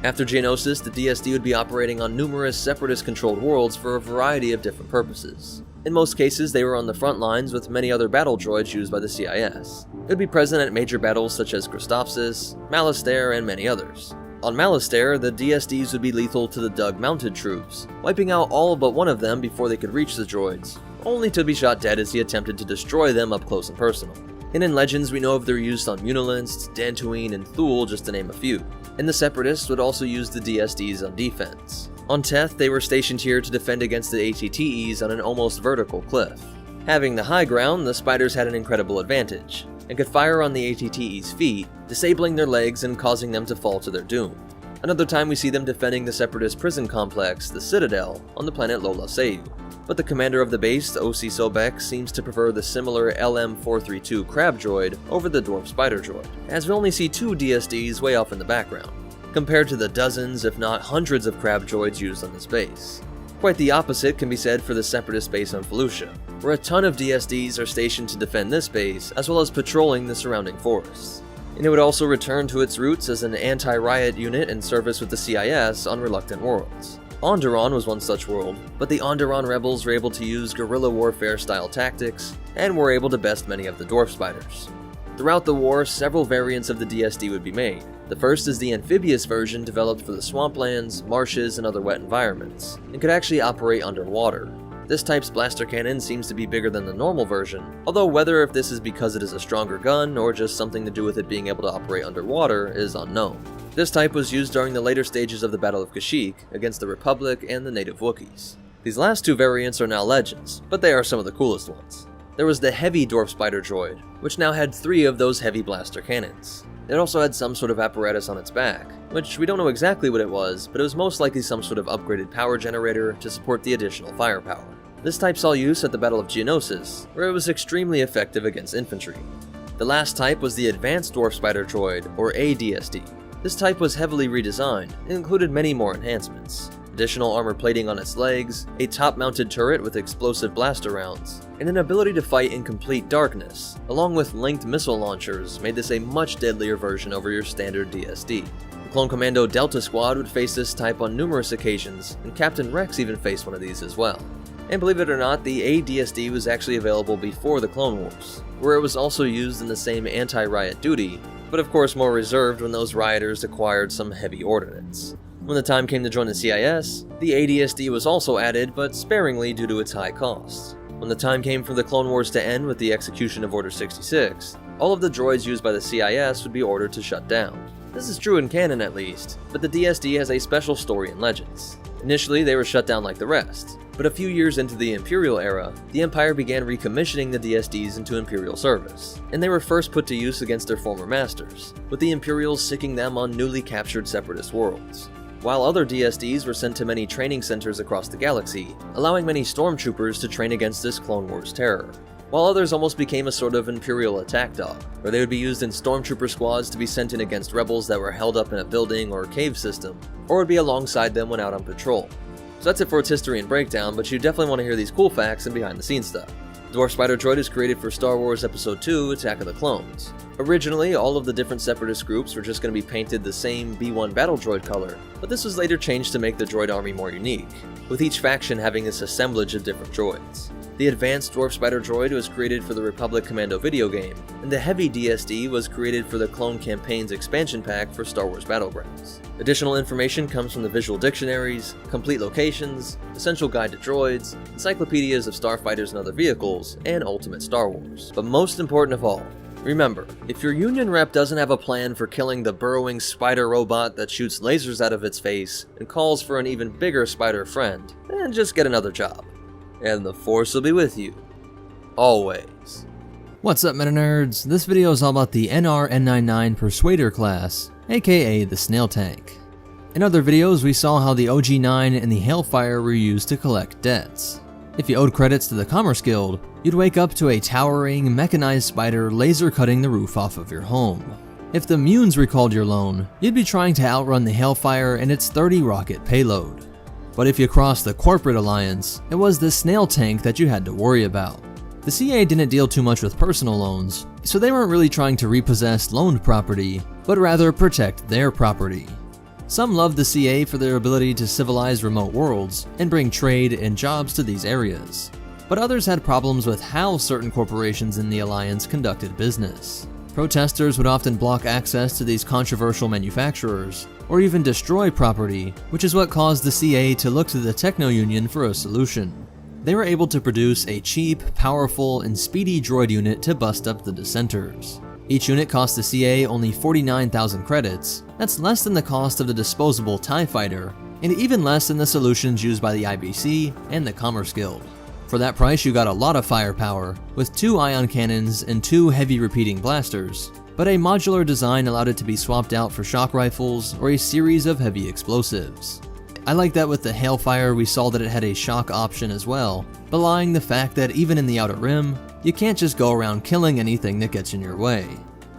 After Geonosis, the DSD would be operating on numerous Separatist-controlled worlds for a variety of different purposes. In most cases, they were on the front lines with many other battle droids used by the CIS. It would be present at major battles such as Christophsis, Malastare, and many others. On Malastare, the DSDs would be lethal to the Dug-mounted troops, wiping out all but one of them before they could reach the droids, only to be shot dead as he attempted to destroy them up close and personal. And in Legends, we know of their use on Munilinst, Dantooine, and Thule, just to name a few. And the Separatists would also use the DSDs on defense. On Teth, they were stationed here to defend against the ATTEs on an almost vertical cliff. Having the high ground, the Spiders had an incredible advantage, and could fire on the ATTEs' feet, disabling their legs and causing them to fall to their doom. Another time we see them defending the Separatist prison complex, the Citadel, on the planet Lola Seiyu. But the commander of the base, the OC Sobek, seems to prefer the similar LM-432 Crab Droid over the Dwarf Spider Droid, as we only see two DSDs way off in the background, compared to the dozens, if not hundreds of Crab Droids used on this base. Quite the opposite can be said for the Separatist base on Felucia, where a ton of DSDs are stationed to defend this base, as well as patrolling the surrounding forests. And it would also return to its roots as an anti-riot unit in service with the CIS on Reluctant Worlds. Onderon was one such world, but the Onderon rebels were able to use guerrilla warfare style tactics, and were able to best many of the Dwarf Spiders. Throughout the war, several variants of the DSD would be made. The first is the amphibious version developed for the swamplands, marshes, and other wet environments, and could actually operate underwater. This type's blaster cannon seems to be bigger than the normal version, although whether if this is because it is a stronger gun or just something to do with it being able to operate underwater is unknown. This type was used during the later stages of the Battle of Kashyyyk against the Republic and the native Wookiees. These last two variants are now legends, but they are some of the coolest ones. There was the heavy Dwarf Spider Droid, which now had 3 of those heavy blaster cannons. It also had some sort of apparatus on its back, which we don't know exactly what it was, but it was most likely some sort of upgraded power generator to support the additional firepower. This type saw use at the Battle of Geonosis, where it was extremely effective against infantry. The last type was the Advanced Dwarf Spider Droid, or ADSD. This type was heavily redesigned and included many more enhancements. Additional armor plating on its legs, a top-mounted turret with explosive blaster rounds, and an ability to fight in complete darkness, along with linked missile launchers, made this a much deadlier version over your standard DSD. The Clone Commando Delta Squad would face this type on numerous occasions, and Captain Rex even faced one of these as well. And believe it or not, the ADSD was actually available before the Clone Wars, where it was also used in the same anti-riot duty, but of course more reserved when those rioters acquired some heavy ordnance. When the time came to join the CIS, the ADSD was also added, but sparingly due to its high costs. When the time came for the Clone Wars to end with the execution of Order 66, all of the droids used by the CIS would be ordered to shut down. This is true in canon at least, but the DSD has a special story in Legends. Initially, they were shut down like the rest, but a few years into the Imperial era, the Empire began recommissioning the DSDs into Imperial service, and they were first put to use against their former masters, with the Imperials sicking them on newly captured Separatist worlds. while other DSDs were sent to many training centers across the galaxy, allowing many stormtroopers to train against this Clone Wars terror, while others almost became a sort of Imperial attack dog, where they would be used in stormtrooper squads to be sent in against rebels that were held up in a building or cave system, or would be alongside them when out on patrol. So that's it for its history and breakdown, but you definitely want to hear these cool facts and behind the scenes stuff. Dwarf Spider Droid is created for Star Wars Episode 2, Attack of the Clones. Originally, all of the different Separatist groups were just going to be painted the same B1 battle droid color, but this was later changed to make the droid army more unique, with each faction having this assemblage of different droids. The Advanced Dwarf Spider Droid was created for the Republic Commando video game, and the Heavy DSD was created for the Clone Campaign's expansion pack for Star Wars Battlegrounds. Additional information comes from the visual dictionaries, complete locations, essential guide to droids, encyclopedias of starfighters and other vehicles, and Ultimate Star Wars. But most important of all, remember, if your Union rep doesn't have a plan for killing the burrowing spider robot that shoots lasers out of its face and calls for an even bigger spider friend, then just get another job. And the Force will be with you. Always. What's up, meta nerds? This video is all about the NR-N99 Persuader class, aka the Snail Tank. In other videos, we saw how the OG-9 and the Hailfire were used to collect debts. If you owed credits to the Commerce Guild, you'd wake up to a towering, mechanized spider laser cutting the roof off of your home. If the Munes recalled your loan, you'd be trying to outrun the Hailfire and its 30 rocket payload. But if you crossed the Corporate Alliance, it was the Snail Tank that you had to worry about. The CA didn't deal too much with personal loans, so they weren't really trying to repossess loaned property, but rather protect their property. Some loved the CA for their ability to civilize remote worlds and bring trade and jobs to these areas, but others had problems with how certain corporations in the Alliance conducted business. Protesters would often block access to these controversial manufacturers, or even destroy property, which is what caused the CA to look to the Techno Union for a solution. They were able to produce a cheap, powerful, and speedy droid unit to bust up the dissenters. Each unit cost the CA only 49,000 credits. That's less than the cost of the disposable TIE Fighter, and even less than the solutions used by the IBC and the Commerce Guild. For that price, you got a lot of firepower, with 2 ion cannons and 2 heavy repeating blasters, but a modular design allowed it to be swapped out for shock rifles or a series of heavy explosives. I like that with the Hailfire we saw that it had a shock option as well, belying the fact that even in the Outer Rim, you can't just go around killing anything that gets in your way.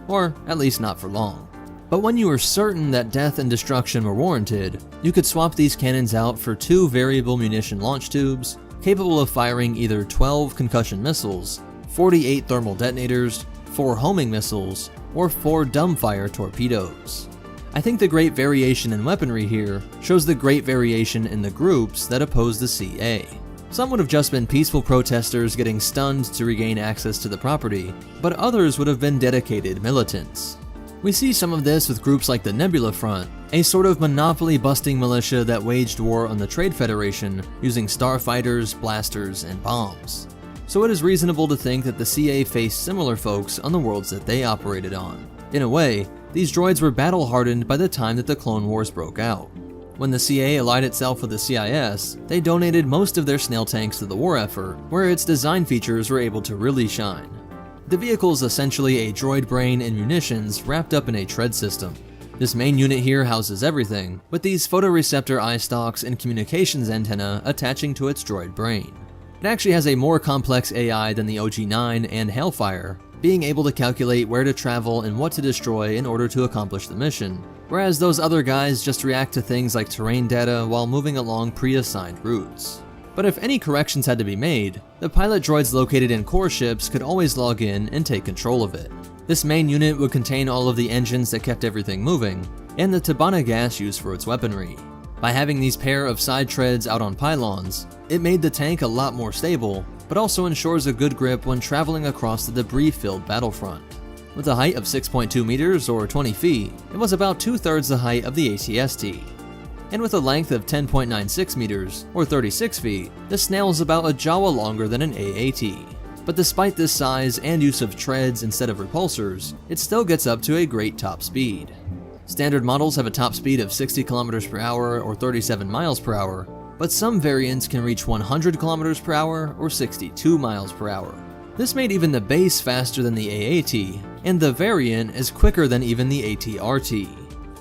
Or at least not for long. But when you were certain that death and destruction were warranted, you could swap these cannons out for 2 variable munition launch tubes, capable of firing either 12 concussion missiles, 48 thermal detonators, 4 homing missiles, or 4 dumbfire torpedoes. I think the great variation in weaponry here shows the great variation in the groups that oppose the CA. Some would have just been peaceful protesters getting stunned to regain access to the property, but others would have been dedicated militants. We see some of this with groups like the Nebula Front, a sort of monopoly-busting militia that waged war on the Trade Federation using starfighters, blasters, and bombs. So it is reasonable to think that the CA faced similar folks on the worlds that they operated on. In a way, these droids were battle-hardened by the time that the Clone Wars broke out. When the CA allied itself with the CIS, they donated most of their snail tanks to the war effort, where its design features were able to really shine. The vehicle is essentially a droid brain and munitions wrapped up in a tread system. This main unit here houses everything, with these photoreceptor eye stalks and communications antenna attaching to its droid brain. It actually has a more complex AI than the OG-9 and Hailfire, being able to calculate where to travel and what to destroy in order to accomplish the mission, whereas those other guys just react to things like terrain data while moving along pre-assigned routes. But if any corrections had to be made, the pilot droids located in core ships could always log in and take control of it. This main unit would contain all of the engines that kept everything moving, and the Tabana gas used for its weaponry. By having these pair of side treads out on pylons, it made the tank a lot more stable, but also ensures a good grip when traveling across the debris-filled battlefront. With a height of 6.2 meters or 20 feet, it was about 2/3 the height of the ATST. And with a length of 10.96 meters or 36 feet, the snail is about a Jawa longer than an AAT. But despite this size and use of treads instead of repulsors, it still gets up to a great top speed. Standard models have a top speed of 60 km per hour or 37 miles per hour, but some variants can reach 100 km per hour or 62 miles per hour. This made even the base faster than the AAT, and the variant is quicker than even the ATRT.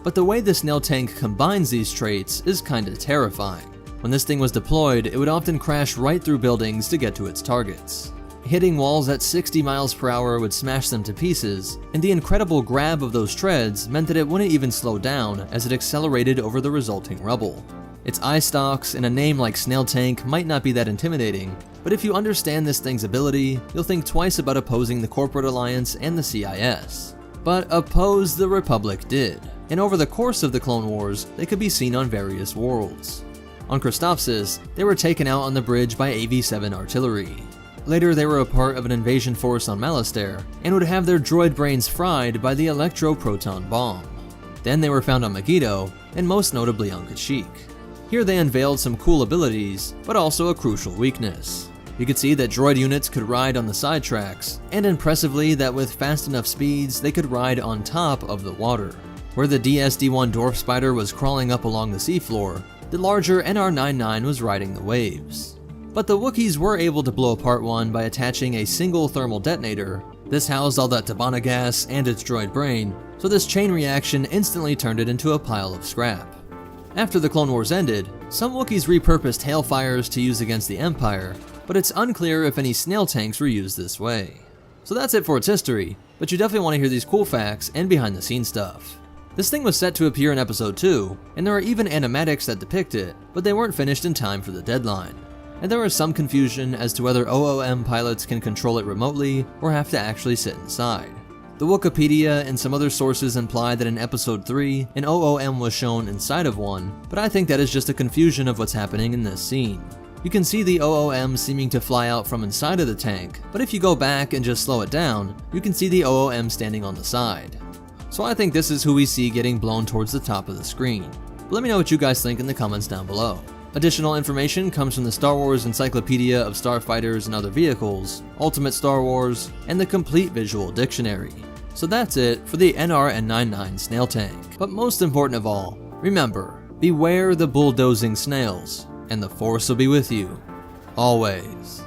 But the way the snail tank combines these traits is kinda terrifying. When this thing was deployed, it would often crash right through buildings to get to its targets. Hitting walls at 60 miles per hour would smash them to pieces, and the incredible grab of those treads meant that it wouldn't even slow down as it accelerated over the resulting rubble. Its eye stalks and a name like Snail Tank might not be that intimidating, but if you understand this thing's ability, you'll think twice about opposing the Corporate Alliance and the CIS. But oppose the Republic did, and over the course of the Clone Wars, they could be seen on various worlds. On Christophsis, they were taken out on the bridge by AV-7 artillery. Later, they were a part of an invasion force on Malastare, and would have their droid brains fried by the electro-proton bomb. Then they were found on Megiddo, and most notably on Kashyyyk. Here they unveiled some cool abilities, but also a crucial weakness. You could see that droid units could ride on the side tracks, and impressively that with fast enough speeds, they could ride on top of the water. Where the DSD-1 Dwarf Spider was crawling up along the seafloor, the larger NR-99 was riding the waves. But the Wookiees were able to blow apart one by attaching a single thermal detonator. This housed all that Tabana gas and its droid brain, so this chain reaction instantly turned it into a pile of scrap. After the Clone Wars ended, some Wookiees repurposed Hailfires to use against the Empire, but it's unclear if any snail tanks were used this way. So that's it for its history, but you definitely want to hear these cool facts and behind the scenes stuff. This thing was set to appear in episode 2, and there are even animatics that depict it, but they weren't finished in time for the deadline. And there is some confusion as to whether OOM pilots can control it remotely or have to actually sit inside. The Wikipedia and some other sources imply that in episode 3, an OOM was shown inside of one, but I think that is just a confusion of what's happening in this scene. You can see the OOM seeming to fly out from inside of the tank, but if you go back and just slow it down, you can see the OOM standing on the side. So I think this is who we see getting blown towards the top of the screen. But let me know what you guys think in the comments down below. Additional information comes from the Star Wars Encyclopedia of Starfighters and Other Vehicles, Ultimate Star Wars, and the Complete Visual Dictionary. So that's it for the NR-99 snail tank. But most important of all, remember, beware the bulldozing snails, and the Force will be with you, always.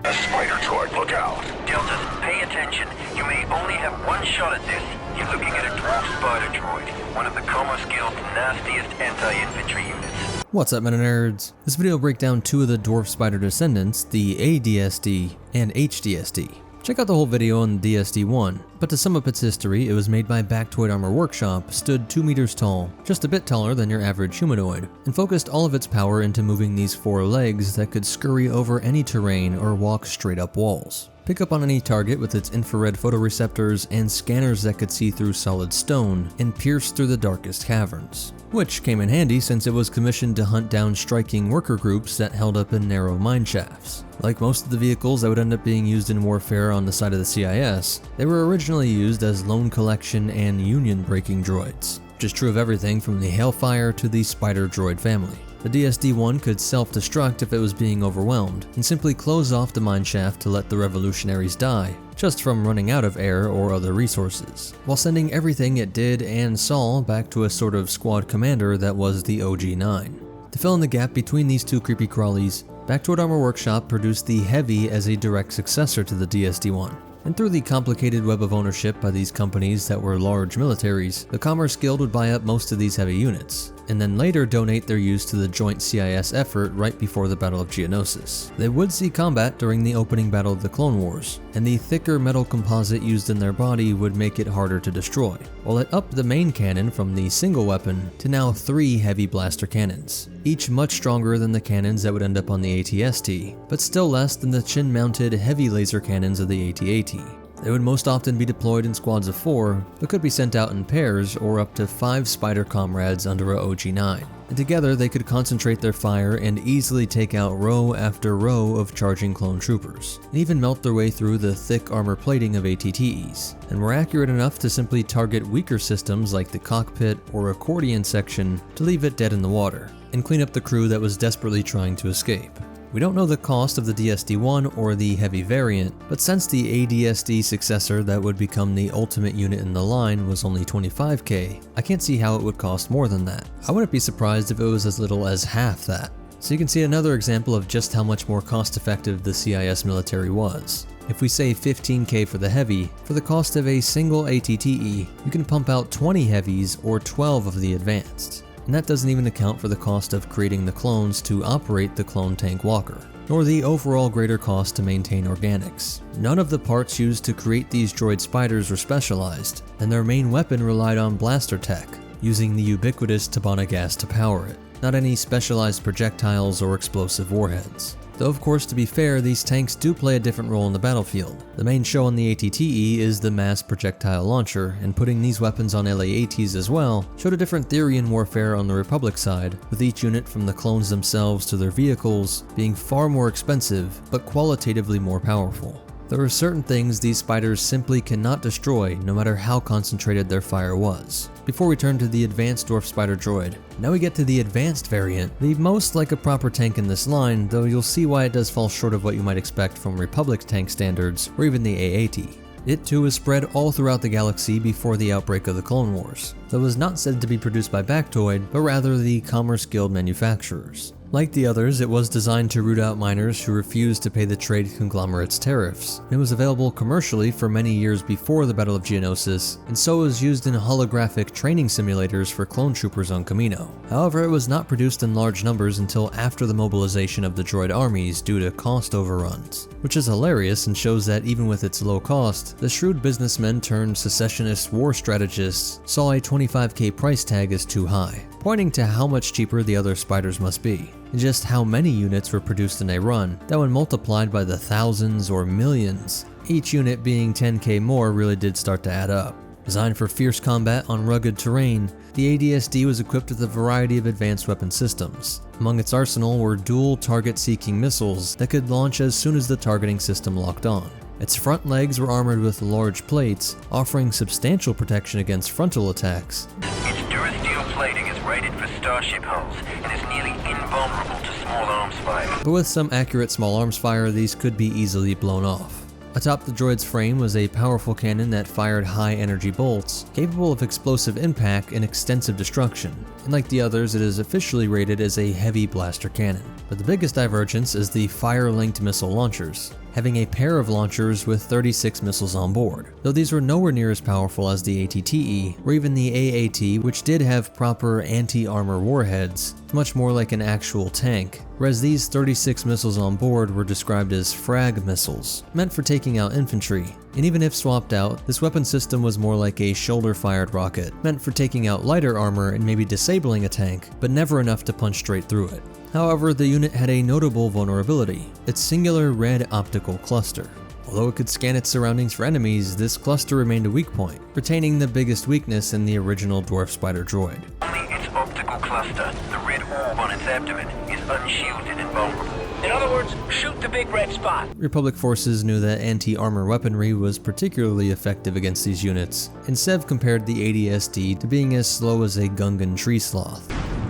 A spider droid, look out! Deltas, pay attention. You may only have one shot at this. You're looking at a dwarf spider droid, one of the Commerce Guild's nastiest anti-infantry units. What's up, Meta Nerds? This video will break down two of the Dwarf Spider descendants, the ADSD and HDSD. Check out the whole video on the DSD-1, but to sum up its history, it was made by Bactoid Armor Workshop, stood 2 meters tall, just a bit taller than your average humanoid, and focused all of its power into moving these 4 legs that could scurry over any terrain or walk straight up walls. Pick up on any target with its infrared photoreceptors and scanners that could see through solid stone and pierce through the darkest caverns. Which came in handy since it was commissioned to hunt down striking worker groups that held up in narrow mine shafts. Like most of the vehicles that would end up being used in warfare on the side of the CIS, they were originally used as lone collection and union breaking droids, which is true of everything from the Hailfire to the Spider droid family. The DSD-1 could self-destruct if it was being overwhelmed, and simply close off the mineshaft to let the revolutionaries die, just from running out of air or other resources, while sending everything it did and saw back to a sort of squad commander that was the OG-9. To fill in the gap between these two creepy crawlies, Bactoid Armor Workshop produced the Heavy as a direct successor to the DSD-1. And through the complicated web of ownership by these companies that were large militaries, the Commerce Guild would buy up most of these heavy units, and then later donate their use to the joint CIS effort right before the Battle of Geonosis. They would see combat during the opening battle of the Clone Wars, and the thicker metal composite used in their body would make it harder to destroy, while it upped the main cannon from the single weapon to now 3 heavy blaster cannons, each much stronger than the cannons that would end up on the AT-ST, but still less than the chin-mounted heavy laser cannons of the AT-AT. They would most often be deployed in squads of 4, but could be sent out in pairs or up to 5 spider comrades under a OG-9. And together they could concentrate their fire and easily take out row after row of charging clone troopers, and even melt their way through the thick armor plating of ATTEs, and were accurate enough to simply target weaker systems like the cockpit or accordion section to leave it dead in the water, and clean up the crew that was desperately trying to escape. We don't know the cost of the DSD-1 or the heavy variant, but since the ADSD successor that would become the ultimate unit in the line was only $25K, I can't see how it would cost more than that. I wouldn't be surprised if it was as little as half that. So you can see another example of just how much more cost effective the CIS military was. If we say 15k for the heavy, for the cost of a single ATTE, you can pump out 20 heavies or 12 of the advanced. And that doesn't even account for the cost of creating the clones to operate the clone tank walker, nor the overall greater cost to maintain organics. None of the parts used to create these droid spiders were specialized, and their main weapon relied on blaster tech, using the ubiquitous Tabana gas to power it, not any specialized projectiles or explosive warheads. Though of course, to be fair, these tanks do play a different role in the battlefield. The main show on the ATTE is the mass projectile launcher, and putting these weapons on LA-ATs as well showed a different theory in warfare on the Republic side, with each unit from the clones themselves to their vehicles being far more expensive, but qualitatively more powerful. There are certain things these spiders simply cannot destroy, no matter how concentrated their fire was. Before we turn to the advanced dwarf spider droid, now we get to the advanced variant, the most like a proper tank in this line, though you'll see why it does fall short of what you might expect from Republic tank standards, or even the AAT. It too is spread all throughout the galaxy before the outbreak of the Clone Wars, though it was not said to be produced by Bactoid, but rather the Commerce Guild manufacturers. Like the others, it was designed to root out miners who refused to pay the trade conglomerate's tariffs. It was available commercially for many years before the Battle of Geonosis, and so was used in holographic training simulators for clone troopers on Kamino. However, it was not produced in large numbers until after the mobilization of the droid armies due to cost overruns, which is hilarious and shows that even with its low cost, the shrewd businessmen turned secessionist war strategists saw a 25k price tag as too high, pointing to how much cheaper the other spiders must be, and just how many units were produced in a run that when multiplied by the thousands or millions, each unit being 10k more really did start to add up. Designed for fierce combat on rugged terrain, the ADSD was equipped with a variety of advanced weapon systems. Among its arsenal were dual target-seeking missiles that could launch as soon as the targeting system locked on. Its front legs were armored with large plates, offering substantial protection against frontal attacks. Its durasteel plating is rated for starship hulls and is nearly invulnerable to small arms fire. But with some accurate small arms fire, these could be easily blown off. Atop the droid's frame was a powerful cannon that fired high-energy bolts, capable of explosive impact and extensive destruction, and like the others, it is officially rated as a heavy blaster cannon. But the biggest divergence is the fire-linked missile launchers, having a pair of launchers with 36 missiles on board, though these were nowhere near as powerful as the ATTE or even the AAT, which did have proper anti-armor warheads, much more like an actual tank, whereas these 36 missiles on board were described as frag missiles, meant for taking out infantry. And even if swapped out, this weapon system was more like a shoulder-fired rocket, meant for taking out lighter armor and maybe disabling a tank, but never enough to punch straight through it. However, the unit had a notable vulnerability, its singular red optical cluster. Although it could scan its surroundings for enemies, this cluster remained a weak point, retaining the biggest weakness in the original dwarf spider droid. Only its optical cluster, the red orb on its abdomen, is unshielded and vulnerable. In other words, shoot the big red spot. Republic forces knew that anti-armor weaponry was particularly effective against these units, and Sev compared the ADSD to being as slow as a Gungan tree sloth.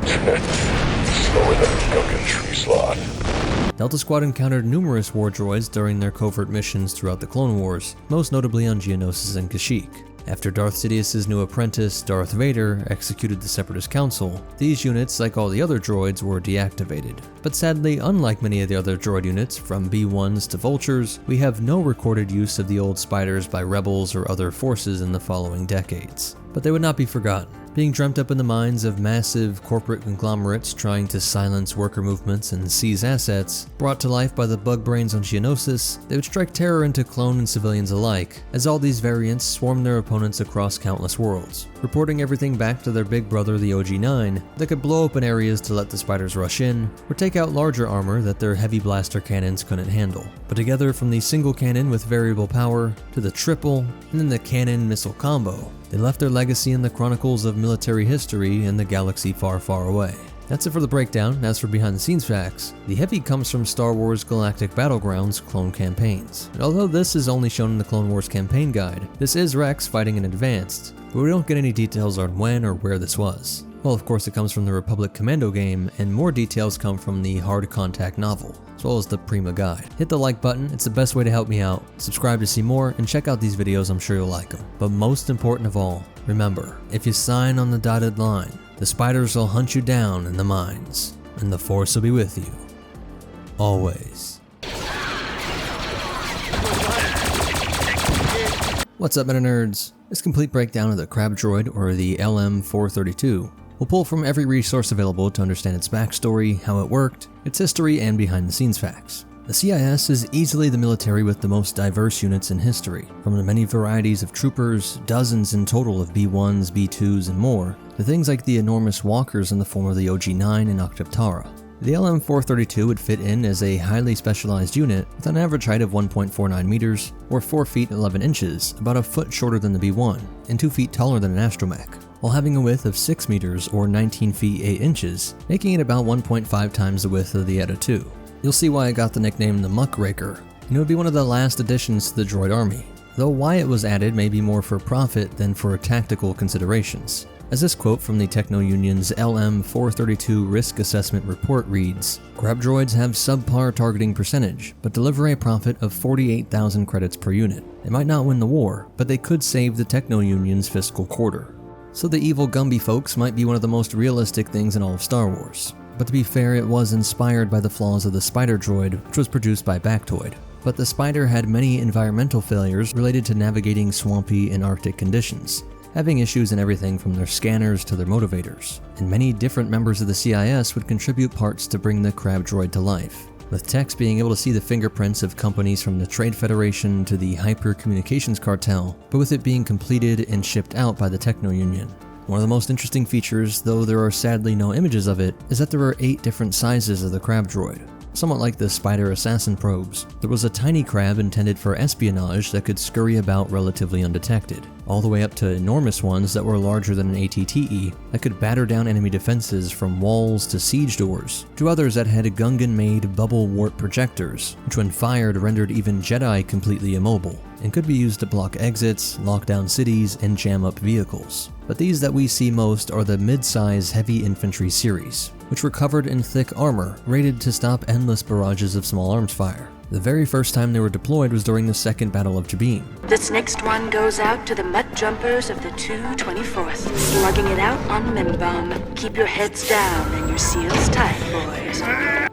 Slower than a Gungan tree sloth. Delta Squad encountered numerous war droids during their covert missions throughout the Clone Wars, most notably on Geonosis and Kashyyyk. After Darth Sidious's new apprentice, Darth Vader, executed the Separatist Council, these units, like all the other droids, were deactivated. But sadly, unlike many of the other droid units, from B1s to Vultures, we have no recorded use of the old spiders by rebels or other forces in the following decades. But they would not be forgotten. Being dreamt up in the minds of massive corporate conglomerates trying to silence worker movements and seize assets, brought to life by the bug brains on Geonosis, they would strike terror into clone and civilians alike, as all these variants swarmed their opponents across countless worlds, reporting everything back to their big brother the OG-9 that could blow open areas to let the spiders rush in, or take out larger armor that their heavy blaster cannons couldn't handle. But together, from the single cannon with variable power, to the triple, and then the cannon missile combo, they left their legacy in the chronicles of military history in the galaxy far, far away. That's it for the breakdown. As for behind the scenes facts, the heavy comes from Star Wars Galactic Battlegrounds clone campaigns. And although this is only shown in the Clone Wars campaign guide, this is Rex fighting in Advanced, but we don't get any details on when or where this was. Well, of course it comes from the Republic Commando game, and more details come from the Hard Contact novel, as well as the Prima guide. Hit the like button, it's the best way to help me out. Subscribe to see more, and check out these videos, I'm sure you'll like them. But most important of all, remember, if you sign on the dotted line, the spiders will hunt you down in the mines, and the Force will be with you. Always. What's up, Meta Nerds? This complete breakdown of the Crab Droid, or the LM-432, will pull from every resource available to understand its backstory, how it worked, its history, and behind-the-scenes facts. The CIS is easily the military with the most diverse units in history, from the many varieties of troopers, dozens in total of B-1s, B-2s, and more, to things like the enormous walkers in the form of the OG-9 and Octoptara. The LM-432 would fit in as a highly specialized unit with an average height of 1.49 meters, or 4 feet 11 inches, about a foot shorter than the B-1, and 2 feet taller than an astromech, while having a width of 6 meters or 19 feet 8 inches, making it about 1.5 times the width of the Eta 2. You'll see why I got the nickname the Muckraker, and it would be one of the last additions to the droid army, though why it was added may be more for profit than for tactical considerations. As this quote from the Techno Union's LM-432 Risk Assessment Report reads, "Crab droids have subpar targeting percentage, but deliver a profit of 48,000 credits per unit. They might not win the war, but they could save the Techno Union's fiscal quarter." So the evil Gumby folks might be one of the most realistic things in all of Star Wars. But to be fair, it was inspired by the flaws of the Spider droid, which was produced by Bactoid. But the Spider had many environmental failures related to navigating swampy and Arctic conditions, having issues in everything from their scanners to their motivators, and many different members of the CIS would contribute parts to bring the Crab droid to life, with techs being able to see the fingerprints of companies from the Trade Federation to the Hyper Communications Cartel, but with it being completed and shipped out by the Techno Union. One of the most interesting features, though there are sadly no images of it, is that there are 8 different sizes of the Crab droid. Somewhat like the Spider assassin probes, there was a tiny crab intended for espionage that could scurry about relatively undetected, all the way up to enormous ones that were larger than an ATTE that could batter down enemy defenses from walls to siege doors, to others that had Gungan-made bubble warp projectors, which when fired rendered even Jedi completely immobile, and could be used to block exits, lock down cities, and jam up vehicles. But these that we see most are the mid-size heavy infantry series, which were covered in thick armor, rated to stop endless barrages of small arms fire. The very first time they were deployed was during the Second Battle of Jabim. This next one goes out to the mutt jumpers of the 224th, slugging it out on Mimbum. Keep your heads down and your seals tight, boys.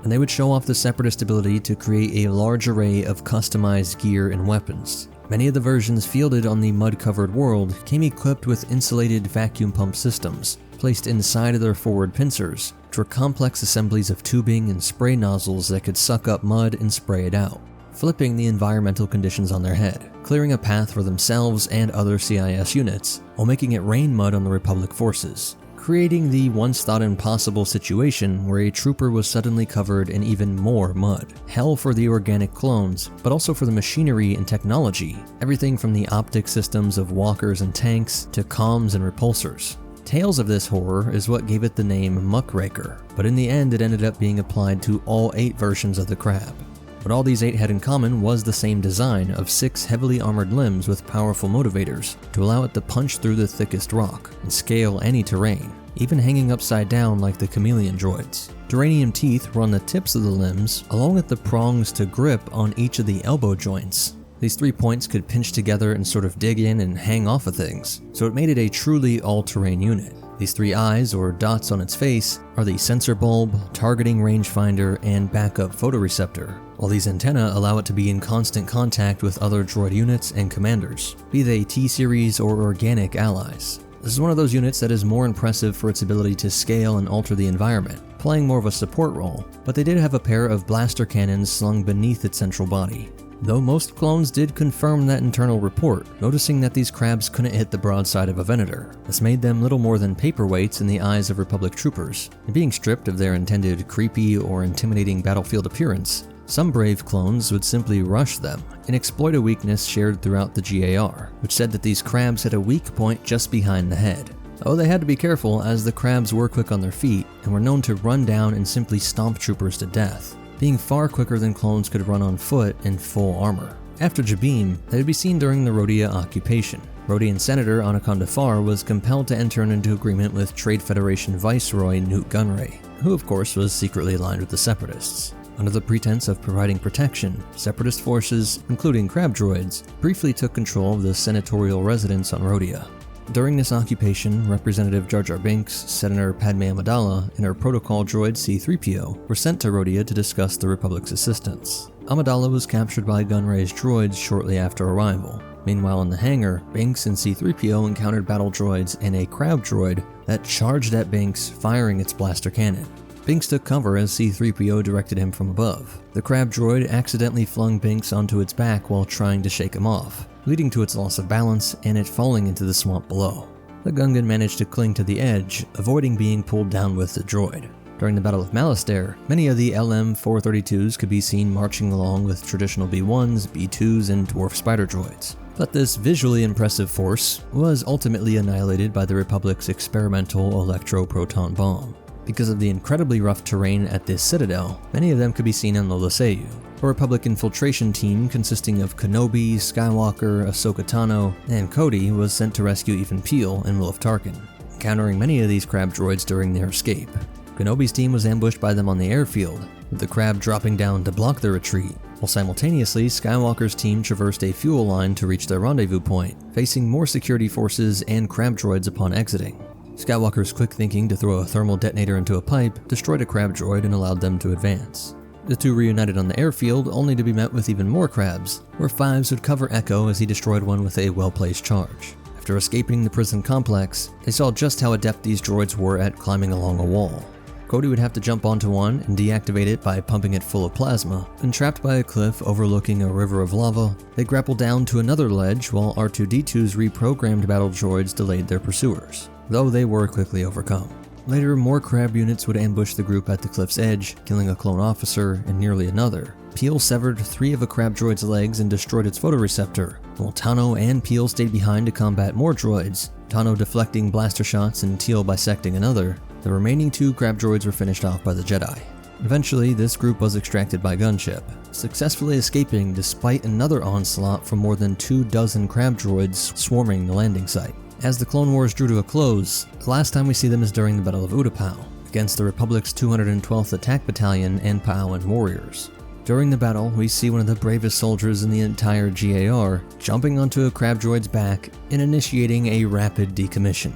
And they would show off the Separatist ability to create a large array of customized gear and weapons. Many of the versions fielded on the mud-covered world came equipped with insulated vacuum pump systems, placed inside of their forward pincers, which were complex assemblies of tubing and spray nozzles that could suck up mud and spray it out, flipping the environmental conditions on their head, clearing a path for themselves and other CIS units, while making it rain mud on the Republic forces, creating the once thought impossible situation where a trooper was suddenly covered in even more mud. Hell for the organic clones, but also for the machinery and technology, everything from the optic systems of walkers and tanks to comms and repulsors. Tales of this horror is what gave it the name Muckraker, but in the end it ended up being applied to all 8 versions of the crab. What all these 8 had in common was the same design of 6 heavily armored limbs with powerful motivators to allow it to punch through the thickest rock and scale any terrain, even hanging upside down like the chameleon droids. Duranium teeth were on the tips of the limbs, along with the prongs to grip on each of the elbow joints. These 3 points could pinch together and sort of dig in and hang off of things, so it made it a truly all-terrain unit. These 3 eyes, or dots on its face, are the sensor bulb, targeting rangefinder, and backup photoreceptor, while these antennae allow it to be in constant contact with other droid units and commanders, be they T-Series or organic allies. This is one of those units that is more impressive for its ability to scale and alter the environment, playing more of a support role, but they did have a pair of blaster cannons slung beneath its central body. Though most clones did confirm that internal report, noticing that these crabs couldn't hit the broadside of a Venator. This made them little more than paperweights in the eyes of Republic troopers, and being stripped of their intended creepy or intimidating battlefield appearance, some brave clones would simply rush them and exploit a weakness shared throughout the GAR, which said that these crabs had a weak point just behind the head. Oh, they had to be careful as the crabs were quick on their feet and were known to run down and simply stomp troopers to death, being far quicker than clones could run on foot in full armor. After Jabim, they would be seen during the Rhodia occupation. Rhodian Senator Anaconda Farr was compelled to enter into agreement with Trade Federation Viceroy Newt Gunray, who of course was secretly aligned with the Separatists. Under the pretense of providing protection, Separatist forces, including Crab droids, briefly took control of the senatorial residence on Rhodia. During this occupation, Representative Jar Jar Binks, Senator Padme Amidala, and her protocol droid C-3PO were sent to Rhodia to discuss the Republic's assistance. Amidala was captured by Gunray's droids shortly after arrival. Meanwhile in the hangar, Binks and C-3PO encountered battle droids and a crab droid that charged at Binks, firing its blaster cannon. Binks took cover as C-3PO directed him from above. The crab droid accidentally flung Binks onto its back while trying to shake him off, leading to its loss of balance and it falling into the swamp below. The Gungan managed to cling to the edge, avoiding being pulled down with the droid. During the Battle of Malastare, many of the LM-432s could be seen marching along with traditional B-1s, B-2s, and dwarf spider droids. But this visually impressive force was ultimately annihilated by the Republic's experimental electro-proton bomb. Because of the incredibly rough terrain at this citadel, many of them could be seen on Lola Seiyu. A Republic infiltration team consisting of Kenobi, Skywalker, Ahsoka Tano, and Cody was sent to rescue Even Peel and Wilf Tarkin, encountering many of these crab droids during their escape. Kenobi's team was ambushed by them on the airfield, with the crab dropping down to block their retreat, while simultaneously Skywalker's team traversed a fuel line to reach their rendezvous point, facing more security forces and crab droids upon exiting. Skywalker's quick thinking to throw a thermal detonator into a pipe destroyed a crab droid and allowed them to advance. The two reunited on the airfield only to be met with even more crabs, where Fives would cover Echo as he destroyed one with a well-placed charge. After escaping the prison complex, they saw just how adept these droids were at climbing along a wall. Cody would have to jump onto one and deactivate it by pumping it full of plasma, and trapped by a cliff overlooking a river of lava, they grappled down to another ledge while R2-D2's reprogrammed battle droids delayed their pursuers, though they were quickly overcome. Later, more crab units would ambush the group at the cliff's edge, killing a clone officer and nearly another. Peel severed 3 of a crab droid's legs and destroyed its photoreceptor, while Tano and Peel stayed behind to combat more droids, Tano deflecting blaster shots and Teal bisecting another. The remaining 2 crab droids were finished off by the Jedi. Eventually, this group was extracted by gunship, successfully escaping despite another onslaught from more than 24 crab droids swarming the landing site. As the Clone Wars drew to a close, the last time we see them is during the Battle of Utapau, against the Republic's 212th Attack Battalion and Pau'an warriors. During the battle, we see one of the bravest soldiers in the entire GAR jumping onto a crab droid's back and initiating a rapid decommission.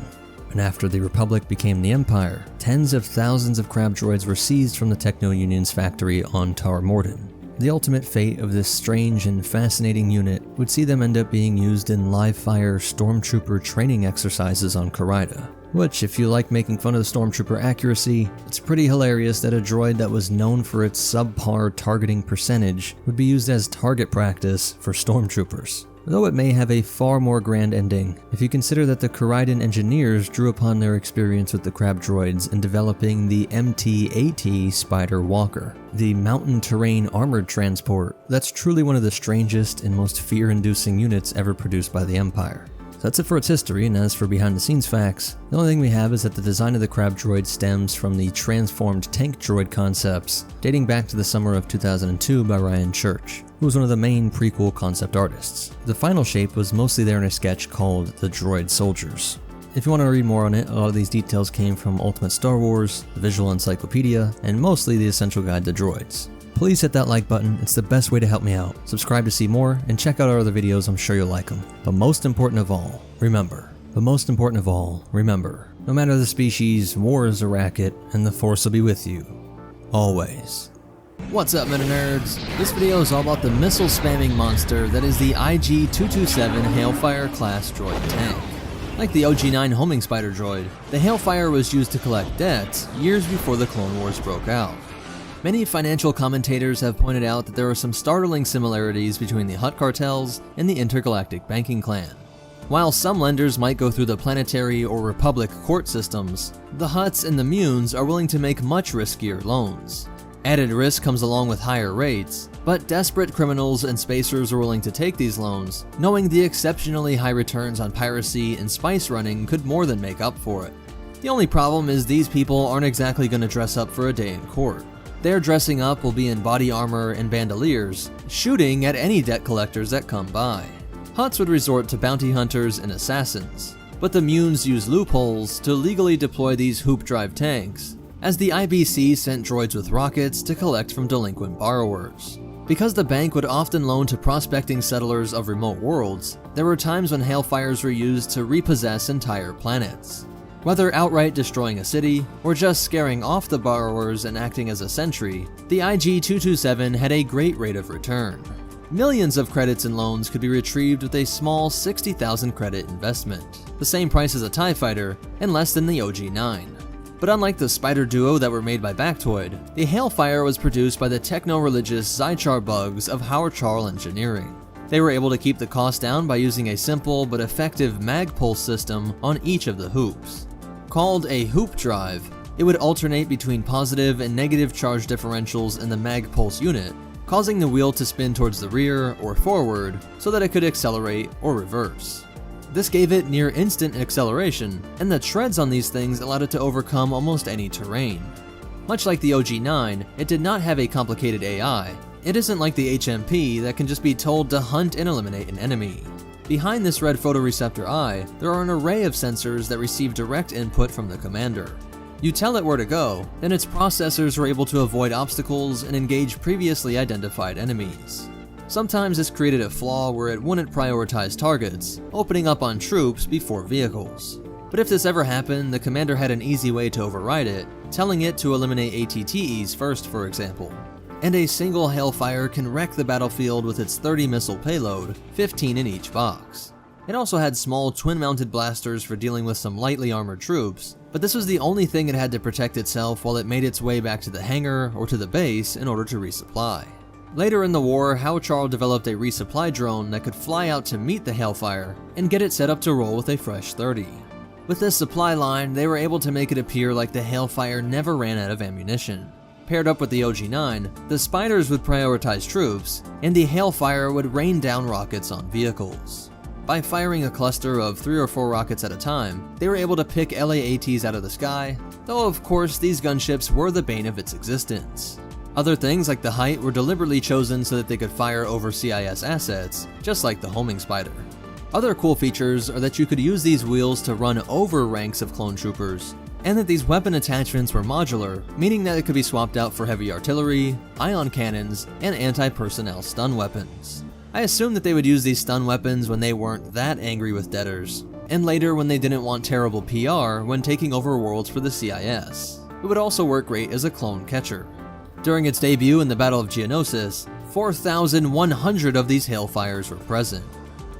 And after the Republic became the Empire, tens of thousands of crab droids were seized from the Techno-Union's factory on Tar Morden. The ultimate fate of this strange and fascinating unit would see them end up being used in live-fire stormtrooper training exercises on Karaida. Which, if you like making fun of the stormtrooper accuracy, it's pretty hilarious that a droid that was known for its subpar targeting percentage would be used as target practice for stormtroopers. Though it may have a far more grand ending if you consider that the Karaidan engineers drew upon their experience with the crab droids in developing the MT-AT Spider Walker, the mountain terrain armored transport that's truly one of the strangest and most fear-inducing units ever produced by the Empire. So that's it for its history, and as for behind-the-scenes facts, the only thing we have is that the design of the crab droid stems from the transformed tank droid concepts dating back to the summer of 2002 by Ryan Church, who was one of the main prequel concept artists. The final shape was mostly there in a sketch called The Droid Soldiers. If you want to read more on it, a lot of these details came from Ultimate Star Wars, the Visual Encyclopedia, and mostly the Essential Guide to Droids. Please hit that like button, it's the best way to help me out. Subscribe to see more, and check out our other videos, I'm sure you'll like them. But most important of all, remember, no matter the species, war is a racket, and the Force will be with you. Always. What's up, Meta Nerds? This video is all about the missile spamming monster that is the IG-227 Hailfire class droid tank. Like the OG-9 homing spider droid, the Hailfire was used to collect debts years before the Clone Wars broke out. Many financial commentators have pointed out that there are some startling similarities between the Hutt cartels and the intergalactic banking clan. While some lenders might go through the planetary or republic court systems, the Hutts and the Munes are willing to make much riskier loans. Added risk comes along with higher rates, but desperate criminals and spacers are willing to take these loans, knowing the exceptionally high returns on piracy and spice running could more than make up for it. The only problem is these people aren't exactly going to dress up for a day in court. Their dressing up will be in body armor and bandoliers, shooting at any debt collectors that come by. Hutts would resort to bounty hunters and assassins, but the Munes use loopholes to legally deploy these hoop-drive tanks, as the IBC sent droids with rockets to collect from delinquent borrowers. Because the bank would often loan to prospecting settlers of remote worlds, there were times when Hailfires were used to repossess entire planets. Whether outright destroying a city, or just scaring off the borrowers and acting as a sentry, the IG-227 had a great rate of return. Millions of credits and loans could be retrieved with a small 60,000 credit investment, the same price as a TIE fighter and less than the OG-9. But unlike the Spider Duo that were made by Bactoid, the Hailfire was produced by the techno-religious Zychar bugs of Howard Engineering. They were able to keep the cost down by using a simple but effective mag pulse system on each of the hoops. Called a hoop drive, it would alternate between positive and negative charge differentials in the mag pulse unit, causing the wheel to spin towards the rear or forward so that it could accelerate or reverse. This gave it near instant acceleration, and the treads on these things allowed it to overcome almost any terrain. Much like the OG-9, it did not have a complicated AI. It isn't like the HMP that can just be told to hunt and eliminate an enemy. Behind this red photoreceptor eye, there are an array of sensors that receive direct input from the commander. You tell it where to go, then its processors are able to avoid obstacles and engage previously identified enemies. Sometimes this created a flaw where it wouldn't prioritize targets, opening up on troops before vehicles. But if this ever happened, the commander had an easy way to override it, telling it to eliminate ATTEs first, for example. And a single Hailfire can wreck the battlefield with its 30 missile payload, 15 in each box. It also had small twin-mounted blasters for dealing with some lightly armored troops, but this was the only thing it had to protect itself while it made its way back to the hangar or to the base in order to resupply. Later in the war, Howard developed a resupply drone that could fly out to meet the Hailfire and get it set up to roll with a fresh 30. With this supply line, they were able to make it appear like the Hailfire never ran out of ammunition. Paired up with the OG-9, the Spiders would prioritize troops, and the Hailfire would rain down rockets on vehicles. By firing a cluster of 3 or 4 rockets at a time, they were able to pick LAATs out of the sky, though of course these gunships were the bane of its existence. Other things like the height were deliberately chosen so that they could fire over CIS assets, just like the homing Spider. Other cool features are that you could use these wheels to run over ranks of clone troopers, and that these weapon attachments were modular, meaning that it could be swapped out for heavy artillery, ion cannons, and anti-personnel stun weapons. I assumed that they would use these stun weapons when they weren't that angry with debtors, and later when they didn't want terrible PR when taking over worlds for the CIS. It would also work great as a clone catcher. During its debut in the Battle of Geonosis, 4,100 of these Hailfires were present.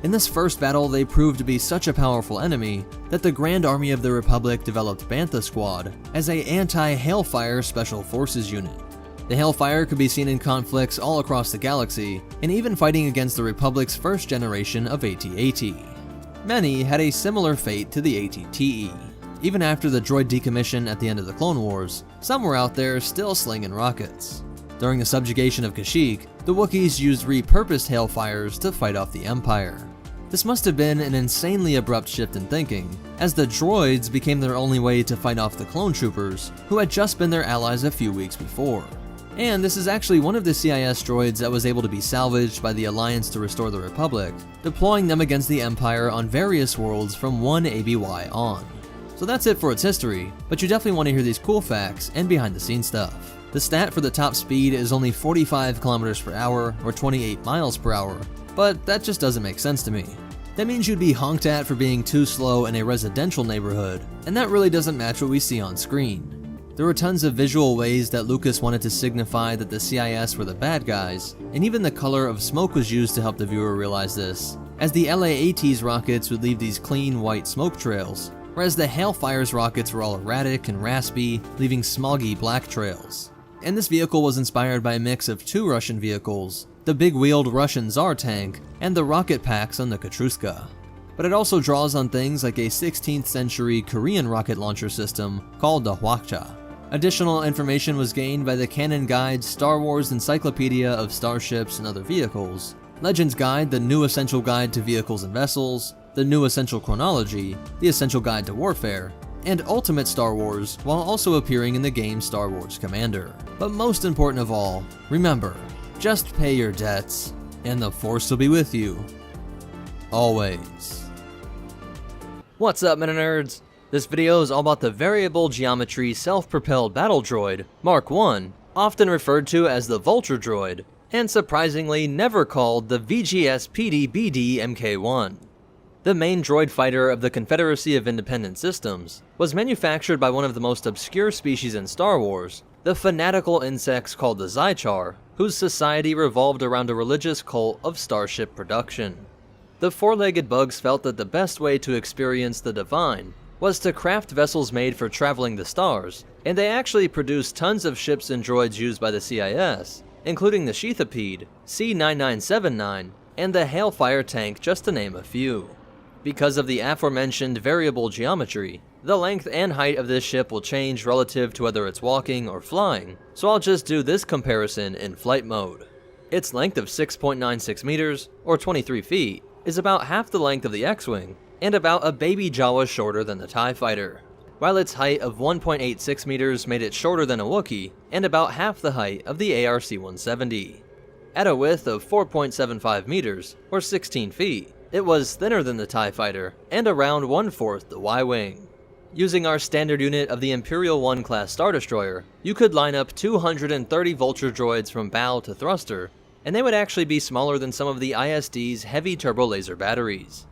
In this first battle, they proved to be such a powerful enemy that the Grand Army of the Republic developed Bantha Squad as an anti-Hailfire Special Forces unit. The Hailfire could be seen in conflicts all across the galaxy, and even fighting against the Republic's first generation of AT-AT. Many had a similar fate to the AT-TE. Even after the droid decommission at the end of the Clone Wars, some were out there still slinging rockets. During the subjugation of Kashyyyk, the Wookiees used repurposed Hailfires to fight off the Empire. This must have been an insanely abrupt shift in thinking, as the droids became their only way to fight off the clone troopers, who had just been their allies a few weeks before. And this is actually one of the CIS droids that was able to be salvaged by the Alliance to restore the Republic, deploying them against the Empire on various worlds from 1 ABY on. So that's it for its history, but you definitely want to hear these cool facts and behind the scenes stuff. The stat for the top speed is only 45 kilometers per hour or 28 miles per hour, but that just doesn't make sense to me. That means you'd be honked at for being too slow in a residential neighborhood, and that really doesn't match what we see on screen. There were tons of visual ways that Lucas wanted to signify that the CIS were the bad guys, and even the color of smoke was used to help the viewer realize this, as the LAAT's rockets would leave these clean white smoke trails, whereas the Hailfire's rockets were all erratic and raspy, leaving smoggy black trails. And this vehicle was inspired by a mix of 2 Russian vehicles, the big-wheeled Russian Tsar tank, and the rocket packs on the Katruska. But it also draws on things like a 16th century Korean rocket launcher system called the Hwakcha. Additional information was gained by the Canon Guide Star Wars Encyclopedia of Starships and Other Vehicles, Legends Guide, the New Essential Guide to Vehicles and Vessels, the New Essential Chronology, the Essential Guide to Warfare, and Ultimate Star Wars, while also appearing in the game Star Wars Commander. But most important of all, remember, just pay your debts, and the Force will be with you. Always. What's up, Meta Nerds? This video is all about the Variable Geometry Self-Propelled Battle Droid, Mark I, often referred to as the Vulture Droid, and surprisingly never called the VGS PD-BD Mk1. The main droid fighter of the Confederacy of Independent Systems was manufactured by one of the most obscure species in Star Wars, the fanatical insects called the Zychar, whose society revolved around a religious cult of starship production. The four-legged bugs felt that the best way to experience the divine was to craft vessels made for traveling the stars, and they actually produced tons of ships and droids used by the CIS, including the Sheathipede, C-9979, and the Hailfire tank, just to name a few. Because of the aforementioned variable geometry, the length and height of this ship will change relative to whether it's walking or flying, so I'll just do this comparison in flight mode. Its length of 6.96 meters, or 23 feet, is about half the length of the X-Wing, and about a baby Jawa shorter than the TIE Fighter, while its height of 1.86 meters made it shorter than a Wookiee, and about half the height of the ARC-170. At a width of 4.75 meters, or 16 feet, it was thinner than the TIE Fighter, and around 1/4 the Y-Wing. Using our standard unit of the Imperial 1 class Star Destroyer, you could line up 230 Vulture droids from bow to thruster, and they would actually be smaller than some of the ISD's heavy turbo laser batteries.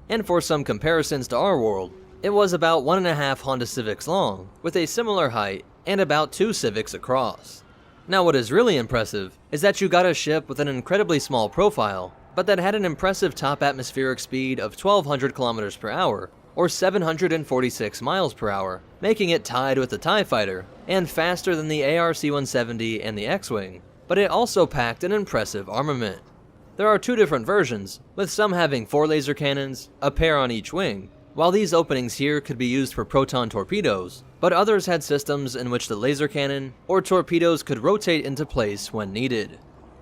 And for some comparisons to our world, it was about 1.5 Honda Civics long, with a similar height, and about 2 Civics across. Now what is really impressive is that you got a ship with an incredibly small profile, but that had an impressive top atmospheric speed of 1,200 kilometers per hour, or 746 miles per hour, making it tied with the TIE Fighter, and faster than the ARC-170 and the X-Wing, but it also packed an impressive armament. There are 2 different versions, with some having 4 laser cannons, a pair on each wing, while these openings here could be used for proton torpedoes, but others had systems in which the laser cannon or torpedoes could rotate into place when needed.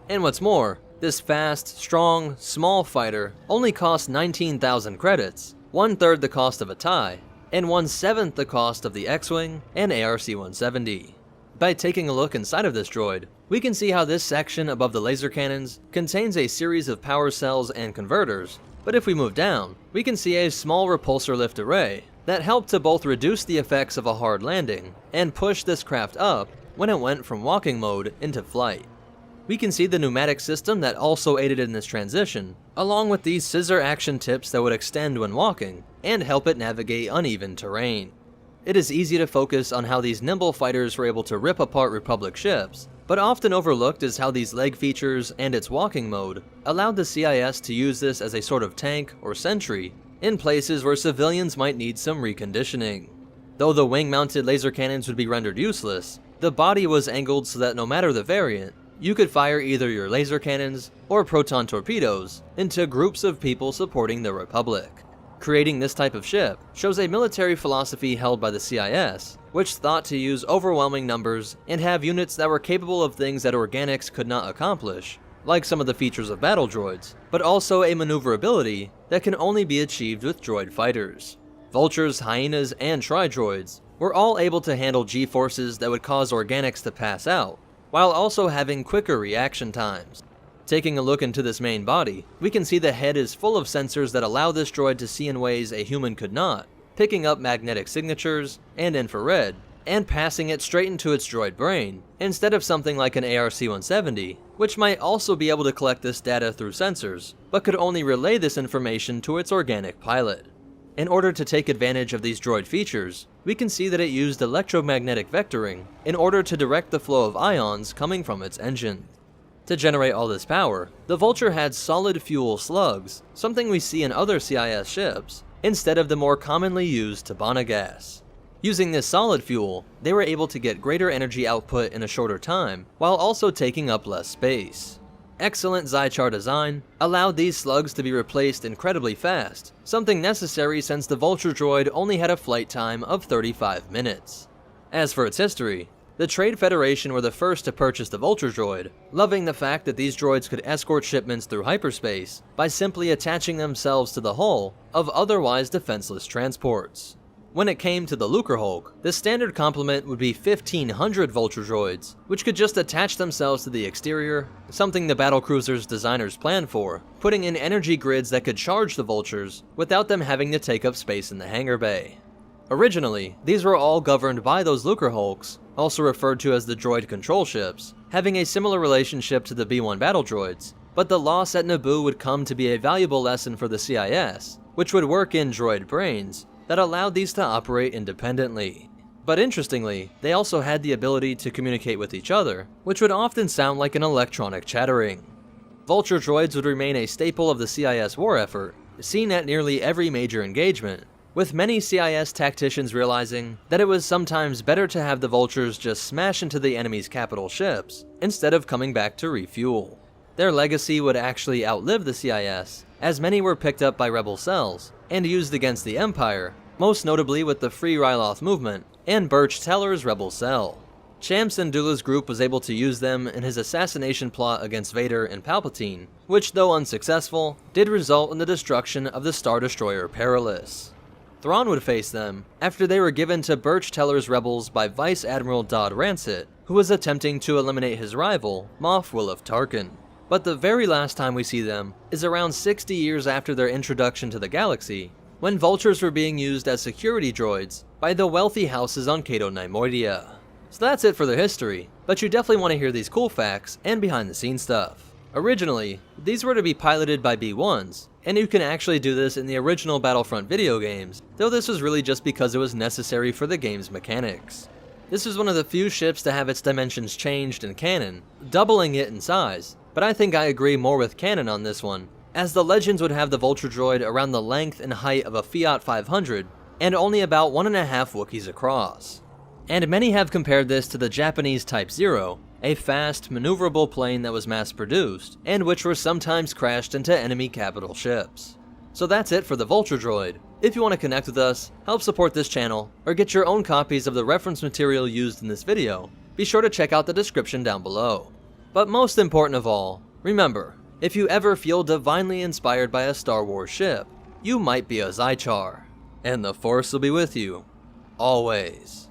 And what's more, this fast, strong, small fighter only cost 19,000 credits, 1/3 the cost of a TIE, and 1/7 the cost of the X-Wing and ARC-170. By taking a look inside of this droid, we can see how this section above the laser cannons contains a series of power cells and converters, but if we move down, we can see a small repulsor lift array that helped to both reduce the effects of a hard landing and push this craft up when it went from walking mode into flight. We can see the pneumatic system that also aided in this transition, along with these scissor action tips that would extend when walking and help it navigate uneven terrain. It is easy to focus on how these nimble fighters were able to rip apart Republic ships, but often overlooked is how these leg features and its walking mode allowed the CIS to use this as a sort of tank or sentry in places where civilians might need some reconditioning. Though the wing-mounted laser cannons would be rendered useless, the body was angled so that no matter the variant, you could fire either your laser cannons or proton torpedoes into groups of people supporting the Republic. Creating this type of ship shows a military philosophy held by the CIS, which thought to use overwhelming numbers and have units that were capable of things that organics could not accomplish, like some of the features of battle droids, but also a maneuverability that can only be achieved with droid fighters. Vultures, hyenas, and tri-droids were all able to handle G-forces that would cause organics to pass out, while also having quicker reaction times. Taking a look into this main body, we can see the head is full of sensors that allow this droid to see in ways a human could not, picking up magnetic signatures and infrared, and passing it straight into its droid brain, instead of something like an ARC-170, which might also be able to collect this data through sensors, but could only relay this information to its organic pilot. In order to take advantage of these droid features, we can see that it used electromagnetic vectoring in order to direct the flow of ions coming from its engine. To generate all this power, the Vulture had solid fuel slugs, something we see in other CIS ships, instead of the more commonly used Tabana gas. Using this solid fuel, they were able to get greater energy output in a shorter time, while also taking up less space. Excellent Zychar design allowed these slugs to be replaced incredibly fast, something necessary since the Vulture droid only had a flight time of 35 minutes. As for its history, the Trade Federation were the first to purchase the Vulture droid, loving the fact that these droids could escort shipments through hyperspace by simply attaching themselves to the hull of otherwise defenseless transports. When it came to the Lucrehulk, the standard complement would be 1,500 Vulture droids, which could just attach themselves to the exterior, something the battlecruiser's designers planned for, putting in energy grids that could charge the Vultures without them having to take up space in the hangar bay. Originally, these were all governed by those Lucrehulks, also referred to as the droid control ships, having a similar relationship to the B-1 battle droids, but the loss at Naboo would come to be a valuable lesson for the CIS, which would work in droid brains that allowed these to operate independently. But interestingly, they also had the ability to communicate with each other, which would often sound like an electronic chattering. Vulture droids would remain a staple of the CIS war effort, seen at nearly every major engagement, with many CIS tacticians realizing that it was sometimes better to have the vultures just smash into the enemy's capital ships, instead of coming back to refuel. Their legacy would actually outlive the CIS, as many were picked up by rebel cells, and used against the Empire, most notably with the Free Ryloth movement, and Birch Teller's rebel cell. Champs Syndulla's group was able to use them in his assassination plot against Vader and Palpatine, which, though unsuccessful, did result in the destruction of the Star Destroyer Perilous. Thrawn would face them after they were given to Birch Teller's rebels by Vice Admiral Dodd Rancid, who was attempting to eliminate his rival, Moff Williff Tarkin. But the very last time we see them is around 60 years after their introduction to the galaxy, when vultures were being used as security droids by the wealthy houses on Cato Neimoidia. So that's it for their history, but you definitely want to hear these cool facts and behind the scenes stuff. Originally, these were to be piloted by B-1s, and you can actually do this in the original Battlefront video games, though this was really just because it was necessary for the game's mechanics. This is one of the few ships to have its dimensions changed in canon, doubling it in size, but I think I agree more with canon on this one, as the Legends would have the Vulture droid around the length and height of a Fiat 500, and only about 1.5 Wookiees across. And many have compared this to the Japanese Type 0, a fast, maneuverable plane that was mass-produced, and which were sometimes crashed into enemy capital ships. So that's it for the Vulture droid. If you want to connect with us, help support this channel, or get your own copies of the reference material used in this video, be sure to check out the description down below. But most important of all, remember, if you ever feel divinely inspired by a Star Wars ship, you might be a Zychar, and the Force will be with you, always.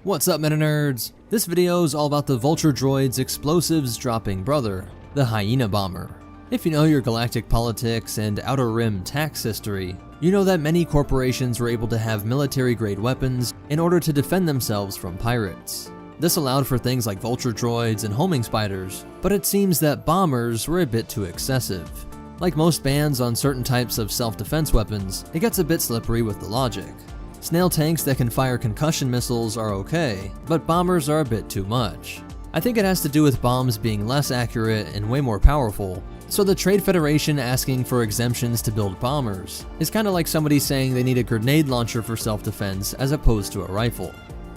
What's up, meta nerds? This video is all about the Vulture droid's explosives dropping brother, the Hyena Bomber. If you know your galactic politics and Outer Rim tax history, you know that many corporations were able to have military-grade weapons in order to defend themselves from pirates. This allowed for things like Vulture droids and homing spiders, but it seems that bombers were a bit too excessive. Like most bans on certain types of self-defense weapons, it gets a bit slippery with the logic. Snail tanks that can fire concussion missiles are okay, but bombers are a bit too much. I think it has to do with bombs being less accurate and way more powerful, so the Trade Federation asking for exemptions to build bombers is kinda like somebody saying they need a grenade launcher for self-defense as opposed to a rifle.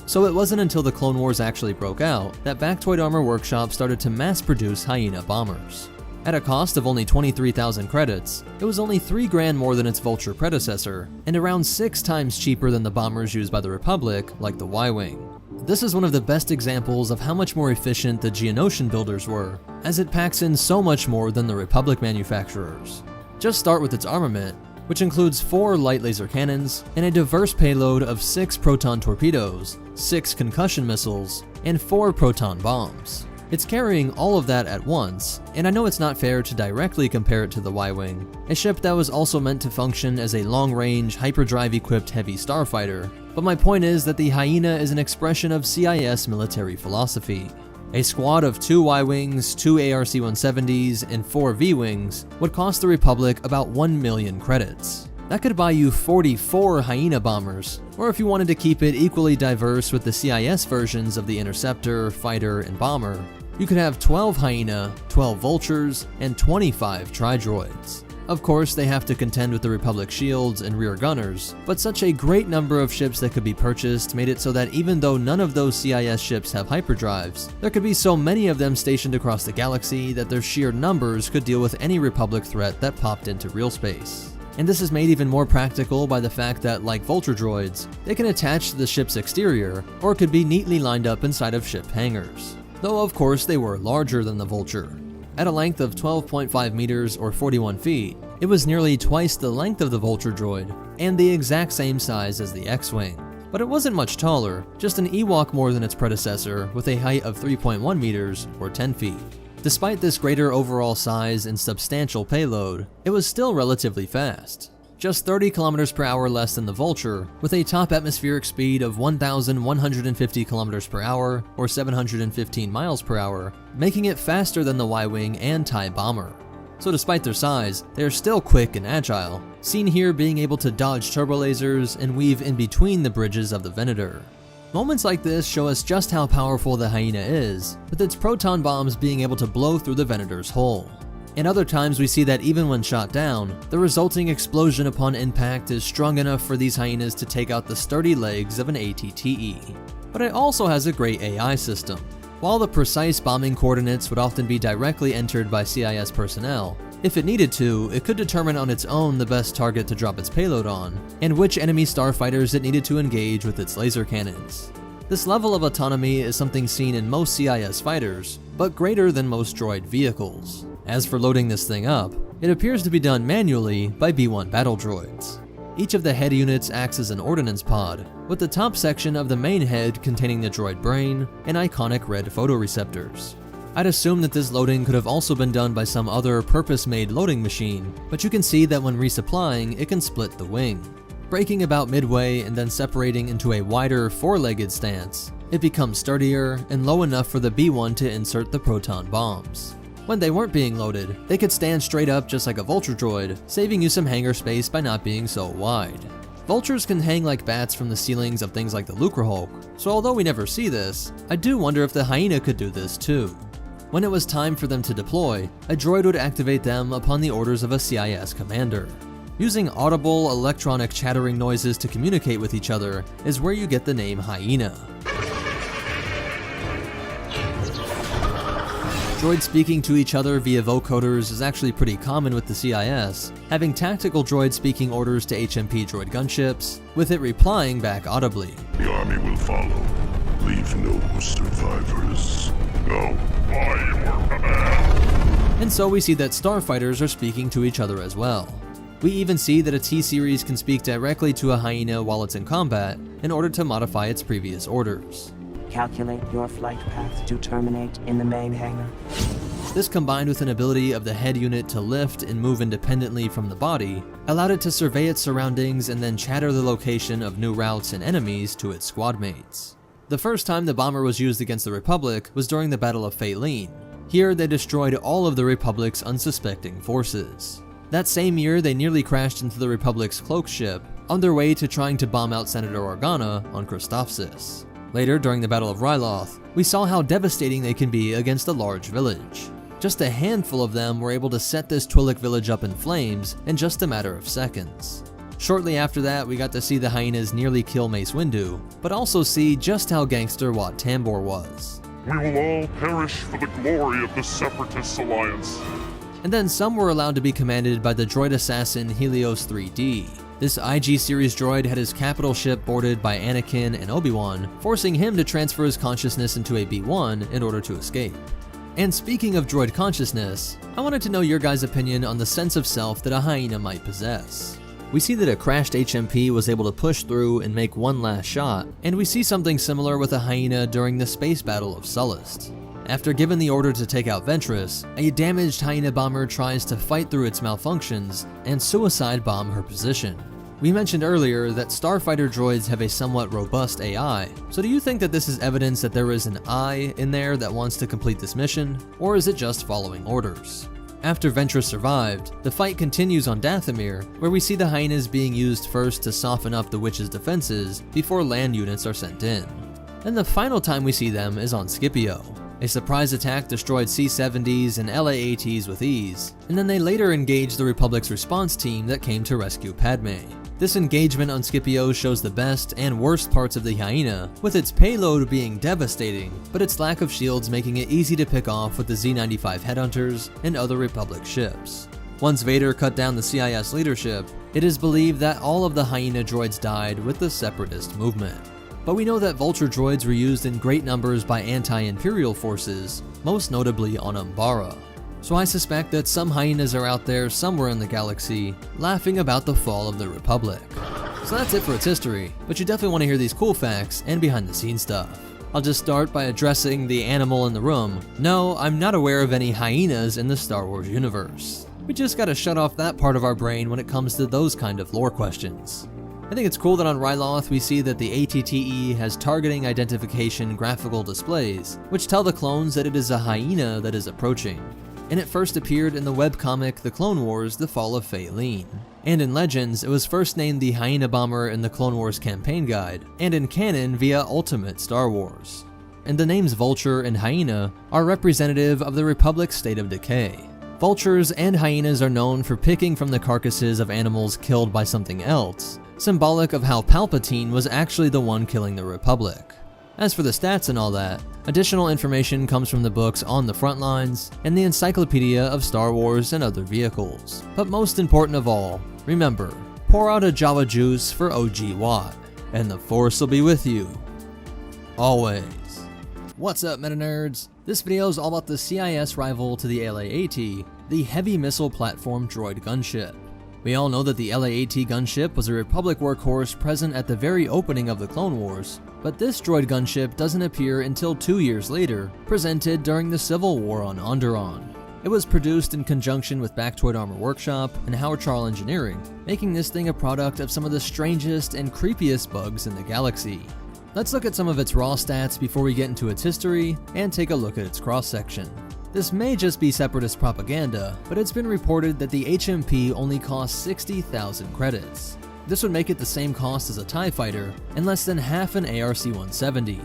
So it wasn't until the Clone Wars actually broke out that Bactoid Armor Workshop started to mass-produce Hyena bombers. At a cost of only 23,000 credits, it was only $3 grand more than its Vulture predecessor, and around 6 times cheaper than the bombers used by the Republic, like the Y-Wing. This is one of the best examples of how much more efficient the Geonosian builders were, as it packs in so much more than the Republic manufacturers. Just start with its armament, which includes 4 light laser cannons and a diverse payload of 6 proton torpedoes, 6 concussion missiles, and 4 proton bombs. It's carrying all of that at once, and I know it's not fair to directly compare it to the Y-Wing, a ship that was also meant to function as a long-range, hyperdrive-equipped heavy starfighter, but my point is that the Hyena is an expression of CIS military philosophy. A squad of 2 Y-Wings, 2 ARC-170s, and 4 V-Wings would cost the Republic about 1 million credits. That could buy you 44 Hyena bombers, or if you wanted to keep it equally diverse with the CIS versions of the Interceptor, Fighter, and Bomber, you could have 12 Hyena, 12 Vultures, and 25 Tri-Droids. Of course, they have to contend with the Republic shields and rear gunners, but such a great number of ships that could be purchased made it so that even though none of those CIS ships have hyperdrives, there could be so many of them stationed across the galaxy that their sheer numbers could deal with any Republic threat that popped into real space. And this is made even more practical by the fact that, like Vulture droids, they can attach to the ship's exterior, or could be neatly lined up inside of ship hangars. Though of course they were larger than the Vulture. At a length of 12.5 meters or 41 feet, it was nearly twice the length of the Vulture droid, and the exact same size as the X-Wing. But it wasn't much taller, just an Ewok more than its predecessor, with a height of 3.1 meters or 10 feet. Despite this greater overall size and substantial payload, it was still relatively fast. Just 30 kilometers per hour less than the Vulture, with a top atmospheric speed of 1,150 kilometers per hour or 715 miles per hour, making it faster than the Y-Wing and TIE Bomber. so despite their size, they are still quick and agile, seen here being able to dodge turbo lasers and weave in between the bridges of the Venator. Moments like this show us just how powerful the Hyena is, with its proton bombs being able to blow through the Venator's hull. And other times we see that even when shot down, the resulting explosion upon impact is strong enough for these hyenas to take out the sturdy legs of an ATTE. But it also has a great AI system. While the precise bombing coordinates would often be directly entered by CIS personnel, if it needed to, it could determine on its own the best target to drop its payload on, and which enemy starfighters it needed to engage with its laser cannons. This level of autonomy is something seen in most CIS fighters, but greater than most droid vehicles. As for loading this thing up, it appears to be done manually by B-1 battle droids. Each of the head units acts as an ordnance pod, with the top section of the main head containing the droid brain and iconic red photoreceptors. I'd assume that this loading could have also been done by some other purpose-made loading machine, but you can see that when resupplying, it can split the wing. Breaking about midway and then separating into a wider four-legged stance, it becomes sturdier and low enough for the B-1 to insert the proton bombs. When they weren't being loaded, they could stand straight up just like a vulture droid, saving you some hangar space by not being so wide. Vultures can hang like bats from the ceilings of things like the Lucrehulk, so although we never see this, I do wonder if the Hyena could do this too. When it was time for them to deploy, a droid would activate them upon the orders of a CIS commander. Using audible electronic chattering noises to communicate with each other is where you get the name Hyena. Droids speaking to each other via vocoders is actually pretty common with the CIS, having tactical droids speaking orders to HMP droid gunships, with it replying back audibly. The army will follow. Leave no survivors. Go by your command. And so we see that starfighters are speaking to each other as well. We even see that a T-Series can speak directly to a Hyena while it's in combat in order to modify its previous orders. Calculate your flight path to terminate in the main hangar. This, combined with an ability of the head unit to lift and move independently from the body, allowed it to survey its surroundings and then chatter the location of new routes and enemies to its squad mates. The first time the bomber was used against the Republic was during the Battle of Faline. Here they destroyed all of the Republic's unsuspecting forces. That same year they nearly crashed into the Republic's cloak ship, on their way to trying to bomb out Senator Organa on Christophsis. Later, during the Battle of Ryloth, we saw how devastating they can be against a large village. Just a handful of them were able to set this Twi'lek village up in flames in just a matter of seconds. Shortly after that, we got to see the Hyenas nearly kill Mace Windu, but also see just how gangster Wat Tambor was. We will all perish for the glory of the Separatist Alliance. And then some were allowed to be commanded by the droid assassin Helios 3D. This IG series droid had his capital ship boarded by Anakin and Obi-Wan, forcing him to transfer his consciousness into a B-1 in order to escape. And speaking of droid consciousness, I wanted to know your guys' opinion on the sense of self that a Hyena might possess. We see that a crashed HMP was able to push through and make one last shot, and we see something similar with a Hyena during the space battle of Sullust. After given the order to take out Ventress, a damaged Hyena bomber tries to fight through its malfunctions and suicide bomb her position. We mentioned earlier that starfighter droids have a somewhat robust AI, so do you think that this is evidence that there is an I in there that wants to complete this mission, or is it just following orders? After Ventress survived, the fight continues on Dathomir, where we see the Hyenas being used first to soften up the witch's defenses before land units are sent in. And the final time we see them is on Scipio. A surprise attack destroyed C-70s and LA-ATs with ease, and then they later engaged the Republic's response team that came to rescue Padme. This engagement on Scipio shows the best and worst parts of the Hyena, with its payload being devastating, but its lack of shields making it easy to pick off with the Z-95 headhunters and other Republic ships. Once Vader cut down the CIS leadership, it is believed that all of the Hyena droids died with the Separatist movement. But we know that vulture droids were used in great numbers by anti-Imperial forces, most notably on Umbara. So I suspect that some Hyenas are out there somewhere in the galaxy, laughing about the fall of the Republic. So that's it for its history, but you definitely want to hear these cool facts and behind the scenes stuff. I'll just start by addressing the animal in the room. No, I'm not aware of any hyenas in the Star Wars universe. We just gotta shut off that part of our brain when it comes to those kind of lore questions. I think it's cool that on Ryloth we see that the ATTE has targeting identification graphical displays, which tell the clones that it is a hyena that is approaching. and it first appeared in the webcomic The Clone Wars: The Fall of Faeline. And in Legends, it was first named the Hyena Bomber in the Clone Wars campaign guide, and in canon via Ultimate Star Wars. And the names Vulture and Hyena are representative of the Republic's state of decay. Vultures and hyenas are known for picking from the carcasses of animals killed by something else, symbolic of how Palpatine was actually the one killing the Republic. As for the stats and all that, additional information comes from the books On the Frontlines and the Encyclopedia of Star Wars and Other Vehicles. But most important of all, remember, pour out a Java Juice for OG Watt, and the Force will be with you. Always. What's up, meta nerds? This video is all about the CIS rival to the LA-AT, the Heavy Missile Platform Droid gunship. We all know that the LA-AT gunship was a Republic workhorse present at the very opening of the Clone Wars, but this droid gunship doesn't appear until 2 years later, presented during the Civil War on Onderon. It was produced in conjunction with Bactoid Armor Workshop and Howard Charles Engineering, making this thing a product of some of the strangest and creepiest bugs in the galaxy. Let's look at some of its raw stats before we get into its history, and take a look at its cross-section. This may just be Separatist propaganda, but it's been reported that the HMP only costs 60,000 credits. This would make it the same cost as a TIE fighter, and less than half an ARC-170.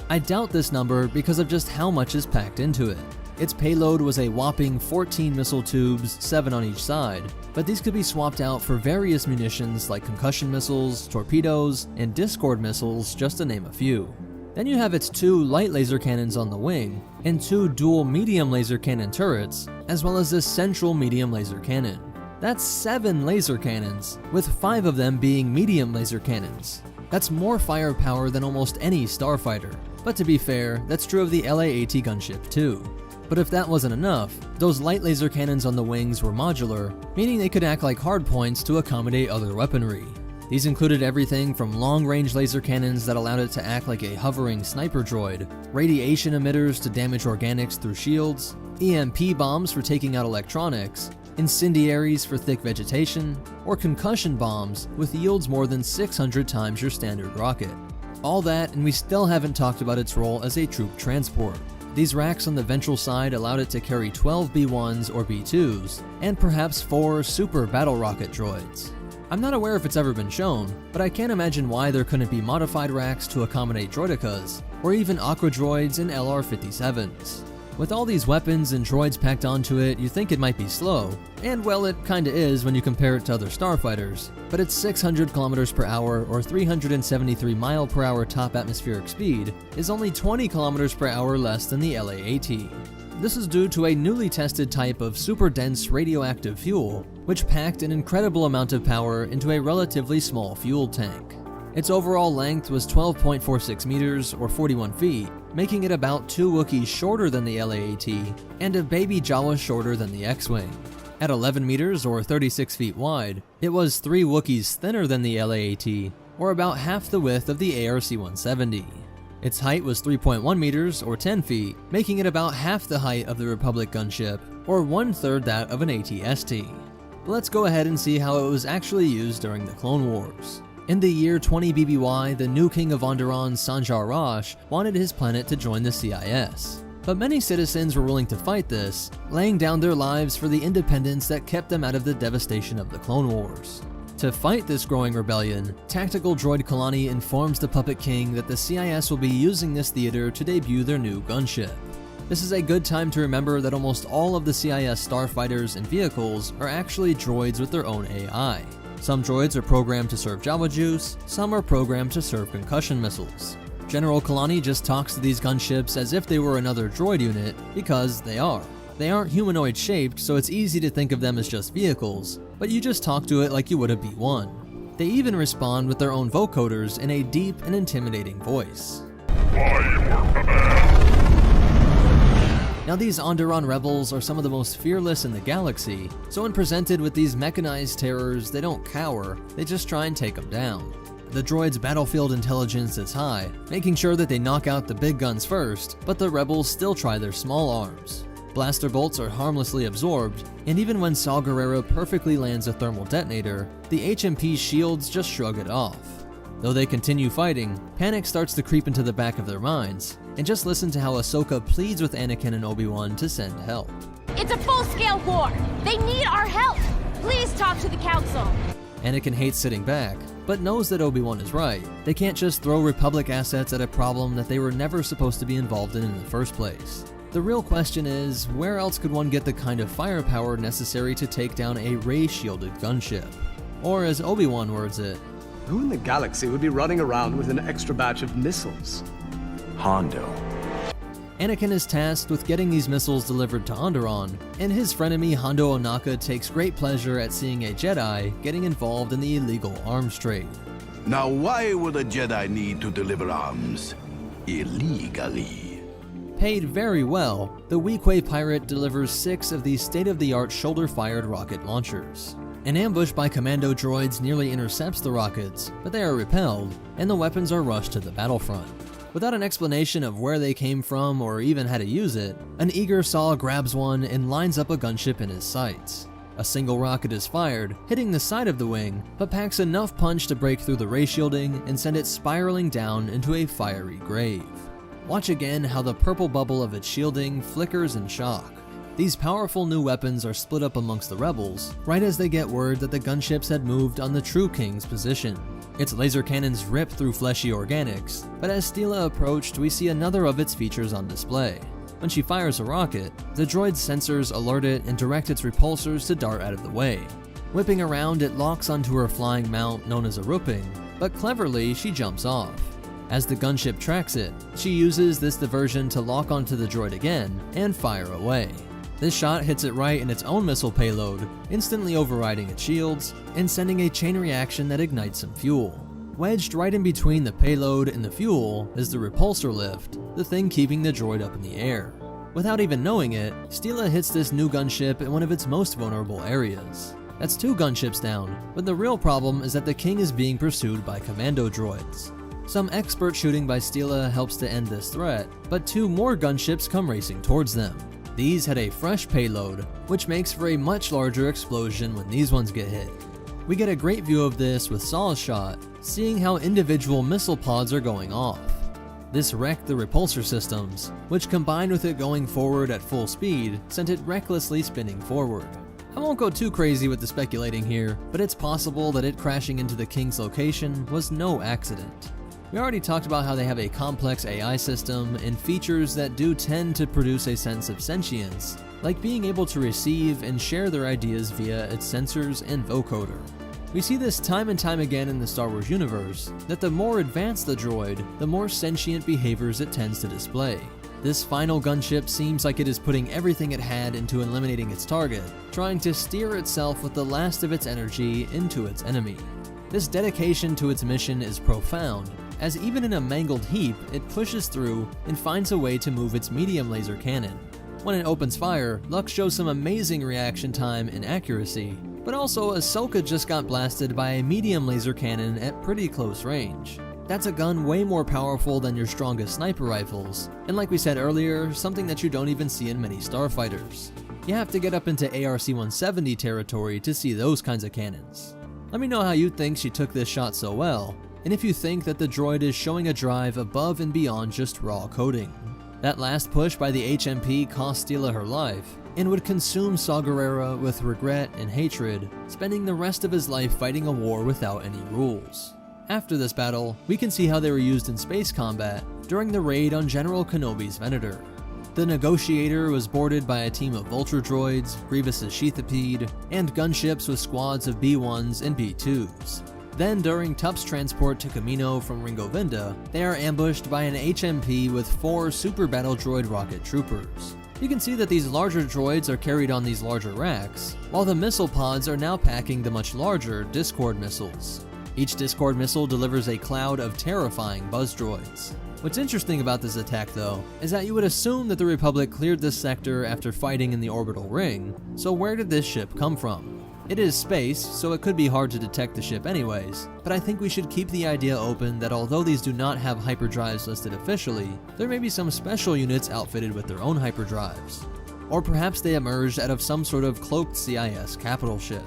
I doubt this number because of just how much is packed into it. Its payload was a whopping 14 missile tubes, 7 on each side, but these could be swapped out for various munitions like concussion missiles, torpedoes, and Discord missiles, just to name a few. Then you have its 2 light laser cannons on the wing, and 2 dual medium laser cannon turrets, as well as this central medium laser cannon. That's 7 laser cannons, with 5 of them being medium laser cannons. That's more firepower than almost any starfighter, but to be fair, that's true of the LA-AT gunship too. But if that wasn't enough, those light laser cannons on the wings were modular, meaning they could act like hardpoints to accommodate other weaponry. These included everything from long-range laser cannons that allowed it to act like a hovering sniper droid, radiation emitters to damage organics through shields, EMP bombs for taking out electronics, incendiaries for thick vegetation, or concussion bombs with yields more than 600 times your standard rocket. All that, and we still haven't talked about its role as a troop transport. These racks on the ventral side allowed it to carry 12 B-1s or B-2s, and perhaps 4 super battle rocket droids. I'm not aware if it's ever been shown, but I can't imagine why there couldn't be modified racks to accommodate droidicas, or even aqua droids and LR-57s. With all these weapons and droids packed onto it, you think it might be slow, and well, it kinda is when you compare it to other starfighters, but its 600 km per hour or 373 mile per hour top atmospheric speed is only 20 km per hour less than the LA-AT. This is due to a newly tested type of super dense radioactive fuel, which packed an incredible amount of power into a relatively small fuel tank. Its overall length was 12.46 meters or 41 feet, making it about 2 Wookiees shorter than the LA-AT, and a baby Jawa shorter than the X-Wing. At 11 meters or 36 feet wide, it was 3 Wookiees thinner than the LA-AT, or about half the width of the ARC-170. Its height was 3.1 meters or 10 feet, making it about half the height of the Republic gunship, or 1/3 that of an AT-ST. Let's go ahead and see how it was actually used during the Clone Wars. In the year 20 BBY, the new king of Onderon, Sanjar Rosh, wanted his planet to join the CIS. But many citizens were willing to fight this, laying down their lives for the independence that kept them out of the devastation of the Clone Wars. To fight this growing rebellion, Tactical Droid Kalani informs the Puppet King that the CIS will be using this theater to debut their new gunship. This is a good time to remember that almost all of the CIS starfighters and vehicles are actually droids with their own AI. Some droids are programmed to serve Java Juice, some are programmed to serve concussion missiles. General Kalani just talks to these gunships as if they were another droid unit, because they are. They aren't humanoid shaped, so it's easy to think of them as just vehicles, but you just talk to it like you would a B-1. They even respond with their own vocoders in a deep and intimidating voice. Now these Onderon rebels are some of the most fearless in the galaxy, so when presented with these mechanized terrors, they don't cower, they just try and take them down. The droid's battlefield intelligence is high, making sure that they knock out the big guns first, but the rebels still try their small arms. Blaster bolts are harmlessly absorbed, and even when Saw Gerrera perfectly lands a thermal detonator, the HMP's shields just shrug it off. Though they continue fighting, panic starts to creep into the back of their minds, and just listen to how Ahsoka pleads with Anakin and Obi-Wan to send help. It's a full-scale war! They need our help! Please talk to the Council! Anakin hates sitting back, but knows that Obi-Wan is right. They can't just throw Republic assets at a problem that they were never supposed to be involved in the first place. The real question is, where else could one get the kind of firepower necessary to take down a ray-shielded gunship? Or as Obi-Wan words it, who in the galaxy would be running around with an extra batch of missiles? Hondo. Anakin is tasked with getting these missiles delivered to Onderon, and his frenemy Hondo Ohnaka takes great pleasure at seeing a Jedi getting involved in the illegal arms trade. Now why would a Jedi need to deliver arms illegally? Paid very well, the Weequay pirate delivers 6 of these state-of-the-art shoulder-fired rocket launchers. An ambush by commando droids nearly intercepts the rockets, but they are repelled, and the weapons are rushed to the battlefront. Without an explanation of where they came from or even how to use it, an eager Saw grabs one and lines up a gunship in his sights. A single rocket is fired, hitting the side of the wing, but packs enough punch to break through the ray shielding and send it spiraling down into a fiery grave. Watch again how the purple bubble of its shielding flickers in shock. These powerful new weapons are split up amongst the rebels, right as they get word that the gunships had moved on the True King's position. Its laser cannons rip through fleshy organics, but as Steela approached, we see another of its features on display. When she fires a rocket, the droid's sensors alert it and direct its repulsors to dart out of the way. Whipping around, it locks onto her flying mount known as a Rupping, but cleverly she jumps off. As the gunship tracks it, she uses this diversion to lock onto the droid again and fire away. This shot hits it right in its own missile payload, instantly overriding its shields and sending a chain reaction that ignites some fuel. Wedged right in between the payload and the fuel is the repulsor lift, the thing keeping the droid up in the air. Without even knowing it, Steela hits this new gunship in one of its most vulnerable areas. That's 2 gunships down, but the real problem is that the King is being pursued by commando droids. Some expert shooting by Steela helps to end this threat, but 2 more gunships come racing towards them. These had a fresh payload, which makes for a much larger explosion when these ones get hit. We get a great view of this with Saw's shot, seeing how individual missile pods are going off. This wrecked the repulsor systems, which combined with it going forward at full speed, sent it recklessly spinning forward. I won't go too crazy with the speculating here, but it's possible that it crashing into the King's location was no accident. We already talked about how they have a complex AI system and features that do tend to produce a sense of sentience, like being able to receive and share their ideas via its sensors and vocoder. We see this time and time again in the Star Wars universe, that the more advanced the droid, the more sentient behaviors it tends to display. This final gunship seems like it is putting everything it had into eliminating its target, trying to steer itself with the last of its energy into its enemy. This dedication to its mission is profound, as even in a mangled heap, it pushes through and finds a way to move its medium laser cannon. When it opens fire, Lux shows some amazing reaction time and accuracy, but also Ahsoka just got blasted by a medium laser cannon at pretty close range. That's a gun way more powerful than your strongest sniper rifles, and like we said earlier, something that you don't even see in many starfighters. You have to get up into ARC-170 territory to see those kinds of cannons. Let me know how you think she took this shot so well, and if you think that the droid is showing a drive above and beyond just raw coding. That last push by the HMP cost Steela her life, and would consume Saw Gerrera with regret and hatred, spending the rest of his life fighting a war without any rules. After this battle, we can see how they were used in space combat during the raid on General Kenobi's Venator. The Negotiator was boarded by a team of Vulture droids, Grievous's Sheathipede, and gunships with squads of B-1s and B-2s. Then during Tup's transport to Kamino from Ringo Vinda, they are ambushed by an HMP with 4 Super Battle Droid rocket troopers. You can see that these larger droids are carried on these larger racks, while the missile pods are now packing the much larger Discord missiles. Each Discord missile delivers a cloud of terrifying buzz droids. What's interesting about this attack though, is that you would assume that the Republic cleared this sector after fighting in the orbital ring, so where did this ship come from? It is space, so it could be hard to detect the ship anyways, but I think we should keep the idea open that although these do not have hyperdrives listed officially, there may be some special units outfitted with their own hyperdrives. Or perhaps they emerged out of some sort of cloaked CIS capital ship.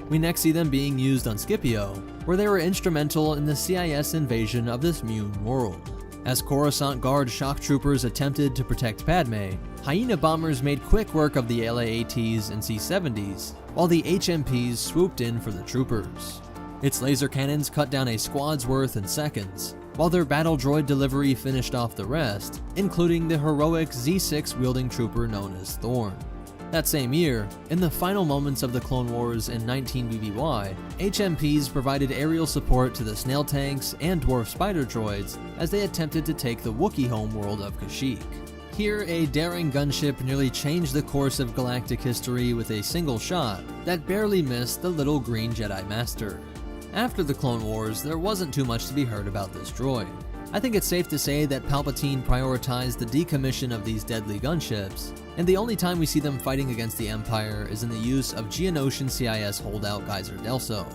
We next see them being used on Scipio, where they were instrumental in the CIS invasion of this Mune world. As Coruscant Guard shock troopers attempted to protect Padme, Hyena bombers made quick work of the LA-ATs and C-70s, while the HMPs swooped in for the troopers. Its laser cannons cut down a squad's worth in seconds, while their battle droid delivery finished off the rest, including the heroic Z6 wielding trooper known as Thorn. That same year, in the final moments of the Clone Wars in 19 BBY, HMPs provided aerial support to the snail tanks and dwarf spider droids as they attempted to take the Wookiee homeworld of Kashyyyk. Here, a daring gunship nearly changed the course of galactic history with a single shot that barely missed the little green Jedi Master. After the Clone Wars, there wasn't too much to be heard about this droid. I think it's safe to say that Palpatine prioritized the decommission of these deadly gunships, and the only time we see them fighting against the Empire is in the use of Geonosian CIS holdout Geyser Delso.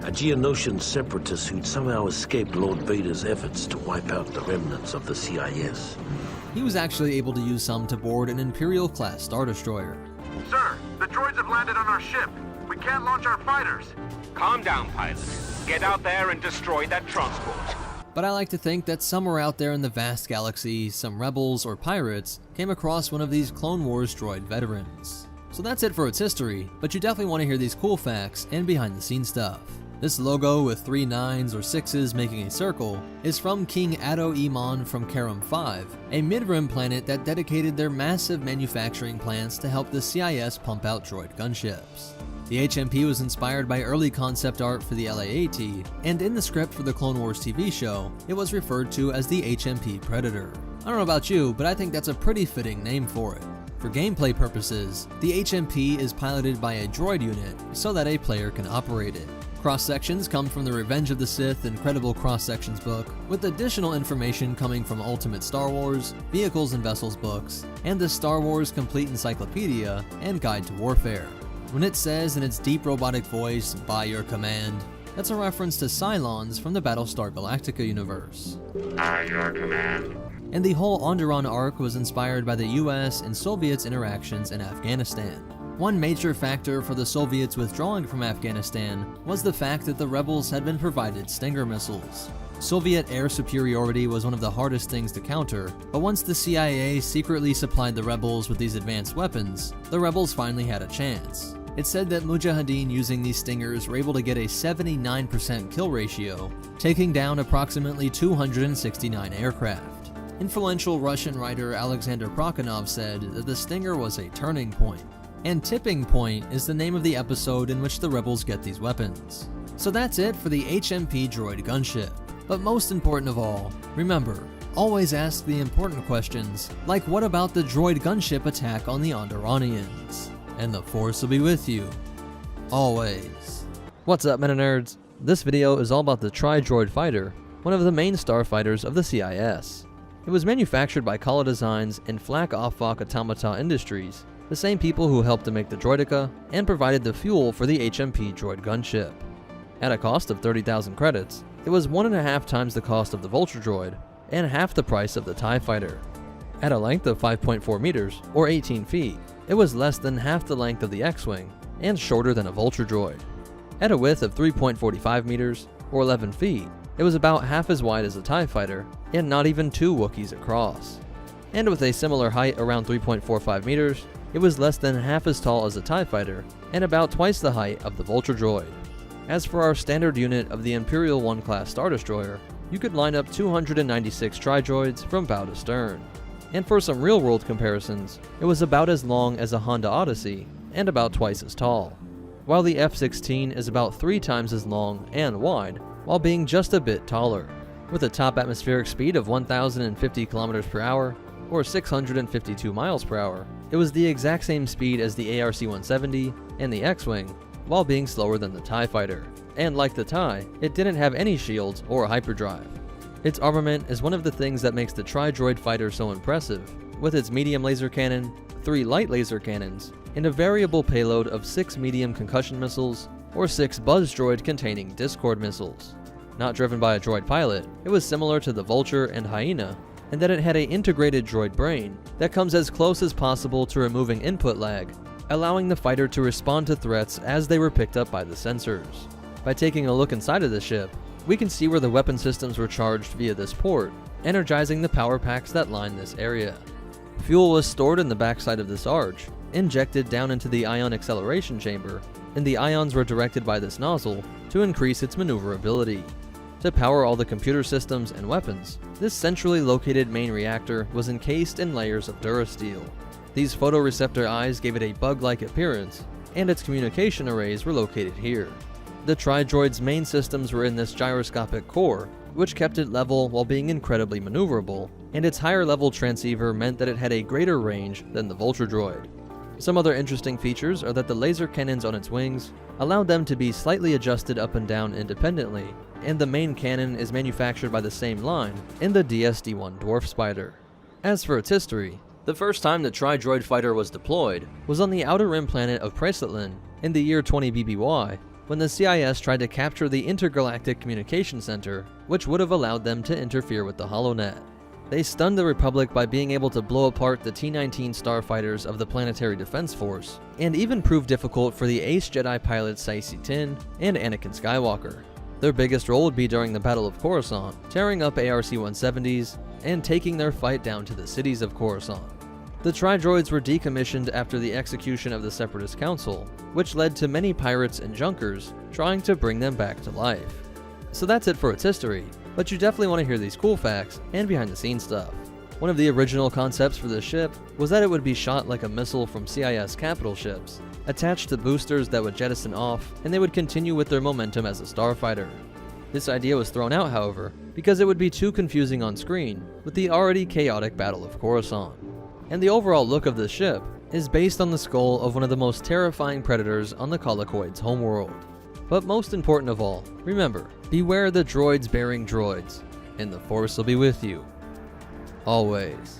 A Geonosian separatist who'd somehow escaped Lord Vader's efforts to wipe out the remnants of the CIS. He was actually able to use some to board an Imperial-class Star Destroyer. Sir, the droids have landed on our ship. We can't launch our fighters. Calm down, pilots. Get out there and destroy that transport. But I like to think that somewhere out there in the vast galaxy, some rebels or pirates came across one of these Clone Wars droid veterans. So that's it for its history, but you definitely want to hear these cool facts and behind the scenes stuff. This logo with 3 9s or 6s making a circle is from King Addo Iman from Karam 5, a mid-rim planet that dedicated their massive manufacturing plants to help the CIS pump out droid gunships. The HMP was inspired by early concept art for the LA-AT, and in the script for the Clone Wars TV show, it was referred to as the HMP Predator. I don't know about you, but I think that's a pretty fitting name for it. For gameplay purposes, the HMP is piloted by a droid unit so that a player can operate it. Cross-sections come from the Revenge of the Sith Incredible Cross-Sections book, with additional information coming from Ultimate Star Wars, Vehicles and Vessels books, and the Star Wars Complete Encyclopedia and Guide to Warfare. When it says in its deep robotic voice, "By your command," that's a reference to Cylons from the Battlestar Galactica universe. By your command. And the whole Onderon arc was inspired by the US and Soviets' interactions in Afghanistan. One major factor for the Soviets withdrawing from Afghanistan was the fact that the rebels had been provided Stinger missiles. Soviet air superiority was one of the hardest things to counter, but once the CIA secretly supplied the rebels with these advanced weapons, the rebels finally had a chance. It's said that Mujahideen using these Stingers were able to get a 79% kill ratio, taking down approximately 269 aircraft. Influential Russian writer Alexander Prokhanov said that the Stinger was a turning point, and Tipping Point is the name of the episode in which the rebels get these weapons. So that's it for the HMP droid gunship. But most important of all, remember, always ask the important questions, like what about the droid gunship attack on the Onderonians? And the Force will be with you. Always. What's up, Meta Nerds? This video is all about the Tri-Droid Fighter, one of the main starfighters of the CIS. It was manufactured by Kala Designs and Flak Offok Automata Industries, the same people who helped to make the Droideka and provided the fuel for the HMP droid gunship. At a cost of 30,000 credits, it was 1.5 times the cost of the Vulture droid and half the price of the TIE fighter. At a length of 5.4 meters, or 18 feet, it was less than half the length of the X-Wing and shorter than a Vulture droid. At a width of 3.45 meters, or 11 feet, it was about half as wide as a TIE fighter and not even 2 Wookiees across. And with a similar height around 3.45 meters, it was less than half as tall as a TIE fighter and about twice the height of the Vulture droid. As for our standard unit of the Imperial 1 class Star Destroyer, you could line up 296 Tri-Droids from bow to stern. And for some real-world comparisons, it was about as long as a Honda Odyssey and about twice as tall, while the F-16 is about 3 times as long and wide, while being just a bit taller. With a top atmospheric speed of 1,050 km per hour, or 652 miles per hour, it was the exact same speed as the ARC-170 and the X-Wing, while being slower than the TIE fighter. And like the TIE, it didn't have any shields or hyperdrive. Its armament is one of the things that makes the Tri-Droid Fighter so impressive, with its medium laser cannon, 3 light laser cannons, and a variable payload of 6 medium concussion missiles, or 6 buzz droid containing Discord missiles. Not driven by a droid pilot, it was similar to the Vulture and Hyena, in that it had an integrated droid brain that comes as close as possible to removing input lag, allowing the fighter to respond to threats as they were picked up by the sensors. By taking a look inside of the ship, we can see where the weapon systems were charged via this port, energizing the power packs that line this area. Fuel was stored in the backside of this arch, injected down into the ion acceleration chamber, and the ions were directed by this nozzle to increase its maneuverability. To power all the computer systems and weapons, this centrally located main reactor was encased in layers of durasteel. These photoreceptor eyes gave it a bug-like appearance, and its communication arrays were located here. The Tri-Droid's main systems were in this gyroscopic core, which kept it level while being incredibly maneuverable, and its higher level transceiver meant that it had a greater range than the Vulture Droid. Some other interesting features are that the laser cannons on its wings allowed them to be slightly adjusted up and down independently, and the main cannon is manufactured by the same line in the DS-D1 Dwarf Spider. As for its history, the first time the Tri-Droid fighter was deployed was on the outer rim planet of Praesetlin in the year 20 BBY, when the CIS tried to capture the Intergalactic Communication Center, which would have allowed them to interfere with the HoloNet. They stunned the Republic by being able to blow apart the T-19 starfighters of the Planetary Defense Force, and even proved difficult for the ace Jedi pilots Saesee Tiin and Anakin Skywalker. Their biggest role would be during the Battle of Coruscant, tearing up ARC-170s and taking their fight down to the cities of Coruscant. The Tri-Droids were decommissioned after the execution of the Separatist Council, which led to many pirates and junkers trying to bring them back to life. So that's it for its history, but you definitely want to hear these cool facts and behind the scenes stuff. One of the original concepts for this ship was that it would be shot like a missile from CIS capital ships, attached to boosters that would jettison off, and they would continue with their momentum as a starfighter. This idea was thrown out, however, because it would be too confusing on screen with the already chaotic Battle of Coruscant. And the overall look of this ship is based on the skull of one of the most terrifying predators on the Colicoid's homeworld. But most important of all, remember, beware the droids bearing droids, and the Force will be with you. Always.